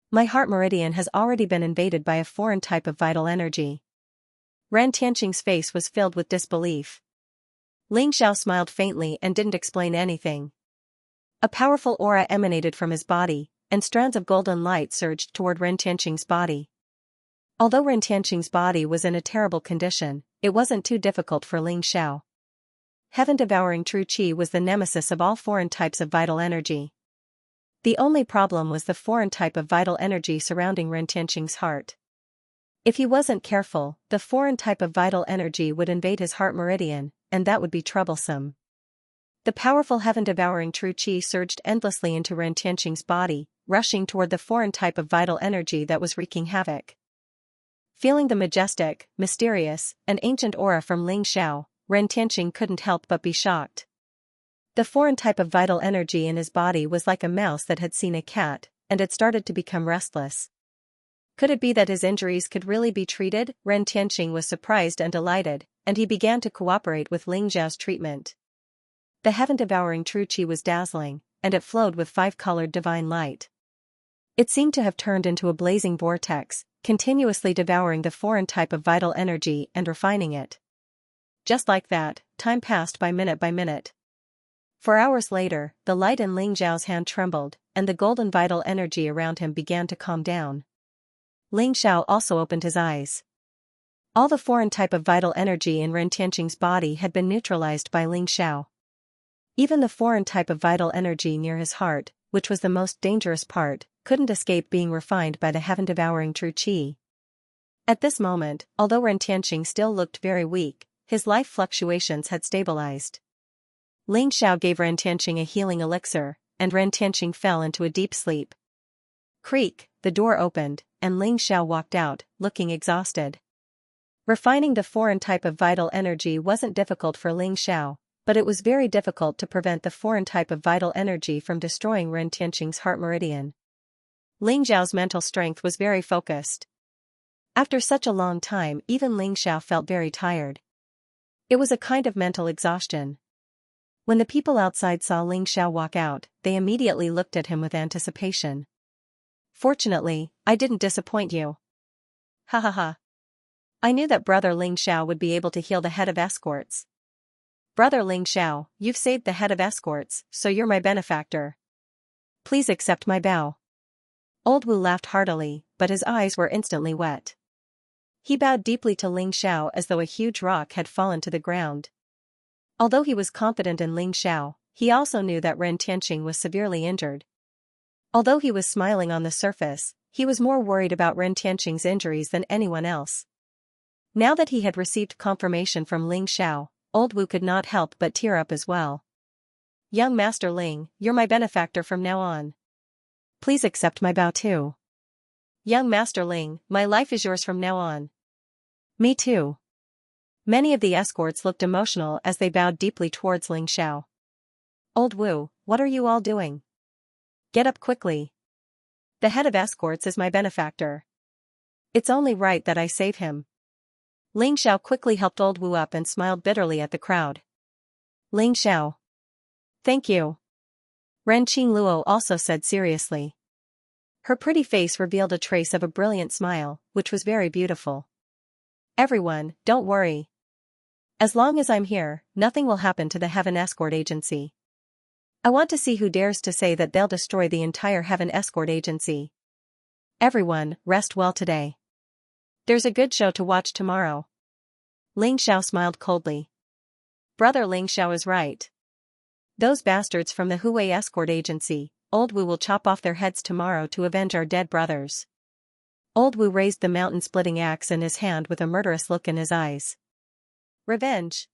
My heart meridian has already been invaded by a foreign type of vital energy. Ren Tianqing's face was filled with disbelief. Ling Xiao smiled faintly and didn't explain anything. A powerful aura emanated from his body, and strands of golden light surged toward Ren Tianqing's body. Although Ren Tianqing's body was in a terrible condition, it wasn't too difficult for Ling Xiao. Heaven-devouring true qi was the nemesis of all foreign types of vital energy. The only problem was the foreign type of vital energy surrounding Ren Tianqing's heart. If he wasn't careful, the foreign type of vital energy would invade his heart meridian, and that would be troublesome. The powerful heaven-devouring true qi surged endlessly into Ren Tianqing's body, rushing toward the foreign type of vital energy that was wreaking havoc. Feeling the majestic, mysterious, and ancient aura from Ling Xiao, Ren Tianqing couldn't help but be shocked. The foreign type of vital energy in his body was like a mouse that had seen a cat, and it started to become restless. Could it be that his injuries could really be treated? Ren Tianqing was surprised and delighted, and he began to cooperate with Ling Xiao's treatment. The heaven-devouring true qi was dazzling, and it flowed with five-colored divine light. It seemed to have turned into a blazing vortex, continuously devouring the foreign type of vital energy and refining it. Just like that, time passed by minute. For hours later, the light in Ling Xiao's hand trembled, and the golden vital energy around him began to calm down. Ling Xiao also opened his eyes. All the foreign type of vital energy in Ren Tianqing's body had been neutralized by Ling Xiao. Even the foreign type of vital energy near his heart, which was the most dangerous part, couldn't escape being refined by the heaven-devouring true qi. At this moment, although Ren Tianqing still looked very weak, his life fluctuations had stabilized. Ling Xiao gave Ren Tianqing a healing elixir, and Ren Tianqing fell into a deep sleep. Creak, the door opened, and Ling Xiao walked out, looking exhausted. Refining the foreign type of vital energy wasn't difficult for Ling Xiao, but it was very difficult to prevent the foreign type of vital energy from destroying Ren Tianqing's heart meridian. Ling Xiao's mental strength was very focused. After such a long time, even Ling Xiao felt very tired. It was a kind of mental exhaustion. When the people outside saw Ling Xiao walk out, they immediately looked at him with anticipation. Fortunately, I didn't disappoint you. Ha ha ha. I knew that Brother Ling Xiao would be able to heal the head of escorts. Brother Ling Xiao, you've saved the head of escorts, so you're my benefactor. Please accept my bow. Old Wu laughed heartily, but his eyes were instantly wet. He bowed deeply to Ling Xiao as though a huge rock had fallen to the ground. Although he was confident in Ling Xiao, he also knew that Ren Tianqing was severely injured. Although he was smiling on the surface, he was more worried about Ren Tianqing's injuries than anyone else. Now that he had received confirmation from Ling Xiao, Old Wu could not help but tear up as well. Young Master Ling, you're my benefactor from now on. Please accept my bow too. Young Master Ling, my life is yours from now on. Me too. Many of the escorts looked emotional as they bowed deeply towards Ling Xiao. Old Wu, what are you all doing? Get up quickly. The head of escorts is my benefactor. It's only right that I save him. Ling Xiao quickly helped Old Wu up and smiled bitterly at the crowd. Ling Xiao. Thank you. Ren Qingluo also said seriously. Her pretty face revealed a trace of a brilliant smile, which was very beautiful. Everyone, don't worry. As long as I'm here, nothing will happen to the Heaven Escort Agency. I want to see who dares to say that they'll destroy the entire Heaven Escort Agency. Everyone, rest well today. There's a good show to watch tomorrow. Ling Xiao smiled coldly. Brother Ling Xiao is right. Those bastards from the Huwei Escort Agency, Old Wu will chop off their heads tomorrow to avenge our dead brothers. Old Wu raised the mountain-splitting axe in his hand with a murderous look in his eyes. Revenge.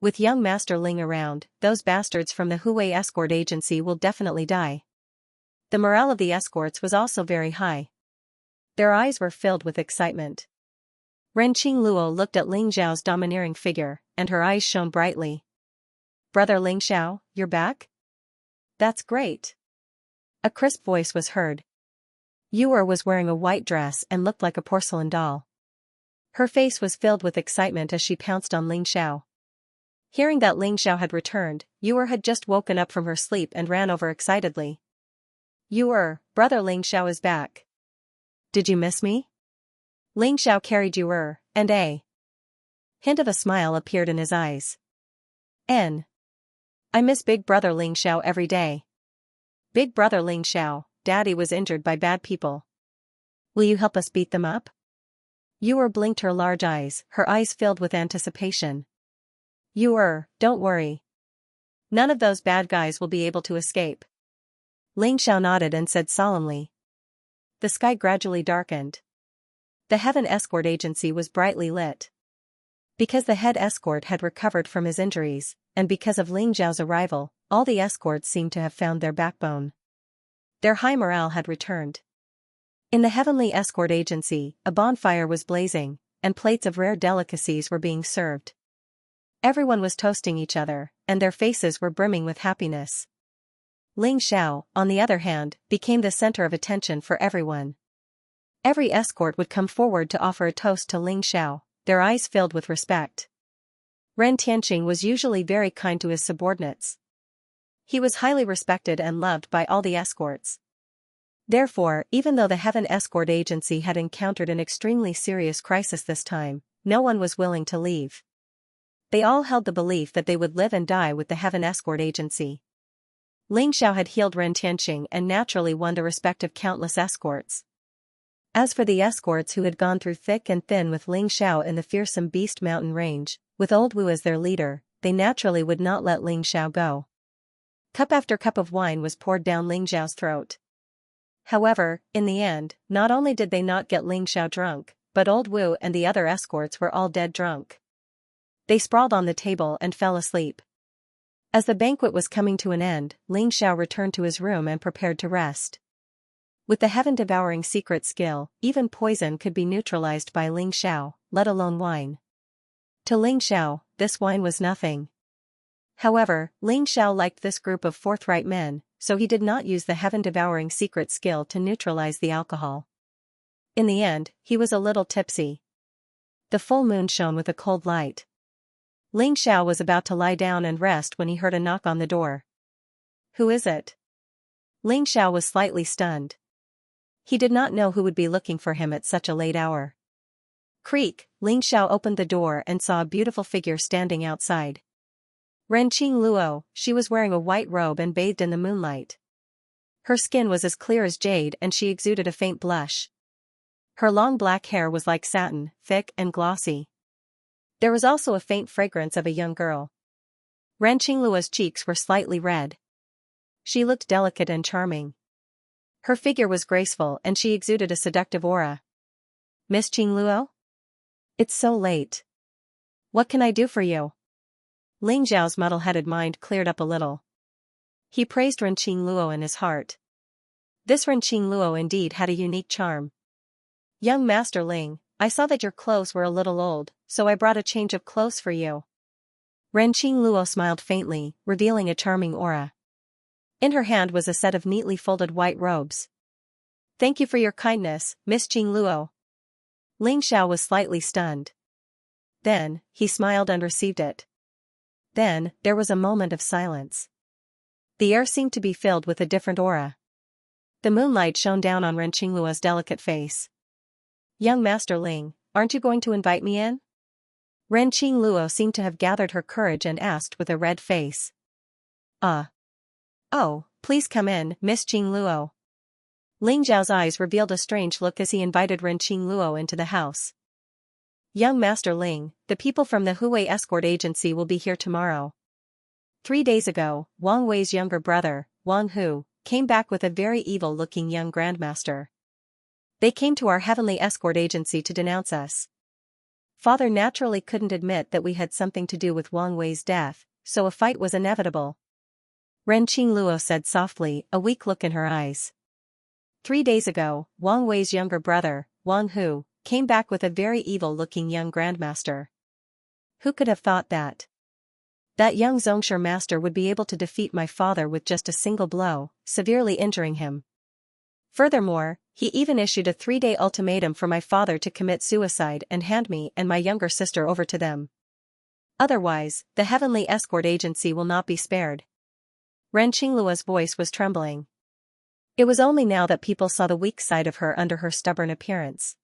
With young Master Ling around, those bastards from the Huwei Escort Agency will definitely die. The morale of the escorts was also very high. Their eyes were filled with excitement. Ren Qingluo looked at Ling Xiao's domineering figure, and her eyes shone brightly. Brother Ling Xiao, you're back? That's great. A crisp voice was heard. Yuer was wearing a white dress and looked like a porcelain doll. Her face was filled with excitement as she pounced on Ling Xiao. Hearing that Ling Xiao had returned, Yuer had just woken up from her sleep and ran over excitedly. Yuer, Brother Ling Xiao is back. Did you miss me? Ling Xiao carried Yuer, and a hint of a smile appeared in his eyes. I miss Big Brother Ling Xiao every day. Big Brother Ling Xiao, Daddy was injured by bad people. Will you help us beat them up? Yuer blinked her large eyes, her eyes filled with anticipation. Yuer, don't worry. None of those bad guys will be able to escape. Ling Xiao nodded and said solemnly. The sky gradually darkened. The Heaven Escort Agency was brightly lit. Because the head escort had recovered from his injuries, and because of Ling Xiao's arrival, all the escorts seemed to have found their backbone. Their high morale had returned. In the Heavenly Escort Agency, a bonfire was blazing, and plates of rare delicacies were being served. Everyone was toasting each other, and their faces were brimming with happiness. Ling Xiao, on the other hand, became the center of attention for everyone. Every escort would come forward to offer a toast to Ling Xiao, their eyes filled with respect. Ren Tianqing was usually very kind to his subordinates. He was highly respected and loved by all the escorts. Therefore, even though the Heaven Escort Agency had encountered an extremely serious crisis this time, no one was willing to leave. They all held the belief that they would live and die with the Heaven Escort Agency. Ling Xiao had healed Ren Tianqing and naturally won the respect of countless escorts. As for the escorts who had gone through thick and thin with Ling Xiao in the fearsome Beast Mountain range, with Old Wu as their leader, they naturally would not let Ling Xiao go. Cup after cup of wine was poured down Ling Xiao's throat. However, in the end, not only did they not get Ling Xiao drunk, but Old Wu and the other escorts were all dead drunk. They sprawled on the table and fell asleep. As the banquet was coming to an end, Ling Xiao returned to his room and prepared to rest. With the heaven-devouring secret skill, even poison could be neutralized by Ling Xiao, let alone wine. To Ling Xiao, this wine was nothing. However, Ling Xiao liked this group of forthright men, so he did not use the heaven-devouring secret skill to neutralize the alcohol. In the end, he was a little tipsy. The full moon shone with a cold light. Ling Xiao was about to lie down and rest when he heard a knock on the door. "Who is it?" Ling Xiao was slightly stunned. He did not know who would be looking for him at such a late hour. Creak, Ling Xiao opened the door and saw a beautiful figure standing outside. Renqing Luo, she was wearing a white robe and bathed in the moonlight. Her skin was as clear as jade and she exuded a faint blush. Her long black hair was like satin, thick and glossy. There was also a faint fragrance of a young girl. Renqing Luo's cheeks were slightly red. She looked delicate and charming. Her figure was graceful and she exuded a seductive aura. "Miss Qing Luo? It's so late. What can I do for you?" Ling Xiao's muddle-headed mind cleared up a little. He praised Renqing Luo in his heart. This Renqing Luo indeed had a unique charm. "Young Master Ling, I saw that your clothes were a little old, so I brought a change of clothes for you." Renqing Luo smiled faintly, revealing a charming aura. In her hand was a set of neatly folded white robes. "Thank you for your kindness, Miss Qing Luo." Ling Xiao was slightly stunned. Then, he smiled and received it. Then, there was a moment of silence. The air seemed to be filled with a different aura. The moonlight shone down on Renqing Luo's delicate face. "Young Master Ling, aren't you going to invite me in?" Renqing Luo seemed to have gathered her courage and asked with a red face. Oh, please come in, Miss Qing Luo." Ling Zhao's eyes revealed a strange look as he invited Renqing Luo into the house. "Young Master Ling, the people from the Huwei escort agency will be here tomorrow. 3 days ago, Wang Wei's younger brother, Wang Hu, came back with a very evil-looking young grandmaster. They came to our heavenly escort agency to denounce us. Father naturally couldn't admit that we had something to do with Wang Wei's death, so a fight was inevitable." Renqing Luo said softly, a weak look in her eyes. 3 days ago, Wang Wei's younger brother, Wang Hu, came back with a very evil-looking young grandmaster. Who could have thought that? That young Zhongsher master would be able to defeat my father with just a single blow, severely injuring him. Furthermore, he even issued a 3-day ultimatum for my father to commit suicide and hand me and my younger sister over to them. Otherwise, the heavenly escort agency will not be spared. Renqing Luo's voice was trembling. It was only now that people saw the weak side of her under her stubborn appearance.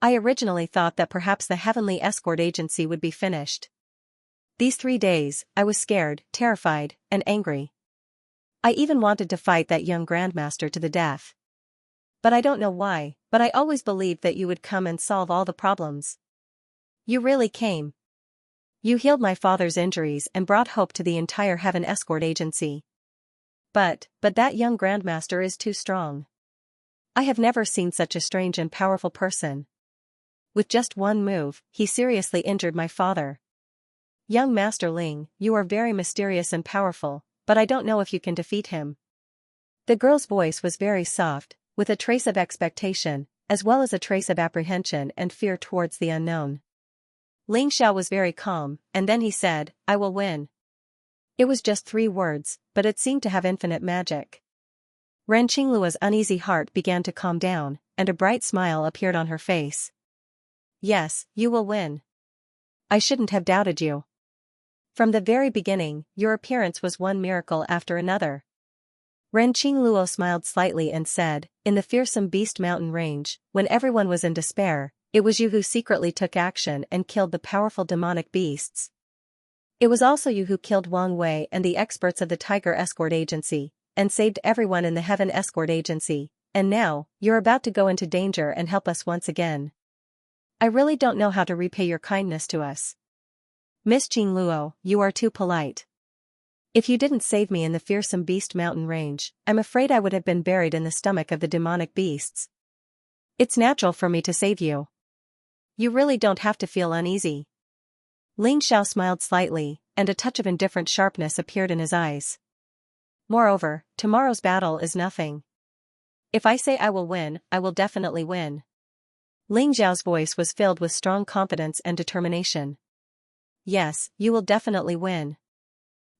"I originally thought that perhaps the heavenly escort agency would be finished. These 3 days, I was scared, terrified, and angry. I even wanted to fight that young grandmaster to the death. But I don't know why, but I always believed that you would come and solve all the problems. You really came. You healed my father's injuries and brought hope to the entire heaven escort agency. But that young grandmaster is too strong. I have never seen such a strange and powerful person. With just one move, he seriously injured my father. Young Master Ling, you are very mysterious and powerful, but I don't know if you can defeat him." The girl's voice was very soft, with a trace of expectation, as well as a trace of apprehension and fear towards the unknown. Ling Xiao was very calm, and then he said, "I will win." It was just 3 words, but it seemed to have infinite magic. Renqing Luo's uneasy heart began to calm down, and a bright smile appeared on her face. "Yes, you will win. I shouldn't have doubted you. From the very beginning, your appearance was one miracle after another." Renqing Luo smiled slightly and said, "In the fearsome Beast Mountain range, when everyone was in despair, it was you who secretly took action and killed the powerful demonic beasts. It was also you who killed Wang Wei and the experts of the Tiger Escort Agency, and saved everyone in the Heaven Escort Agency, and now, you're about to go into danger and help us once again. I really don't know how to repay your kindness to us. Miss Qing Luo, you are too polite. If you didn't save me in the fearsome Beast Mountain range, I'm afraid I would have been buried in the stomach of the demonic beasts. It's natural for me to save you. You really don't have to feel uneasy." Ling Xiao smiled slightly, and a touch of indifferent sharpness appeared in his eyes. "Moreover, tomorrow's battle is nothing. If I say I will win, I will definitely win." Ling Xiao's voice was filled with strong confidence and determination. "Yes, you will definitely win.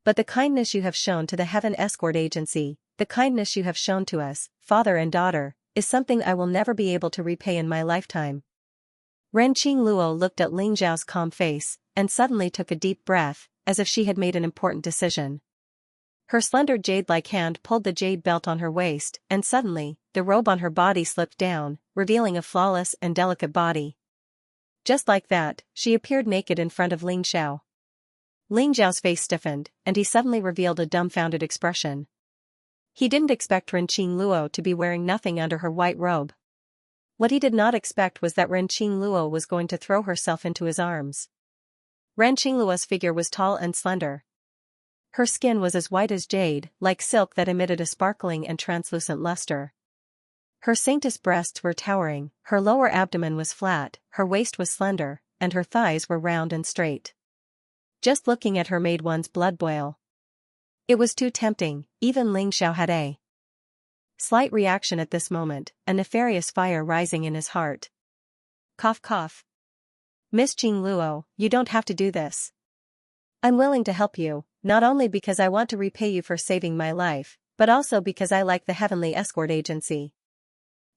but the kindness you have shown to the Heaven Escort Agency, the kindness you have shown to us, father and daughter, is something I will never be able to repay in my lifetime." Ren Qingluo looked at Ling Zhao's calm face, and suddenly took a deep breath, as if she had made an important decision. Her slender jade-like hand pulled the jade belt on her waist, and suddenly, the robe on her body slipped down, revealing a flawless and delicate body. Just like that, she appeared naked in front of Ling Xiao. Ling Zhao's face stiffened, and he suddenly revealed a dumbfounded expression. He didn't expect Ren Qingluo to be wearing nothing under her white robe. What he did not expect was that Ren Qingluo was going to throw herself into his arms. Ren Qingluo's figure was tall and slender. Her skin was as white as jade, like silk that emitted a sparkling and translucent luster. Her saintess breasts were towering, her lower abdomen was flat, her waist was slender, and her thighs were round and straight. Just looking at her made one's blood boil. It was too tempting, even Ling Xiao had a slight reaction at this moment, a nefarious fire rising in his heart. Cough cough. "Miss Qingluo, you don't have to do this. I'm willing to help you, not only because I want to repay you for saving my life, but also because I like the Heavenly Escort Agency.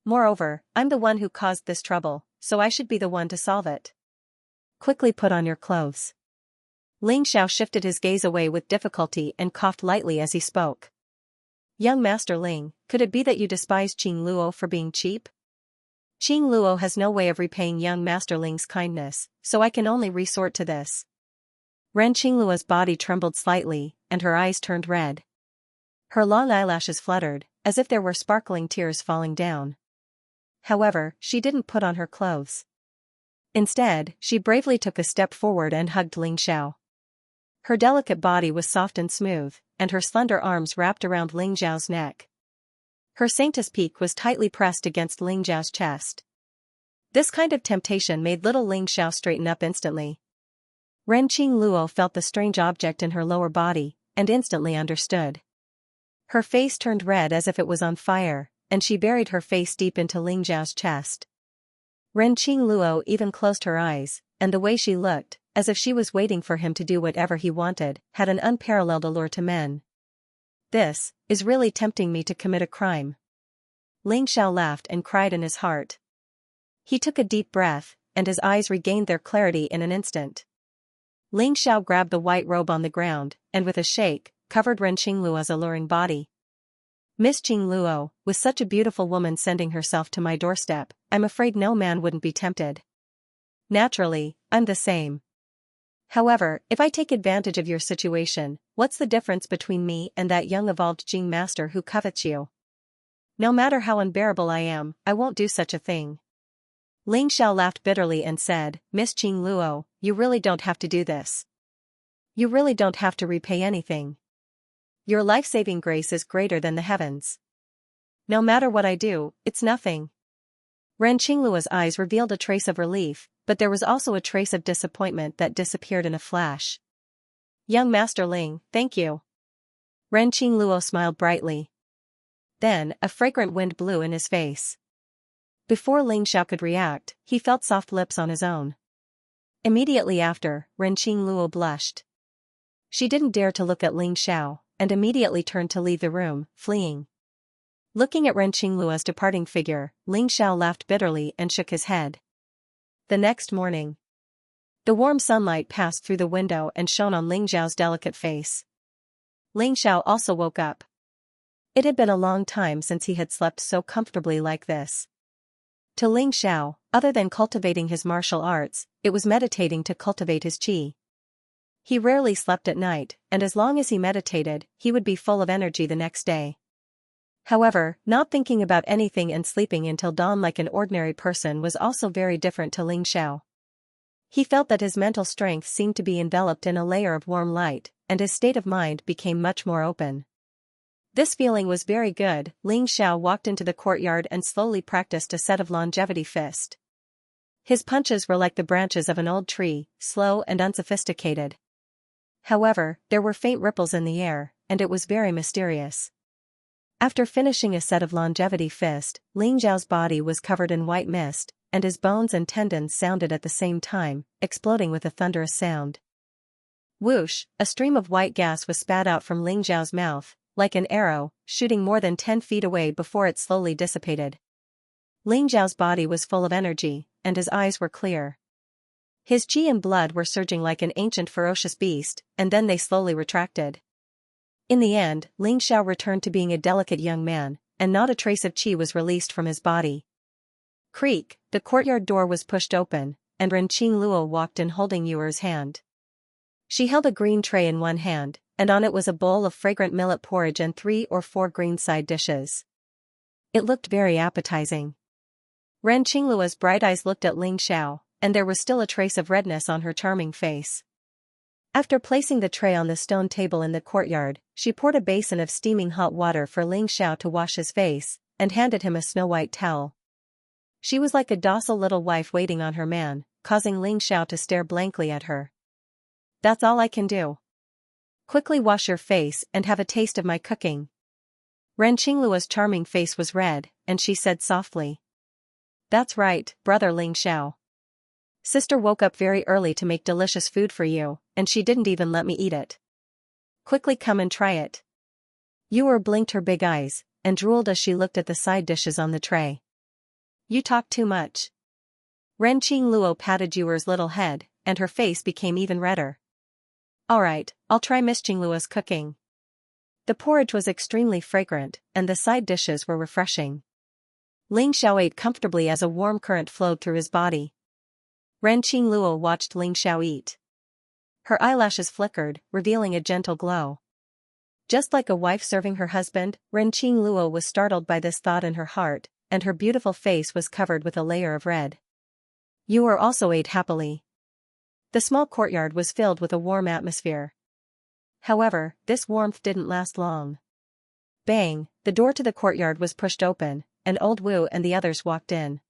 Moreover, I'm the one who caused this trouble, so I should be the one to solve it. Quickly put on your clothes." Ling Xiao shifted his gaze away with difficulty and coughed lightly as he spoke. "Young Master Ling, could it be that you despise Qingluo for being cheap? Qingluo has no way of repaying young Master Ling's kindness, so I can only resort to this." Ren Qingluo's body trembled slightly, and her eyes turned red. Her long eyelashes fluttered, as if there were sparkling tears falling down. However, she didn't put on her clothes. Instead, she bravely took a step forward and hugged Ling Xiao. Her delicate body was soft and smooth, and her slender arms wrapped around Ling Zhao's neck. Her saintess peak was tightly pressed against Ling Zhao's chest. This kind of temptation made little Ling Xiao straighten up instantly. Ren Qingluo felt the strange object in her lower body, and instantly understood. Her face turned red as if it was on fire, and she buried her face deep into Ling Zhao's chest. Ren Qingluo even closed her eyes, and the way she looked, as if she was waiting for him to do whatever he wanted, had an unparalleled allure to men. "This is really tempting me to commit a crime." Ling Xiao laughed and cried in his heart. He took a deep breath, and his eyes regained their clarity in an instant. Ling Xiao grabbed the white robe on the ground, and with a shake, covered Ren Qingluo's alluring body. "Miss Qingluo, with such a beautiful woman sending herself to my doorstep, I'm afraid no man wouldn't be tempted. Naturally, I'm the same. However, if I take advantage of your situation, what's the difference between me and that young evolved Jing master who covets you? No matter how unbearable I am, I won't do such a thing." Ling Xiao laughed bitterly and said, "Miss Qingluo, you really don't have to do this. You really don't have to repay anything. Your life-saving grace is greater than the heavens. No matter what I do, it's nothing." Ren Qingluo's eyes revealed a trace of relief, but there was also a trace of disappointment that disappeared in a flash. "Young Master Ling, thank you." Ren Qingluo smiled brightly. Then, a fragrant wind blew in his face. Before Ling Xiao could react, he felt soft lips on his own. Immediately after, Ren Qingluo blushed. She didn't dare to look at Ling Xiao, and immediately turned to leave the room, fleeing. Looking at Ren Qingluo's departing figure, Ling Xiao laughed bitterly and shook his head. The next morning, the warm sunlight passed through the window and shone on Ling Xiao's delicate face. Ling Xiao also woke up. It had been a long time since he had slept so comfortably like this. To Ling Xiao, other than cultivating his martial arts, it was meditating to cultivate his qi. He rarely slept at night, and as long as he meditated, he would be full of energy the next day. However, not thinking about anything and sleeping until dawn like an ordinary person was also very different to Ling Xiao. He felt that his mental strength seemed to be enveloped in a layer of warm light, and his state of mind became much more open. This feeling was very good. Ling Xiao walked into the courtyard and slowly practiced a set of longevity fist. His punches were like the branches of an old tree, slow and unsophisticated. However, there were faint ripples in the air, and it was very mysterious. After finishing a set of longevity fist, Ling Xiao's body was covered in white mist, and his bones and tendons sounded at the same time, exploding with a thunderous sound. Whoosh, a stream of white gas was spat out from Ling Xiao's mouth, like an arrow, shooting more than 10 feet away before it slowly dissipated. Ling Xiao's body was full of energy, and his eyes were clear. His qi and blood were surging like an ancient ferocious beast, and then they slowly retracted. In the end, Ling Xiao returned to being a delicate young man, and not a trace of qi was released from his body. Creak, the courtyard door was pushed open, and Ren Qingluo walked in holding Yuer's hand. She held a green tray in one hand, and on it was a bowl of fragrant millet porridge and 3 or 4 green side dishes. It looked very appetizing. Ren Qingluo's bright eyes looked at Ling Xiao, and there was still a trace of redness on her charming face. After placing the tray on the stone table in the courtyard, she poured a basin of steaming hot water for Ling Xiao to wash his face, and handed him a snow-white towel. She was like a docile little wife waiting on her man, causing Ling Xiao to stare blankly at her. "That's all I can do. Quickly wash your face and have a taste of my cooking." Ren Qingluo's charming face was red, and she said softly. "That's right, brother Ling Xiao. Sister woke up very early to make delicious food for you, and she didn't even let me eat it. Quickly come and try it." Yuer blinked her big eyes, and drooled as she looked at the side dishes on the tray. "You talk too much." Ren Qingluo patted Yuer's little head, and her face became even redder. "Alright, I'll try Miss Qingluo's cooking." The porridge was extremely fragrant, and the side dishes were refreshing. Ling Xiao ate comfortably as a warm current flowed through his body. Ren Qingluo watched Ling Xiao eat. Her eyelashes flickered, revealing a gentle glow. Just like a wife serving her husband, Ren Qingluo was startled by this thought in her heart, and her beautiful face was covered with a layer of red. Yuer also ate happily. The small courtyard was filled with a warm atmosphere. However, this warmth didn't last long. Bang, the door to the courtyard was pushed open, and Old Wu and the others walked in.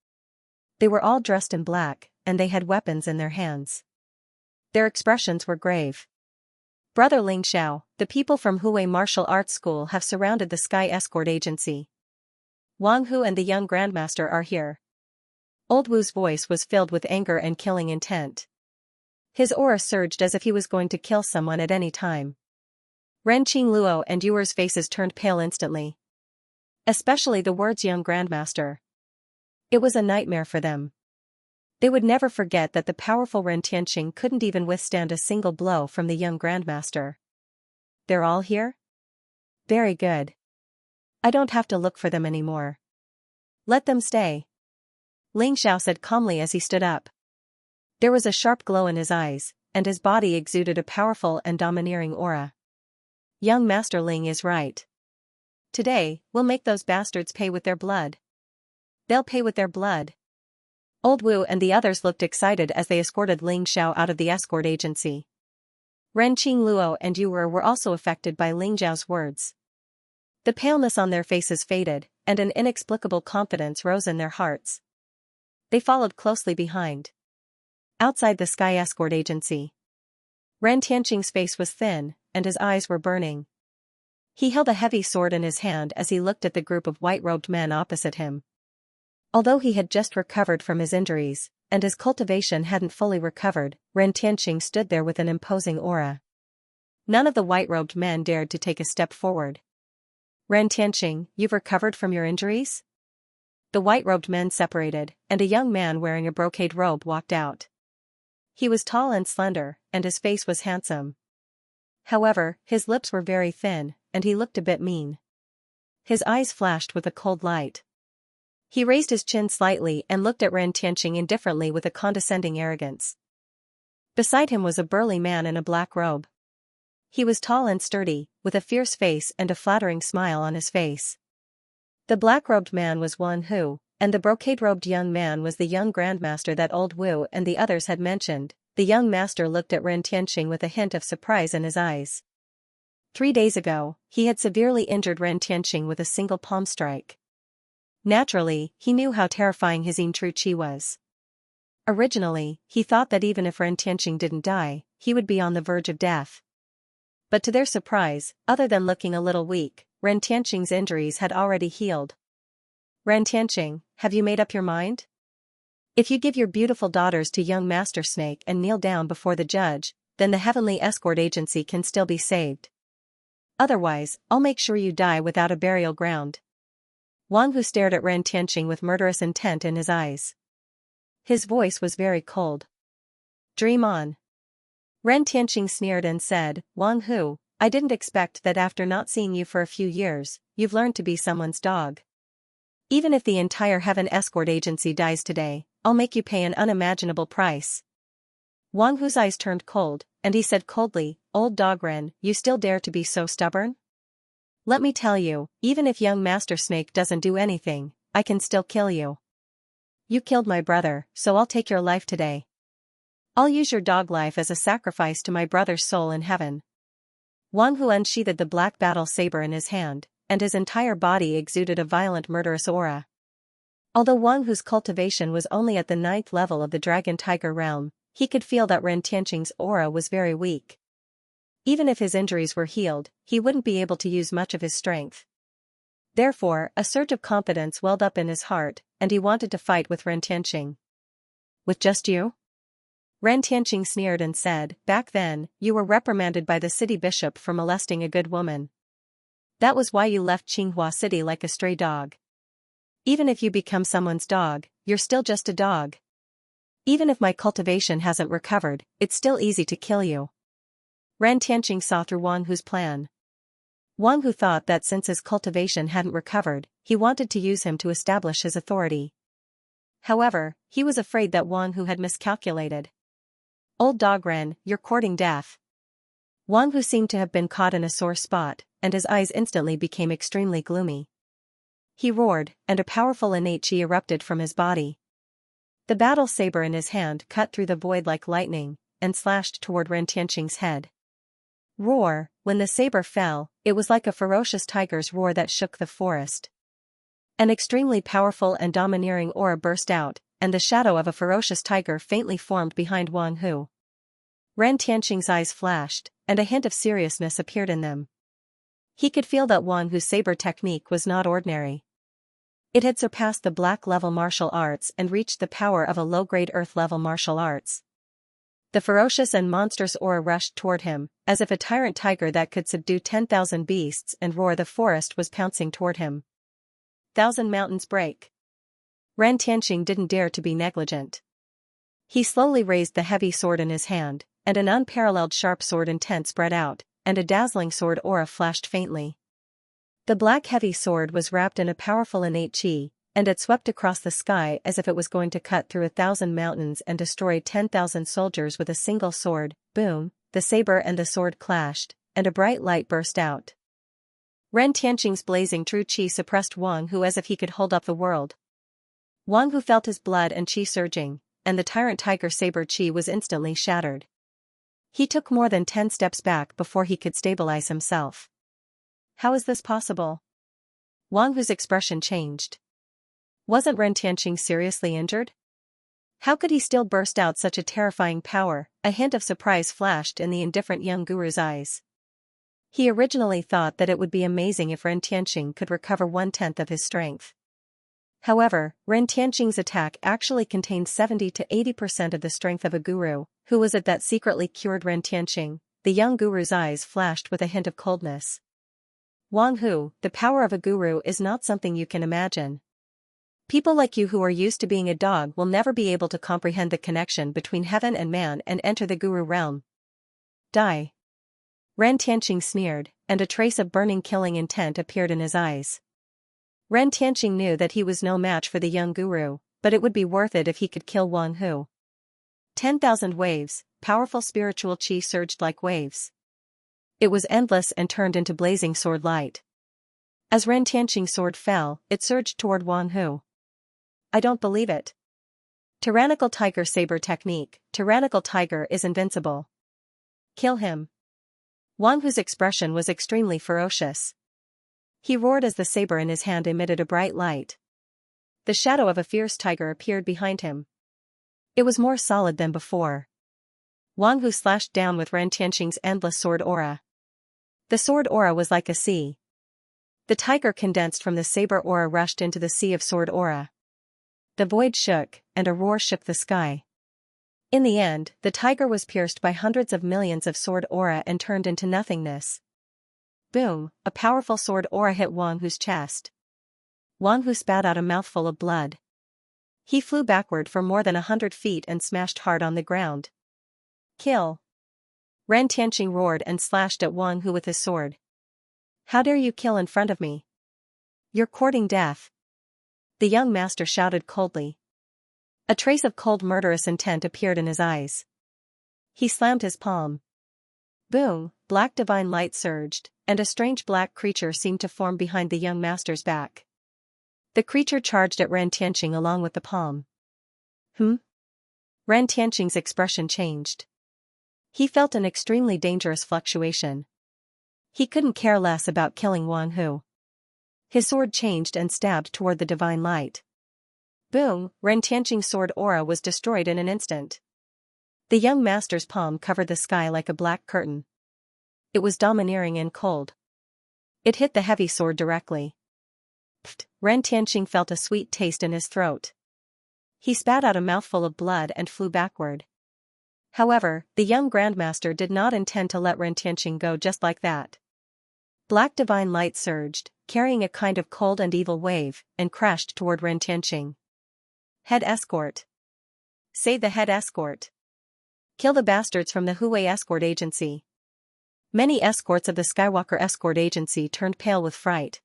They were all dressed in black, and they had weapons in their hands. Their expressions were grave. "Brother Ling Xiao, the people from Huwei Martial Arts School have surrounded the Sky Escort Agency. Wang Hu and the young Grandmaster are here." Old Wu's voice was filled with anger and killing intent. His aura surged as if he was going to kill someone at any time. Ren Qingluo and Yuer's faces turned pale instantly. Especially the words young Grandmaster. It was a nightmare for them. They would never forget that the powerful Ren Tianqing couldn't even withstand a single blow from the young Grandmaster. "They're all here? Very good. I don't have to look for them anymore. Let them stay," Ling Xiao said calmly as he stood up. There was a sharp glow in his eyes, and his body exuded a powerful and domineering aura. Young Master Ling is right. Today, we'll make those bastards pay with their blood. They'll pay with their blood. Old Wu and the others looked excited as they escorted Ling Xiao out of the escort agency. Ren Qingluo and Yuer were also affected by Ling Xiao's words. The paleness on their faces faded, and an inexplicable confidence rose in their hearts. They followed closely behind. Outside the Sky Escort Agency, Ren Tianqing's face was thin, and his eyes were burning. He held a heavy sword in his hand as he looked at the group of white-robed men opposite him. Although he had just recovered from his injuries, and his cultivation hadn't fully recovered, Ren Tianqing stood there with an imposing aura. None of the white-robed men dared to take a step forward. "Ren Tianqing, you've recovered from your injuries?" The white-robed men separated, and a young man wearing a brocade robe walked out. He was tall and slender, and his face was handsome. However, his lips were very thin, and he looked a bit mean. His eyes flashed with a cold light. He raised his chin slightly and looked at Ren Tianqing indifferently with a condescending arrogance. Beside him was a burly man in a black robe. He was tall and sturdy, with a fierce face and a flattering smile on his face. The black-robed man was Wan Hu, and the brocade-robed young man was the young Grandmaster that Old Wu and the others had mentioned. The young master looked at Ren Tianqing with a hint of surprise in his eyes. 3 days ago, he had severely injured Ren Tianqing with a single palm strike. Naturally, he knew how terrifying his own true qi was. Originally, he thought that even if Ren Tianqing didn't die, he would be on the verge of death. But to their surprise, other than looking a little weak, Ren Tianqing's injuries had already healed. "Ren Tianqing, have you made up your mind? If you give your beautiful daughters to young Master Snake and kneel down before the judge, then the heavenly escort agency can still be saved. Otherwise, I'll make sure you die without a burial ground. Wang Hu stared at Ren Tianqing with murderous intent in his eyes. His voice was very cold. Dream on. Ren Tianqing sneered and said, Wang Hu, I didn't expect that after not seeing you for a few years, you've learned to be someone's dog. Even if the entire heaven escort agency dies today, I'll make you pay an unimaginable price. Wang Hu's eyes turned cold, and he said coldly, Old dog Ren, you still dare to be so stubborn? Let me tell you, even if young Master Snake doesn't do anything, I can still kill you. You killed my brother, so I'll take your life today. I'll use your dog life as a sacrifice to my brother's soul in heaven. Wang Hu unsheathed the black battle saber in his hand, and his entire body exuded a violent murderous aura. Although Wang Hu's cultivation was only at the 9th level of the Dragon Tiger realm, he could feel that Ren Tianqing's aura was very weak. Even if his injuries were healed, he wouldn't be able to use much of his strength. Therefore, a surge of confidence welled up in his heart, and he wanted to fight with Ren Tianqing. With just you? Ren Tianqing sneered and said, Back then, you were reprimanded by the city bishop for molesting a good woman. That was why you left Qinghua City like a stray dog. Even if you become someone's dog, you're still just a dog. Even if my cultivation hasn't recovered, it's still easy to kill you. Ren Tianqing saw through Wang Hu's plan. Wang Hu thought that since his cultivation hadn't recovered, he wanted to use him to establish his authority. However, he was afraid that Wang Hu had miscalculated. Old dog Ren, you're courting death. Wang Hu seemed to have been caught in a sore spot, and his eyes instantly became extremely gloomy. He roared, and a powerful innate qi erupted from his body. The battle saber in his hand cut through the void like lightning, and slashed toward Ren Tianqing's head. Roar, when the saber fell, it was like a ferocious tiger's roar that shook the forest. An extremely powerful and domineering aura burst out, and the shadow of a ferocious tiger faintly formed behind Wang Hu. Ren Tianqing's eyes flashed, and a hint of seriousness appeared in them. He could feel that Wang Hu's saber technique was not ordinary. It had surpassed the black-level martial arts and reached the power of a low-grade earth-level martial arts. The ferocious and monstrous aura rushed toward him, as if a tyrant tiger that could subdue 10,000 beasts and roar the forest was pouncing toward him. 1,000 mountains break. Ren Tianqing didn't dare to be negligent. He slowly raised the heavy sword in his hand, and an unparalleled sharp sword intent spread out, and a dazzling sword aura flashed faintly. The black heavy sword was wrapped in a powerful innate qi, and it swept across the sky as if it was going to cut through 1,000 mountains and destroy 10,000 soldiers with a single sword. Boom, the saber and the sword clashed, and a bright light burst out. Ren Tianqing's blazing true qi suppressed Wang Hu as if he could hold up the world. Wang Hu felt his blood and qi surging, and the tyrant tiger saber qi was instantly shattered. He took more than 10 steps back before he could stabilize himself. How is this possible? Wang Hu's expression changed. Wasn't Ren Tianqing seriously injured? How could he still burst out such a terrifying power? A hint of surprise flashed in the indifferent young guru's eyes. He originally thought that it would be amazing if Ren Tianqing could recover 1/10 of his strength. However, Ren Tianqing's attack actually contained 70 to 80% of the strength of a guru. Who was it that secretly cured Ren Tianqing? The young guru's eyes flashed with a hint of coldness. Wang Hu, the power of a guru is not something you can imagine. People like you who are used to being a dog will never be able to comprehend the connection between heaven and man and enter the guru realm. Die. Ren Tianqing sneered, and a trace of burning killing intent appeared in his eyes. Ren Tianqing knew that he was no match for the young guru, but it would be worth it if he could kill Wang Hu. 10,000 waves, powerful spiritual qi surged like waves. It was endless and turned into blazing sword light. As Ren Tianqing's sword fell, it surged toward Wang Hu. I don't believe it. Tyrannical tiger saber technique. Tyrannical tiger is invincible. Kill him. Wang Hu's expression was extremely ferocious. He roared as the saber in his hand emitted a bright light. The shadow of a fierce tiger appeared behind him. It was more solid than before. Wang Hu slashed down with Ren Tianqing's endless sword aura. The sword aura was like a sea. The tiger condensed from the saber aura rushed into the sea of sword aura. The void shook, and a roar shook the sky. In the end, the tiger was pierced by hundreds of millions of sword aura and turned into nothingness. Boom, a powerful sword aura hit Wang Hu's chest. Wang Hu spat out a mouthful of blood. He flew backward for more than 100 feet and smashed hard on the ground. Kill! Ren Tianqing roared and slashed at Wang Hu with his sword. How dare you kill in front of me? You're courting death. The young master shouted coldly. A trace of cold murderous intent appeared in his eyes. He slammed his palm. Boom, black divine light surged, and a strange black creature seemed to form behind the young master's back. The creature charged at Ren Tianqing along with the palm. Ren Tianqing's expression changed. He felt an extremely dangerous fluctuation. He couldn't care less about killing Wang Hu. His sword changed and stabbed toward the divine light. Boom, Ren Tianqing's sword aura was destroyed in an instant. The young master's palm covered the sky like a black curtain. It was domineering and cold. It hit the heavy sword directly. Pfft, Ren Tianqing felt a sweet taste in his throat. He spat out a mouthful of blood and flew backward. However, the young grandmaster did not intend to let Ren Tianqing go just like that. Black divine light surged, carrying a kind of cold and evil wave, and crashed toward Ren Tianqing. Head escort. Save the head escort. Kill the bastards from the Huawei escort agency. Many escorts of the Skywalker escort agency turned pale with fright.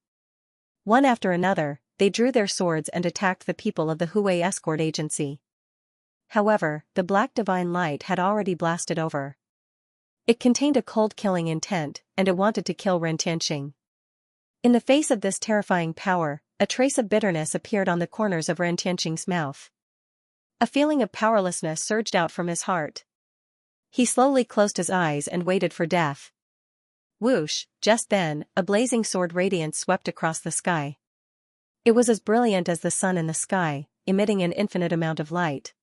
One after another, they drew their swords and attacked the people of the Huawei escort agency. However, the black divine light had already blasted over. It contained a cold killing intent, and it wanted to kill Ren Tianqing. In the face of this terrifying power, a trace of bitterness appeared on the corners of Ren Tianqing's mouth. A feeling of powerlessness surged out from his heart. He slowly closed his eyes and waited for death. Whoosh, just then, a blazing sword radiance swept across the sky. It was as brilliant as the sun in the sky, emitting an infinite amount of light.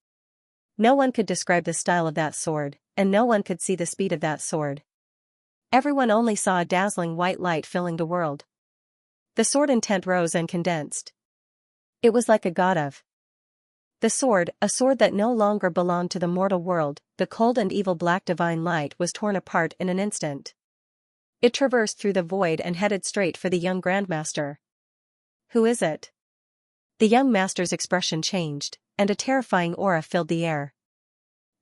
No one could describe the style of that sword, and no one could see the speed of that sword. Everyone only saw a dazzling white light filling the world. The sword intent rose and condensed. It was like a god of the sword, a sword that no longer belonged to the mortal world. The cold and evil black divine light was torn apart in an instant. It traversed through the void and headed straight for the young grandmaster. Who is it? The young master's expression changed, and a terrifying aura filled the air.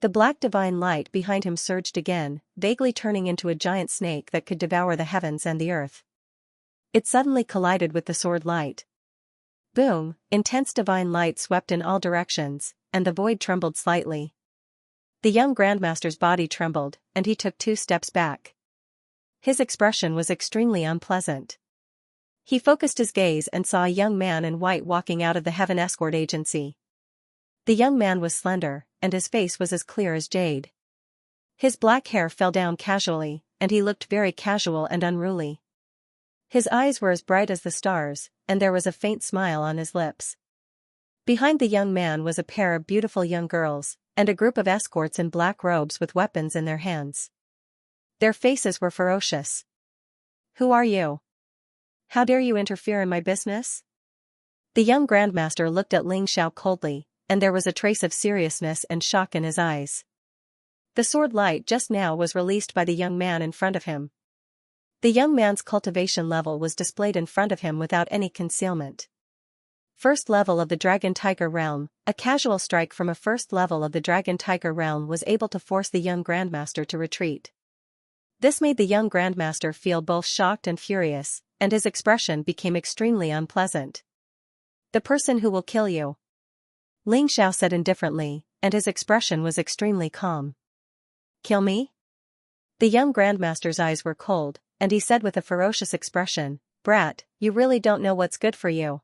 The black divine light behind him surged again, vaguely turning into a giant snake that could devour the heavens and the earth. It suddenly collided with the sword light. Boom, intense divine light swept in all directions, and the void trembled slightly. The young grandmaster's body trembled, and he took 2 steps back. His expression was extremely unpleasant. He focused his gaze and saw a young man in white walking out of the Heaven Escort Agency. The young man was slender, and his face was as clear as jade. His black hair fell down casually, and he looked very casual and unruly. His eyes were as bright as the stars, and there was a faint smile on his lips. Behind the young man was a pair of beautiful young girls, and a group of escorts in black robes with weapons in their hands. Their faces were ferocious. Who are you? How dare you interfere in my business? The young grandmaster looked at Ling Xiao coldly, and there was a trace of seriousness and shock in his eyes. The sword light just now was released by the young man in front of him. The young man's cultivation level was displayed in front of him without any concealment. First level of the Dragon Tiger realm, a casual strike from a first level of the Dragon Tiger realm was able to force the young grandmaster to retreat. This made the young grandmaster feel both shocked and furious, and his expression became extremely unpleasant. The person who will kill you. Ling Xiao said indifferently, and his expression was extremely calm. Kill me? The young grandmaster's eyes were cold, and he said with a ferocious expression, Brat, you really don't know what's good for you.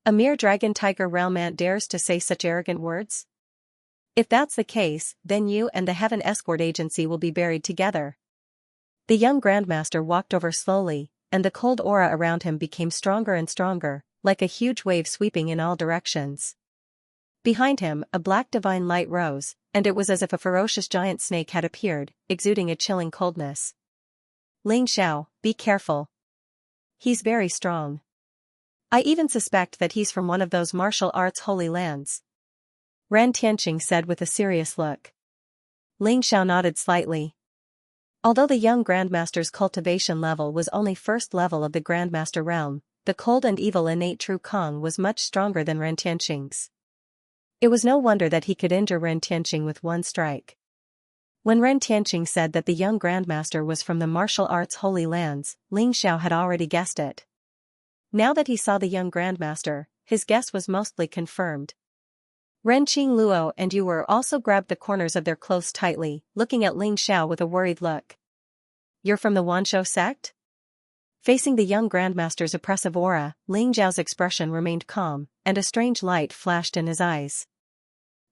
A mere Dragon Tiger realm ant dares to say such arrogant words? If that's the case, then you and the Heaven Escort Agency will be buried together. The young grandmaster walked over slowly, and the cold aura around him became stronger and stronger, like a huge wave sweeping in all directions. Behind him, a black divine light rose, and it was as if a ferocious giant snake had appeared, exuding a chilling coldness. Ling Xiao, be careful. He's very strong. I even suspect that he's from one of those martial arts holy lands. Ren Tianqing said with a serious look. Ling Xiao nodded slightly. Although the young Grandmaster's cultivation level was only first level of the Grandmaster realm, the cold and evil innate True Kong was much stronger than Ren Tianqing's. It was no wonder that he could injure Ren Tianqing with one strike. When Ren Tianqing said that the young Grandmaster was from the martial arts Holy Lands, Ling Xiao had already guessed it. Now that he saw the young Grandmaster, his guess was mostly confirmed. Ren Qing Luo and Yu Wer also grabbed the corners of their clothes tightly, looking at Ling Xiao with a worried look. You're from the Wanshou sect? Facing the young Grandmaster's oppressive aura, Ling Xiao's expression remained calm, and a strange light flashed in his eyes.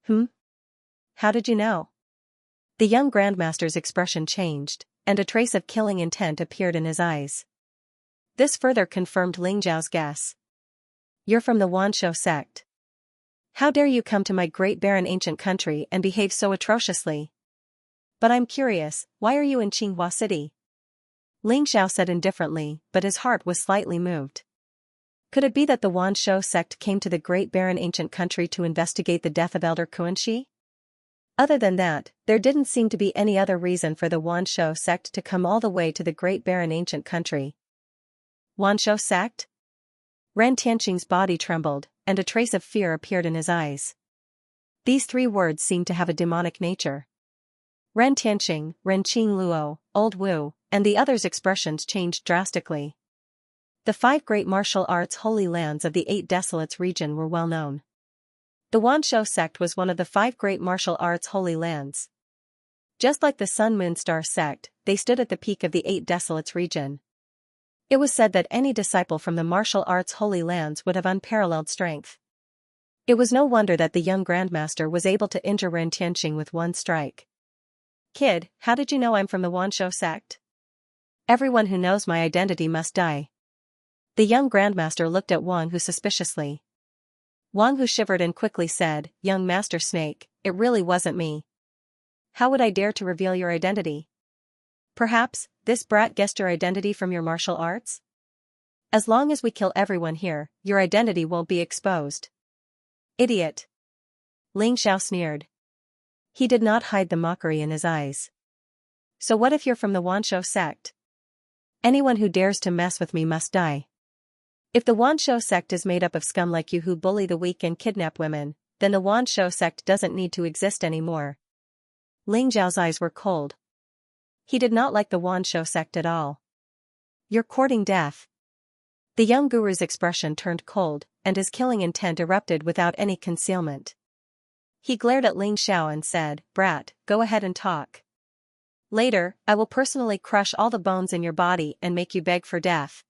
How did you know? The young Grandmaster's expression changed, and a trace of killing intent appeared in his eyes. This further confirmed Ling Xiao's guess. You're from the Wanshou sect. How dare you come to my great barren ancient country and behave so atrociously? But I'm curious, why are you in Qinghua City? Ling Xiao said indifferently, but his heart was slightly moved. Could it be that the Wanshou sect came to the great barren ancient country to investigate the death of Elder Kuanxi? Other than that, there didn't seem to be any other reason for the Wanshou sect to come all the way to the great barren ancient country. Wanshou sect? Ren Tianqing's body trembled, and a trace of fear appeared in his eyes. These three words seemed to have a demonic nature. Ren Tianqing, Ren Qing Luo, Old Wu, and the others' expressions changed drastically. The 5 great martial arts holy lands of the 8 Desolates region were well known. The Wanshou sect was one of the 5 great martial arts holy lands. Just like the Sun Moon Star sect, they stood at the peak of the 8 Desolates region. It was said that any disciple from the martial arts holy lands would have unparalleled strength. It was no wonder that the young Grandmaster was able to injure Ren Tianqing with one strike. Kid, how did you know I'm from the Wanshou sect? Everyone who knows my identity must die. The young Grandmaster looked at Wang Hu suspiciously. Wang Hu shivered and quickly said, Young Master Snake, it really wasn't me. How would I dare to reveal your identity? Perhaps, this brat guessed your identity from your martial arts? As long as we kill everyone here, your identity won't be exposed. Idiot. Ling Xiao sneered. He did not hide the mockery in his eyes. So what if you're from the Wanshou sect? Anyone who dares to mess with me must die. If the Wanshou sect is made up of scum like you who bully the weak and kidnap women, then the Wanshou sect doesn't need to exist anymore. Ling Xiao's eyes were cold. He did not like the Wanshou sect at all. You're courting death. The young guru's expression turned cold, and his killing intent erupted without any concealment. He glared at Ling Xiao and said, Brat, go ahead and talk. Later, I will personally crush all the bones in your body and make you beg for death.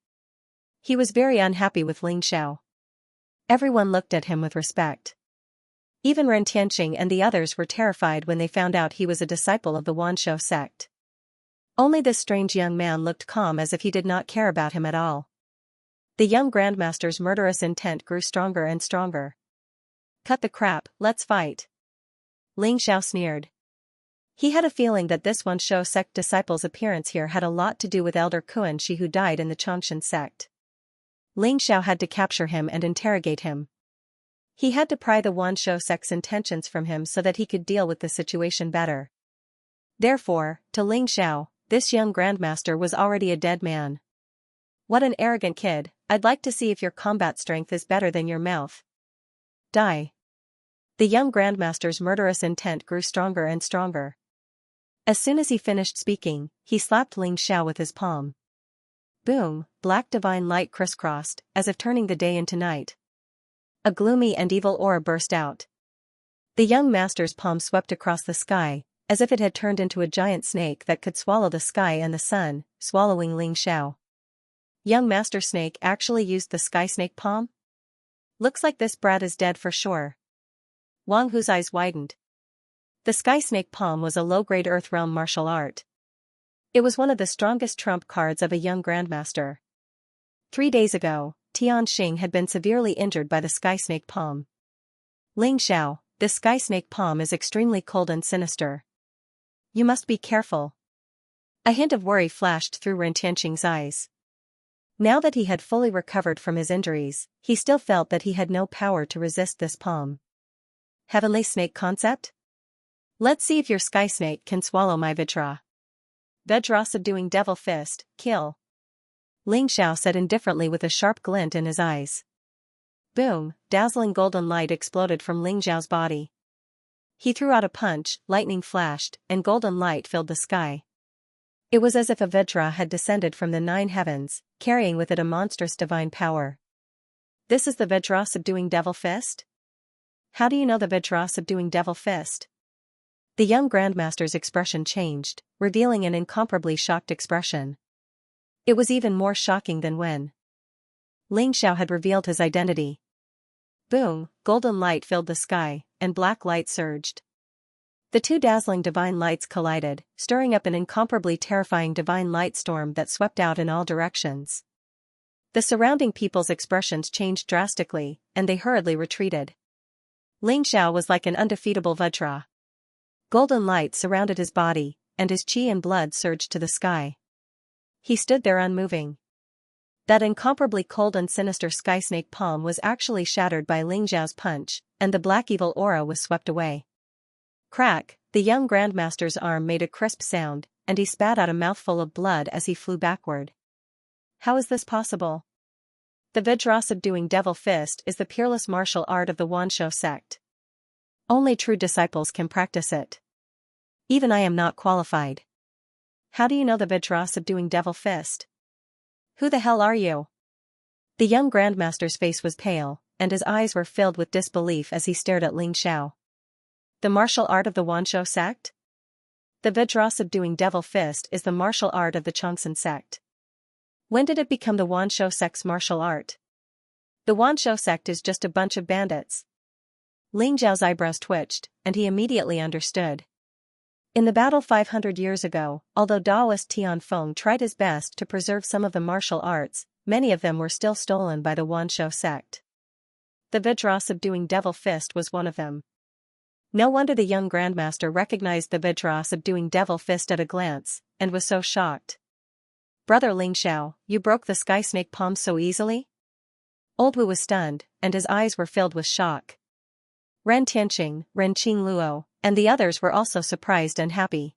He was very unhappy with Ling Xiao. Everyone looked at him with respect. Even Ren Tianqing and the others were terrified when they found out he was a disciple of the Wanshou sect. Only this strange young man looked calm as if he did not care about him at all. The young Grandmaster's murderous intent grew stronger and stronger. Cut the crap, let's fight. Ling Xiao sneered. He had a feeling that this Wanshou sect disciple's appearance here had a lot to do with Elder Kuanxi who died in the Chongshan sect. Ling Xiao had to capture him and interrogate him. He had to pry the Wanshou sect's intentions from him so that he could deal with the situation better. Therefore, to Ling Xiao, this young Grandmaster was already a dead man. What an arrogant kid, I'd like to see if your combat strength is better than your mouth. Die. The young Grandmaster's murderous intent grew stronger and stronger. As soon as he finished speaking, he slapped Ling Xiao with his palm. Boom, black divine light crisscrossed, as if turning the day into night. A gloomy and evil aura burst out. The young master's palm swept across the sky, as if it had turned into a giant snake that could swallow the sky and the sun, swallowing Ling Xiao. Young Master Snake actually used the sky snake palm? Looks like this brat is dead for sure. Wang Hu's eyes widened. The sky snake palm was a low-grade earth realm martial art. It was one of the strongest trump cards of a young grandmaster. 3 days ago, Tian Xing had been severely injured by the sky snake palm. Ling Xiao, this sky snake palm is extremely cold and sinister. You must be careful. A hint of worry flashed through Ren Tianqing's eyes. Now that he had fully recovered from his injuries, he still felt that he had no power to resist this palm. Heavenly snake concept? Let's see if your sky snake can swallow my Vajra. Vajra subduing devil fist, kill. Ling Xiao said indifferently with a sharp glint in his eyes. Boom, dazzling golden light exploded from Ling Xiao's body. He threw out a punch, lightning flashed, and golden light filled the sky. It was as if a Vajra had descended from the 9 heavens, carrying with it a monstrous divine power. This is the Vajra subduing devil fist? How do you know the Vajra subduing devil fist? The young grandmaster's expression changed, revealing an incomparably shocked expression. It was even more shocking than when Ling Xiao had revealed his identity. Boom, golden light filled the sky, and black light surged. The two dazzling divine lights collided, stirring up an incomparably terrifying divine light storm that swept out in all directions. The surrounding people's expressions changed drastically, and they hurriedly retreated. Ling Xiao was like an undefeatable Vajra. Golden light surrounded his body, and his chi and blood surged to the sky. He stood there unmoving. That incomparably cold and sinister sky snake palm was actually shattered by Ling Xiao's punch, and the black evil aura was swept away. Crack, the young grandmaster's arm made a crisp sound, and he spat out a mouthful of blood as he flew backward. How is this possible? The Vajra subduing devil fist is the peerless martial art of the Wanshou sect. Only true disciples can practice it. Even I am not qualified. How do you know the Vajra subduing devil fist? Who the hell are you? The young grandmaster's face was pale, and his eyes were filled with disbelief as he stared at Ling Xiao. The martial art of the Wanshou sect? The Vajra subduing devil fist is the martial art of the Xianxia sect. When did it become the Wanshou sect's martial art? The Wanshou sect is just a bunch of bandits. Ling Xiao's eyebrows twitched, and he immediately understood. In the battle 500 years ago, although Taoist Tianfeng tried his best to preserve some of the martial arts, many of them were still stolen by the Wanshou sect. The Vajra subduing devil fist was one of them. No wonder the young grandmaster recognized the Vajra subduing devil fist at a glance, and was so shocked. Brother Ling Xiao, you broke the sky snake palm so easily? Old Wu was stunned, and his eyes were filled with shock. Ren Tianqing, Ren Qingluo, and the others were also surprised and happy.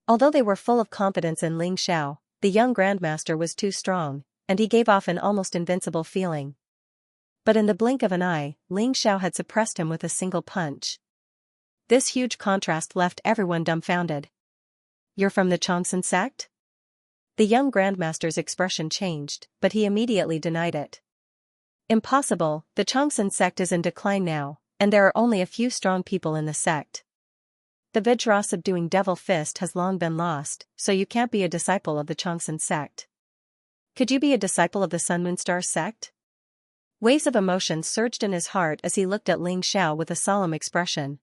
Although they were full of confidence in Ling Xiao, the young grandmaster was too strong, and he gave off an almost invincible feeling. But in the blink of an eye, Ling Xiao had suppressed him with a single punch. This huge contrast left everyone dumbfounded. You're from the Xianxia sect? The young grandmaster's expression changed, but he immediately denied it. Impossible, the Xianxia sect is in decline now, and there are only a few strong people in the sect. The Vajra subduing devil fist has long been lost, so you can't be a disciple of the Xianxia sect. Could you be a disciple of the Sun Moon Star sect? Waves of emotion surged in his heart as he looked at Ling Xiao with a solemn expression.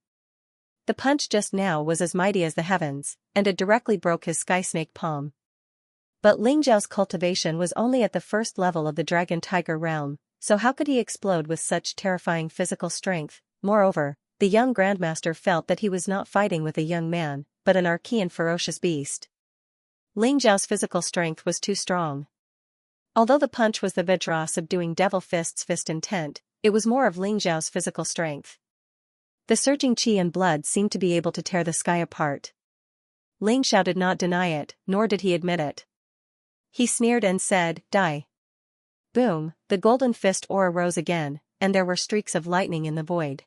The punch just now was as mighty as the heavens, and it directly broke his sky snake palm. But Ling Xiao's cultivation was only at the first level of the dragon tiger realm, so how could he explode with such terrifying physical strength? Moreover, the young grandmaster felt that he was not fighting with a young man, but an archaean ferocious beast. Ling Xiao's physical strength was too strong. Although the punch was the Vajra subduing devil fist's fist intent, it was more of Ling Xiao's physical strength. The surging chi and blood seemed to be able to tear the sky apart. Ling Xiao did not deny it, nor did he admit it. He sneered and said, "Die." Boom, the golden fist aura rose again, and there were streaks of lightning in the void.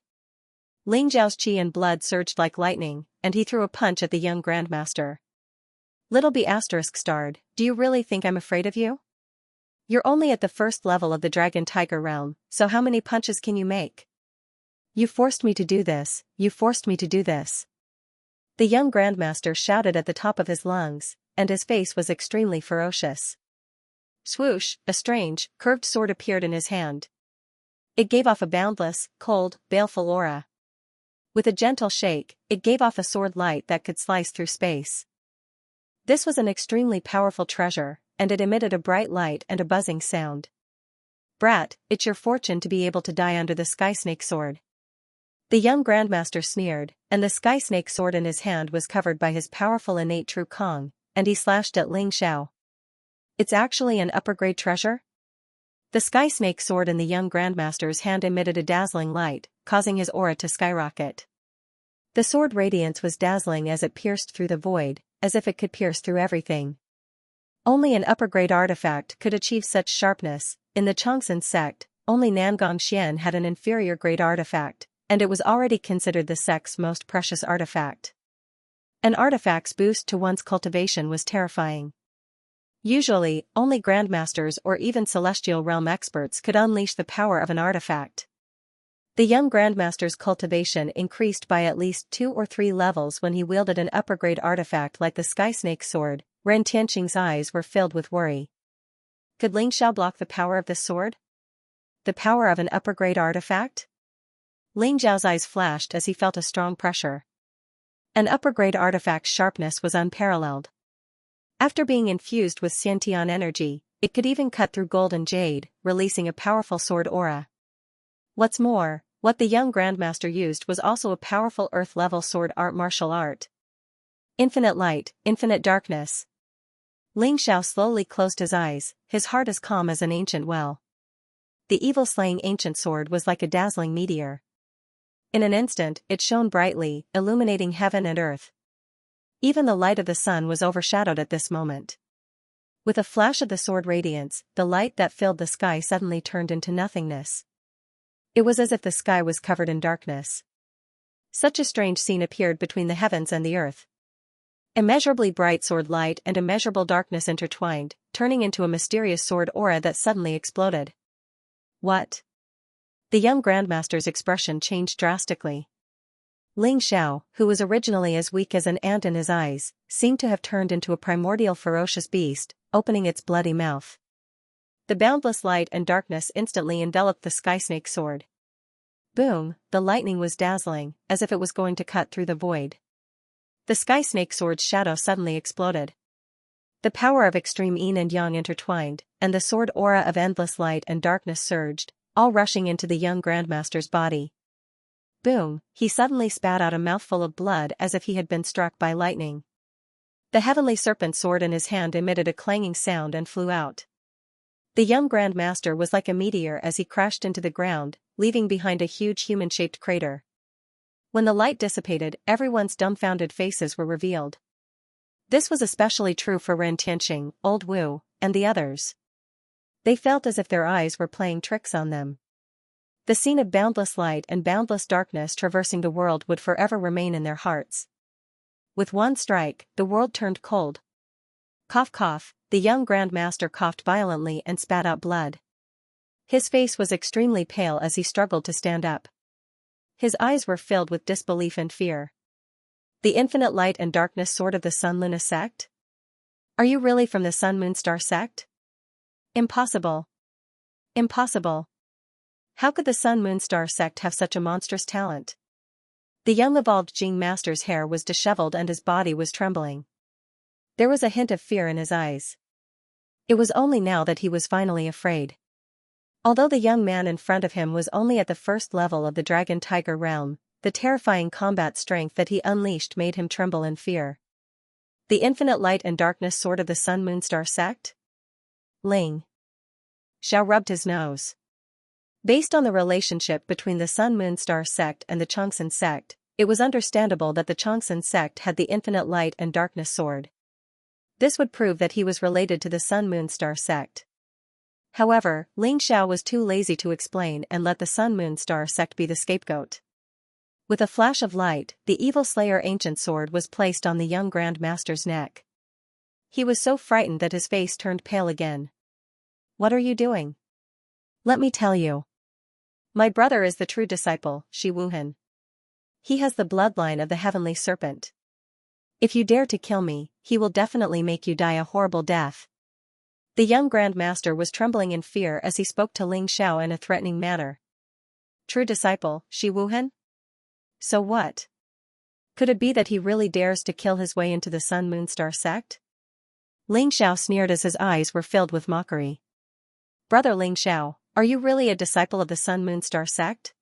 Ling Xiao's chi and blood surged like lightning, and he threw a punch at the young grandmaster. Little B****, do you really think I'm afraid of you? You're only at the first level of the dragon tiger realm, so how many punches can you make? You forced me to do this, you forced me to do this. The young grandmaster shouted at the top of his lungs, and his face was extremely ferocious. Swoosh, a strange, curved sword appeared in his hand. It gave off a boundless, cold, baleful aura. With a gentle shake, it gave off a sword light that could slice through space. This was an extremely powerful treasure, and it emitted a bright light and a buzzing sound. Brat, it's your fortune to be able to die under the sky snake sword. The young grandmaster sneered, and the sky snake sword in his hand was covered by his powerful innate true Kong, and he slashed at Ling Xiao. It's actually an upper-grade treasure? The sky snake sword in the young grandmaster's hand emitted a dazzling light, causing his aura to skyrocket. The sword radiance was dazzling as it pierced through the void, as if it could pierce through everything. Only an upper-grade artifact could achieve such sharpness. In the Changsun sect, only Nangong Xian had an inferior-grade artifact, and it was already considered the sect's most precious artifact. An artifact's boost to one's cultivation was terrifying. Usually, only grandmasters or even celestial realm experts could unleash the power of an artifact. The young grandmaster's cultivation increased by at least 2 or 3 levels when he wielded an upper-grade artifact like the sky snake sword. Ren Tianqing's eyes were filled with worry. Could Ling Xiao block the power of this sword? The power of an upper-grade artifact? Ling Xiao's eyes flashed as he felt a strong pressure. An upper-grade artifact's sharpness was unparalleled. After being infused with Xiantian energy, it could even cut through gold and jade, releasing a powerful sword aura. What's more, what the young grandmaster used was also a powerful earth-level sword art martial art. Infinite light, infinite darkness. Ling Xiao slowly closed his eyes, his heart as calm as an ancient well. The evil-slaying ancient sword was like a dazzling meteor. In an instant, it shone brightly, illuminating heaven and earth. Even the light of the sun was overshadowed at this moment. With a flash of the sword radiance, the light that filled the sky suddenly turned into nothingness. It was as if the sky was covered in darkness. Such a strange scene appeared between the heavens and the earth. Immeasurably bright sword light and immeasurable darkness intertwined, turning into a mysterious sword aura that suddenly exploded. What? The young grandmaster's expression changed drastically. Ling Xiao, who was originally as weak as an ant in his eyes, seemed to have turned into a primordial ferocious beast, opening its bloody mouth. The boundless light and darkness instantly enveloped the sky snake sword. Boom, the lightning was dazzling, as if it was going to cut through the void. The sky snake sword's shadow suddenly exploded. The power of extreme yin and yang intertwined, and the sword aura of endless light and darkness surged, all rushing into the young grandmaster's body. Boom, he suddenly spat out a mouthful of blood as if he had been struck by lightning. The heavenly serpent sword in his hand emitted a clanging sound and flew out. The young grandmaster was like a meteor as he crashed into the ground, leaving behind a huge human-shaped crater. When the light dissipated, everyone's dumbfounded faces were revealed. This was especially true for Ren Tianqing, Old Wu, and the others. They felt as if their eyes were playing tricks on them. The scene of boundless light and boundless darkness traversing the world would forever remain in their hearts. With one strike, the world turned cold. Cough cough, the young grandmaster coughed violently and spat out blood. His face was extremely pale as he struggled to stand up. His eyes were filled with disbelief and fear. The infinite light and darkness sword of the Sun Luna sect? Are you really from the Sun Moon Star sect? Impossible. Impossible. How could the Sun Moon Star sect have such a monstrous talent? The young evolved Jing master's hair was disheveled and his body was trembling. There was a hint of fear in his eyes. It was only now that he was finally afraid. Although the young man in front of him was only at the first level of the Dragon Tiger realm, the terrifying combat strength that he unleashed made him tremble in fear. The infinite light and darkness sword of the Sun Moon Star sect? Ling Xiao rubbed his nose. Based on the relationship between the Sun Moon Star sect and the Changsun sect, it was understandable that the Changsun sect had the infinite light and darkness sword. This would prove that he was related to the Sun Moon Star sect. However, Ling Xiao was too lazy to explain and let the Sun Moon Star sect be the scapegoat. With a flash of light, the evil slayer ancient sword was placed on the young Grand Master's neck. He was so frightened that his face turned pale again. What are you doing? Let me tell you. My brother is the true disciple, Shi Wuhan. He has the bloodline of the heavenly serpent. If you dare to kill me, he will definitely make you die a horrible death. The young Grand Master was trembling in fear as he spoke to Ling Xiao in a threatening manner. True disciple, Shi Wuhan? So what? Could it be that he really dares to kill his way into the Sun Moon Star sect? Ling Xiao sneered as his eyes were filled with mockery. Brother Ling Xiao, are you really a disciple of the Sun Moon Star sect?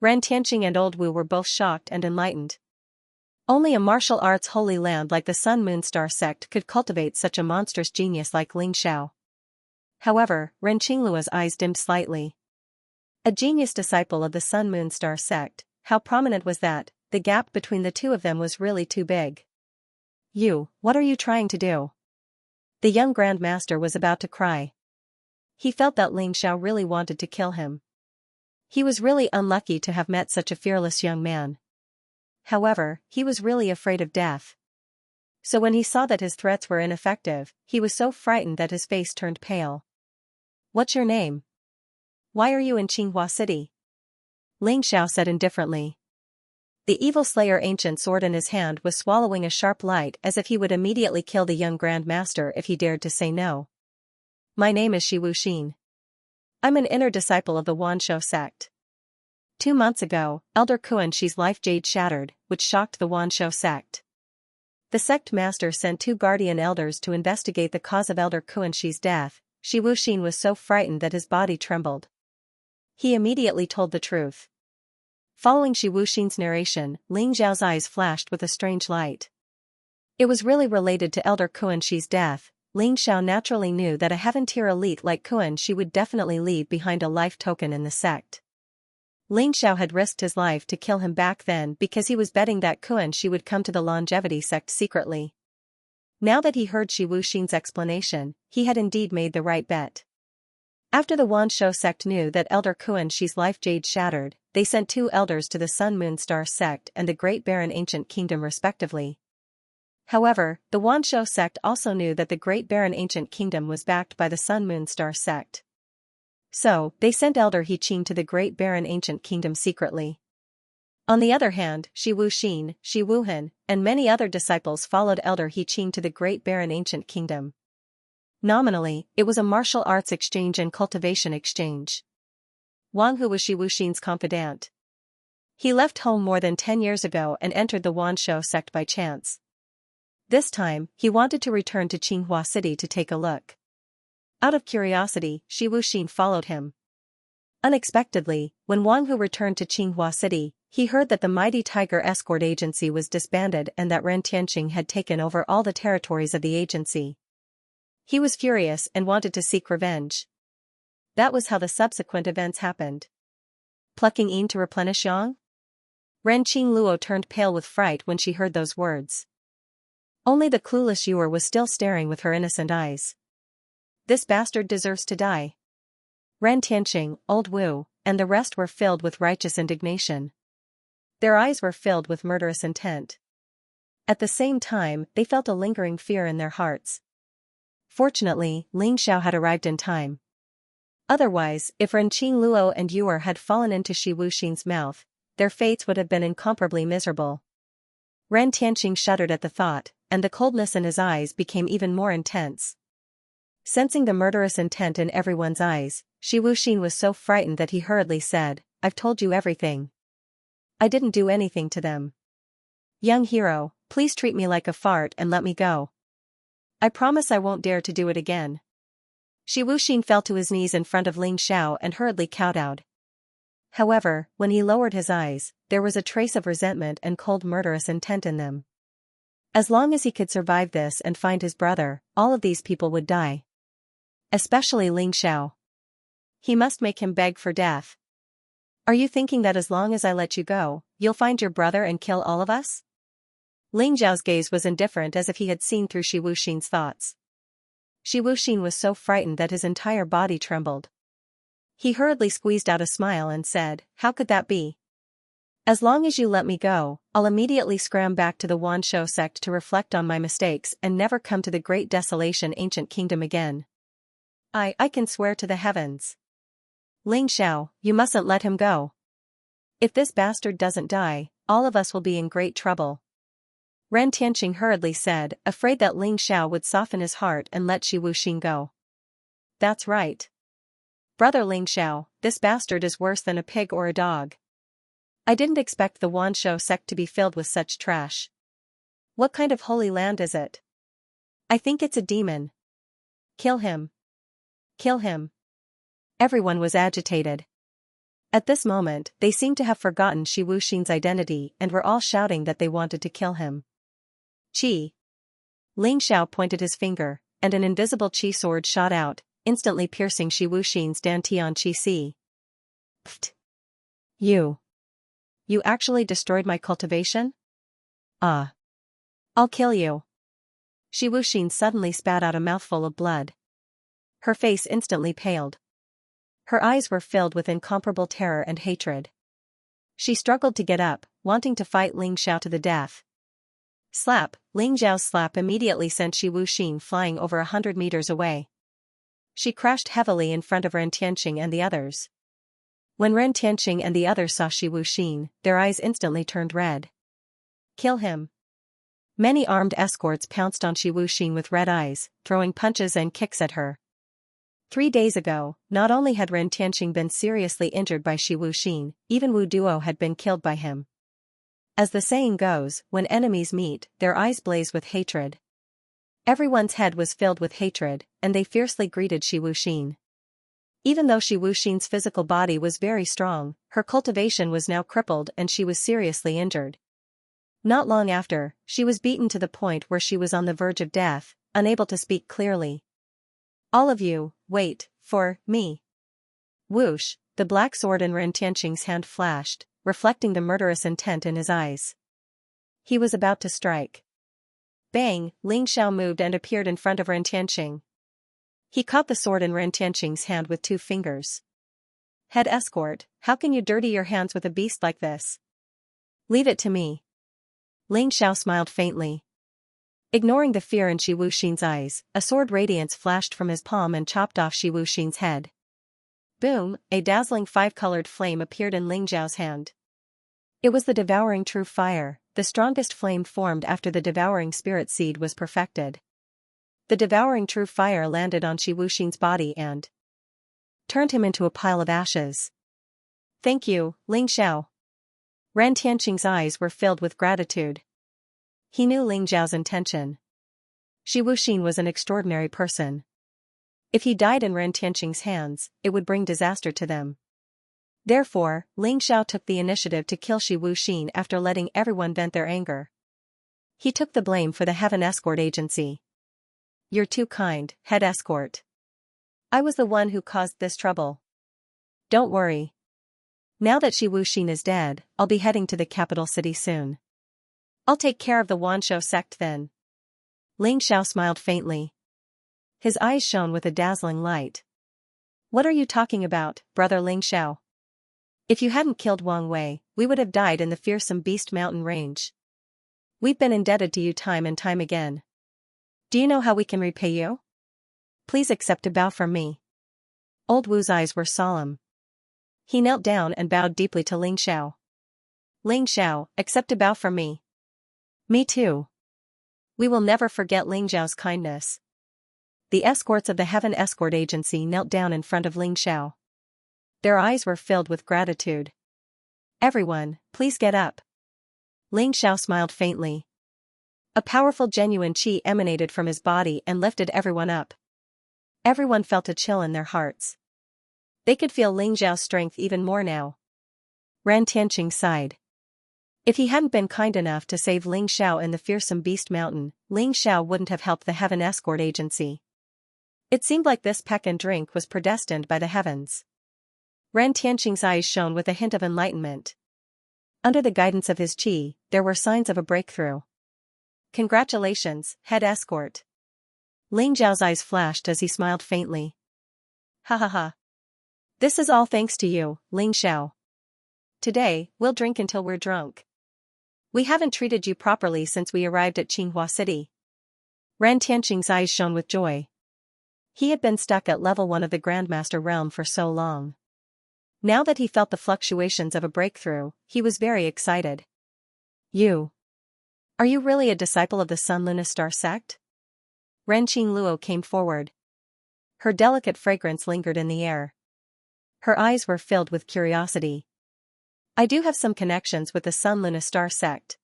Ren Tianqing and Old Wu were both shocked and enlightened. Only a martial arts holy land like the Sun Moon Star sect could cultivate such a monstrous genius like Ling Xiao. However, Ren Qingluo's eyes dimmed slightly. A genius disciple of the Sun Moon Star sect, how prominent was that? The gap between the two of them was really too big. What are you trying to do? The young Grand Master was about to cry. He felt that Ling Xiao really wanted to kill him. He was really unlucky to have met such a fearless young man. However, he was really afraid of death. So when he saw that his threats were ineffective, he was so frightened that his face turned pale. What's your name? Why are you in Qinghua City? Ling Xiao said indifferently. The evil slayer ancient sword in his hand was swallowing a sharp light as if he would immediately kill the young Grand Master if he dared to say no. My name is Shi Wuxin. I'm an inner disciple of the Wanshou sect. 2 months ago, Elder Kuan Shi's life jade shattered, which shocked the Wanshou sect. The sect master sent 2 guardian elders to investigate the cause of Elder Kuan Shi's death. Shi Wuxin was so frightened that his body trembled. He immediately told the truth. Following Shi Wuxin's narration, Ling Xiao's eyes flashed with a strange light. It was really related to Elder Kuan Shi's death. Ling Xiao naturally knew that a heaven-tier elite like Kuan Shi would definitely leave behind a life token in the sect. Ling Xiao had risked his life to kill him back then because he was betting that Kuan Shi would come to the longevity sect secretly. Now that he heard Shi Wuxin's explanation, he had indeed made the right bet. After the Wanshou sect knew that Elder Kuan Shi's life jade shattered, they sent 2 elders to the Sun Moon Star sect and the Great Barren Ancient Kingdom respectively. However, the Wanshou sect also knew that the Great Barren Ancient Kingdom was backed by the Sun Moon Star sect. So, they sent Elder He Qing to the Great Barren Ancient Kingdom secretly. On the other hand, Shi Wuxin, Shi Wuhan, and many other disciples followed Elder He Qing to the Great Barren Ancient Kingdom. Nominally, it was a martial arts exchange and cultivation exchange. Wang Hu was Shi Wuxin's confidant. He left home more than 10 years ago and entered the Wanshou sect by chance. This time, he wanted to return to Qinghua City to take a look. Out of curiosity, Shi Wuxin followed him. Unexpectedly, when Wang Hu returned to Qinghua City, he heard that the mighty Tiger Escort Agency was disbanded and that Ren Tianqing had taken over all the territories of the agency. He was furious and wanted to seek revenge. That was how the subsequent events happened. Plucking Yin to replenish Yang? Ren Qingluo turned pale with fright when she heard those words. Only the clueless Yuer was still staring with her innocent eyes. This bastard deserves to die. Ren Tianqing, Old Wu, and the rest were filled with righteous indignation. Their eyes were filled with murderous intent. At the same time, they felt a lingering fear in their hearts. Fortunately, Ling Xiao had arrived in time. Otherwise, if Ren Qingluo and Yuer had fallen into Shi Wuxin's mouth, their fates would have been incomparably miserable. Ren Tianqing shuddered at the thought, and the coldness in his eyes became even more intense. Sensing the murderous intent in everyone's eyes, Shi Wuxin was so frightened that he hurriedly said, I've told you everything. I didn't do anything to them. Young hero, please treat me like a fart and let me go. I promise I won't dare to do it again. Shi Wuxin fell to his knees in front of Ling Xiao and hurriedly kowtowed. However, when he lowered his eyes, there was a trace of resentment and cold murderous intent in them. As long as he could survive this and find his brother, all of these people would die. Especially Ling Xiao. He must make him beg for death. Are you thinking that as long as I let you go, you'll find your brother and kill all of us? Ling Xiao's gaze was indifferent as if he had seen through Shi Wuxin's thoughts. Shi Wuxin was so frightened that his entire body trembled. He hurriedly squeezed out a smile and said, How could that be? As long as you let me go, I'll immediately scram back to the Wanshou sect to reflect on my mistakes and never come to the Great Desolation Ancient Kingdom again. I can swear to the heavens. Ling Xiao, you mustn't let him go. If this bastard doesn't die, all of us will be in great trouble. Ren Tianqing hurriedly said, afraid that Ling Xiao would soften his heart and let Shi Wuxin go. That's right. Brother Ling Xiao, this bastard is worse than a pig or a dog. I didn't expect the Wanshou sect to be filled with such trash. What kind of holy land is it? I think it's a demon. Kill him. Kill him. Everyone was agitated. At this moment, they seemed to have forgotten Shi Wuxin's identity and were all shouting that they wanted to kill him. Qi. Ling Xiao pointed his finger, and an invisible qi sword shot out, instantly piercing Shi Wuxin's dantian qi si. Pfft. You actually destroyed my cultivation? Ah. I'll kill you. Shi Wuxin suddenly spat out a mouthful of blood. Her face instantly paled. Her eyes were filled with incomparable terror and hatred. She struggled to get up, wanting to fight Ling Xiao to the death. Slap! Ling Xiao's slap immediately sent Shi Wuxin flying over 100 meters away. She crashed heavily in front of Ren Tianqing and the others. When Ren Tianqing and the others saw Shi Wuxin, their eyes instantly turned red. Kill him. Many armed escorts pounced on Shi Wuxin with red eyes, throwing punches and kicks at her. 3 days ago, not only had Ren Tianqing been seriously injured by Shi Wuxin, even Wu Duo had been killed by him. As the saying goes, when enemies meet, their eyes blaze with hatred. Everyone's head was filled with hatred, and they fiercely greeted Shi Wuxin. Even though Shi Wuxin's physical body was very strong, her cultivation was now crippled and she was seriously injured. Not long after, she was beaten to the point where she was on the verge of death, unable to speak clearly. All of you, wait, for me. Whoosh, the black sword in Ren Tianqing's hand flashed, reflecting the murderous intent in his eyes. He was about to strike. Bang, Ling Xiao moved and appeared in front of Ren Tianqing. He caught the sword in Ren Tianqing's hand with 2 fingers. Head escort, how can you dirty your hands with a beast like this? Leave it to me. Ling Xiao smiled faintly. Ignoring the fear in Shi Wuxin's eyes, a sword radiance flashed from his palm and chopped off Shi Wuxin's head. Boom, a dazzling 5-colored flame appeared in Ling Xiao's hand. It was the devouring true fire, the strongest flame formed after the devouring spirit seed was perfected. The devouring true fire landed on Shi Wuxin's body and turned him into a pile of ashes. Thank you, Ling Xiao. Ren Tianqing's eyes were filled with gratitude. He knew Ling Xiao's intention. Shi Wuxin was an extraordinary person. If he died in Ren Tianqing's hands, it would bring disaster to them. Therefore, Ling Xiao took the initiative to kill Shi Wuxin after letting everyone vent their anger. He took the blame for the Heaven Escort Agency. You're too kind, head escort. I was the one who caused this trouble. Don't worry. Now that Shi Wuxin is dead, I'll be heading to the capital city soon. I'll take care of the Wanshou sect then. Ling Xiao smiled faintly. His eyes shone with a dazzling light. What are you talking about, brother Ling Xiao? If you hadn't killed Wang Wei, we would have died in the fearsome Beast Mountain range. We've been indebted to you time and time again. Do you know how we can repay you? Please accept a bow from me. Old Wu's eyes were solemn. He knelt down and bowed deeply to Ling Xiao. Ling Xiao, accept a bow from me. Me too. We will never forget Ling Xiao's kindness. The escorts of the Heaven Escort Agency knelt down in front of Ling Xiao. Their eyes were filled with gratitude. Everyone, please get up. Ling Xiao smiled faintly. A powerful genuine qi emanated from his body and lifted everyone up. Everyone felt a chill in their hearts. They could feel Ling Xiao's strength even more now. Ren Tianqing sighed. If he hadn't been kind enough to save Ling Xiao in the fearsome Beast Mountain, Ling Xiao wouldn't have helped the Heaven Escort Agency. It seemed like this peck and drink was predestined by the heavens. Ren Tianqing's eyes shone with a hint of enlightenment. Under the guidance of his qi, there were signs of a breakthrough. Congratulations, head escort. Ling Xiao's eyes flashed as he smiled faintly. Ha ha ha. This is all thanks to you, Ling Xiao. Today, we'll drink until we're drunk. We haven't treated you properly since we arrived at Qinghua City. Ren Tianqing's eyes shone with joy. He had been stuck at level 1 of the Grandmaster realm for so long. Now that he felt the fluctuations of a breakthrough, he was very excited. Are you really a disciple of the Sun Luna Star sect? Ren Qingluo came forward. Her delicate fragrance lingered in the air. Her eyes were filled with curiosity. I do have some connections with the Sun Luna Star sect.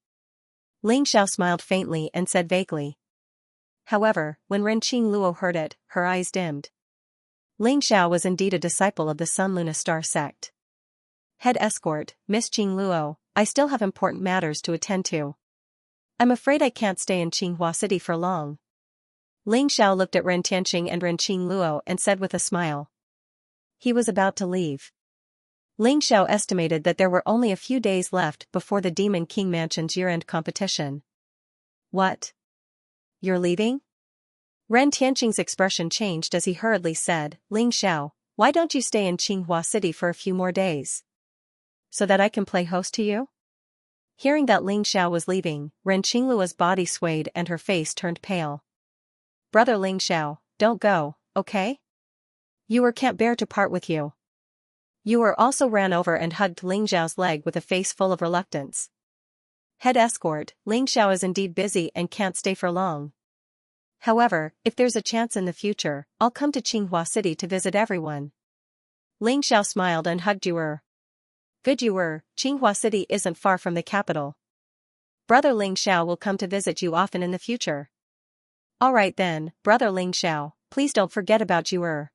Ling Xiao smiled faintly and said vaguely. However, when Ren Qingluo heard it, her eyes dimmed. Ling Xiao was indeed a disciple of the Sun Luna Star sect. Head escort, Miss Qingluo, I still have important matters to attend to. I'm afraid I can't stay in Qinghua City for long. Ling Xiao looked at Ren Tianqing and Ren Qingluo and said with a smile. He was about to leave. Ling Xiao estimated that there were only a few days left before the Demon King Mansion's year-end competition. What? You're leaving? Ren Tianqing's expression changed as he hurriedly said, Ling Xiao, why don't you stay in Qinghua City for a few more days? So that I can play host to you? Hearing that Ling Xiao was leaving, Ren Qingluo's body swayed and her face turned pale. Brother Ling Xiao, don't go, okay? Yu'er can't bear to part with you. Yu'er also ran over and hugged Ling Xiao's leg with a face full of reluctance. Head escort, Ling Xiao is indeed busy and can't stay for long. However, if there's a chance in the future, I'll come to Qinghua City to visit everyone. Ling Xiao smiled and hugged Yu'er. Good Yu'er, Qinghua City isn't far from the capital. Brother Ling Xiao will come to visit you often in the future. Alright then, Brother Ling Xiao, please don't forget about Yu'er.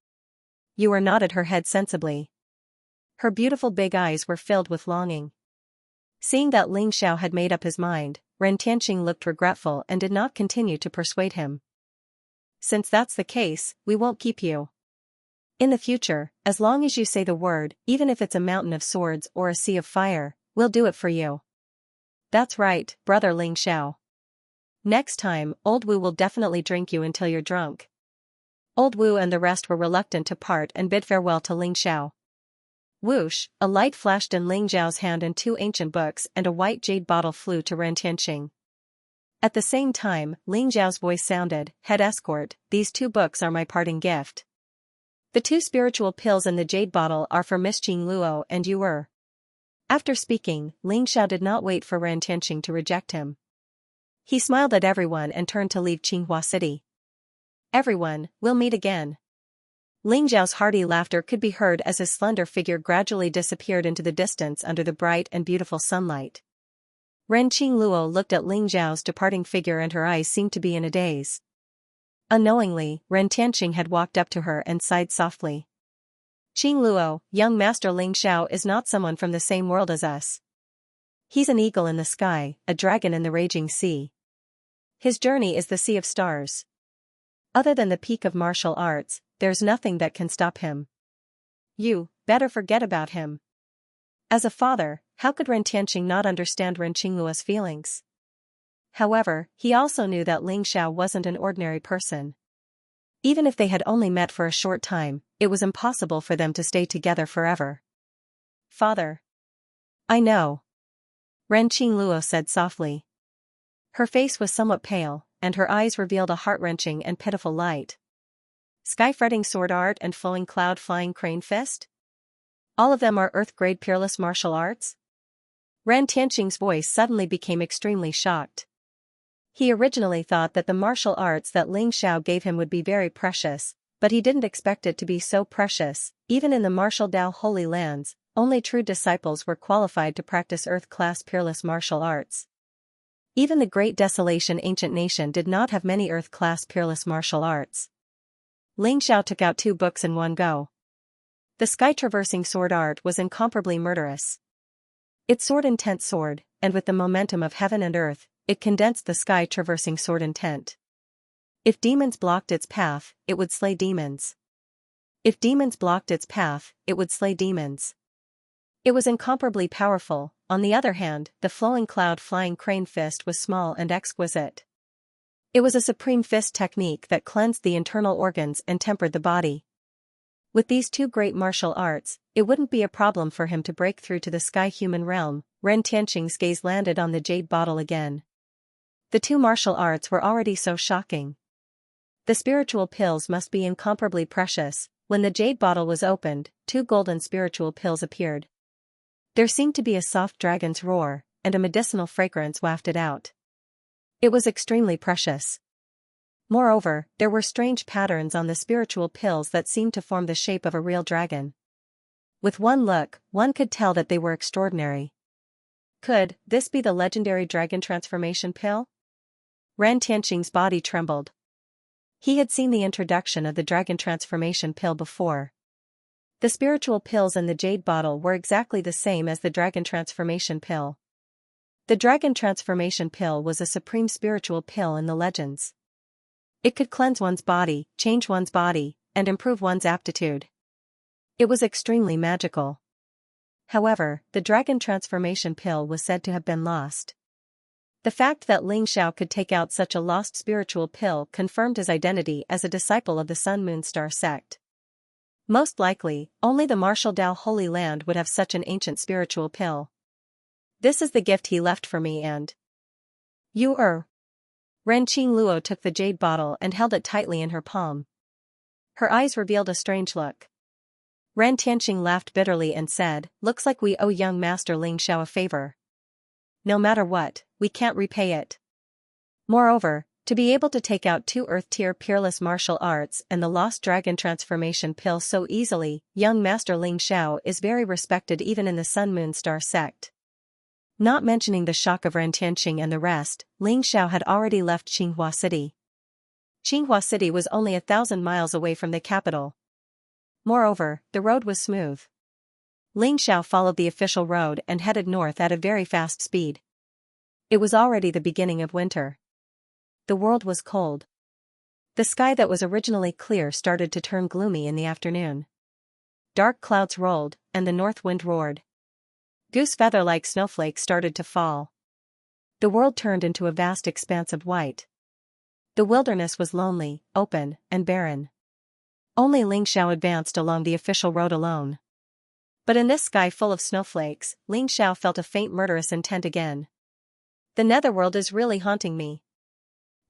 Yu'er nodded her head sensibly. Her beautiful big eyes were filled with longing. Seeing that Ling Xiao had made up his mind, Ren Tianqing looked regretful and did not continue to persuade him. Since that's the case, we won't keep you. In the future, as long as you say the word, even if it's a mountain of swords or a sea of fire, we'll do it for you. That's right, Brother Ling Xiao. Next time, Old Wu will definitely drink you until you're drunk. Old Wu and the rest were reluctant to part and bid farewell to Ling Xiao. Whoosh, a light flashed in Ling Xiao's hand and two ancient books and a white jade bottle flew to Ren Tianqing. At the same time, Ling Xiao's voice sounded, Head escort, these two books are my parting gift. The two spiritual pills in the jade bottle are for Miss Qingluo and Yu'er. After speaking, Ling Xiao did not wait for Ren Tianqing to reject him. He smiled at everyone and turned to leave Qinghua City. Everyone, we'll meet again. Ling Xiao's hearty laughter could be heard as his slender figure gradually disappeared into the distance under the bright and beautiful sunlight. Ren Qingluo looked at Ling Xiao's departing figure and her eyes seemed to be in a daze. Unknowingly, Ren Tianqing had walked up to her and sighed softly. Qingluo, young Master Ling Xiao is not someone from the same world as us. He's an eagle in the sky, a dragon in the raging sea. His journey is the sea of stars. Other than the peak of martial arts, there's nothing that can stop him. You, better forget about him. As a father, how could Ren Tianqing not understand Ren Qingluo's feelings? However, he also knew that Ling Xiao wasn't an ordinary person. Even if they had only met for a short time, it was impossible for them to stay together forever. Father. I know. Ren Qingluo said softly. Her face was somewhat pale, and her eyes revealed a heart-wrenching and pitiful light. Sky-fretting sword art and flowing cloud flying crane fist? All of them are earth-grade peerless martial arts? Ren Tianqing's voice suddenly became extremely shocked. He originally thought that the martial arts that Ling Xiao gave him would be very precious, but he didn't expect it to be so precious. Even in the martial Dao Holy Lands, only true disciples were qualified to practice earth-class peerless martial arts. Even the Great Desolation ancient nation did not have many earth-class peerless martial arts. Ling Xiao took out two books in one go. The sky-traversing sword art was incomparably murderous. Its sword-intent sword, and with the momentum of heaven and earth, it condensed the sky-traversing sword intent. If demons blocked its path, it would slay demons. If demons blocked its path, it would slay demons. It was incomparably powerful. On the other hand, the flowing cloud flying crane fist was small and exquisite. It was a supreme fist technique that cleansed the internal organs and tempered the body. With these two great martial arts, it wouldn't be a problem for him to break through to the sky-human realm. Ren Tianqing's gaze landed on the jade bottle again. The two martial arts were already so shocking. The spiritual pills must be incomparably precious. When the jade bottle was opened, two golden spiritual pills appeared. There seemed to be a soft dragon's roar, and a medicinal fragrance wafted out. It was extremely precious. Moreover, there were strange patterns on the spiritual pills that seemed to form the shape of a real dragon. With one look, one could tell that they were extraordinary. Could this be the legendary dragon transformation pill? Ren Tianqing's body trembled. He had seen the introduction of the dragon transformation pill before. The spiritual pills in the jade bottle were exactly the same as the dragon transformation pill. The dragon transformation pill was a supreme spiritual pill in the legends. It could cleanse one's body, change one's body, and improve one's aptitude. It was extremely magical. However, the dragon transformation pill was said to have been lost. The fact that Ling Xiao could take out such a lost spiritual pill confirmed his identity as a disciple of the Sun Moon Star sect. Most likely, only the Martial Dao Holy Land would have such an ancient spiritual pill. This is the gift he left for me and you Ren Qingluo took the jade bottle and held it tightly in her palm. Her eyes revealed a strange look. Ren Tianqing laughed bitterly and said, "Looks like we owe young Master Ling Xiao a favor. No matter what, we can't repay it. Moreover, to be able to take out 2 Earth-tier peerless martial arts and the lost dragon transformation pill so easily, young Master Ling Xiao is very respected even in the Sun Moon Star sect." Not mentioning the shock of Ren Tianqing and the rest, Ling Xiao had already left Qinghua City. Qinghua City was only 1,000 miles away from the capital. Moreover, the road was smooth. Ling Xiao followed the official road and headed north at a very fast speed. It was already the beginning of winter. The world was cold. The sky that was originally clear started to turn gloomy in the afternoon. Dark clouds rolled, and the north wind roared. Goose feather-like snowflakes started to fall. The world turned into a vast expanse of white. The wilderness was lonely, open, and barren. Only Ling Xiao advanced along the official road alone. But in this sky full of snowflakes, Ling Xiao felt a faint murderous intent again. The netherworld is really haunting me.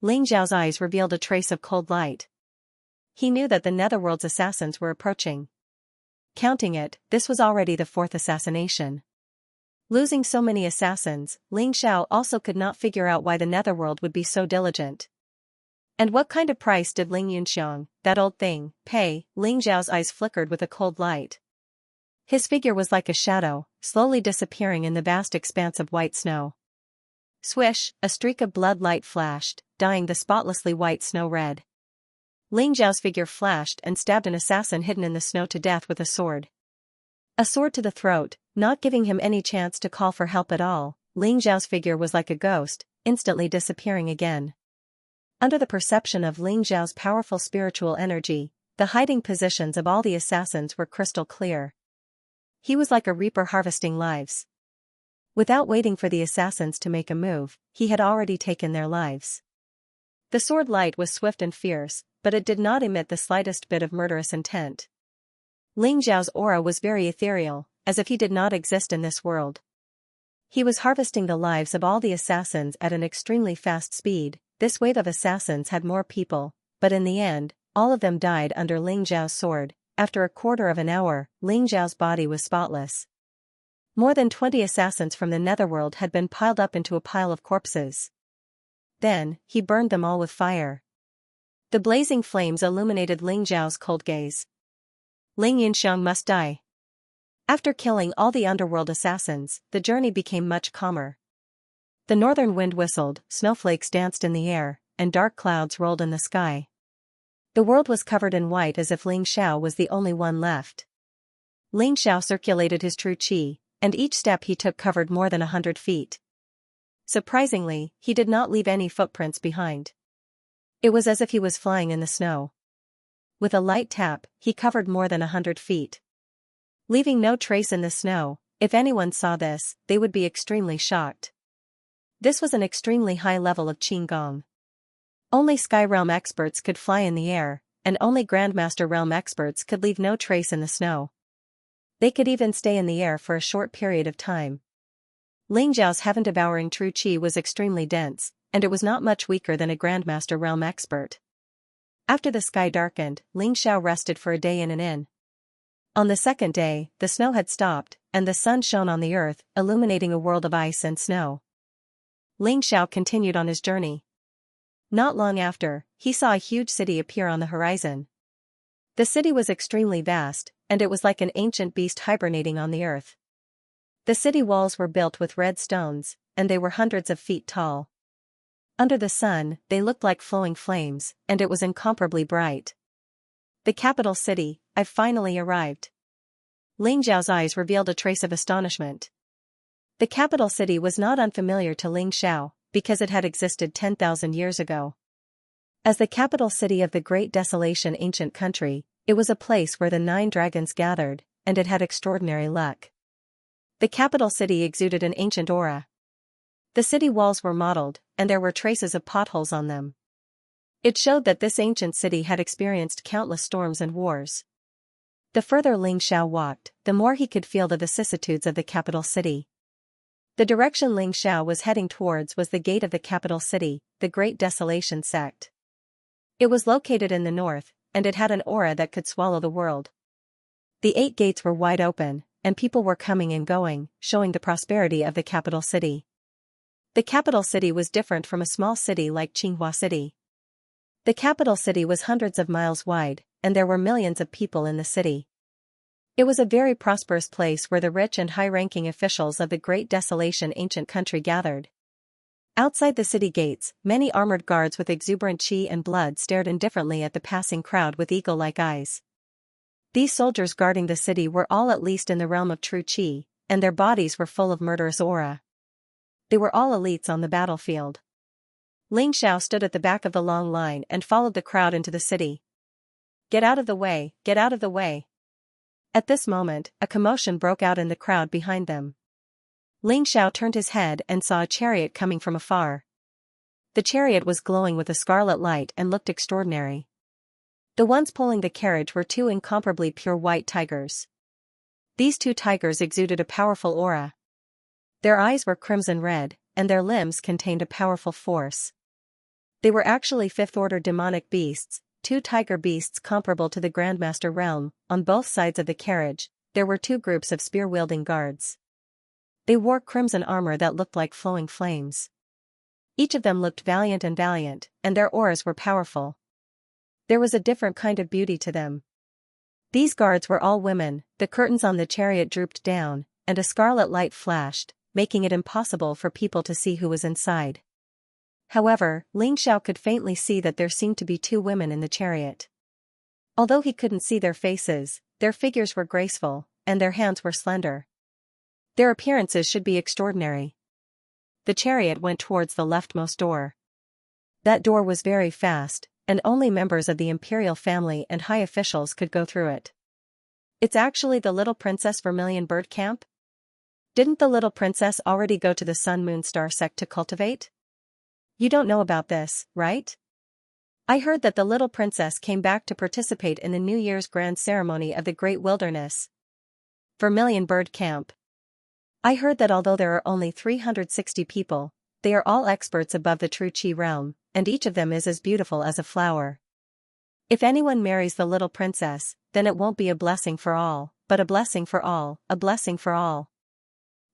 Ling Xiao's eyes revealed a trace of cold light. He knew that the netherworld's assassins were approaching. Counting it, this was already the 4th assassination. Losing so many assassins, Ling Xiao also could not figure out why the netherworld would be so diligent. And what kind of price did Ling Yunxiang, that old thing, pay? Ling Xiao's eyes flickered with a cold light. His figure was like a shadow, slowly disappearing in the vast expanse of white snow. Swish, a streak of blood light flashed, dyeing the spotlessly white snow red. Ling Xiao's figure flashed and stabbed an assassin hidden in the snow to death with a sword. A sword to the throat, not giving him any chance to call for help at all. Ling Xiao's figure was like a ghost, instantly disappearing again. Under the perception of Ling Xiao's powerful spiritual energy, the hiding positions of all the assassins were crystal clear. He was like a reaper harvesting lives. Without waiting for the assassins to make a move, he had already taken their lives. The sword light was swift and fierce, but it did not emit the slightest bit of murderous intent. Ling Xiao's aura was very ethereal, as if he did not exist in this world. He was harvesting the lives of all the assassins at an extremely fast speed. This wave of assassins had more people, but in the end, all of them died under Ling Xiao's sword. After a quarter of an hour, Ling Xiao's body was spotless. More than 20 assassins from the netherworld had been piled up into a pile of corpses. Then, he burned them all with fire. The blazing flames illuminated Ling Xiao's cold gaze. Ling Yunxiang must die. After killing all the underworld assassins, the journey became much calmer. The northern wind whistled, snowflakes danced in the air, and dark clouds rolled in the sky. The world was covered in white as if Ling Xiao was the only one left. Ling Xiao circulated his true qi, and each step he took covered more than 100 feet. Surprisingly, he did not leave any footprints behind. It was as if he was flying in the snow. With a light tap, he covered more than 100 feet. Leaving no trace in the snow, if anyone saw this, they would be extremely shocked. This was an extremely high level of Qinggong. Only Sky Realm experts could fly in the air, and only Grandmaster Realm experts could leave no trace in the snow. They could even stay in the air for a short period of time. Ling Xiao's heaven-devouring true qi was extremely dense, and it was not much weaker than a Grandmaster Realm expert. After the sky darkened, Ling Xiao rested for a day in an inn. On the second day, the snow had stopped, and the sun shone on the earth, illuminating a world of ice and snow. Ling Xiao continued on his journey. Not long after, he saw a huge city appear on the horizon. The city was extremely vast, and it was like an ancient beast hibernating on the earth. The city walls were built with red stones, and they were hundreds of feet tall. Under the sun, they looked like flowing flames, and it was incomparably bright. The capital city, I've finally arrived. Ling Xiao's eyes revealed a trace of astonishment. The capital city was not unfamiliar to Ling Xiao, because it had existed 10,000 years ago. As the capital city of the Great Desolation ancient country, it was a place where the 9 dragons gathered, and it had extraordinary luck. The capital city exuded an ancient aura. The city walls were mottled, and there were traces of potholes on them. It showed that this ancient city had experienced countless storms and wars. The further Ling Xiao walked, the more he could feel the vicissitudes of the capital city. The direction Ling Xiao was heading towards was the gate of the capital city, the Great Desolation sect. It was located in the north, and it had an aura that could swallow the world. The 8 gates were wide open, and people were coming and going, showing the prosperity of the capital city. The capital city was different from a small city like Tsinghua City. The capital city was hundreds of miles wide, and there were millions of people in the city. It was a very prosperous place where the rich and high-ranking officials of the Great Desolation ancient country gathered. Outside the city gates, many armored guards with exuberant chi and blood stared indifferently at the passing crowd with eagle-like eyes. These soldiers guarding the city were all at least in the realm of true chi, and their bodies were full of murderous aura. They were all elites on the battlefield. Ling Xiao stood at the back of the long line and followed the crowd into the city. "Get out of the way, get out of the way." At this moment, a commotion broke out in the crowd behind them. Ling Xiao turned his head and saw a chariot coming from afar. The chariot was glowing with a scarlet light and looked extraordinary. The ones pulling the carriage were 2 incomparably pure white tigers. These 2 tigers exuded a powerful aura. Their eyes were crimson red, and their limbs contained a powerful force. They were actually 5th-order demonic beasts, 2 tiger beasts comparable to the Grandmaster realm. On both sides of the carriage, there were 2 groups of spear-wielding guards. They wore crimson armor that looked like flowing flames. Each of them looked valiant, and their auras were powerful. There was a different kind of beauty to them. These guards were all women. The curtains on the chariot drooped down, and a scarlet light flashed, making it impossible for people to see who was inside. However, Ling Xiao could faintly see that there seemed to be 2 women in the chariot. Although he couldn't see their faces, their figures were graceful, and their hands were slender. Their appearances should be extraordinary. The chariot went towards the leftmost door. That door was very fast, and only members of the imperial family and high officials could go through it. "It's actually the little Princess Vermilion Bird Camp? Didn't the little princess already go to the Sun Moon Star sect to cultivate? You don't know about this, right? I heard that the little princess came back to participate in the New Year's grand ceremony of the Great Wilderness. Vermilion Bird Camp. I heard that although there are only 360 people, they are all experts above the true chi realm, and each of them is as beautiful as a flower. If anyone marries the little princess, then it won't be a blessing for all, but a blessing for all, a blessing for all.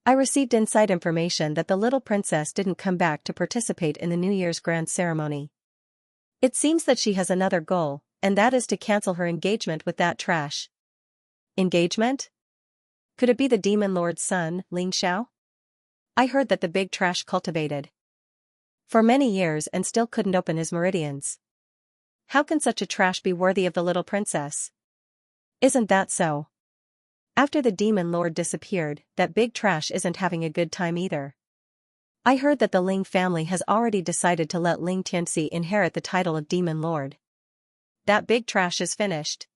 I received inside information that the little princess didn't come back to participate in the New Year's grand ceremony. It seems that she has another goal, and that is to cancel her engagement with that trash." "Engagement? Could it be the demon lord's son, Ling Xiao? I heard that the big trash cultivated for many years and still couldn't open his meridians. How can such a trash be worthy of the little princess? Isn't that so? After the demon lord disappeared, that big trash isn't having a good time either. I heard that the Ling family has already decided to let Ling Tianxi inherit the title of demon lord. That big trash is finished.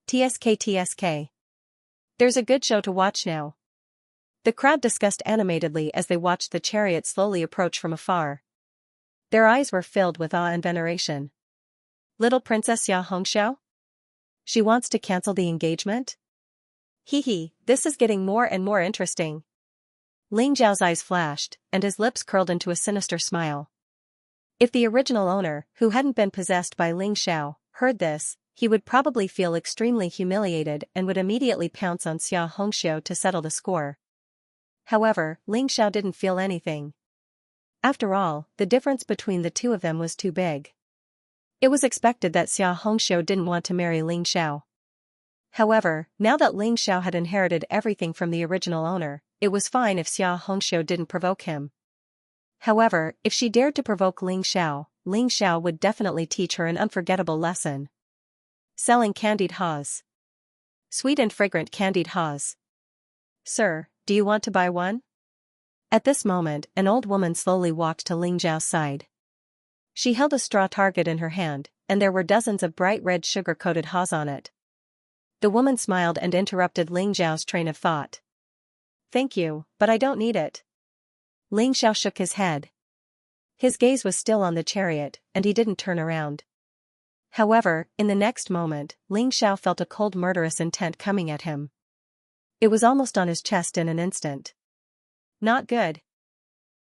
TSK. There's a good show to watch now." The crowd discussed animatedly as they watched the chariot slowly approach from afar. Their eyes were filled with awe and veneration. "Little Princess Xianxia? She wants to cancel the engagement? This is getting more and more interesting." Ling Zhao's eyes flashed, and his lips curled into a sinister smile. If the original owner, who hadn't been possessed by Ling Xiao, heard this, he would probably feel extremely humiliated and would immediately pounce on Xianxia to settle the score. However, Ling Xiao didn't feel anything. After all, the difference between the 2 of them was too big. It was expected that Xianxia didn't want to marry Ling Xiao. However, now that Ling Xiao had inherited everything from the original owner, it was fine if Xianxia didn't provoke him. However, if she dared to provoke Ling Xiao would definitely teach her an unforgettable lesson. Selling candied haws. Sweet and fragrant candied haws. "Sir, do you want to buy one?" At this moment, an old woman slowly walked to Ling Zhao's side. She held a straw target in her hand, and there were dozens of bright red sugar-coated haws on it. The woman smiled and interrupted Ling Xiao's train of thought. "Thank you, but I don't need it." Ling Xiao shook his head. His gaze was still on the chariot, and he didn't turn around. However, in the next moment, Ling Xiao felt a cold murderous intent coming at him. It was almost on his chest in an instant. Not good.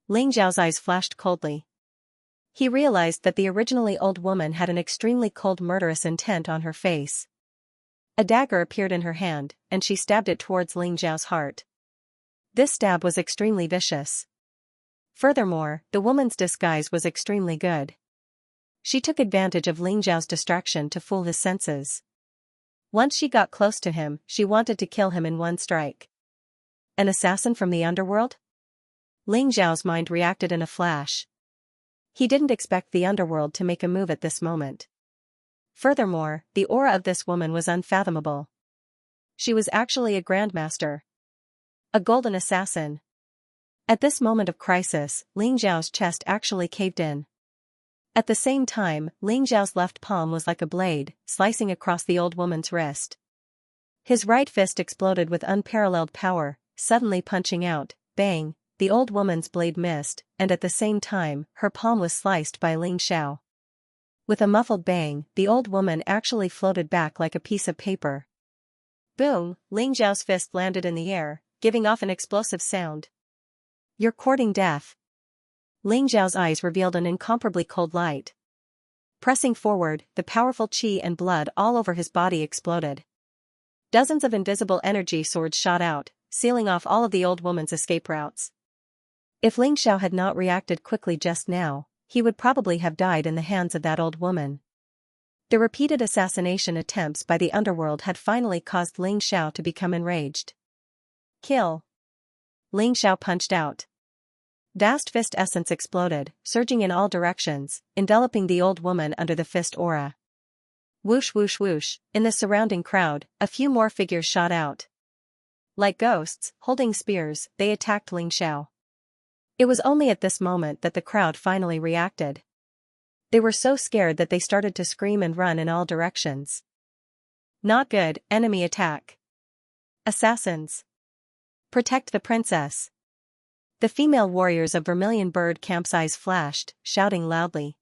Ling Xiao's eyes flashed coldly. He realized that the originally old woman had an extremely cold murderous intent on her face. A dagger appeared in her hand, and she stabbed it towards Ling Xiao's heart. This stab was extremely vicious. Furthermore, the woman's disguise was extremely good. She took advantage of Ling Xiao's distraction to fool his senses. Once she got close to him, she wanted to kill him in one strike. An assassin from the underworld? Ling Xiao's mind reacted in a flash. He didn't expect the underworld to make a move at this moment. Furthermore, the aura of this woman was unfathomable. She was actually a grandmaster. A golden assassin. At this moment of crisis, Ling Xiao's chest actually caved in. At the same time, Ling Xiao's left palm was like a blade, slicing across the old woman's wrist. His right fist exploded with unparalleled power, suddenly punching out, bang, the old woman's blade missed, and at the same time, her palm was sliced by Ling Xiao. With a muffled bang, the old woman actually floated back like a piece of paper. Boom, Ling Xiao's fist landed in the air, giving off an explosive sound. "You're courting death." Ling Xiao's eyes revealed an incomparably cold light. Pressing forward, the powerful qi and blood all over his body exploded. Dozens of invisible energy swords shot out, sealing off all of the old woman's escape routes. If Ling Xiao had not reacted quickly just now, he would probably have died in the hands of that old woman. The repeated assassination attempts by the underworld had finally caused Ling Xiao to become enraged. "Kill." Ling Xiao punched out. Vast fist essence exploded, surging in all directions, enveloping the old woman under the fist aura. Whoosh whoosh whoosh, in the surrounding crowd, a few more figures shot out. Like ghosts, holding spears, they attacked Ling Xiao. It was only at this moment that the crowd finally reacted. They were so scared that they started to scream and run in all directions. Not good, enemy attack. Assassins. Protect the princess. The female warriors of Vermilion Bird Camp's eyes flashed, shouting loudly.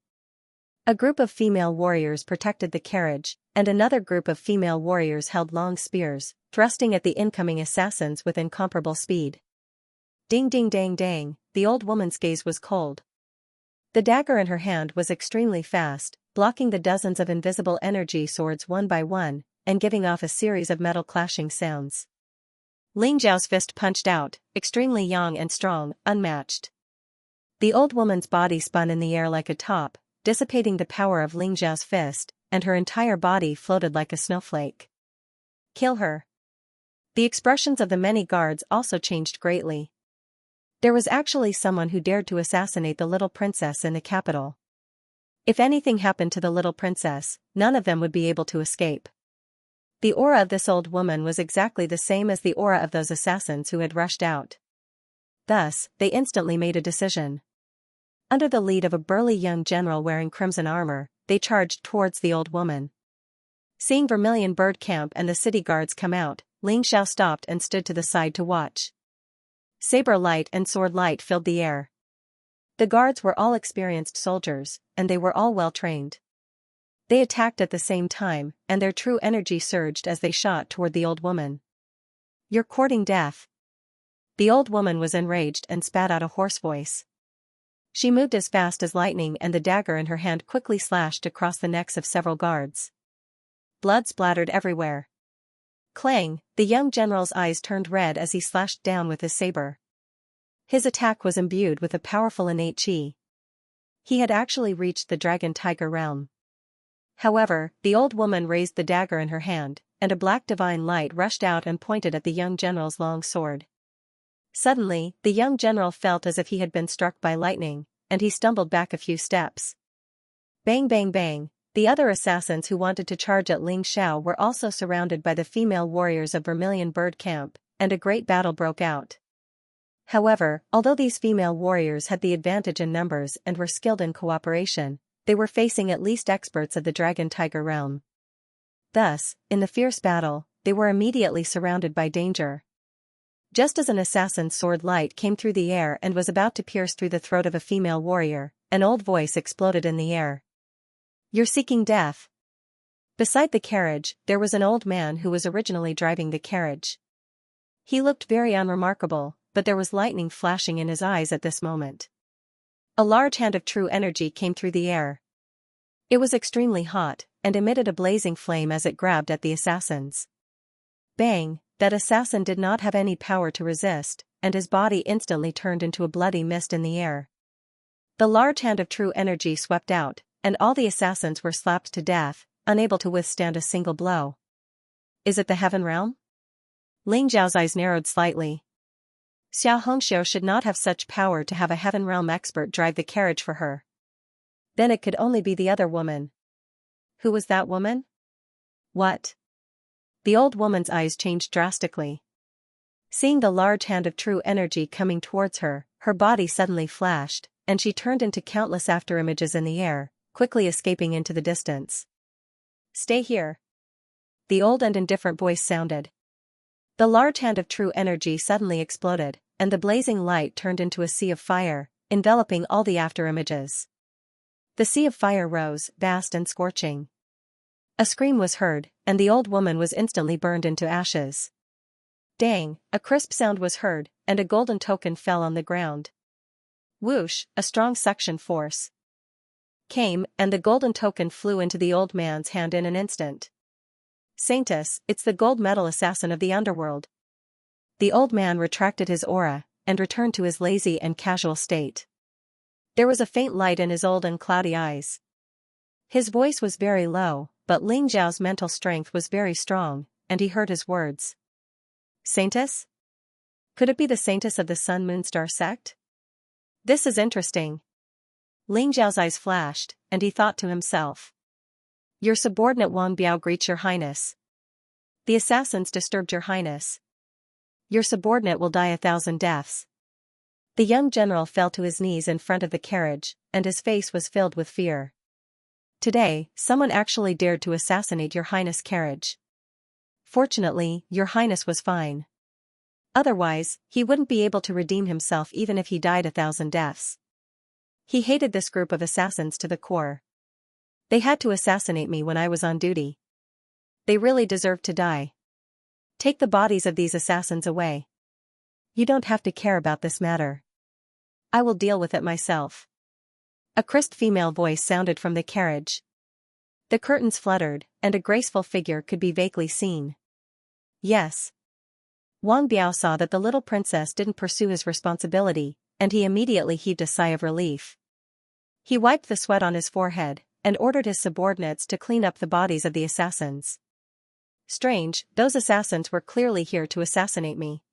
A group of female warriors protected the carriage, and another group of female warriors held long spears, thrusting at the incoming assassins with incomparable speed. Ding ding dang dang, the old woman's gaze was cold. The dagger in her hand was extremely fast, blocking the dozens of invisible energy swords one by one, and giving off a series of metal clashing sounds. Ling Xiao's fist punched out, extremely young and strong, unmatched. The old woman's body spun in the air like a top, dissipating the power of Ling Xiao's fist, and her entire body floated like a snowflake. Kill her. The expressions of the many guards also changed greatly. There was actually someone who dared to assassinate the little princess in the capital. If anything happened to the little princess, none of them would be able to escape. The aura of this old woman was exactly the same as the aura of those assassins who had rushed out. Thus, they instantly made a decision. Under the lead of a burly young general wearing crimson armor, they charged towards the old woman. Seeing Vermilion Bird Camp and the city guards come out, Ling Xiao stopped and stood to the side to watch. Saber light and sword light filled the air. The guards were all experienced soldiers, and they were all well trained. They attacked at the same time, and their true energy surged as they shot toward the old woman. "You're courting death." The old woman was enraged and spat out a hoarse voice. She moved as fast as lightning, and the dagger in her hand quickly slashed across the necks of several guards. Blood splattered everywhere. Clang, the young general's eyes turned red as he slashed down with his saber. His attack was imbued with a powerful innate qi. He had actually reached the dragon-tiger realm. However, the old woman raised the dagger in her hand, and a black divine light rushed out and pointed at the young general's long sword. Suddenly, the young general felt as if he had been struck by lightning, and he stumbled back a few steps. Bang bang bang, the other assassins who wanted to charge at Ling Xiao were also surrounded by the female warriors of Vermilion Bird Camp, and a great battle broke out. However, although these female warriors had the advantage in numbers and were skilled in cooperation, they were facing at least experts of the dragon-tiger realm. Thus, in the fierce battle, they were immediately surrounded by danger. Just as an assassin's sword light came through the air and was about to pierce through the throat of a female warrior, an old voice exploded in the air. "You're seeking death." Beside the carriage, there was an old man who was originally driving the carriage. He looked very unremarkable, but there was lightning flashing in his eyes at this moment. A large hand of true energy came through the air. It was extremely hot, and emitted a blazing flame as it grabbed at the assassins. Bang! That assassin did not have any power to resist, and his body instantly turned into a bloody mist in the air. The large hand of true energy swept out, and all the assassins were slapped to death, unable to withstand a single blow. Is it the heaven realm? Ling Zhao's eyes narrowed slightly. Xianxia should not have such power to have a heaven realm expert drive the carriage for her. Then it could only be the other woman. Who was that woman? What? The old woman's eyes changed drastically. Seeing the large hand of true energy coming towards her, her body suddenly flashed, and she turned into countless afterimages in the air, quickly escaping into the distance. "Stay here." The old and indifferent voice sounded. The large hand of true energy suddenly exploded, and the blazing light turned into a sea of fire, enveloping all the afterimages. The sea of fire rose, vast and scorching. A scream was heard, and the old woman was instantly burned into ashes. Dang! A crisp sound was heard, and a golden token fell on the ground. Whoosh! A strong suction force came, and the golden token flew into the old man's hand in an instant. "Saintus, it's the gold medal assassin of the underworld." The old man retracted his aura, and returned to his lazy and casual state. There was a faint light in his old and cloudy eyes. His voice was very low, but Ling Zhao's mental strength was very strong, and he heard his words. "Saintus? Could it be the Saintus of the Sun Moon Star sect? This is interesting." Ling Zhao's eyes flashed, and he thought to himself. "Your subordinate Wang Biao greets your highness. The assassins disturbed your highness. Your subordinate will die 1,000 deaths." The young general fell to his knees in front of the carriage, and his face was filled with fear. "Today, someone actually dared to assassinate your highness' carriage. Fortunately, your highness was fine. Otherwise, he wouldn't be able to redeem himself even if he died 1,000 deaths." He hated this group of assassins to the core. They had to assassinate me when I was on duty. They really deserved to die. Take the bodies of these assassins away. You don't have to care about this matter. I will deal with it myself. A crisp female voice sounded from the carriage. The curtains fluttered, and a graceful figure could be vaguely seen. Yes. Wang Biao saw that the little princess didn't pursue his responsibility, and he immediately heaved a sigh of relief. He wiped the sweat on his forehead, and ordered his subordinates to clean up the bodies of the assassins. Strange, those assassins were clearly here to assassinate me.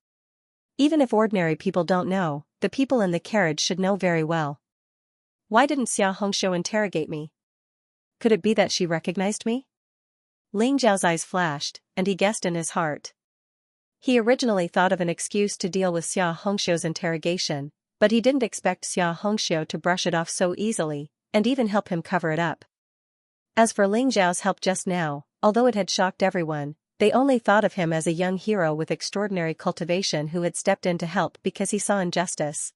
Even if ordinary people don't know, the people in the carriage should know very well. Why didn't Xianxia interrogate me? Could it be that she recognized me? Ling Zhao's eyes flashed, and he guessed in his heart. He originally thought of an excuse to deal with Xianxia's interrogation, but he didn't expect Xianxia to brush it off so easily, and even help him cover it up. As for Ling Zhao's help just now, although it had shocked everyone, they only thought of him as a young hero with extraordinary cultivation who had stepped in to help because he saw injustice.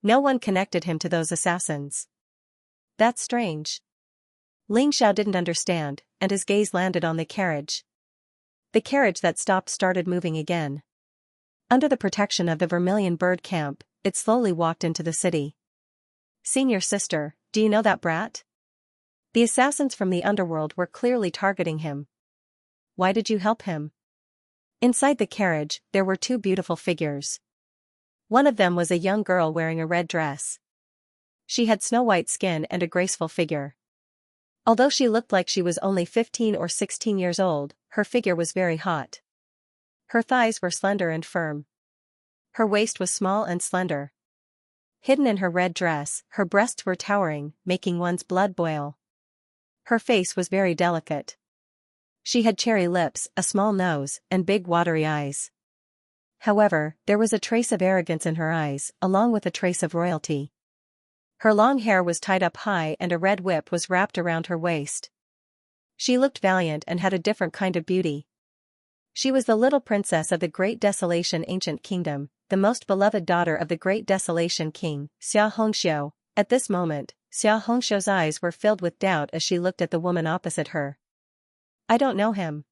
No one connected him to those assassins. That's strange. Ling Zhao didn't understand, and his gaze landed on the carriage. The carriage that stopped started moving again. Under the protection of the Vermilion Bird Camp, it slowly walked into the city. "Senior sister, do you know that brat?" The assassins from the underworld were clearly targeting him. "Why did you help him?" Inside the carriage, there were two beautiful figures. One of them was a young girl wearing a red dress. She had snow-white skin and a graceful figure. Although she looked like she was only 15 or 16 years old, her figure was very hot. Her thighs were slender and firm. Her waist was small and slender. Hidden in her red dress, her breasts were towering, making one's blood boil. Her face was very delicate. She had cherry lips, a small nose, and big watery eyes. However, there was a trace of arrogance in her eyes, along with a trace of royalty. Her long hair was tied up high and a red whip was wrapped around her waist. She looked valiant and had a different kind of beauty. She was the little princess of the Great Desolation Ancient Kingdom, the most beloved daughter of the Great Desolation King, Xianxia. At this moment, Xianxia's eyes were filled with doubt as she looked at the woman opposite her. I don't know him.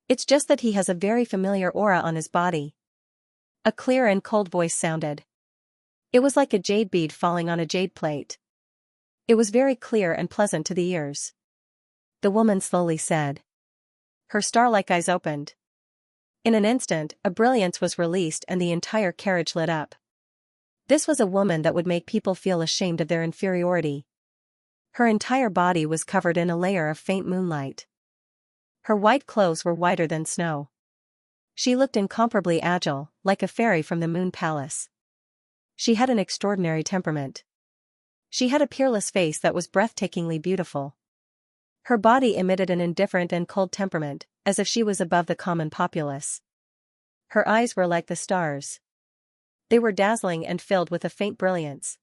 It's just that he has a very familiar aura on his body. A clear and cold voice sounded. It was like a jade bead falling on a jade plate. It was very clear and pleasant to the ears. The woman slowly said. Her star-like eyes opened. In an instant, a brilliance was released and the entire carriage lit up. This was a woman that would make people feel ashamed of their inferiority. Her entire body was covered in a layer of faint moonlight. Her white clothes were whiter than snow. She looked incomparably agile, like a fairy from the Moon Palace. She had an extraordinary temperament. She had a peerless face that was breathtakingly beautiful. Her body emitted an indifferent and cold temperament, as if she was above the common populace. Her eyes were like the stars. They were dazzling and filled with a faint brilliance.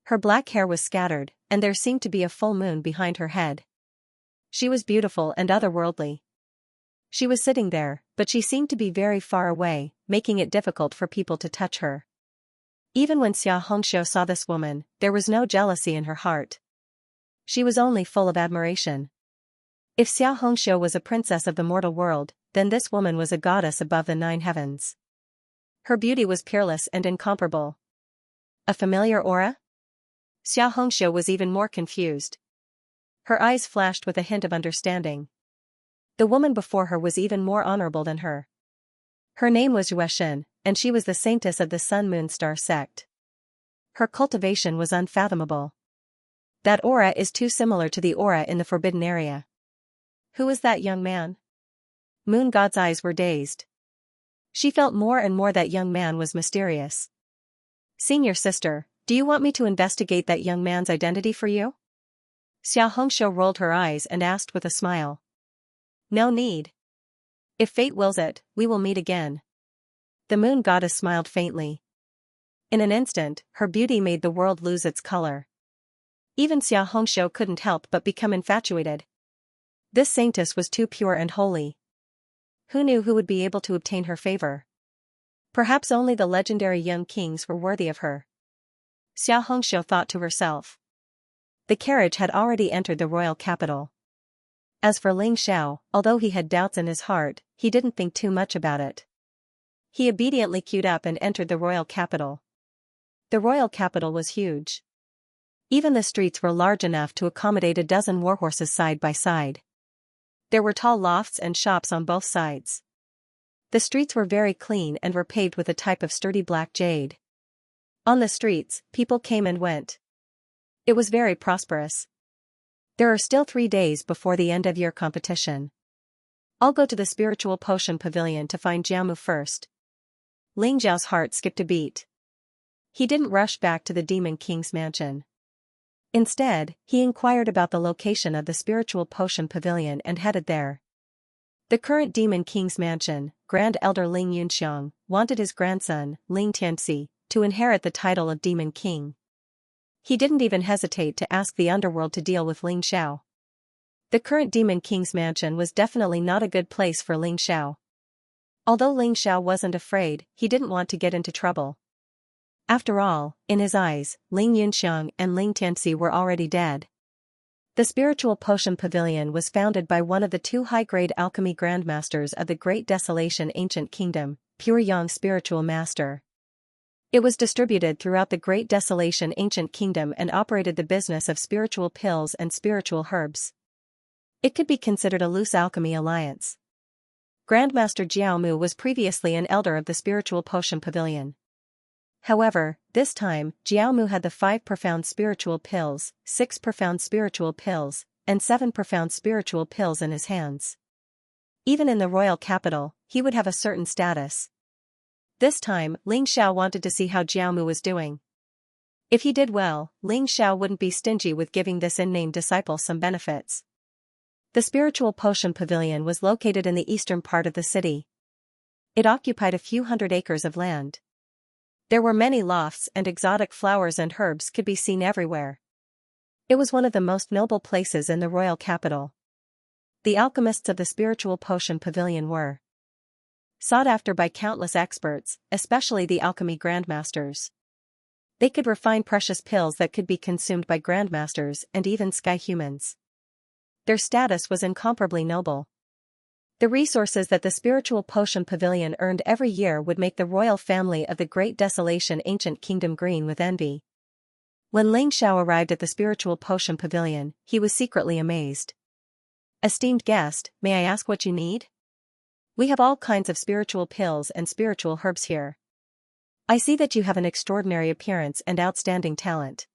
Her black hair was scattered, and there seemed to be a full moon behind her head. She was beautiful and otherworldly. She was sitting there, but she seemed to be very far away, making it difficult for people to touch her. Even when Xianxia saw this woman, there was no jealousy in her heart. She was only full of admiration. If Xianxia was a princess of the mortal world, then this woman was a goddess above the 9 heavens. Her beauty was peerless and incomparable. A familiar aura? Xianxia was even more confused. Her eyes flashed with a hint of understanding. The woman before her was even more honorable than her. Her name was Yuexin, and she was the saintess of the Sun-Moon-Star sect. Her cultivation was unfathomable. That aura is too similar to the aura in the Forbidden Area. Who is that young man? Moon God's eyes were dazed. She felt more and more that young man was mysterious. Senior sister, do you want me to investigate that young man's identity for you? Xianxia rolled her eyes and asked with a smile. No need. If fate wills it, we will meet again. The moon goddess smiled faintly. In an instant, her beauty made the world lose its color. Even Xianxia couldn't help but become infatuated. This saintess was too pure and holy. Who knew who would be able to obtain her favor? Perhaps only the legendary young kings were worthy of her. Xianxia thought to herself. The carriage had already entered the royal capital. As for Ling Xiao, although he had doubts in his heart, he didn't think too much about it. He obediently queued up and entered the royal capital. The royal capital was huge. Even the streets were large enough to accommodate a dozen warhorses side by side. There were tall lofts and shops on both sides. The streets were very clean and were paved with a type of sturdy black jade. On the streets, people came and went. It was very prosperous. There are still 3 days before the end-of-year competition. I'll go to the spiritual potion pavilion to find Jiamu first. Ling Zhao's heart skipped a beat. He didn't rush back to the Demon King's mansion. Instead, he inquired about the location of the spiritual potion pavilion and headed there. The current Demon King's mansion, Grand Elder Ling Yunxiang, wanted his grandson, Ling Tianxi, to inherit the title of Demon King. He didn't even hesitate to ask the underworld to deal with Ling Xiao. The current Demon King's mansion was definitely not a good place for Ling Xiao. Although Ling Xiao wasn't afraid, he didn't want to get into trouble. After all, in his eyes, Ling Yunxiang and Ling Tianxi were already dead. The spiritual potion pavilion was founded by one of the 2 high-grade alchemy grandmasters of the Great Desolation Ancient Kingdom, Pure Yang Spiritual Master. It was distributed throughout the Great Desolation Ancient Kingdom and operated the business of spiritual pills and spiritual herbs. It could be considered a loose alchemy alliance. Grandmaster Jiaomu was previously an elder of the spiritual potion pavilion. However, this time, Jiaomu had the 5 profound spiritual pills, 6 profound spiritual pills, and 7 profound spiritual pills in his hands. Even in the royal capital, he would have a certain status. This time, Ling Xiao wanted to see how Jiaomu was doing. If he did well, Ling Xiao wouldn't be stingy with giving this unnamed disciple some benefits. The spiritual potion pavilion was located in the eastern part of the city. It occupied a few hundred acres of land. There were many lofts and exotic flowers and herbs could be seen everywhere. It was one of the most noble places in the royal capital. The alchemists of the spiritual potion pavilion were sought after by countless experts, especially the alchemy grandmasters. They could refine precious pills that could be consumed by grandmasters and even sky humans. Their status was incomparably noble. The resources that the spiritual potion pavilion earned every year would make the royal family of the Great Desolation ancient kingdom green with envy. When Ling Xiao arrived at the spiritual potion pavilion, he was secretly amazed. "Esteemed guest, may I ask what you need? We have all kinds of spiritual pills and spiritual herbs here. I see that you have an extraordinary appearance and outstanding talent.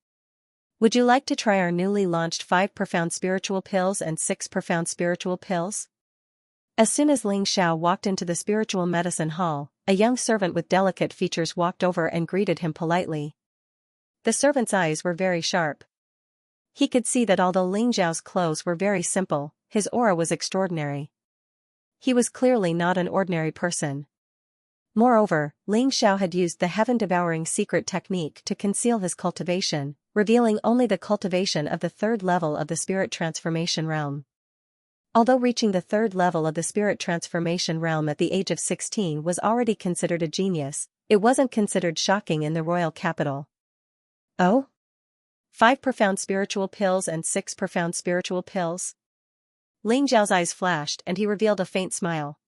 Would you like to try our newly launched 5 profound spiritual pills and 6 profound spiritual pills?" As soon as Ling Xiao walked into the spiritual medicine hall, a young servant with delicate features walked over and greeted him politely. The servant's eyes were very sharp. He could see that although Ling Xiao's clothes were very simple, his aura was extraordinary. He was clearly not an ordinary person. Moreover, Ling Xiao had used the heaven-devouring secret technique to conceal his cultivation, revealing only the cultivation of the 3rd level of the spirit transformation realm. Although reaching the 3rd level of the spirit transformation realm at the age of 16 was already considered a genius, it wasn't considered shocking in the royal capital. "Oh? 5 profound spiritual pills and 6 profound spiritual pills?" Ling Zhao's eyes flashed and he revealed a faint smile.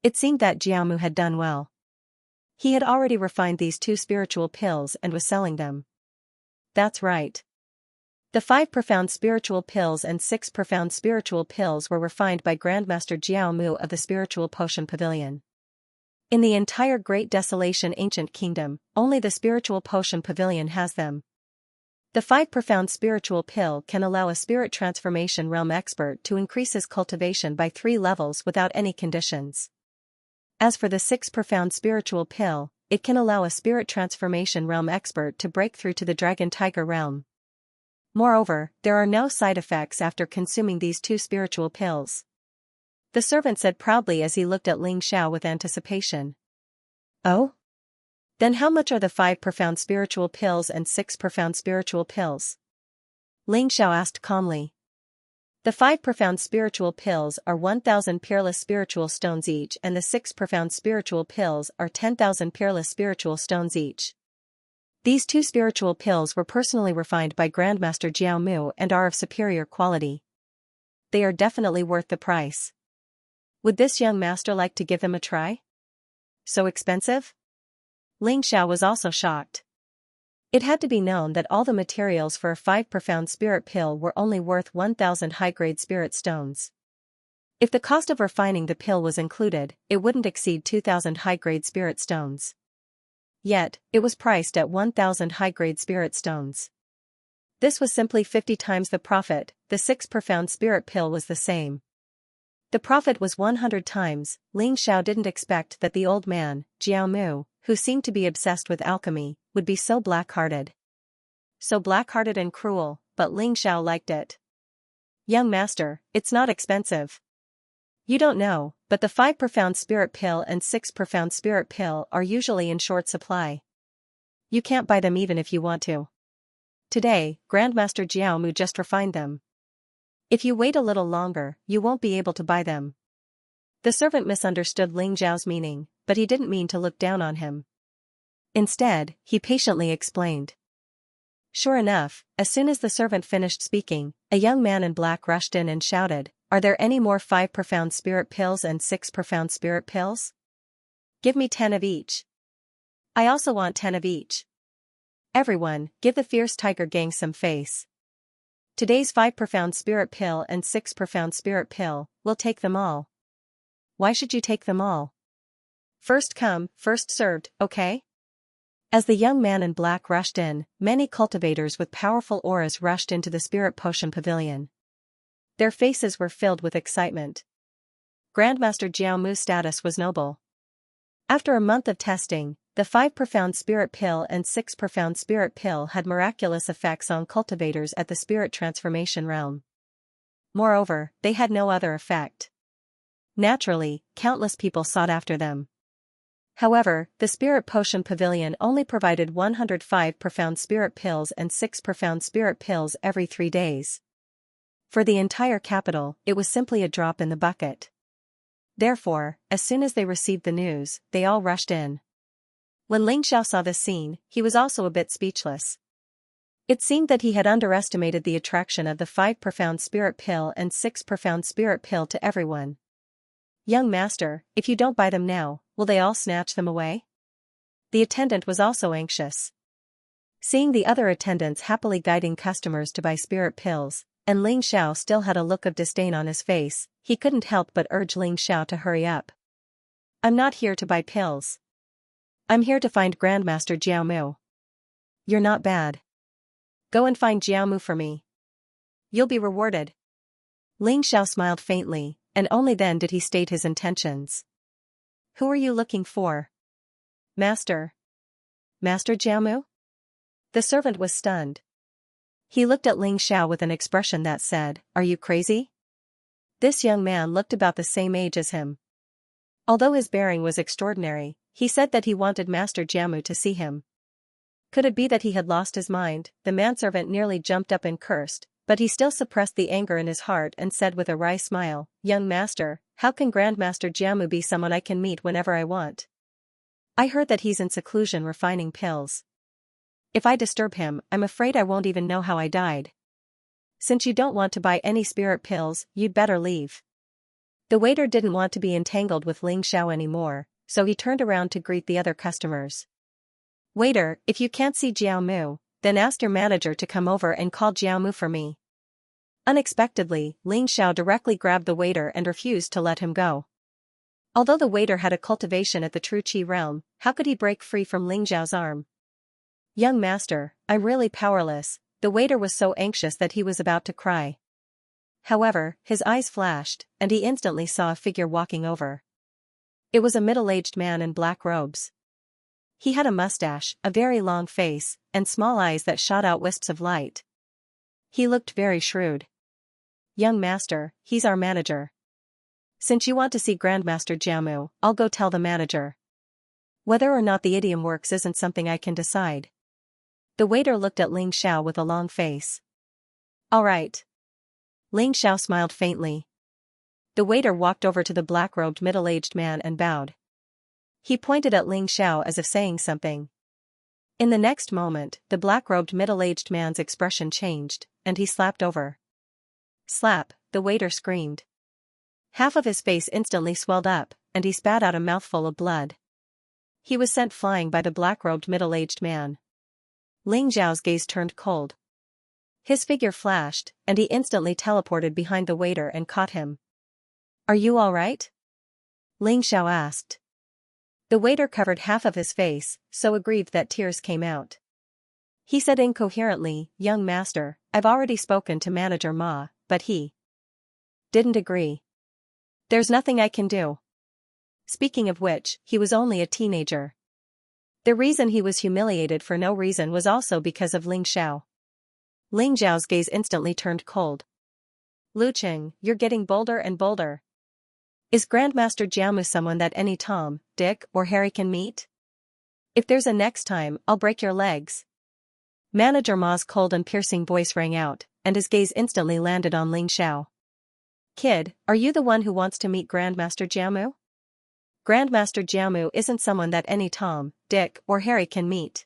It seemed that Jiaomu had done well. He had already refined these 2 spiritual pills and was selling them. That's right. The 5 profound spiritual pills and 6 profound spiritual pills were refined by Grandmaster Jiaomu of the Spiritual Potion Pavilion. In the entire Great Desolation ancient kingdom, only the Spiritual Potion Pavilion has them. The 5 profound spiritual pill can allow a spirit transformation realm expert to increase his cultivation by 3 levels without any conditions. As for the 6 profound spiritual pill, it can allow a spirit transformation realm expert to break through to the Dragon Tiger realm. Moreover, there are no side effects after consuming these 2 spiritual pills. The servant said proudly as he looked at Ling Xiao with anticipation. "Oh? Then how much are the 5 profound spiritual pills and 6 profound spiritual pills?" Ling Xiao asked calmly. The 5 profound spiritual pills are 1,000 peerless spiritual stones each and the 6 profound spiritual pills are 10,000 peerless spiritual stones each. These 2 spiritual pills were personally refined by Grandmaster Jiaomu and are of superior quality. They are definitely worth the price. Would this young master like to give them a try? So expensive? Ling Xiao was also shocked. It had to be known that all the materials for a 5 profound spirit pill were only worth 1,000 high-grade spirit stones. If the cost of refining the pill was included, it wouldn't exceed 2,000 high-grade spirit stones. Yet, it was priced at 1,000 high-grade spirit stones. This was simply 50 times the profit. The 6 profound spirit pill was the same. The profit was 100 times. Ling Xiao didn't expect that the old man, Jiaomu, who seemed to be obsessed with alchemy, would be so black-hearted. So black-hearted and cruel, but Ling Xiao liked it. "Young master, it's not expensive. You don't know, but the 5 profound spirit pill and 6 profound spirit pill are usually in short supply. You can't buy them even if you want to. Today, Grandmaster Jiaomu just refined them. If you wait a little longer, you won't be able to buy them." The servant misunderstood Ling Zhao's meaning, but he didn't mean to look down on him. Instead, he patiently explained. Sure enough, as soon as the servant finished speaking, a young man in black rushed in and shouted, "Are there any more 5 profound spirit pills and 6 profound spirit pills? Give me 10 of each. I also want 10 of each. Everyone, give the fierce tiger gang some face. Today's 5 profound spirit pill and 6 profound spirit pill, we'll take them all." "Why should you take them all? First come, first served, okay?" As the young man in black rushed in, many cultivators with powerful auras rushed into the Spirit Potion Pavilion. Their faces were filled with excitement. Grandmaster Jiaomu's status was noble. After a month of testing, the 5 profound spirit pill and 6 profound spirit pill had miraculous effects on cultivators at the spirit transformation realm. Moreover, they had no other effect. Naturally, countless people sought after them. However, the Spirit Potion Pavilion only provided 105 profound spirit pills and 6 profound spirit pills every 3 days. For the entire capital, it was simply a drop in the bucket. Therefore, as soon as they received the news, they all rushed in. When Ling Xiao saw this scene, he was also a bit speechless. It seemed that he had underestimated the attraction of the 5 profound spirit pill and 6 profound spirit pill to everyone. Young master, if you don't buy them now, will they all snatch them away? The attendant was also anxious. Seeing the other attendants happily guiding customers to buy spirit pills, and Ling Xiao still had a look of disdain on his face, he couldn't help but urge Ling Xiao to hurry up. I'm not here to buy pills. I'm here to find Grandmaster Jiao Mu. You're not bad. Go and find Jiao Mu for me. You'll be rewarded. Ling Xiao smiled faintly, and only then did he state his intentions. Who are you looking for? Master. Master Jiao Mu? The servant was stunned. He looked at Ling Xiao with an expression that said, Are you crazy? This young man looked about the same age as him. Although his bearing was extraordinary, he said that he wanted Master Jiao Mu to see him. Could it be that he had lost his mind? The manservant nearly jumped up and cursed, but he still suppressed the anger in his heart and said with a wry smile, Young master, how can Grandmaster Jiao Mu be someone I can meet whenever I want? I heard that he's in seclusion refining pills. If I disturb him, I'm afraid I won't even know how I died. Since you don't want to buy any spirit pills, you'd better leave. The waiter didn't want to be entangled with Ling Xiao anymore, so he turned around to greet the other customers. Waiter, if you can't see Jiao Mu, then ask your manager to come over and call Jiao Mu for me. Unexpectedly, Ling Xiao directly grabbed the waiter and refused to let him go. Although the waiter had a cultivation at the True Qi realm, how could he break free from Ling Xiao's arm? Young master, I'm really powerless. The waiter was so anxious that he was about to cry. However, his eyes flashed, and he instantly saw a figure walking over. It was a middle-aged man in black robes. He had a mustache, a very long face, and small eyes that shot out wisps of light. He looked very shrewd. Young master, he's our manager. Since you want to see Grandmaster Jiao Mu, I'll go tell the manager. Whether or not the idiom works isn't something I can decide. The waiter looked at Ling Xiao with a long face. All right. Ling Xiao smiled faintly. The waiter walked over to the black-robed middle-aged man and bowed. He pointed at Ling Xiao as if saying something. In the next moment, the black-robed middle-aged man's expression changed, and he slapped over. Slap, the waiter screamed. Half of his face instantly swelled up, and he spat out a mouthful of blood. He was sent flying by the black-robed middle-aged man. Ling Xiao's gaze turned cold. His figure flashed, and he instantly teleported behind the waiter and caught him. Are you all right? Ling Xiao asked. The waiter covered half of his face, so aggrieved that tears came out. He said incoherently, Young master, I've already spoken to Manager Ma, but he didn't agree. There's nothing I can do. Speaking of which, he was only a teenager. The reason he was humiliated for no reason was also because of Ling Xiao. Ling Xiao's gaze instantly turned cold. Lu Qing, you're getting bolder and bolder. Is Grandmaster Jiao Mu someone that any Tom, Dick, or Harry can meet? If there's a next time, I'll break your legs. Manager Ma's cold and piercing voice rang out, and his gaze instantly landed on Ling Xiao. Kid, are you the one who wants to meet Grandmaster Jiao Mu? Grandmaster Jiao Mu isn't someone that any Tom, Dick, or Harry can meet.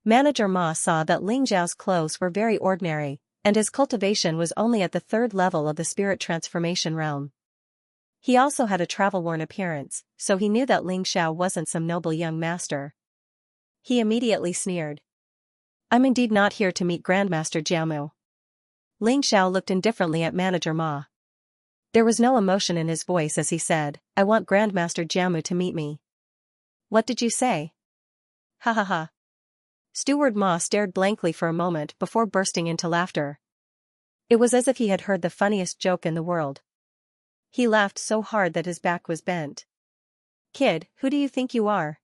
Manager Ma saw that Ling Xiao's clothes were very ordinary, and his cultivation was only at the 3rd level of the spirit transformation realm. He also had a travel-worn appearance, so he knew that Ling Xiao wasn't some noble young master. He immediately sneered. I'm indeed not here to meet Grandmaster Jiao Mu. Ling Xiao looked indifferently at Manager Ma. There was no emotion in his voice as he said, I want Grandmaster Jiao Mu to meet me. What did you say? Ha ha ha. Steward Ma stared blankly for a moment before bursting into laughter. It was as if he had heard the funniest joke in the world. He laughed so hard that his back was bent. Kid, who do you think you are?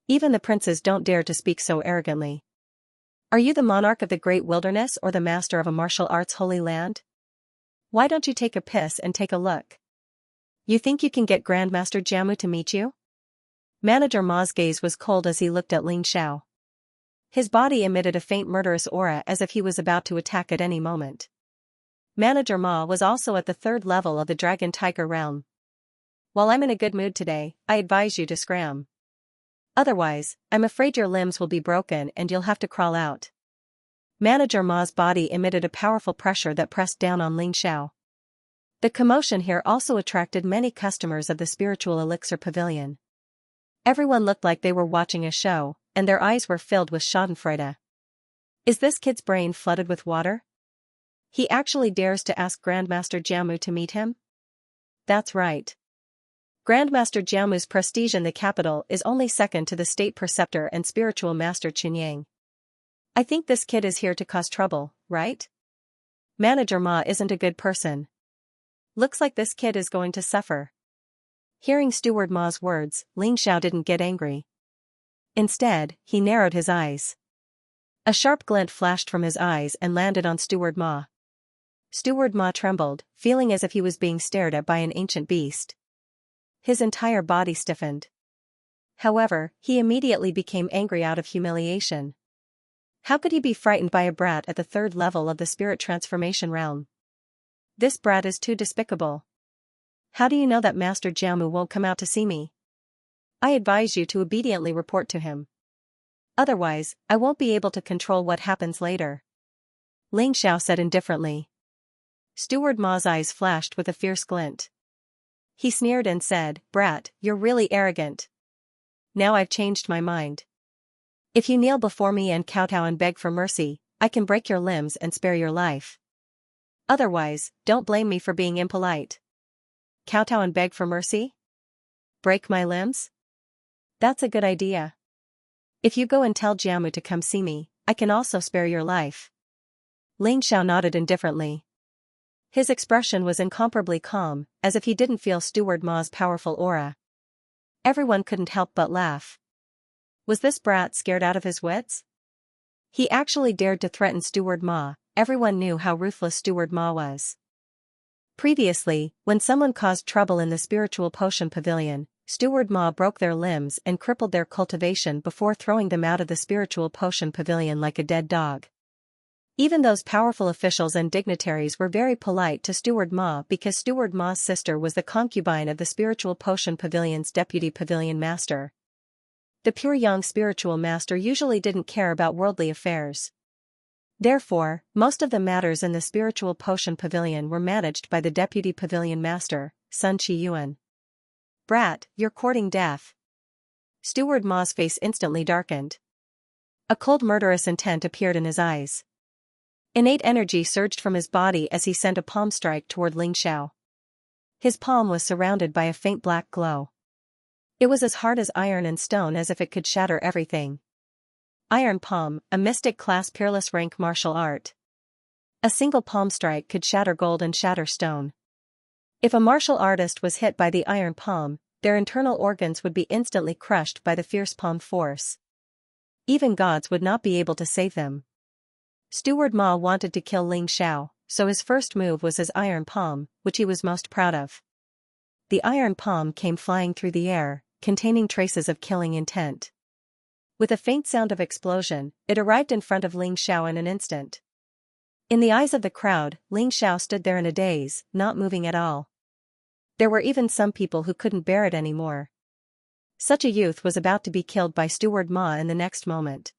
Even the princes don't dare to speak so arrogantly. Are you the monarch of the great wilderness or the master of a martial arts holy land? Why don't you take a piss and take a look? You think you can get Grandmaster Jiao Mu to meet you? Manager Ma's gaze was cold as he looked at Ling Xiao. His body emitted a faint murderous aura as if he was about to attack at any moment. Manager Ma was also at the 3rd level of the Dragon Tiger realm. While I'm in a good mood today, I advise you to scram. Otherwise, I'm afraid your limbs will be broken and you'll have to crawl out. Manager Ma's body emitted a powerful pressure that pressed down on Ling Xiao. The commotion here also attracted many customers of the Spiritual Elixir Pavilion. Everyone looked like they were watching a show, and their eyes were filled with schadenfreude. Is this kid's brain flooded with water? He actually dares to ask Grandmaster Jiamu to meet him? That's right. Grandmaster Jiamu's prestige in the capital is only second to the State Preceptor and Spiritual Master Qinyang. I think this kid is here to cause trouble, right? Manager Ma isn't a good person. Looks like this kid is going to suffer. Hearing Steward Ma's words, Ling Xiao didn't get angry. Instead, he narrowed his eyes. A sharp glint flashed from his eyes and landed on Steward Ma. Steward Ma trembled, feeling as if he was being stared at by an ancient beast. His entire body stiffened. However, he immediately became angry out of humiliation. How could he be frightened by a brat at the 3rd level of the spirit transformation realm? This brat is too despicable. How do you know that Master Jiamu won't come out to see me? I advise you to obediently report to him. Otherwise, I won't be able to control what happens later. Ling Xiao said indifferently. Steward Ma's eyes flashed with a fierce glint. He sneered and said, "Brat, you're really arrogant. Now I've changed my mind. If you kneel before me and kowtow and beg for mercy, I can break your limbs and spare your life. Otherwise, don't blame me for being impolite." Kowtow and beg for mercy? Break my limbs? That's a good idea. If you go and tell Jiamu to come see me, I can also spare your life. Ling Xiao nodded indifferently. His expression was incomparably calm, as if he didn't feel Steward Ma's powerful aura. Everyone couldn't help but laugh. Was this brat scared out of his wits? He actually dared to threaten Steward Ma. Everyone knew how ruthless Steward Ma was. Previously, when someone caused trouble in the Spiritual Potion Pavilion, Steward Ma broke their limbs and crippled their cultivation before throwing them out of the Spiritual Potion Pavilion like a dead dog. Even those powerful officials and dignitaries were very polite to Steward Ma because Steward Ma's sister was the concubine of the Spiritual Potion Pavilion's deputy pavilion master. The pure young spiritual master usually didn't care about worldly affairs. Therefore, most of the matters in the Spiritual Potion Pavilion were managed by the deputy pavilion master, Sun Qiyuan. Brat, you're courting death. Steward Ma's face instantly darkened. A cold murderous intent appeared in his eyes. Innate energy surged from his body as he sent a palm strike toward Ling Xiao. His palm was surrounded by a faint black glow. It was as hard as iron and stone, as if it could shatter everything. Iron Palm, a mystic class peerless rank martial art. A single palm strike could shatter gold and shatter stone. If a martial artist was hit by the iron palm, their internal organs would be instantly crushed by the fierce palm force. Even gods would not be able to save them. Steward Ma wanted to kill Ling Xiao, so his first move was his iron palm, which he was most proud of. The iron palm came flying through the air, containing traces of killing intent. With a faint sound of explosion, it arrived in front of Ling Xiao in an instant. In the eyes of the crowd, Ling Xiao stood there in a daze, not moving at all. There were even some people who couldn't bear it anymore. Such a youth was about to be killed by Steward Ma in the next moment.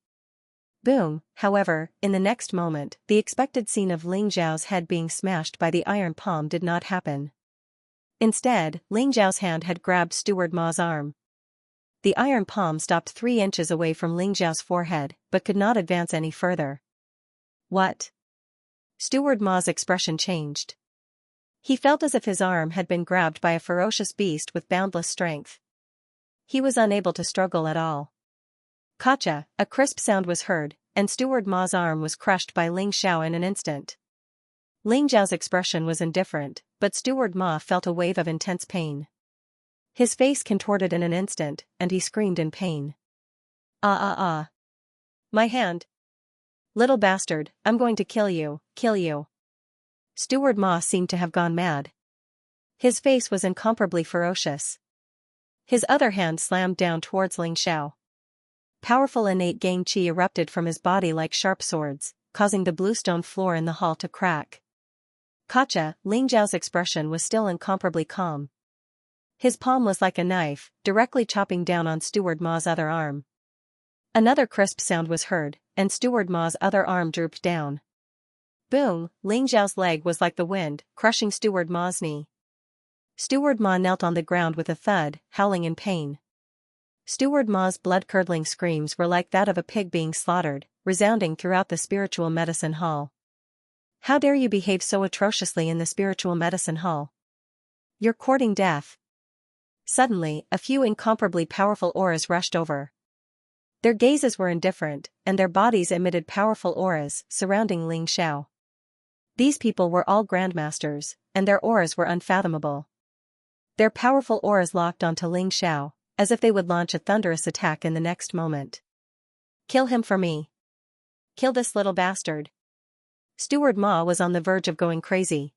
Boom, however, in the next moment, the expected scene of Ling Xiao's head being smashed by the iron palm did not happen. Instead, Ling Xiao's hand had grabbed Steward Ma's arm. The iron palm stopped 3 inches away from Ling Xiao's forehead, but could not advance any further. What? Steward Ma's expression changed. He felt as if his arm had been grabbed by a ferocious beast with boundless strength. He was unable to struggle at all. Kacha, a crisp sound was heard, and Steward Ma's arm was crushed by Ling Xiao in an instant. Ling Xiao's expression was indifferent, but Steward Ma felt a wave of intense pain. His face contorted in an instant, and he screamed in pain. Ah! My hand! Little bastard, I'm going to kill you, kill you. Steward Ma seemed to have gone mad. His face was incomparably ferocious. His other hand slammed down towards Ling Xiao. Powerful innate gang qi erupted from his body like sharp swords, causing the bluestone floor in the hall to crack. Gotcha, Ling Xiao's expression was still incomparably calm. His palm was like a knife, directly chopping down on Steward Ma's other arm. Another crisp sound was heard, and Steward Ma's other arm drooped down. Boom, Ling Xiao's leg was like the wind, crushing Steward Ma's knee. Steward Ma knelt on the ground with a thud, howling in pain. Steward Ma's blood-curdling screams were like that of a pig being slaughtered, resounding throughout the spiritual medicine hall. How dare you behave so atrociously in the spiritual medicine hall? You're courting death. Suddenly, a few incomparably powerful auras rushed over. Their gazes were indifferent, and their bodies emitted powerful auras, surrounding Ling Xiao. These people were all grandmasters, and their auras were unfathomable. Their powerful auras locked onto Ling Xiao, as if they would launch a thunderous attack in the next moment. Kill him for me. Kill this little bastard. Steward Ma was on the verge of going crazy.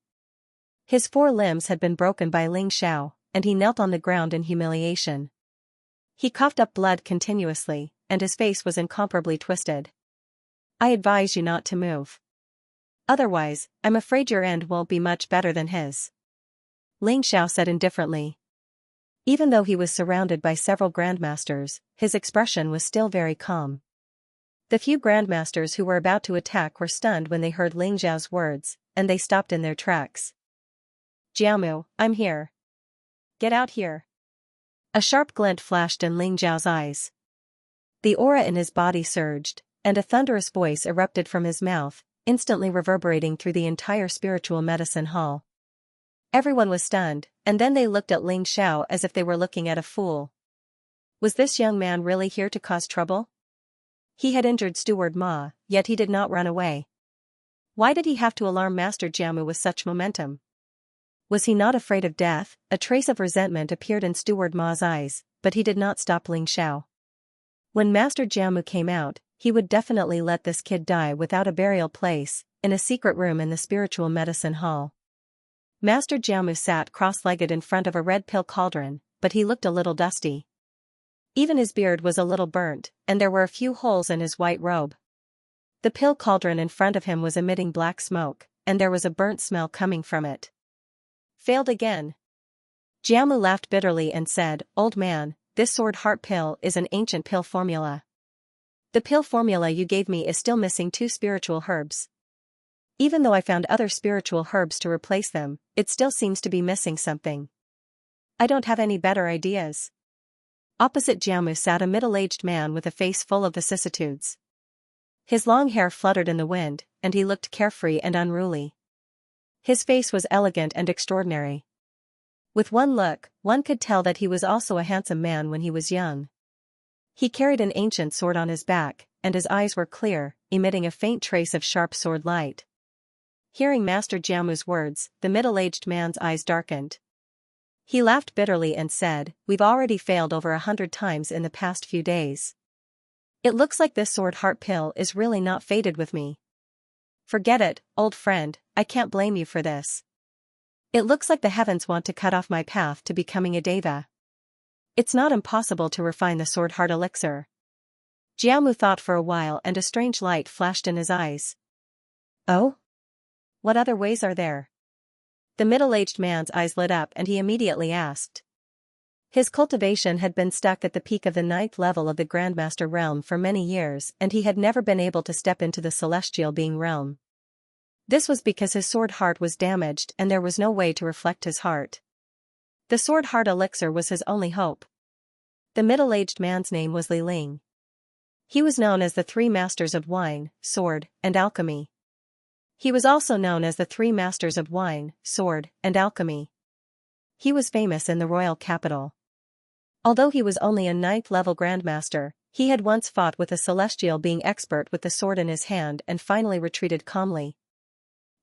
His 4 limbs had been broken by Ling Xiao, and he knelt on the ground in humiliation. He coughed up blood continuously, and his face was incomparably twisted. I advise you not to move. Otherwise, I'm afraid your end won't be much better than his. Ling Xiao said indifferently. Even though he was surrounded by several grandmasters, his expression was still very calm. The few grandmasters who were about to attack were stunned when they heard Ling Xiao's words, and they stopped in their tracks. Jiamu, I'm here. Get out here. A sharp glint flashed in Ling Xiao's eyes. The aura in his body surged, and a thunderous voice erupted from his mouth, instantly reverberating through the entire spiritual medicine hall. Everyone was stunned, and then they looked at Ling Xiao as if they were looking at a fool. Was this young man really here to cause trouble? He had injured Steward Ma, yet he did not run away. Why did he have to alarm Master Jiamu with such momentum? Was he not afraid of death? A trace of resentment appeared in Steward Ma's eyes, but he did not stop Ling Xiao. When Master Jiamu came out, he would definitely let this kid die without a burial place, in a secret room in the spiritual medicine hall. Master Jiamu sat cross-legged in front of a red pill cauldron, but he looked a little dusty. Even his beard was a little burnt, and there were a few holes in his white robe. The pill cauldron in front of him was emitting black smoke, and there was a burnt smell coming from it. Failed again. Jiamu laughed bitterly and said, Old man, this sword heart pill is an ancient pill formula. The pill formula you gave me is still missing 2 spiritual herbs. Even though I found other spiritual herbs to replace them, it still seems to be missing something. I don't have any better ideas. Opposite Jiamu sat a middle-aged man with a face full of vicissitudes. His long hair fluttered in the wind, and he looked carefree and unruly. His face was elegant and extraordinary. With one look, one could tell that he was also a handsome man when he was young. He carried an ancient sword on his back, and his eyes were clear, emitting a faint trace of sharp sword light. Hearing Master Jiamu's words, the middle-aged man's eyes darkened. He laughed bitterly and said, We've already failed over 100 times in the past few days. It looks like this sword heart pill is really not fated with me. Forget it, old friend, I can't blame you for this. It looks like the heavens want to cut off my path to becoming a deva. It's not impossible to refine the sword heart elixir. Jiamu thought for a while and a strange light flashed in his eyes. Oh? What other ways are there? The middle-aged man's eyes lit up and he immediately asked. His cultivation had been stuck at the peak of the 9th level of the Grandmaster realm for many years and he had never been able to step into the celestial being realm. This was because his sword heart was damaged and there was no way to reflect his heart. The sword heart elixir was his only hope. The middle-aged man's name was Li Ling. He was known as the 3 Masters of Wine, Sword, and Alchemy. He was also known as the 3 Masters of Wine, Sword, and Alchemy. He was famous in the royal capital. Although he was only a 9th level Grandmaster, he had once fought with a celestial being expert with the sword in his hand and finally retreated calmly.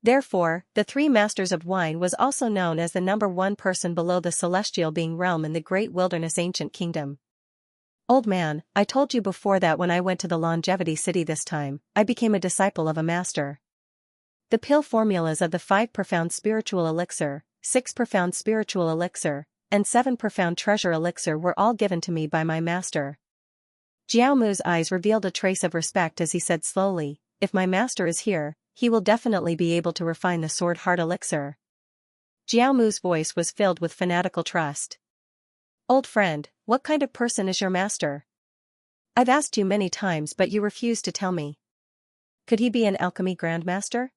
Therefore, the 3 Masters of Wine was also known as the number 1 person below the celestial being realm in the great wilderness ancient kingdom. Old man, I told you before that when I went to the longevity city this time, I became a disciple of a master. The pill formulas of the 5 profound spiritual elixir, 6 profound spiritual elixir, and 7 profound treasure elixir were all given to me by my master. Jiao Mu's eyes revealed a trace of respect as he said slowly, if my master is here, he will definitely be able to refine the sword heart elixir. Jiao Mu's voice was filled with fanatical trust. Old friend, what kind of person is your master? I've asked you many times but you refuse to tell me. Could he be an alchemy grandmaster?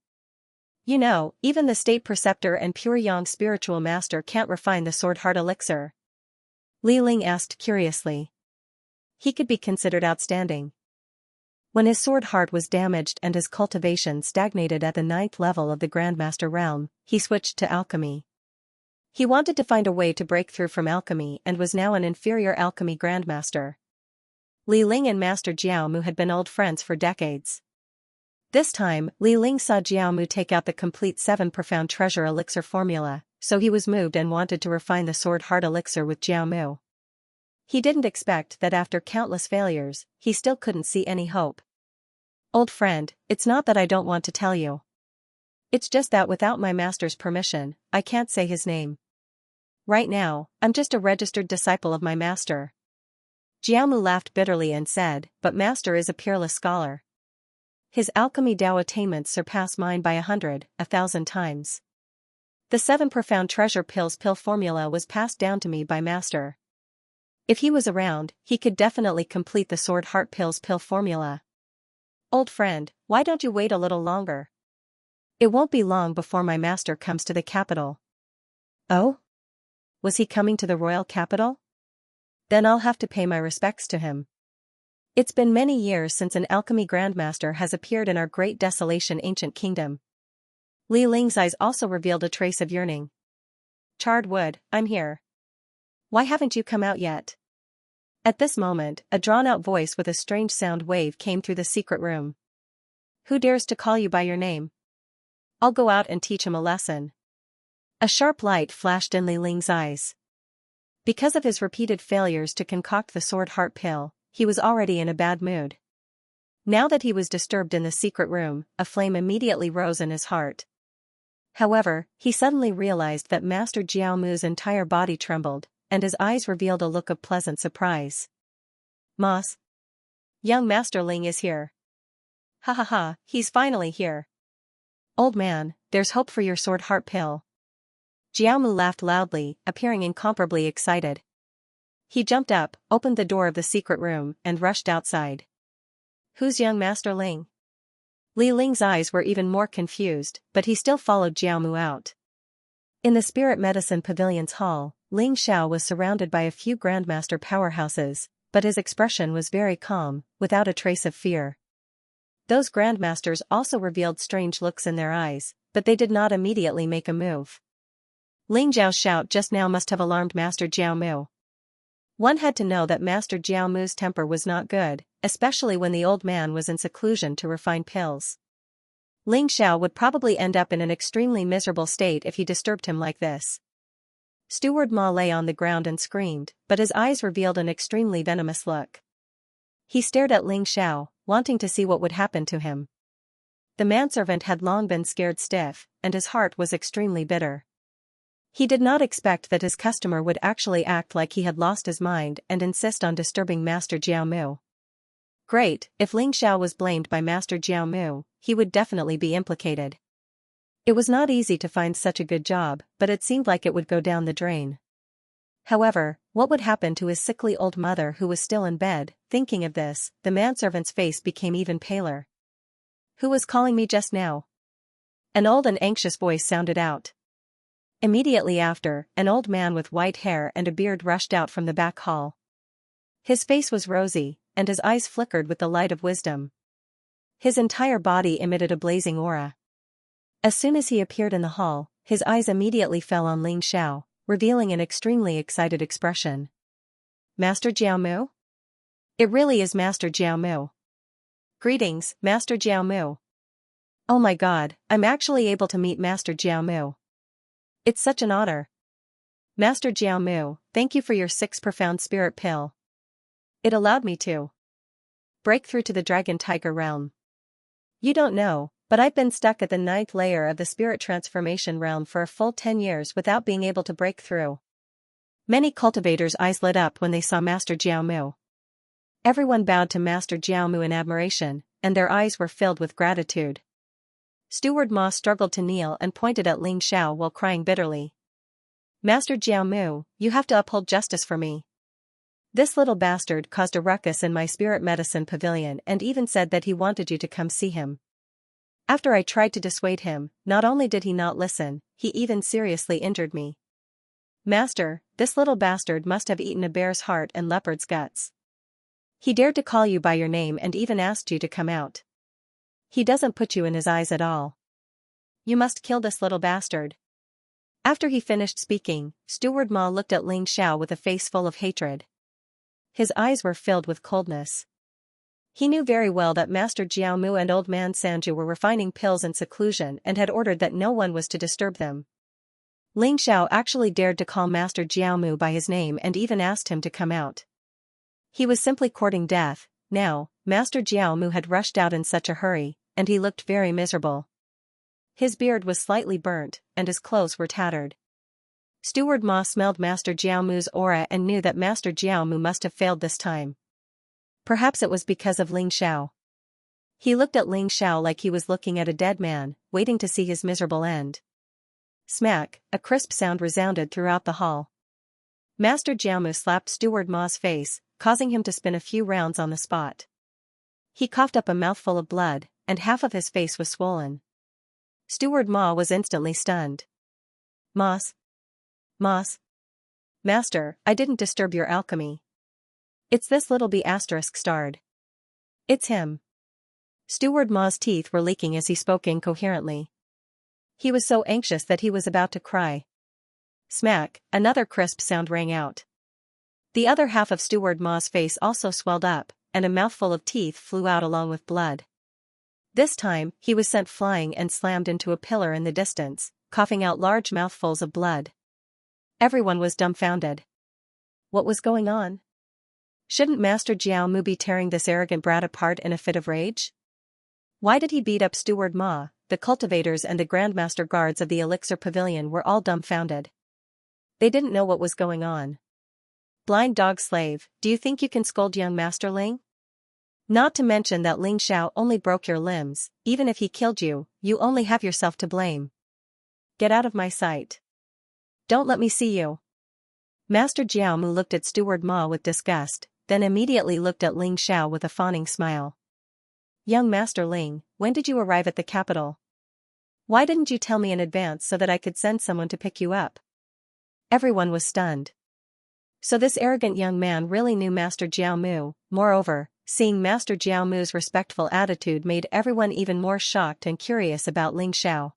You know, even the state preceptor and pure yang spiritual master can't refine the sword heart elixir. Li Ling asked curiously. He could be considered outstanding. When his sword heart was damaged and his cultivation stagnated at the 9th level of the Grandmaster realm, he switched to alchemy. He wanted to find a way to break through from alchemy and was now an inferior alchemy Grandmaster. Li Ling and Master Jiao Mu had been old friends for decades. This time, Li Ling saw Jiao Mu take out the complete 7 profound treasure elixir formula, so he was moved and wanted to refine the sword heart elixir with Jiao Mu. He didn't expect that after countless failures, he still couldn't see any hope. Old friend, it's not that I don't want to tell you. It's just that without my master's permission, I can't say his name. Right now, I'm just a registered disciple of my master. Jiao Mu laughed bitterly and said, but master is a peerless scholar. His alchemy Dao attainments surpass mine by 100, 1,000 times. The 7 profound treasure pill formula was passed down to me by master. If he was around, he could definitely complete the sword heart pill formula. Old friend, why don't you wait a little longer? It won't be long before my master comes to the capital. Oh? Was he coming to the royal capital? Then I'll have to pay my respects to him. It's been many years since an alchemy grandmaster has appeared in our great desolation ancient kingdom. Li Ling's eyes also revealed a trace of yearning. Charred wood, I'm here. Why haven't you come out yet? At this moment, a drawn-out voice with a strange sound wave came through the secret room. Who dares to call you by your name? I'll go out and teach him a lesson. A sharp light flashed in Li Ling's eyes. Because of his repeated failures to concoct the sword heart pill, he was already in a bad mood. Now that he was disturbed in the secret room, a flame immediately rose in his heart. However, he suddenly realized that Master Jiao Mu's entire body trembled, and his eyes revealed a look of pleasant surprise. Moss. Young Master Ling is here. Ha ha ha, he's finally here. Old man, there's hope for your sword heart pill. Jiao Mu laughed loudly, appearing incomparably excited. He jumped up, opened the door of the secret room, and rushed outside. Who's young Master Ling? Li Ling's eyes were even more confused, but he still followed Jiao Mu out. In the Spirit Medicine Pavilion's hall, Ling Xiao was surrounded by a few Grandmaster powerhouses, but his expression was very calm, without a trace of fear. Those Grandmasters also revealed strange looks in their eyes, but they did not immediately make a move. Ling Zhao's shout just now must have alarmed Master Jiao Mu. One had to know that Master Jiao Mu's temper was not good, especially when the old man was in seclusion to refine pills. Ling Xiao would probably end up in an extremely miserable state if he disturbed him like this. Steward Ma lay on the ground and screamed, but his eyes revealed an extremely venomous look. He stared at Ling Xiao, wanting to see what would happen to him. The manservant had long been scared stiff, and his heart was extremely bitter. He did not expect that his customer would actually act like he had lost his mind and insist on disturbing Master Jiao Mu. Great, if Ling Xiao was blamed by Master Jiao Mu, he would definitely be implicated. It was not easy to find such a good job, but it seemed like it would go down the drain. However, what would happen to his sickly old mother who was still in bed? Thinking of this, the manservant's face became even paler. Who was calling me just now? An old and anxious voice sounded out. Immediately after, an old man with white hair and a beard rushed out from the back hall. His face was rosy, and his eyes flickered with the light of wisdom. His entire body emitted a blazing aura. As soon as he appeared in the hall, his eyes immediately fell on Ling Xiao, revealing an extremely excited expression. Master Jiao Mu? It really is Master Jiao Mu. Greetings, Master Jiao Mu. Oh my god, I'm actually able to meet Master Jiao Mu. It's such an honor. Master Jiao Mu, thank you for your 6 profound spirit pill. It allowed me to break through to the Dragon Tiger realm. You don't know, but I've been stuck at the 9th layer of the spirit transformation realm for a full 10 years without being able to break through. Many cultivators' eyes lit up when they saw Master Jiao Mu. Everyone bowed to Master Jiao Mu in admiration, and their eyes were filled with gratitude. Steward Ma struggled to kneel and pointed at Ling Xiao while crying bitterly. Master Jiao Mu, you have to uphold justice for me. This little bastard caused a ruckus in my spirit medicine pavilion and even said that he wanted you to come see him. After I tried to dissuade him, not only did he not listen, he even seriously injured me. Master, this little bastard must have eaten a bear's heart and leopard's guts. He dared to call you by your name and even asked you to come out. He doesn't put you in his eyes at all. You must kill this little bastard. After he finished speaking, Steward Ma looked at Ling Xiao with a face full of hatred. His eyes were filled with coldness. He knew very well that Master Jiao Mu and Old Man Sanju were refining pills in seclusion and had ordered that no one was to disturb them. Ling Xiao actually dared to call Master Jiao Mu by his name and even asked him to come out. He was simply courting death. Now, Master Jiao Mu had rushed out in such a hurry, and he looked very miserable. His beard was slightly burnt, and his clothes were tattered. Steward Ma smelled Master Jiao Mu's aura and knew that Master Jiao Mu must have failed this time. Perhaps it was because of Ling Xiao. He looked at Ling Xiao like he was looking at a dead man, waiting to see his miserable end. Smack, a crisp sound resounded throughout the hall. Master Jiao Mu slapped Steward Ma's face, causing him to spin a few rounds on the spot. He coughed up a mouthful of blood, and half of his face was swollen. Steward Ma was instantly stunned. Mas. Master, I didn't disturb your alchemy. It's this little B** starred. It's him. Steward Ma's teeth were leaking as he spoke incoherently. He was so anxious that he was about to cry. Smack, another crisp sound rang out. The other half of Steward Ma's face also swelled up, and a mouthful of teeth flew out along with blood. This time, he was sent flying and slammed into a pillar in the distance, coughing out large mouthfuls of blood. Everyone was dumbfounded. What was going on? Shouldn't Master Jiao Mu be tearing this arrogant brat apart in a fit of rage? Why did he beat up Steward Ma? The cultivators and the Grandmaster guards of the Elixir Pavilion were all dumbfounded. They didn't know what was going on. Blind dog slave, do you think you can scold young Master Ling? Not to mention that Ling Xiao only broke your limbs. Even if he killed you, you only have yourself to blame. Get out of my sight. Don't let me see you. Master Jiao Mu looked at Steward Ma with disgust, then immediately looked at Ling Xiao with a fawning smile. Young Master Ling, when did you arrive at the capital? Why didn't you tell me in advance so that I could send someone to pick you up? Everyone was stunned. So this arrogant young man really knew Master Jiao Mu. Moreover, seeing Master Jiao Mu's respectful attitude made everyone even more shocked and curious about Ling Xiao.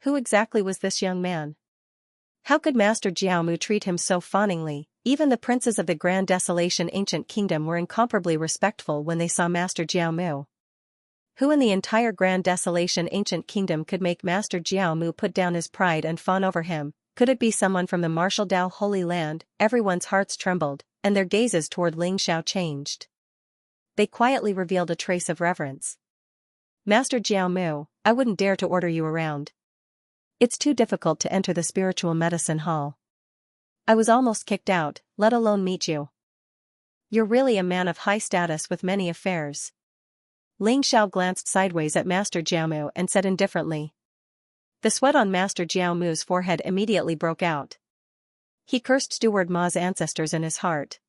Who exactly was this young man? How could Master Jiao Mu treat him so fawningly? Even the princes of the Grand Desolation Ancient Kingdom were incomparably respectful when they saw Master Jiao Mu. Who in the entire Grand Desolation Ancient Kingdom could make Master Jiao Mu put down his pride and fawn over him? Could it be someone from the martial Dao Holy Land? Everyone's hearts trembled, and their gazes toward Ling Xiao changed. They quietly revealed a trace of reverence. Master Jiao Mu, I wouldn't dare to order you around. It's too difficult to enter the spiritual medicine hall. I was almost kicked out, let alone meet you. You're really a man of high status with many affairs. Ling Xiao glanced sideways at Master Jiao Mu and said indifferently. The sweat on Master Jiao Mu's forehead immediately broke out. He cursed Steward Ma's ancestors in his heart.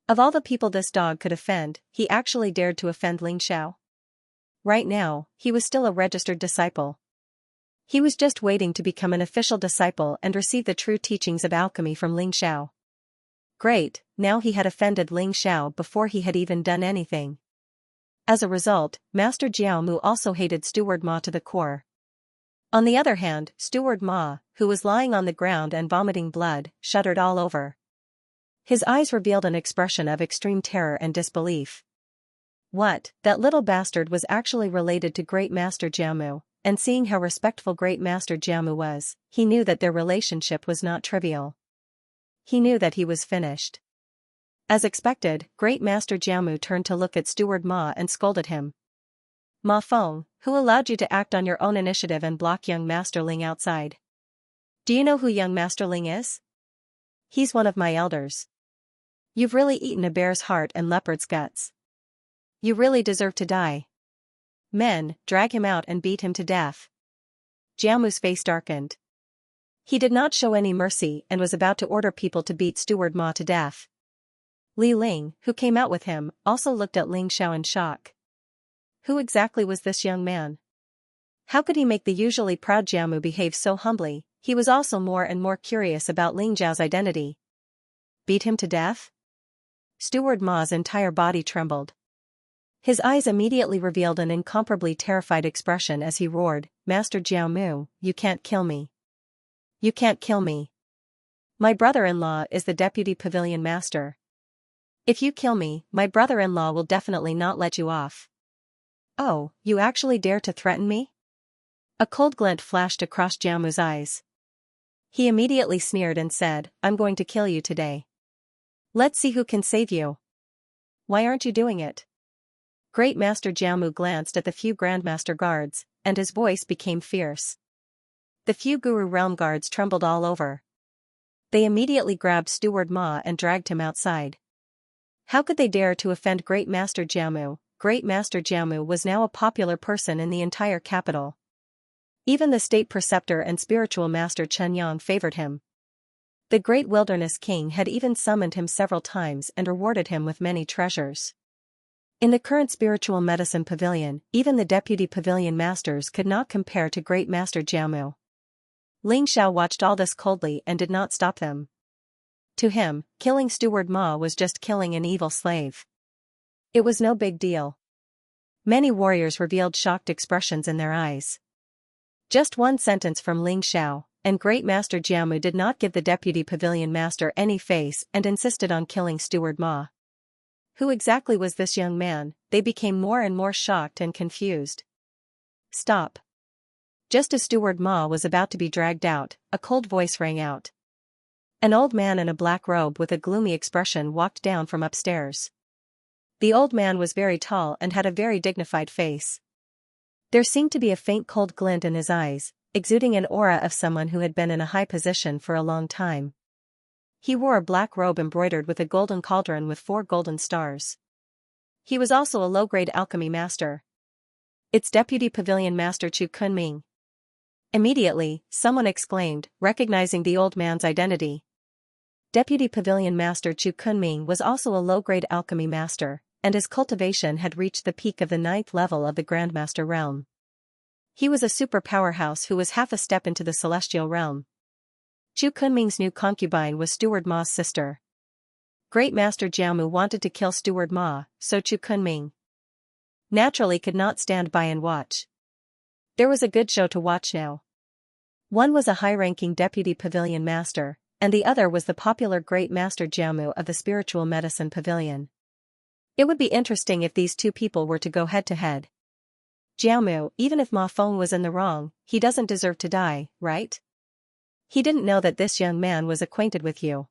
Of all the people this dog could offend, he actually dared to offend Ling Xiao. Right now, he was still a registered disciple. He was just waiting to become an official disciple and receive the true teachings of alchemy from Ling Xiao. Great, now he had offended Ling Xiao before he had even done anything. As a result, Master Jiao Mu also hated Steward Ma to the core. On the other hand, Steward Ma, who was lying on the ground and vomiting blood, shuddered all over. His eyes revealed an expression of extreme terror and disbelief. What? That little bastard was actually related to Great Master Jiao Mu, and seeing how respectful Great Master Jiao Mu was, he knew that their relationship was not trivial. He knew that he was finished. As expected, Great Master Jiao Mu turned to look at Steward Ma and scolded him. Ma Feng, who allowed you to act on your own initiative and block young Master Ling outside? Do you know who young Master Ling is? He's one of my elders. You've really eaten a bear's heart and leopard's guts. You really deserve to die. Men, drag him out and beat him to death. Jiamu's face darkened. He did not show any mercy and was about to order people to beat Steward Ma to death. Li Ling, who came out with him, also looked at Ling Xiao in shock. Who exactly was this young man? How could he make the usually proud Jiamu behave so humbly? He was also more and more curious about Ling Zhao's identity. Beat him to death? Steward Ma's entire body trembled. His eyes immediately revealed an incomparably terrified expression as he roared, Master Jiamu, you can't kill me. You can't kill me. My brother-in-law is the deputy pavilion master. If you kill me, my brother-in-law will definitely not let you off. Oh, you actually dare to threaten me? A cold glint flashed across Jiamu's eyes. He immediately sneered and said, I'm going to kill you today. Let's see who can save you. Why aren't you doing it? Great Master Jiamu glanced at the few Grandmaster guards, and his voice became fierce. The few Guru Realm guards trembled all over. They immediately grabbed Steward Ma and dragged him outside. How could they dare to offend Great Master Jiamu? Great Master Jiamu was now a popular person in the entire capital. Even the state preceptor and spiritual master Chen Yang favored him. The great wilderness king had even summoned him several times and rewarded him with many treasures. In the current spiritual medicine pavilion, even the deputy pavilion masters could not compare to Great Master Jiamu. Ling Xiao watched all this coldly and did not stop them. To him, killing Steward Ma was just killing an evil slave. It was no big deal. Many warriors revealed shocked expressions in their eyes. Just one sentence from Ling Xiao, and Great Master Jiamu did not give the deputy pavilion master any face and insisted on killing Steward Ma. Who exactly was this young man? They became more and more shocked and confused. Stop. Just as Steward Ma was about to be dragged out, a cold voice rang out. An old man in a black robe with a gloomy expression walked down from upstairs. The old man was very tall and had a very dignified face. There seemed to be a faint cold glint in his eyes, exuding an aura of someone who had been in a high position for a long time. He wore a black robe embroidered with a golden cauldron with 4 golden stars. He was also a low-grade alchemy master. It's Deputy Pavilion Master Chu Kunming. Immediately, someone exclaimed, recognizing the old man's identity. Deputy Pavilion Master Chu Kunming was also a low-grade alchemy master, and his cultivation had reached the peak of the 9th level of the Grandmaster realm. He was a super powerhouse who was half a step into the celestial realm. Chu Kunming's new concubine was Steward Ma's sister. Great Master Jiamu wanted to kill Steward Ma, so Chu Kunming naturally could not stand by and watch. There was a good show to watch now. One was a high-ranking deputy pavilion master, and the other was the popular Great Master Jiamu of the spiritual medicine pavilion. It would be interesting if these two people were to go head-to-head. Jiamu, even if Ma Feng was in the wrong, he doesn't deserve to die, right? He didn't know that this young man was acquainted with you.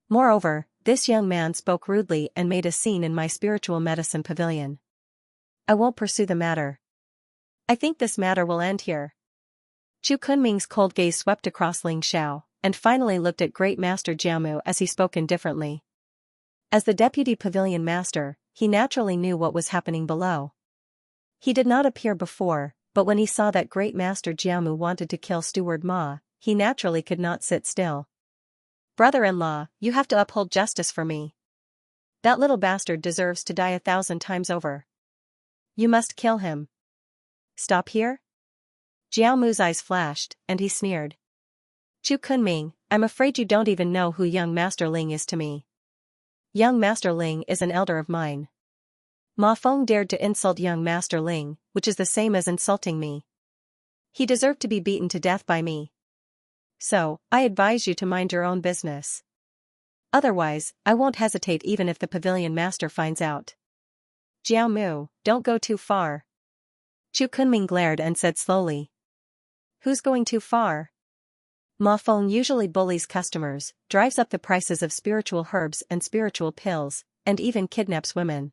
Moreover, this young man spoke rudely and made a scene in my spiritual medicine pavilion. I won't pursue the matter. I think this matter will end here. Chu Kunming's cold gaze swept across Ling Xiao, and finally looked at Great Master Jiamu as he spoke indifferently. As the deputy pavilion master, he naturally knew what was happening below. He did not appear before, but when he saw that Great Master Jiamu wanted to kill Steward Ma, he naturally could not sit still. Brother-in-law, you have to uphold justice for me. That little bastard deserves to die 1,000 times over. You must kill him. Stop here? Jiamu's eyes flashed, and he sneered. Chu Kunming, I'm afraid you don't even know who young Master Ling is to me. Young Master Ling is an elder of mine. Ma Feng dared to insult young Master Ling, which is the same as insulting me. He deserved to be beaten to death by me. So, I advise you to mind your own business. Otherwise, I won't hesitate even if the pavilion master finds out. Jiamu, don't go too far. Chu Kunming glared and said slowly. Who's going too far? Ma Feng usually bullies customers, drives up the prices of spiritual herbs and spiritual pills, and even kidnaps women.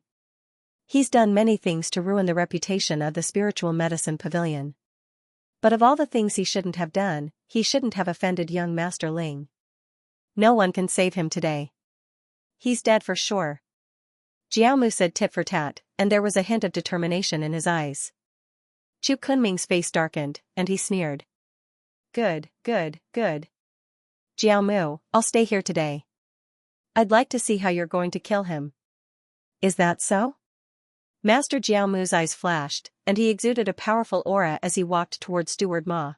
He's done many things to ruin the reputation of the spiritual medicine pavilion. But of all the things he shouldn't have done, he shouldn't have offended young Master Ling. No one can save him today. He's dead for sure. Jiao Mu said tit for tat, and there was a hint of determination in his eyes. Chu Kunming's face darkened, and he sneered. Good, good, good. Jiao Mu, I'll stay here today. I'd like to see how you're going to kill him. Is that so? Master Jiao Mu's eyes flashed, and he exuded a powerful aura as he walked toward Steward Ma.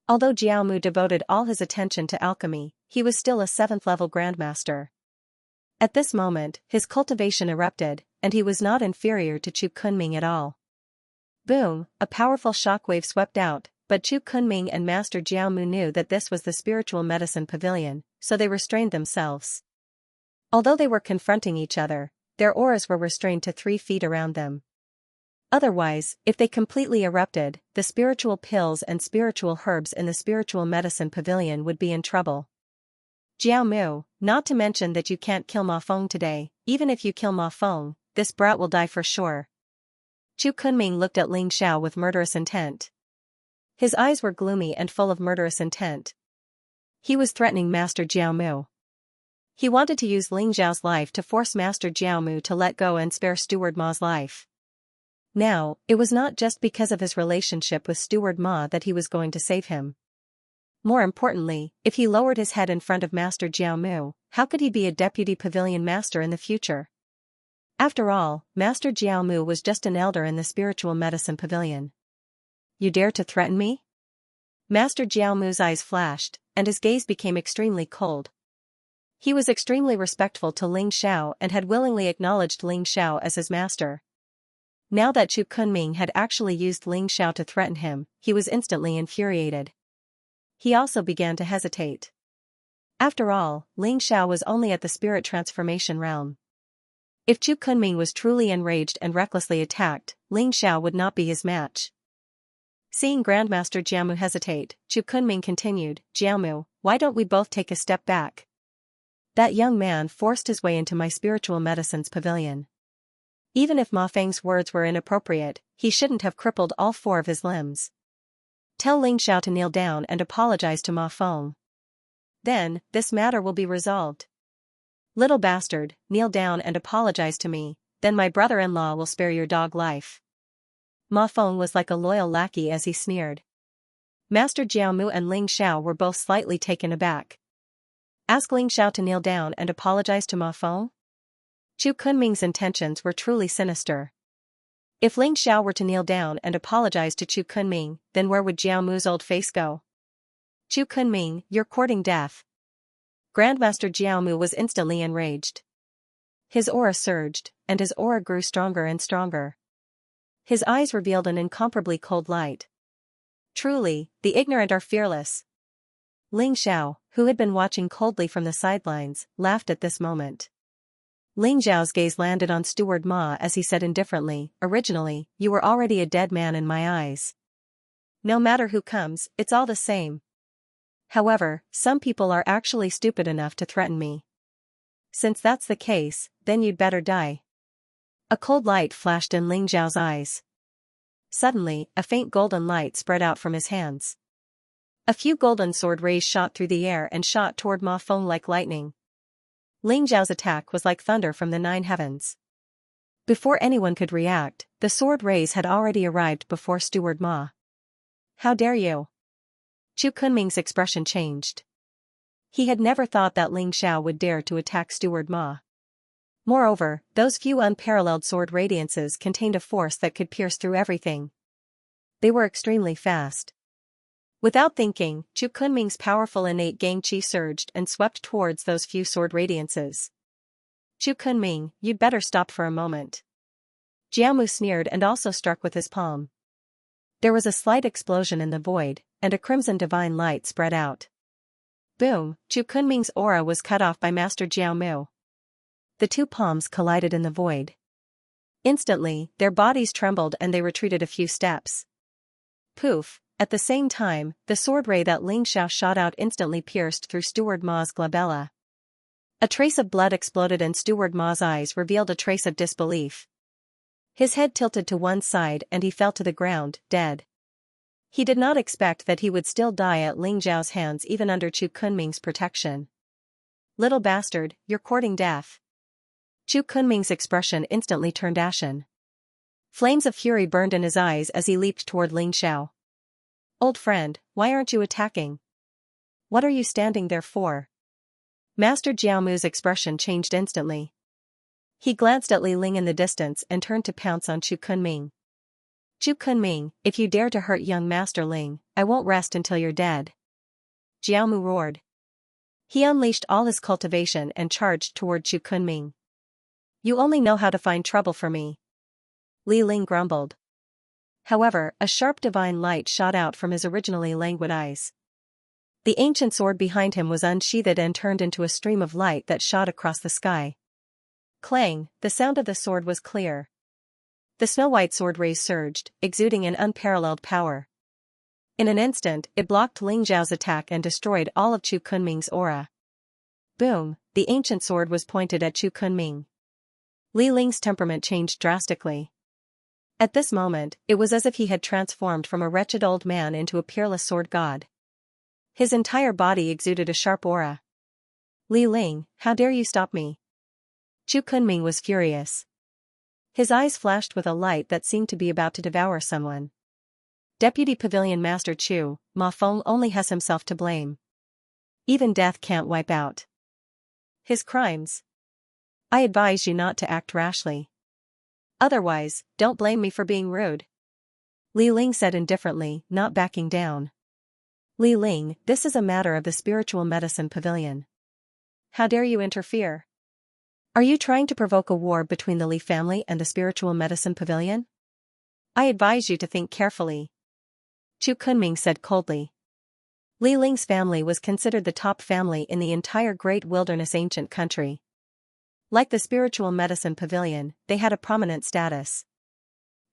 Although Jiao Mu devoted all his attention to alchemy, he was still a 7th-level grandmaster. At this moment, his cultivation erupted, and he was not inferior to Chu Kunming at all. Boom, a powerful shockwave swept out, but Chu Kunming and Master Jiao Mu knew that this was the spiritual medicine pavilion, so they restrained themselves. Although they were confronting each other, their auras were restrained to 3 feet around them. Otherwise, if they completely erupted, the spiritual pills and spiritual herbs in the spiritual medicine pavilion would be in trouble. Jiao Mu, not to mention that you can't kill Ma Feng today. Even if you kill Ma Feng, this brat will die for sure. Chu Kunming looked at Ling Xiao with murderous intent. His eyes were gloomy and full of murderous intent. He was threatening Master Jiao Mu. He wanted to use Ling Xiao's life to force Master Jiao Mu to let go and spare Steward Ma's life. Now, it was not just because of his relationship with Steward Ma that he was going to save him. More importantly, if he lowered his head in front of Master Jiao Mu, how could he be a deputy pavilion master in the future? After all, Master Jiao Mu was just an elder in the spiritual medicine pavilion. You dare to threaten me? Master Jiao Mu's eyes flashed, and his gaze became extremely cold. He was extremely respectful to Ling Xiao and had willingly acknowledged Ling Xiao as his master. Now that Chu Kunming had actually used Ling Xiao to threaten him, he was instantly infuriated. He also began to hesitate. After all, Ling Xiao was only at the spirit transformation realm. If Chu Kunming was truly enraged and recklessly attacked, Ling Xiao would not be his match. Seeing Grandmaster Jiao Mu hesitate, Chu Kunming continued, Jiao Mu, why don't we both take a step back? That young man forced his way into my spiritual medicine's pavilion. Even if Ma Feng's words were inappropriate, he shouldn't have crippled all 4 of his limbs. Tell Ling Xiao to kneel down and apologize to Ma Feng. Then, this matter will be resolved. Little bastard, kneel down and apologize to me, then my brother-in-law will spare your dog life. Ma Feng was like a loyal lackey as he sneered. Master Jiao Mu and Ling Xiao were both slightly taken aback. Ask Ling Xiao to kneel down and apologize to Ma Feng? Chu Kunming's intentions were truly sinister. If Ling Xiao were to kneel down and apologize to Chu Kunming, then where would Jiao Mu's old face go? Chu Kunming, you're courting death. Grandmaster Jiao Mu was instantly enraged. His aura surged, and his aura grew stronger and stronger. His eyes revealed an incomparably cold light. Truly, the ignorant are fearless. Ling Xiao, who had been watching coldly from the sidelines, laughed at this moment. Ling Xiao's gaze landed on Steward Ma as he said indifferently, originally, you were already a dead man in my eyes. No matter who comes, it's all the same. However, some people are actually stupid enough to threaten me. Since that's the case, then you'd better die. A cold light flashed in Ling Xiao's eyes. Suddenly, a faint golden light spread out from his hands. A few golden sword rays shot through the air and shot toward Ma Feng like lightning. Ling Xiao's attack was like thunder from the 9 heavens. Before anyone could react, the sword rays had already arrived before Steward Ma. How dare you? Chu Kunming's expression changed. He had never thought that Ling Xiao would dare to attack Steward Ma. Moreover, those few unparalleled sword radiances contained a force that could pierce through everything. They were extremely fast. Without thinking, Chu Kunming's powerful innate Gang Qi surged and swept towards those few sword radiances. Chu Kunming, you'd better stop for a moment. Jiao Mu sneered and also struck with his palm. There was a slight explosion in the void, and a crimson divine light spread out. Boom, Chu Kunming's aura was cut off by Master Jiao Mu. The 2 palms collided in the void. Instantly, their bodies trembled and they retreated a few steps. Poof. At the same time, the sword ray that Ling Xiao shot out instantly pierced through Steward Ma's glabella. A trace of blood exploded and Steward Ma's eyes revealed a trace of disbelief. His head tilted to one side and he fell to the ground, dead. He did not expect that he would still die at Ling Xiao's hands even under Chu Kunming's protection. Little bastard, you're courting death. Chu Kunming's expression instantly turned ashen. Flames of fury burned in his eyes as he leaped toward Ling Xiao. Old friend, why aren't you attacking? What are you standing there for? Master Jiaomu's expression changed instantly. He glanced at Li Ling in the distance and turned to pounce on Chu Kunming. Chu Kunming, if you dare to hurt young Master Ling, I won't rest until you're dead. Jiaomu roared. He unleashed all his cultivation and charged toward Chu Kunming. You only know how to find trouble for me. Li Ling grumbled. However, a sharp divine light shot out from his originally languid eyes. The ancient sword behind him was unsheathed and turned into a stream of light that shot across the sky. Clang, the sound of the sword was clear. The snow-white sword rays surged, exuding an unparalleled power. In an instant, it blocked Ling Xiao's attack and destroyed all of Chu Kunming's aura. Boom, the ancient sword was pointed at Chu Kunming. Li Ling's temperament changed drastically. At this moment, it was as if he had transformed from a wretched old man into a peerless sword god. His entire body exuded a sharp aura. Li Ling, how dare you stop me? Chu Kunming was furious. His eyes flashed with a light that seemed to be about to devour someone. Deputy Pavilion Master Chu, Ma Feng only has himself to blame. Even death can't wipe out his crimes. I advise you not to act rashly. Otherwise, don't blame me for being rude. Li Ling said indifferently, not backing down. Li Ling, this is a matter of the Spiritual Medicine Pavilion. How dare you interfere? Are you trying to provoke a war between the Li family and the Spiritual Medicine Pavilion? I advise you to think carefully. Chu Kunming said coldly. Li Ling's family was considered the top family in the entire Great Wilderness ancient country. Like the Spiritual Medicine Pavilion, they had a prominent status.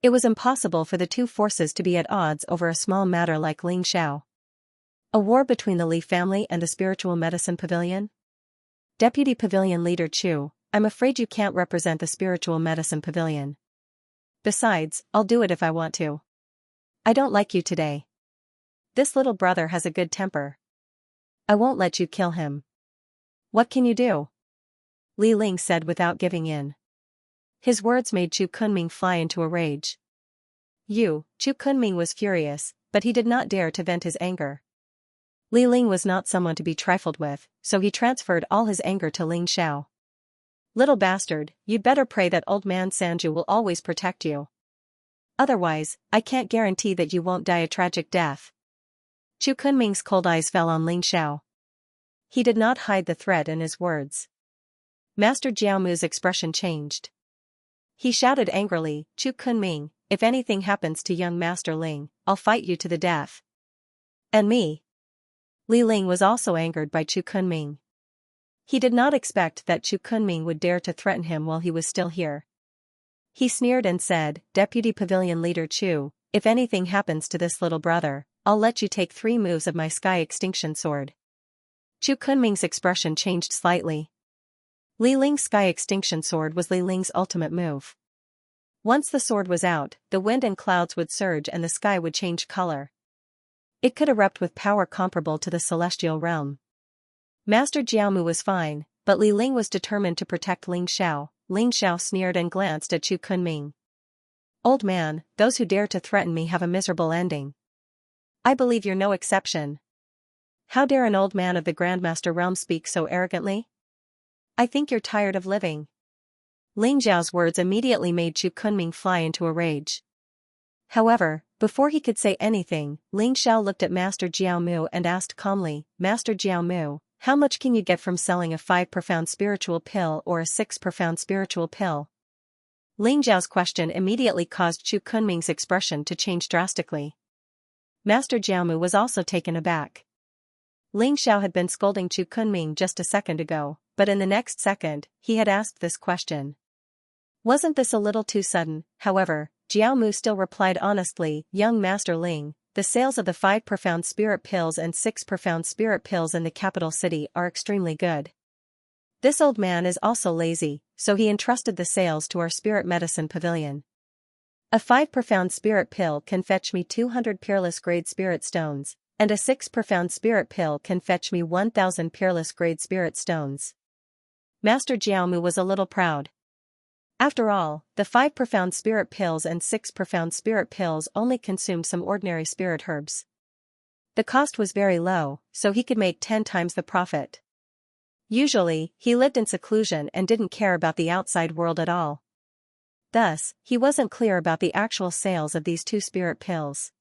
It was impossible for the two forces to be at odds over a small matter like Ling Xiao. A war between the Li family and the Spiritual Medicine Pavilion? Deputy Pavilion Leader Chu, I'm afraid you can't represent the Spiritual Medicine Pavilion. Besides, I'll do it if I want to. I don't like you today. This little brother has a good temper. I won't let you kill him. What can you do? Li Ling said without giving in. His words made Chu Kunming fly into a rage. Chu Kunming was furious, but he did not dare to vent his anger. Li Ling was not someone to be trifled with, so he transferred all his anger to Ling Xiao. Little bastard, you'd better pray that old man Sanju will always protect you. Otherwise, I can't guarantee that you won't die a tragic death. Chu Kunming's cold eyes fell on Ling Xiao. He did not hide the threat in his words. Master Jiaomu's expression changed. He shouted angrily, Chu Kunming, if anything happens to young Master Ling, I'll fight you to the death. And me? Li Ling was also angered by Chu Kunming. He did not expect that Chu Kunming would dare to threaten him while he was still here. He sneered and said, Deputy Pavilion Leader Chu, if anything happens to this little brother, I'll let you take 3 moves of my Sky Extinction Sword. Chu Kunming's expression changed slightly. Li Ling's Sky Extinction Sword was Li Ling's ultimate move. Once the sword was out, the wind and clouds would surge and the sky would change color. It could erupt with power comparable to the celestial realm. Master Jiaomu was fine, but Li Ling was determined to protect Ling Xiao. Ling Xiao sneered and glanced at Chu Kunming. Old man, those who dare to threaten me have a miserable ending. I believe you're no exception. How dare an old man of the Grandmaster realm speak so arrogantly? I think you're tired of living. Ling Xiao's words immediately made Chu Kunming fly into a rage. However, before he could say anything, Ling Xiao looked at Master Jiaomu and asked calmly, Master Jiaomu, how much can you get from selling a 5 profound spiritual pill or a 6 profound spiritual pill? Ling Xiao's question immediately caused Chu Kunming's expression to change drastically. Master Jiaomu was also taken aback. Ling Xiao had been scolding Chu Kunming just a second ago, but in the next second, he had asked this question. Wasn't this a little too sudden? However, Jiaomu still replied honestly, Young Master Ling, the sales of the 5 profound spirit pills and 6 profound spirit pills in the capital city are extremely good. This old man is also lazy, so he entrusted the sales to our spirit medicine pavilion. A 5 profound spirit pill can fetch me 200 peerless grade spirit stones, and a 6 profound spirit pill can fetch me 1000 peerless grade spirit stones. Master Jiaomu was a little proud. After all, the 5 profound spirit pills and 6 profound spirit pills only consumed some ordinary spirit herbs. The cost was very low, so he could make 10 times the profit. Usually, he lived in seclusion and didn't care about the outside world at all. Thus, he wasn't clear about the actual sales of these 2 spirit pills.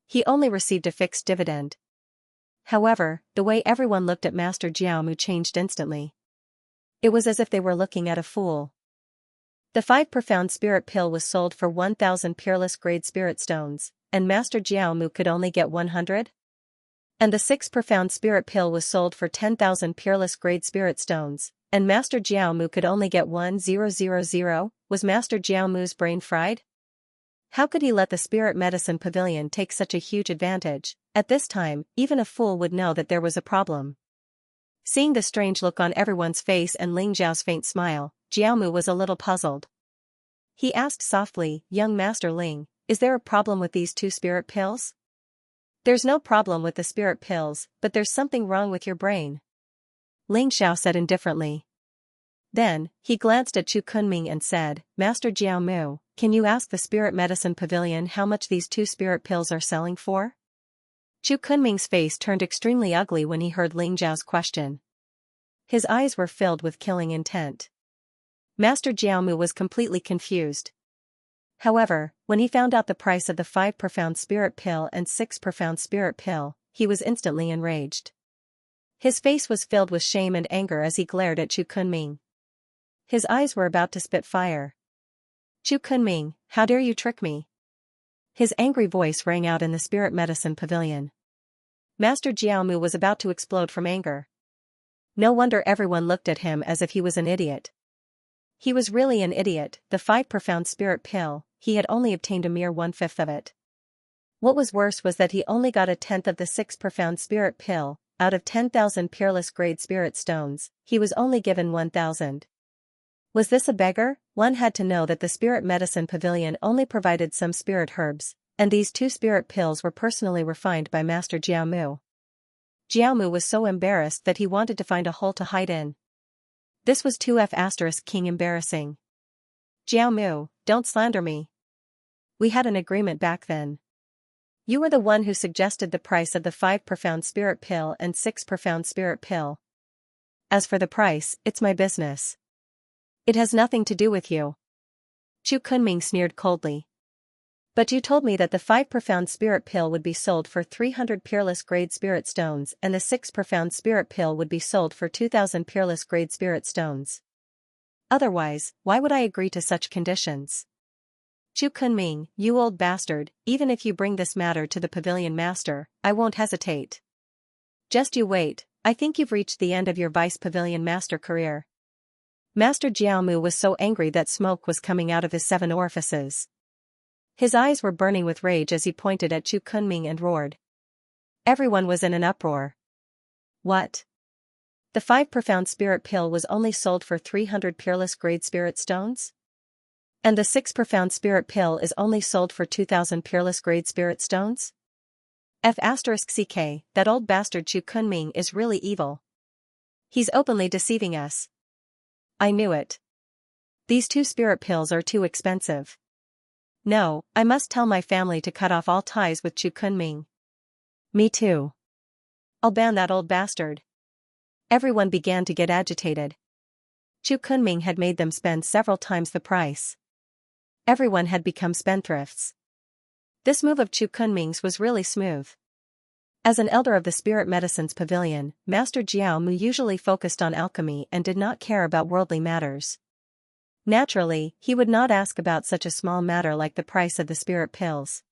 He only received a fixed dividend. However, the way everyone looked at Master Jiaomu changed instantly. It was as if they were looking at a fool. The 5 profound spirit pill was sold for 1,000 peerless grade spirit stones, and Master Jiaomu could only get 100? And the 6 profound spirit pill was sold for 10,000 peerless grade spirit stones, and Master Jiaomu could only get 1,000? Was Master Jiaomu's brain fried? How could he let the spirit medicine pavilion take such a huge advantage? At this time, even a fool would know that there was a problem. Seeing the strange look on everyone's face and Ling Zhao's faint smile, Jiaomu was a little puzzled. He asked softly, "Young Master Ling, is there a problem with these 2 spirit pills?" "There's no problem with the spirit pills, but there's something wrong with your brain," Ling Zhao said indifferently. Then, he glanced at Chu Kunming and said, "Master Jiaomu, can you ask the spirit medicine pavilion how much these 2 spirit pills are selling for?" Chu Kunming's face turned extremely ugly when he heard Ling Zhao's question. His eyes were filled with killing intent. Master Jiaomu was completely confused. However, when he found out the price of the 5 profound spirit pill and 6 profound spirit pill, he was instantly enraged. His face was filled with shame and anger as he glared at Chu Kunming. His eyes were about to spit fire. "Chu Kunming, how dare you trick me?" His angry voice rang out in the spirit medicine pavilion. Master Jiaomu was about to explode from anger. No wonder everyone looked at him as if he was an idiot. He was really an idiot. The 5 profound spirit pill, he had only obtained a mere 1/5 of it. What was worse was that he only got 1/10 of the 6 profound spirit pill. Out of 10,000 peerless grade spirit stones, he was only given 1,000. Was this a beggar? One had to know that the spirit medicine pavilion only provided some spirit herbs, and these 2 spirit pills were personally refined by Master Jiaomu. Jiaomu was so embarrassed that he wanted to find a hole to hide in. This was 2F** king embarrassing. "Jiaomu, don't slander me. We had an agreement back then. You were the one who suggested the price of the 5 profound spirit pill and 6 profound spirit pill. As for the price, it's my business. It has nothing to do with you." Chu Kunming sneered coldly. "But you told me that the 5 profound spirit pill would be sold for 300 peerless grade spirit stones and the 6 profound spirit pill would be sold for 2,000 peerless grade spirit stones. Otherwise, why would I agree to such conditions? Chu Kunming, you old bastard, even if you bring this matter to the pavilion master, I won't hesitate. Just you wait, I think you've reached the end of your vice pavilion master career." Master Jiaomu was so angry that smoke was coming out of his 7 orifices. His eyes were burning with rage as he pointed at Chu Kunming and roared. Everyone was in an uproar. What? The 5 profound spirit pill was only sold for 300 peerless grade spirit stones? And the 6 profound spirit pill is only sold for 2,000 peerless grade spirit stones? F***ck, that old bastard Chu Kunming is really evil. He's openly deceiving us. I knew it. These 2 spirit pills are too expensive. No, I must tell my family to cut off all ties with Chu Kunming. Me too. I'll ban that old bastard. Everyone began to get agitated. Chu Kunming had made them spend several times the price. Everyone had become spendthrifts. This move of Chu Kunming's was really smooth. As an elder of the Spirit Medicine's Pavilion, Master Jiaomu usually focused on alchemy and did not care about worldly matters. Naturally, he would not ask about such a small matter like the price of the spirit pills.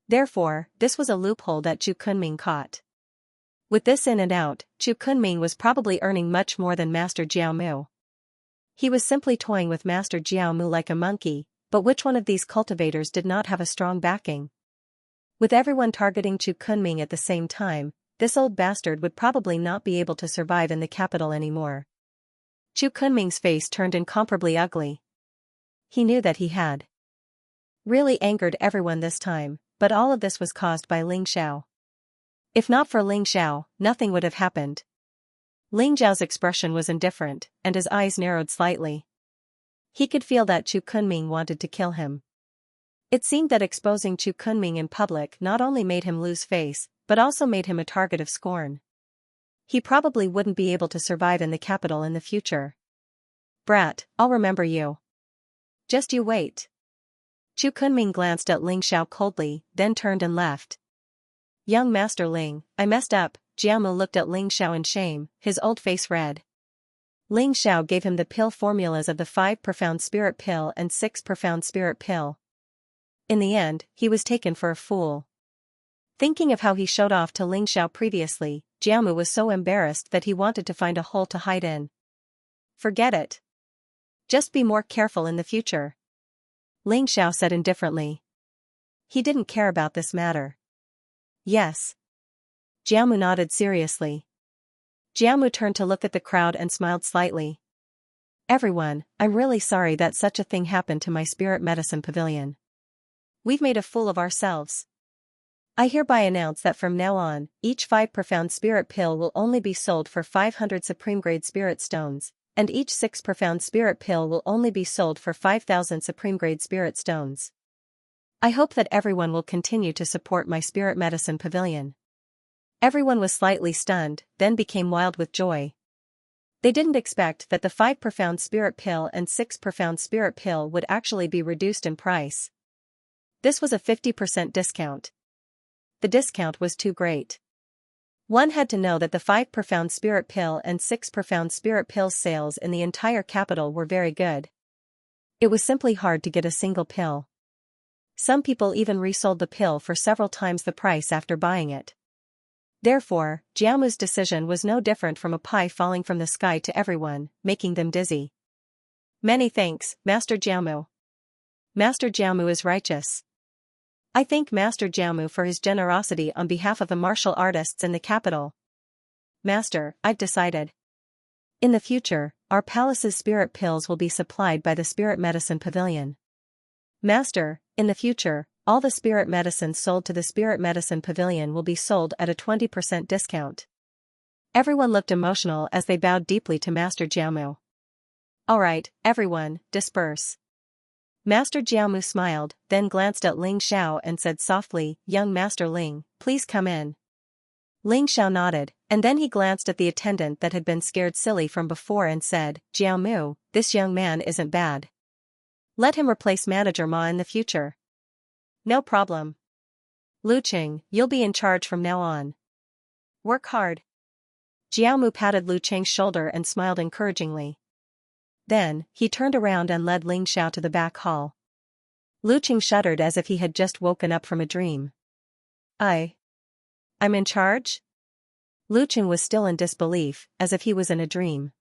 Therefore, this was a loophole that Chu Kunming caught. With this in and out, Chu Kunming was probably earning much more than Master Jiaomu. He was simply toying with Master Jiaomu like a monkey, but which one of these cultivators did not have a strong backing? With everyone targeting Chu Kunming at the same time, this old bastard would probably not be able to survive in the capital anymore. Chu Kunming's face turned incomparably ugly. He knew that he had really angered everyone this time, but all of this was caused by Ling Xiao. If not for Ling Xiao, nothing would have happened. Ling Zhao's expression was indifferent, and his eyes narrowed slightly. He could feel that Chu Kunming wanted to kill him. It seemed that exposing Chu Kunming in public not only made him lose face, but also made him a target of scorn. He probably wouldn't be able to survive in the capital in the future. Brat, I'll remember you. Just you wait. Chu Kunming glanced at Ling Xiao coldly, then turned and left. Young Master Ling, I messed up. Jiamu looked at Ling Xiao in shame, his old face red. Ling Xiao gave him the pill formulas of the 5 profound spirit pill and 6 profound spirit pill. In the end, he was taken for a fool. Thinking of how he showed off to Ling Xiao previously, Jiamu was so embarrassed that he wanted to find a hole to hide in. Forget it. Just be more careful in the future. Ling Xiao said indifferently. He didn't care about this matter. Yes. Jiamu nodded seriously. Jiamu turned to look at the crowd and smiled slightly. Everyone, I'm really sorry that such a thing happened to my spirit medicine pavilion. We've made a fool of ourselves. I hereby announce that from now on, each 5 profound spirit pill will only be sold for 500 supreme grade spirit stones, and each 6 profound spirit pill will only be sold for 5,000 supreme grade spirit stones. I hope that everyone will continue to support my spirit medicine pavilion. Everyone was slightly stunned, then became wild with joy. They didn't expect that the 5 profound spirit pill and 6 profound spirit pill would actually be reduced in price. This was a 50% discount. The discount was too great. One had to know that the 5 profound spirit pill and 6 profound spirit pill sales in the entire capital were very good. It was simply hard to get a single pill. Some people even resold the pill for several times the price after buying it. Therefore, Jiamu's decision was no different from a pie falling from the sky to everyone, making them dizzy. Many thanks, Master Jiamu. Master Jiamu is righteous. I thank Master Jiamu for his generosity on behalf of the martial artists in the capital. Master, I've decided. In the future, our palace's spirit pills will be supplied by the Spirit Medicine Pavilion. Master, in the future, all the spirit medicines sold to the Spirit Medicine Pavilion will be sold at a 20% discount. Everyone looked emotional as they bowed deeply to Master Jiamu. Alright, everyone, disperse. Master Jiamu smiled, then glanced at Ling Xiao and said softly, Young Master Ling, please come in. Ling Xiao nodded, and then he glanced at the attendant that had been scared silly from before and said, Jiamu, this young man isn't bad. Let him replace Manager Ma in the future. No problem. Lu Qing, you'll be in charge from now on. Work hard. Jiamu patted Lu Qing's shoulder and smiled encouragingly. Then, he turned around and led Ling Xiao to the back hall. Lu Qing shuddered as if he had just woken up from a dream. I'm in charge? Lu Qing was still in disbelief, as if he was in a dream.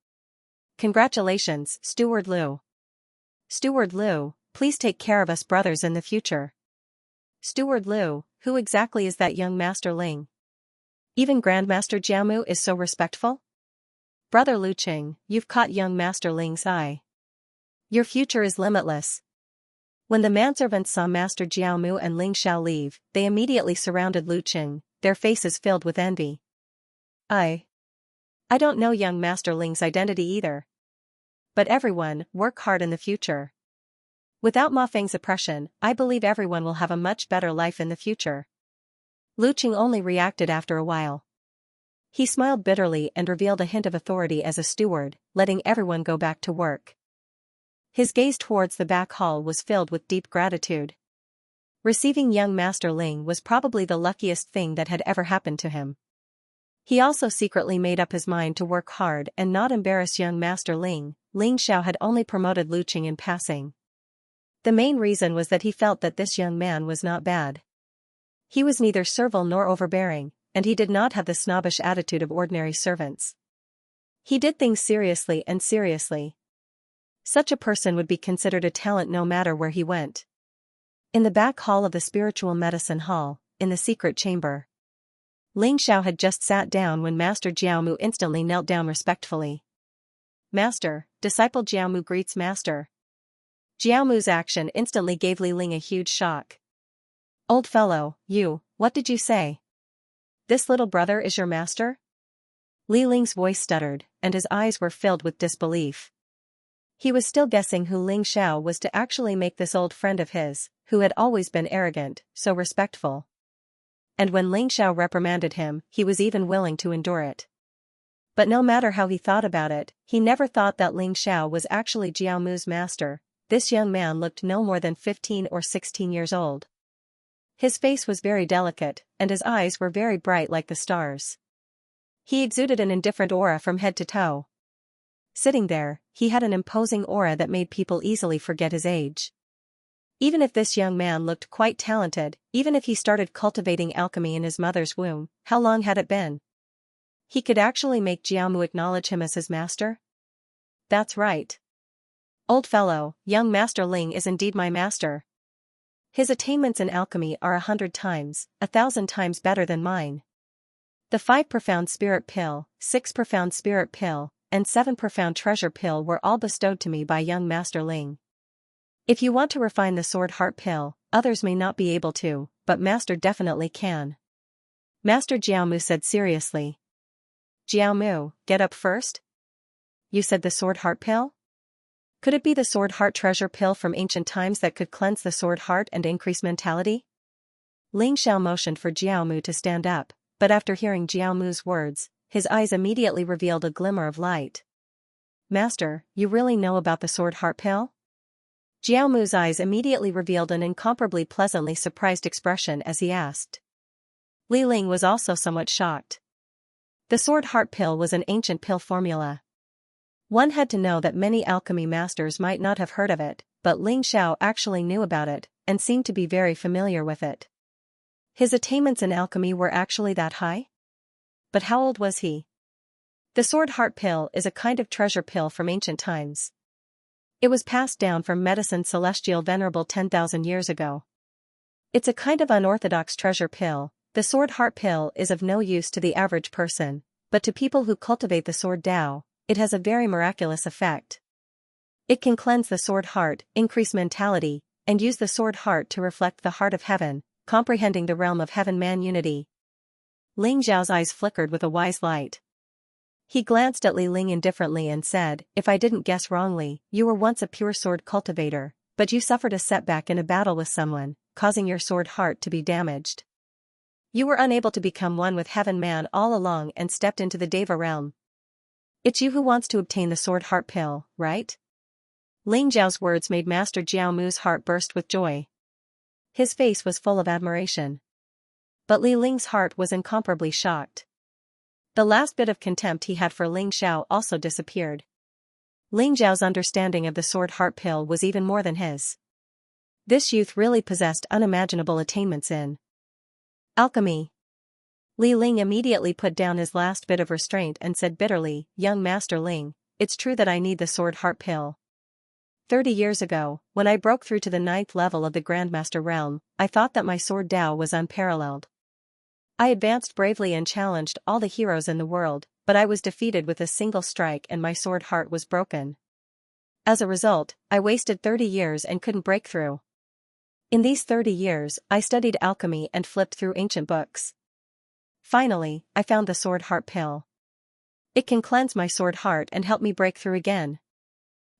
Congratulations, Steward Lu. Steward Lu, please take care of us brothers in the future. Steward Lu, who exactly is that young Master Ling? Even Grandmaster Jiamu is so respectful? Brother Lu Qing, you've caught young Master Ling's eye. Your future is limitless. When the manservants saw Master Jiamu and Ling Xiao leave, they immediately surrounded Lu Qing, their faces filled with envy. I don't know young Master Ling's identity either. But everyone, work hard in the future. Without Ma Feng's oppression, I believe everyone will have a much better life in the future. Lu Qing only reacted after a while. He smiled bitterly and revealed a hint of authority as a steward, letting everyone go back to work. His gaze towards the back hall was filled with deep gratitude. Receiving young Master Ling was probably the luckiest thing that had ever happened to him. He also secretly made up his mind to work hard and not embarrass young Master Ling. Ling Xiao had only promoted Lu Qing in passing. The main reason was that he felt that this young man was not bad. He was neither servile nor overbearing, and he did not have the snobbish attitude of ordinary servants. He did things seriously and seriously. Such a person would be considered a talent no matter where he went. In the back hall of the spiritual medicine hall, in the secret chamber, Ling Xiao had just sat down when Master Jiamu instantly knelt down respectfully. Master, disciple Jiamu greets Master. Jiamu's action instantly gave Li Ling a huge shock. Old fellow, what did you say? This little brother is your master? Li Ling's voice stuttered, and his eyes were filled with disbelief. He was still guessing who Ling Xiao was to actually make this old friend of his, who had always been arrogant, so respectful. And when Ling Xiao reprimanded him, he was even willing to endure it. But no matter how he thought about it, he never thought that Ling Xiao was actually Jiao Mu's master. This young man looked no more than 15 or 16 years old. His face was very delicate, and his eyes were very bright like the stars. He exuded an indifferent aura from head to toe. Sitting there, he had an imposing aura that made people easily forget his age. Even if this young man looked quite talented, even if he started cultivating alchemy in his mother's womb, how long had it been? He could actually make Jiao Mu acknowledge him as his master? That's right. Old fellow, young Master Ling is indeed my master. His attainments in alchemy are 100 times, 1,000 times better than mine. The 5 profound spirit pill, 6 profound spirit pill, and 7 profound treasure pill were all bestowed to me by young Master Ling. If you want to refine the sword heart pill, others may not be able to, but Master definitely can. Master Jiao Mu said seriously. Jiao Mu, get up first? You said the sword heart pill? Could it be the sword heart treasure pill from ancient times that could cleanse the sword heart and increase mentality? Ling Xiao motioned for Jiao Mu to stand up, but after hearing Jiao Mu's words, his eyes immediately revealed a glimmer of light. Master, you really know about the sword heart pill? Jiao Mu's eyes immediately revealed an incomparably pleasantly surprised expression as he asked. Li Ling was also somewhat shocked. The sword heart pill was an ancient pill formula. One had to know that many alchemy masters might not have heard of it, but Ling Xiao actually knew about it, and seemed to be very familiar with it. His attainments in alchemy were actually that high? But how old was he? The sword heart pill is a kind of treasure pill from ancient times. It was passed down from medicine celestial venerable 10,000 years ago. It's a kind of unorthodox treasure pill. The sword heart pill is of no use to the average person, but to people who cultivate the sword Dao, it has a very miraculous effect. It can cleanse the sword heart, increase mentality, and use the sword heart to reflect the heart of heaven, comprehending the realm of heaven-man unity. Ling Xiao's eyes flickered with a wise light. He glanced at Li Ling indifferently and said, if I didn't guess wrongly, you were once a pure sword cultivator, but you suffered a setback in a battle with someone, causing your sword heart to be damaged. You were unable to become one with heaven man all along and stepped into the Deva realm. It's you who wants to obtain the sword heart pill, right? Ling Zhao's words made Master Jiao Mu's heart burst with joy. His face was full of admiration. But Li Ling's heart was incomparably shocked. The last bit of contempt he had for Ling Xiao also disappeared. Ling Zhao's understanding of the sword heart pill was even more than his. This youth really possessed unimaginable attainments in alchemy. Li Ling immediately put down his last bit of restraint and said bitterly, young Master Ling, it's true that I need the sword heart pill. 30 years ago, when I broke through to the 9th level of the Grandmaster realm, I thought that my sword Dao was unparalleled. I advanced bravely and challenged all the heroes in the world, but I was defeated with a single strike and my sword heart was broken. As a result, I wasted 30 years and couldn't break through. In these 30 years, I studied alchemy and flipped through ancient books. Finally, I found the sword heart pill. It can cleanse my sword heart and help me break through again.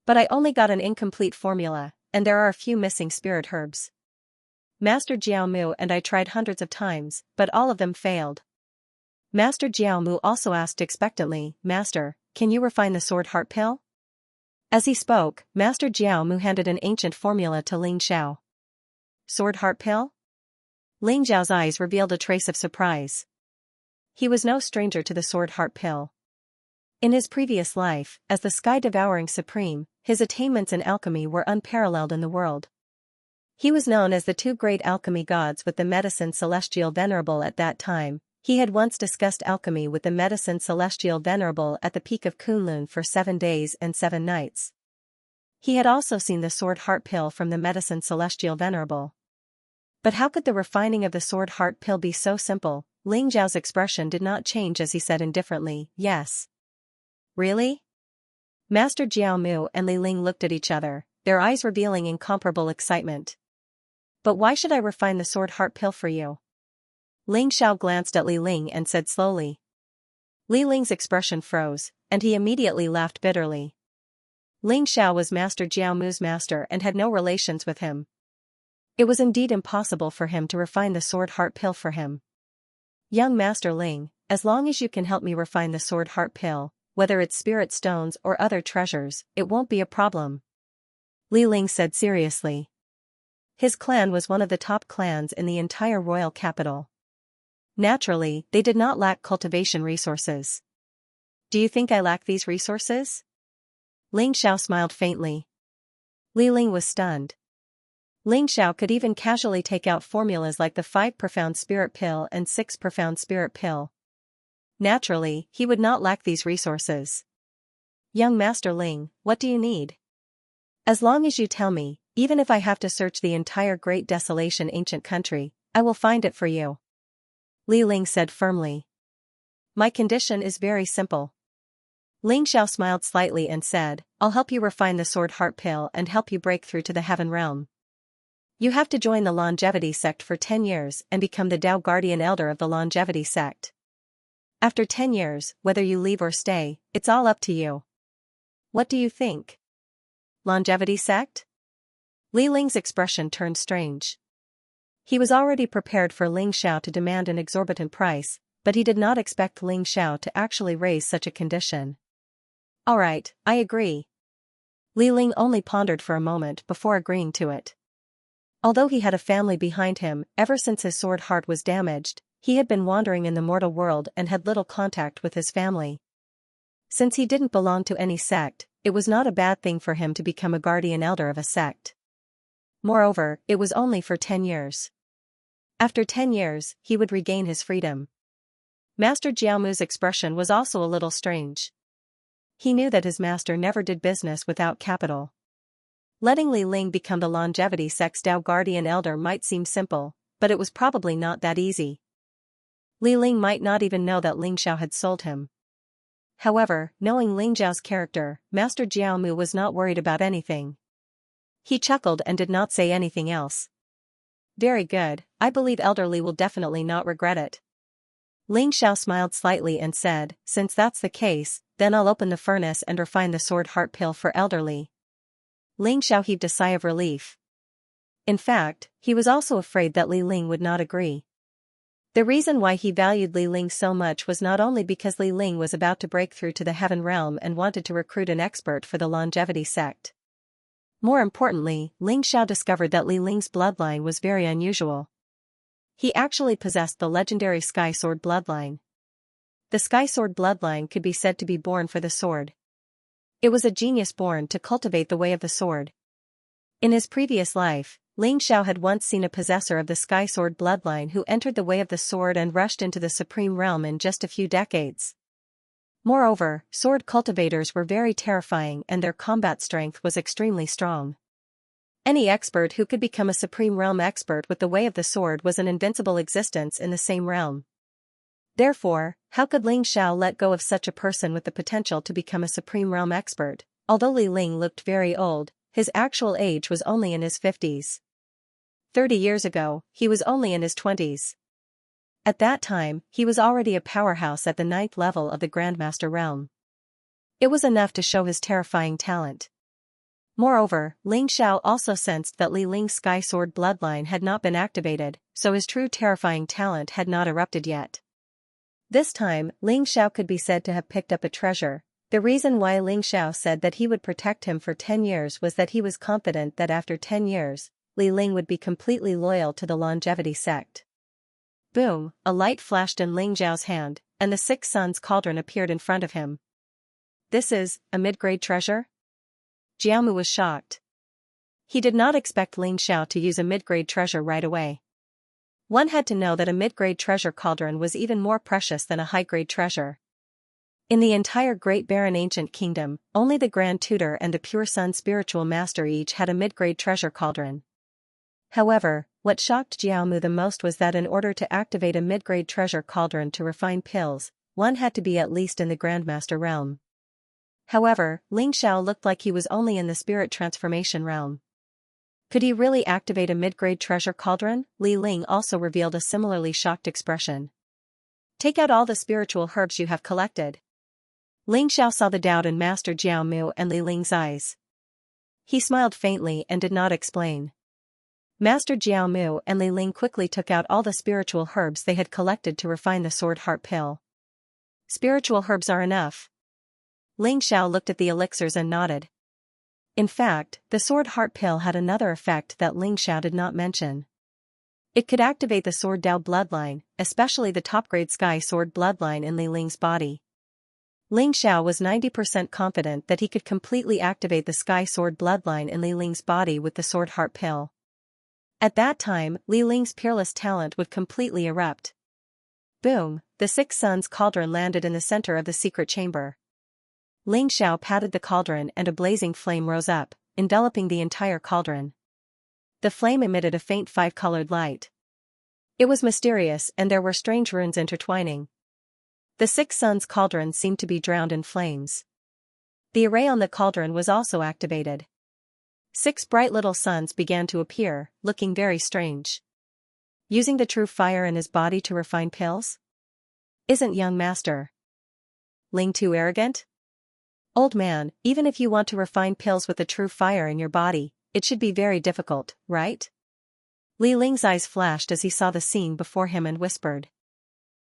But I only got an incomplete formula, and there are a few missing spirit herbs. Master Jiao Mu and I tried hundreds of times, but all of them failed. Master Jiao Mu also asked expectantly, Master, can you refine the sword heart pill? As he spoke, Master Jiao Mu handed an ancient formula to Ling Xiao. Sword heart pill? Ling Xiao's eyes revealed a trace of surprise. He was no stranger to the sword heart pill. In his previous life, as the sky-devouring supreme, his attainments in alchemy were unparalleled in the world. He was known as the 2 great alchemy gods with the medicine celestial venerable at that time. He had once discussed alchemy with the medicine celestial venerable at the peak of Kunlun for 7 days and 7 nights. He had also seen the sword heart pill from the medicine celestial venerable. But how could the refining of the sword heart pill be so simple? Ling Zhao's expression did not change as he said indifferently, yes. Really? Master Jiao Mu and Li Ling looked at each other, their eyes revealing incomparable excitement. But why should I refine the sword heart pill for you? Ling Xiao glanced at Li Ling and said slowly. Li Ling's expression froze, and he immediately laughed bitterly. Ling Xiao was Master Jiaomu's master and had no relations with him. It was indeed impossible for him to refine the sword heart pill for him. Young Master Ling, as long as you can help me refine the sword heart pill, whether it's spirit stones or other treasures, it won't be a problem. Li Ling said seriously. His clan was one of the top clans in the entire royal capital. Naturally, they did not lack cultivation resources. Do you think I lack these resources? Ling Xiao smiled faintly. Li Ling was stunned. Ling Xiao could even casually take out formulas like the 5 profound spirit pill and 6 profound spirit pill. Naturally, he would not lack these resources. Young Master Ling, what do you need? As long as you tell me, even if I have to search the entire Great Desolation ancient country, I will find it for you. Li Ling said firmly. My condition is very simple. Ling Xiao smiled slightly and said, I'll help you refine the sword heart pill and help you break through to the heaven realm. You have to join the longevity sect for 10 years and become the Tao Guardian Elder of the longevity sect. After 10 years, whether you leave or stay, it's all up to you. What do you think? Longevity sect? Li Ling's expression turned strange. He was already prepared for Ling Xiao to demand an exorbitant price, but he did not expect Ling Xiao to actually raise such a condition. All right, I agree. Li Ling only pondered for a moment before agreeing to it. Although he had a family behind him, ever since his sword heart was damaged, he had been wandering in the mortal world and had little contact with his family. Since he didn't belong to any sect, it was not a bad thing for him to become a guardian elder of a sect. Moreover, it was only for 10 years. After 10 years, he would regain his freedom. Master Jiaomu's expression was also a little strange. He knew that his master never did business without capital. Letting Li Ling become the longevity sect's Tao Guardian Elder might seem simple, but it was probably not that easy. Li Ling might not even know that Ling Xiao had sold him. However, knowing Ling Xiao's character, Master Jiaomu was not worried about anything. He chuckled and did not say anything else. Very good, I believe Elder Li will definitely not regret it. Ling Xiao smiled slightly and said, since that's the case, then I'll open the furnace and refine the sword heart pill for Elder Li. Ling Xiao heaved a sigh of relief. In fact, he was also afraid that Li Ling would not agree. The reason why he valued Li Ling so much was not only because Li Ling was about to break through to the heaven realm and wanted to recruit an expert for the longevity sect. More importantly, Ling Xiao discovered that Li Ling's bloodline was very unusual. He actually possessed the legendary Sky Sword bloodline. The Sky Sword bloodline could be said to be born for the sword. It was a genius born to cultivate the way of the sword. In his previous life, Ling Xiao had once seen a possessor of the Sky Sword bloodline who entered the way of the sword and rushed into the supreme realm in just a few decades. Moreover, sword cultivators were very terrifying and their combat strength was extremely strong. Any expert who could become a supreme realm expert with the way of the sword was an invincible existence in the same realm. Therefore, how could Ling Xiao let go of such a person with the potential to become a supreme realm expert? Although Li Ling looked very old, his actual age was only in his 50s. 30 years ago, he was only in his 20s. At that time, he was already a powerhouse at the 9th level of the Grandmaster realm. It was enough to show his terrifying talent. Moreover, Ling Xiao also sensed that Li Ling's Sky Sword bloodline had not been activated, so his true terrifying talent had not erupted yet. This time, Ling Xiao could be said to have picked up a treasure. The reason why Ling Xiao said that he would protect him for 10 years was that he was confident that after 10 years, Li Ling would be completely loyal to the longevity sect. Boom, a light flashed in Ling Xiao's hand, and the 6 Suns cauldron appeared in front of him. This is a mid-grade treasure? Jiaomu was shocked. He did not expect Ling Xiao to use a mid-grade treasure right away. One had to know that a mid-grade treasure cauldron was even more precious than a high-grade treasure. In the entire Great Barren Ancient Kingdom, only the Grand Tutor and the Pure Sun Spiritual Master each had a mid-grade treasure cauldron. However, what shocked Jiaomu the most was that in order to activate a mid-grade treasure cauldron to refine pills, one had to be at least in the Grandmaster realm. However, Ling Xiao looked like he was only in the spirit transformation realm. Could he really activate a mid-grade treasure cauldron? Li Ling also revealed a similarly shocked expression. Take out all the spiritual herbs you have collected. Ling Xiao saw the doubt in Master Jiao Mu and Li Ling's eyes. He smiled faintly and did not explain. Master Jiao Mu and Li Ling quickly took out all the spiritual herbs they had collected to refine the sword heart pill. Spiritual herbs are enough. Ling Xiao looked at the elixirs and nodded. In fact, the sword heart pill had another effect that Ling Xiao did not mention. It could activate the sword Dao bloodline, especially the top-grade sky sword bloodline in Li Ling's body. Ling Xiao was 90% confident that he could completely activate the sky sword bloodline in Li Ling's body with the sword heart pill. At that time, Li Ling's peerless talent would completely erupt. Boom, the Six Suns cauldron landed in the center of the secret chamber. Ling Xiao patted the cauldron and a blazing flame rose up, enveloping the entire cauldron. The flame emitted a faint five-colored light. It was mysterious and there were strange runes intertwining. The Six Suns cauldron seemed to be drowned in flames. The array on the cauldron was also activated. 6 bright little suns began to appear, looking very strange. Using the true fire in his body to refine pills? Isn't young Master Ling too arrogant? Old man, even if you want to refine pills with the true fire in your body, it should be very difficult, right? Li Ling's eyes flashed as he saw the scene before him and whispered.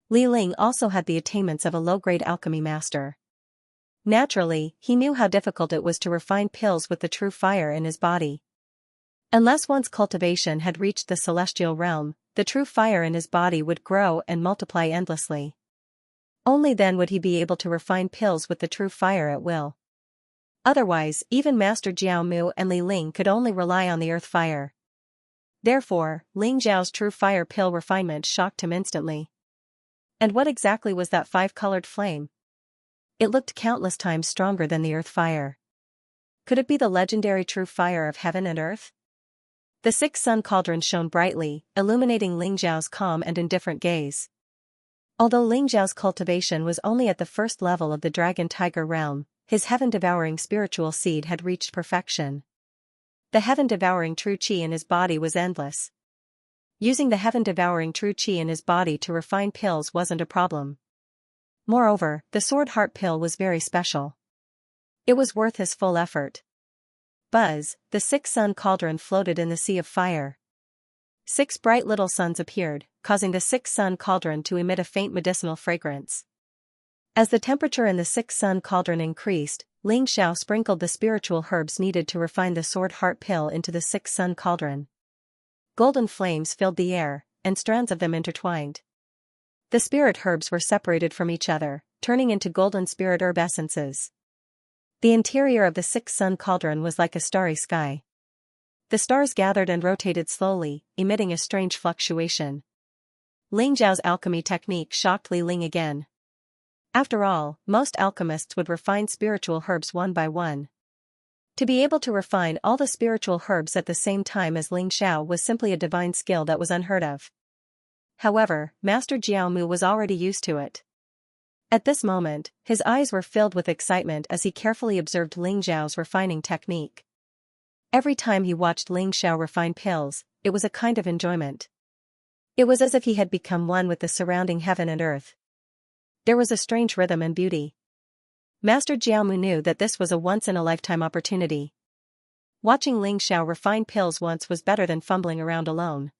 Li Ling also had the attainments of a low-grade alchemy master. Naturally, he knew how difficult it was to refine pills with the true fire in his body. Unless one's cultivation had reached the celestial realm, the true fire in his body would grow and multiply endlessly. Only then would he be able to refine pills with the true fire at will. Otherwise, even Master Jiao Mu and Li Ling could only rely on the earth fire. Therefore, Ling Zhao's true fire pill refinement shocked him instantly. And what exactly was that five-colored flame? It looked countless times stronger than the earth fire. Could it be the legendary true fire of heaven and earth? The Six Sun cauldron shone brightly, illuminating Ling Zhao's calm and indifferent gaze. Although Ling Zhao's cultivation was only at the first level of the dragon-tiger realm, his heaven-devouring spiritual seed had reached perfection. The heaven-devouring true qi in his body was endless. Using the heaven-devouring true qi in his body to refine pills wasn't a problem. Moreover, the sword heart pill was very special. It was worth his full effort. Buzz, the Six Sun cauldron floated in the sea of fire. 6 bright little suns appeared, causing the Six Sun cauldron to emit a faint medicinal fragrance. As the temperature in the Six Sun cauldron increased, Ling Xiao sprinkled the spiritual herbs needed to refine the sword heart pill into the Six Sun cauldron. Golden flames filled the air, and strands of them intertwined. The spirit herbs were separated from each other, turning into golden spirit herb essences. The interior of the Six Sun cauldron was like a starry sky. The stars gathered and rotated slowly, emitting a strange fluctuation. Ling Zhao's alchemy technique shocked Li Ling again. After all, most alchemists would refine spiritual herbs one by one. To be able to refine all the spiritual herbs at the same time as Ling Xiao was simply a divine skill that was unheard of. However, Master Jiao Mu was already used to it. At this moment, his eyes were filled with excitement as he carefully observed Ling Zhao's refining technique. Every time he watched Ling Xiao refine pills, it was a kind of enjoyment. It was as if he had become one with the surrounding heaven and earth. There was a strange rhythm and beauty. Master Jiaomu knew that this was a once-in-a-lifetime opportunity. Watching Ling Xiao refine pills once was better than fumbling around alone.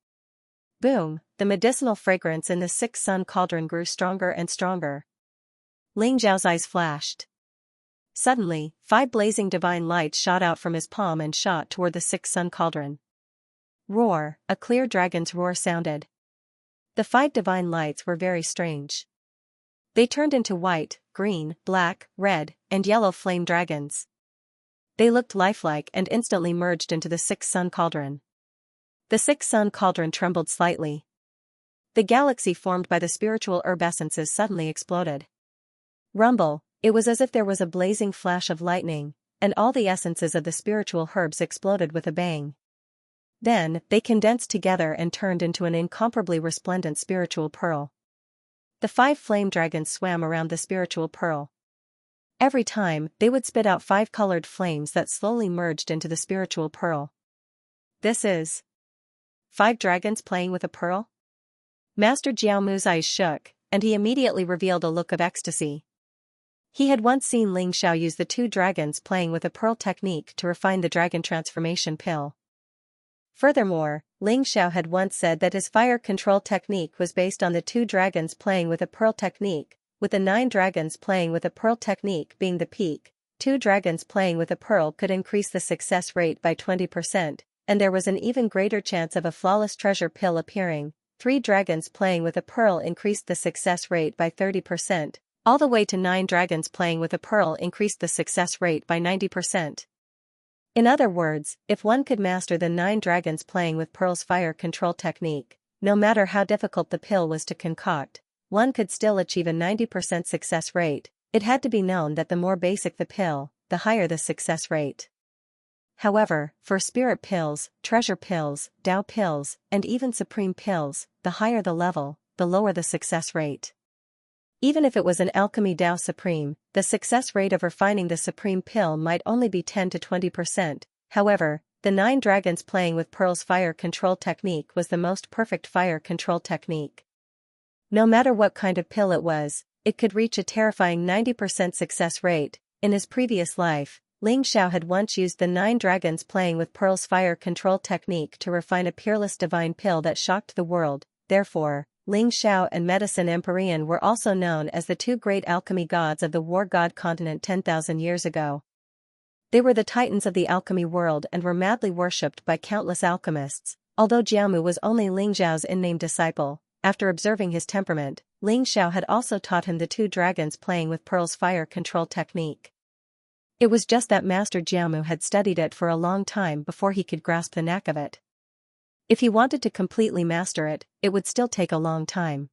Boom, the medicinal fragrance in the Six Sun cauldron grew stronger and stronger. Ling Zhao's eyes flashed. Suddenly, 5 blazing divine lights shot out from his palm and shot toward the Six Sun cauldron. Roar, a clear dragon's roar sounded. The 5 divine lights were very strange. They turned into white, green, black, red, and yellow flame dragons. They looked lifelike and instantly merged into the Six Sun cauldron. The Six Sun cauldron trembled slightly. The galaxy formed by the spiritual herb essences suddenly exploded. Rumble, it was as if there was a blazing flash of lightning, and all the essences of the spiritual herbs exploded with a bang. Then, they condensed together and turned into an incomparably resplendent spiritual pearl. The 5 flame dragons swam around the spiritual pearl. Every time, they would spit out 5 colored flames that slowly merged into the spiritual pearl. This is 5 dragons playing with a pearl? Master Jiaomu's eyes shook, and he immediately revealed a look of ecstasy. He had once seen Ling Xiao use the two dragons playing with a pearl technique to refine the dragon transformation pill. Furthermore, Ling Xiao had once said that his fire control technique was based on the two dragons playing with a pearl technique, with the 9 dragons playing with a pearl technique being the peak. 2 dragons playing with a pearl could increase the success rate by 20%, and there was an even greater chance of a flawless treasure pill appearing. 3 dragons playing with a pearl increased the success rate by 30%, all the way to 9 dragons playing with a pearl increased the success rate by 90%. In other words, if one could master the 9 dragons playing with pearl's fire control technique, no matter how difficult the pill was to concoct, one could still achieve a 90% success rate. It had to be known that the more basic the pill, the higher the success rate. However, for spirit pills, treasure pills, Tao pills, and even supreme pills, the higher the level, the lower the success rate. Even if it was an alchemy Tao supreme, the success rate of refining the supreme pill might only be 10 to 20%. However, the 9 dragons playing with pearl's fire control technique was the most perfect fire control technique. No matter what kind of pill it was, it could reach a terrifying 90% success rate. In his previous life, Ling Xiao had once used the 9 dragons playing with pearl's fire control technique to refine a peerless divine pill that shocked the world. Therefore, Ling Xiao and Medicine Empyrean were also known as the 2 great alchemy gods of the war god continent 10,000 years ago. They were the titans of the alchemy world and were madly worshipped by countless alchemists. Although Jiamu was only Ling Xiao's in-name disciple, after observing his temperament, Ling Xiao had also taught him the 2 dragons playing with pearl's fire control technique. It was just that Master Jiamu had studied it for a long time before he could grasp the knack of it. If he wanted to completely master it, it would still take a long time.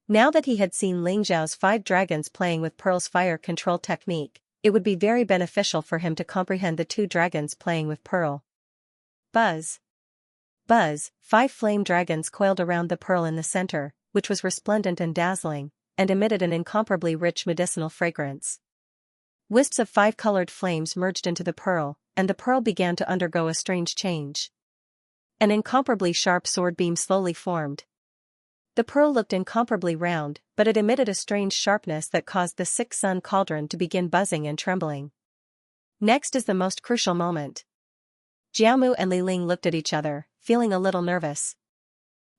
Now that he had seen Ling Xiao's 5 dragons playing with pearl's fire control technique, it would be very beneficial for him to comprehend the 2 dragons playing with pearl. Buzz. Buzz, 5 flame dragons coiled around the pearl in the center, which was resplendent and dazzling, and emitted an incomparably rich medicinal fragrance. Wisps of 5 colored flames merged into the pearl, and the pearl began to undergo a strange change. An incomparably sharp sword beam slowly formed. The pearl looked incomparably round, but it emitted a strange sharpness that caused the 6-sun cauldron to begin buzzing and trembling. Next is the most crucial moment. Jiamu and Li Ling looked at each other, feeling a little nervous.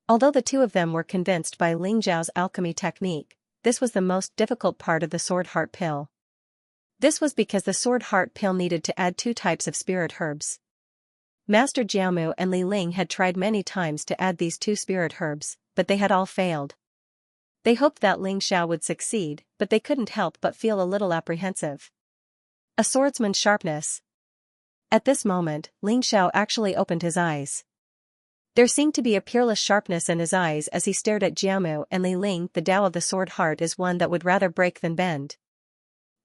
Although the two of them were convinced by Ling Xiao's alchemy technique, this was the most difficult part of the sword heart pill. This was because the sword heart pill needed to add 2 types of spirit herbs. Master Jiamu and Li Ling had tried many times to add these 2 spirit herbs, but they had all failed. They hoped that Ling Xiao would succeed, but they couldn't help but feel a little apprehensive. A swordsman's sharpness. At this moment, Ling Xiao actually opened his eyes. There seemed to be a peerless sharpness in his eyes as he stared at Jiamu and Li Ling. The Tao of the sword heart is one that would rather break than bend.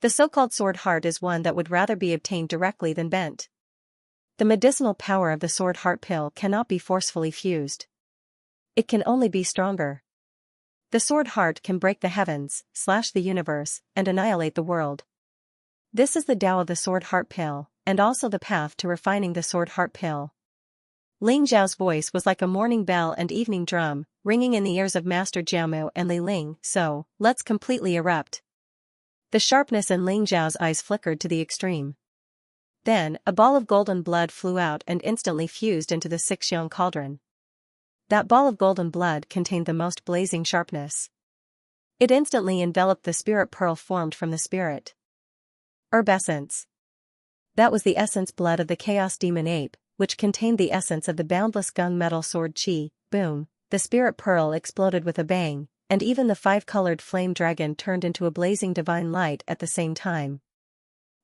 The so-called sword heart is one that would rather be obtained directly than bent. The medicinal power of the sword heart pill cannot be forcefully fused. It can only be stronger. The sword heart can break the heavens, slash the universe, and annihilate the world. This is the Tao of the sword heart pill, and also the path to refining the sword heart pill. Ling Xiao's voice was like a morning bell and evening drum, ringing in the ears of Master Jiamu and Li Ling. So, let's completely erupt. The sharpness in Ling Xiao's eyes flickered to the extreme. Then, a ball of golden blood flew out and instantly fused into the Xianxia cauldron. That ball of golden blood contained the most blazing sharpness. It instantly enveloped the spirit pearl formed from the spirit herb essence. That was the essence blood of the chaos demon ape, which contained the essence of the boundless gunmetal sword chi. Boom, the spirit pearl exploded with a bang, and even the 5-colored flame dragon turned into a blazing divine light at the same time.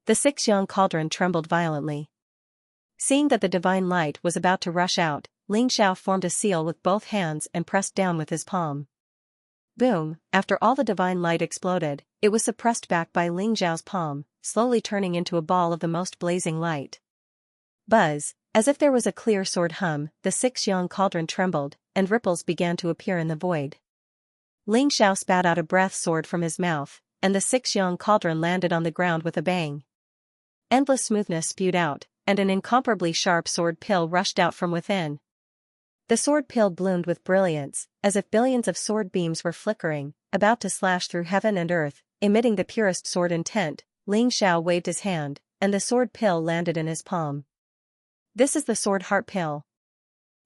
The Xianxia cauldron trembled violently. Seeing that the divine light was about to rush out, Ling Xiao formed a seal with both hands and pressed down with his palm. Boom, after all the divine light exploded, it was suppressed back by Ling Xiao's palm, slowly turning into a ball of the most blazing light. Buzz, as if there was a clear sword hum, the Xianxia cauldron trembled, and ripples began to appear in the void. Ling Xiao spat out a breath sword from his mouth, and the Xianxia cauldron landed on the ground with a bang. Endless smoothness spewed out, and an incomparably sharp sword pill rushed out from within. The sword pill bloomed with brilliance, as if billions of sword beams were flickering, about to slash through heaven and earth, emitting the purest sword intent. Ling Xiao waved his hand, and the sword pill landed in his palm. This is the sword heart pill.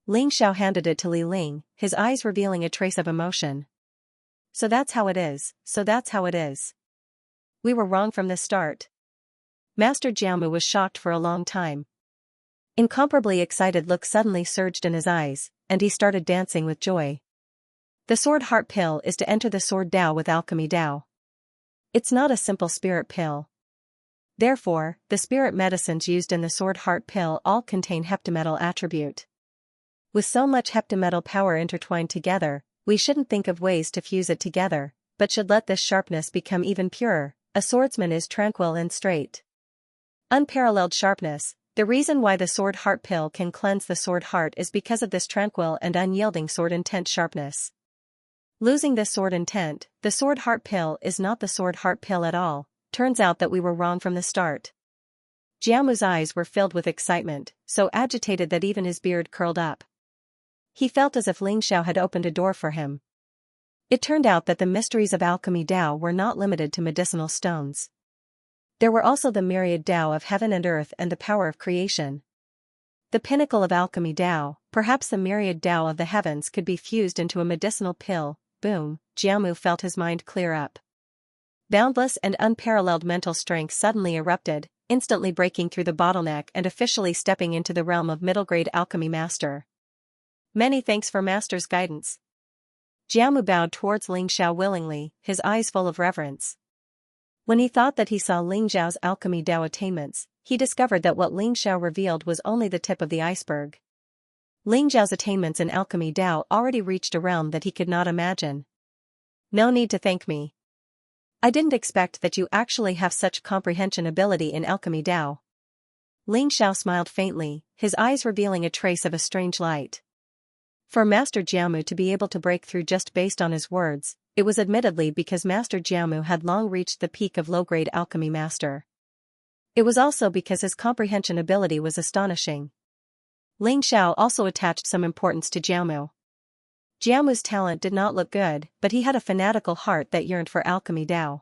Ling Xiao handed it to Li Ling, his eyes revealing a trace of emotion. So that's how it is, so that's how it is. We were wrong from the start. Master Jiamu was shocked for a long time. Incomparably excited look suddenly surged in his eyes, and he started dancing with joy. The sword heart pill is to enter the sword Dao with alchemy Dao. It's not a simple spirit pill. Therefore, the spirit medicines used in the sword heart pill all contain heptametal attribute. With so much heptametal power intertwined together, we shouldn't think of ways to fuse it together, but should let this sharpness become even purer. A swordsman is tranquil and straight. Unparalleled sharpness. The reason why the sword heart pill can cleanse the sword heart is because of this tranquil and unyielding sword intent sharpness. Losing this sword intent, the sword heart pill is not the sword heart pill at all. Turns out that we were wrong from the start. Jiamu's eyes were filled with excitement, so agitated that even his beard curled up. He felt as if Ling Xiao had opened a door for him. It turned out that the mysteries of alchemy Dao were not limited to medicinal stones. There were also the myriad Dao of heaven and earth and the power of creation. The pinnacle of alchemy Dao, perhaps the myriad Dao of the heavens, could be fused into a medicinal pill. Boom, Jiamu felt his mind clear up. Boundless and unparalleled mental strength suddenly erupted, instantly breaking through the bottleneck and officially stepping into the realm of middle-grade alchemy master. Many thanks for master's guidance. Jiamu bowed towards Ling Xiao willingly, his eyes full of reverence. When he thought that he saw Ling Xiao's alchemy Dao attainments, he discovered that what Ling Xiao revealed was only the tip of the iceberg. Ling Xiao's attainments in alchemy Dao already reached a realm that he could not imagine. No need to thank me. I didn't expect that you actually have such comprehension ability in alchemy Dao. Ling Xiao smiled faintly, his eyes revealing a trace of a strange light. For Master Jiamu to be able to break through just based on his words, it was admittedly because Master Jiamu had long reached the peak of low-grade alchemy master. It was also because his comprehension ability was astonishing. Ling Xiao also attached some importance to Jiamu. Jiamu's talent did not look good, but he had a fanatical heart that yearned for alchemy Dao.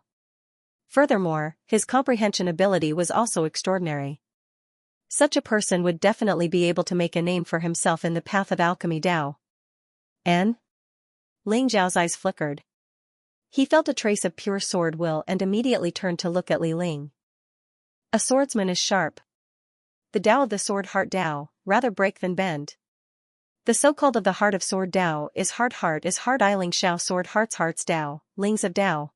Furthermore, his comprehension ability was also extraordinary. Such a person would definitely be able to make a name for himself in the path of alchemy Dao. And? Ling Xiao's eyes flickered. He felt a trace of pure sword will and immediately turned to look at Li Ling. A swordsman is sharp. The Dao of the sword heart Dao, rather break than bend. The so-called of the heart of sword Dao is heart I Ling Xiao sword hearts Dao, Lings of Dao.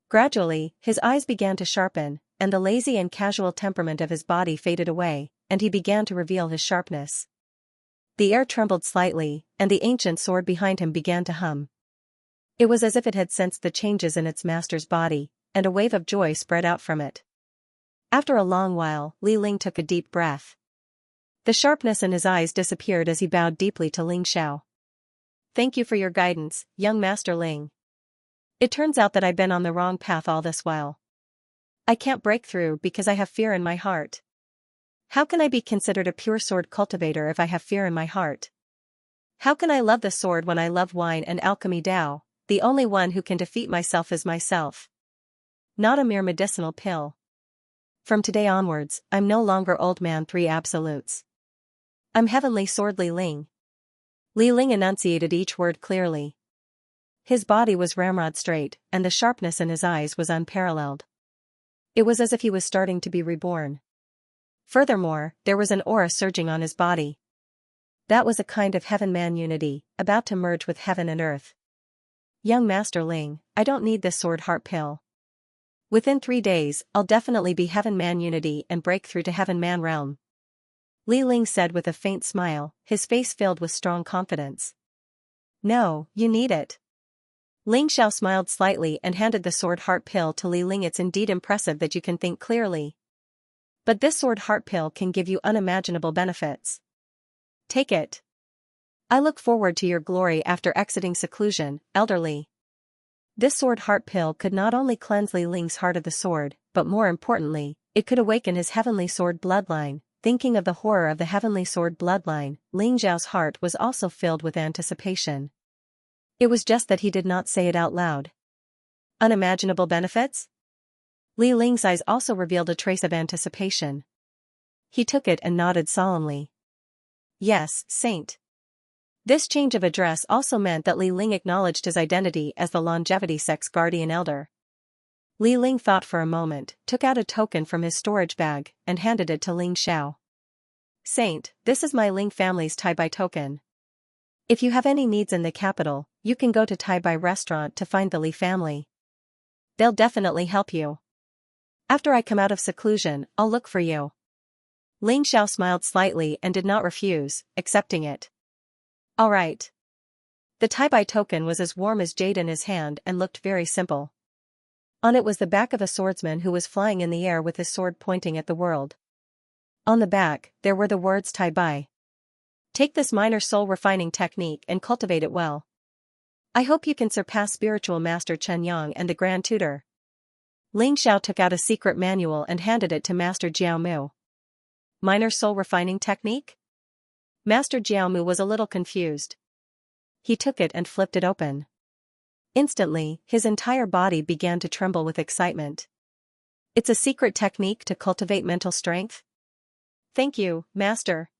Gradually, his eyes began to sharpen, and the lazy and casual temperament of his body faded away, and he began to reveal his sharpness. The air trembled slightly, and the ancient sword behind him began to hum. It was as if it had sensed the changes in its master's body, and a wave of joy spread out from it. After a long while, Li Ling took a deep breath. The sharpness in his eyes disappeared as he bowed deeply to Ling Xiao. Thank you for your guidance, young Master Ling. It turns out that I've been on the wrong path all this while. I can't break through because I have fear in my heart. How can I be considered a pure sword cultivator if I have fear in my heart? How can I love the sword when I love wine and alchemy Dao? The only one who can defeat myself is myself. Not a mere medicinal pill. From today onwards, I'm no longer old man 3 absolutes. I'm heavenly sword Li Ling. Li Ling enunciated each word clearly. His body was ramrod straight, and the sharpness in his eyes was unparalleled. It was as if he was starting to be reborn. Furthermore, there was an aura surging on his body. That was a kind of heaven-man unity, about to merge with heaven and earth. Young Master Ling, I don't need this sword heart pill. Within 3 days, I'll definitely be heaven-man unity and break through to heaven-man realm. Li Ling said with a faint smile, his face filled with strong confidence. No, you need it. Ling Xiao smiled slightly and handed the sword heart pill to Li Ling. It's indeed impressive that you can think clearly. But this sword heart pill can give you unimaginable benefits. Take it. I look forward to your glory after exiting seclusion, elderly. This sword heart pill could not only cleanse Li Ling's heart of the sword, but more importantly, it could awaken his heavenly sword bloodline. Thinking of the horror of the heavenly sword bloodline, Ling Xiao's heart was also filled with anticipation. It was just that he did not say it out loud. Unimaginable benefits? Li Ling's eyes also revealed a trace of anticipation. He took it and nodded solemnly. Yes, Saint. This change of address also meant that Li Ling acknowledged his identity as the longevity sect's guardian elder. Li Ling thought for a moment, took out a token from his storage bag, and handed it to Ling Xiao. Saint, this is my Ling family's Tai-Bai token. If you have any needs in the capital, you can go to Tai-Bai restaurant to find the Li family. They'll definitely help you. After I come out of seclusion, I'll look for you. Ling Xiao smiled slightly and did not refuse, accepting it. All right. The Tai-Bai token was as warm as jade in his hand and looked very simple. On it was the back of a swordsman who was flying in the air with his sword pointing at the world. On the back, there were the words Tai-Bai. Take this minor soul refining technique and cultivate it well. I hope you can surpass spiritual master Chen Yang and the grand tutor. Ling Xiao took out a secret manual and handed it to Master Jiao Mu. Minor soul refining technique? Master Jiao Mu was a little confused. He took it and flipped it open. Instantly, his entire body began to tremble with excitement. It's a secret technique to cultivate mental strength? Thank you, Master.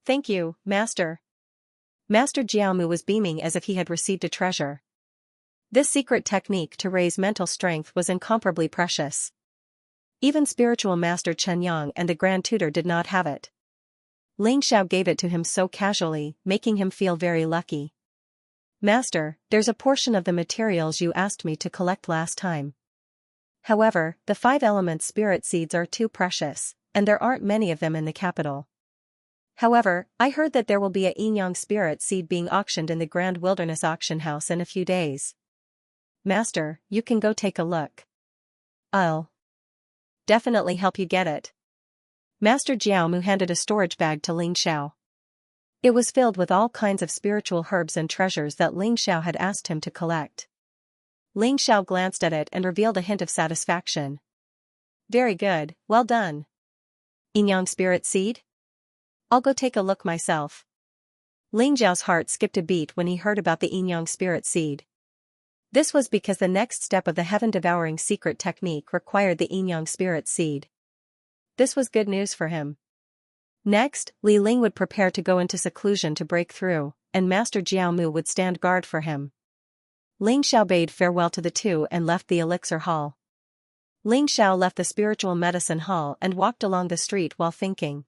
Thank you, Master. Master Jiaomu was beaming as if he had received a treasure. This secret technique to raise mental strength was incomparably precious. Even spiritual master Chen Yang and the grand tutor did not have it. Ling Xiao gave it to him so casually, making him feel very lucky. Master, there's a portion of the materials you asked me to collect last time. However, the 5 elements spirit seeds are too precious, and there aren't many of them in the capital. However, I heard that there will be a yin-yang spirit seed being auctioned in the Grand Wilderness Auction House in a few days. Master, you can go take a look. I'll definitely help you get it. Master Jiaomu handed a storage bag to Ling Xiao. It was filled with all kinds of spiritual herbs and treasures that Ling Xiao had asked him to collect. Ling Xiao glanced at it and revealed a hint of satisfaction. Very good, well done. Yin-yang spirit seed? I'll go take a look myself. Ling Xiao's heart skipped a beat when he heard about the yin-yang spirit seed. This was because the next step of the heaven-devouring secret technique required the yin-yang spirit seed. This was good news for him. Next, Li Ling would prepare to go into seclusion to break through, and Master Jiaomu would stand guard for him. Ling Xiao bade farewell to the two and left the elixir hall. Ling Xiao left the spiritual medicine hall and walked along the street while thinking.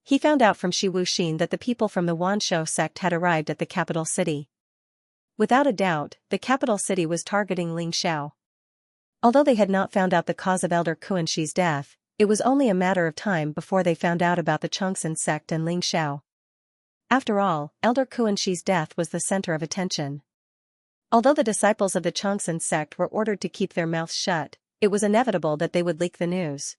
He found out from Shi Wuxin that the people from the Wanshou sect had arrived at the capital city. Without a doubt, the capital city was targeting Ling Xiao. Although they had not found out the cause of Elder Kuan-Shi's death, it was only a matter of time before they found out about the Chongsun sect and Ling Xiao. After all, Elder Kuan-Shi's death was the center of attention. Although the disciples of the Chongsun sect were ordered to keep their mouths shut, it was inevitable that they would leak the news.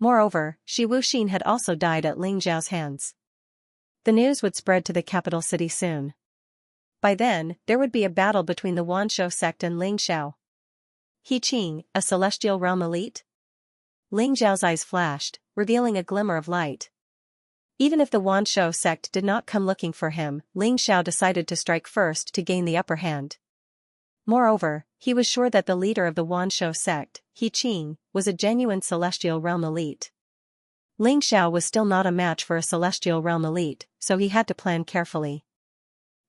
Moreover, Shi Wuxin had also died at Ling Xiao's hands. The news would spread to the capital city soon. By then, there would be a battle between the Wanshou sect and Ling Xiao. He Qing, a celestial realm elite? Ling Xiao's eyes flashed, revealing a glimmer of light. Even if the Wanshou sect did not come looking for him, Ling Xiao decided to strike first to gain the upper hand. Moreover, he was sure that the leader of the Wanshou sect, He Qing, was a genuine celestial realm elite. Ling Xiao was still not a match for a celestial realm elite, so he had to plan carefully.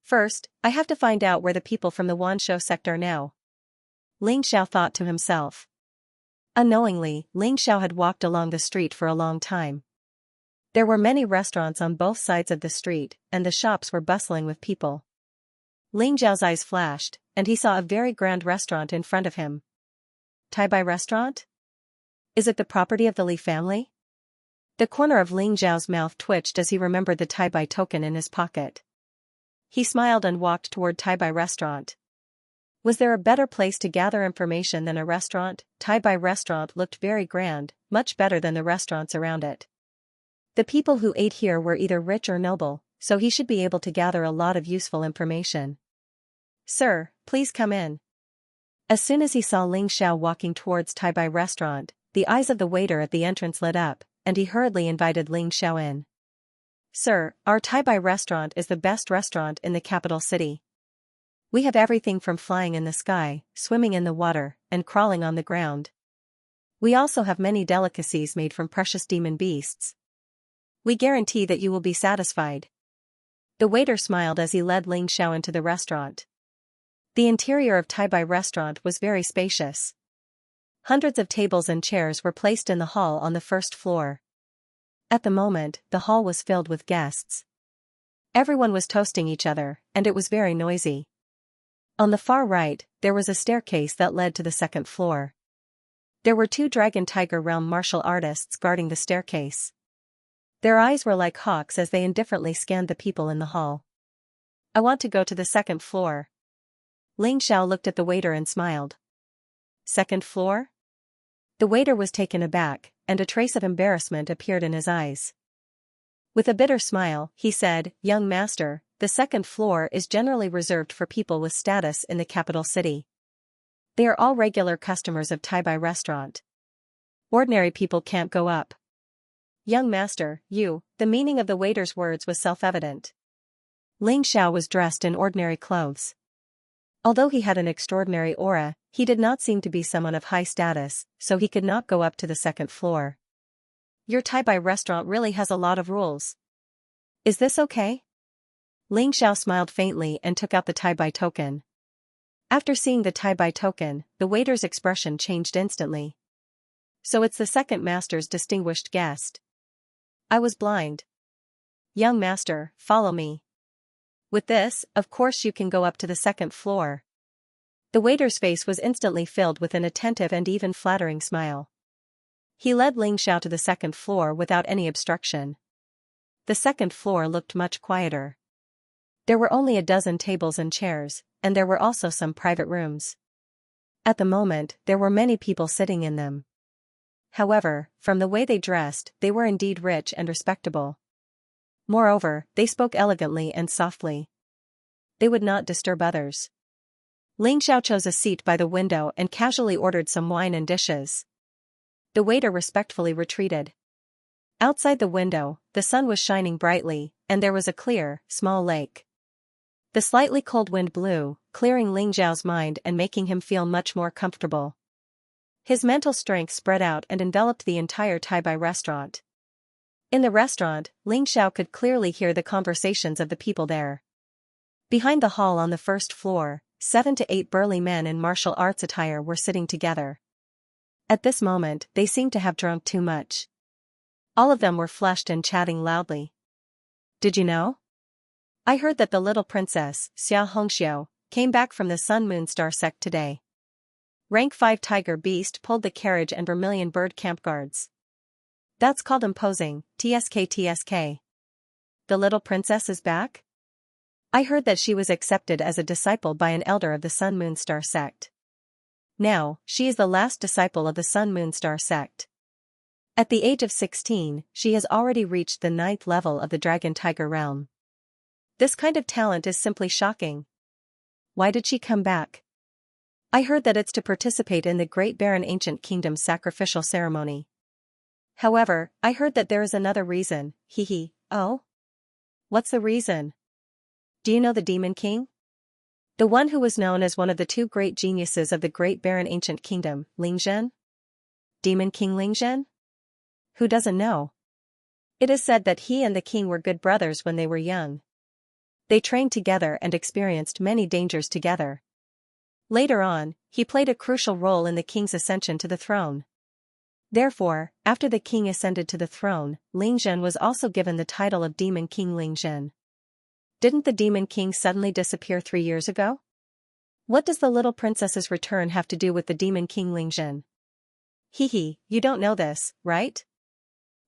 First, I have to find out where the people from the Wanshou sect are now. Ling Xiao thought to himself. Unknowingly, Ling Xiao had walked along the street for a long time. There were many restaurants on both sides of the street, and the shops were bustling with people. Ling Xiao's eyes flashed, and he saw a very grand restaurant in front of him. Tai-Bai restaurant? Is it the property of the Li family? The corner of Ling Xiao's mouth twitched as he remembered the Tai-Bai token in his pocket. He smiled and walked toward Tai-Bai restaurant. Was there a better place to gather information than a restaurant? Tai-Bai restaurant looked very grand, much better than the restaurants around it. The people who ate here were either rich or noble, so he should be able to gather a lot of useful information. Sir, please come in. As soon as he saw Ling Xiao walking towards Tai-Bai restaurant, the eyes of the waiter at the entrance lit up, and he hurriedly invited Ling Xiao in. Sir, our Tai-Bai restaurant is the best restaurant in the capital city. We have everything from flying in the sky, swimming in the water, and crawling on the ground. We also have many delicacies made from precious demon beasts. We guarantee that you will be satisfied. The waiter smiled as he led Ling Xiao into the restaurant. The interior of Tai restaurant was very spacious. Hundreds of tables and chairs were placed in the hall on the first floor. At the moment, the hall was filled with guests. Everyone was toasting each other, and it was very noisy. On the far right, there was a staircase that led to the second floor. There were 2 Dragon Tiger realm martial artists guarding the staircase. Their eyes were like hawks as they indifferently scanned the people in the hall. I want to go to the second floor. Ling Xiao looked at the waiter and smiled. Second floor? The waiter was taken aback, and a trace of embarrassment appeared in his eyes. With a bitter smile, he said, "Young master, the second floor is generally reserved for people with status in the capital city. They are all regular customers of Tai restaurant. Ordinary people can't go up." "Young master, the meaning of the waiter's words was self-evident." Ling Xiao was dressed in ordinary clothes. Although he had an extraordinary aura, he did not seem to be someone of high status, so he could not go up to the second floor. "Your Tai restaurant really has a lot of rules. Is this okay?" Ling Xiao smiled faintly and took out the Tai token. After seeing the Tai token, the waiter's expression changed instantly. "So it's the second master's distinguished guest. I was blind. Young master, follow me. With this, of course you can go up to the second floor." The waiter's face was instantly filled with an attentive and even flattering smile. He led Ling Xiao to the second floor without any obstruction. The second floor looked much quieter. There were only a dozen tables and chairs, and there were also some private rooms. At the moment, there were many people sitting in them. However, from the way they dressed, they were indeed rich and respectable. Moreover, they spoke elegantly and softly. They would not disturb others. Ling Xiao chose a seat by the window and casually ordered some wine and dishes. The waiter respectfully retreated. Outside the window, the sun was shining brightly, and there was a clear, small lake. The slightly cold wind blew, clearing Ling Xiao's mind and making him feel much more comfortable. His mental strength spread out and enveloped the entire Tai restaurant. In the restaurant, Ling Xiao could clearly hear the conversations of the people there. Behind the hall on the first floor, 7 to 8 burly men in martial arts attire were sitting together. At this moment, they seemed to have drunk too much. All of them were flushed and chatting loudly. "Did you know? I heard that the little princess, Xianxia, came back from the Sun Moon Star sect today. Rank 5 Tiger Beast pulled the carriage and Vermilion Bird camp guards. That's called imposing, TSK. The little princess is back? I heard that she was accepted as a disciple by an elder of the Sun Moon Star sect. Now, she is the last disciple of the Sun Moon Star sect. At the age of 16, she has already reached the 9th level of the Dragon Tiger realm. This kind of talent is simply shocking. Why did she come back? I heard that it's to participate in the Great Barren Ancient Kingdom's sacrificial ceremony. However, I heard that there is another reason, Oh? What's the reason? Do you know the Demon King? The one who was known as one of the 2 great geniuses of the Great Barren Ancient Kingdom, Lingzhen? Demon King Lingzhen? Who doesn't know? It is said that he and the king were good brothers when they were young. They trained together and experienced many dangers together. Later on, he played a crucial role in the king's ascension to the throne. Therefore, after the king ascended to the throne, Lingzhen was also given the title of Demon King Lingzhen. Didn't the Demon King suddenly disappear 3 years ago? What does the little princess's return have to do with the Demon King Lingzhen? You don't know this, right?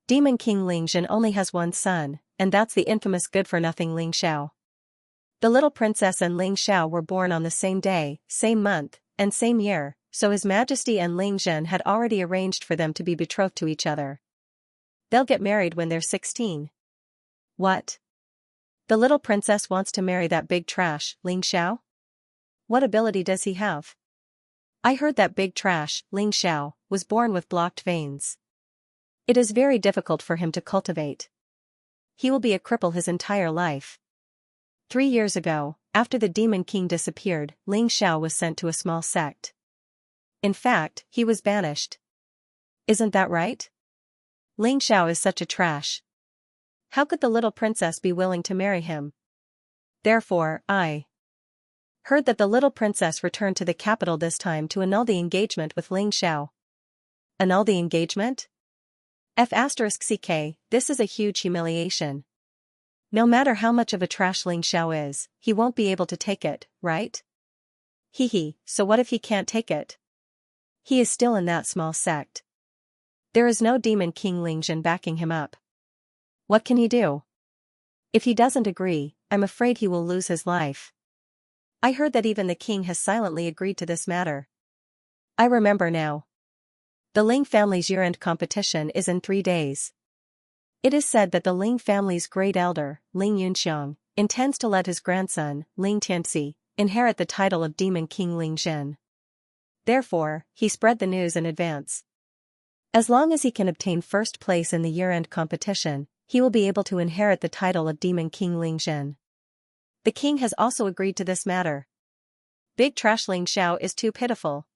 Demon King Lingzhen only has one son, and that's the infamous good-for-nothing Ling Xiao. The little princess and Ling Xiao were born on the same day, same month, and same year, so His Majesty and Lingzhen had already arranged for them to be betrothed to each other. They'll get married when they're 16. What? The little princess wants to marry that big trash, Ling Xiao? What ability does he have? I heard that big trash, Ling Xiao, was born with blocked veins. It is very difficult for him to cultivate. He will be a cripple his entire life. 3 years ago, after the demon king disappeared, Ling Xiao was sent to a small sect. In fact, he was banished. Isn't that right? Ling Xiao is such a trash. How could the little princess be willing to marry him? Therefore, I heard that the little princess returned to the capital this time to annul the engagement with Ling Xiao. Annul the engagement? F***ck, this is a huge humiliation. No matter how much of a trash Ling Xiao is, he won't be able to take it, right? Hee, so what if he can't take it? He is still in that small sect. There is no demon king Ling Zhen backing him up. What can he do? If he doesn't agree, I'm afraid he will lose his life. I heard that even the king has silently agreed to this matter. I remember now. The Ling family's year-end competition is in 3 days. It is said that the Ling family's great elder, Ling Yunxiang, intends to let his grandson, Ling Tianxi, inherit the title of Demon King Ling Zhen. Therefore, he spread the news in advance. As long as he can obtain first place in the year-end competition, he will be able to inherit the title of Demon King Ling Zhen. The king has also agreed to this matter. Big trash Ling Xiao is too pitiful.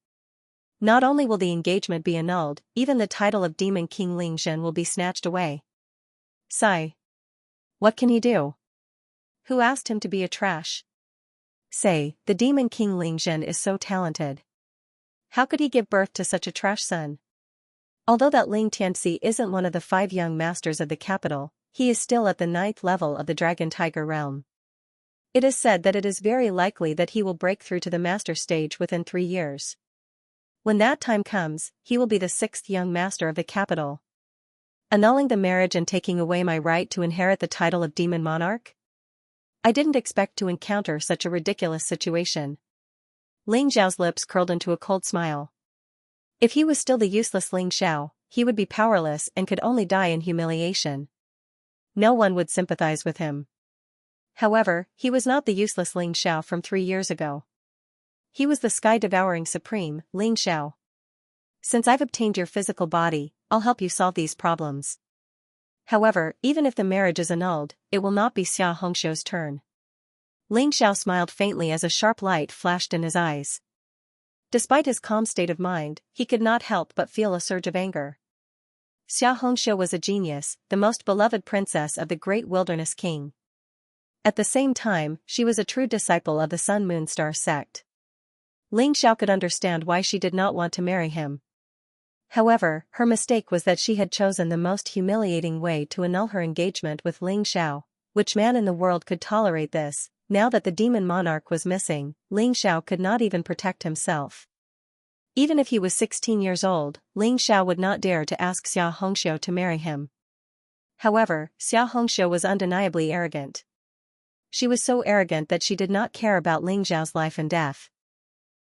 Not only will the engagement be annulled, even the title of Demon King Ling Zhen will be snatched away. Sigh. What can he do? Who asked him to be a trash? Say, the Demon King Ling Zhen is so talented. How could he give birth to such a trash son? Although that Ling Tianxi isn't one of the 5 young masters of the capital, he is still at the 9th level of the Dragon Tiger realm. It is said that it is very likely that he will break through to the master stage within 3 years. When that time comes, he will be the 6th young master of the capital. Annulling the marriage and taking away my right to inherit the title of Demon Monarch? I didn't expect to encounter such a ridiculous situation. Ling Xiao's lips curled into a cold smile. If he was still the useless Ling Xiao, he would be powerless and could only die in humiliation. No one would sympathize with him. However, he was not the useless Ling Xiao from 3 years ago. He was the sky-devouring supreme, Ling Xiao. Since I've obtained your physical body, I'll help you solve these problems. However, even if the marriage is annulled, it will not be Xiaohongxiu's turn. Ling Xiao smiled faintly as a sharp light flashed in his eyes. Despite his calm state of mind, he could not help but feel a surge of anger. Xiaohongxiu was a genius, the most beloved princess of the great wilderness king. At the same time, she was a true disciple of the Sun Moon Star sect. Ling Xiao could understand why she did not want to marry him. However, her mistake was that she had chosen the most humiliating way to annul her engagement with Ling Xiao. Which man in the world could tolerate this? Now that the demon monarch was missing, Ling Xiao could not even protect himself. Even if he was 16 years old, Ling Xiao would not dare to ask Xiaohongxiu to marry him. However, Xiaohongxiu was undeniably arrogant. She was so arrogant that she did not care about Ling Xiao's life and death.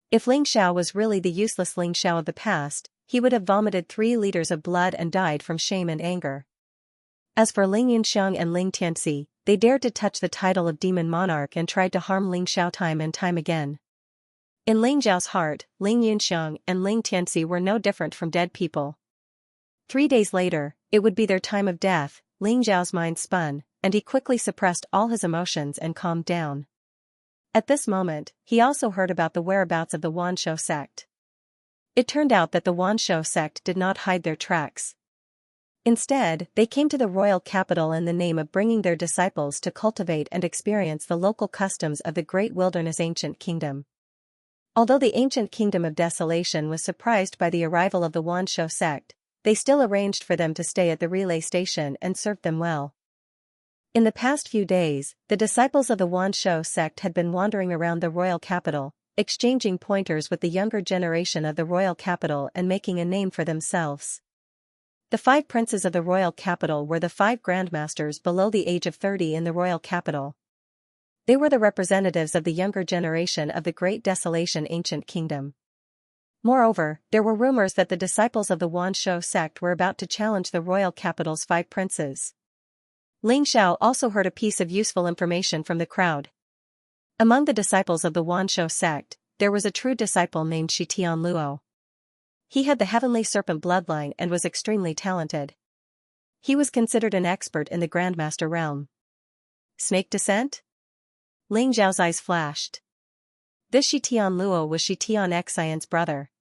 If Ling Xiao was really the useless Ling Xiao of the past, he would have vomited 3 liters of blood and died from shame and anger. As for Ling Yunxiang and Ling Tianxi, they dared to touch the title of Demon Monarch and tried to harm Ling Xiao time and time again. In Ling Zhao's heart, Ling Yunxiang and Ling Tianxi were no different from dead people. 3 days later, it would be their time of death. Ling Zhao's mind spun, and he quickly suppressed all his emotions and calmed down. At this moment, he also heard about the whereabouts of the Wanshou sect. It turned out that the Wanshou sect did not hide their tracks. Instead, they came to the royal capital in the name of bringing their disciples to cultivate and experience the local customs of the great wilderness ancient kingdom. Although the ancient kingdom of desolation was surprised by the arrival of the Wanshou sect, they still arranged for them to stay at the relay station and served them well. In the past few days, the disciples of the Wanshou sect had been wandering around the royal capital, exchanging pointers with the younger generation of the royal capital and making a name for themselves. The 5 princes of the royal capital were the 5 grandmasters below the age of 30 in the royal capital. They were the representatives of the younger generation of the Great Desolation ancient kingdom. Moreover, there were rumors that the disciples of the Wanshou sect were about to challenge the royal capital's 5 princes. Ling Xiao also heard a piece of useful information from the crowd. Among the disciples of the Wanshou sect, there was a true disciple named Shi Tianluo. He had the heavenly serpent bloodline and was extremely talented. He was considered an expert in the Grandmaster realm. Snake descent? Ling Zhao's eyes flashed. This Shi Tianluo was Shi Tianxian's brother.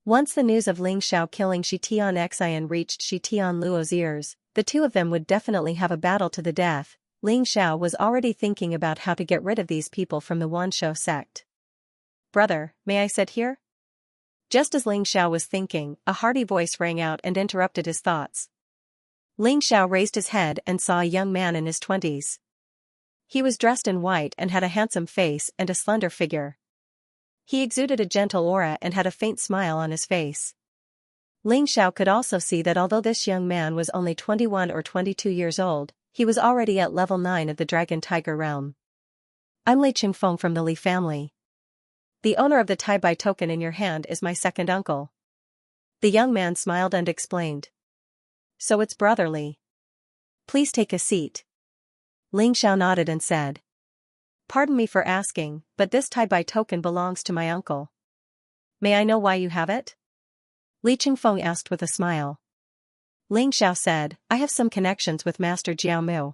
Once the news of Ling Xiao killing Shi Tianxian reached Shi Tianluo's ears, the two of them would definitely have a battle to the death. Ling Xiao was already thinking about how to get rid of these people from the Wanshou sect. Brother, may I sit here? Just as Ling Xiao was thinking, a hearty voice rang out and interrupted his thoughts. Ling Xiao raised his head and saw a young man in his 20s. He was dressed in white and had a handsome face and a slender figure. He exuded a gentle aura and had a faint smile on his face. Ling Xiao could also see that although this young man was only 21 or 22 years old, he was already at level 9 of the Dragon Tiger realm. I'm Li Qingfeng from the Li family. The owner of the Tai Bai token in your hand is my second uncle. The young man smiled and explained. So it's brother Li. Please take a seat. Ling Xiao nodded and said. Pardon me for asking, but this Tai Bai token belongs to my uncle. May I know why you have it? Li Qingfeng asked with a smile. Ling Xiao said, I have some connections with Master Jiao Mu.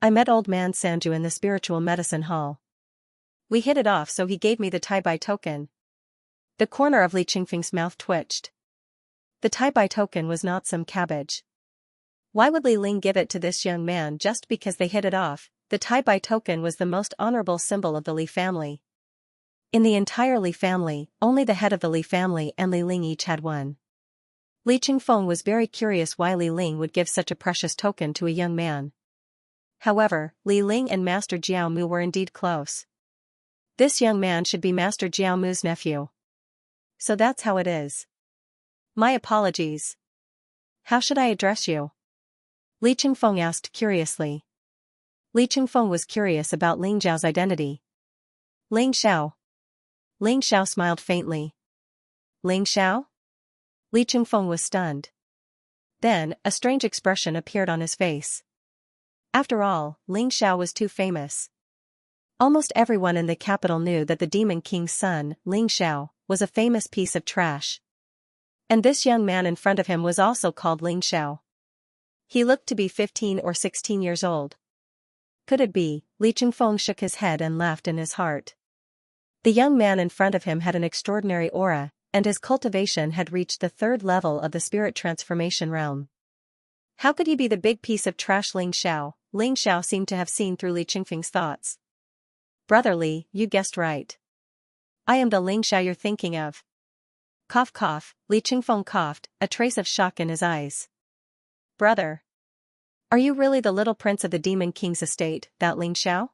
I met old man Sanju in the spiritual medicine hall. We hit it off, so he gave me the Tai Bai token. The corner of Li Qingfeng's mouth twitched. The Tai Bai token was not some cabbage. Why would Li Ling give it to this young man just because they hit it off? The Tai Bai token was the most honorable symbol of the Li family. In the entire Li family, only the head of the Li family and Li Ling each had one. Li Qingfeng was very curious why Li Ling would give such a precious token to a young man. However, Li Ling and Master Jiao Mu were indeed close. This young man should be Master Jiao Mu's nephew. So that's how it is. My apologies. How should I address you? Li Qingfeng asked curiously. Li Qingfeng was curious about Ling Zhao's identity. Ling Xiao. Ling Xiao smiled faintly. Ling Xiao? Li Qingfeng was stunned. Then, a strange expression appeared on his face. After all, Ling Xiao was too famous. Almost everyone in the capital knew that the Demon King's son, Ling Xiao, was a famous piece of trash. And this young man in front of him was also called Ling Xiao. He looked to be 15 or 16 years old. Could it be? Li Qingfeng shook his head and laughed in his heart. The young man in front of him had an extraordinary aura, and his cultivation had reached the 3rd level of the spirit transformation realm. How could he be the big piece of trash Ling Xiao? Ling Xiao seemed to have seen through Li Qingfeng's thoughts. Brother Li, you guessed right. I am the Ling Xiao you're thinking of. Cough cough, Li Qingfeng coughed, a trace of shock in his eyes. Brother. Are you really the little prince of the Demon King's estate, that Ling Xiao?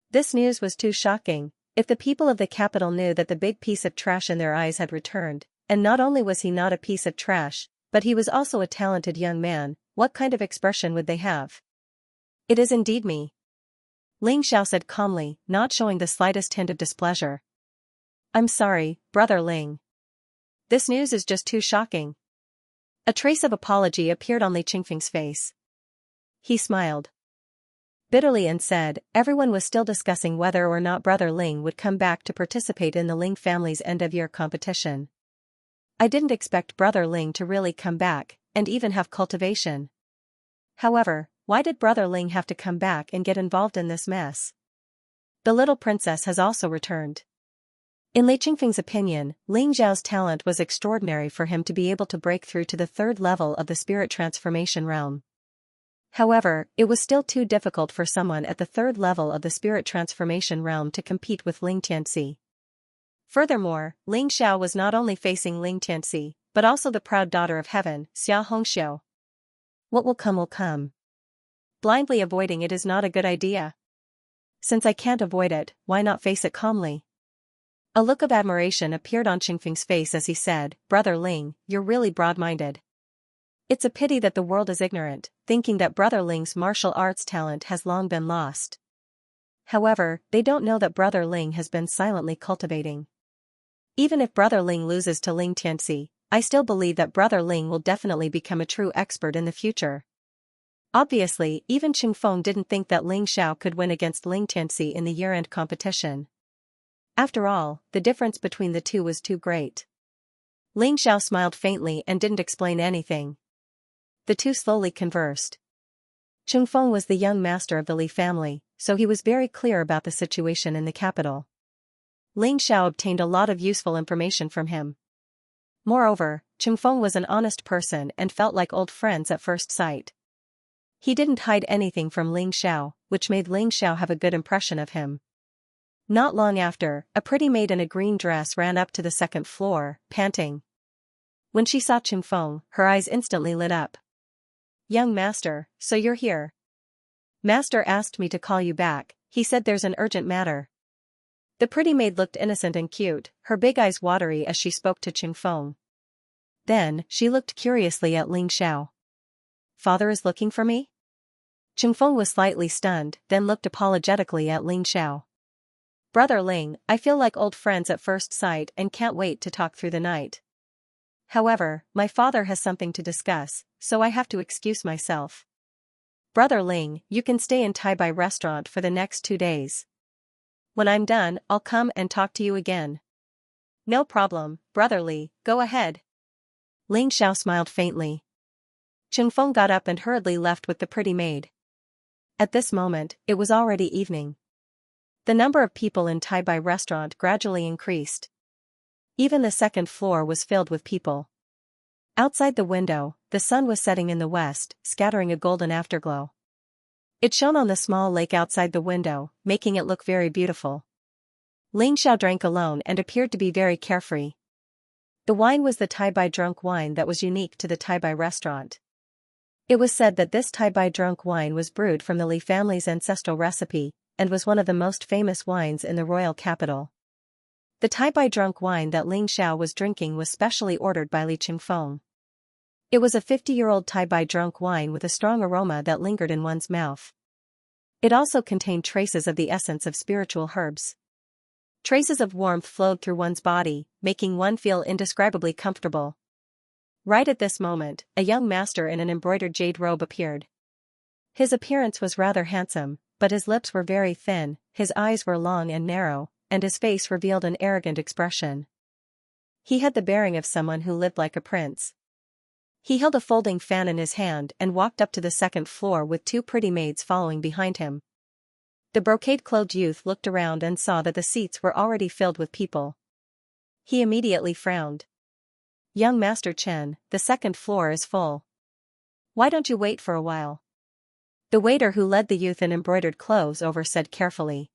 This news was too shocking. If the people of the capital knew that the big piece of trash in their eyes had returned, and not only was he not a piece of trash, but he was also a talented young man, what kind of expression would they have? It is indeed me. Ling Xiao said calmly, not showing the slightest hint of displeasure. I'm sorry, brother Ling. This news is just too shocking. A trace of apology appeared on Li Qingfeng's face. He smiled bitterly and said, everyone was still discussing whether or not brother Ling would come back to participate in the Ling family's end-of-year competition. I didn't expect brother Ling to really come back, and even have cultivation. However, why did brother Ling have to come back and get involved in this mess? The little princess has also returned. In Li Qingfeng's opinion, Ling Zhao's talent was extraordinary for him to be able to break through to the 3rd level of the spirit transformation realm. However, it was still too difficult for someone at the 3rd level of the spirit transformation realm to compete with Ling Tianxi. Furthermore, Ling Xiao was not only facing Ling Tianxi, but also the proud daughter of heaven, Xia Hongxiu. What will come will come. Blindly avoiding it is not a good idea. Since I can't avoid it, why not face it calmly? A look of admiration appeared on Qingfeng's face as he said, Brother Ling, you're really broad-minded. It's a pity that the world is ignorant, thinking that Brother Ling's martial arts talent has long been lost. However, they don't know that Brother Ling has been silently cultivating. Even if Brother Ling loses to Ling Tianxi, I still believe that Brother Ling will definitely become a true expert in the future. Obviously, even Qingfeng didn't think that Ling Xiao could win against Ling Tianxi in the year-end competition. After all, the difference between the two was too great. Ling Xiao smiled faintly and didn't explain anything. The two slowly conversed. Chung Feng was the young master of the Li family, so he was very clear about the situation in the capital. Ling Xiao obtained a lot of useful information from him. Moreover, Chung Feng was an honest person and felt like old friends at first sight. He didn't hide anything from Ling Xiao, which made Ling Xiao have a good impression of him. Not long after, a pretty maid in a green dress ran up to the second floor, panting. When she saw Chung Feng, her eyes instantly lit up. "Young master, so you're here. Master asked me to call you back, he said there's an urgent matter." The pretty maid looked innocent and cute, her big eyes watery as she spoke to Chung Feng. Then, she looked curiously at Ling Xiao. "Father is looking for me?" Chung Feng was slightly stunned, then looked apologetically at Ling Xiao. "Brother Ling, I feel like old friends at first sight and can't wait to talk through the night. However, my father has something to discuss, so I have to excuse myself. Brother Ling, you can stay in Taibai restaurant for the next 2 days. When I'm done, I'll come and talk to you again." "No problem, Brother Li, go ahead." Ling Xiao smiled faintly. Chung Feng got up and hurriedly left with the pretty maid. At this moment, it was already evening. The number of people in Taibai restaurant gradually increased. Even the second floor was filled with people. Outside the window, the sun was setting in the west, scattering a golden afterglow. It shone on the small lake outside the window, making it look very beautiful. Ling Xiao drank alone and appeared to be very carefree. The wine was the Taibai drunk wine that was unique to the Taibai restaurant. It was said that this Taibai drunk wine was brewed from the Li family's ancestral recipe, and was one of the most famous wines in the royal capital. The Taibai drunk wine that Ling Xiao was drinking was specially ordered by Li Qingfeng. It was a 50-year-old Taibai drunk wine with a strong aroma that lingered in one's mouth. It also contained traces of the essence of spiritual herbs. Traces of warmth flowed through one's body, making one feel indescribably comfortable. Right at this moment, a young master in an embroidered jade robe appeared. His appearance was rather handsome, but his lips were very thin, his eyes were long and narrow, and his face revealed an arrogant expression. He had the bearing of someone who lived like a prince. He held a folding fan in his hand and walked up to the second floor with 2 pretty maids following behind him. The brocade-clothed youth looked around and saw that the seats were already filled with people. He immediately frowned. "Young Master Chen, the second floor is full. Why don't you wait for a while?" The waiter who led the youth in embroidered clothes over said carefully.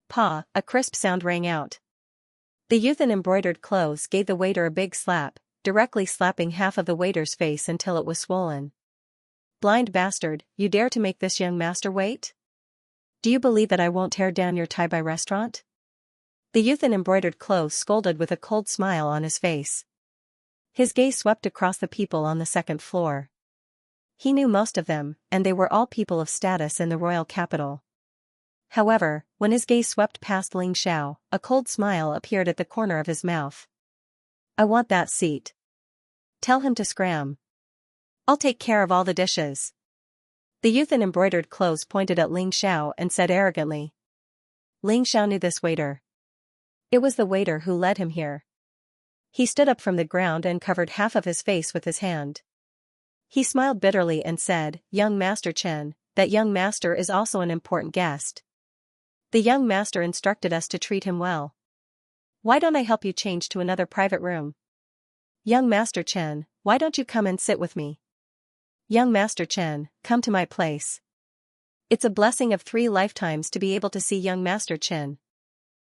"Pa," a crisp sound rang out. The youth in embroidered clothes gave the waiter a big slap, directly slapping half of the waiter's face until it was swollen. "Blind bastard, you dare to make this young master wait? Do you believe that I won't tear down your Taibai restaurant?" The youth in embroidered clothes scolded with a cold smile on his face. His gaze swept across the people on the second floor. He knew most of them, and they were all people of status in the royal capital. However, when his gaze swept past Ling Xiao, a cold smile appeared at the corner of his mouth. "I want that seat. Tell him to scram. I'll take care of all the dishes." The youth in embroidered clothes pointed at Ling Xiao and said arrogantly. Ling Xiao knew this waiter. It was the waiter who led him here. He stood up from the ground and covered half of his face with his hand. He smiled bitterly and said, "Young Master Chen, that young master is also an important guest. The young master instructed us to treat him well. Why don't I help you change to another private room? Young Master Chen, why don't you come and sit with me? Young Master Chen, come to my place. It's a blessing of 3 lifetimes to be able to see young Master Chen."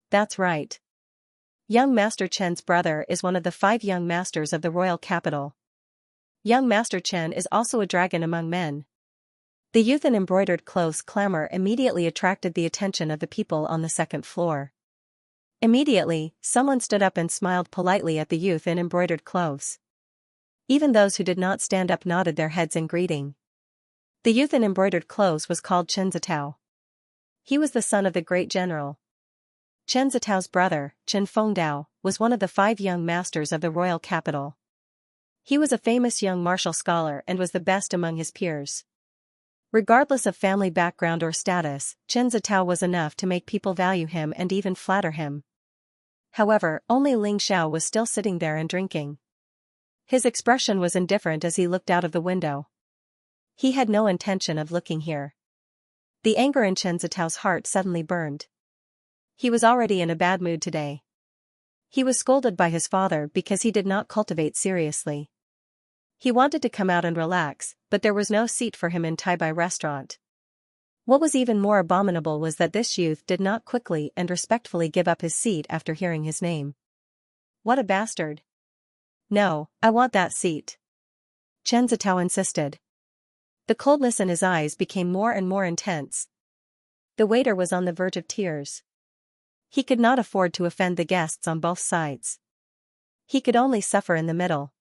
That's right. Young Master Chen's brother is one of the 5 young masters of the royal capital. Young Master Chen is also a dragon among men. The youth in embroidered clothes' clamor immediately attracted the attention of the people on the second floor. Immediately, someone stood up and smiled politely at the youth in embroidered clothes. Even those who did not stand up nodded their heads in greeting. The youth in embroidered clothes was called Chen Zitao. He was the son of the great general. Chen Zitao's brother, Chen Fengdao, was one of the 5 young masters of the royal capital. He was a famous young martial scholar and was the best among his peers. Regardless of family background or status, Chen Zitao was enough to make people value him and even flatter him. However, only Ling Xiao was still sitting there and drinking. His expression was indifferent as he looked out of the window. He had no intention of looking here. The anger in Chen Zitao's heart suddenly burned. He was already in a bad mood today. He was scolded by his father because he did not cultivate seriously. He wanted to come out and relax, but there was no seat for him in Taibai restaurant. What was even more abominable was that this youth did not quickly and respectfully give up his seat after hearing his name. What a bastard. No, I want that seat. Chen Zitao insisted. The coldness in his eyes became more and more intense. The waiter was on the verge of tears. He could not afford to offend the guests on both sides. He could only suffer in the middle.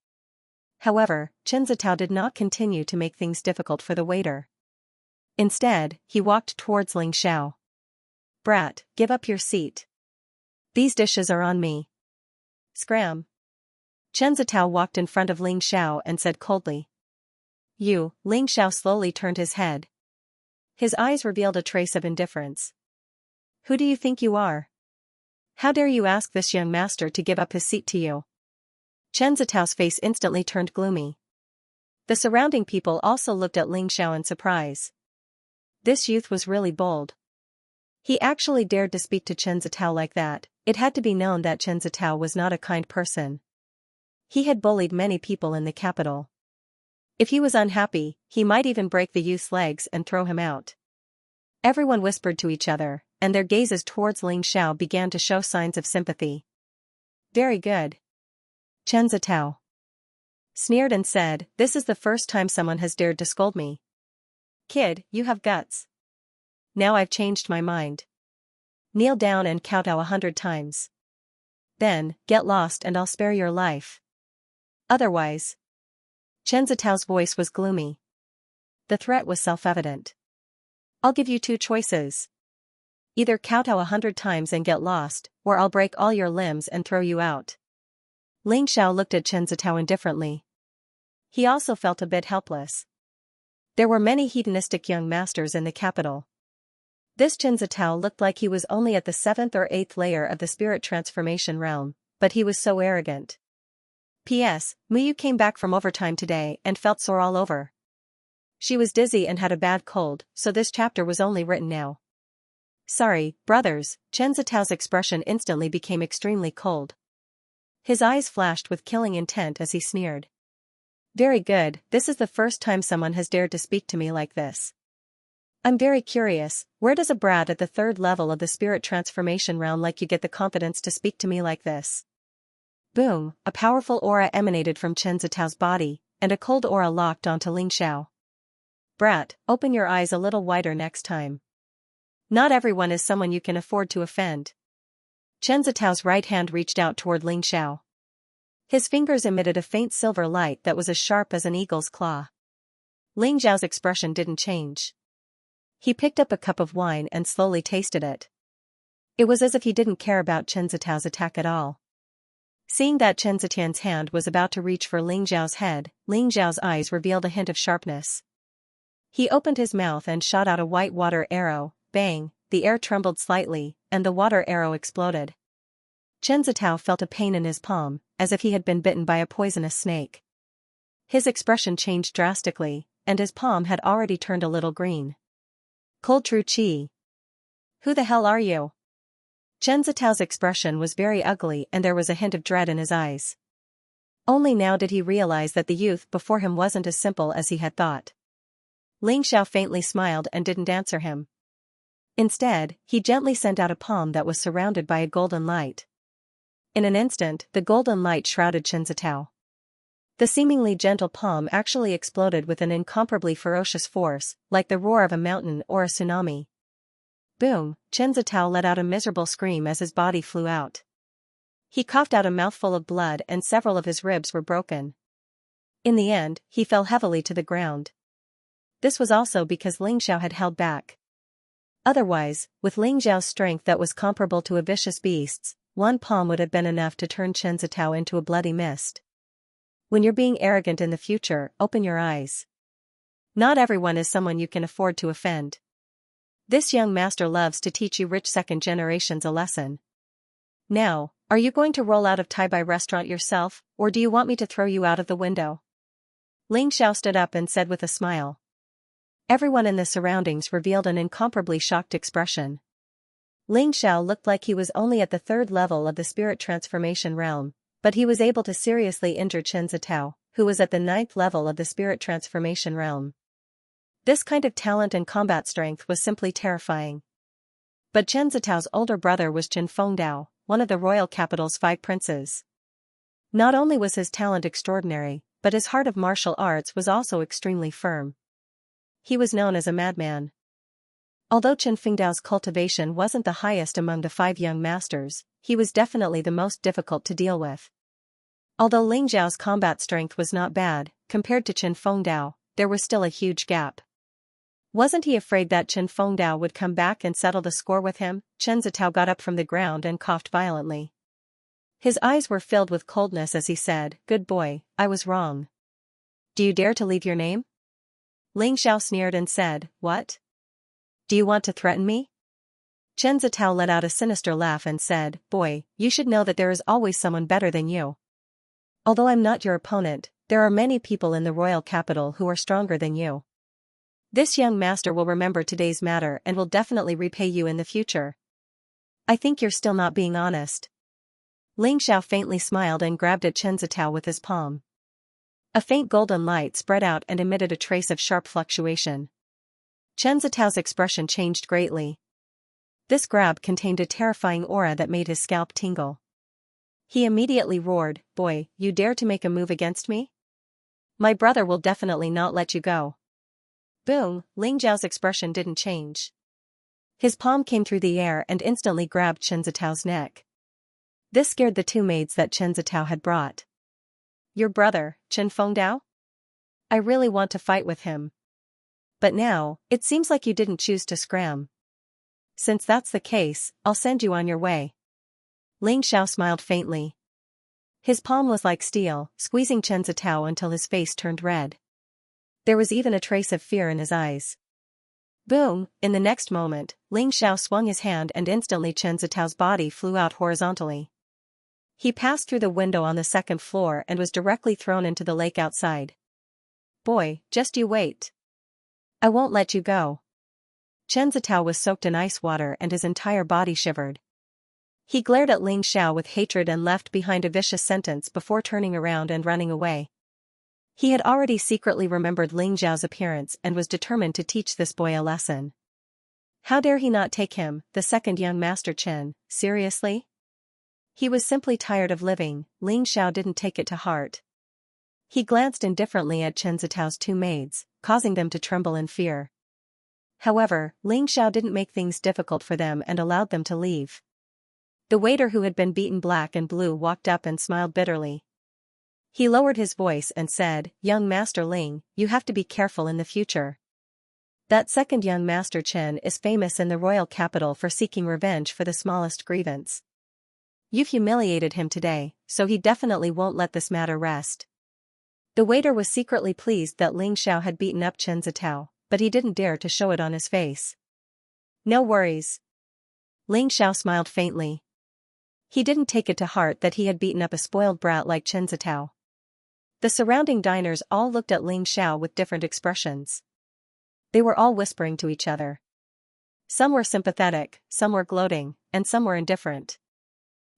However, Chen Zitao did not continue to make things difficult for the waiter. Instead, he walked towards Ling Xiao. Brat, give up your seat. These dishes are on me. Scram. Chen Zitao walked in front of Ling Xiao and said coldly. You. Ling Xiao slowly turned his head. His eyes revealed a trace of indifference. Who do you think you are? How dare you ask this young master to give up his seat to you? Chen Zitao's face instantly turned gloomy. The surrounding people also looked at Ling Xiao in surprise. This youth was really bold. He actually dared to speak to Chen Zitao like that. It had to be known that Chen Zitao was not a kind person. He had bullied many people in the capital. If he was unhappy, he might even break the youth's legs and throw him out. Everyone whispered to each other, and their gazes towards Ling Xiao began to show signs of sympathy. Very good. Chen Zitao sneered and said, this is the first time someone has dared to scold me. Kid, you have guts. Now I've changed my mind. Kneel down and kowtow 100 times. Then, get lost and I'll spare your life. Otherwise. Chen Zitao's voice was gloomy. The threat was self-evident. I'll give you two choices. Either kowtow 100 times and get lost, or I'll break all your limbs and throw you out. Ling Xiao looked at Chen Zitao indifferently. He also felt a bit helpless. There were many hedonistic young masters in the capital. This Chen Zitao looked like he was only at the 7th or 8th layer of the spirit transformation realm, but he was so arrogant. P.S. Muyu came back from overtime today and felt sore all over. She was dizzy and had a bad cold, so this chapter was only written now. Sorry, brothers. Chen Zitao's expression instantly became extremely cold. His eyes flashed with killing intent as he sneered. Very good, this is the first time someone has dared to speak to me like this. I'm very curious, where does a brat at the 3rd level of the spirit transformation realm like you get the confidence to speak to me like this? Boom, a powerful aura emanated from Chen Zitao's body, and a cold aura locked onto Ling Xiao. Brat, open your eyes a little wider next time. Not everyone is someone you can afford to offend. Chen Zitao's right hand reached out toward Ling Xiao. His fingers emitted a faint silver light that was as sharp as an eagle's claw. Ling Xiao's expression didn't change. He picked up a cup of wine and slowly tasted it. It was as if he didn't care about Chen Zitao's attack at all. Seeing that Chen Zitian's hand was about to reach for Ling Xiao's head, Ling Xiao's eyes revealed a hint of sharpness. He opened his mouth and shot out a white water arrow. Bang, the air trembled slightly, and the water arrow exploded. Chen Zitao felt a pain in his palm, as if he had been bitten by a poisonous snake. His expression changed drastically, and his palm had already turned a little green. Cold true chi. Who the hell are you? Chen Zitao's expression was very ugly and there was a hint of dread in his eyes. Only now did he realize that the youth before him wasn't as simple as he had thought. Ling Xiao faintly smiled and didn't answer him. Instead, he gently sent out a palm that was surrounded by a golden light. In an instant, the golden light shrouded Chen Zitao. The seemingly gentle palm actually exploded with an incomparably ferocious force, like the roar of a mountain or a tsunami. Boom, Chen Zitao let out a miserable scream as his body flew out. He coughed out a mouthful of blood and several of his ribs were broken. In the end, he fell heavily to the ground. This was also because Ling Xiao had held back. Otherwise, with Ling Xiao's strength that was comparable to a vicious beast's, one palm would have been enough to turn Chen Zitao into a bloody mist. When you're being arrogant in the future, open your eyes. Not everyone is someone you can afford to offend. This young master loves to teach you rich second generations a lesson. Now, are you going to roll out of Taibai restaurant yourself, or do you want me to throw you out of the window? Ling Xiao stood up and said with a smile. Everyone in the surroundings revealed an incomparably shocked expression. Ling Xiao looked like he was only at the third level of the spirit transformation realm, but he was able to seriously injure Chen Zitao, who was at the ninth level of the spirit transformation realm. This kind of talent and combat strength was simply terrifying. But Chen Zitao's older brother was Chen Fengdao, one of the royal capital's 5 princes. Not only was his talent extraordinary, but his heart of martial arts was also extremely firm. He was known as a madman. Although Chen Fengdao's cultivation wasn't the highest among the 5 young masters, he was definitely the most difficult to deal with. Although Ling Zhao's combat strength was not bad, compared to Chen Fengdao, there was still a huge gap. Wasn't he afraid that Chen Fengdao would come back and settle the score with him? Chen Zitao got up from the ground and coughed violently. His eyes were filled with coldness as he said, "Good boy, I was wrong. Do you dare to leave your name?" Ling Xiao sneered and said, "What? Do you want to threaten me?" Chen Zitao let out a sinister laugh and said, "Boy, you should know that there is always someone better than you. Although I'm not your opponent, there are many people in the royal capital who are stronger than you. This young master will remember today's matter and will definitely repay you in the future. I think you're still not being honest." Ling Xiao faintly smiled and grabbed at Chen Zitao with his palm. A faint golden light spread out and emitted a trace of sharp fluctuation. Chen Zitao's expression changed greatly. This grab contained a terrifying aura that made his scalp tingle. He immediately roared, "Boy, you dare to make a move against me? My brother will definitely not let you go." Boom, Ling Zhao's expression didn't change. His palm came through the air and instantly grabbed Chen Zitao's neck. This scared the 2 maids that Chen Zitao had brought. "Your brother, Chen Fengdao? I really want to fight with him. But now, it seems like you didn't choose to scram. Since that's the case, I'll send you on your way." Ling Xiao smiled faintly. His palm was like steel, squeezing Chen Zitao until his face turned red. There was even a trace of fear in his eyes. Boom, in the next moment, Ling Xiao swung his hand and instantly Chen Zitao's body flew out horizontally. He passed through the window on the 2nd floor and was directly thrown into the lake outside. "Boy, just you wait. I won't let you go." Chen Zitao was soaked in ice water and his entire body shivered. He glared at Ling Xiao with hatred and left behind a vicious sentence before turning around and running away. He had already secretly remembered Ling Xiao's appearance and was determined to teach this boy a lesson. How dare he not take him, the 2nd young master Chen, seriously? He was simply tired of living. Ling Xiao didn't take it to heart. He glanced indifferently at Chen Zitao's 2 maids, causing them to tremble in fear. However, Ling Xiao didn't make things difficult for them and allowed them to leave. The waiter who had been beaten black and blue walked up and smiled bitterly. He lowered his voice and said, "Young Master Ling, you have to be careful in the future. That 2nd young Master Chen is famous in the royal capital for seeking revenge for the smallest grievance. You've humiliated him today, so he definitely won't let this matter rest." The waiter was secretly pleased that Ling Xiao had beaten up Chen Zitao, but he didn't dare to show it on his face. "No worries." Ling Xiao smiled faintly. He didn't take it to heart that he had beaten up a spoiled brat like Chen Zitao. The surrounding diners all looked at Ling Xiao with different expressions. They were all whispering to each other. Some were sympathetic, some were gloating, and some were indifferent.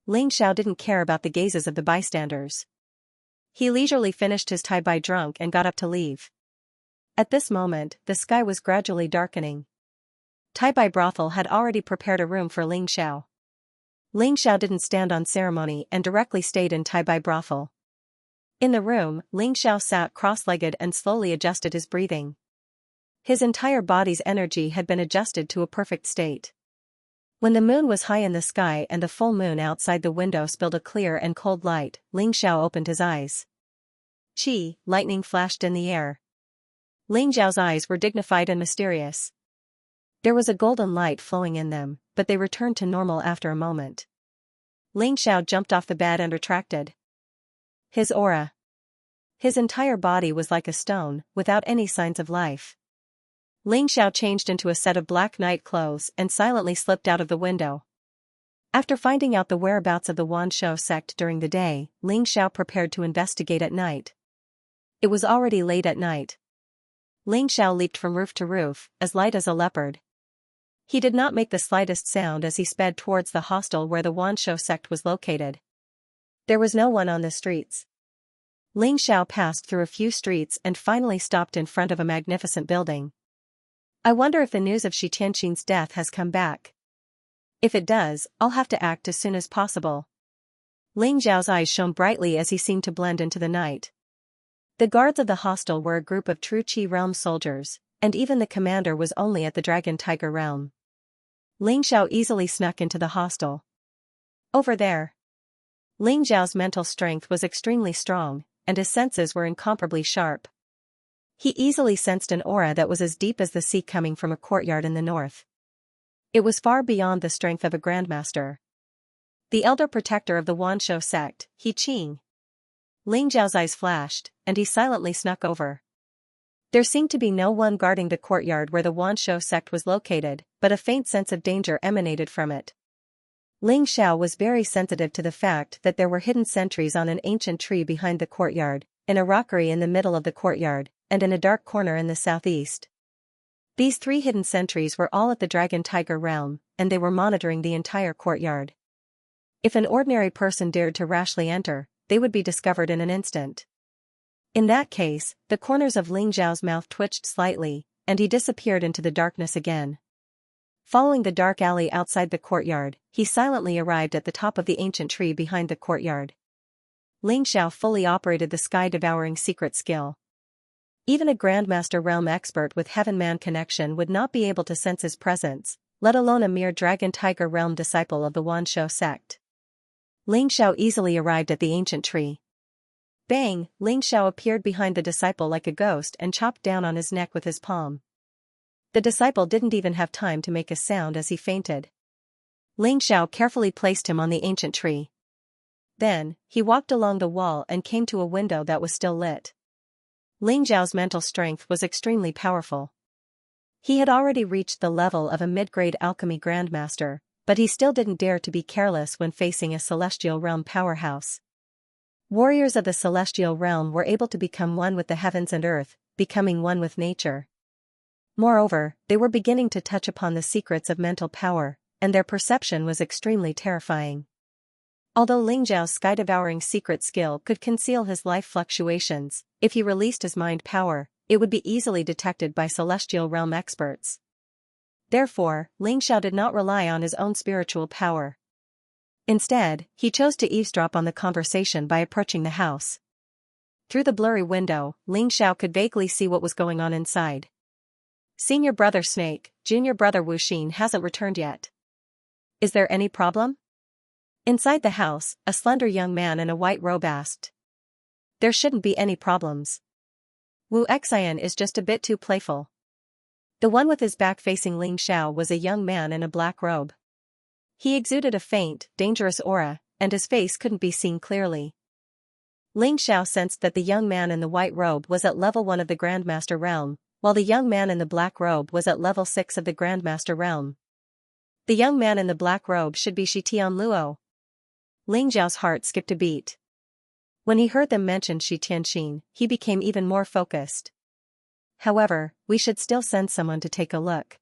Ling Xiao didn't care about the gazes of the bystanders. He leisurely finished his Tai Bai drunk and got up to leave. At this moment, the sky was gradually darkening. Tai Bai brothel had already prepared a room for Ling Xiao. Ling Xiao didn't stand on ceremony and directly stayed in Tai Bai brothel. In the room, Ling Xiao sat cross-legged and slowly adjusted his breathing. His entire body's energy had been adjusted to a perfect state. When the moon was high in the sky and the full moon outside the window spilled a clear and cold light, Ling Xiao opened his eyes. Chi, lightning flashed in the air. Ling Xiao's eyes were dignified and mysterious. There was a golden light flowing in them, but they returned to normal after a moment. Ling Xiao jumped off the bed and retracted. His aura. His entire body was like a stone, without any signs of life. Ling Xiao changed into a set of black night clothes and silently slipped out of the window. After finding out the whereabouts of the Wanshou sect during the day, Ling Xiao prepared to investigate at night. It was already late at night. Ling Xiao leaped from roof to roof, as light as a leopard. He did not make the slightest sound as he sped towards the hostel where the Wanshou sect was located. There was no one on the streets. Ling Xiao passed through a few streets and finally stopped in front of a magnificent building. I wonder if the news of Xianxia's death has come back. If it does, I'll have to act as soon as possible. Ling Xiao's eyes shone brightly as he seemed to blend into the night. The guards of the hostel were a group of true Qi realm soldiers, and even the commander was only at the Dragon Tiger realm. Ling Xiao easily snuck into the hostel. Over there. Ling Xiao's mental strength was extremely strong, and his senses were incomparably sharp. He easily sensed an aura that was as deep as the sea coming from a courtyard in the north. It was far beyond the strength of a grandmaster. The elder protector of the Wanshou sect, He Qing. Ling Xiao's eyes flashed, and he silently snuck over. There seemed to be no one guarding the courtyard where the Wanshou sect was located, but a faint sense of danger emanated from it. Ling Xiao was very sensitive to the fact that there were hidden sentries on an ancient tree behind the courtyard, in a rockery in the middle of the courtyard, and in a dark corner in the southeast. These 3 hidden sentries were all at the Dragon Tiger realm, and they were monitoring the entire courtyard. If an ordinary person dared to rashly enter, they would be discovered in an instant. In that case, the corners of Ling Xiao's mouth twitched slightly, and he disappeared into the darkness again. Following the dark alley outside the courtyard, he silently arrived at the top of the ancient tree behind the courtyard. Ling Xiao fully operated the sky-devouring secret skill. Even a Grandmaster realm expert with Heaven-Man connection would not be able to sense his presence, let alone a mere Dragon Tiger realm disciple of the Wanshou sect. Ling Xiao easily arrived at the ancient tree. Bang! Ling Xiao appeared behind the disciple like a ghost and chopped down on his neck with his palm. The disciple didn't even have time to make a sound as he fainted. Ling Xiao carefully placed him on the ancient tree. Then, he walked along the wall and came to a window that was still lit. Ling Xiao's mental strength was extremely powerful. He had already reached the level of a mid-grade alchemy grandmaster, but he still didn't dare to be careless when facing a celestial realm powerhouse. Warriors of the celestial realm were able to become one with the heavens and earth, becoming one with nature. Moreover, they were beginning to touch upon the secrets of mental power, and their perception was extremely terrifying. Although Ling Xiao's sky-devouring secret skill could conceal his life fluctuations, if he released his mind power, it would be easily detected by celestial realm experts. Therefore, Ling Xiao did not rely on his own spiritual power. Instead, he chose to eavesdrop on the conversation by approaching the house. Through the blurry window, Ling Xiao could vaguely see what was going on inside. Senior brother Snake, junior brother Wuxin hasn't returned yet. Is there any problem? Inside the house, a slender young man in a white robe asked. There shouldn't be any problems. Wu Xian is just a bit too playful. The one with his back facing Ling Xiao was a young man in a black robe. He exuded a faint, dangerous aura, and his face couldn't be seen clearly. Ling Xiao sensed that the young man in the white robe was at level 1 of the Grandmaster realm, while the young man in the black robe was at level 6 of the Grandmaster realm. The young man in the black robe should be Xianxia. Ling Xiao's heart skipped a beat. When he heard them mention Xianxia, he became even more focused. However, we should still send someone to take a look.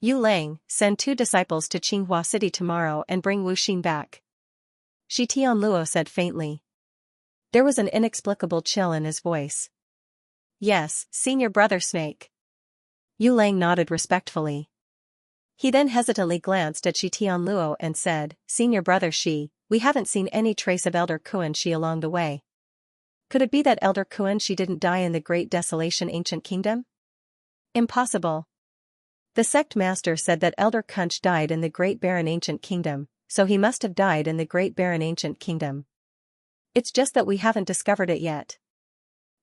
Yu Lang, send 2 disciples to Qinghua City tomorrow and bring Wuxin back. Xianxia said faintly. There was an inexplicable chill in his voice. Yes, senior brother Snake. Yu Lang nodded respectfully. He then hesitantly glanced at Xianxia and said, Senior brother Shi, we haven't seen any trace of Elder Kuan Shi along the way. Could it be that Elder Kuan Shi didn't die in the Great Desolation Ancient Kingdom? Impossible. The sect master said that Elder Kunch died in the Great Barren Ancient Kingdom, so he must have died in the Great Barren Ancient Kingdom. It's just that we haven't discovered it yet.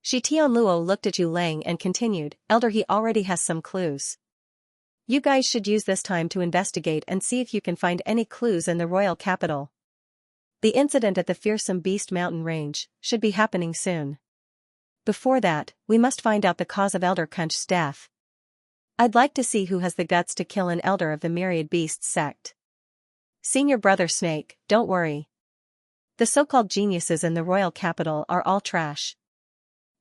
Xianxia looked at Yu Lang and continued, Elder, he already has some clues. You guys should use this time to investigate and see if you can find any clues in the royal capital. The incident at the Fearsome Beast mountain range should be happening soon. Before that, we must find out the cause of Elder Kunch's death. I'd like to see who has the guts to kill an elder of the Myriad Beasts sect. Senior brother Snake, don't worry. The so-called geniuses in the royal capital are all trash.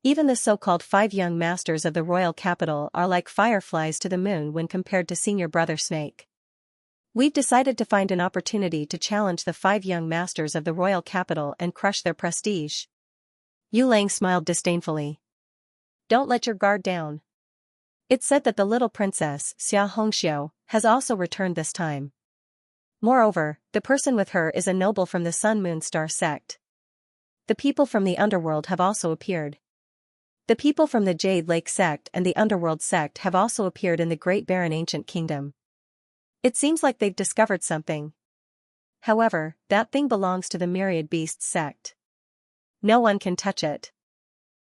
Even the so-called 5 young masters of the royal capital are like fireflies to the moon when compared to senior brother Snake. We've decided to find an opportunity to challenge the 5 young masters of the royal capital and crush their prestige. Yu Lang smiled disdainfully. Don't let your guard down. It's said that the little princess, Xianxia, has also returned this time. Moreover, the person with her is a noble from the Sun Moon Star sect. The people from the underworld have also appeared. The people from the Jade Lake sect and the Underworld sect have also appeared in the Great Barren Ancient Kingdom. It seems like they've discovered something. However, that thing belongs to the Myriad Beasts sect. No one can touch it.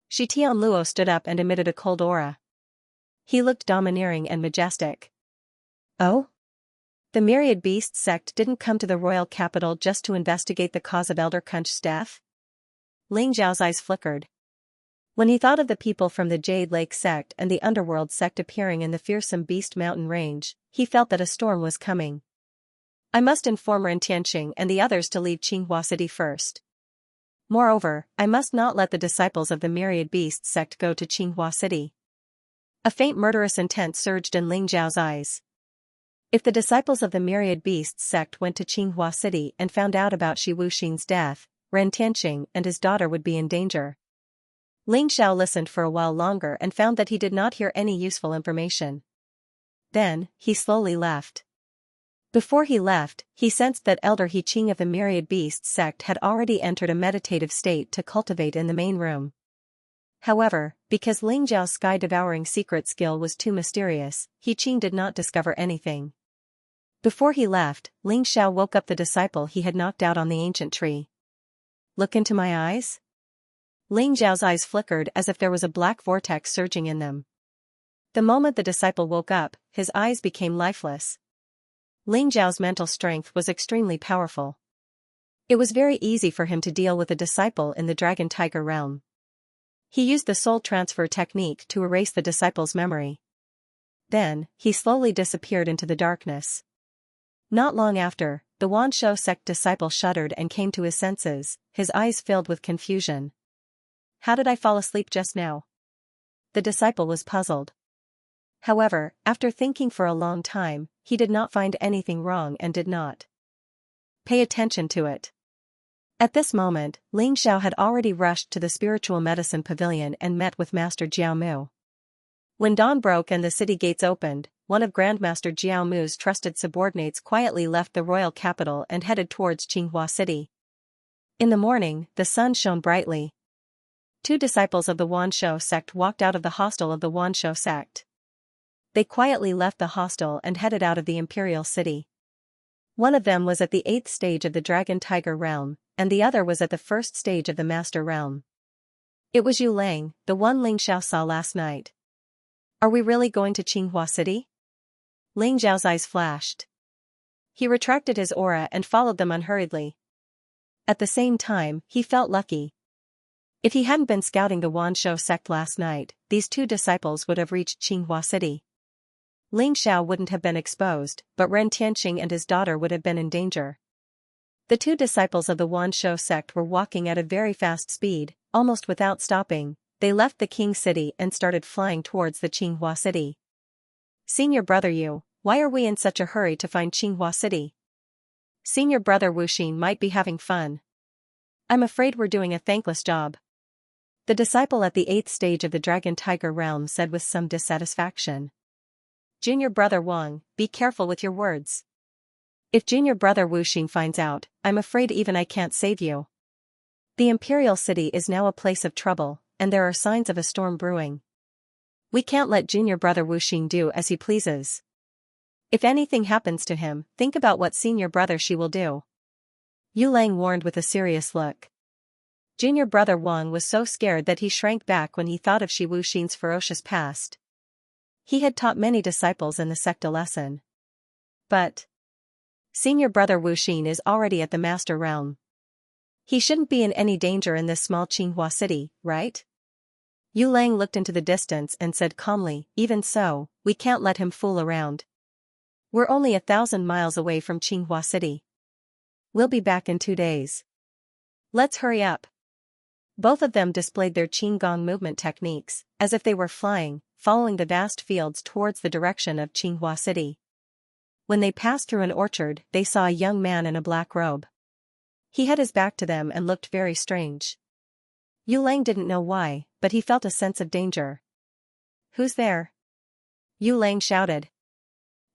Shi Tianluo stood up and emitted a cold aura. He looked domineering and majestic. Oh? The Myriad Beasts sect didn't come to the royal capital just to investigate the cause of Elder Kunch's death? Ling Zhao's eyes flickered. When he thought of the people from the Jade Lake sect and the Underworld sect appearing in the fearsome Beast Mountain range, he felt that a storm was coming. I must inform Rantianqing and the others to leave Qinghua City first. Moreover, I must not let the disciples of the Myriad Beasts sect go to Qinghua City. A faint murderous intent surged in Ling Zhao's eyes. If the disciples of the Myriad Beasts sect went to Qinghua City and found out about Shi Wuxin's death, Rantianqing and his daughter would be in danger. Ling Xiao listened for a while longer and found that he did not hear any useful information. Then, he slowly left. Before he left, he sensed that Elder He Qing of the Myriad Beasts sect had already entered a meditative state to cultivate in the main room. However, because Ling Zhao's sky-devouring secret skill was too mysterious, He Qing did not discover anything. Before he left, Ling Xiao woke up the disciple he had knocked out on the ancient tree. Look into my eyes? Ling Zhao's eyes flickered as if there was a black vortex surging in them. The moment the disciple woke up, his eyes became lifeless. Ling Zhao's mental strength was extremely powerful. It was very easy for him to deal with a disciple in the Dragon Tiger realm. He used the soul transfer technique to erase the disciple's memory. Then, he slowly disappeared into the darkness. Not long after, the Wanshou sect disciple shuddered and came to his senses, his eyes filled with confusion. How did I fall asleep just now? The disciple was puzzled. However, after thinking for a long time, he did not find anything wrong and did not pay attention to it. At this moment, Ling Xiao had already rushed to the spiritual medicine pavilion and met with Master Jiao Mu. When dawn broke and the city gates opened, one of Grandmaster Jiao Mu's trusted subordinates quietly left the royal capital and headed towards Qinghua City. In the morning, the sun shone brightly. 2 disciples of the Wanshou sect walked out of the hostel of the Wanshou sect. They quietly left the hostel and headed out of the imperial city. One of them was at the 8th stage of the Dragon Tiger realm, and the other was at the 1st stage of the Master realm. It was Yu Lang, the one Ling Xiao saw last night. Are we really going to Qinghua City? Ling Zhao's eyes flashed. He retracted his aura and followed them unhurriedly. At the same time, he felt lucky. If he hadn't been scouting the Wanshou sect last night, these 2 disciples would have reached Qinghua City. Ling Xiao wouldn't have been exposed, but Ren Tianqing and his daughter would have been in danger. The 2 disciples of the Wanshou sect were walking at a very fast speed, almost without stopping. They left the King City and started flying towards the Qinghua City. Senior brother Yu, why are we in such a hurry to find Qinghua City? Senior brother Wuxin might be having fun. I'm afraid we're doing a thankless job. The disciple at the 8th stage of the Dragon Tiger realm said with some dissatisfaction. Junior brother Wang, be careful with your words. If junior brother Wuxin finds out, I'm afraid even I can't save you. The imperial city is now a place of trouble, and there are signs of a storm brewing. We can't let junior brother Wuxin do as he pleases. If anything happens to him, think about what senior brother Shi will do. Yu Lang warned with a serious look. Junior brother Wang was so scared that he shrank back when he thought of Shi Wuxin's ferocious past. He had taught many disciples in the sect a lesson. But senior brother Wuxin is already at the master realm. He shouldn't be in any danger in this small Qinghua city, right? Yu Lang looked into the distance and said calmly, even so, we can't let him fool around. We're only 1,000 miles away from Qinghua City. We'll be back in 2 days. Let's hurry up. Both of them displayed their qigong movement techniques, as if they were flying, following the vast fields towards the direction of Qinghua City. When they passed through an orchard, they saw a young man in a black robe. He had his back to them and looked very strange. Yu Lang didn't know why, but he felt a sense of danger. "Who's there?" Yu Lang shouted.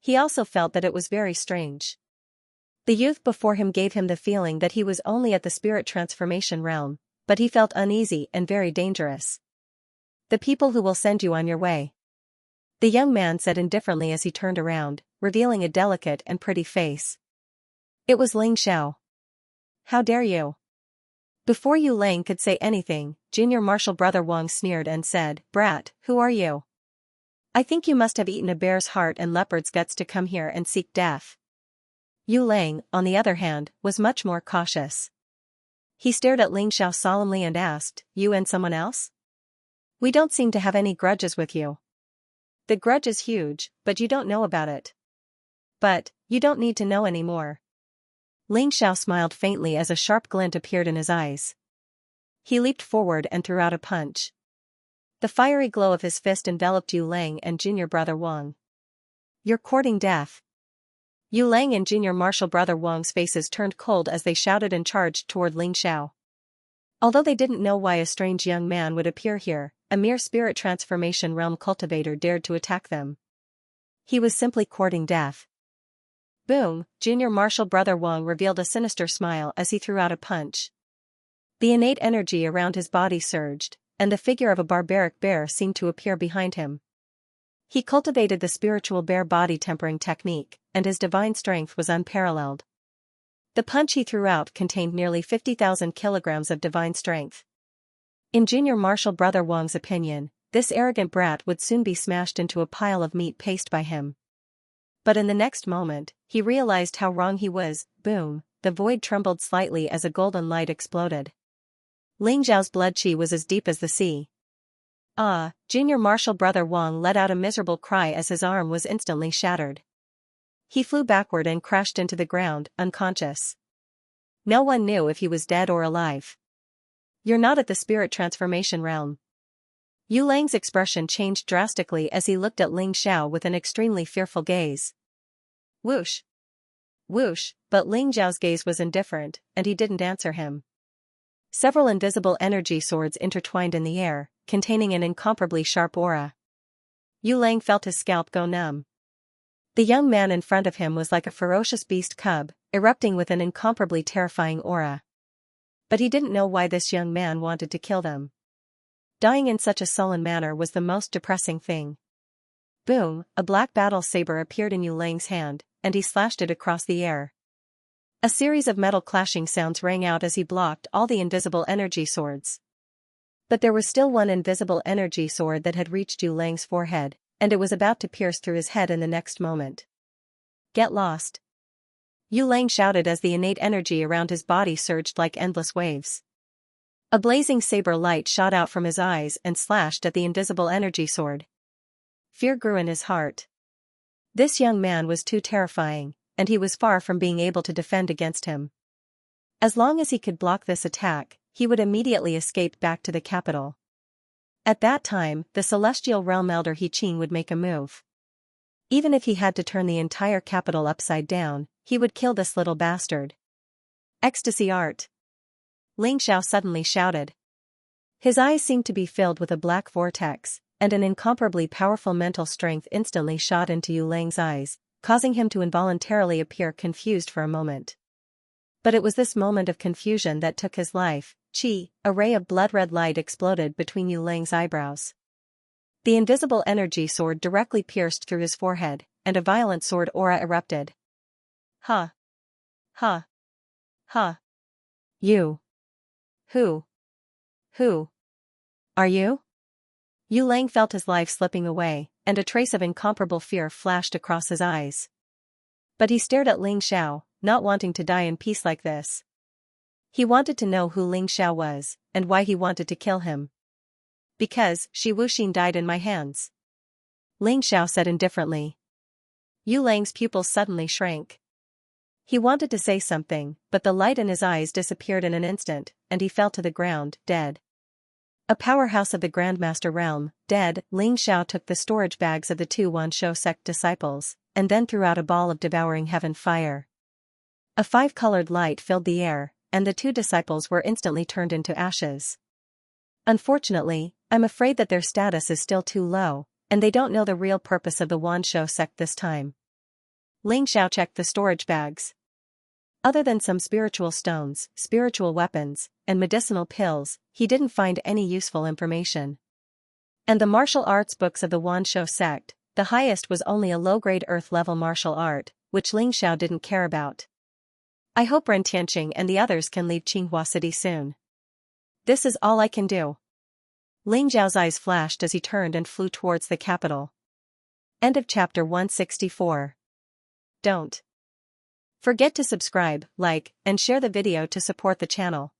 He also felt that it was very strange. The youth before him gave him the feeling that he was only at the spirit transformation realm, but he felt uneasy and very dangerous. "The people who will send you on your way," the young man said indifferently as he turned around, revealing a delicate and pretty face. It was Ling Xiao. "How dare you?" Before Yu Lang could say anything, Junior Marshal Brother Wang sneered and said, "Brat, who are you? I think you must have eaten a bear's heart and leopard's guts to come here and seek death." Yu Lang, on the other hand, was much more cautious. He stared at Ling Xiao solemnly and asked, "You and someone else? We don't seem to have any grudges with you." "The grudge is huge, but you don't know about it." "But, you don't need to know anymore." Ling Xiao smiled faintly as a sharp glint appeared in his eyes. He leaped forward and threw out a punch. The fiery glow of his fist enveloped Yu Lang and Junior Brother Wang. "You're courting death." Yu Lang and Junior Marshal Brother Wang's faces turned cold as they shouted and charged toward Ling Xiao. Although they didn't know why a strange young man would appear here, a mere spirit transformation realm cultivator dared to attack them. He was simply courting death. Boom! Junior Marshal Brother Wang revealed a sinister smile as he threw out a punch. The innate energy around his body surged, and the figure of a barbaric bear seemed to appear behind him. He cultivated the spiritual bear body tempering technique, and his divine strength was unparalleled. The punch he threw out contained nearly 50,000 kilograms of divine strength. In Junior Marshal Brother Wang's opinion, this arrogant brat would soon be smashed into a pile of meat paste by him. But in the next moment, he realized how wrong he was. Boom! The void trembled slightly as a golden light exploded. Ling Xiao's blood qi was as deep as the sea. "Ah!" Junior Marshal Brother Wang let out a miserable cry as his arm was instantly shattered. He flew backward and crashed into the ground, unconscious. No one knew if he was dead or alive. "You're not at the spirit transformation realm." Yu Lang's expression changed drastically as he looked at Ling Xiao with an extremely fearful gaze. Whoosh! Whoosh! But Ling Xiao's gaze was indifferent, and he didn't answer him. Several invisible energy swords intertwined in the air, containing an incomparably sharp aura. Yu Lang felt his scalp go numb. The young man in front of him was like a ferocious beast cub, erupting with an incomparably terrifying aura. But he didn't know why this young man wanted to kill them. Dying in such a sullen manner was the most depressing thing. Boom! A black battle saber appeared in Yu Lang's hand, and he slashed it across the air. A series of metal clashing sounds rang out as he blocked all the invisible energy swords. But there was still one invisible energy sword that had reached Yu Lang's forehead, and it was about to pierce through his head in the next moment. "Get lost!" Yu Lang shouted as the innate energy around his body surged like endless waves. A blazing saber light shot out from his eyes and slashed at the invisible energy sword. Fear grew in his heart. This young man was too terrifying, and he was far from being able to defend against him. As long as he could block this attack, he would immediately escape back to the capital. At that time, the celestial realm elder He Qing would make a move. Even if he had to turn the entire capital upside down, he would kill this little bastard. Ecstasy art! Ling Xiao suddenly shouted. His eyes seemed to be filled with a black vortex, and an incomparably powerful mental strength instantly shot into Yu Lang's eyes, causing him to involuntarily appear confused for a moment. But it was this moment of confusion that took his life. Qi, a ray of blood-red light exploded between Yu Lang's eyebrows. The invisible energy sword directly pierced through his forehead, and a violent sword aura erupted. "Ha! Ha! Ha! You! Who are you?" Yu Lang felt his life slipping away, and a trace of incomparable fear flashed across his eyes. But he stared at Ling Xiao, not wanting to die in peace like this. He wanted to know who Ling Xiao was, and why he wanted to kill him. "Because Shi Wuxin died in my hands," Ling Xiao said indifferently. Yu Lang's pupils suddenly shrank. He wanted to say something, but the light in his eyes disappeared in an instant, and he fell to the ground, dead. A powerhouse of the Grandmaster realm, dead, Ling Xiao took the storage bags of the two Wanshou sect disciples, and then threw out a ball of devouring heaven fire. A five-colored light filled the air, and the two disciples were instantly turned into ashes. Unfortunately, I'm afraid that their status is still too low, and they don't know the real purpose of the Wanshou sect this time. Ling Xiao checked the storage bags. Other than some spiritual stones, spiritual weapons, and medicinal pills, he didn't find any useful information. And the martial arts books of the Wanshou sect, the highest was only a low-grade earth-level martial art, which Ling Xiao didn't care about. I hope Ren Tianqing and the others can leave Qinghua City soon. This is all I can do. Ling Xiao's eyes flashed as he turned and flew towards the capital. End of chapter 164. Don't forget to subscribe, like, and share the video to support the channel.